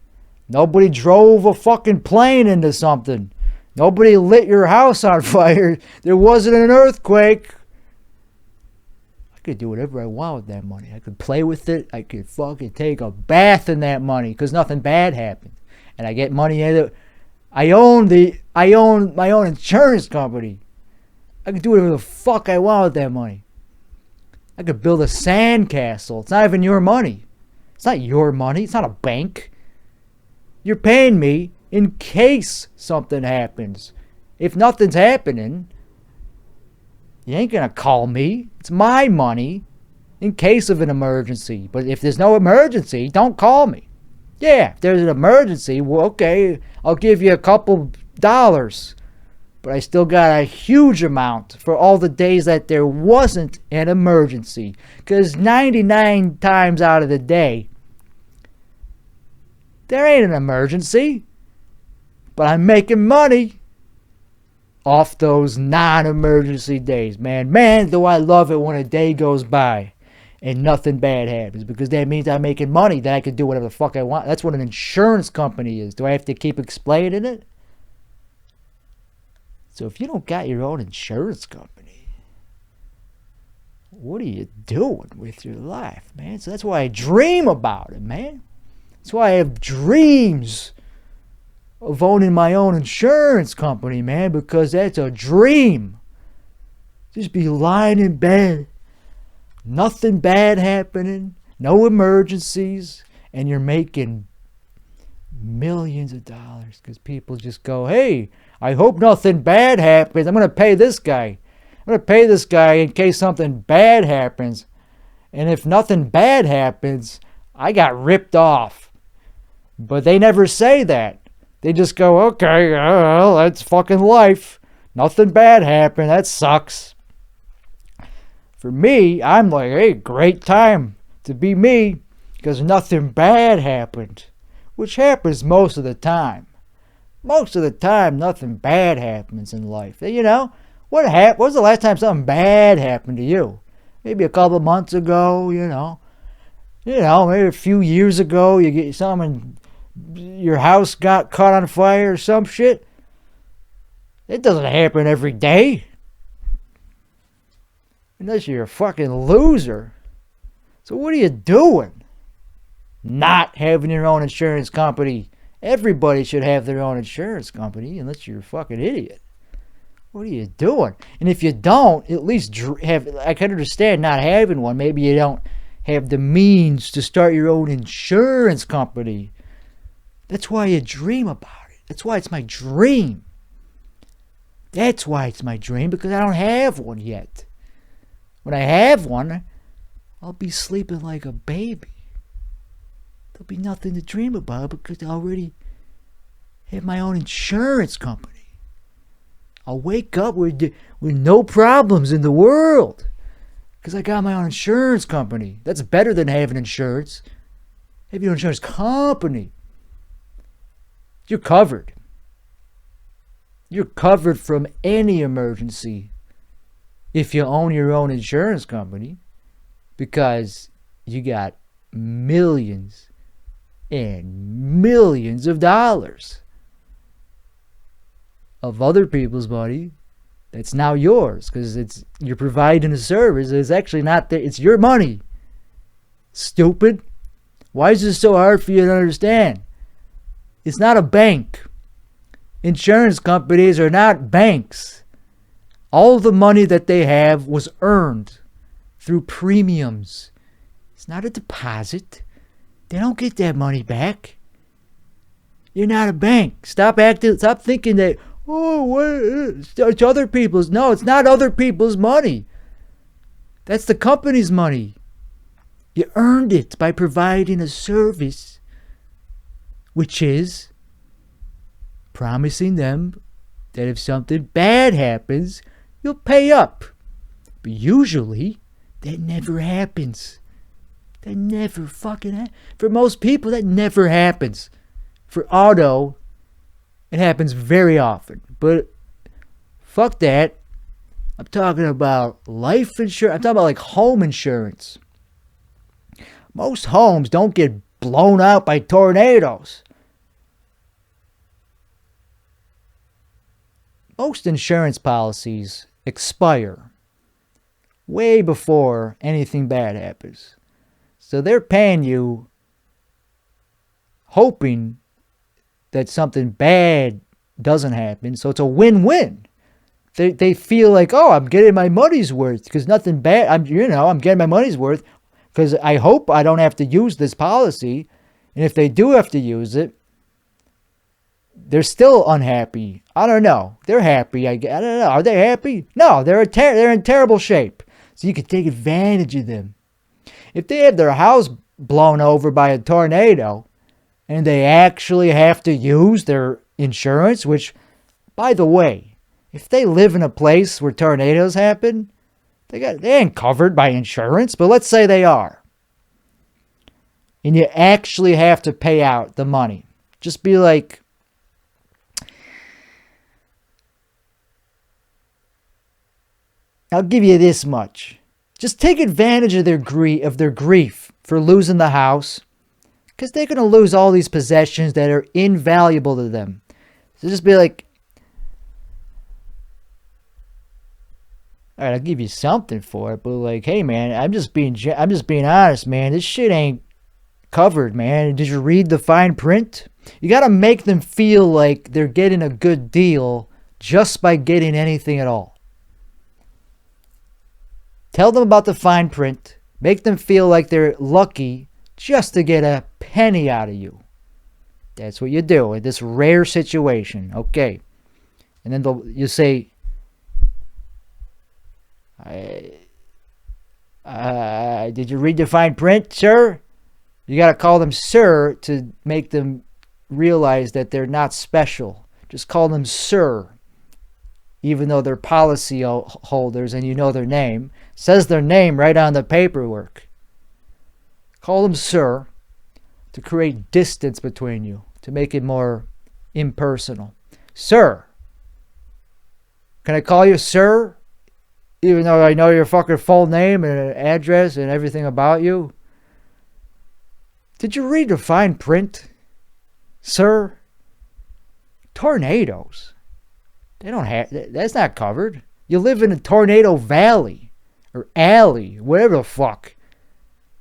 Nobody drove a fucking plane into something. Nobody lit your house on fire. There wasn't an earthquake. I could do whatever I want with that money. I could play with it. I could fucking take a bath in that money because nothing bad happened. And I get money in it. I own my own insurance company. I could do whatever the fuck I want with that money. I could build a sandcastle. It's not even your money. It's not your money. It's not a bank. You're paying me in case something happens. If nothing's happening, you ain't gonna call me. It's my money in case of an emergency. But if there's no emergency, don't call me. Yeah, if there's an emergency, well, okay, I'll give you a couple dollars. But I still got a huge amount for all the days that there wasn't an emergency. Because 99 times out of the day, there ain't an emergency. But I'm making money off those non-emergency days. Man, do I love it when a day goes by and nothing bad happens. Because that means I'm making money that I can do whatever the fuck I want. That's what an insurance company is. Do I have to keep explaining it? So if you don't got your own insurance company, what are you doing with your life, man? So that's why I dream about it, man. That's why I have dreams of owning my own insurance company, man, because that's a dream. Just be lying in bed, nothing bad happening, no emergencies, and you're making millions of dollars because people just go, hey, I hope nothing bad happens. I'm going to pay this guy. I'm going to pay this guy in case something bad happens. And if nothing bad happens, I got ripped off. But they never say that. They just go, okay, well, that's fucking life. Nothing bad happened. That sucks. For me, I'm like, hey, great time to be me because nothing bad happened, which happens most of the time. Most of the time, nothing bad happens in life. You know, what was the last time something bad happened to you? Maybe a couple of months ago, you know, maybe a few years ago, you get something, your house got caught on fire or some shit. It doesn't happen every day. Unless you're a fucking loser. So what are you doing? Not having your own insurance company. Everybody should have their own insurance company unless you're a fucking idiot. What are you doing? And if you don't, at least have, I can understand not having one. Maybe you don't have the means to start your own insurance company. That's why you dream about it. That's why it's my dream. That's why it's my dream, because I don't have one yet. When I have one, I'll be sleeping like a baby. There'll be nothing to dream about because I already have my own insurance company. I'll wake up with no problems in the world because I got my own insurance company. That's better than having insurance. Have your own insurance company. You're covered. You're covered from any emergency if you own your own insurance company because you got millions and millions of dollars of other people's money that's now yours because you're providing a service. It's actually not there. It's your money. Stupid. Why is this so hard for you to understand? It's not a bank. Insurance companies are not banks. All the money that they have was earned through premiums. It's not a deposit. They don't get that money back. You're not a bank. Stop thinking that, it's other people's. No, it's not other people's money. That's the company's money. You earned it by providing a service, which is promising them that if something bad happens, you'll pay up. But usually, that never happens. That never fucking happens. For most people, that never happens. For auto, it happens very often. But fuck that. I'm talking about life insurance. I'm talking about like home insurance. Most homes don't get blown out by tornadoes. Most insurance policies expire way before anything bad happens. So they're paying you hoping that something bad doesn't happen. So it's a win-win. They feel like, oh, I'm getting my money's worth because nothing bad. I'm getting my money's worth because I hope I don't have to use this policy. And if they do have to use it, they're still unhappy. I don't know. They're happy. I don't know. Are they happy? No, they're in terrible shape. So you can take advantage of them. If they have their house blown over by a tornado and they actually have to use their insurance, which, by the way, if they live in a place where tornadoes happen, they ain't covered by insurance, but let's say they are. And you actually have to pay out the money. Just be like, I'll give you this much. Just take advantage of their grief for losing the house, because they're going to lose all these possessions that are invaluable to them. So just be like, all right, I'll give you something for it, but like, hey man, I'm just being honest, man. This shit ain't covered, man. Did you read the fine print? You got to make them feel like they're getting a good deal just by getting anything at all. Tell them about the fine print. Make them feel like they're lucky just to get a penny out of you. That's what you do in this rare situation. Okay. And then you say, did you read the fine print, sir? You got to call them sir to make them realize that they're not special. Just call them sir. Even though they're policy holders and you know their name. Says their name right on the paperwork. Call them sir to create distance between you. To make it more impersonal. Sir. Can I call you sir? Even though I know your fucking full name and address and everything about you. Did you read the fine print, sir? Tornadoes. They don't have, that's not covered. You live in a tornado valley or alley, whatever the fuck.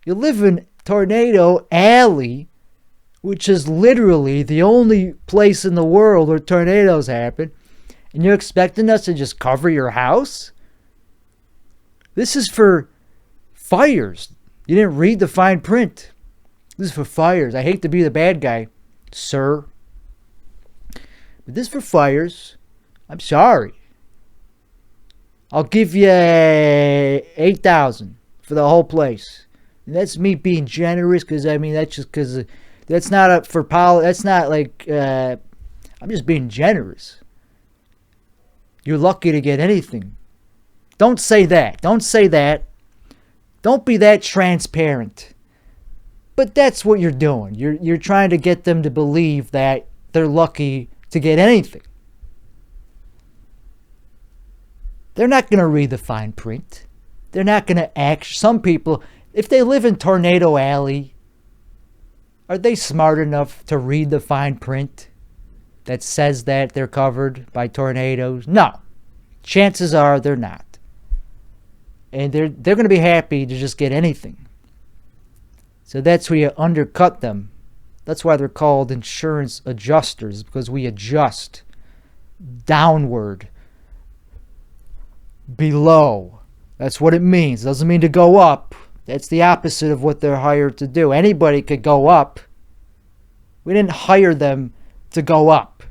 You live in tornado alley, which is literally the only place in the world where tornadoes happen, and you're expecting us to just cover your house? This is for fires. You didn't read the fine print. This is for fires. I hate to be the bad guy, sir. But this is for fires. I'm sorry. I'll give you $8,000 for the whole place. And that's me being generous, because I mean that's just because that's not that's not like I'm just being generous. You're lucky to get anything. Don't say that. Don't say that. Don't be that transparent. But that's what you're doing. You're trying to get them to believe that they're lucky to get anything. They're not going to read the fine print. They're not going to act. Some people, if they live in Tornado Alley, are they smart enough to read the fine print that says that they're covered by tornadoes? No. Chances are they're not. And they're going to be happy to just get anything. So that's where you undercut them. That's why they're called insurance adjusters, because we adjust downward, below. That's what it means. It doesn't mean to go up. That's the opposite of what they're hired to do. Anybody could go up. We didn't hire them to go up.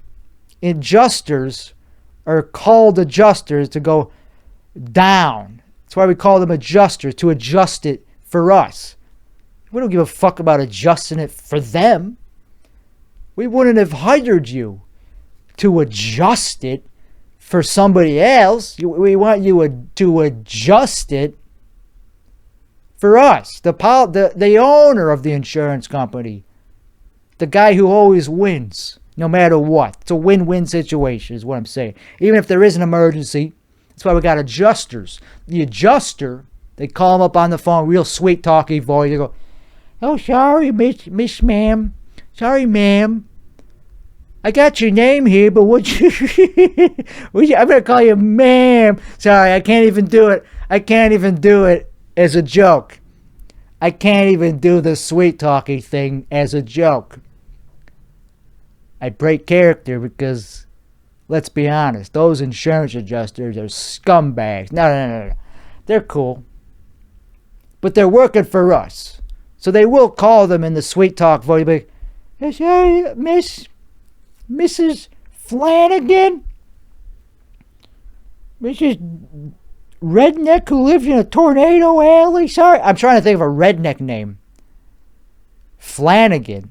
Adjusters are called adjusters to go down. That's why we call them adjusters, to adjust it for us. We don't give a fuck about adjusting it for them. We wouldn't have hired you to adjust it for somebody else. We want you to adjust it for us. The owner of the insurance company. The guy who always wins, no matter what. It's a win-win situation is what I'm saying. Even if there is an emergency, that's why we got adjusters. The adjuster, they call him up on the phone, real sweet talky voice. They go, "Oh, sorry, Miss Ma'am. Sorry, ma'am. I got your name here, but I'm going to call you ma'am. Sorry, I can't even do it. I can't even do it as a joke. I can't even do the sweet talky thing as a joke. I break character because, let's be honest, those insurance adjusters are scumbags. No. They're cool. But they're working for us. So they will call them in the sweet talk voice. Like, "Sorry, Mrs. Flanagan? Mrs. Redneck who lives in a tornado alley? Sorry." I'm trying to think of a redneck name. Flanagan.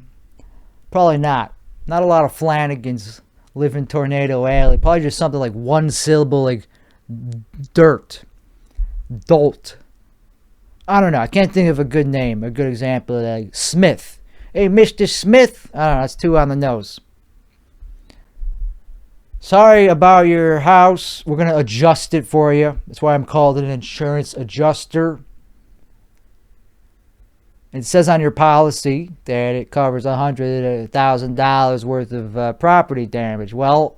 Probably not. Not a lot of Flanagans live in Tornado Alley. Probably just something like one syllable, like dirt. Dolt. I don't know. I can't think of a good name, a good example of that. Like Smith. "Hey, Mr. Smith." I don't know. That's too on the nose. "Sorry about your house. We're going to adjust it for you." That's why I'm called an insurance adjuster. It says on your policy that it covers $100,000 worth of property damage. Well,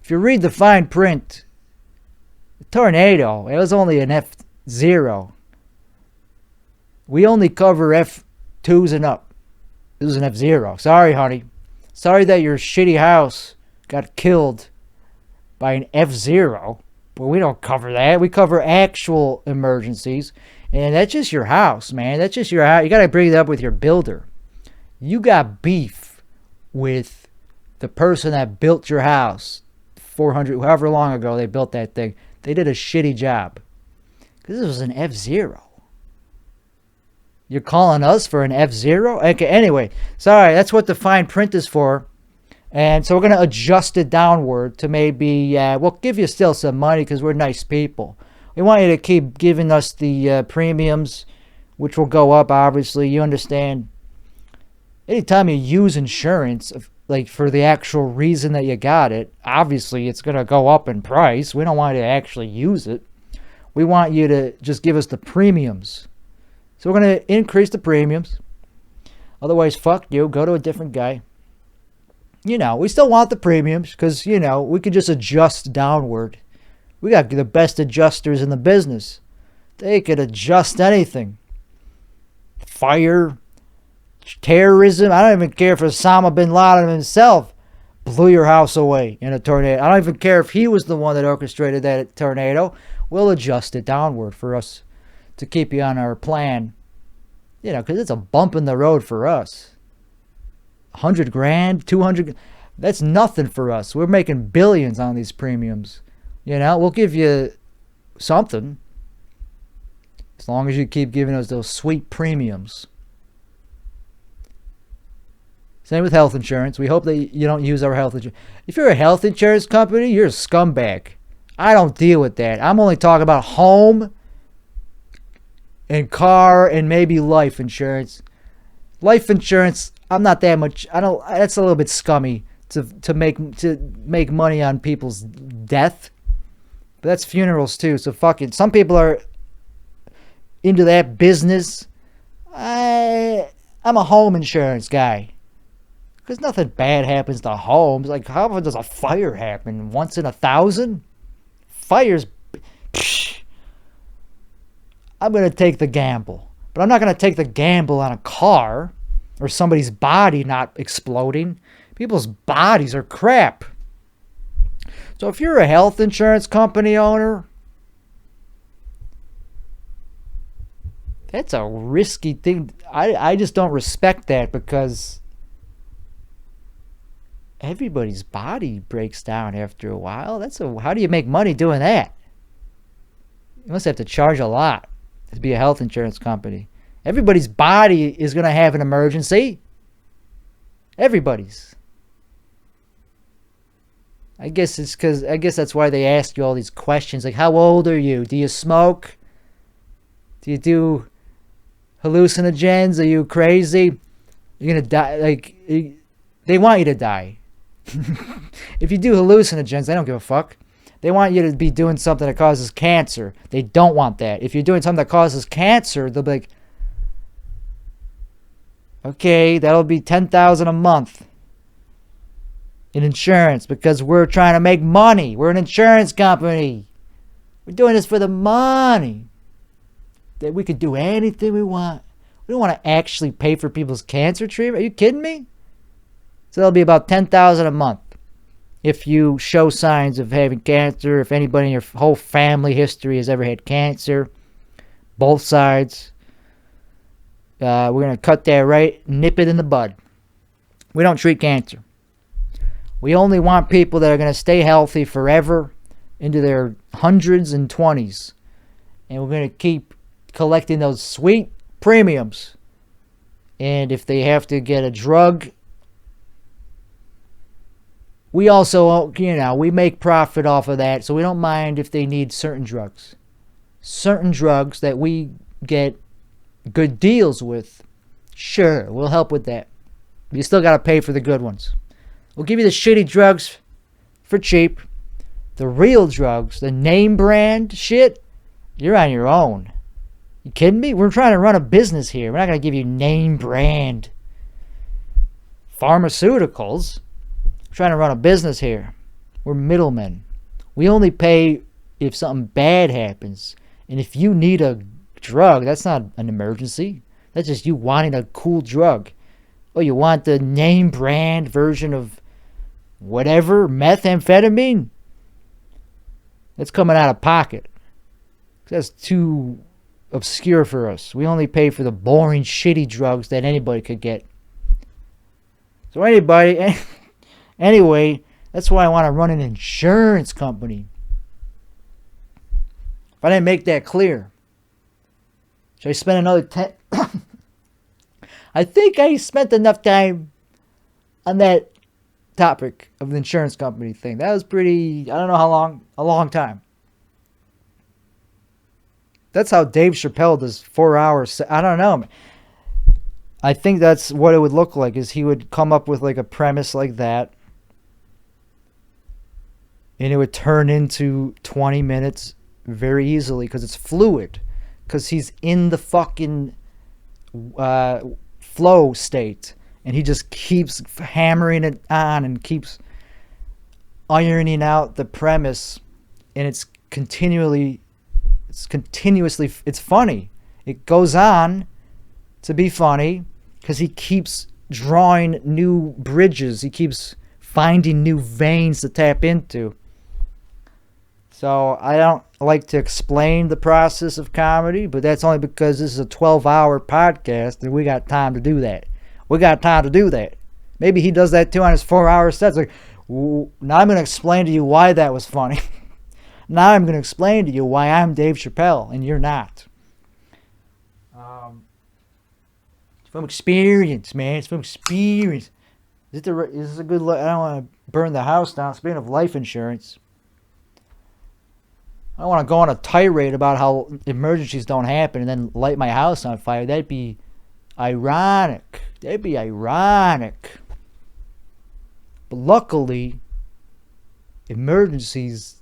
if you read the fine print, the tornado, it was only an F0. We only cover F2s and up. It was an F0. Sorry, honey. Sorry that your shitty house got killed by an F0. But we don't cover that. We cover actual emergencies. And that's just your house, man. That's just your house. You got to bring it up with your builder. You got beef with the person that built your house 400, however long ago they built that thing. They did a shitty job. Because this was an F0. You're calling us for an F0? Okay, anyway. Sorry, that's what the fine print is for. And so we're going to adjust it downward to maybe, we'll give you still some money because we're nice people. We want you to keep giving us the premiums, which will go up, obviously. You understand? Anytime you use insurance, like for the actual reason that you got it, obviously it's going to go up in price. We don't want you to actually use it. We want you to just give us the premiums. So we're going to increase the premiums. Otherwise, fuck you. Go to a different guy. You know, we still want the premiums because, you know, we could just adjust downward. We got the best adjusters in the business. They could adjust anything. Fire, terrorism. I don't even care if Osama bin Laden himself blew your house away in a tornado. I don't even care if he was the one that orchestrated that tornado. We'll adjust it downward for us to keep you on our plan. You know, because it's a bump in the road for us. 100 grand, 200. That's nothing for us. We're making billions on these premiums. You know, we'll give you something as long as you keep giving us those sweet premiums. Same with health insurance. We hope that you don't use our health insurance. If you're a health insurance company, you're a scumbag. I don't deal with that. I'm only talking about home and car and maybe life insurance. Life insurance, I'm not that much. That's a little bit scummy to make money on people's death. But that's funerals too, so fuck it. Some people are into that business. I'm a home insurance guy. Because nothing bad happens to homes. Like, how often does a fire happen? Once in 1,000? Fires, psh, I'm going to take the gamble. But I'm not going to take the gamble on a car or somebody's body not exploding. People's bodies are crap. So if you're a health insurance company owner, that's a risky thing. I just don't respect that, because everybody's body breaks down after a while. How do you make money doing that? You must have to charge a lot to be a health insurance company. Everybody's body is going to have an emergency. Everybody's. I guess that's why they ask you all these questions, like, how old are you? Do you smoke? Do you do hallucinogens? Are you crazy? You're going to die. Like, they want you to die. If you do hallucinogens, they don't give a fuck. They want you to be doing something that causes cancer. They don't want that. If you're doing something that causes cancer, they'll be like, okay, that'll be $10,000 a month in insurance, because we're trying to make money. We're an insurance company. We're doing this for the money. That we could do anything we want. We don't want to actually pay for people's cancer treatment. Are you kidding me? So that'll be about $10,000 a month if you show signs of having cancer. If anybody in your whole family history has ever had cancer, both sides, we're going to cut that right, nip it in the bud. We don't treat cancer. We only want people that are going to stay healthy forever into their hundreds and 20s. And we're going to keep collecting those sweet premiums. And if they have to get a drug, we also, we make profit off of that. So we don't mind if they need certain drugs. Certain drugs that we get good deals with, sure, we'll help with that. But you still got to pay for the good ones. We'll give you the shitty drugs for cheap. The real drugs, the name brand shit, you're on your own. You kidding me? We're trying to run a business here. We're not going to give you name brand pharmaceuticals. We're trying to run a business here. We're middlemen. We only pay if something bad happens. And if you need a drug, that's not an emergency. That's just you wanting a cool drug. Oh, you want the name brand version of whatever, methamphetamine? That's coming out of pocket. That's too obscure for us. We only pay for the boring, shitty drugs that anybody could get. So anyway, that's why I want to run an insurance company. If I didn't make that clear, should I spend another 10? I think I spent enough time on that topic of the insurance company thing. That was pretty, I don't know how long, a long time. That's how Dave Chappelle does 4 hours. I don't know. I think that's what it would look like, is he would come up with like a premise like that, and it would turn into 20 minutes very easily, because it's fluid, because he's in the fucking flow state, and he just keeps hammering it on and keeps ironing out the premise, and it's continuously, it's funny. It goes on to be funny because he keeps drawing new bridges. He keeps finding new veins to tap into. So I don't like to explain the process of comedy, but that's only because this is a 12-hour podcast and we got time to do that. Maybe he does that too on his 4-hour sets. Like, now I'm going to explain to you why that was funny. Now I'm going to explain to you why I'm Dave Chappelle and you're not. It's from experience, man. It's from experience. Is this a good... I don't want to burn the house down. Speaking of life insurance, I don't want to go on a tirade about how emergencies don't happen and then light my house on fire. That'd be ironic. But luckily, emergencies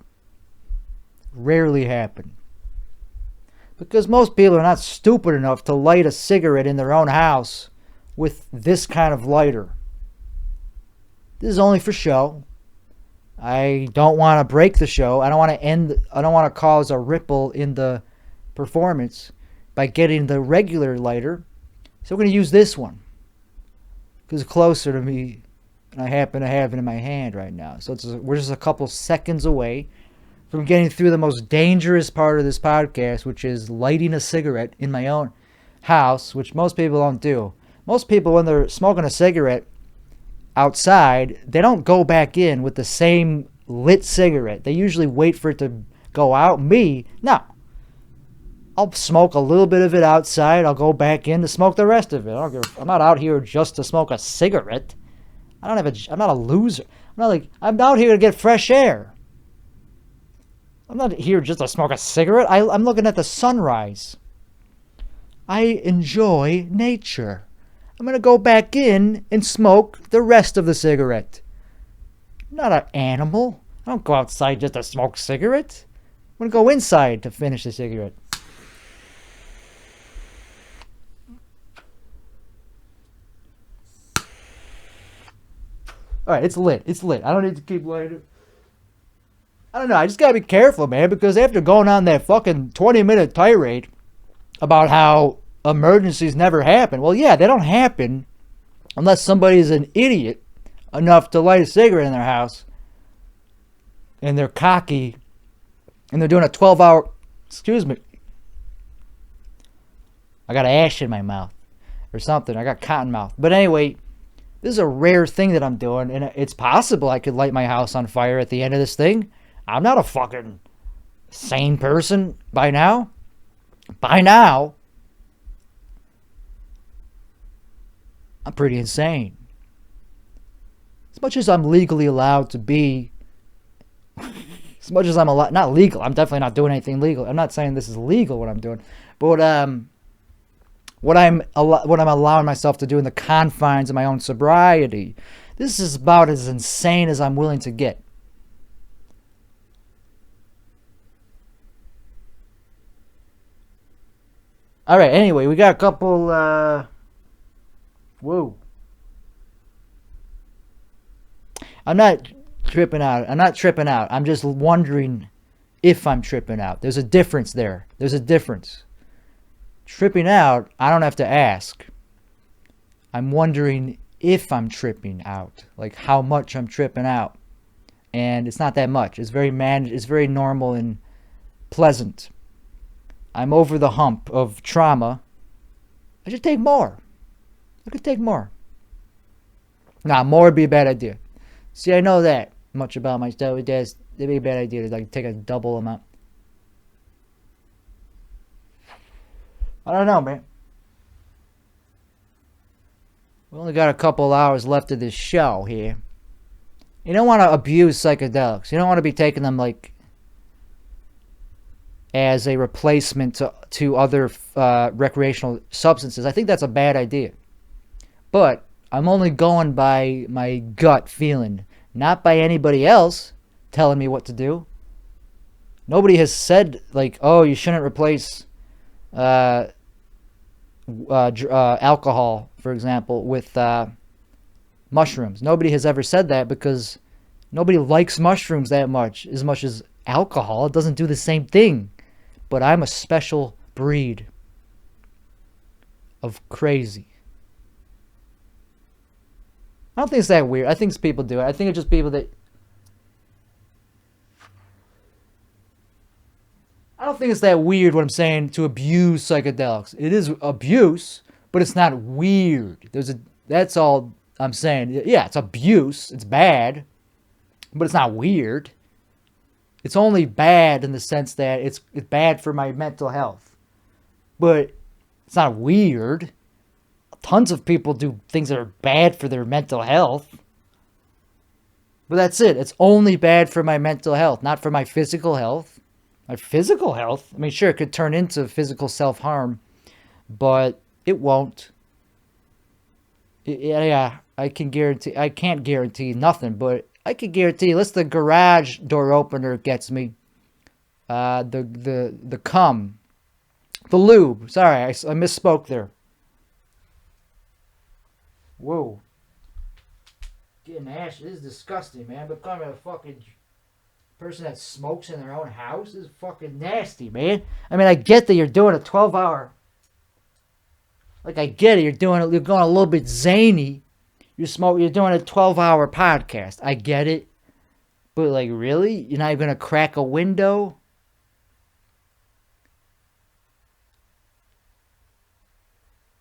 rarely happen, because most people are not stupid enough to light a cigarette in their own house with this kind of lighter. This is only for show. I don't want to break the show. I don't want to cause a ripple in the performance. by getting the regular lighter. So we're going to use this one because it's closer to me, and I happen to have it in my hand right now. So we're just a couple seconds away from getting through the most dangerous part of this podcast, which is lighting a cigarette in my own house, which most people don't do. Most people, when they're smoking a cigarette outside, they don't go back in with the same lit cigarette. They usually wait for it to go out. Me, no. I'll smoke a little bit of it outside. I'll go back in to smoke the rest of it. I'm not out here just to smoke a cigarette. I'm not a loser. I'm out here to get fresh air. I'm not here just to smoke a cigarette. I'm looking at the sunrise. I enjoy nature. I'm going to go back in and smoke the rest of the cigarette. I'm not an animal. I don't go outside just to smoke cigarettes. I'm going to go inside to finish the cigarette. All right, it's lit. It's lit. I don't need to keep lighting. I don't know. I just got to be careful, man, because after going on that fucking 20-minute tirade about how emergencies never happen. Well, yeah, they don't happen unless somebody's an idiot enough to light a cigarette in their house and they're cocky and they're doing a 12-hour... Excuse me. I got ash in my mouth or something. I got cotton mouth. But anyway... This is a rare thing that I'm doing, and it's possible I could light my house on fire at the end of this thing. I'm not a fucking sane person by now. By now, I'm pretty insane. As much as I'm legally allowed to be, as much as I'm allowed, not legal, I'm definitely not doing anything legal. I'm not saying this is legal what I'm doing, but what I'm allowing myself to do in the confines of my own sobriety. This is about as insane as I'm willing to get. All right, anyway, we got a couple... Whoa. I'm not tripping out. I'm just wondering if I'm tripping out. There's a difference there. There's a difference. Tripping out, I don't have to ask. I'm wondering if I'm tripping out, like how much I'm tripping out. And it's not that much. It's very it's very normal and pleasant. I'm over the hump of trauma. I should take more. I could take more. Nah, more would be a bad idea. See, I know that much about myself. It'd be a bad idea to like take a double amount. I don't know, man. We only got a couple hours left of this show here. You don't want to abuse psychedelics. You don't want to be taking them like as a replacement to other recreational substances. I think that's a bad idea. But I'm only going by my gut feeling, not by anybody else telling me what to do. Nobody has said like, oh, you shouldn't replace alcohol, for example, with mushrooms. Nobody has ever said that because nobody likes mushrooms that much as alcohol. It doesn't do the same thing. But I'm a special breed of crazy. I don't think it's that weird. I think it's people do it. I think it's just people that... I don't think it's that weird what I'm saying to abuse psychedelics. It is abuse, but it's not weird. That's all I'm saying. Yeah, it's abuse. It's bad, but it's not weird. It's only bad in the sense that it's bad for my mental health. But it's not weird. Tons of people do things that are bad for their mental health. But that's it. It's only bad for my mental health, not for my physical health. My physical health, I mean, sure, it could turn into physical self-harm, but it won't. Yeah, I can't guarantee nothing, but I can guarantee, unless the garage door opener gets me, the cum, the lube. Sorry, I misspoke there. Whoa. Getting ash, this is disgusting, man. Becoming a fucking person that smokes in their own house is fucking nasty, man. I mean, I get that you're doing a 12-hour Like, I get it. You're going a little bit zany. You're doing a 12-hour podcast. I get it. But, like, really? You're not even going to crack a window?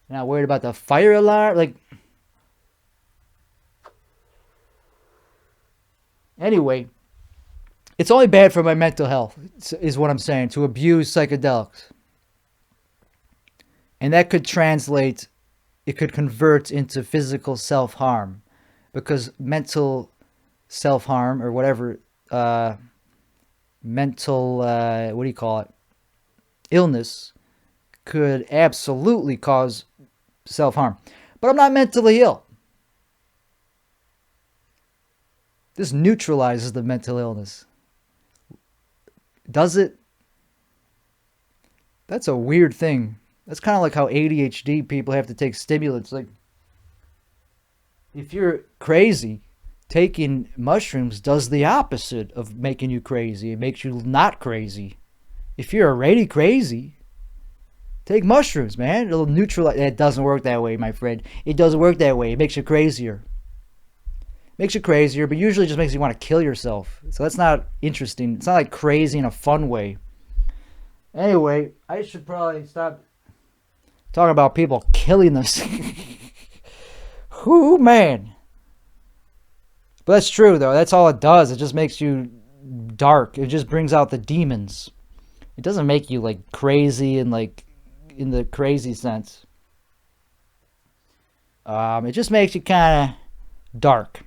You're not worried about the fire alarm? Like, anyway, it's only bad for my mental health, is what I'm saying, to abuse psychedelics. And that could translate, it could convert into physical self-harm. Because mental self-harm, or whatever, mental, what do you call it? Illness could absolutely cause self-harm. But I'm not mentally ill. This neutralizes the mental illness. Does it? That's a weird thing. That's kind of like how ADHD people have to take stimulants. Like, if you're crazy, taking mushrooms does the opposite of making you crazy. It makes you not crazy. If you're already crazy, take mushrooms, man. It'll neutralize. It doesn't work that way, my friend. It doesn't work that way. It makes you crazier. Makes you crazier, but usually just makes you want to kill yourself. So that's not interesting. It's not like crazy in a fun way. Anyway, I should probably stop talking about people killing themselves. Whoo, man. But that's true, though. That's all it does. It just makes you dark. It just brings out the demons. It doesn't make you, like, crazy and, like, in the crazy sense. It just makes you kind of dark.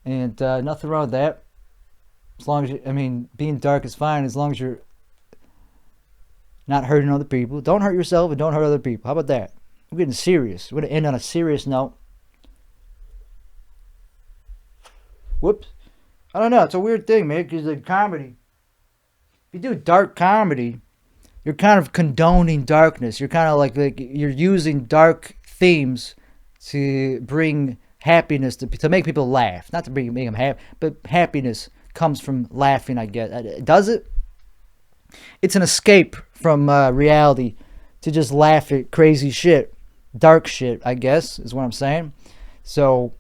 And nothing wrong with that. As long as you, I mean, being dark is fine as long as you're not hurting other people. Don't hurt yourself and don't hurt other people. How about that? We're getting serious. We're going to end on a serious note. Whoops. I don't know. It's a weird thing, man, because the comedy, if you do dark comedy, you're kind of condoning darkness. You're kind of like you're using dark themes to bring happiness, to make people laugh. Not to make them happy, but happiness comes from laughing, I guess. Does it? It's an escape from reality to just laugh at crazy shit. Dark shit, I guess, is what I'm saying. So,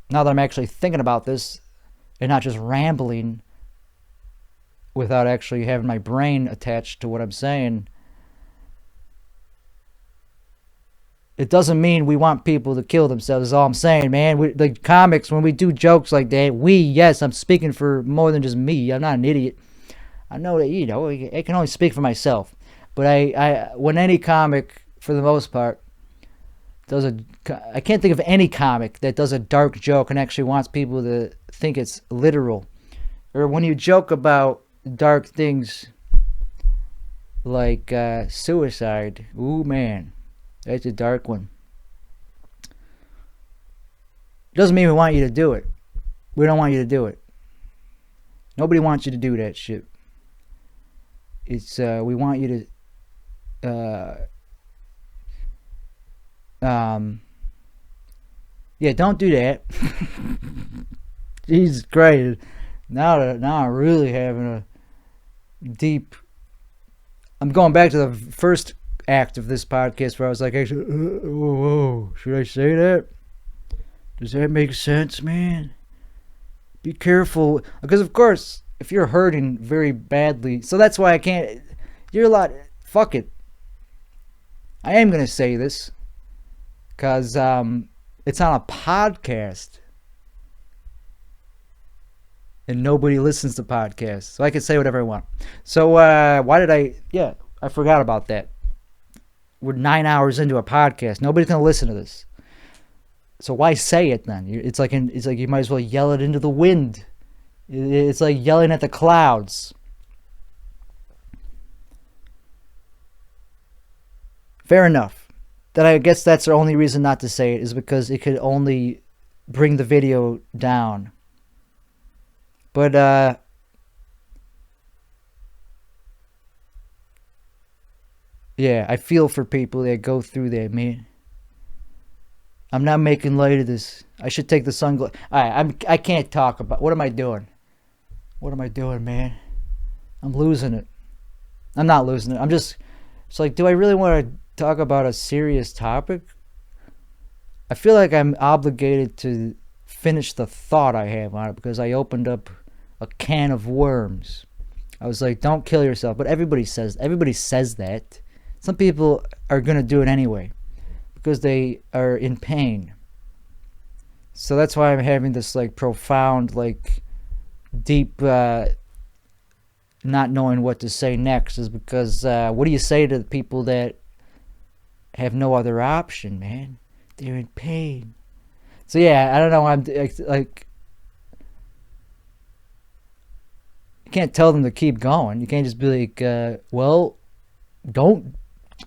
now that I'm actually thinking about this and not just rambling without actually having my brain attached to what I'm saying, it doesn't mean we want people to kill themselves, is all I'm saying, man. The comics, when we do jokes like that, yes, I'm speaking for more than just me. I'm not an idiot. I know that, I can only speak for myself. But when any comic, for the most part, I can't think of any comic that does a dark joke and actually wants people to think it's literal. Or when you joke about dark things like suicide, ooh, man. That's a dark one. Doesn't mean we want you to do it. We don't want you to do it. Nobody wants you to do that shit. It's we want you to yeah, don't do that. Jesus Christ. Now I'm really having a deep, I'm going back to the first act of this podcast where I was like, actually, whoa, should I say that? Does that make sense, man? Be careful, because of course, if you're hurting very badly, so that's why I can't, fuck it. I am going to say this, because it's on a podcast, and nobody listens to podcasts, so I can say whatever I want. So, I forgot about that. We're 9 hours into a podcast. Nobody's going to listen to this. So why say it then? It's like you might as well yell it into the wind. It's like yelling at the clouds. Fair enough. That I guess that's the only reason not to say it, is because it could only bring the video down. But yeah, I feel for people that go through that, man. I'm not making light of this. I should take the sunglasses. I can't talk about. What am I doing? What am I doing, man? I'm losing it. I'm not losing it. It's like, do I really want to talk about a serious topic, I feel like I'm obligated to finish the thought I have on it because I opened up a can of worms. I was like, don't kill yourself. But everybody says that. Some people are going to do it anyway because they are in pain. So that's why I'm having this like profound, like deep, not knowing what to say next, is because what do you say to the people that have no other option, man? They're in pain. So yeah, I don't know. I'm like, you can't tell them to keep going. You can't just be like, well, don't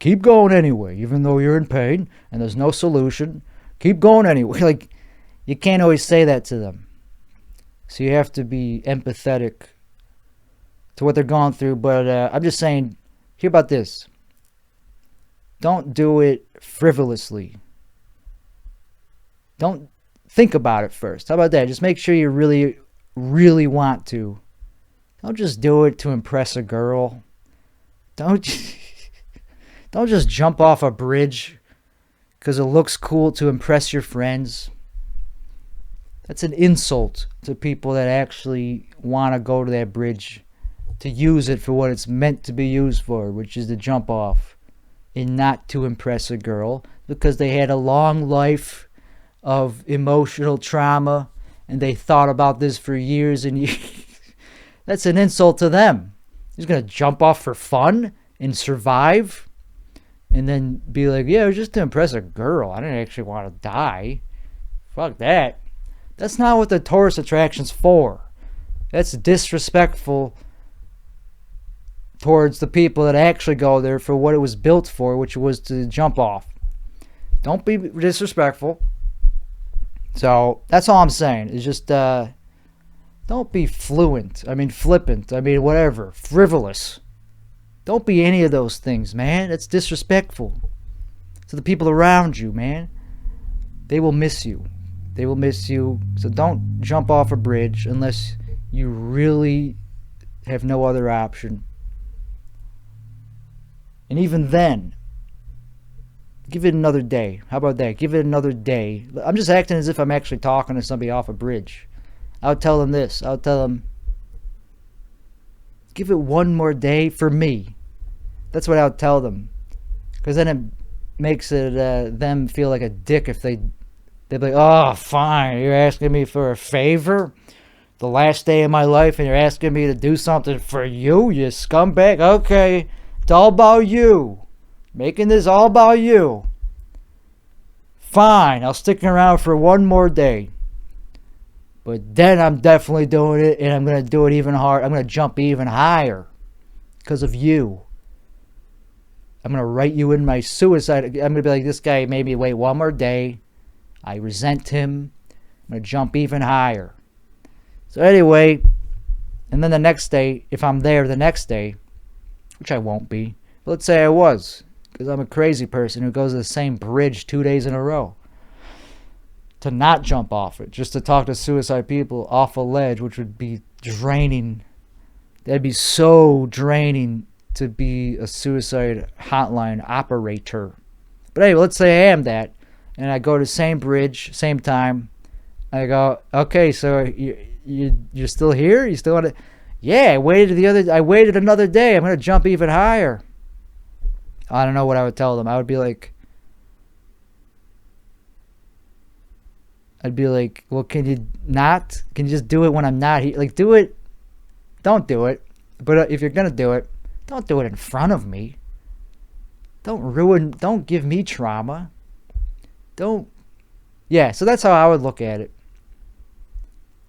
keep going anyway, even though you're in pain and there's no solution. Keep going anyway. Like, you can't always say that to them. So you have to be empathetic to what they're going through. But I'm just saying, hear about this. Don't do it frivolously. Don't think about it first. How about that? Just make sure you really, really want to. Don't just do it to impress a girl. Don't just jump off a bridge because it looks cool to impress your friends. That's an insult to people that actually want to go to that bridge to use it for what it's meant to be used for, which is to jump off and not to impress a girl because they had a long life of emotional trauma and they thought about this for years and years. That's an insult to them. He's going to jump off for fun and survive and then be like, yeah, it was just to impress a girl. I didn't actually want to die. Fuck that. That's not what the tourist attraction's for. That's disrespectful towards the people that actually go there for what it was built for, which was to jump off. Don't be disrespectful. So that's all I'm saying. Is just don't be flippant. Whatever. Frivolous. Don't be any of those things, man. That's disrespectful to the people around you, man. They will miss you. They will miss you. So don't jump off a bridge unless you really have no other option. And even then, give it another day. How about that? Give it another day. I'm just acting as if I'm actually talking to somebody off a bridge. I would tell them this. I would tell them, give it one more day for me. That's what I would tell them. Because then it makes it them feel like a dick if they'd be like, oh, fine. You're asking me for a favor? The last day of my life and you're asking me to do something for you? You scumbag? Okay. It's all about you. Making this all about you. Fine, I'll stick around for one more day. But then I'm definitely doing it, and I'm going to do it even harder. I'm going to jump even higher because of you. I'm going to write you in my suicide. I'm going to be like, this guy made me wait one more day. I resent him. I'm going to jump even higher. So anyway, and then the next day, if I'm there the next day, which I won't be, but let's say I was, because I'm a crazy person who goes to the same bridge 2 days in a row, to not jump off it, just to talk to suicide people off a ledge, which would be draining. That'd be so draining to be a suicide hotline operator. But anyway, let's say I am that, and I go to the same bridge, same time. I go, okay, so you're still here? You still want to? Yeah, I waited another day. I'm gonna jump even higher. I don't know what I would tell them. I would be like, well, can you not? Can you just do it when I'm not here? Like, do it. Don't do it. But if you're going to do it, don't do it in front of me. Don't give me trauma. Yeah, so that's how I would look at it.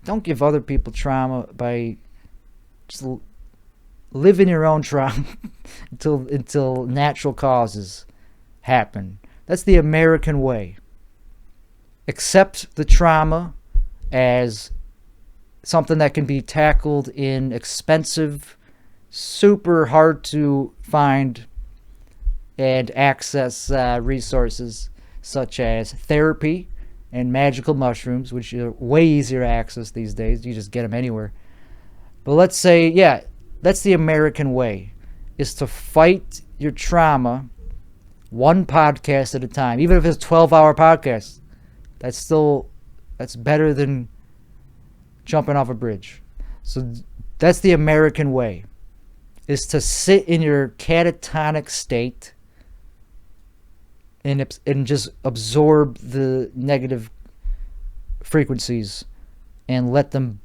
Don't give other people trauma by just living your own trauma until natural causes happen. That's the American way. Accept the trauma as something that can be tackled in expensive, super hard to find and access resources such as therapy and magical mushrooms, which are way easier to access these days. You just get them anywhere. But let's say, yeah, that's the American way, is to fight your trauma one podcast at a time. Even if it's a 12-hour podcast, that's better than jumping off a bridge. So that's the American way, is to sit in your catatonic state and just absorb the negative frequencies and let them,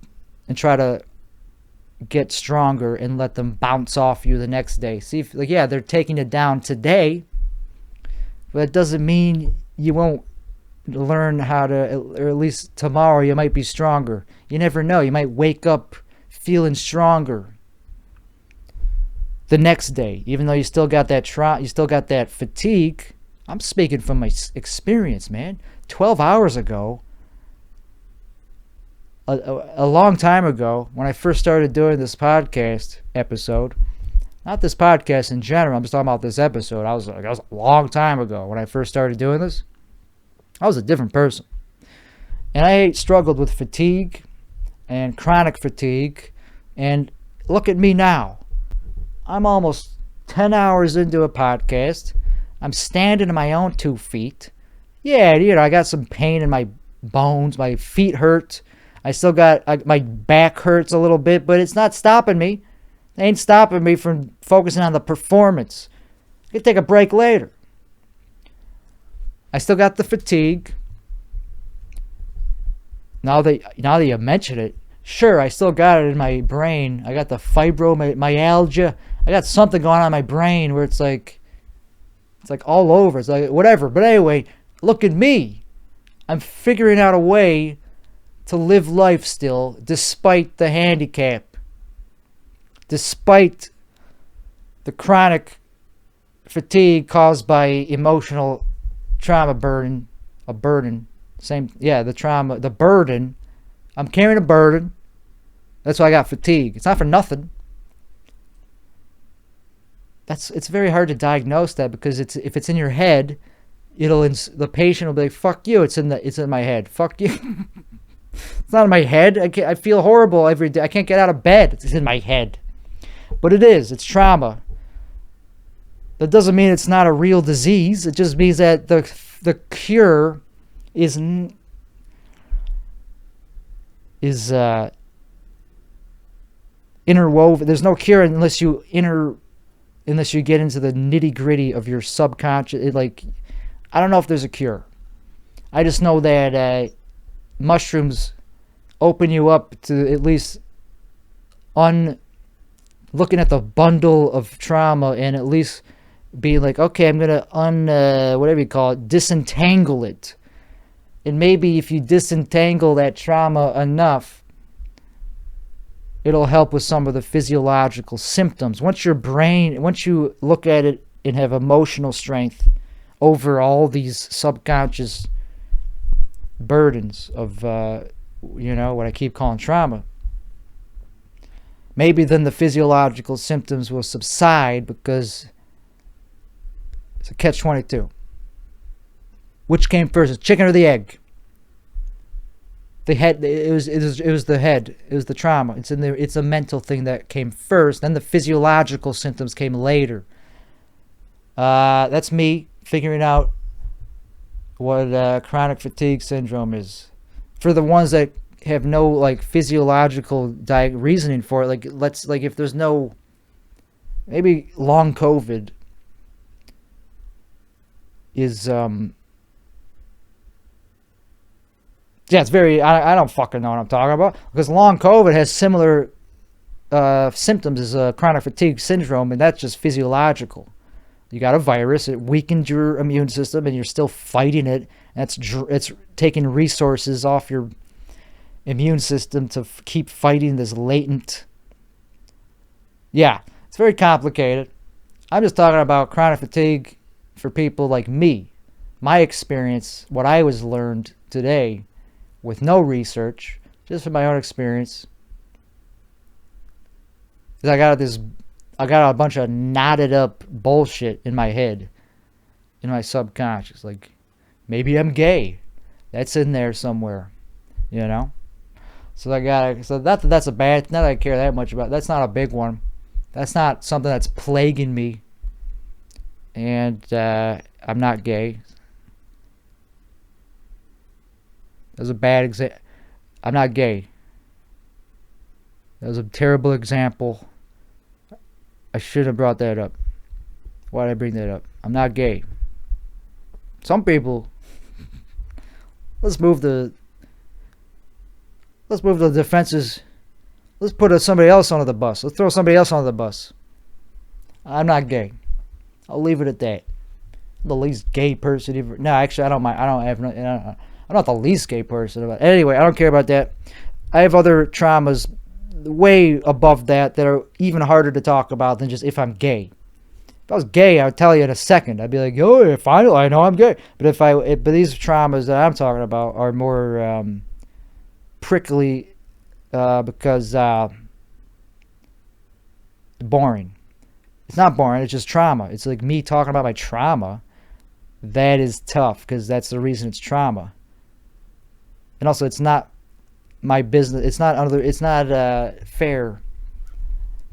and try to get stronger and let them bounce off you the next day. See, if, like, yeah, they're taking it down today, but it doesn't mean you won't learn how to, or at least tomorrow you might be stronger. You never know. You might wake up feeling stronger the next day, even though you still got that fatigue. I'm speaking from my experience, man. 12 hours ago, a long time ago, when I first started doing this podcast episode, not this podcast in general, I'm just talking about this episode. That was a long time ago when I first started doing this. I was a different person. And I struggled with fatigue and chronic fatigue. And look at me now. I'm almost 10 hours into a podcast. I'm standing on my own 2 feet. Yeah, I got some pain in my bones. My feet hurt. I still got, my back hurts a little bit, but it's not stopping me. It ain't stopping me from focusing on the performance. I can take a break later. I still got the fatigue. Now that you mention it, sure, I still got it in my brain. I got the fibromyalgia. I got something going on in my brain where it's like all over. It's like whatever. But anyway, look at me. I'm figuring out a way to live life still, despite the handicap, despite the chronic fatigue caused by emotional trauma burden. The burden. I'm carrying a burden. That's why I got fatigue. It's not for nothing. It's very hard to diagnose that, because if it's in your head, the patient will be like, "Fuck you." It's in my head. Fuck you. It's not in my head. I feel horrible every day. I can't get out of bed. It's in my head. But it is. It's trauma. That doesn't mean it's not a real disease. It just means that the cure is interwoven. There's no cure unless you get into the nitty-gritty of your subconscious. I don't know if there's a cure. I just know that mushrooms open you up to at least looking at the bundle of trauma and at least being like, okay, I'm gonna whatever you call it, disentangle it. And maybe if you disentangle that trauma enough, it'll help with some of the physiological symptoms. Once you look at it and have emotional strength over all these subconscious burdens of what I keep calling trauma, maybe then the physiological symptoms will subside, because it's a catch-22. Which came first, the chicken or the egg? The head. It was the head. It was the trauma. It's a mental thing that came first. Then the physiological symptoms came later. That's me figuring out what chronic fatigue syndrome is. For the ones that have no physiological reasoning for it, if there's no, maybe long COVID is it's very, I don't fucking know what I'm talking about, because long COVID has similar symptoms as chronic fatigue syndrome, and that's just physiological. You got a virus, it weakened your immune system, and you're still fighting it. It's taking resources off your immune system to keep fighting this latent. Yeah, it's very complicated. I'm just talking about chronic fatigue for people like me. My experience, what I was learned today, with no research, just from my own experience, is I got a bunch of knotted up bullshit in my head, in my subconscious. Maybe I'm gay. That's in there somewhere, So that's a bad. Not that I care that much about. That's not a big one. That's not something that's plaguing me. And I I'm not gay. That was a bad example. I'm not gay. That was a terrible example. I shouldn't have brought that up. Why did I bring that up? I'm not gay. Some people... Let's move the defenses. Let's put somebody else under the bus. Let's throw somebody else under the bus. I'm not gay. I'll leave it at that. I'm the least gay person ever. No, actually, I don't mind. I'm not the least gay person. But anyway, I don't care about that. I have other traumas way above that are even harder to talk about than just if I'm gay. If I was gay, I would tell you in a second. I'd be like, oh, finally, I know I'm gay. But but these traumas that I'm talking about are more prickly because boring. It's not boring. It's just trauma. It's like me talking about my trauma. That is tough because that's the reason it's trauma. And also, it's not my business. It's not fair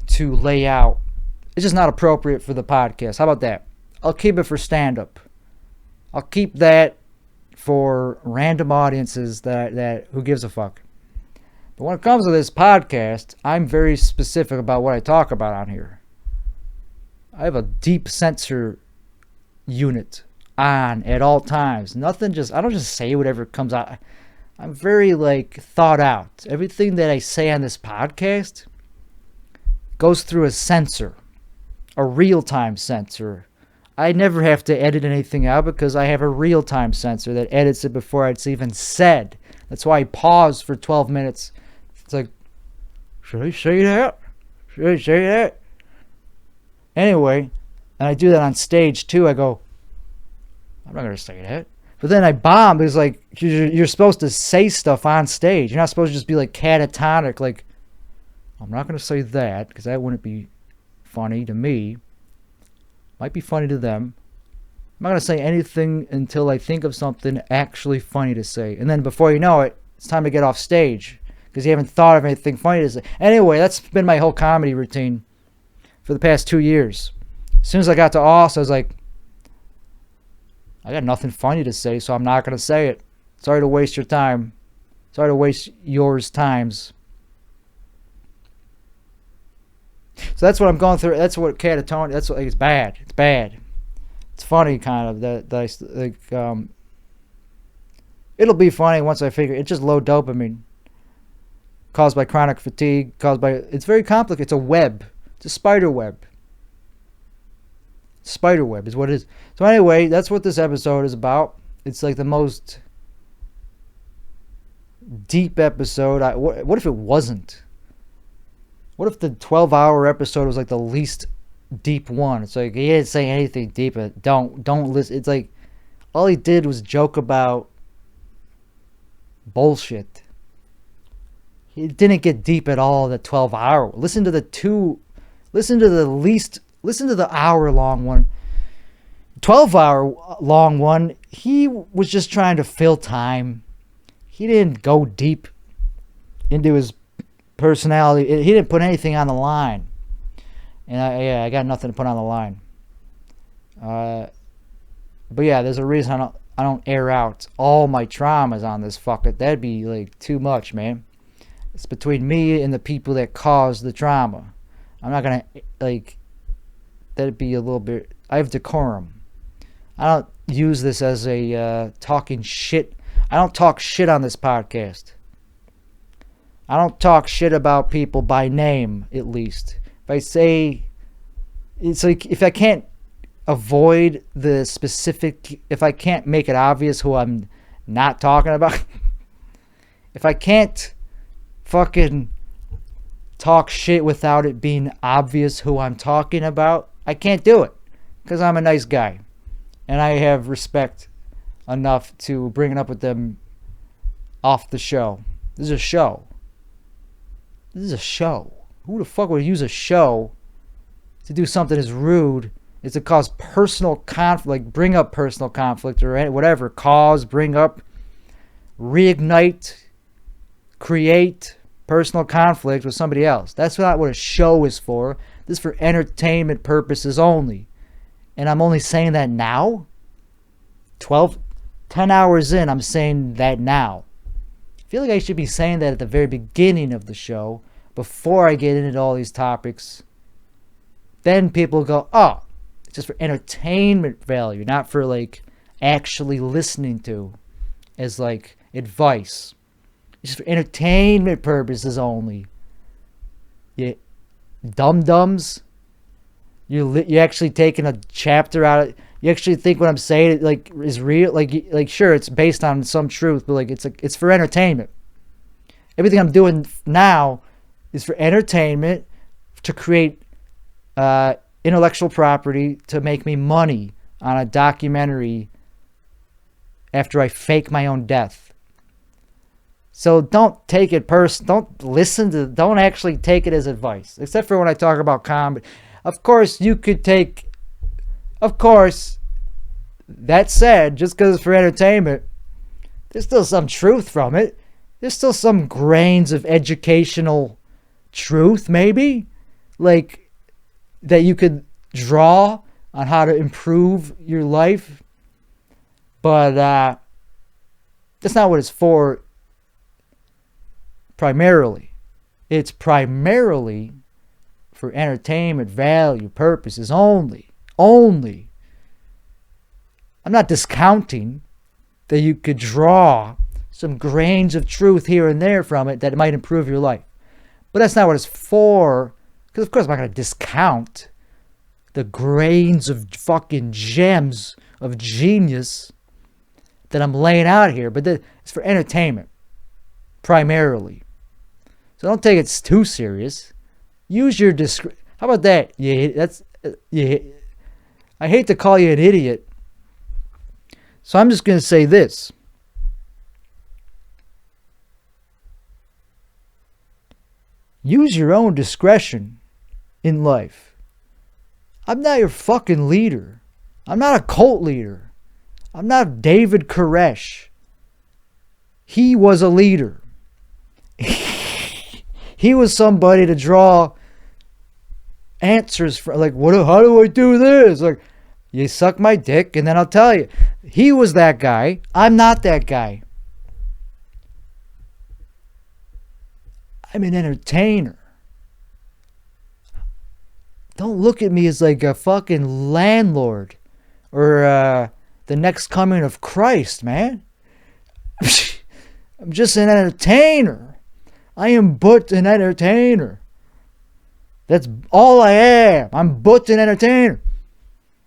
to lay out. It's just not appropriate for the podcast. How about that? I'll keep it for stand-up. I'll keep that for random audiences that who gives a fuck. But when it comes to this podcast, I'm very specific about what I talk about on here. I have a deep censor unit on at all times. I don't just say whatever comes out. I'm very thought out. Everything that I say on this podcast goes through a censor. A real-time censor. I never have to edit anything out because I have a real-time censor that edits it before it's even said. That's why I pause for 12 minutes. It's like, should I say that? Should I say that? Anyway, and I do that on stage too. I go, I'm not going to say that. But then I bomb because you're supposed to say stuff on stage. You're not supposed to just be catatonic. I'm not going to say that because that wouldn't be funny to me. Might be funny to them. I'm not going to say anything until I think of something actually funny to say. And then before you know it, it's time to get off stage because you haven't thought of anything funny to say. Anyway, that's been my whole comedy routine for the past 2 years. As soon as I got to Austin, I was like, I got nothing funny to say, so I'm not going to say it. Sorry to waste your time. Sorry to waste yours times. So that's what I'm going through. That's what catatonic. That's what it's bad. It's bad. It's funny, kind of. It'll be funny once I figure. It's just low dopamine, caused by chronic fatigue. It's very complicated. It's a web. It's a spider web. Spider web is what it is. So anyway, that's what this episode is about. It's the most deep episode. What if it wasn't? What if the 12-hour episode was the least deep one? It's he didn't say anything deep. Don't listen. It's all he did was joke about bullshit. He didn't get deep at all. The 12-hour. Listen to the hour-long one. 12-hour long one. He was just trying to fill time. He didn't go deep into his personality. He didn't put anything on the line. And I got nothing to put on the line. But yeah, there's a reason I don't air out all my traumas on this fucker. That'd be too much, man. It's between me and the people that caused the trauma. I'm not gonna that'd be a little bit. I have decorum. I don't use this as a talking shit. I don't talk shit on this podcast. I don't talk shit about people by name, at least. If I say, it's if I can't avoid the specific, if I can't make it obvious who I'm not talking about, if I can't fucking talk shit without it being obvious who I'm talking about, I can't do it. Because I'm a nice guy. And I have respect enough to bring it up with them off the show. This is a show. This is a show. Who the fuck would use a show to do something as rude as to cause personal conflict, bring up personal conflict or whatever, bring up, reignite, create personal conflict with somebody else. That's not what a show is for. This is for entertainment purposes only. And I'm only saying that now? 10 hours in, I'm saying that now. I feel like I should be saying that at the very beginning of the show, before I get into all these topics. Then people go, oh, it's just for entertainment value, not for like actually listening to as like advice. It's just for entertainment purposes only. You dum-dums. You actually taking a chapter out of, you actually think what I'm saying like is real, like sure, it's based on some truth, but like it's for entertainment. Everything I'm doing now is for entertainment, to create intellectual property, to make me money on a documentary after I fake my own death. So don't take it don't actually take it as advice, except for when I talk about comedy. Of course, that said, just because it's for entertainment, there's still some truth from it. There's still some grains of educational truth, maybe, like, that you could draw on how to improve your life. But that's not what it's for primarily. It's primarily for entertainment value purposes only. I'm not discounting that you could draw some grains of truth here and there from it that might improve your life. But that's not what it's for. Because of course I'm not going to discount the grains of fucking gems of genius that I'm laying out here. But it's for entertainment, primarily. So don't take it too serious. Use your discretion. How about that? I hate to call you an idiot. So I'm just going to say this. Use your own discretion in life. I'm not your fucking leader. I'm not a cult leader. I'm not David Koresh. He was a leader. He was somebody to draw answers for, like, how do I do this? Like, you suck my dick and then I'll tell you. He was that guy. I'm not that guy. I'm an entertainer. Don't look at me as like a fucking landlord or the next coming of Christ, man. I'm just an entertainer. I am but an entertainer. That's all I am. I'm but an entertainer.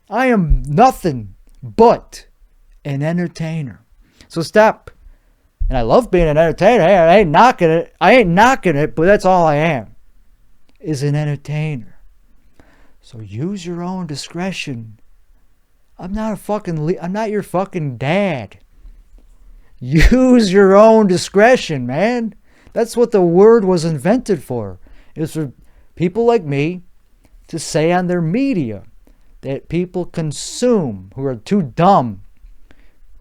I am nothing but an entertainer. So stop. And I love being an entertainer. I ain't knocking it, but that's all I am, is an entertainer. So use your own discretion. I'm not your fucking dad. Use your own discretion, man. That's what the word was invented for. It was for people like me to say on their media that people consume who are too dumb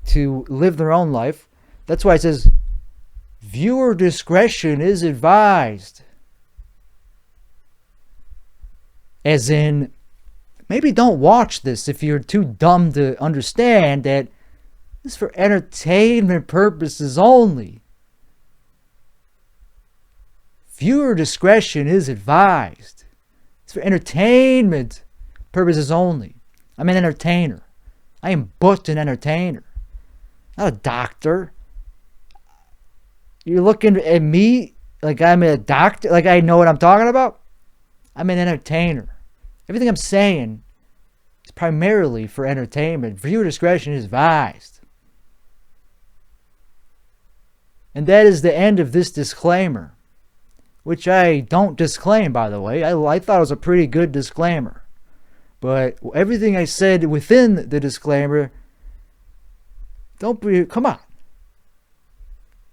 to live their own life. That's why it says viewer discretion is advised. As in, maybe don't watch this if you're too dumb to understand that this is for entertainment purposes only. Viewer discretion is advised. It's for entertainment purposes only. I'm an entertainer. I am but an entertainer, not a doctor. You're looking at me like I'm a doctor, like I know what I'm talking about. I'm an entertainer. Everything I'm saying is primarily for entertainment. Viewer discretion is advised. And that is the end of this disclaimer, which I don't disclaim, by the way. I thought it was a pretty good disclaimer. But everything I said within the disclaimer, come on.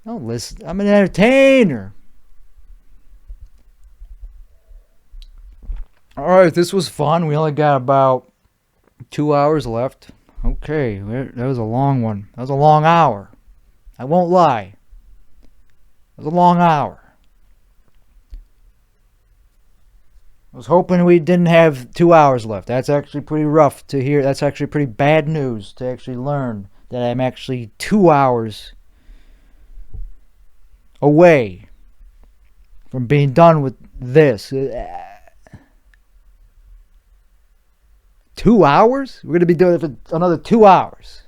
Don't listen. I'm an entertainer. Alright, this was fun. We only got about 2 hours left. Okay, that was a long one. That was a long hour. I won't lie. It was a long hour. I was hoping we didn't have 2 hours left. That's actually pretty rough to hear. That's actually pretty bad news to actually learn that I'm actually 2 hours away from being done with this. 2 hours? We're going to be doing it for another 2 hours.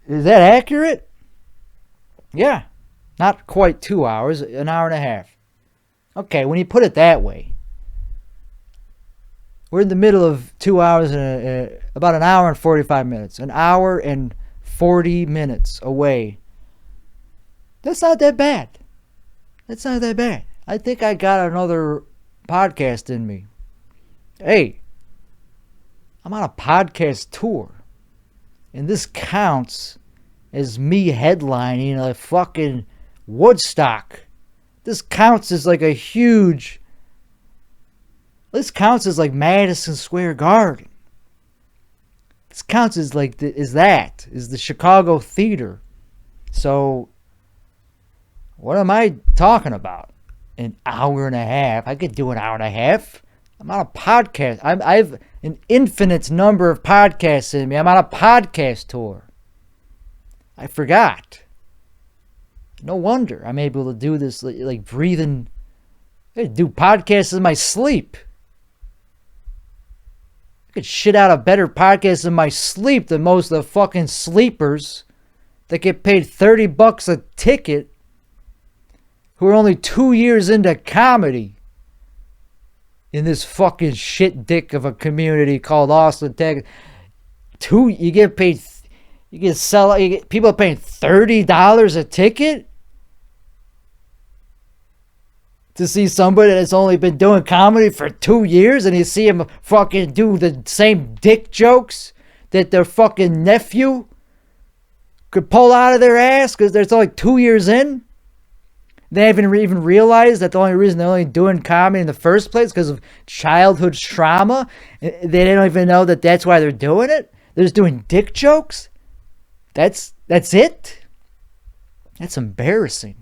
Is that accurate? Yeah. Not quite 2 hours, an hour and a half. Okay, when you put it that way, we're in the middle of 2 hours and about an hour and 45 minutes. An hour and 40 minutes away. That's not that bad. That's not that bad. I think I got another podcast in me. Hey, I'm on a podcast tour. And this counts as me headlining a fucking Woodstock. This counts as like a huge... This counts as like Madison Square Garden. This counts as like is the Chicago Theater. So what am I talking about? An hour and a half. I could do an hour and a half. I'm on a podcast. I've an infinite number of podcasts in me. I'm on a podcast tour. I forgot. No wonder I'm able to do this like breathing. I do podcasts in my sleep. I could shit out a better podcast in my sleep than most of the fucking sleepers that get paid $30 a ticket who are only 2 years into comedy in this fucking shit dick of a community called Austin, Texas. People are paying $30 a ticket to see somebody that's only been doing comedy for 2 years, and you see him fucking do the same dick jokes that their fucking nephew could pull out of their ass because they're only 2 years in. They haven't even realized that the only reason they're only doing comedy in the first place because of childhood trauma. They don't even know that that's why they're doing it. They're just doing dick jokes. That's it. That's embarrassing.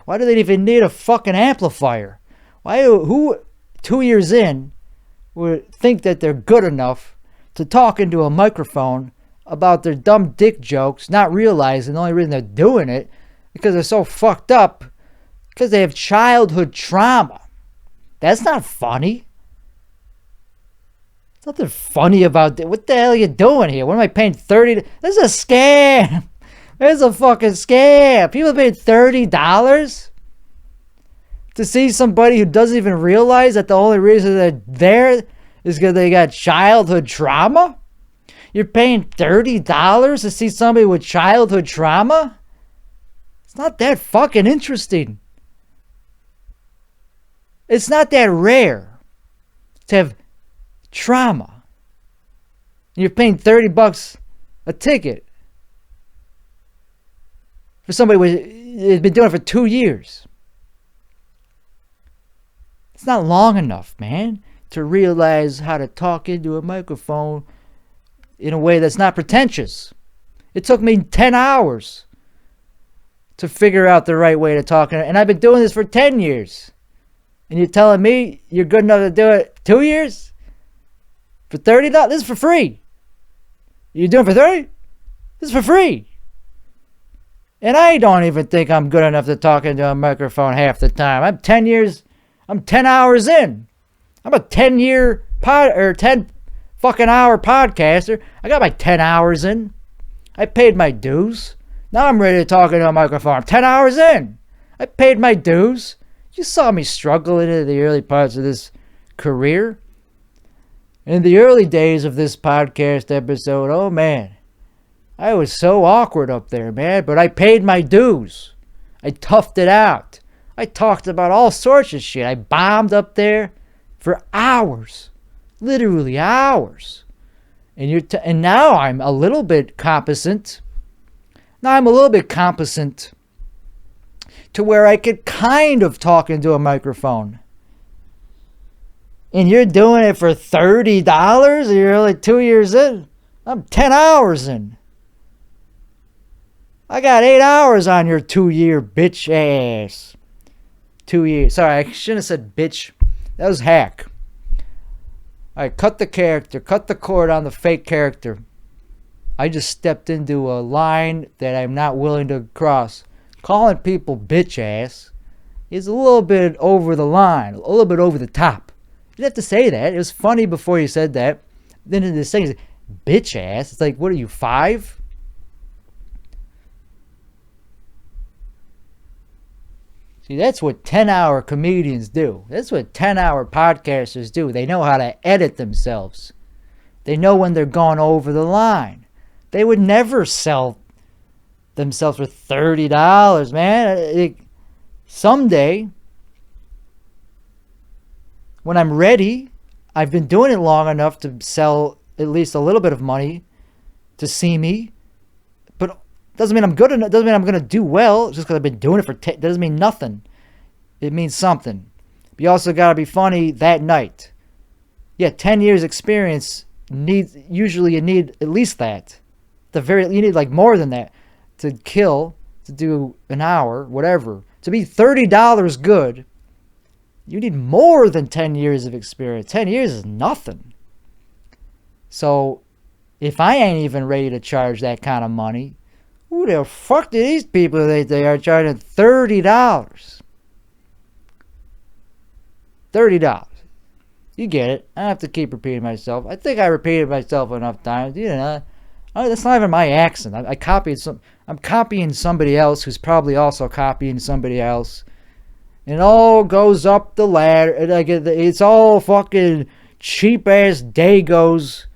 Why do they even need a fucking amplifier? Who 2 years in would think that they're good enough to talk into a microphone about their dumb dick jokes, not realizing the only reason they're doing it because they're so fucked up because they have childhood trauma. That's not funny. There's nothing funny about that. What the hell are you doing here? What am I paying $30? This is a scam. This is a fucking scam. People paying $30 to see somebody who doesn't even realize that the only reason they're there is because they got childhood trauma? You're paying $30 to see somebody with childhood trauma? It's not that fucking interesting. It's not that rare to have trauma. You're paying $30 a ticket for somebody who's been doing it for 2 years. It's not long enough, man, to realize how to talk into a microphone in a way that's not pretentious. It took me 10 hours to figure out the right way to talk. And I've been doing this for 10 years. And you're telling me you're good enough to do it 2 years? For $30? This is for free. You're doing it for $30? This is for free. And I don't even think I'm good enough to talk into a microphone half the time. I'm 10 hours in. I'm a 10 fucking hour podcaster. I got my 10 hours in. I paid my dues. Now I'm ready to talk into a microphone. I'm 10 hours in. I paid my dues. You saw me struggle into the early parts of this career. In the early days of this podcast episode, oh man, I was so awkward up there, man. But I paid my dues. I toughed it out. I talked about all sorts of shit. I bombed up there for hours. Literally hours. And now I'm a little bit competent. Now I'm a little bit competent to where I could kind of talk into a microphone. And you're doing it for $30 and you're only 2 years in? I'm 10 hours in. I got 8 hours on your 2-year bitch ass. 2 years. Sorry, I shouldn't have said bitch. That was hack. All right, cut the character. Cut the cord on the fake character. I just stepped into a line that I'm not willing to cross. Calling people bitch ass is a little bit over the line, a little bit over the top. You didn't have to say that. It was funny before you said that. Then in this thing, bitch ass. It's like, what are you, 5? See, that's what 10-hour comedians do. That's what 10-hour podcasters do. They know how to edit themselves. They know when they're going over the line. They would never sell themselves for $30, man. Someday, when I'm ready, I've been doing it long enough to sell at least a little bit of money to see me. But doesn't mean I'm good enough. Doesn't mean I'm going to do well. Just because I've been doing it for doesn't mean nothing. It means something. But you also got to be funny that night. Yeah, 10 years experience usually you need at least that. You need like more than that to do an hour, whatever. To be $30 good, you need more than 10 years of experience. 10 years is nothing. So if I ain't even ready to charge that kind of money, who the fuck do these people think they are charging $30? $30. You get it. I don't have to keep repeating myself. I think I repeated myself enough times. You know, that's not even my accent. I'm copying somebody else who's probably also copying somebody else. And it all goes up the ladder. It's all fucking cheap ass Dagos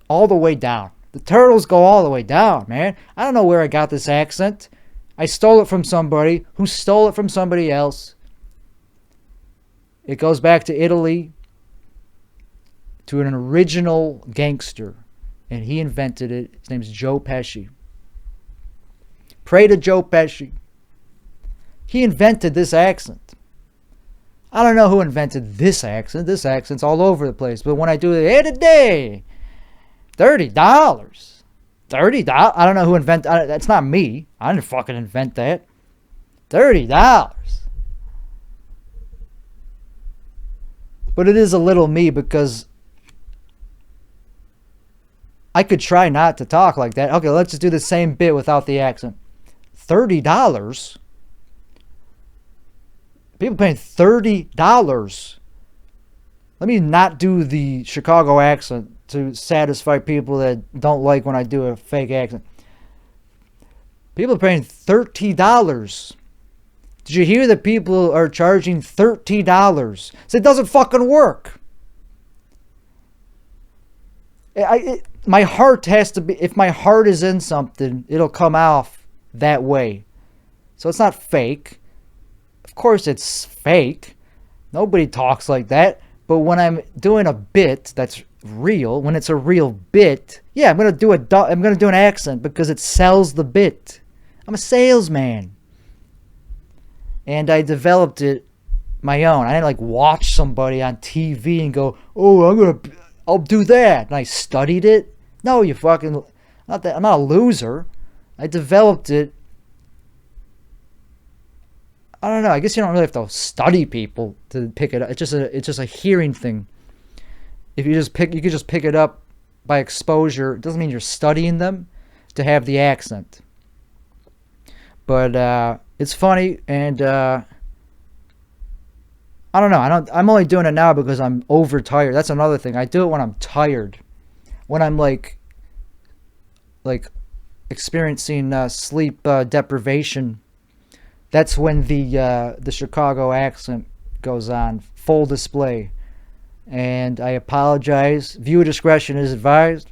all the way down. The turtles go all the way down, man. I don't know where I got this accent. I stole it from somebody who stole it from somebody else. It goes back to Italy, to an original gangster, and he invented it. His name's Joe Pesci. Pray to Joe Pesci. He invented this accent. I don't know who invented this accent. This accent's all over the place. But when I do it, hey, today, $30. $30? I don't know who invented. That's not me. I didn't fucking invent that. $30. But it is a little me because I could try not to talk like that. Okay, let's just do the same bit without the accent. $30? People paying $30. Let me not do the Chicago accent to satisfy people that don't like when I do a fake accent. People are paying $30. Did you hear that people are charging $30? So it doesn't fucking work. My heart has to be, if my heart is in something, it'll come off that way. So it's not fake. Of course it's fake. Nobody talks like that. But when I'm doing a bit that's real, when it's a real bit, yeah, I'm gonna do an accent because it sells the bit. I'm a salesman. And I developed it my own. I didn't like watch somebody on TV and go, "Oh, I'll do that." And I studied it. No, you fucking, not that. I'm not a loser. I developed it. I don't know. I guess you don't really have to study people to pick it up. It's just a hearing thing. If you could just pick it up by exposure. It doesn't mean you're studying them to have the accent. But it's funny, and I don't know. I'm only doing it now because I'm overtired. That's another thing. I do it when I'm tired, when I'm like experiencing sleep deprivation. That's when the Chicago accent goes on full display. And I apologize. Viewer discretion is advised.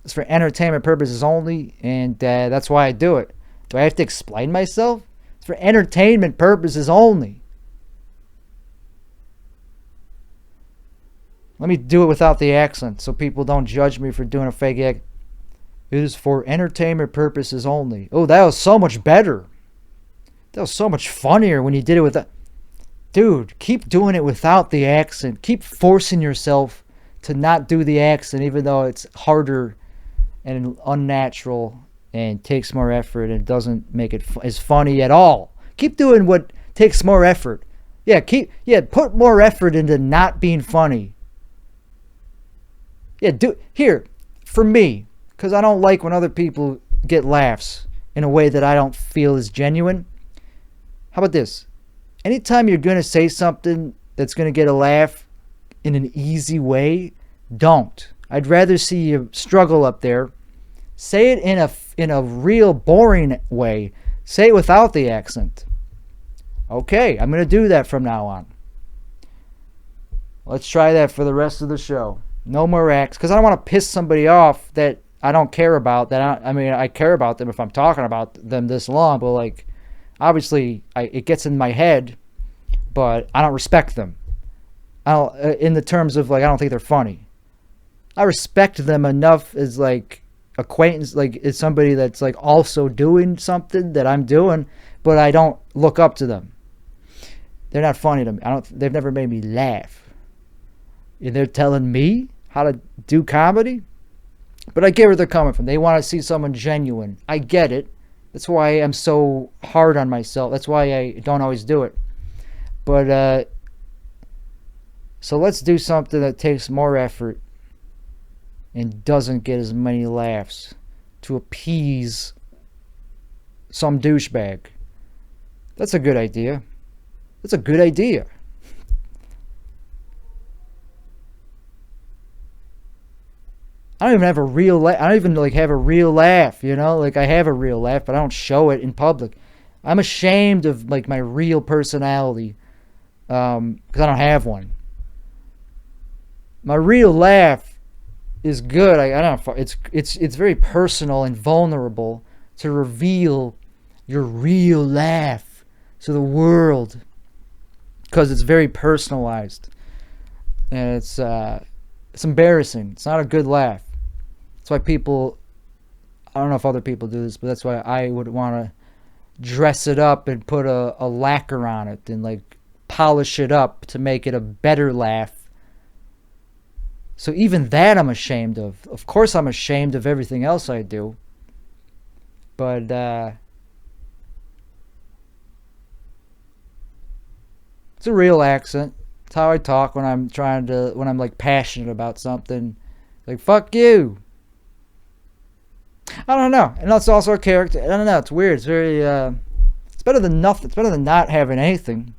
It's for entertainment purposes only, and that's why I do it. Do I have to explain myself? It's for entertainment purposes only. Let me do it without the accent so people don't judge me for doing a fake accent. It is for entertainment purposes only. Oh, that was so much better. That was so much funnier when you did it with that. Dude, keep doing it without the accent. Keep forcing yourself to not do the accent, even though it's harder and unnatural and takes more effort and doesn't make it as funny at all. Keep doing what takes more effort. Put more effort into not being funny. Yeah, here, for me, because I don't like when other people get laughs in a way that I don't feel is genuine. How about this? Anytime you're going to say something that's going to get a laugh in an easy way, don't. I'd rather see you struggle up there. Say it in a real boring way. Say it without the accent. Okay, I'm going to do that from now on. Let's try that for the rest of the show. No more acts, because I don't want to piss somebody off that I don't care about. I care about them if I'm talking about them this long, but like, obviously, it gets in my head, but I don't respect them. In the terms of like, I don't think they're funny. I respect them enough as like acquaintance, like it's somebody that's like also doing something that I'm doing, but I don't look up to them. They're not funny to me. They've never made me laugh. And they're telling me how to do comedy, but I get where they're coming from. They want to see someone genuine. I get it. That's why I'm so hard on myself. That's why I don't always do it. But so let's do something that takes more effort and doesn't get as many laughs to appease some douchebag. That's a good idea. That's a good idea. I don't even have a real laugh. I don't even like have a real laugh, you know? Like I have a real laugh, but I don't show it in public. I'm ashamed of like my real personality because I don't have one. My real laugh is good. I don't know. It's very personal and vulnerable to reveal your real laugh to the world because it's very personalized and it's embarrassing. It's not a good laugh. That's why people, I don't know if other people do this, but that's why I would want to dress it up and put a lacquer on it and like polish it up to make it a better laugh. So even that I'm ashamed of. Of course I'm ashamed of everything else I do. But it's a real accent. It's how I talk when I'm like passionate about something. Like, fuck you. I don't know. And that's also a character. I don't know. It's weird. It's very, it's better than nothing. It's better than not having anything.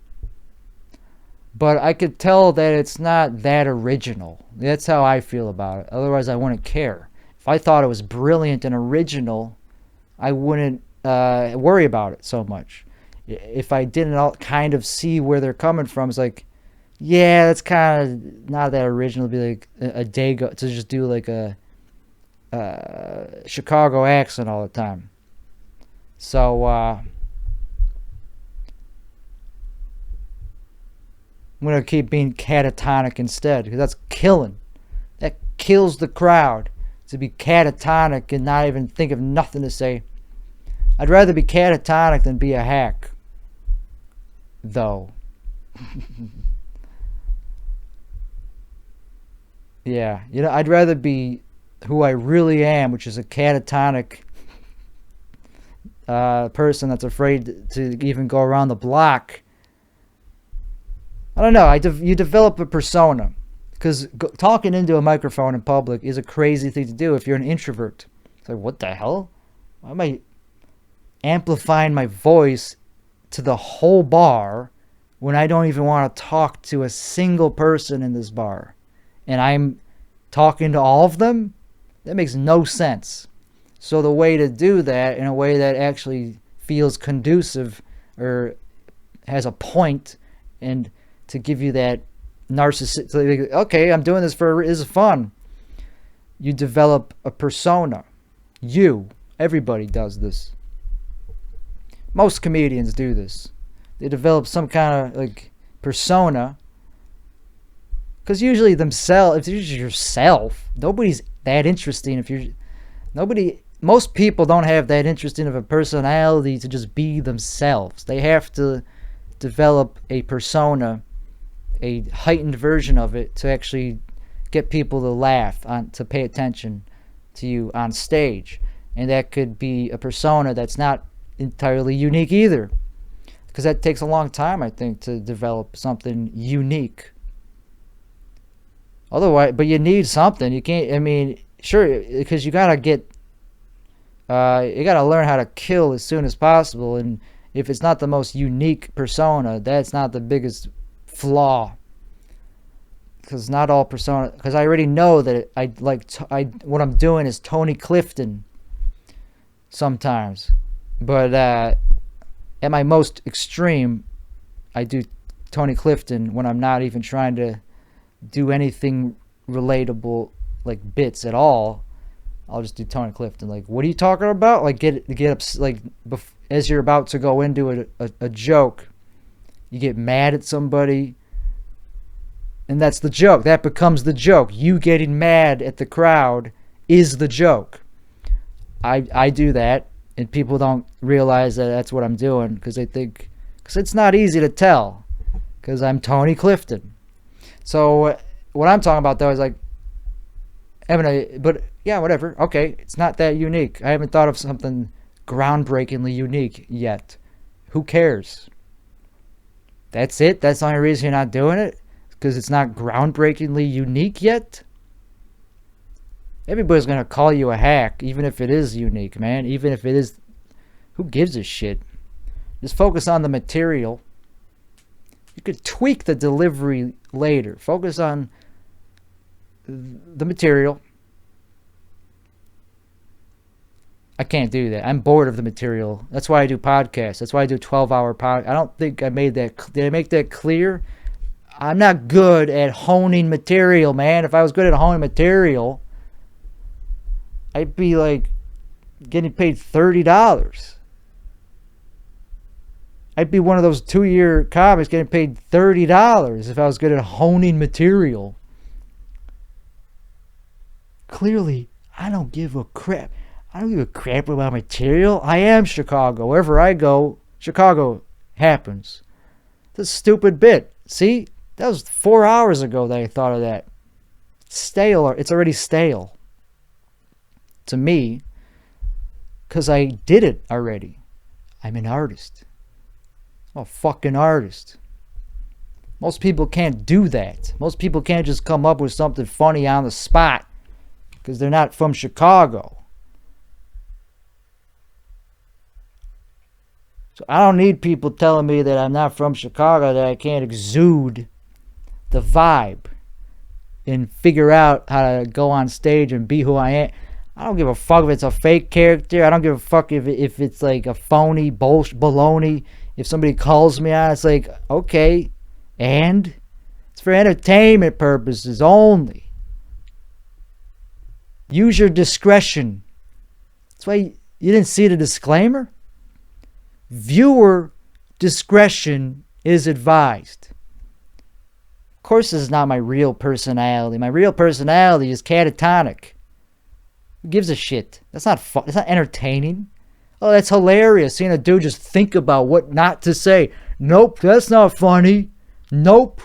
But I could tell that it's not that original. That's how I feel about it. Otherwise, I wouldn't care. If I thought it was brilliant and original, I wouldn't worry about it so much. If I didn't kind of see where they're coming from, it's like, yeah, that's kind of not that original. It'd be like a Dago to just do like a Chicago accent all the time. So I'm gonna keep being catatonic instead because that's killing. That kills the crowd to be catatonic and not even think of nothing to say. I'd rather be catatonic than be a hack, though. Yeah, you know, I'd rather be who I really am, which is a catatonic person that's afraid to even go around the block. I don't know. You develop a persona because talking into a microphone in public is a crazy thing to do if you're an introvert. It's like, what the hell? Why am I amplifying my voice to the whole bar when I don't even want to talk to a single person in this bar? And I'm talking to all of them? That makes no sense. So the way to do that in a way that actually feels conducive or has a point and to give you that narcissistic, okay, I'm doing this this is fun. You develop a persona. Everybody does this. Most comedians do this. They develop some kind of like persona. Because usually themselves, if you're just yourself, nobody's that interesting. Most people don't have that interesting of a personality to just be themselves. They have to develop a persona, a heightened version of it to actually get people to laugh, to pay attention to you on stage. And that could be a persona that's not entirely unique either. Because that takes a long time, I think, to develop something unique. Otherwise, but you need something. You can't, I mean, sure, because you gotta get, you gotta learn how to kill as soon as possible. And if it's not the most unique persona, that's not the biggest flaw. Because not all persona, because I already know that what I'm doing is Tony Clifton sometimes. But at my most extreme, I do Tony Clifton when I'm not even trying to do anything relatable, like bits at all. I'll just do Tony Clifton. Like, what are you talking about? Like, get up, like, as you're about to go into a joke, you get mad at somebody, and that's the joke. That becomes the joke. You getting mad at the crowd is the joke. I do that, and people don't realize that that's what I'm doing because they think, because it's not easy to tell, because I'm Tony Clifton. So what I'm talking about though is like, but yeah, whatever. Okay, it's not that unique. I haven't thought of something groundbreakingly unique yet. Who cares? That's it? That's the only reason you're not doing it? Because it's not groundbreakingly unique yet? Everybody's going to call you a hack, even if it is unique, man. Even if it is... Who gives a shit? Just focus on the material. You could tweak the delivery later. Focus on the material. I can't do that. I'm bored of the material. That's why I do podcasts. That's why I do 12-hour podcast. I don't think I made that... Did I make that clear? I'm not good at honing material, man. If I was good at honing material, I'd be like getting paid $30. I'd be one of those 2-year comics getting paid $30 if I was good at honing material. Clearly, I don't give a crap. I don't give a crap about material. I am Chicago. Wherever I go, Chicago happens. It's a stupid bit. See? That was 4 hours ago that I thought of that. Stale. It's already stale. To me. Because I did it already. I'm an artist. I'm a fucking artist. Most people can't do that. Most people can't just come up with something funny on the spot. Because they're not from Chicago. So I don't need people telling me that I'm not from Chicago, that I can't exude the vibe and figure out how to go on stage and be who I am. I don't give a fuck if it's a fake character. I don't give a fuck if it's like a phony baloney. If somebody calls me out, it's like, okay, and it's for entertainment purposes only. Use your discretion. That's why you didn't see the disclaimer. Viewer discretion is advised. Of course, this is not my real personality. My real personality is catatonic. Who gives a shit? That's not fun. That's not entertaining. Oh, that's hilarious. Seeing a dude just think about what not to say. Nope, that's not funny. Nope.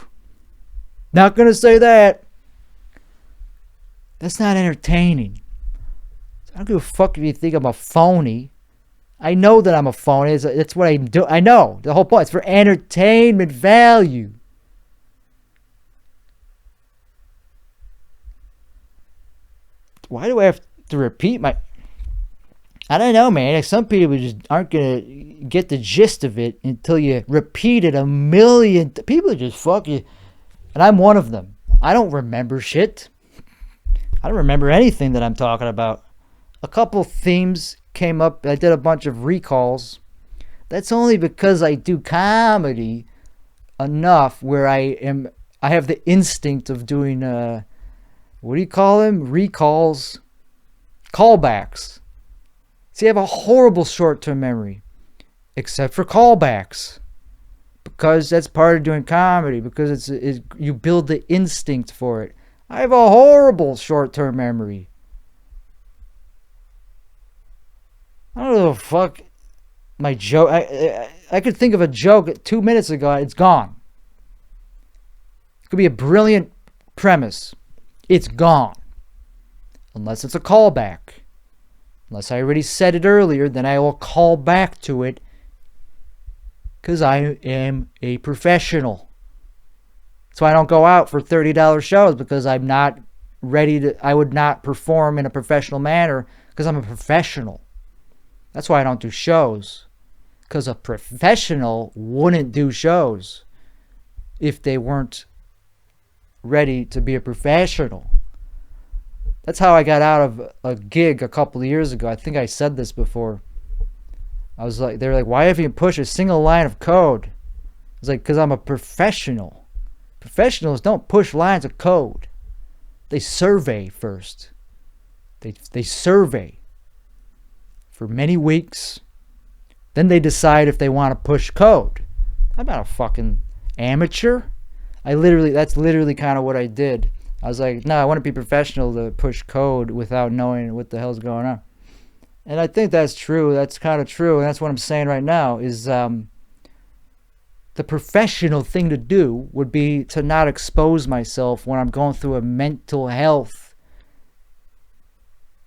Not gonna say that. That's not entertaining. I don't give a fuck if you think I'm a phony. I know that I'm a phony. That's what I do. I know. The whole point. It's for entertainment value. Why do I have to repeat my... I don't know, man. Like, some people just aren't going to get the gist of it until you repeat it a million... People just fuck you. And I'm one of them. I don't remember shit. I don't remember anything that I'm talking about. A couple themes came up. I did a bunch of recalls. That's only because I do comedy enough where I have the instinct of doing... what do you call them? Recalls. Callbacks. See, I have a horrible short-term memory. Except for callbacks. Because that's part of doing comedy. Because you build the instinct for it. I have a horrible short-term memory. I don't know the fuck. My joke. I could think of a joke 2 minutes ago. It's gone. It could be a brilliant premise. It's gone. Unless it's a callback. Unless I already said it earlier, then I will call back to it. Because I am a professional. That's why I don't go out for $30 shows, because I'm not ready to, I would not perform in a professional manner because I'm a professional. That's why I don't do shows, because a professional wouldn't do shows if they weren't ready to be a professional. That's how I got out of a gig a couple of years ago. I think I said this before. I was like, they were like, why haven't you pushed a single line of code? I was like, because I'm a professional. Professionals don't push lines of code. They survey first. They survey for many weeks. Then they decide if they want to push code. I'm not a fucking amateur. That's literally kind of what I did. I was like, no, I want to be professional to push code without knowing what the hell's going on. And I think that's true. That's kind of true. And that's what I'm saying right now is the professional thing to do would be to not expose myself when I'm going through a mental health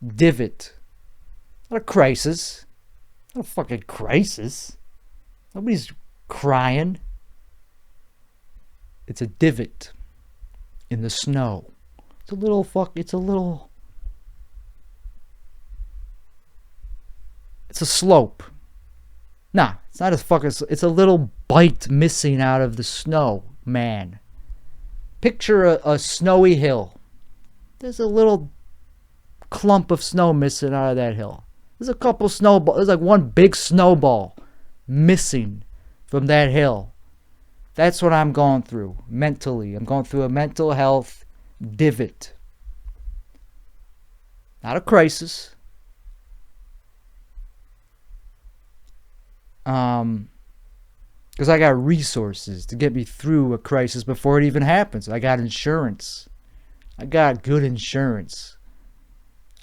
divot. Not a crisis. Not a fucking crisis. Nobody's crying. It's a divot in the snow. It's a little it's a slope. Nah, it's not a fucking, it's a little bite missing out of the snow, man. Picture a snowy hill. There's a little clump of snow missing out of that hill. There's a couple snowballs. There's like one big snowball missing from that hill. That's what I'm going through mentally. I'm going through a mental health divot. Not a crisis. Because I got resources to get me through a crisis before it even happens. I got insurance. I got good insurance.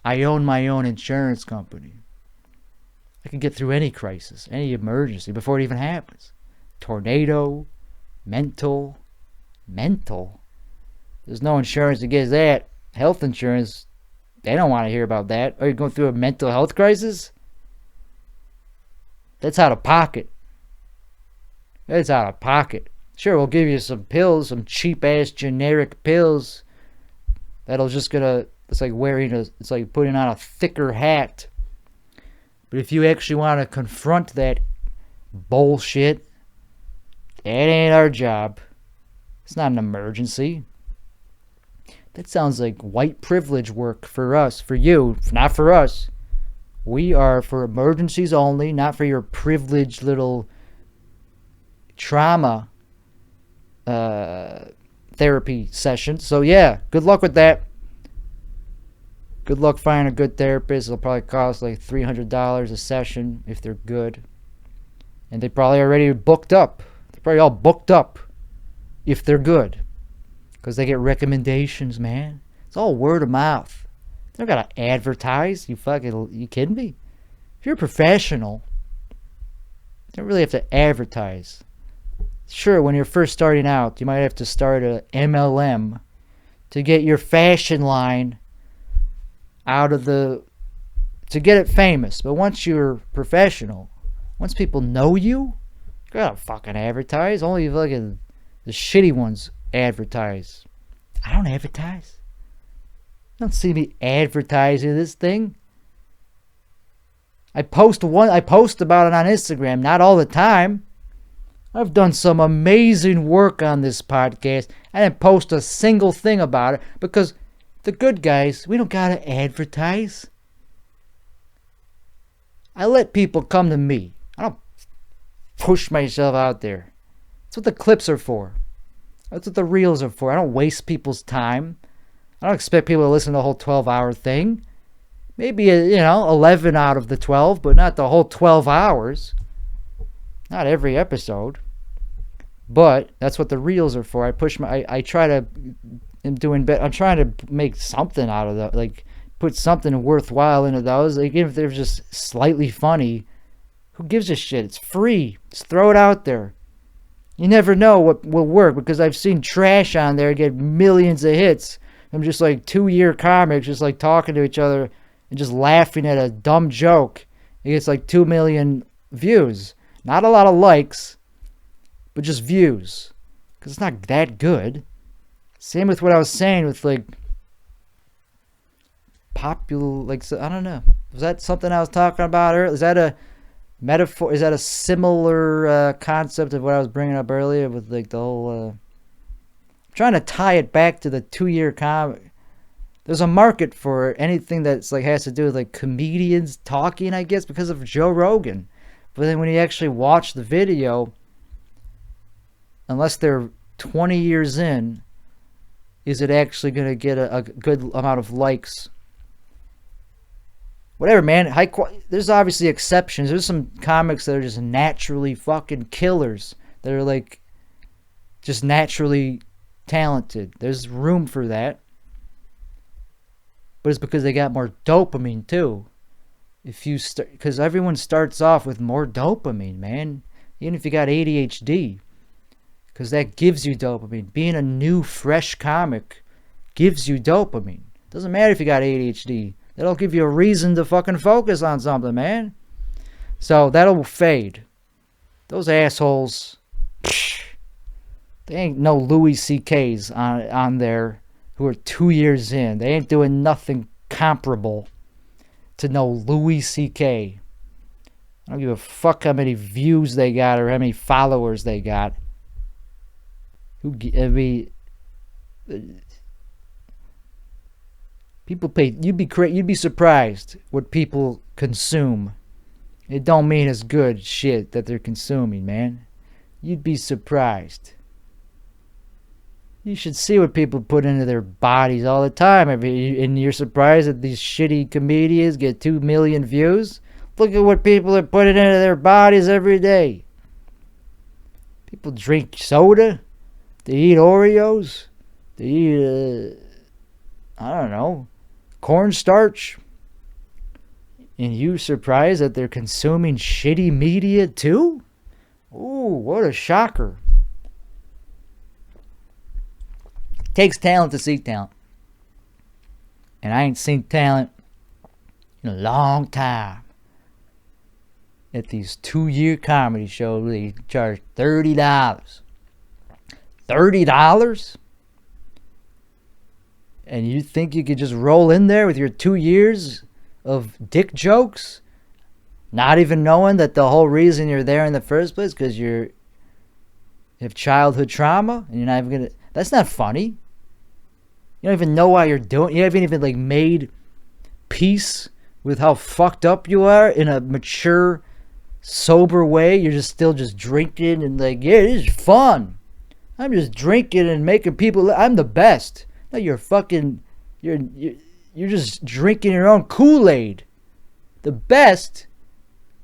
I own my own insurance company. I can get through any crisis, any emergency before it even happens. Tornado, mental. There's no insurance against that. Health insurance, they don't want to hear about that. Are you going through a mental health crisis? That's out of pocket. That's out of pocket. Sure, we'll give you some pills, some cheap ass generic pills. That'll just gonna, it's like it's like putting on a thicker hat. But if you actually want to confront that bullshit, that ain't our job. It's not an emergency. That sounds like white privilege work for us, for you, not for us. We are for emergencies only, not for your privileged little trauma therapy session. So yeah, good luck with that. Good luck finding a good therapist. It'll probably cost like $300 a session if they're good. And they probably already booked up. They're probably all booked up if they're good. Because they get recommendations, man. It's all word of mouth. They don't gotta advertise. You kidding me? If you're a professional, you don't really have to advertise. Sure, when you're first starting out, you might have to start a MLM to get your fashion line to get it famous. But once you're professional, once people know you, you gotta fucking advertise. Only fucking the shitty ones advertise. I don't advertise. You don't see me advertising this thing. I post about it on Instagram, not all the time. I've done some amazing work on this podcast. I didn't post a single thing about it because the good guys, we don't gotta advertise. I let people come to me. I don't push myself out there. That's what the clips are for. That's what the reels are for. I don't waste people's time. I don't expect people to listen to the whole 12-hour thing. Maybe, 11 out of the 12, but not the whole 12 hours. Not every episode. But that's what the reels are for. I'm trying to make something out of that. Like, put something worthwhile into those. Like, even if they're just slightly funny, who gives a shit? It's free. Just throw it out there. You never know what will work, because I've seen trash on there get millions of hits. I'm just like 2-year comics just like talking to each other and just laughing at a dumb joke. It gets like 2 million views. Not a lot of likes, but just views. Because it's not that good. Same with what I was saying with like popular, like, so, I don't know. Was that something I was talking about earlier? Is that a metaphor? Is that a similar concept of what I was bringing up earlier with like the whole? I'm trying to tie it back to the 2-year comic. There's a market for anything that's like has to do with like comedians talking, I guess, because of Joe Rogan. But then when you actually watch the video, unless they're 20 years in, is it actually going to get a good amount of likes? Whatever, man. There's obviously exceptions. There's some comics that are just naturally fucking killers. That are like just naturally talented. There's room for that. But it's because they got more dopamine too. Because everyone starts off with more dopamine, man. Even if you got ADHD. Because that gives you dopamine. Being a new, fresh comic gives you dopamine. Doesn't matter if you got ADHD. That'll give you a reason to fucking focus on something, man. So that'll fade. Those assholes, they ain't no Louis C.K.'s on there who are 2 years in. They ain't doing nothing comparable to no Louis C.K. I don't give a fuck how many views they got or how many followers they got. People pay. You'd be surprised what people consume. It don't mean it's good shit that they're consuming, man. You'd be surprised. You should see what people put into their bodies all the time. And you're surprised that these shitty comedians get 2 million views? Look at what people are putting into their bodies every day. People drink soda. They eat Oreos. They eat, I don't know, cornstarch. And you surprised that they're consuming shitty media too? Ooh, what a shocker. Takes talent to see talent. And I ain't seen talent in a long time. At these 2-year comedy shows, they charge $30. $30? And you think you could just roll in there with your 2 years of dick jokes, not even knowing that the whole reason you're there in the first place because you have childhood trauma, and you're not even gonna. That's not funny. You don't even know why you're doing. You haven't even like made peace with how fucked up you are in a mature, sober way. You're just still just drinking and like, yeah, this is fun. I'm just drinking and making people. I'm the best. No, you're fucking. You're just drinking your own Kool-Aid. The best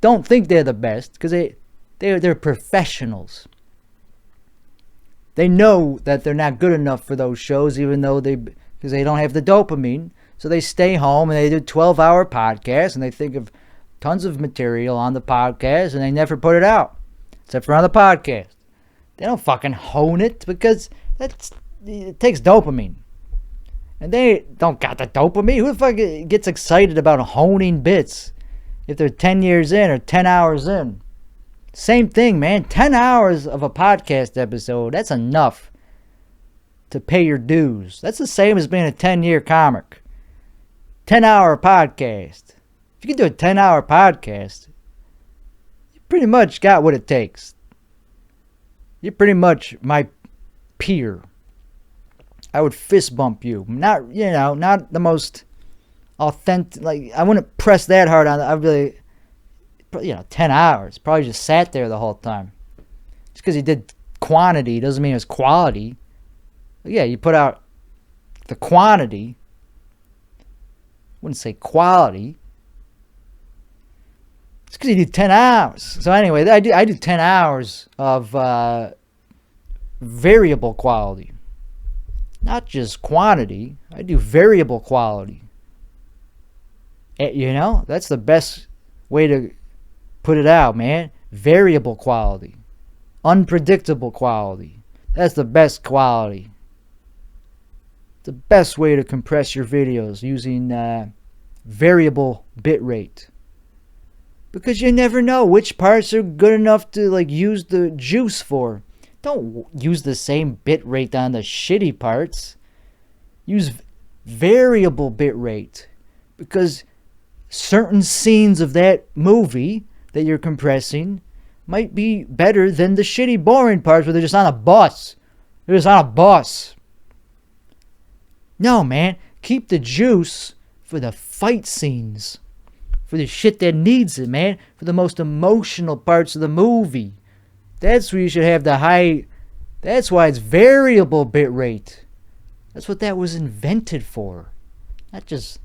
don't think they're the best because they're professionals. They know that they're not good enough for those shows, even though because they don't have the dopamine. So they stay home and they do 12-hour podcasts and they think of tons of material on the podcast and they never put it out, except for on the podcast. They don't fucking hone it because it takes dopamine. And they don't got the dopamine. Who the fuck gets excited about honing bits if they're 10 years in or 10 hours in? Same thing, man. 10 hours of a podcast episode, that's enough to pay your dues. That's the same as being a 10-year comic. 10-hour podcast. If you can do a 10-hour podcast, you pretty much got what it takes. You're pretty much my peer. I would fist bump you. Not the most authentic. Like, I wouldn't press that hard on. I'd really, 10 hours. Probably just sat there the whole time. Just because he did quantity doesn't mean it's quality. But yeah, you put out the quantity. Wouldn't say quality. It's because he did 10 hours. So anyway, I do 10 hours of variable quality. Not just quantity. I do variable quality. That's the best way to put it out, man. Variable quality. Unpredictable quality. That's the best quality. The best way to compress your videos using variable bit rate. Because you never know which parts are good enough to like use the juice for. Don't use the same bit rate on the shitty parts. Use variable bit rate, because certain scenes of that movie that you're compressing might be better than the shitty, boring parts where they're just on a bus. They're just on a bus. No, man. Keep the juice for the fight scenes. For the shit that needs it, man. For the most emotional parts of the movie. That's where you should have the high... That's why it's variable bit rate. That's what that was invented for. Not just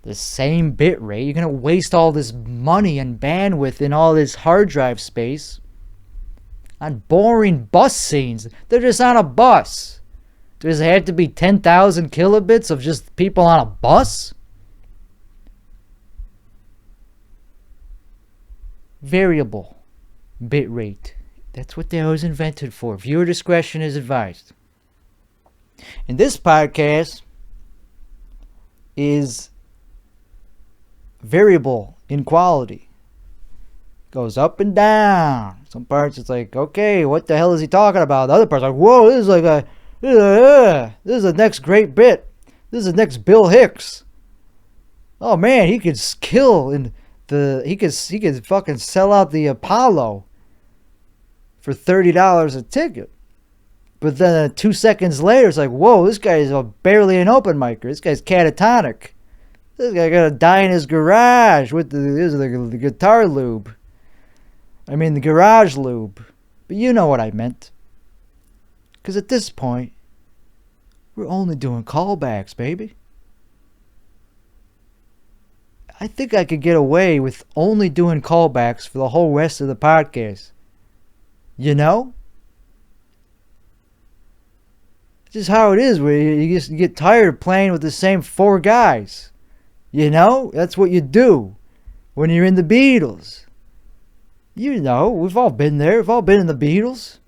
the same bit rate. You're going to waste all this money and bandwidth and all this hard drive space on boring bus scenes. They're just on a bus. Does it have to be 10,000 kilobits of just people on a bus? Variable bit rate. That's what that was invented for. Viewer discretion is advised. And this podcast is variable in quality. Goes up and down. Some parts it's like, okay, what the hell is he talking about? The other parts like, whoa, this is like a this is the next great bit. This is the next Bill Hicks. Oh man, he could kill in the he could fucking sell out the Apollo for $30 a ticket. But then 2 seconds later, it's like, whoa, this guy is barely an open micer. This guy's catatonic. This guy got to die in his garage with the guitar lube. I mean, the garage lube. But you know what I meant. Because at this point, we're only doing callbacks, baby. I think I could get away with only doing callbacks for the whole rest of the podcast. You know? It's just how it is, where you just get tired of playing with the same 4 guys. You know? That's what you do when you're in the Beatles. You know, we've all been there. We've all been in the Beatles.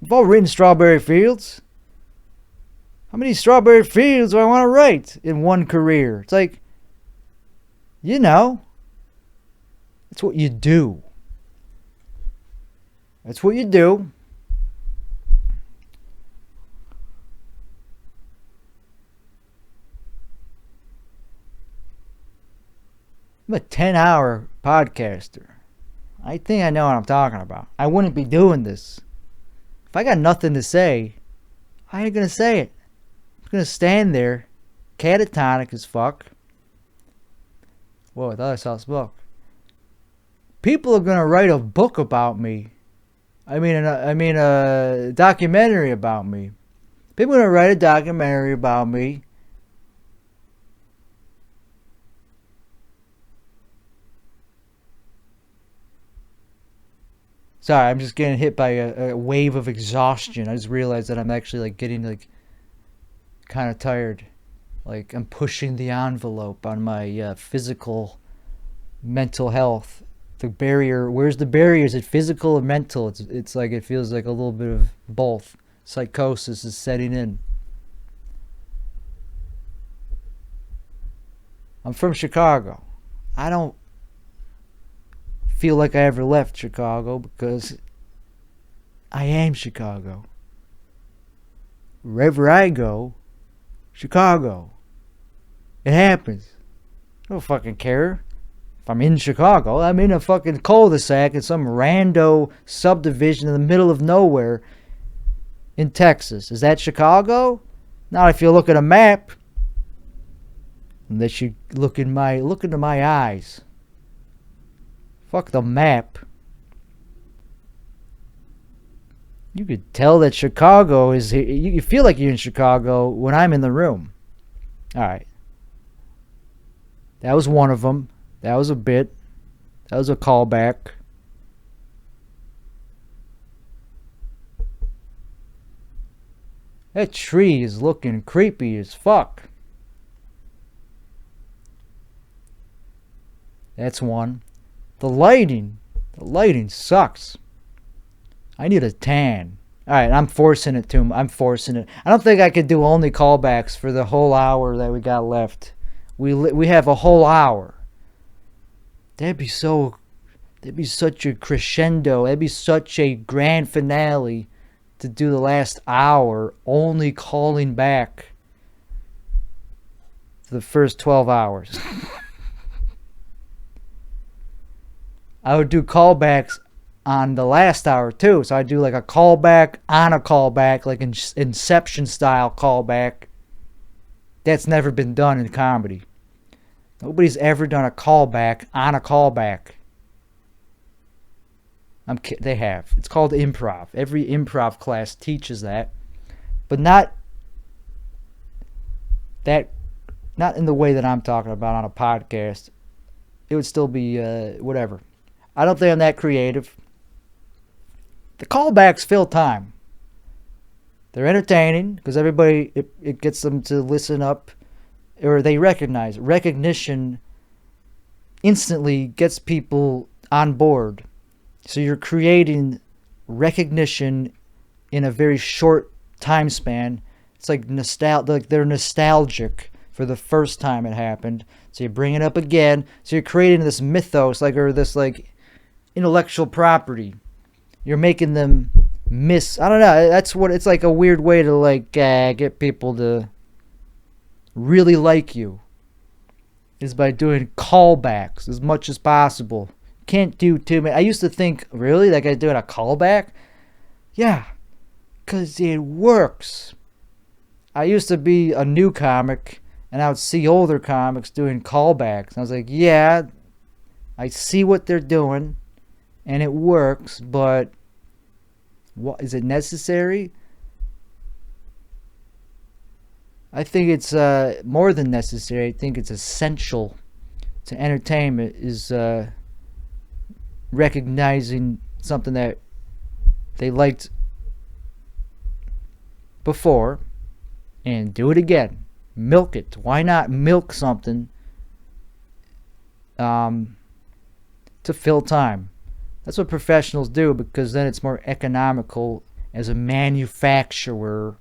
We've all written Strawberry Fields. How many Strawberry Fields do I want to write in one career? It's like, you know, that's what you do. That's what you do. I'm a 10-hour podcaster. I think I know what I'm talking about. I wouldn't be doing this. If I got nothing to say, I ain't gonna say it. I'm gonna stand there, catatonic as fuck. Whoa, I thought I saw smoke. People are gonna write a book about me. I mean a documentary about me. People are gonna write a documentary about me. Sorry, I'm just getting hit by a wave of exhaustion. I just realized that I'm actually like getting like kind of tired. Like I'm pushing the envelope on my physical, mental health. The barrier, where's the barrier? Is it physical or mental? It's like it feels like a little bit of both. Psychosis is setting in. I'm from Chicago. I don't feel like I ever left Chicago because I am Chicago. Wherever I go, Chicago. It happens. I don't fucking care. If I'm in Chicago, I'm in a fucking cul-de-sac in some rando subdivision in the middle of nowhere in Texas. Is that Chicago? Not if you look at a map. Unless you look into my eyes. Fuck the map. You could tell that Chicago is... You feel like you're in Chicago when I'm in the room. Alright. That was one of them. That was a bit. That was a callback. That tree is looking creepy as fuck. That's one. The lighting sucks. I need a tan. Alright, I'm forcing it. I don't think I could do only callbacks for the whole hour that we got left. We have a whole hour. That'd be so It'd be such a crescendo. It'd be such a grand finale to do the last hour only calling back to the first 12 hours. I would do callbacks on the last hour too. So I'd do like a callback on a callback, like an Inception style callback. That's never been done in comedy. Nobody's ever done a callback on a callback. They have. It's called improv. Every improv class teaches that, but not in the way that I'm talking about on a podcast. It would still be whatever. I don't think I'm that creative. The callbacks fill time. They're entertaining because everybody, it gets them to listen up, or they recognize. Recognition instantly gets people on board. So you're creating recognition in a very short time span. It's like they're nostalgic for the first time it happened. So you bring it up again. So you're creating this mythos, or this intellectual property. You're making them miss. I don't know. That's what it's like. A weird way to get people to really like you is by doing callbacks as much as possible. Can't do too many. I used to think, really, that guy's doing a callback? Yeah, because it works. I used to be a new comic, and I would see older comics doing callbacks. And I was like, yeah, I see what they're doing, and it works, but what is it necessary? I think it's more than necessary. I think it's essential to entertainment is recognizing something that they liked before and do it again. Milk it. Why not milk something to fill time? That's what professionals do, because then it's more economical as a manufacturer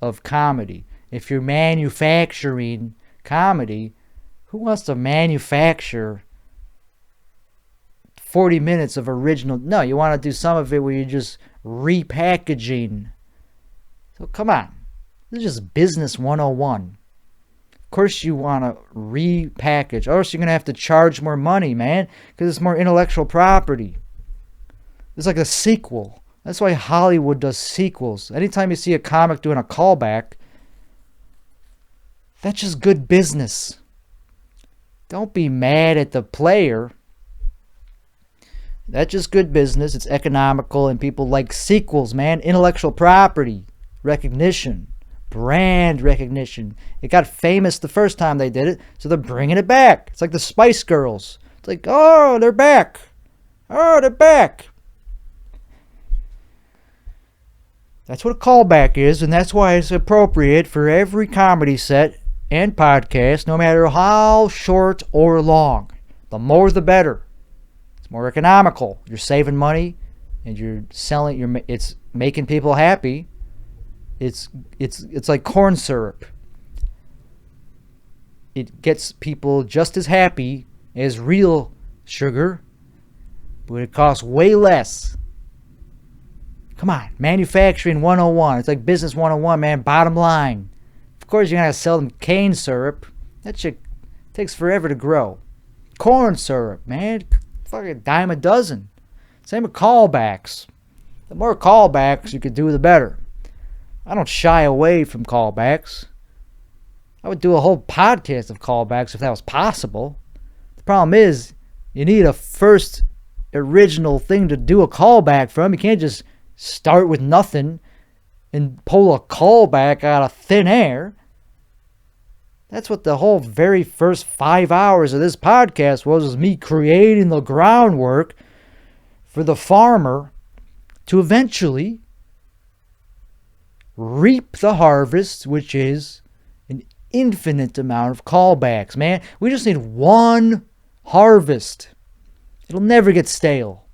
of comedy. If you're manufacturing comedy, who wants to manufacture 40 minutes of original? No, you want to do some of it where you're just repackaging. So come on. This is just business 101. Of course you want to repackage, or else you're going to have to charge more money, man, because it's more intellectual property. It's like a sequel. That's why Hollywood does sequels. Anytime you see a comic doing a callback, that's just good business. Don't be mad at the player. That's just good business. It's economical, and people like sequels, man. Intellectual property, recognition, brand recognition. It got famous the first time they did it, so they're bringing it back. It's like the Spice Girls. It's like, oh, they're back. Oh, they're back. That's what a callback is, and that's why it's appropriate for every comedy set and podcast, no matter how short or long. The more the better. It's more economical. You're saving money, and you're selling. It's making people happy. It's like corn syrup. It gets people just as happy as real sugar, but it costs way less. Come on, manufacturing 101. It's like business 101, man. Bottom line. Of course, you're going to sell them cane syrup. That shit takes forever to grow. Corn syrup, man. Fucking dime a dozen. Same with callbacks. The more callbacks you could do, the better. I don't shy away from callbacks. I would do a whole podcast of callbacks if that was possible. The problem is, you need a first original thing to do a callback from. You can't just start with nothing and pull a callback out of thin air. That's what the whole very first 5 hours of this podcast was me creating the groundwork for the farmer to eventually reap the harvest, which is an infinite amount of callbacks, man. We just need one harvest. It'll never get stale.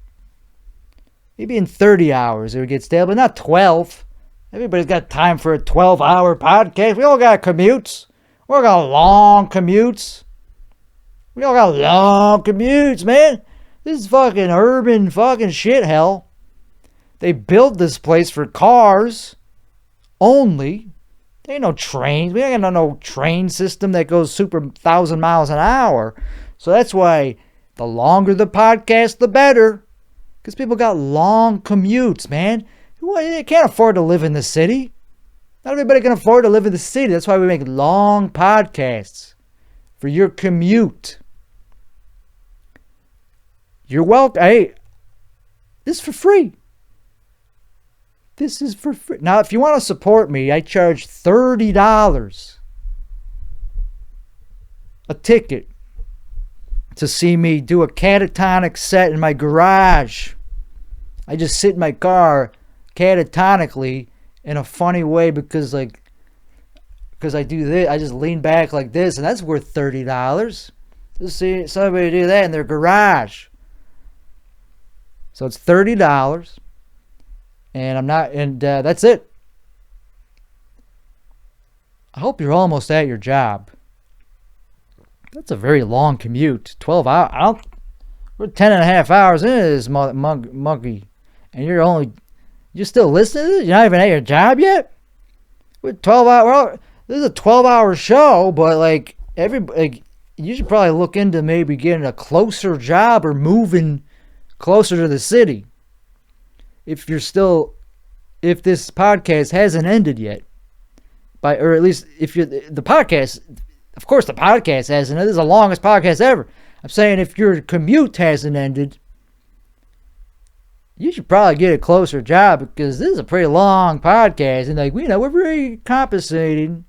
Maybe in 30 hours it would get stale, but not 12. Everybody's got time for a 12-hour podcast. We all got commutes. We all got long commutes. Man. This is fucking urban fucking shit hell. They built this place for cars only. There ain't no trains. We ain't got no train system that goes super 1,000 miles an hour. So that's why the longer the podcast, the better. Because people got long commutes, man. They can't afford to live in the city. Not everybody can afford to live in the city. That's why we make long podcasts for your commute. You're welcome. Hey, this is for free. This is for free. Now, if you want to support me, I charge $30 a ticket to see me do a catatonic set in my garage. I just sit in my car catatonically in a funny way because I do this. I just lean back like this, and that's worth $30. Just see somebody do that in their garage. So it's $30, and that's it. I hope you're almost at your job. That's a very long commute. 12 hours. We're 10 and a half hours into this monkey, and you're still listening to this? You're not even at your job yet? We're 12 hours. This is a 12-hour show, but you should probably look into maybe getting a closer job or moving closer to the city. If this podcast hasn't ended yet, or at least if the podcast, of course the podcast hasn't. This is the longest podcast ever. I'm saying if your commute hasn't ended, you should probably get a closer job because this is a pretty long podcast, and we're very compensating.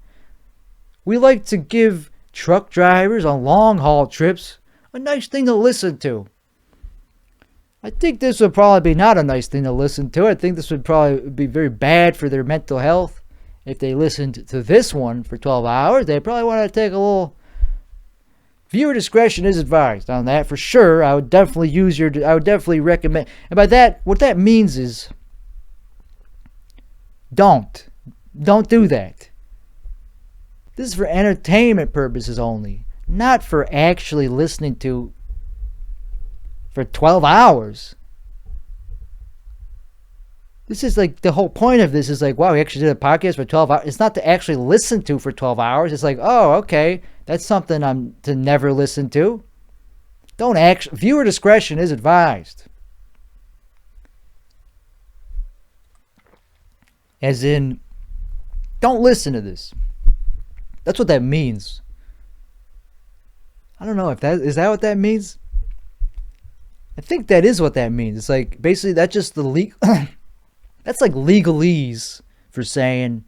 We like to give truck drivers on long haul trips a nice thing to listen to. I think this would probably be not a nice thing to listen to. I think this would probably be very bad for their mental health. If they listened to this one for 12 hours, they probably want to take a little... Viewer discretion is advised on that for sure. I would definitely recommend... And by that, what that means is... Don't do that. This is for entertainment purposes only. Not for actually listening to... for 12 hours. This is the whole point of this is wow, we actually did a podcast for 12 hours. It's not to actually listen to for 12 hours. It's oh, okay, that's something I'm to never listen to. Viewer discretion is advised. As in, don't listen to this. That's what that means. I don't know if is that what that means? I think that is what that means. It's basically that's just the that's like legalese for saying,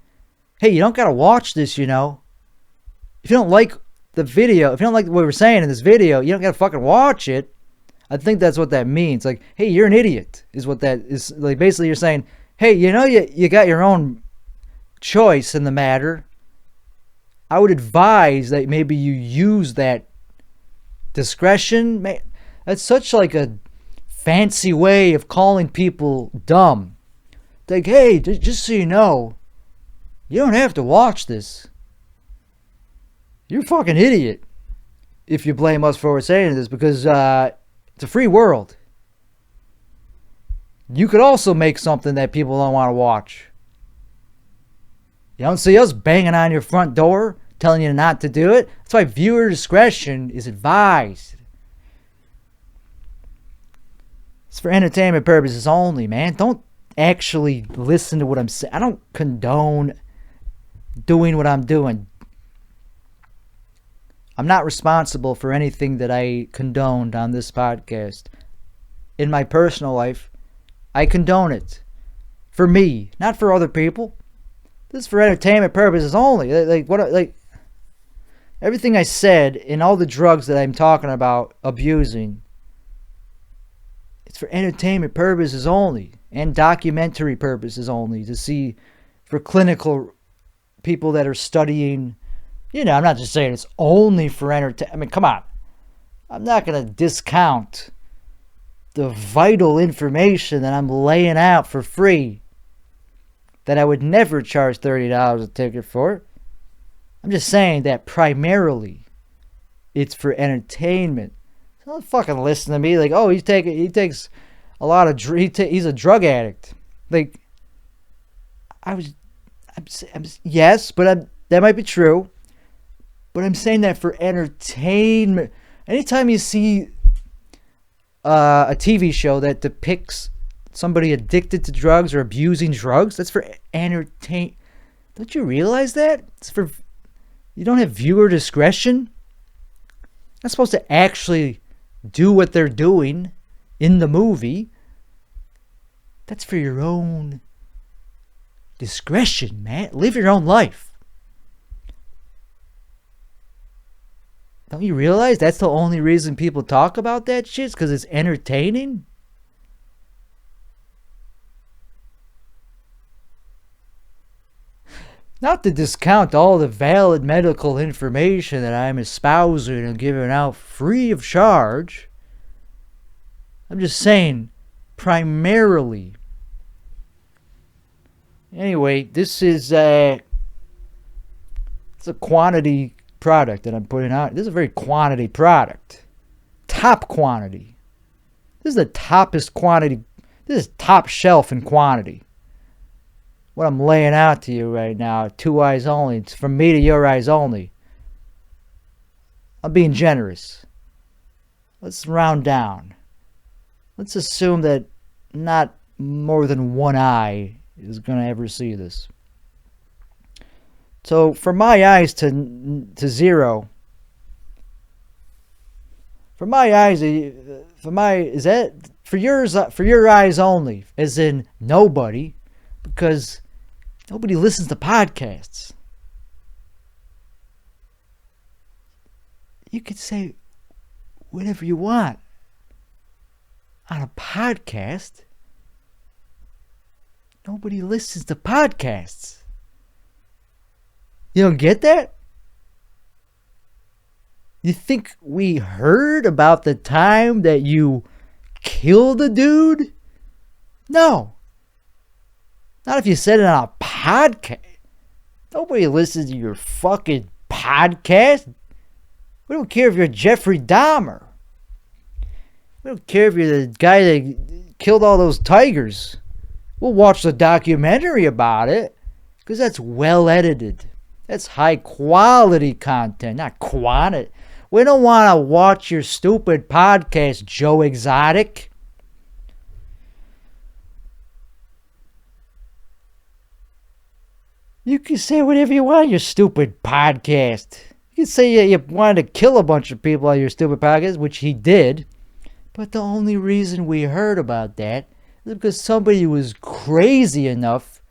hey, you don't gotta watch this, If you don't like the video, if you don't like what we're saying in this video, you don't gotta fucking watch it. I think that's what that means. Hey, you're an idiot, is what that is. Basically you're saying, hey, you got your own choice in the matter. I would advise that maybe you use that discretion. That's such a fancy way of calling people dumb. Hey, just so you know, you don't have to watch this. You're a fucking idiot if you blame us for saying this because it's a free world. You could also make something that people don't want to watch. You don't see us banging on your front door telling you not to do it. That's why viewer discretion is advised. It's for entertainment purposes only, man. Don't actually listen to what I'm saying. I don't condone doing what I'm doing. I'm not responsible for anything that I condoned on this podcast. In my personal life, I condone it. For me, not for other people. This is for entertainment purposes only. Everything I said and all the drugs that I'm talking about abusing, it's for entertainment purposes only and documentary purposes only to see for clinical people that are studying. I'm not just saying it's only for entertainment. I mean, come on. I'm not going to discount the vital information that I'm laying out for free that I would never charge $30 a ticket for. I'm just saying that primarily it's for entertainment. Don't fucking listen to me. Like, oh, he takes a lot of he's a drug addict. Like, yes, but that might be true. But I'm saying that for entertainment. Anytime you see a TV show that depicts somebody addicted to drugs or abusing drugs, that's for entertain. Don't you realize that? It's for, you don't have viewer discretion. You're not supposed to actually do what they're doing in the movie. That's for your own discretion, man. Live your own life. Don't you realize that's the only reason people talk about that shit? Because it's entertaining? Not to discount all the valid medical information that I'm espousing and giving out free of charge. I'm just saying, primarily. Anyway, this is it's a quantity product that I'm putting out. This is a very quantity product. Top quantity. This is the toppest quantity. This is top shelf in quantity. What I'm laying out to you right now, 2 eyes only. It's from me to your eyes only. I'm being generous. Let's round down. Let's assume that not more than one eye is going to ever see this. So from my eyes to zero. For my eyes, is that for yours? For your eyes only, as in nobody, because nobody listens to podcasts. You could say whatever you want on a podcast. Nobody listens to podcasts. You don't get that? You think we heard about the time that you killed a dude? No. Not if you said it on a podcast. Nobody listens to your fucking podcast. We don't care if you're Jeffrey Dahmer. We don't care if you're the guy that killed all those tigers. We'll watch the documentary about it because that's well edited. That's high quality content, not quantity. We don't want to watch your stupid podcast, Joe Exotic. You can say whatever you want on your stupid podcast. You can say you wanted to kill a bunch of people on your stupid podcast, which he did. But the only reason we heard about that is because somebody was crazy enough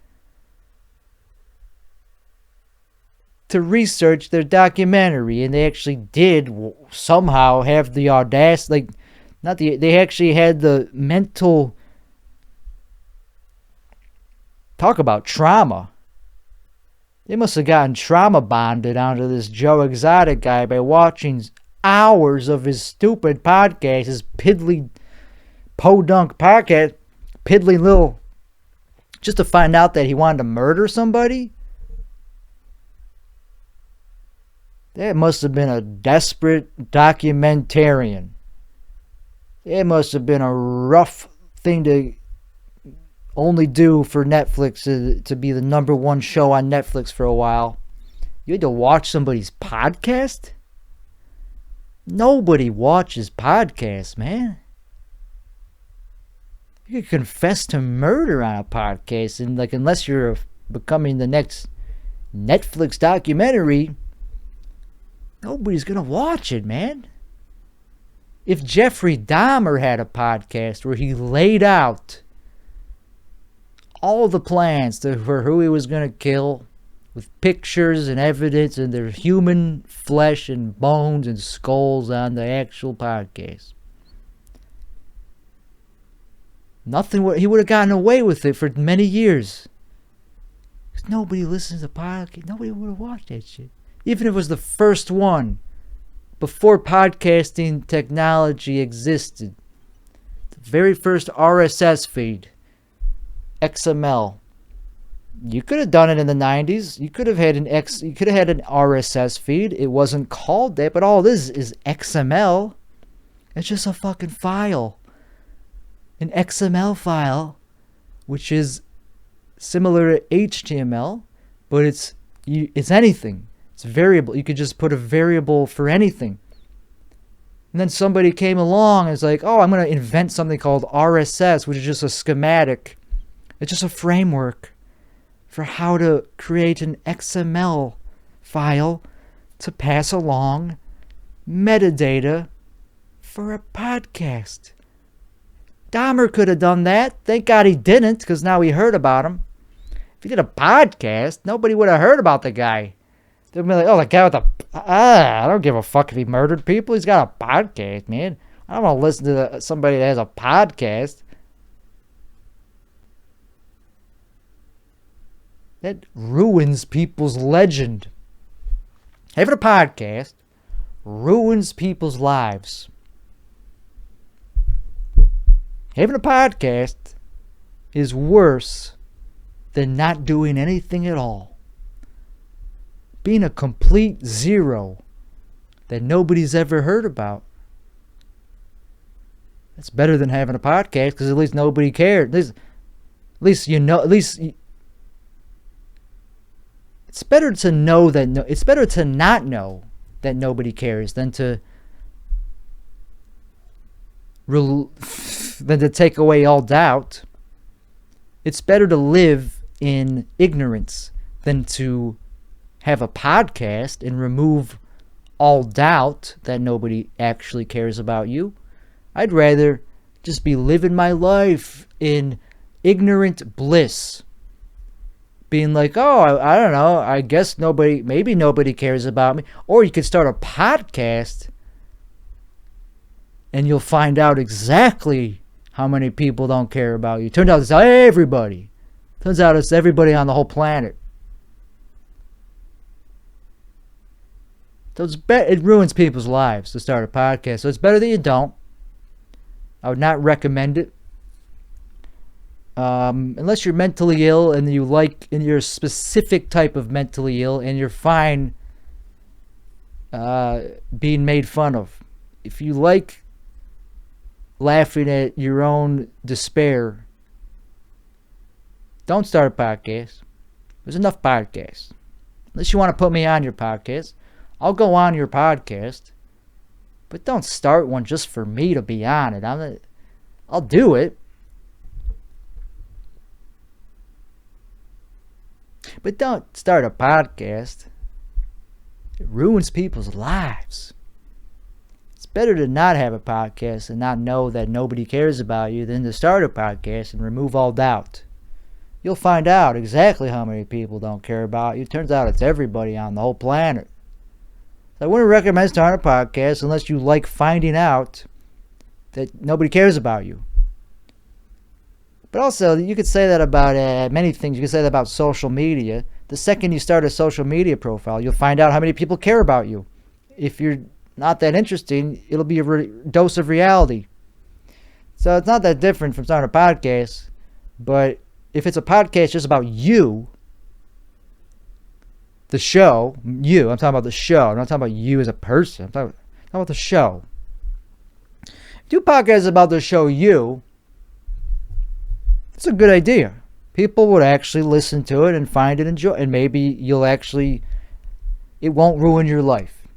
to research their documentary, and they actually did somehow have the audacity, they actually had the mental, talk about trauma. They must have gotten trauma bonded onto this Joe Exotic guy by watching hours of his stupid podcast, his piddly podunk podcast, piddly little, just to find out that he wanted to murder somebody. That must have been a desperate documentarian. It must have been a rough thing to only do for Netflix to be the number one show on Netflix for a while. You had to watch somebody's podcast? Nobody watches podcasts, man. You could confess to murder on a podcast, and unless you're becoming the next Netflix documentary, nobody's gonna watch it, man. If Jeffrey Dahmer had a podcast where he laid out all the plans for who he was gonna kill, with pictures and evidence and their human flesh and bones and skulls on the actual podcast, he would have gotten away with it for many years. Because nobody listens to podcasts. Nobody would have watched that shit. Even if it was the first one, before podcasting technology existed. The very first RSS feed, XML. You could have done it in the 90s. You could have had an RSS feed. It wasn't called that, but all this is XML. It's just a fucking file. An XML file, which is similar to HTML, but it's anything. It's variable. You could just put a variable for anything. And then somebody came along and was like, oh, I'm going to invent something called RSS, which is just a schematic. It's just a framework for how to create an XML file to pass along metadata for a podcast. Dahmer could have done that. Thank God he didn't, because now we heard about him. If he did a podcast, nobody would have heard about the guy. They'd be like, oh, the guy with the... I don't give a fuck if he murdered people. He's got a podcast, man. I don't want to listen to somebody that has a podcast. That ruins people's legend. Having a podcast ruins people's lives. Having a podcast is worse than not doing anything at all. Being a complete zero that nobody's ever heard about. That's better than having a podcast, because at least nobody cared. At least you know. It's better to know that it's better to not know that nobody cares than to take away all doubt. It's better to live in ignorance than to have a podcast and remove all doubt that nobody actually cares about you. I'd rather just be living my life in ignorant bliss. Being like, oh, I don't know, I guess maybe nobody cares about me. Or you could start a podcast and you'll find out exactly how many people don't care about you. Turns out it's everybody. Turns out it's everybody on the whole planet. So it ruins people's lives to start a podcast. So it's better that you don't. I would not recommend it. Unless you're mentally ill and you're a specific type of mentally ill and you're fine being made fun of. If you like laughing at your own despair, don't start a podcast. There's enough podcasts. Unless you want to put me on your podcast, I'll go on your podcast, but don't start one just for me to be on it. I'll do it, but don't start a podcast. It ruins people's lives. It's better to not have a podcast and not know that nobody cares about you than to start a podcast and remove all doubt. You'll find out exactly how many people don't care about you. Turns out it's everybody on the whole planet. I wouldn't recommend starting a podcast unless you like finding out that nobody cares about you. But also, you could say that about many things. You could say that about social media. The second you start a social media profile, you'll find out how many people care about you. If you're not that interesting, it'll be a dose of reality. So it's not that different from starting a podcast. But if it's a podcast just about you, the show, I'm talking about the show. I'm not talking about you as a person. I'm talking about the show. Do podcasts about the show it's a good idea. People would actually listen to it and find it enjoy, and maybe it won't ruin your life.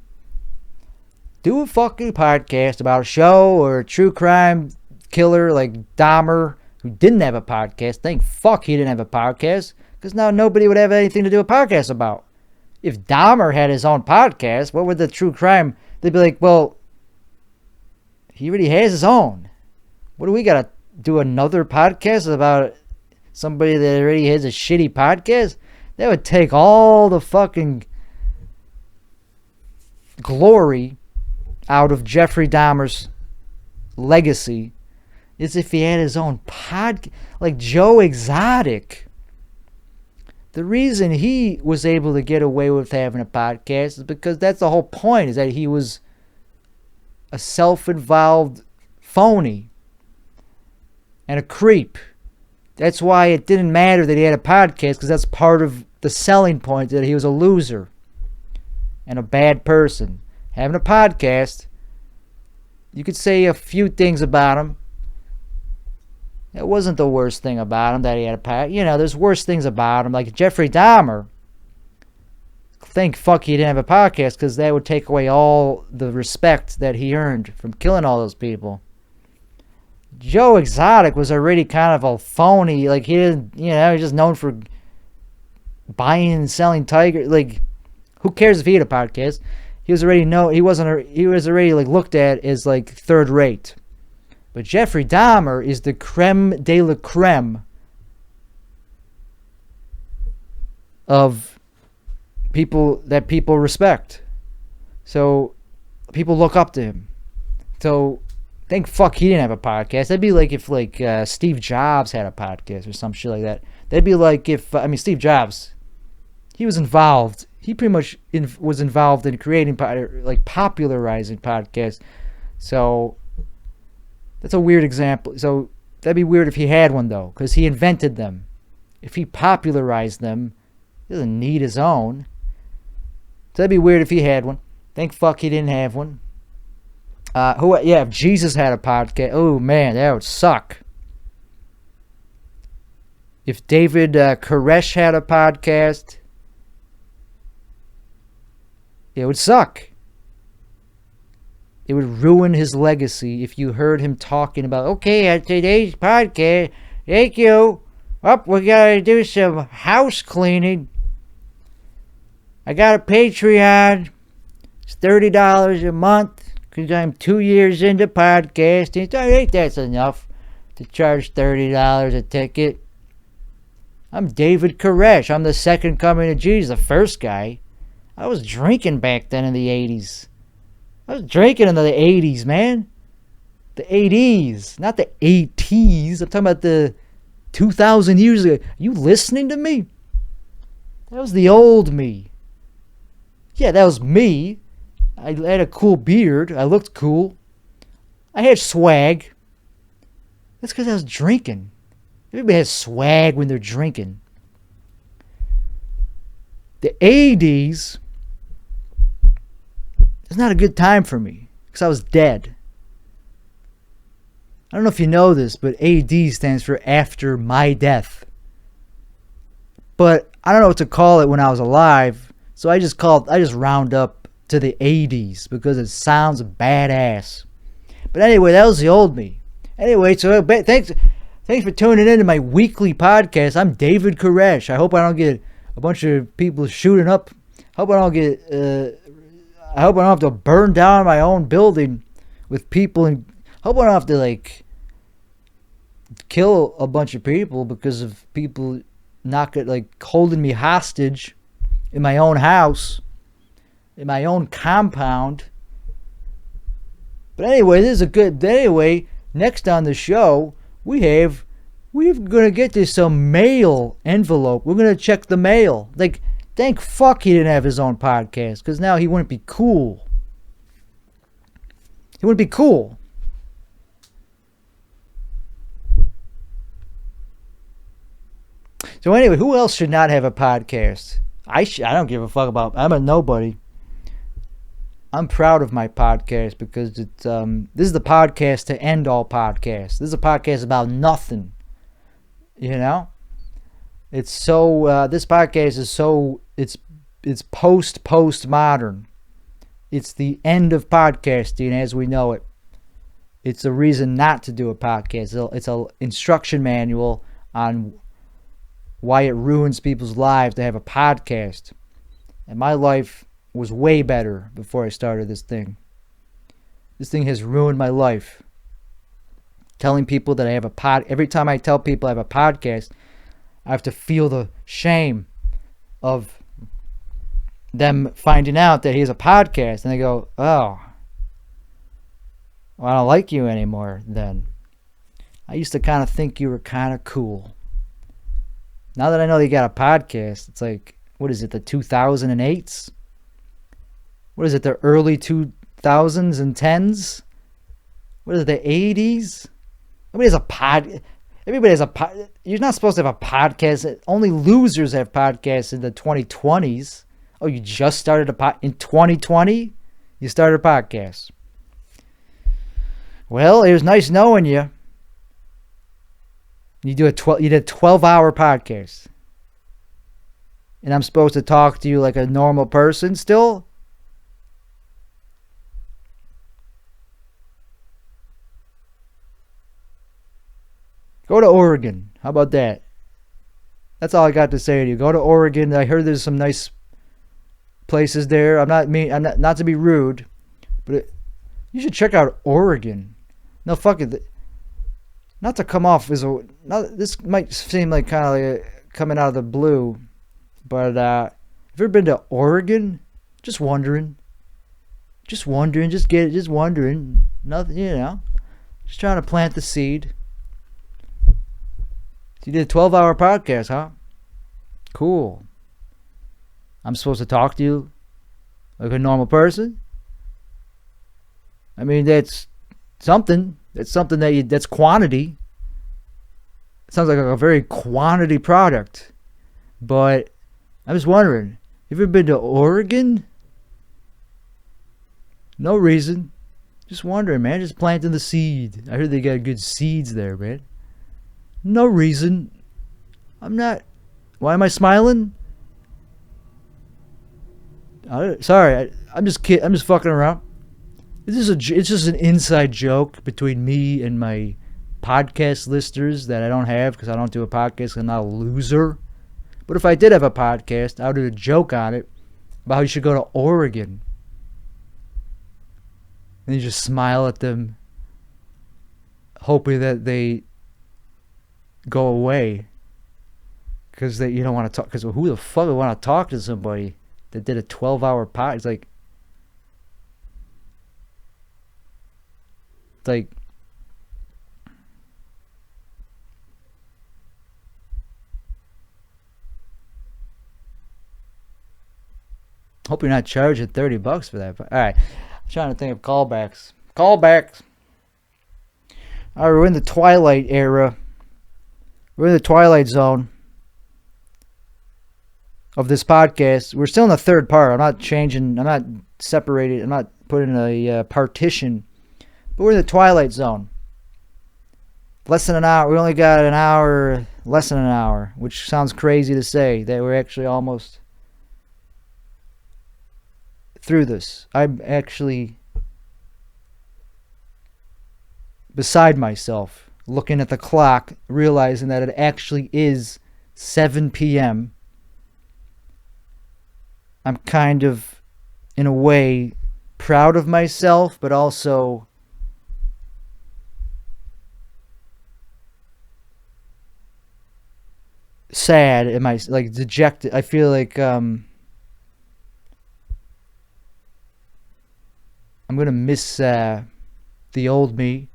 Do a fucking podcast about a show or a true crime killer like Dahmer, who didn't have a podcast. Thank fuck he didn't have a podcast, because now nobody would have anything to do a podcast about. If Dahmer had his own podcast, what would the true crime... They'd be like, well, he already has his own. What do we got to do, another podcast about somebody that already has a shitty podcast? That would take all the fucking glory out of Jeffrey Dahmer's legacy, as if he had his own podcast. Like Joe Exotic. The reason he was able to get away with having a podcast is because that's the whole point, is that he was a self-involved phony and a creep. That's why it didn't matter that he had a podcast, because that's part of the selling point, that he was a loser and a bad person. Having a podcast You could say a few things about him. It wasn't the worst thing about him that he had a podcast. You know, there's worse things about him, like Jeffrey Dahmer. Thank fuck he didn't have a podcast, because that would take away all the respect that he earned from killing all those people. Joe Exotic was already kind of a phony. Like, he didn't, you know, he's just known for buying and selling tigers. Like, who cares if he had a podcast? He was already he was already like looked at as like third rate. But Jeffrey Dahmer is the creme de la creme of people that people respect. So people look up to him. So thank fuck he didn't have a podcast. That'd be like if like Steve Jobs had a podcast or some shit like that. That'd be like if Steve Jobs, he was involved. He pretty much was involved in creating like popularizing podcasts. So that's a weird example. So that'd be weird if he had one though, because he invented them. If he popularized them, he doesn't need his own. So that'd be weird if he had one. Thank fuck he didn't have one. If Jesus had a podcast, oh man, that would suck. If David Koresh had a podcast, it would suck. It would ruin his legacy if you heard him talking about, okay, at today's podcast, thank you. We gotta do some house cleaning. I got a Patreon. It's $30 a month because I'm 2 years into podcasting. I think that's enough to charge $30 a ticket. I'm David Koresh. I'm the second coming of Jesus, the first guy. I was drinking back then in the 80s. I was drinking in the 80s, man. The 80s, not the 80s. I'm talking about the 2,000 years ago. Are you listening to me? That was the old me. Yeah, that was me. I had a cool beard. I looked cool. I had swag. That's because I was drinking. Everybody has swag when they're drinking. The 80s, it's not a good time for me because I was dead. I don't know if you know this, but AD stands for after my death. But I don't know what to call it when I was alive, so I just round up to the 80s because it sounds badass. But anyway, that was the old me. Anyway, so thanks for tuning in to my weekly podcast. I'm David Koresh. I hope I don't get a bunch of people shooting up. I hope I don't have to burn down my own building with people, and hope I don't have to like kill a bunch of people because of people not holding me hostage in my own house, in my own compound. But anyway, this is a good. Anyway, next on the show we're gonna get to some mail envelope. We're gonna check the mail. Like, thank fuck he didn't have his own podcast, because now he wouldn't be cool. He wouldn't be cool. So anyway, who else should not have a podcast? I don't give a fuck about. I'm a nobody. I'm proud of my podcast because it's this is the podcast to end all podcasts. This is a podcast about nothing. You know? It's so this podcast is so it's postmodern. It's the end of podcasting as we know it. It's a reason not to do a podcast. It's a instruction manual on why it ruins people's lives to have a podcast. And my life was way better before I started this thing. This thing has ruined my life. Telling people that I have every time I tell people I have a podcast, I have to feel the shame of them finding out that he has a podcast, and they go, oh, well, I don't like you anymore then. I used to kind of think you were kind of cool. Now that I know you got a podcast, it's like, what is it, the 2008s? What is it, the early 2000s and 10s? What is it, the 80s? Everybody has a pod. You're not supposed to have a podcast. Only losers have podcasts in the 2020s. Oh, you just started in 2020? You started a podcast. Well, it was nice knowing you. You did a 12-hour podcast. And I'm supposed to talk to you like a normal person still? Go to Oregon. How about that? That's all I got to say to you. Go to Oregon. I heard there's some nice places there. I'm not to be rude, but you should check out Oregon. No, fuck it. Not to come off as a... this might seem like kind of like coming out of the blue, but have you ever been to Oregon? Just wondering. Just wondering. Just wondering. Nothing, you know. Just trying to plant the seed. You did a 12-hour podcast, huh? Cool. I'm supposed to talk to you like a normal person? I mean, that's something. That's something that's quantity. It sounds like a very quantity product. But I'm just wondering, have you ever been to Oregon? No reason. Just wondering, man. Just planting the seed. I heard they got good seeds there, man. No reason. I'm not. Why am I smiling? Sorry, I'm just kidding. I'm just fucking around. It's just an inside joke between me and my podcast listeners that I don't have because I don't do a podcast. I'm not a loser. But if I did have a podcast, I would do a joke on it about how you should go to Oregon. And you just smile at them, hoping that they go away because you don't want to talk. Because who the fuck would want to talk to somebody that did a 12-hour podcast? It's like hope you're not charging $30 for that. But all right, I'm trying to think of callbacks. All right, we're in the Twilight era. We're in the Twilight Zone of this podcast. We're still in the third part. I'm not changing. I'm not separated. I'm not putting a partition. But we're in the Twilight Zone. Less than an hour. We only got an hour, less than an hour, which sounds crazy to say that we're actually almost through this. I'm actually beside myself, looking at the clock, realizing that it actually is 7 p.m. I'm kind of, in a way, proud of myself, but also sad. Am I like dejected? I feel like I'm gonna miss the old me.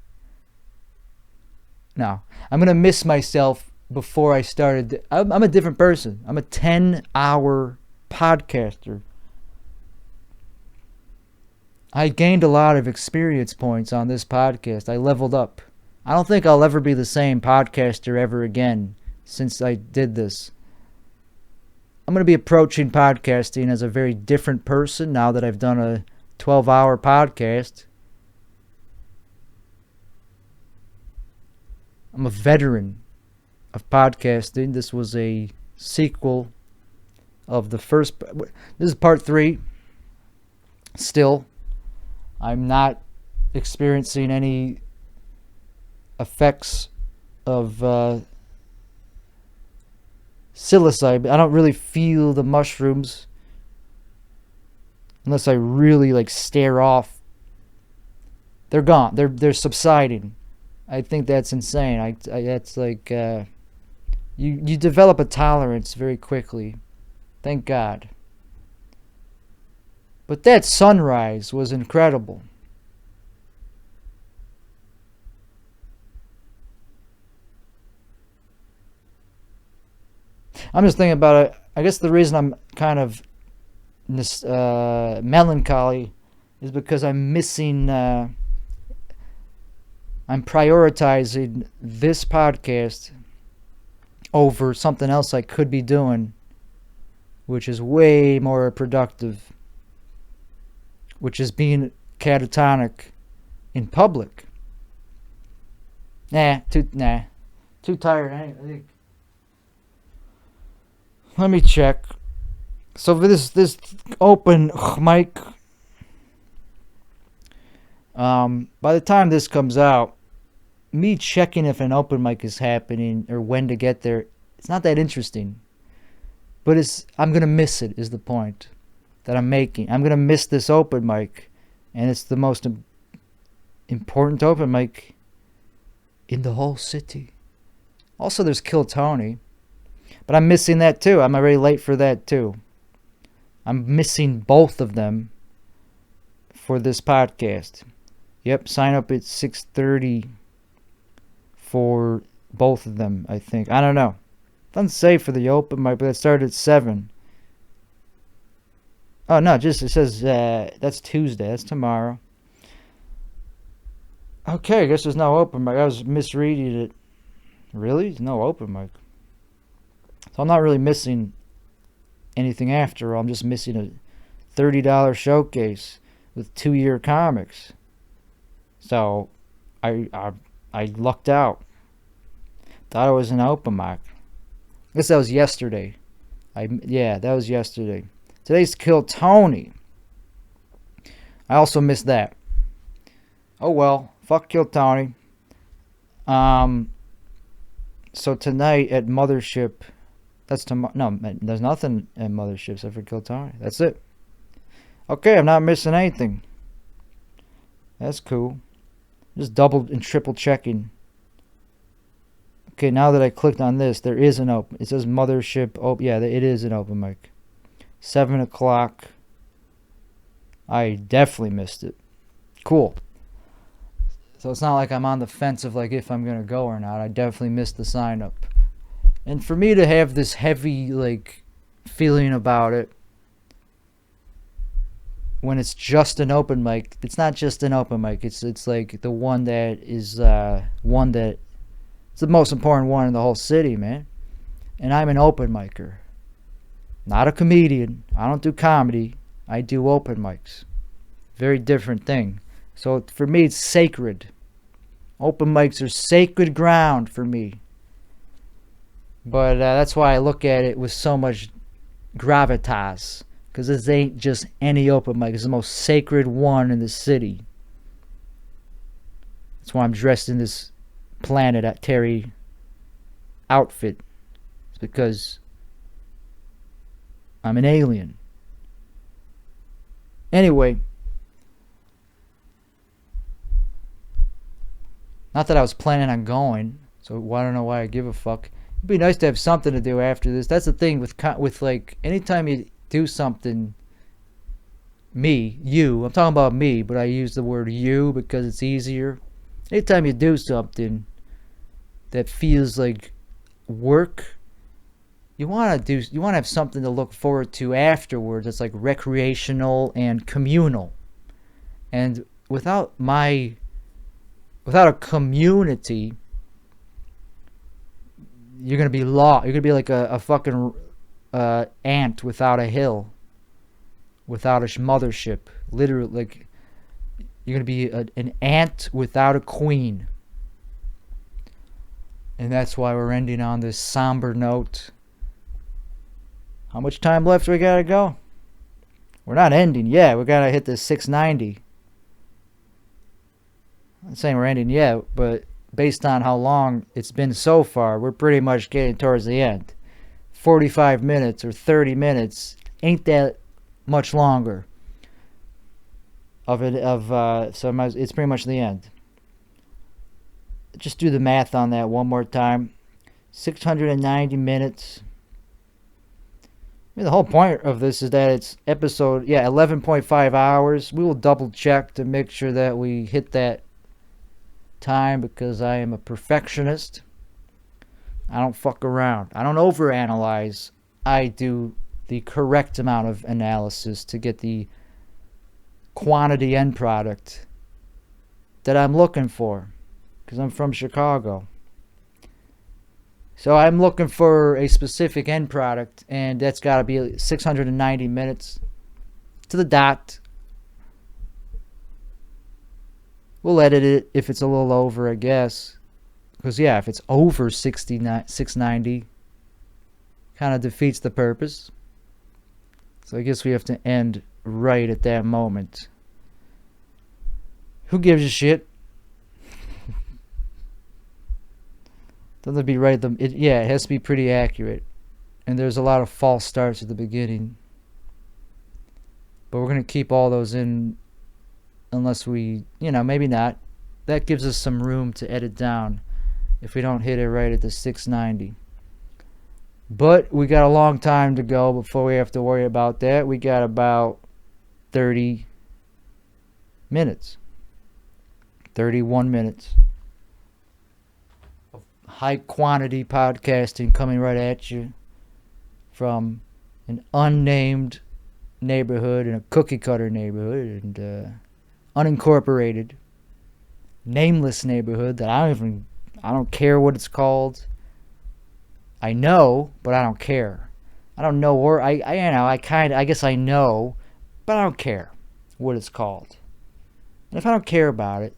No, I'm gonna miss myself before I started. I'm a different person. I'm a 10-hour podcaster. I gained a lot of experience points on this podcast. I leveled up. I don't think I'll ever be the same podcaster ever again since I did this. I'm going to be approaching podcasting as a very different person now that I've done a 12-hour podcast. I'm a veteran of podcasting. This was a sequel of the first. This is part 3. Still, I'm not experiencing any effects of psilocybin. I don't really feel the mushrooms unless I really like stare off. They're gone. They're subsiding. I think that's insane. I that's like you develop a tolerance very quickly. Thank God. But that sunrise was incredible. I'm just thinking about it. I guess the reason I'm kind of melancholy is because I'm missing. I'm prioritizing this podcast over something else I could be doing, which is way more productive, which is being catatonic in public. Too tired. I think. Let me check. So for this open mic, by the time this comes out, me checking if an open mic is happening or when to get there, it's not that interesting. But I'm gonna miss it. Is the point that I'm making? I'm gonna miss this open mic, and it's the most important open mic in the whole city. Also, there's Kill Tony, but I'm missing that too. I'm already late for that too. I'm missing both of them for this podcast. Yep, sign up at 6:30 for both of them, I think. I don't know. Doesn't say for the open mic, but it started at 7. Oh, no, it says that's Tuesday. That's tomorrow. Okay, I guess there's no open mic. I was misreading it. Really? There's no open mic. So I'm not really missing anything after all. I'm just missing a $30 showcase with 2-year comics. So I lucked out. Thought it was an open mic. I guess that was yesterday. That was yesterday. Today's Kill Tony. I also missed that. Oh well, fuck Kill Tony. So tonight at Mothership, that's tomorrow. No, there's nothing at Mothership except for Kill Tony. That's it. Okay, I'm not missing anything. That's cool. Just double and triple checking. Okay, now that I clicked on this, there is an open. It says Mothership. Oh, yeah, it is an open mic. 7 o'clock. I definitely missed it. Cool. So it's not like I'm on the fence of like if I'm going to go or not. I definitely missed the sign up. And for me to have this heavy like feeling about it when it's just an open mic, it's not just an open mic. It's like the one that is it's the most important one in the whole city, man. And I'm an open micer. Not a comedian. I don't do comedy. I do open mics. Very different thing. So for me, it's sacred. Open mics are sacred ground for me. But that's why I look at it with so much gravitas. Because this ain't just any open mic. It's the most sacred one in the city. That's why I'm dressed in this Planet at Terry outfit. It's because I'm an alien. Anyway, not that I was planning on going, so I don't know why I give a fuck. It'd be nice to have something to do after this. That's the thing with like anytime you do something, I'm talking about me, but I use the word you because it's easier. Anytime you do something that feels like work, you want to have something to look forward to afterwards. It's like recreational and communal. And without a community, you're gonna be lost. You're gonna be like a fucking ant without a hill, without a mothership. Literally, like you're gonna be an ant without a queen. And that's why we're ending on this somber note. How much time left we gotta go? We're not ending yet. We gotta hit the 690. I'm not saying we're ending yet, but based on how long it's been so far, we're pretty much getting towards the end. 45 minutes or 30 minutes ain't that much longer so it's pretty much the end. Just do the math on that one more time. 690 minutes. I mean, the whole point of this is that it's episode 11.5 hours. We will double check to make sure that we hit that time because I am a perfectionist. I don't fuck around. I don't overanalyze. I do the correct amount of analysis to get the quantity end product that I'm looking for. Because I'm from Chicago. So I'm looking for a specific end product, and that's got to be 690 minutes to the dot. We'll edit it if it's a little over, I guess. Because, yeah, if it's over 690, kind of defeats the purpose. So I guess we have to end right at that moment. Who gives a shit? Doesn't it be right? Yeah, it has to be pretty accurate. And there's a lot of false starts at the beginning. But we're going to keep all those in unless we, maybe not. That gives us some room to edit down if we don't hit it right at the 690. But we got a long time to go before we have to worry about that. We got about 30 minutes. 31 minutes of high quantity podcasting coming right at you from an unnamed neighborhood and a cookie cutter neighborhood and unincorporated nameless neighborhood that I don't care what it's called. I know, but I don't care. I don't know where I guess I know, but I don't care what it's called. And if I don't care about it,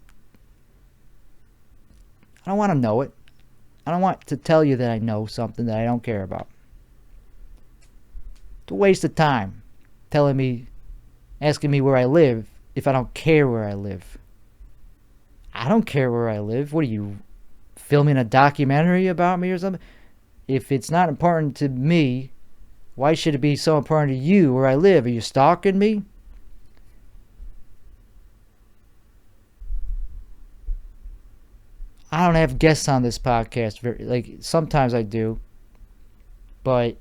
I don't want to know it. I don't want to tell you that I know something that I don't care about. It's a waste of time asking me where I live if I don't care where I live. I don't care where I live. What are you, filming a documentary about me or something? If it's not important to me, why should it be so important to you where I live? Are you stalking me? I don't have guests on this podcast. Sometimes I do. But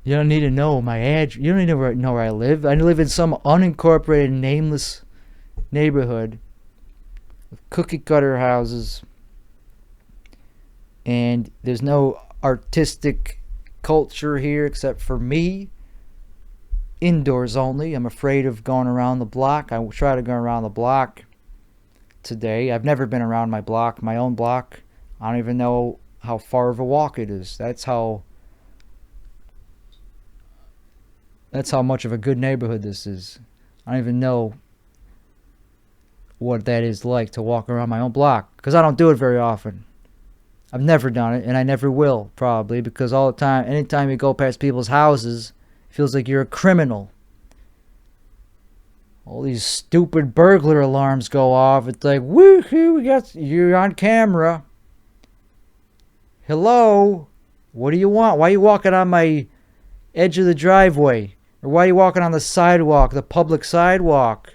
you don't need to know my address. You don't need to know where I live. I live in some unincorporated, nameless neighborhood with cookie cutter houses. And there's no artistic culture here except for me. Indoors only. I'm afraid of going around the block. I will try to go around the block today. I've never been around my own block. I don't even know how far of a walk it is. That's how much of a good neighborhood this is. I don't even know what that is like to walk around my own block because I don't do it very often. I've never done it and I never will probably because all the time, anytime you go past people's houses, it feels like you're a criminal. All these stupid burglar alarms go off. It's like, woohoo, you're on camera. Hello? What do you want? Why are you walking on my edge of the driveway? Or why are you walking on the sidewalk, the public sidewalk?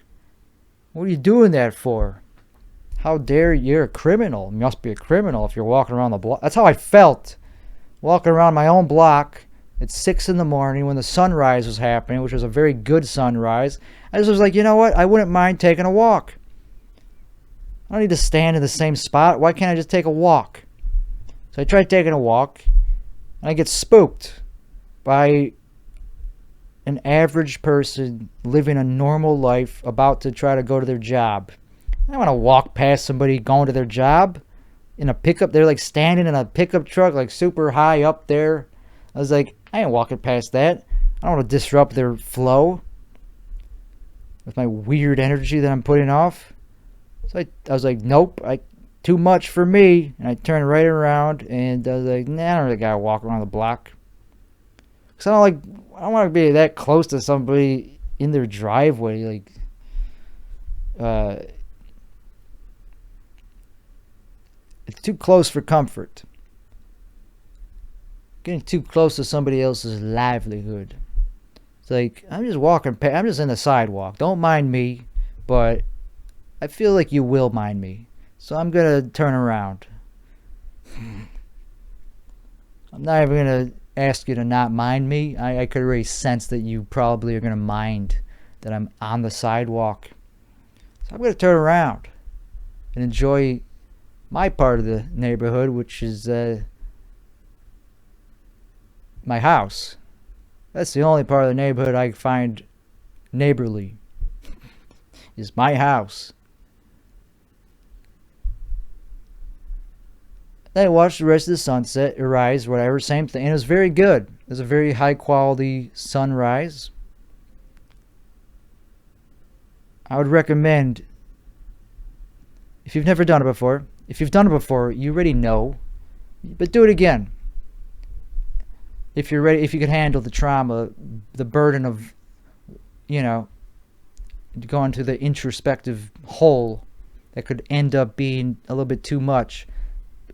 What are you doing that for? How dare you? You're a criminal. You must be a criminal if you're walking around the block. That's how I felt. Walking around my own block at 6 in the morning when the sunrise was happening, which was a very good sunrise. I just was like, you know what? I wouldn't mind taking a walk. I don't need to stand in the same spot. Why can't I just take a walk? So I tried taking a walk, and I get spooked by an average person living a normal life about to try to go to their job. I don't want to walk past somebody going to their job in a pickup. They're like standing in a pickup truck like super high up there. I was like, I ain't walking past that. I don't want to disrupt their flow with my weird energy that I'm putting off. So I was like, nope, too much for me. And I turned right around and I was like, nah, I don't really gotta walk around the block. Because I don't want to be that close to somebody in their driveway. It's too close for comfort. Getting too close to somebody else's livelihood. It's like, I'm just walking past, I'm just in the sidewalk. Don't mind me, but I feel like you will mind me. So I'm going to turn around. I'm not even going to ask you to not mind me. I could already sense that you probably are going to mind that I'm on the sidewalk. So I'm going to turn around and enjoy my part of the neighborhood, which is my house. That's the only part of the neighborhood I find neighborly. Is my house. Then I watched the rest of the sunset, rise, whatever, same thing. And it was very good. It was a very high quality sunrise. I would recommend, if you've never done it before, if you've done it before, you already know, but do it again. If you're ready, if you can handle the trauma, the burden of, going to the introspective hole that could end up being a little bit too much,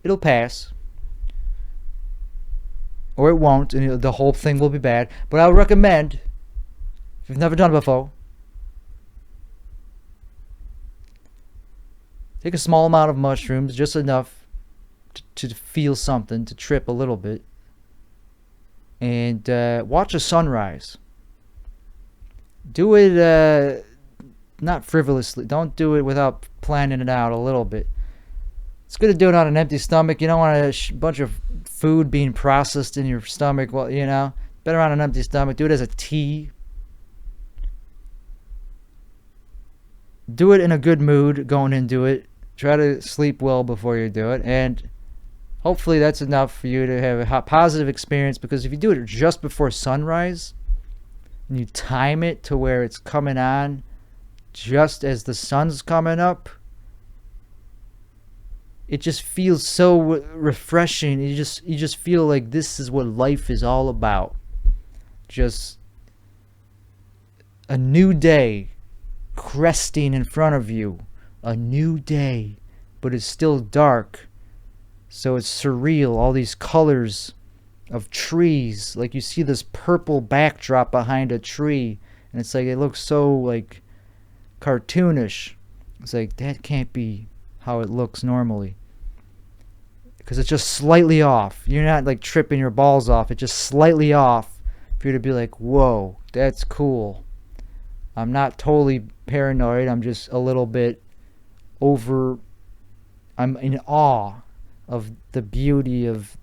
it'll pass. Or it won't, and the whole thing will be bad. But I would recommend, if you've never done it before, take a small amount of mushrooms, just enough to feel something, to trip a little bit, and watch a sunrise. Do it not frivolously. Don't do it without planning it out a little bit. It's good to do it on an empty stomach. You don't want a bunch of food being processed in your stomach. Well, better on an empty stomach. Do it as a tea. Do it in a good mood going into it. Try to sleep well before you do it. And hopefully that's enough for you to have a positive experience, because if you do it just before sunrise and you time it to where it's coming on just as the sun's coming up, it just feels so refreshing. You just feel like this is what life is all about. Just a new day cresting in front of you. A new day, but it's still dark. So it's surreal. All these colors of trees. Like you see this purple backdrop behind a tree, and it's like, it looks so like cartoonish. It's like, that can't be how it looks normally, because it's just slightly off. You're not like tripping your balls off. It's just slightly off for you to be like, whoa, that's cool. I'm not totally paranoid. I'm just a little bit I'm in awe of the beauty of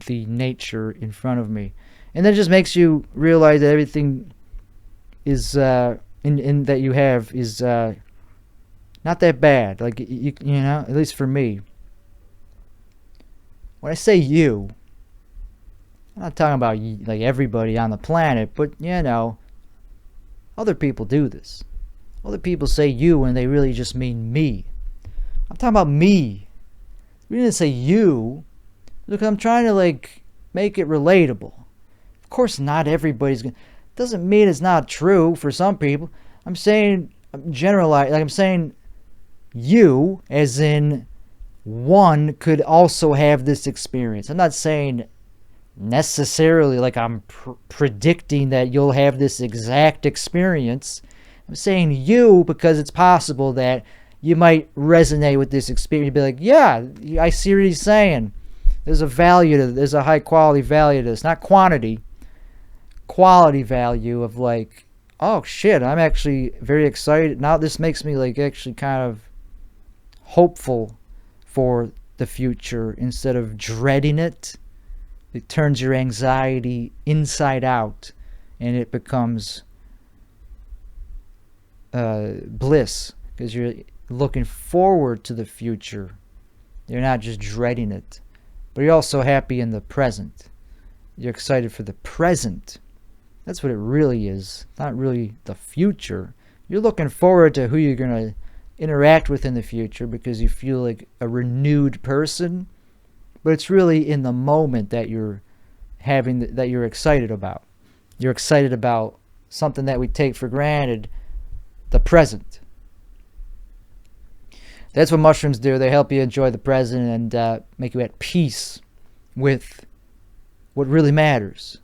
the nature in front of me. And that just makes you realize that everything is in that you have is not that bad. Like you know, at least for me. When I say you, I'm not talking about like everybody on the planet, but other people do this. Other people say you when they really just mean me. I'm talking about me. We didn't say you. Look, I'm trying to like make it relatable. Of course, not everybody's gonna. Doesn't mean it's not true for some people. I'm saying generalize. Like I'm saying, you, as in one, could also have this experience. I'm not saying necessarily like I'm predicting that you'll have this exact experience. I'm saying you because it's possible that you might resonate with this experience. You'd be like, yeah, I see what he's saying. There's a value to this. There's a high quality value to this. Not quantity. Quality value of like, oh shit, I'm actually very excited. Now this makes me like actually kind of hopeful for the future instead of dreading it. It turns your anxiety inside out and it becomes bliss, because you're looking forward to the future. You're not just dreading it, but you're also happy in the present. You're excited for the present. That's what it really is. Not really the future. You're looking forward to who you're going to interact with in the future because you feel like a renewed person, but it's really in the moment that you're having, that you're excited about. You're excited about something that we take for granted, the present. That's what mushrooms do. They help you enjoy the present and make you at peace with what really matters,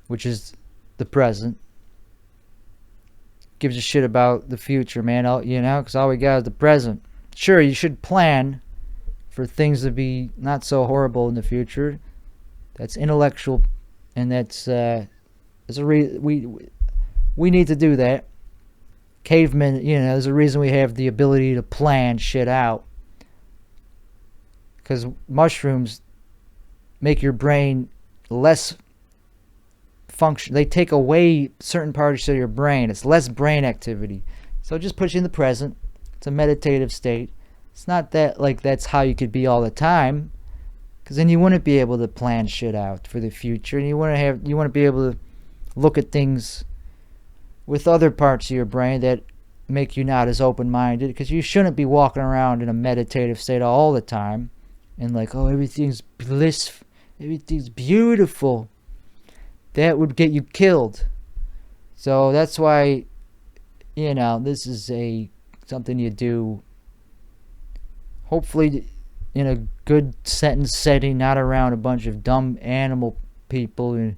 which is the present. Gives a shit about the future, man. Because all we got is the present. Sure, you should plan for things to be not so horrible in the future. That's intellectual, and that's we need to do that. Cavemen, there's a reason we have the ability to plan shit out. Because mushrooms make your brain less function. They take away certain parts of your brain. It's less brain activity. So it just puts you in the present. It's a meditative state. It's not that like that's how you could be all the time, because then you wouldn't be able to plan shit out for the future, and you want to be able to look at things with other parts of your brain that make you not as open-minded, because you shouldn't be walking around in a meditative state all the time and like, oh, everything's bliss, everything's beautiful. That would get you killed. So that's why, this is something you do hopefully in a good sentence setting, not around a bunch of dumb animal people. And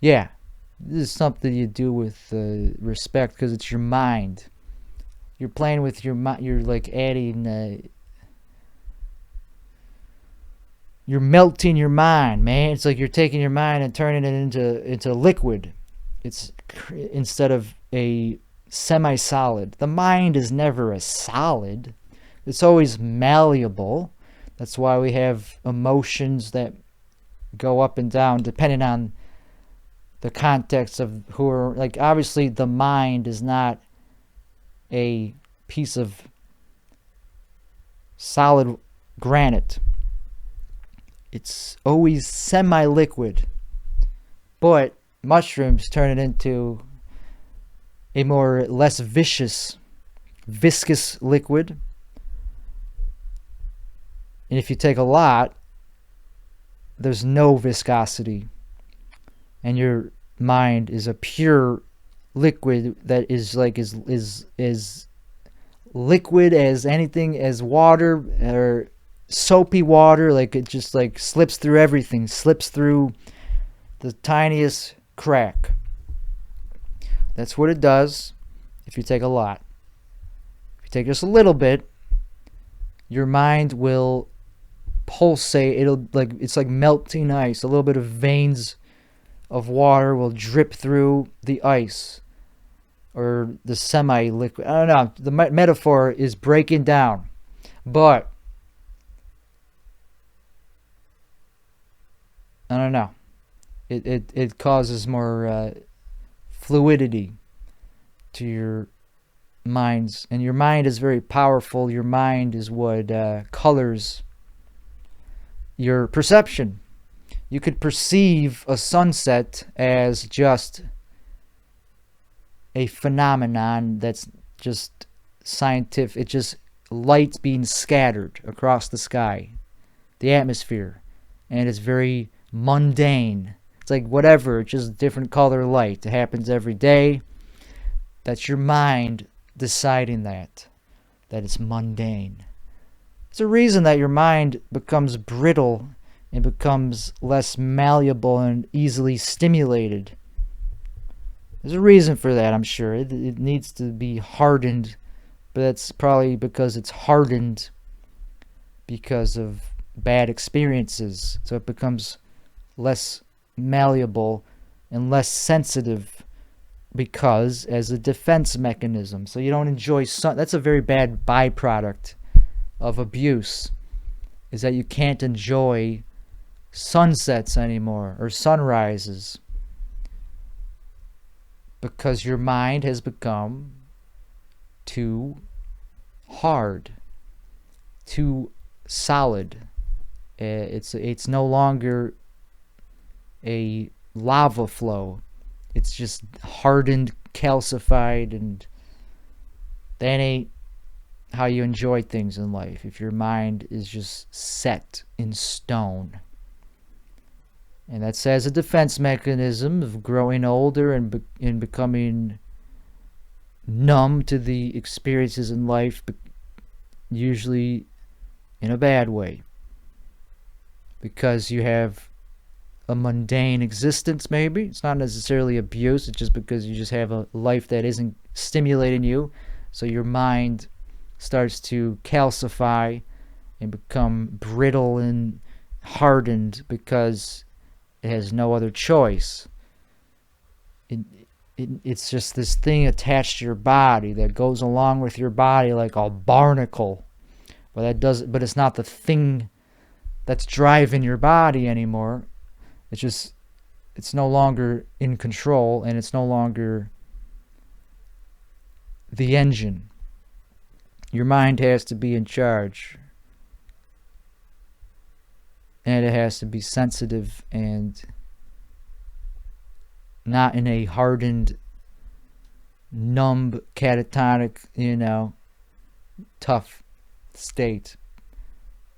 yeah, this is something you do with respect, because it's your mind. You're playing with your mind. You're like adding. You're melting your mind, man. It's like you're taking your mind and turning it into liquid. It's instead of a semi-solid. The mind is never a solid. It's always malleable. That's why we have emotions that go up and down depending on the context of who are, like, obviously the mind is not a piece of solid granite. It's always semi-liquid. But mushrooms turn it into a less viscous liquid. And if you take a lot, there's no viscosity. And your mind is a pure liquid that is like is liquid as anything, as water or soapy water. Like it just like slips through everything, slips through the tiniest crack. That's what it does if you take a lot. If you take just a little bit, your mind will pulsate. It's like melting ice. A little bit of veins of water will drip through the ice or the semi-liquid. I don't know. The metaphor is breaking down, but I don't know. It causes more fluidity to your minds, and your mind is very powerful. Your mind is what colors your perception. You could perceive a sunset as just a phenomenon that's just scientific. It's just light being scattered across the sky, the atmosphere, and it's very mundane. It's like whatever, it's just different color light. It happens every day. That's your mind deciding that it's mundane. It's a reason that your mind becomes brittle and becomes less malleable and easily stimulated. There's a reason for that, I'm sure. It needs to be hardened, but that's probably because it's hardened because of bad experiences. So it becomes less malleable and less sensitive because as a defense mechanism. So you don't enjoy that's a very bad byproduct of abuse, is that you can't enjoy sunsets anymore or sunrises because your mind has become too hard, too solid. It's no longer a lava flow. It's just hardened, calcified, and that ain't how you enjoy things in life. If your mind is just set in stone. And that's as a defense mechanism of growing older and becoming numb to the experiences in life, usually in a bad way. Because you have a mundane existence, maybe. It's not necessarily abuse. It's just because you just have a life that isn't stimulating you. So your mind starts to calcify and become brittle and hardened because it has no other choice. It's just this thing attached to your body that goes along with your body like a barnacle. But it's not the thing that's driving your body anymore. It's no longer in control, and it's no longer the engine. Your mind has to be in charge. And it has to be sensitive and not in a hardened, numb, catatonic, tough state.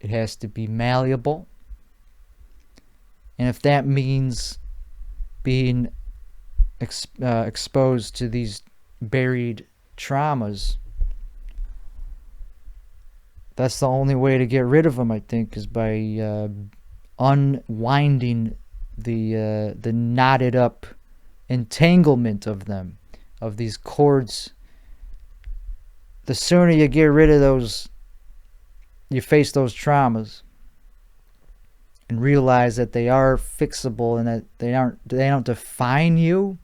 It has to be malleable. And if that means being exposed to these buried traumas, that's the only way to get rid of them, I think, is by unwinding the knotted up entanglement of them, of these cords. The sooner you get rid of those, you face those traumas and realize that they are fixable and that they don't define you,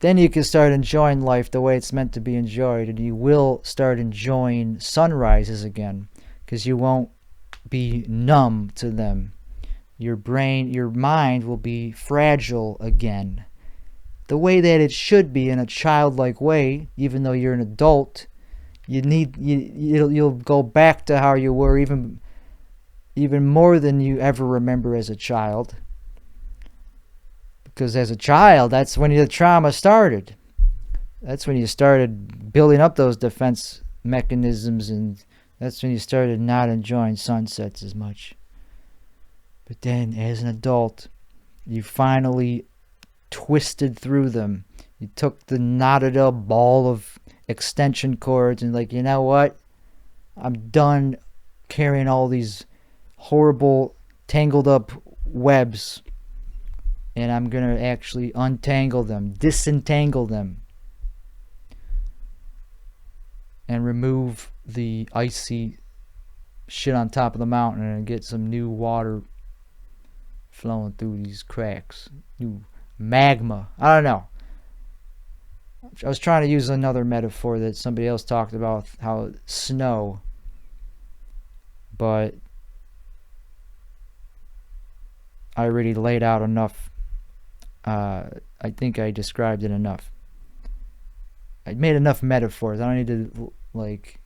then you can start enjoying life the way it's meant to be enjoyed, and you will start enjoying sunrises again, because you won't be numb to them. Your brain, your mind will be fragile again, the way that it should be, in a childlike way. Even though you're an adult, you'll go back to how you were, even more than you ever remember as a child. Because as a child, that's when the trauma started. That's when you started building up those defense mechanisms, and that's when you started not enjoying sunsets as much. But then, as an adult, you finally twisted through them. You took the knotted up ball of extension cords and, like, you know what? I'm done carrying all these horrible, tangled up webs. And I'm going to actually untangle them, disentangle them, and remove the icy shit on top of the mountain and get some new water flowing through these cracks. New magma. I don't know. I was trying to use another metaphor that somebody else talked about, how snow. But I already laid out enough. I think I described it enough. I made enough metaphors. I don't need to, like,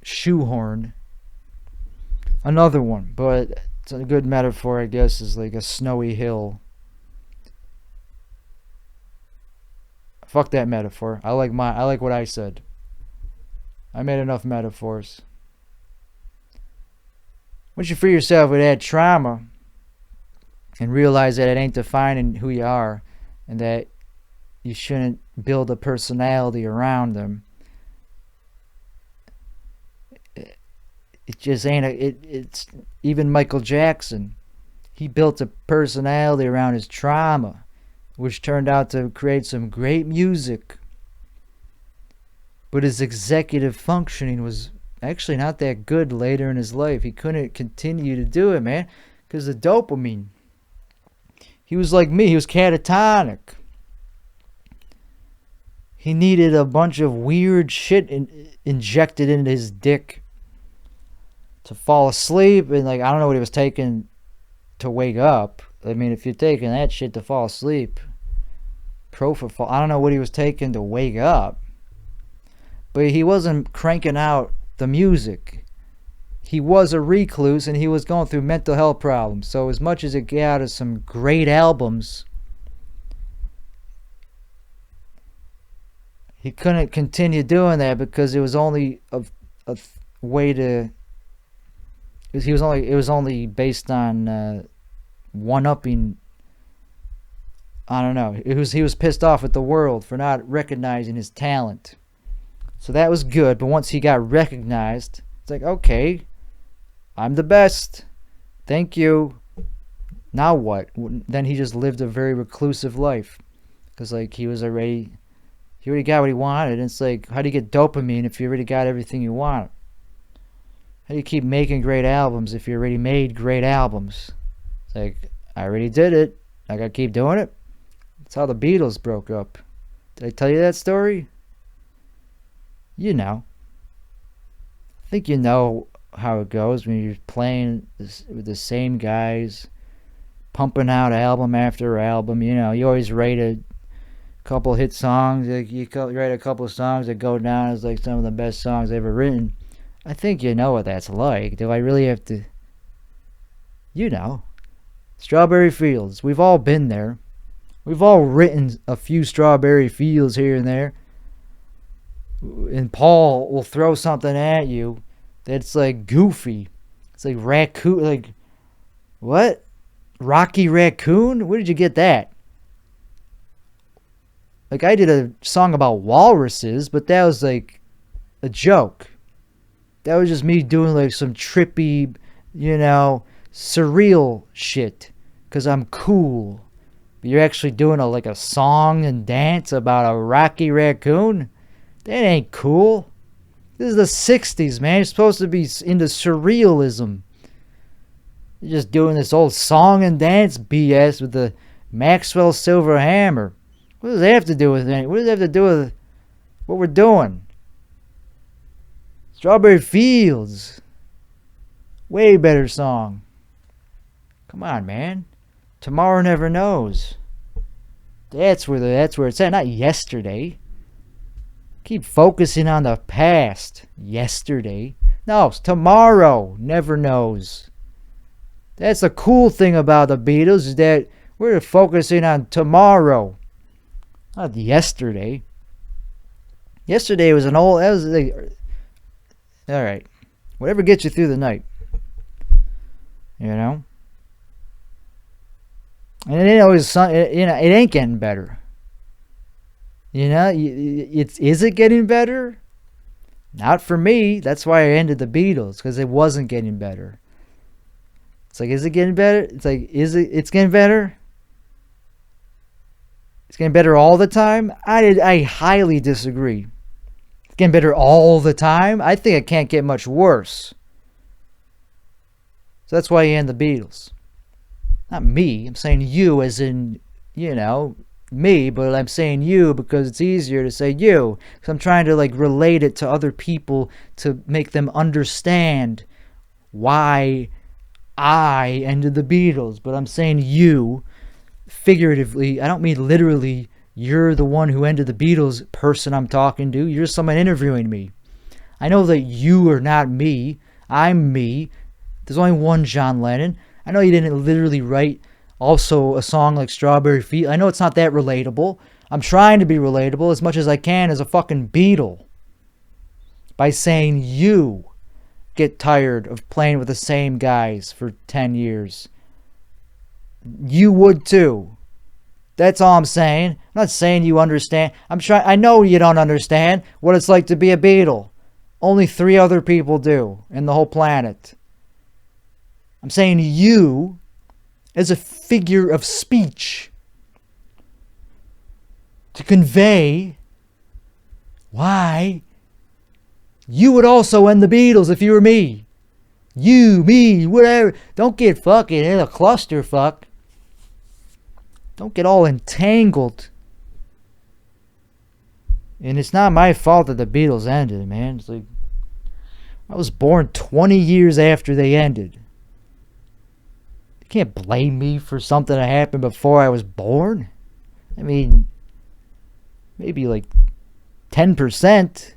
shoehorn another one. But it's a good metaphor, I guess, is like a snowy hill. Fuck that metaphor. I like what I said. I made enough metaphors. Once you free yourself with that trauma and realize that it ain't defining who you are, and that you shouldn't build a personality around them, it just ain't it's even Michael Jackson. He built a personality around his trauma, which turned out to create some great music. But his executive functioning was actually not that good later in his life. He couldn't continue to do it, man, because of dopamine. He was like me. He was catatonic. He needed a bunch of weird shit injected into his dick to fall asleep. And, like, I don't know what he was taking to wake up. I mean, if you're taking that shit to fall asleep, propofol, I don't know what he was taking to wake up. But he wasn't cranking out the music. He was a recluse, and he was going through mental health problems. So as much as it got us some great albums, he couldn't continue doing that because it was only a way to. It was only based on one-upping. I don't know. He was pissed off at the world for not recognizing his talent. So that was good, but once he got recognized, it's like, okay, I'm the best. Thank you. Now what? Then he just lived a very reclusive life. Because, like, he already got what he wanted. And it's like, how do you get dopamine if you already got everything you want? How do you keep making great albums if you already made great albums? It's like, I already did it. I gotta keep doing it. That's how the Beatles broke up. Did I tell you that story? You know. I think you know how it goes when you're playing with the same guys, pumping out album after album. You know, you always rate a couple hit songs. Like, you write a couple of songs that go down as like some of the best songs ever written. I think you know what that's like. Do I really have to You know, Strawberry Fields. We've all been there. We've all written a few Strawberry Fields here and there. And Paul will throw something at you that's like goofy. It's like raccoon, like, what? Rocky Raccoon? Where did you get that? Like, I did a song about walruses, but that was like a joke. That was just me doing like some trippy, surreal shit. Because I'm cool. But you're actually doing like a song and dance about a Rocky Raccoon? That ain't cool. This is the 60s, man. You're supposed to be into surrealism. You're just doing this old song and dance BS with the Maxwell Silver Hammer. What does that have to do with anything? What does that have to do with what we're doing? Strawberry Fields. Way better song. Come on, man. Tomorrow Never Knows. That's where it's at. Not yesterday. Keep focusing on the past. Yesterday. No, it's tomorrow never knows. That's the cool thing about the Beatles, is that we're focusing on tomorrow, not yesterday. Yesterday was all right. Whatever gets you through the night. And it ain't always, it ain't getting better. Is it getting better? Not for me. That's why I ended the Beatles, because it wasn't getting better. It's like, is it getting better? It's like, it's getting better? It's getting better all the time? I highly disagree. It's getting better all the time? I think it can't get much worse. So that's why you end the Beatles. Not me. I'm saying you as in, me, but I'm saying you because it's easier to say you. Because I'm trying to relate it to other people to make them understand why I ended the Beatles. But I'm saying you figuratively. I don't mean literally. You're the one who ended the Beatles, person I'm talking to. You're someone interviewing me. I know that you are not me. I'm me. There's only one John Lennon. I know you didn't literally write also a song like Strawberry Fields. I know it's not that relatable. I'm trying to be relatable as much as I can as a fucking Beatle. By saying you get tired of playing with the same guys for 10 years. You would too. That's all I'm saying. I'm not saying you understand. I know you don't understand what it's like to be a Beatle. Only 3 other people do in the whole planet. I'm saying you as a figure of speech to convey why you would also end the Beatles if you were me. You, me, whatever. Don't get fucking in a clusterfuck. Don't get all entangled. And it's not my fault that the Beatles ended, man. It's like, I was born 20 years after they ended. You can't blame me for something that happened before I was born. I mean, maybe 10%.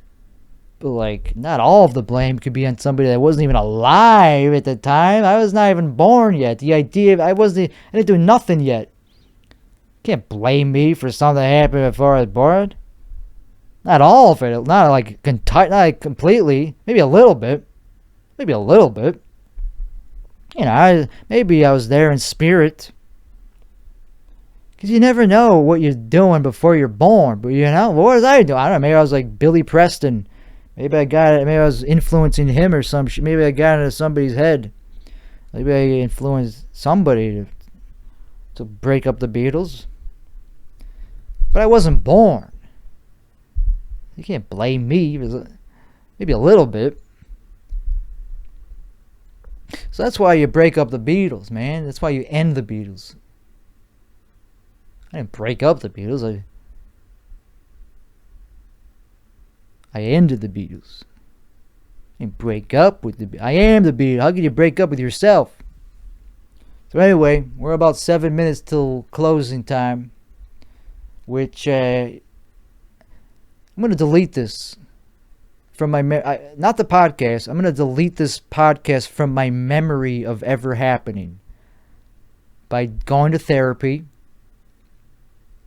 But not all of the blame could be on somebody that wasn't even alive at the time. I was not even born yet. The idea of I didn't do nothing yet. Can't blame me for something that happened before I was born. Not all of it. Not completely. Maybe a little bit. Maybe a little bit. Maybe I was there in spirit. Because you never know what you're doing before you're born. But what was I doing? I don't know. Maybe I was like Billy Preston. Maybe I was influencing him or some shit. Maybe I got into somebody's head. Maybe I influenced somebody to break up the Beatles. But I wasn't born. You can't blame me. Maybe a little bit. So that's why you break up the Beatles, man. That's why you end the Beatles. I didn't break up the Beatles. I ended the Beatles. I didn't break up with the Beatles. I am the Beatles. How can you break up with yourself? So anyway, we're about 7 minutes till closing time. Which, I'm going to delete this from my... not the podcast. I'm going to delete this podcast from my memory of ever happening. by going to therapy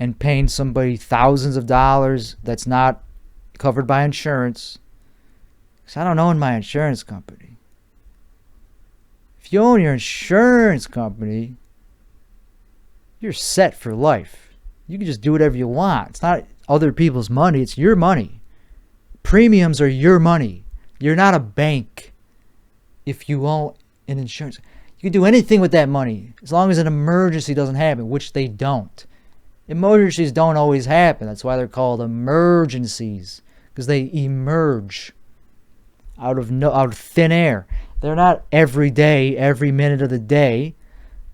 and paying somebody thousands of dollars that's not covered by insurance. Because I don't own my insurance company. If you own your insurance company, you're set for life. You can just do whatever you want. It's not other people's money. It's your money. Premiums are your money. You're not a bank if you own an insurance. You can do anything with that money as long as an emergency doesn't happen, which they don't. Emergencies don't always happen. That's why they're called emergencies, because they emerge out of thin air. They're not every day, every minute of the day.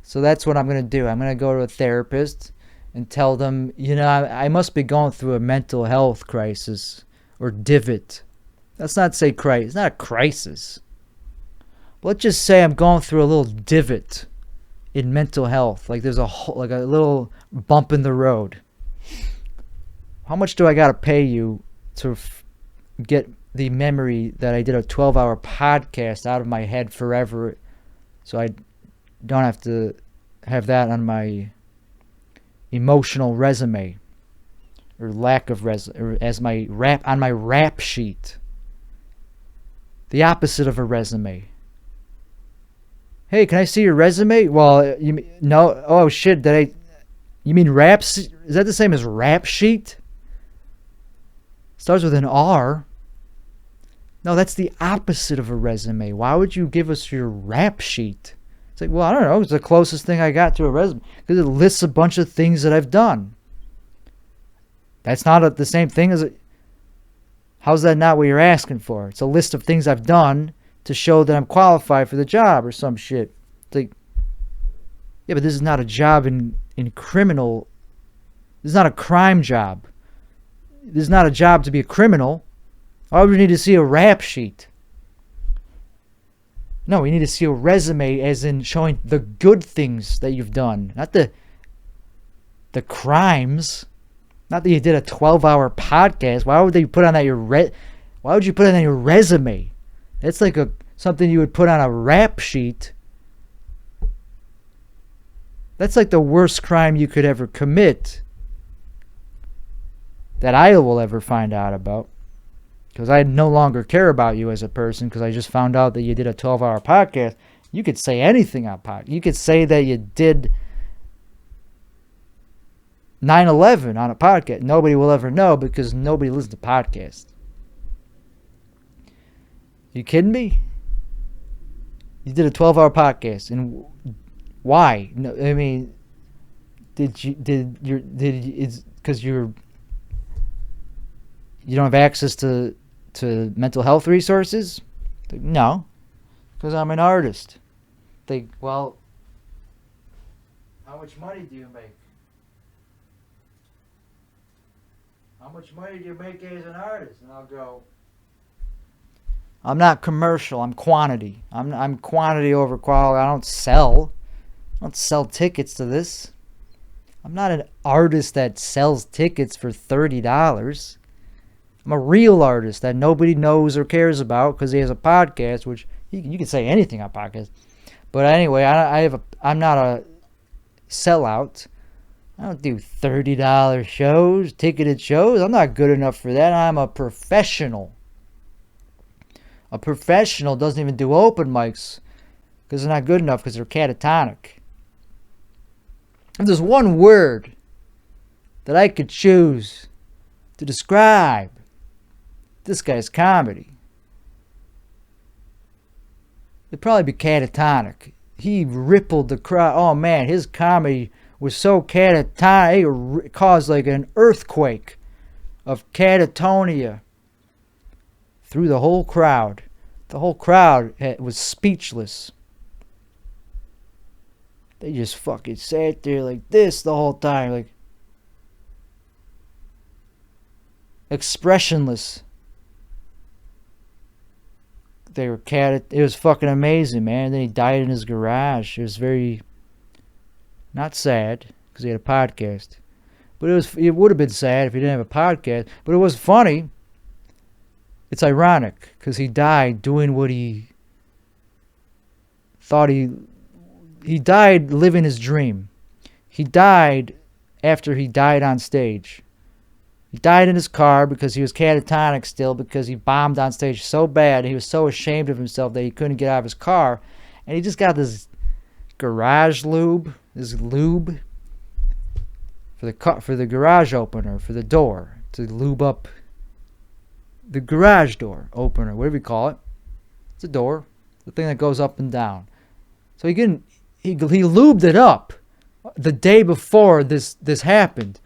So that's what I'm going to do. I'm going to go to a therapist and tell them, I must be going through a mental health crisis or divot. Let's not say crisis. It's not a crisis. But let's just say I'm going through a little divot in mental health. Like there's a little bump in the road. How much do I got to pay you to get the memory that I did a 12-hour podcast out of my head forever, so I don't have to have that on my emotional resume, or lack of or as my rap sheet? The opposite of a resume. Hey, can I see your resume? Well, no. Oh shit! You mean raps? Is that the same as rap sheet? Starts with an R. No, that's the opposite of a resume. Why would you give us your rap sheet? It's like, well, I don't know. It's the closest thing I got to a resume, because it lists a bunch of things that I've done. That's not the same thing as it. How's that not what you're asking for? It's a list of things I've done to show that I'm qualified for the job or some shit. It's like, yeah, but this is not a job in criminal. This is not a crime job. This is not a job to be a criminal. Why would we need to see a rap sheet? No, we need to see a resume, as in showing the good things that you've done, not the crimes. Not that you did a 12-hour podcast. Why would they put on that Why would you put it on your resume? It's like something you would put on a rap sheet. That's like the worst crime you could ever commit that I will ever find out about. Because I no longer care about you as a person, because I just found out that you did a 12-hour podcast. You could say anything on podcast. You could say that you did 9/11 on a podcast. Nobody will ever know, because nobody listens to podcasts. You kidding me? You did a 12-hour podcast, and why? No, I mean, it's because you don't have access to mental health resources? No, because I'm an artist. Well, how much money do you make? How much money do you make as an artist? And I'll go, I'm not commercial. I'm quantity. I'm quantity over quality. I don't sell tickets to this. I'm not an artist that sells tickets for $30. I'm a real artist that nobody knows or cares about because he has a podcast, which you can say anything on podcast. But anyway, I'm not a sellout. I don't do $30 shows, ticketed shows. I'm not good enough for that. I'm a professional. A professional doesn't even do open mics because they're not good enough, because they're catatonic. If there's one word that I could choose to describe this guy's comedy, it'd probably be catatonic. He rippled the crowd. Oh man, his comedy was so catatonic, it caused like an earthquake of catatonia through the whole crowd. The whole crowd was speechless. They just fucking sat there like this the whole time, like expressionless. They were it was fucking amazing, man. Then he died in his garage. It was very not sad because he had a podcast, but it would have been sad if he didn't have a podcast. But it was funny. It's ironic because he died doing what he thought he he died living his dream. He died after he died on stage. He died in his car because he was catatonic still, because he bombed on stage so bad. He was so ashamed of himself that he couldn't get out of his car. And he just got this garage lube, for the garage opener, for the door, to lube up the garage door opener, whatever you call it. It's a door, the thing that goes up and down. So he lubed it up the day before this happened.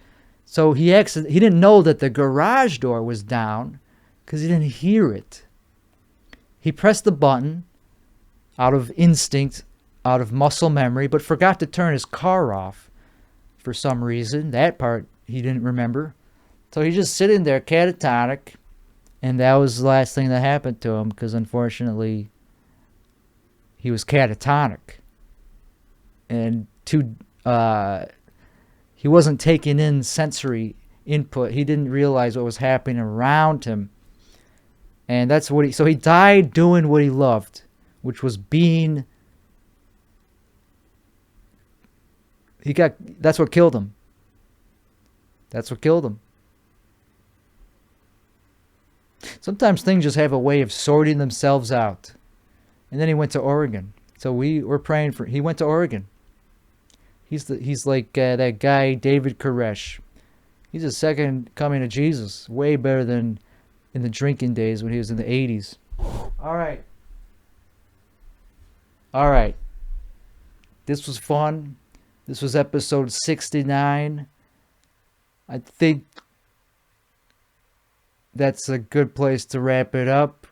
So he didn't know that the garage door was down because he didn't hear it. He pressed the button out of instinct, out of muscle memory, but forgot to turn his car off for some reason. That part he didn't remember. So he's just sitting there catatonic, and that was the last thing that happened to him, because unfortunately he was catatonic. And he wasn't taking in sensory input. He didn't realize what was happening around him. And that's what so he died doing what he loved, which was being, that's what killed him. That's what killed him. Sometimes things just have a way of sorting themselves out. And then he went to Oregon. So we were praying for, he went to Oregon. He's like that guy, David Koresh. He's a second coming of Jesus. Way better than in the drinking days when he was in the 80s. All right. This was fun. This was episode 69. I think that's a good place to wrap it up.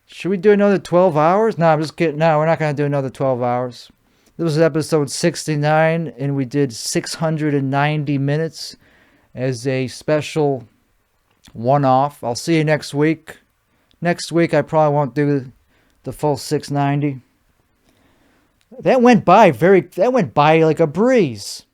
Should we do another 12 hours? No, I'm just kidding. No, we're not going to do another 12 hours. This was episode 69, and we did 690 minutes as a special one-off. I'll see you next week. Next week, I probably won't do the full 690. That went by like a breeze.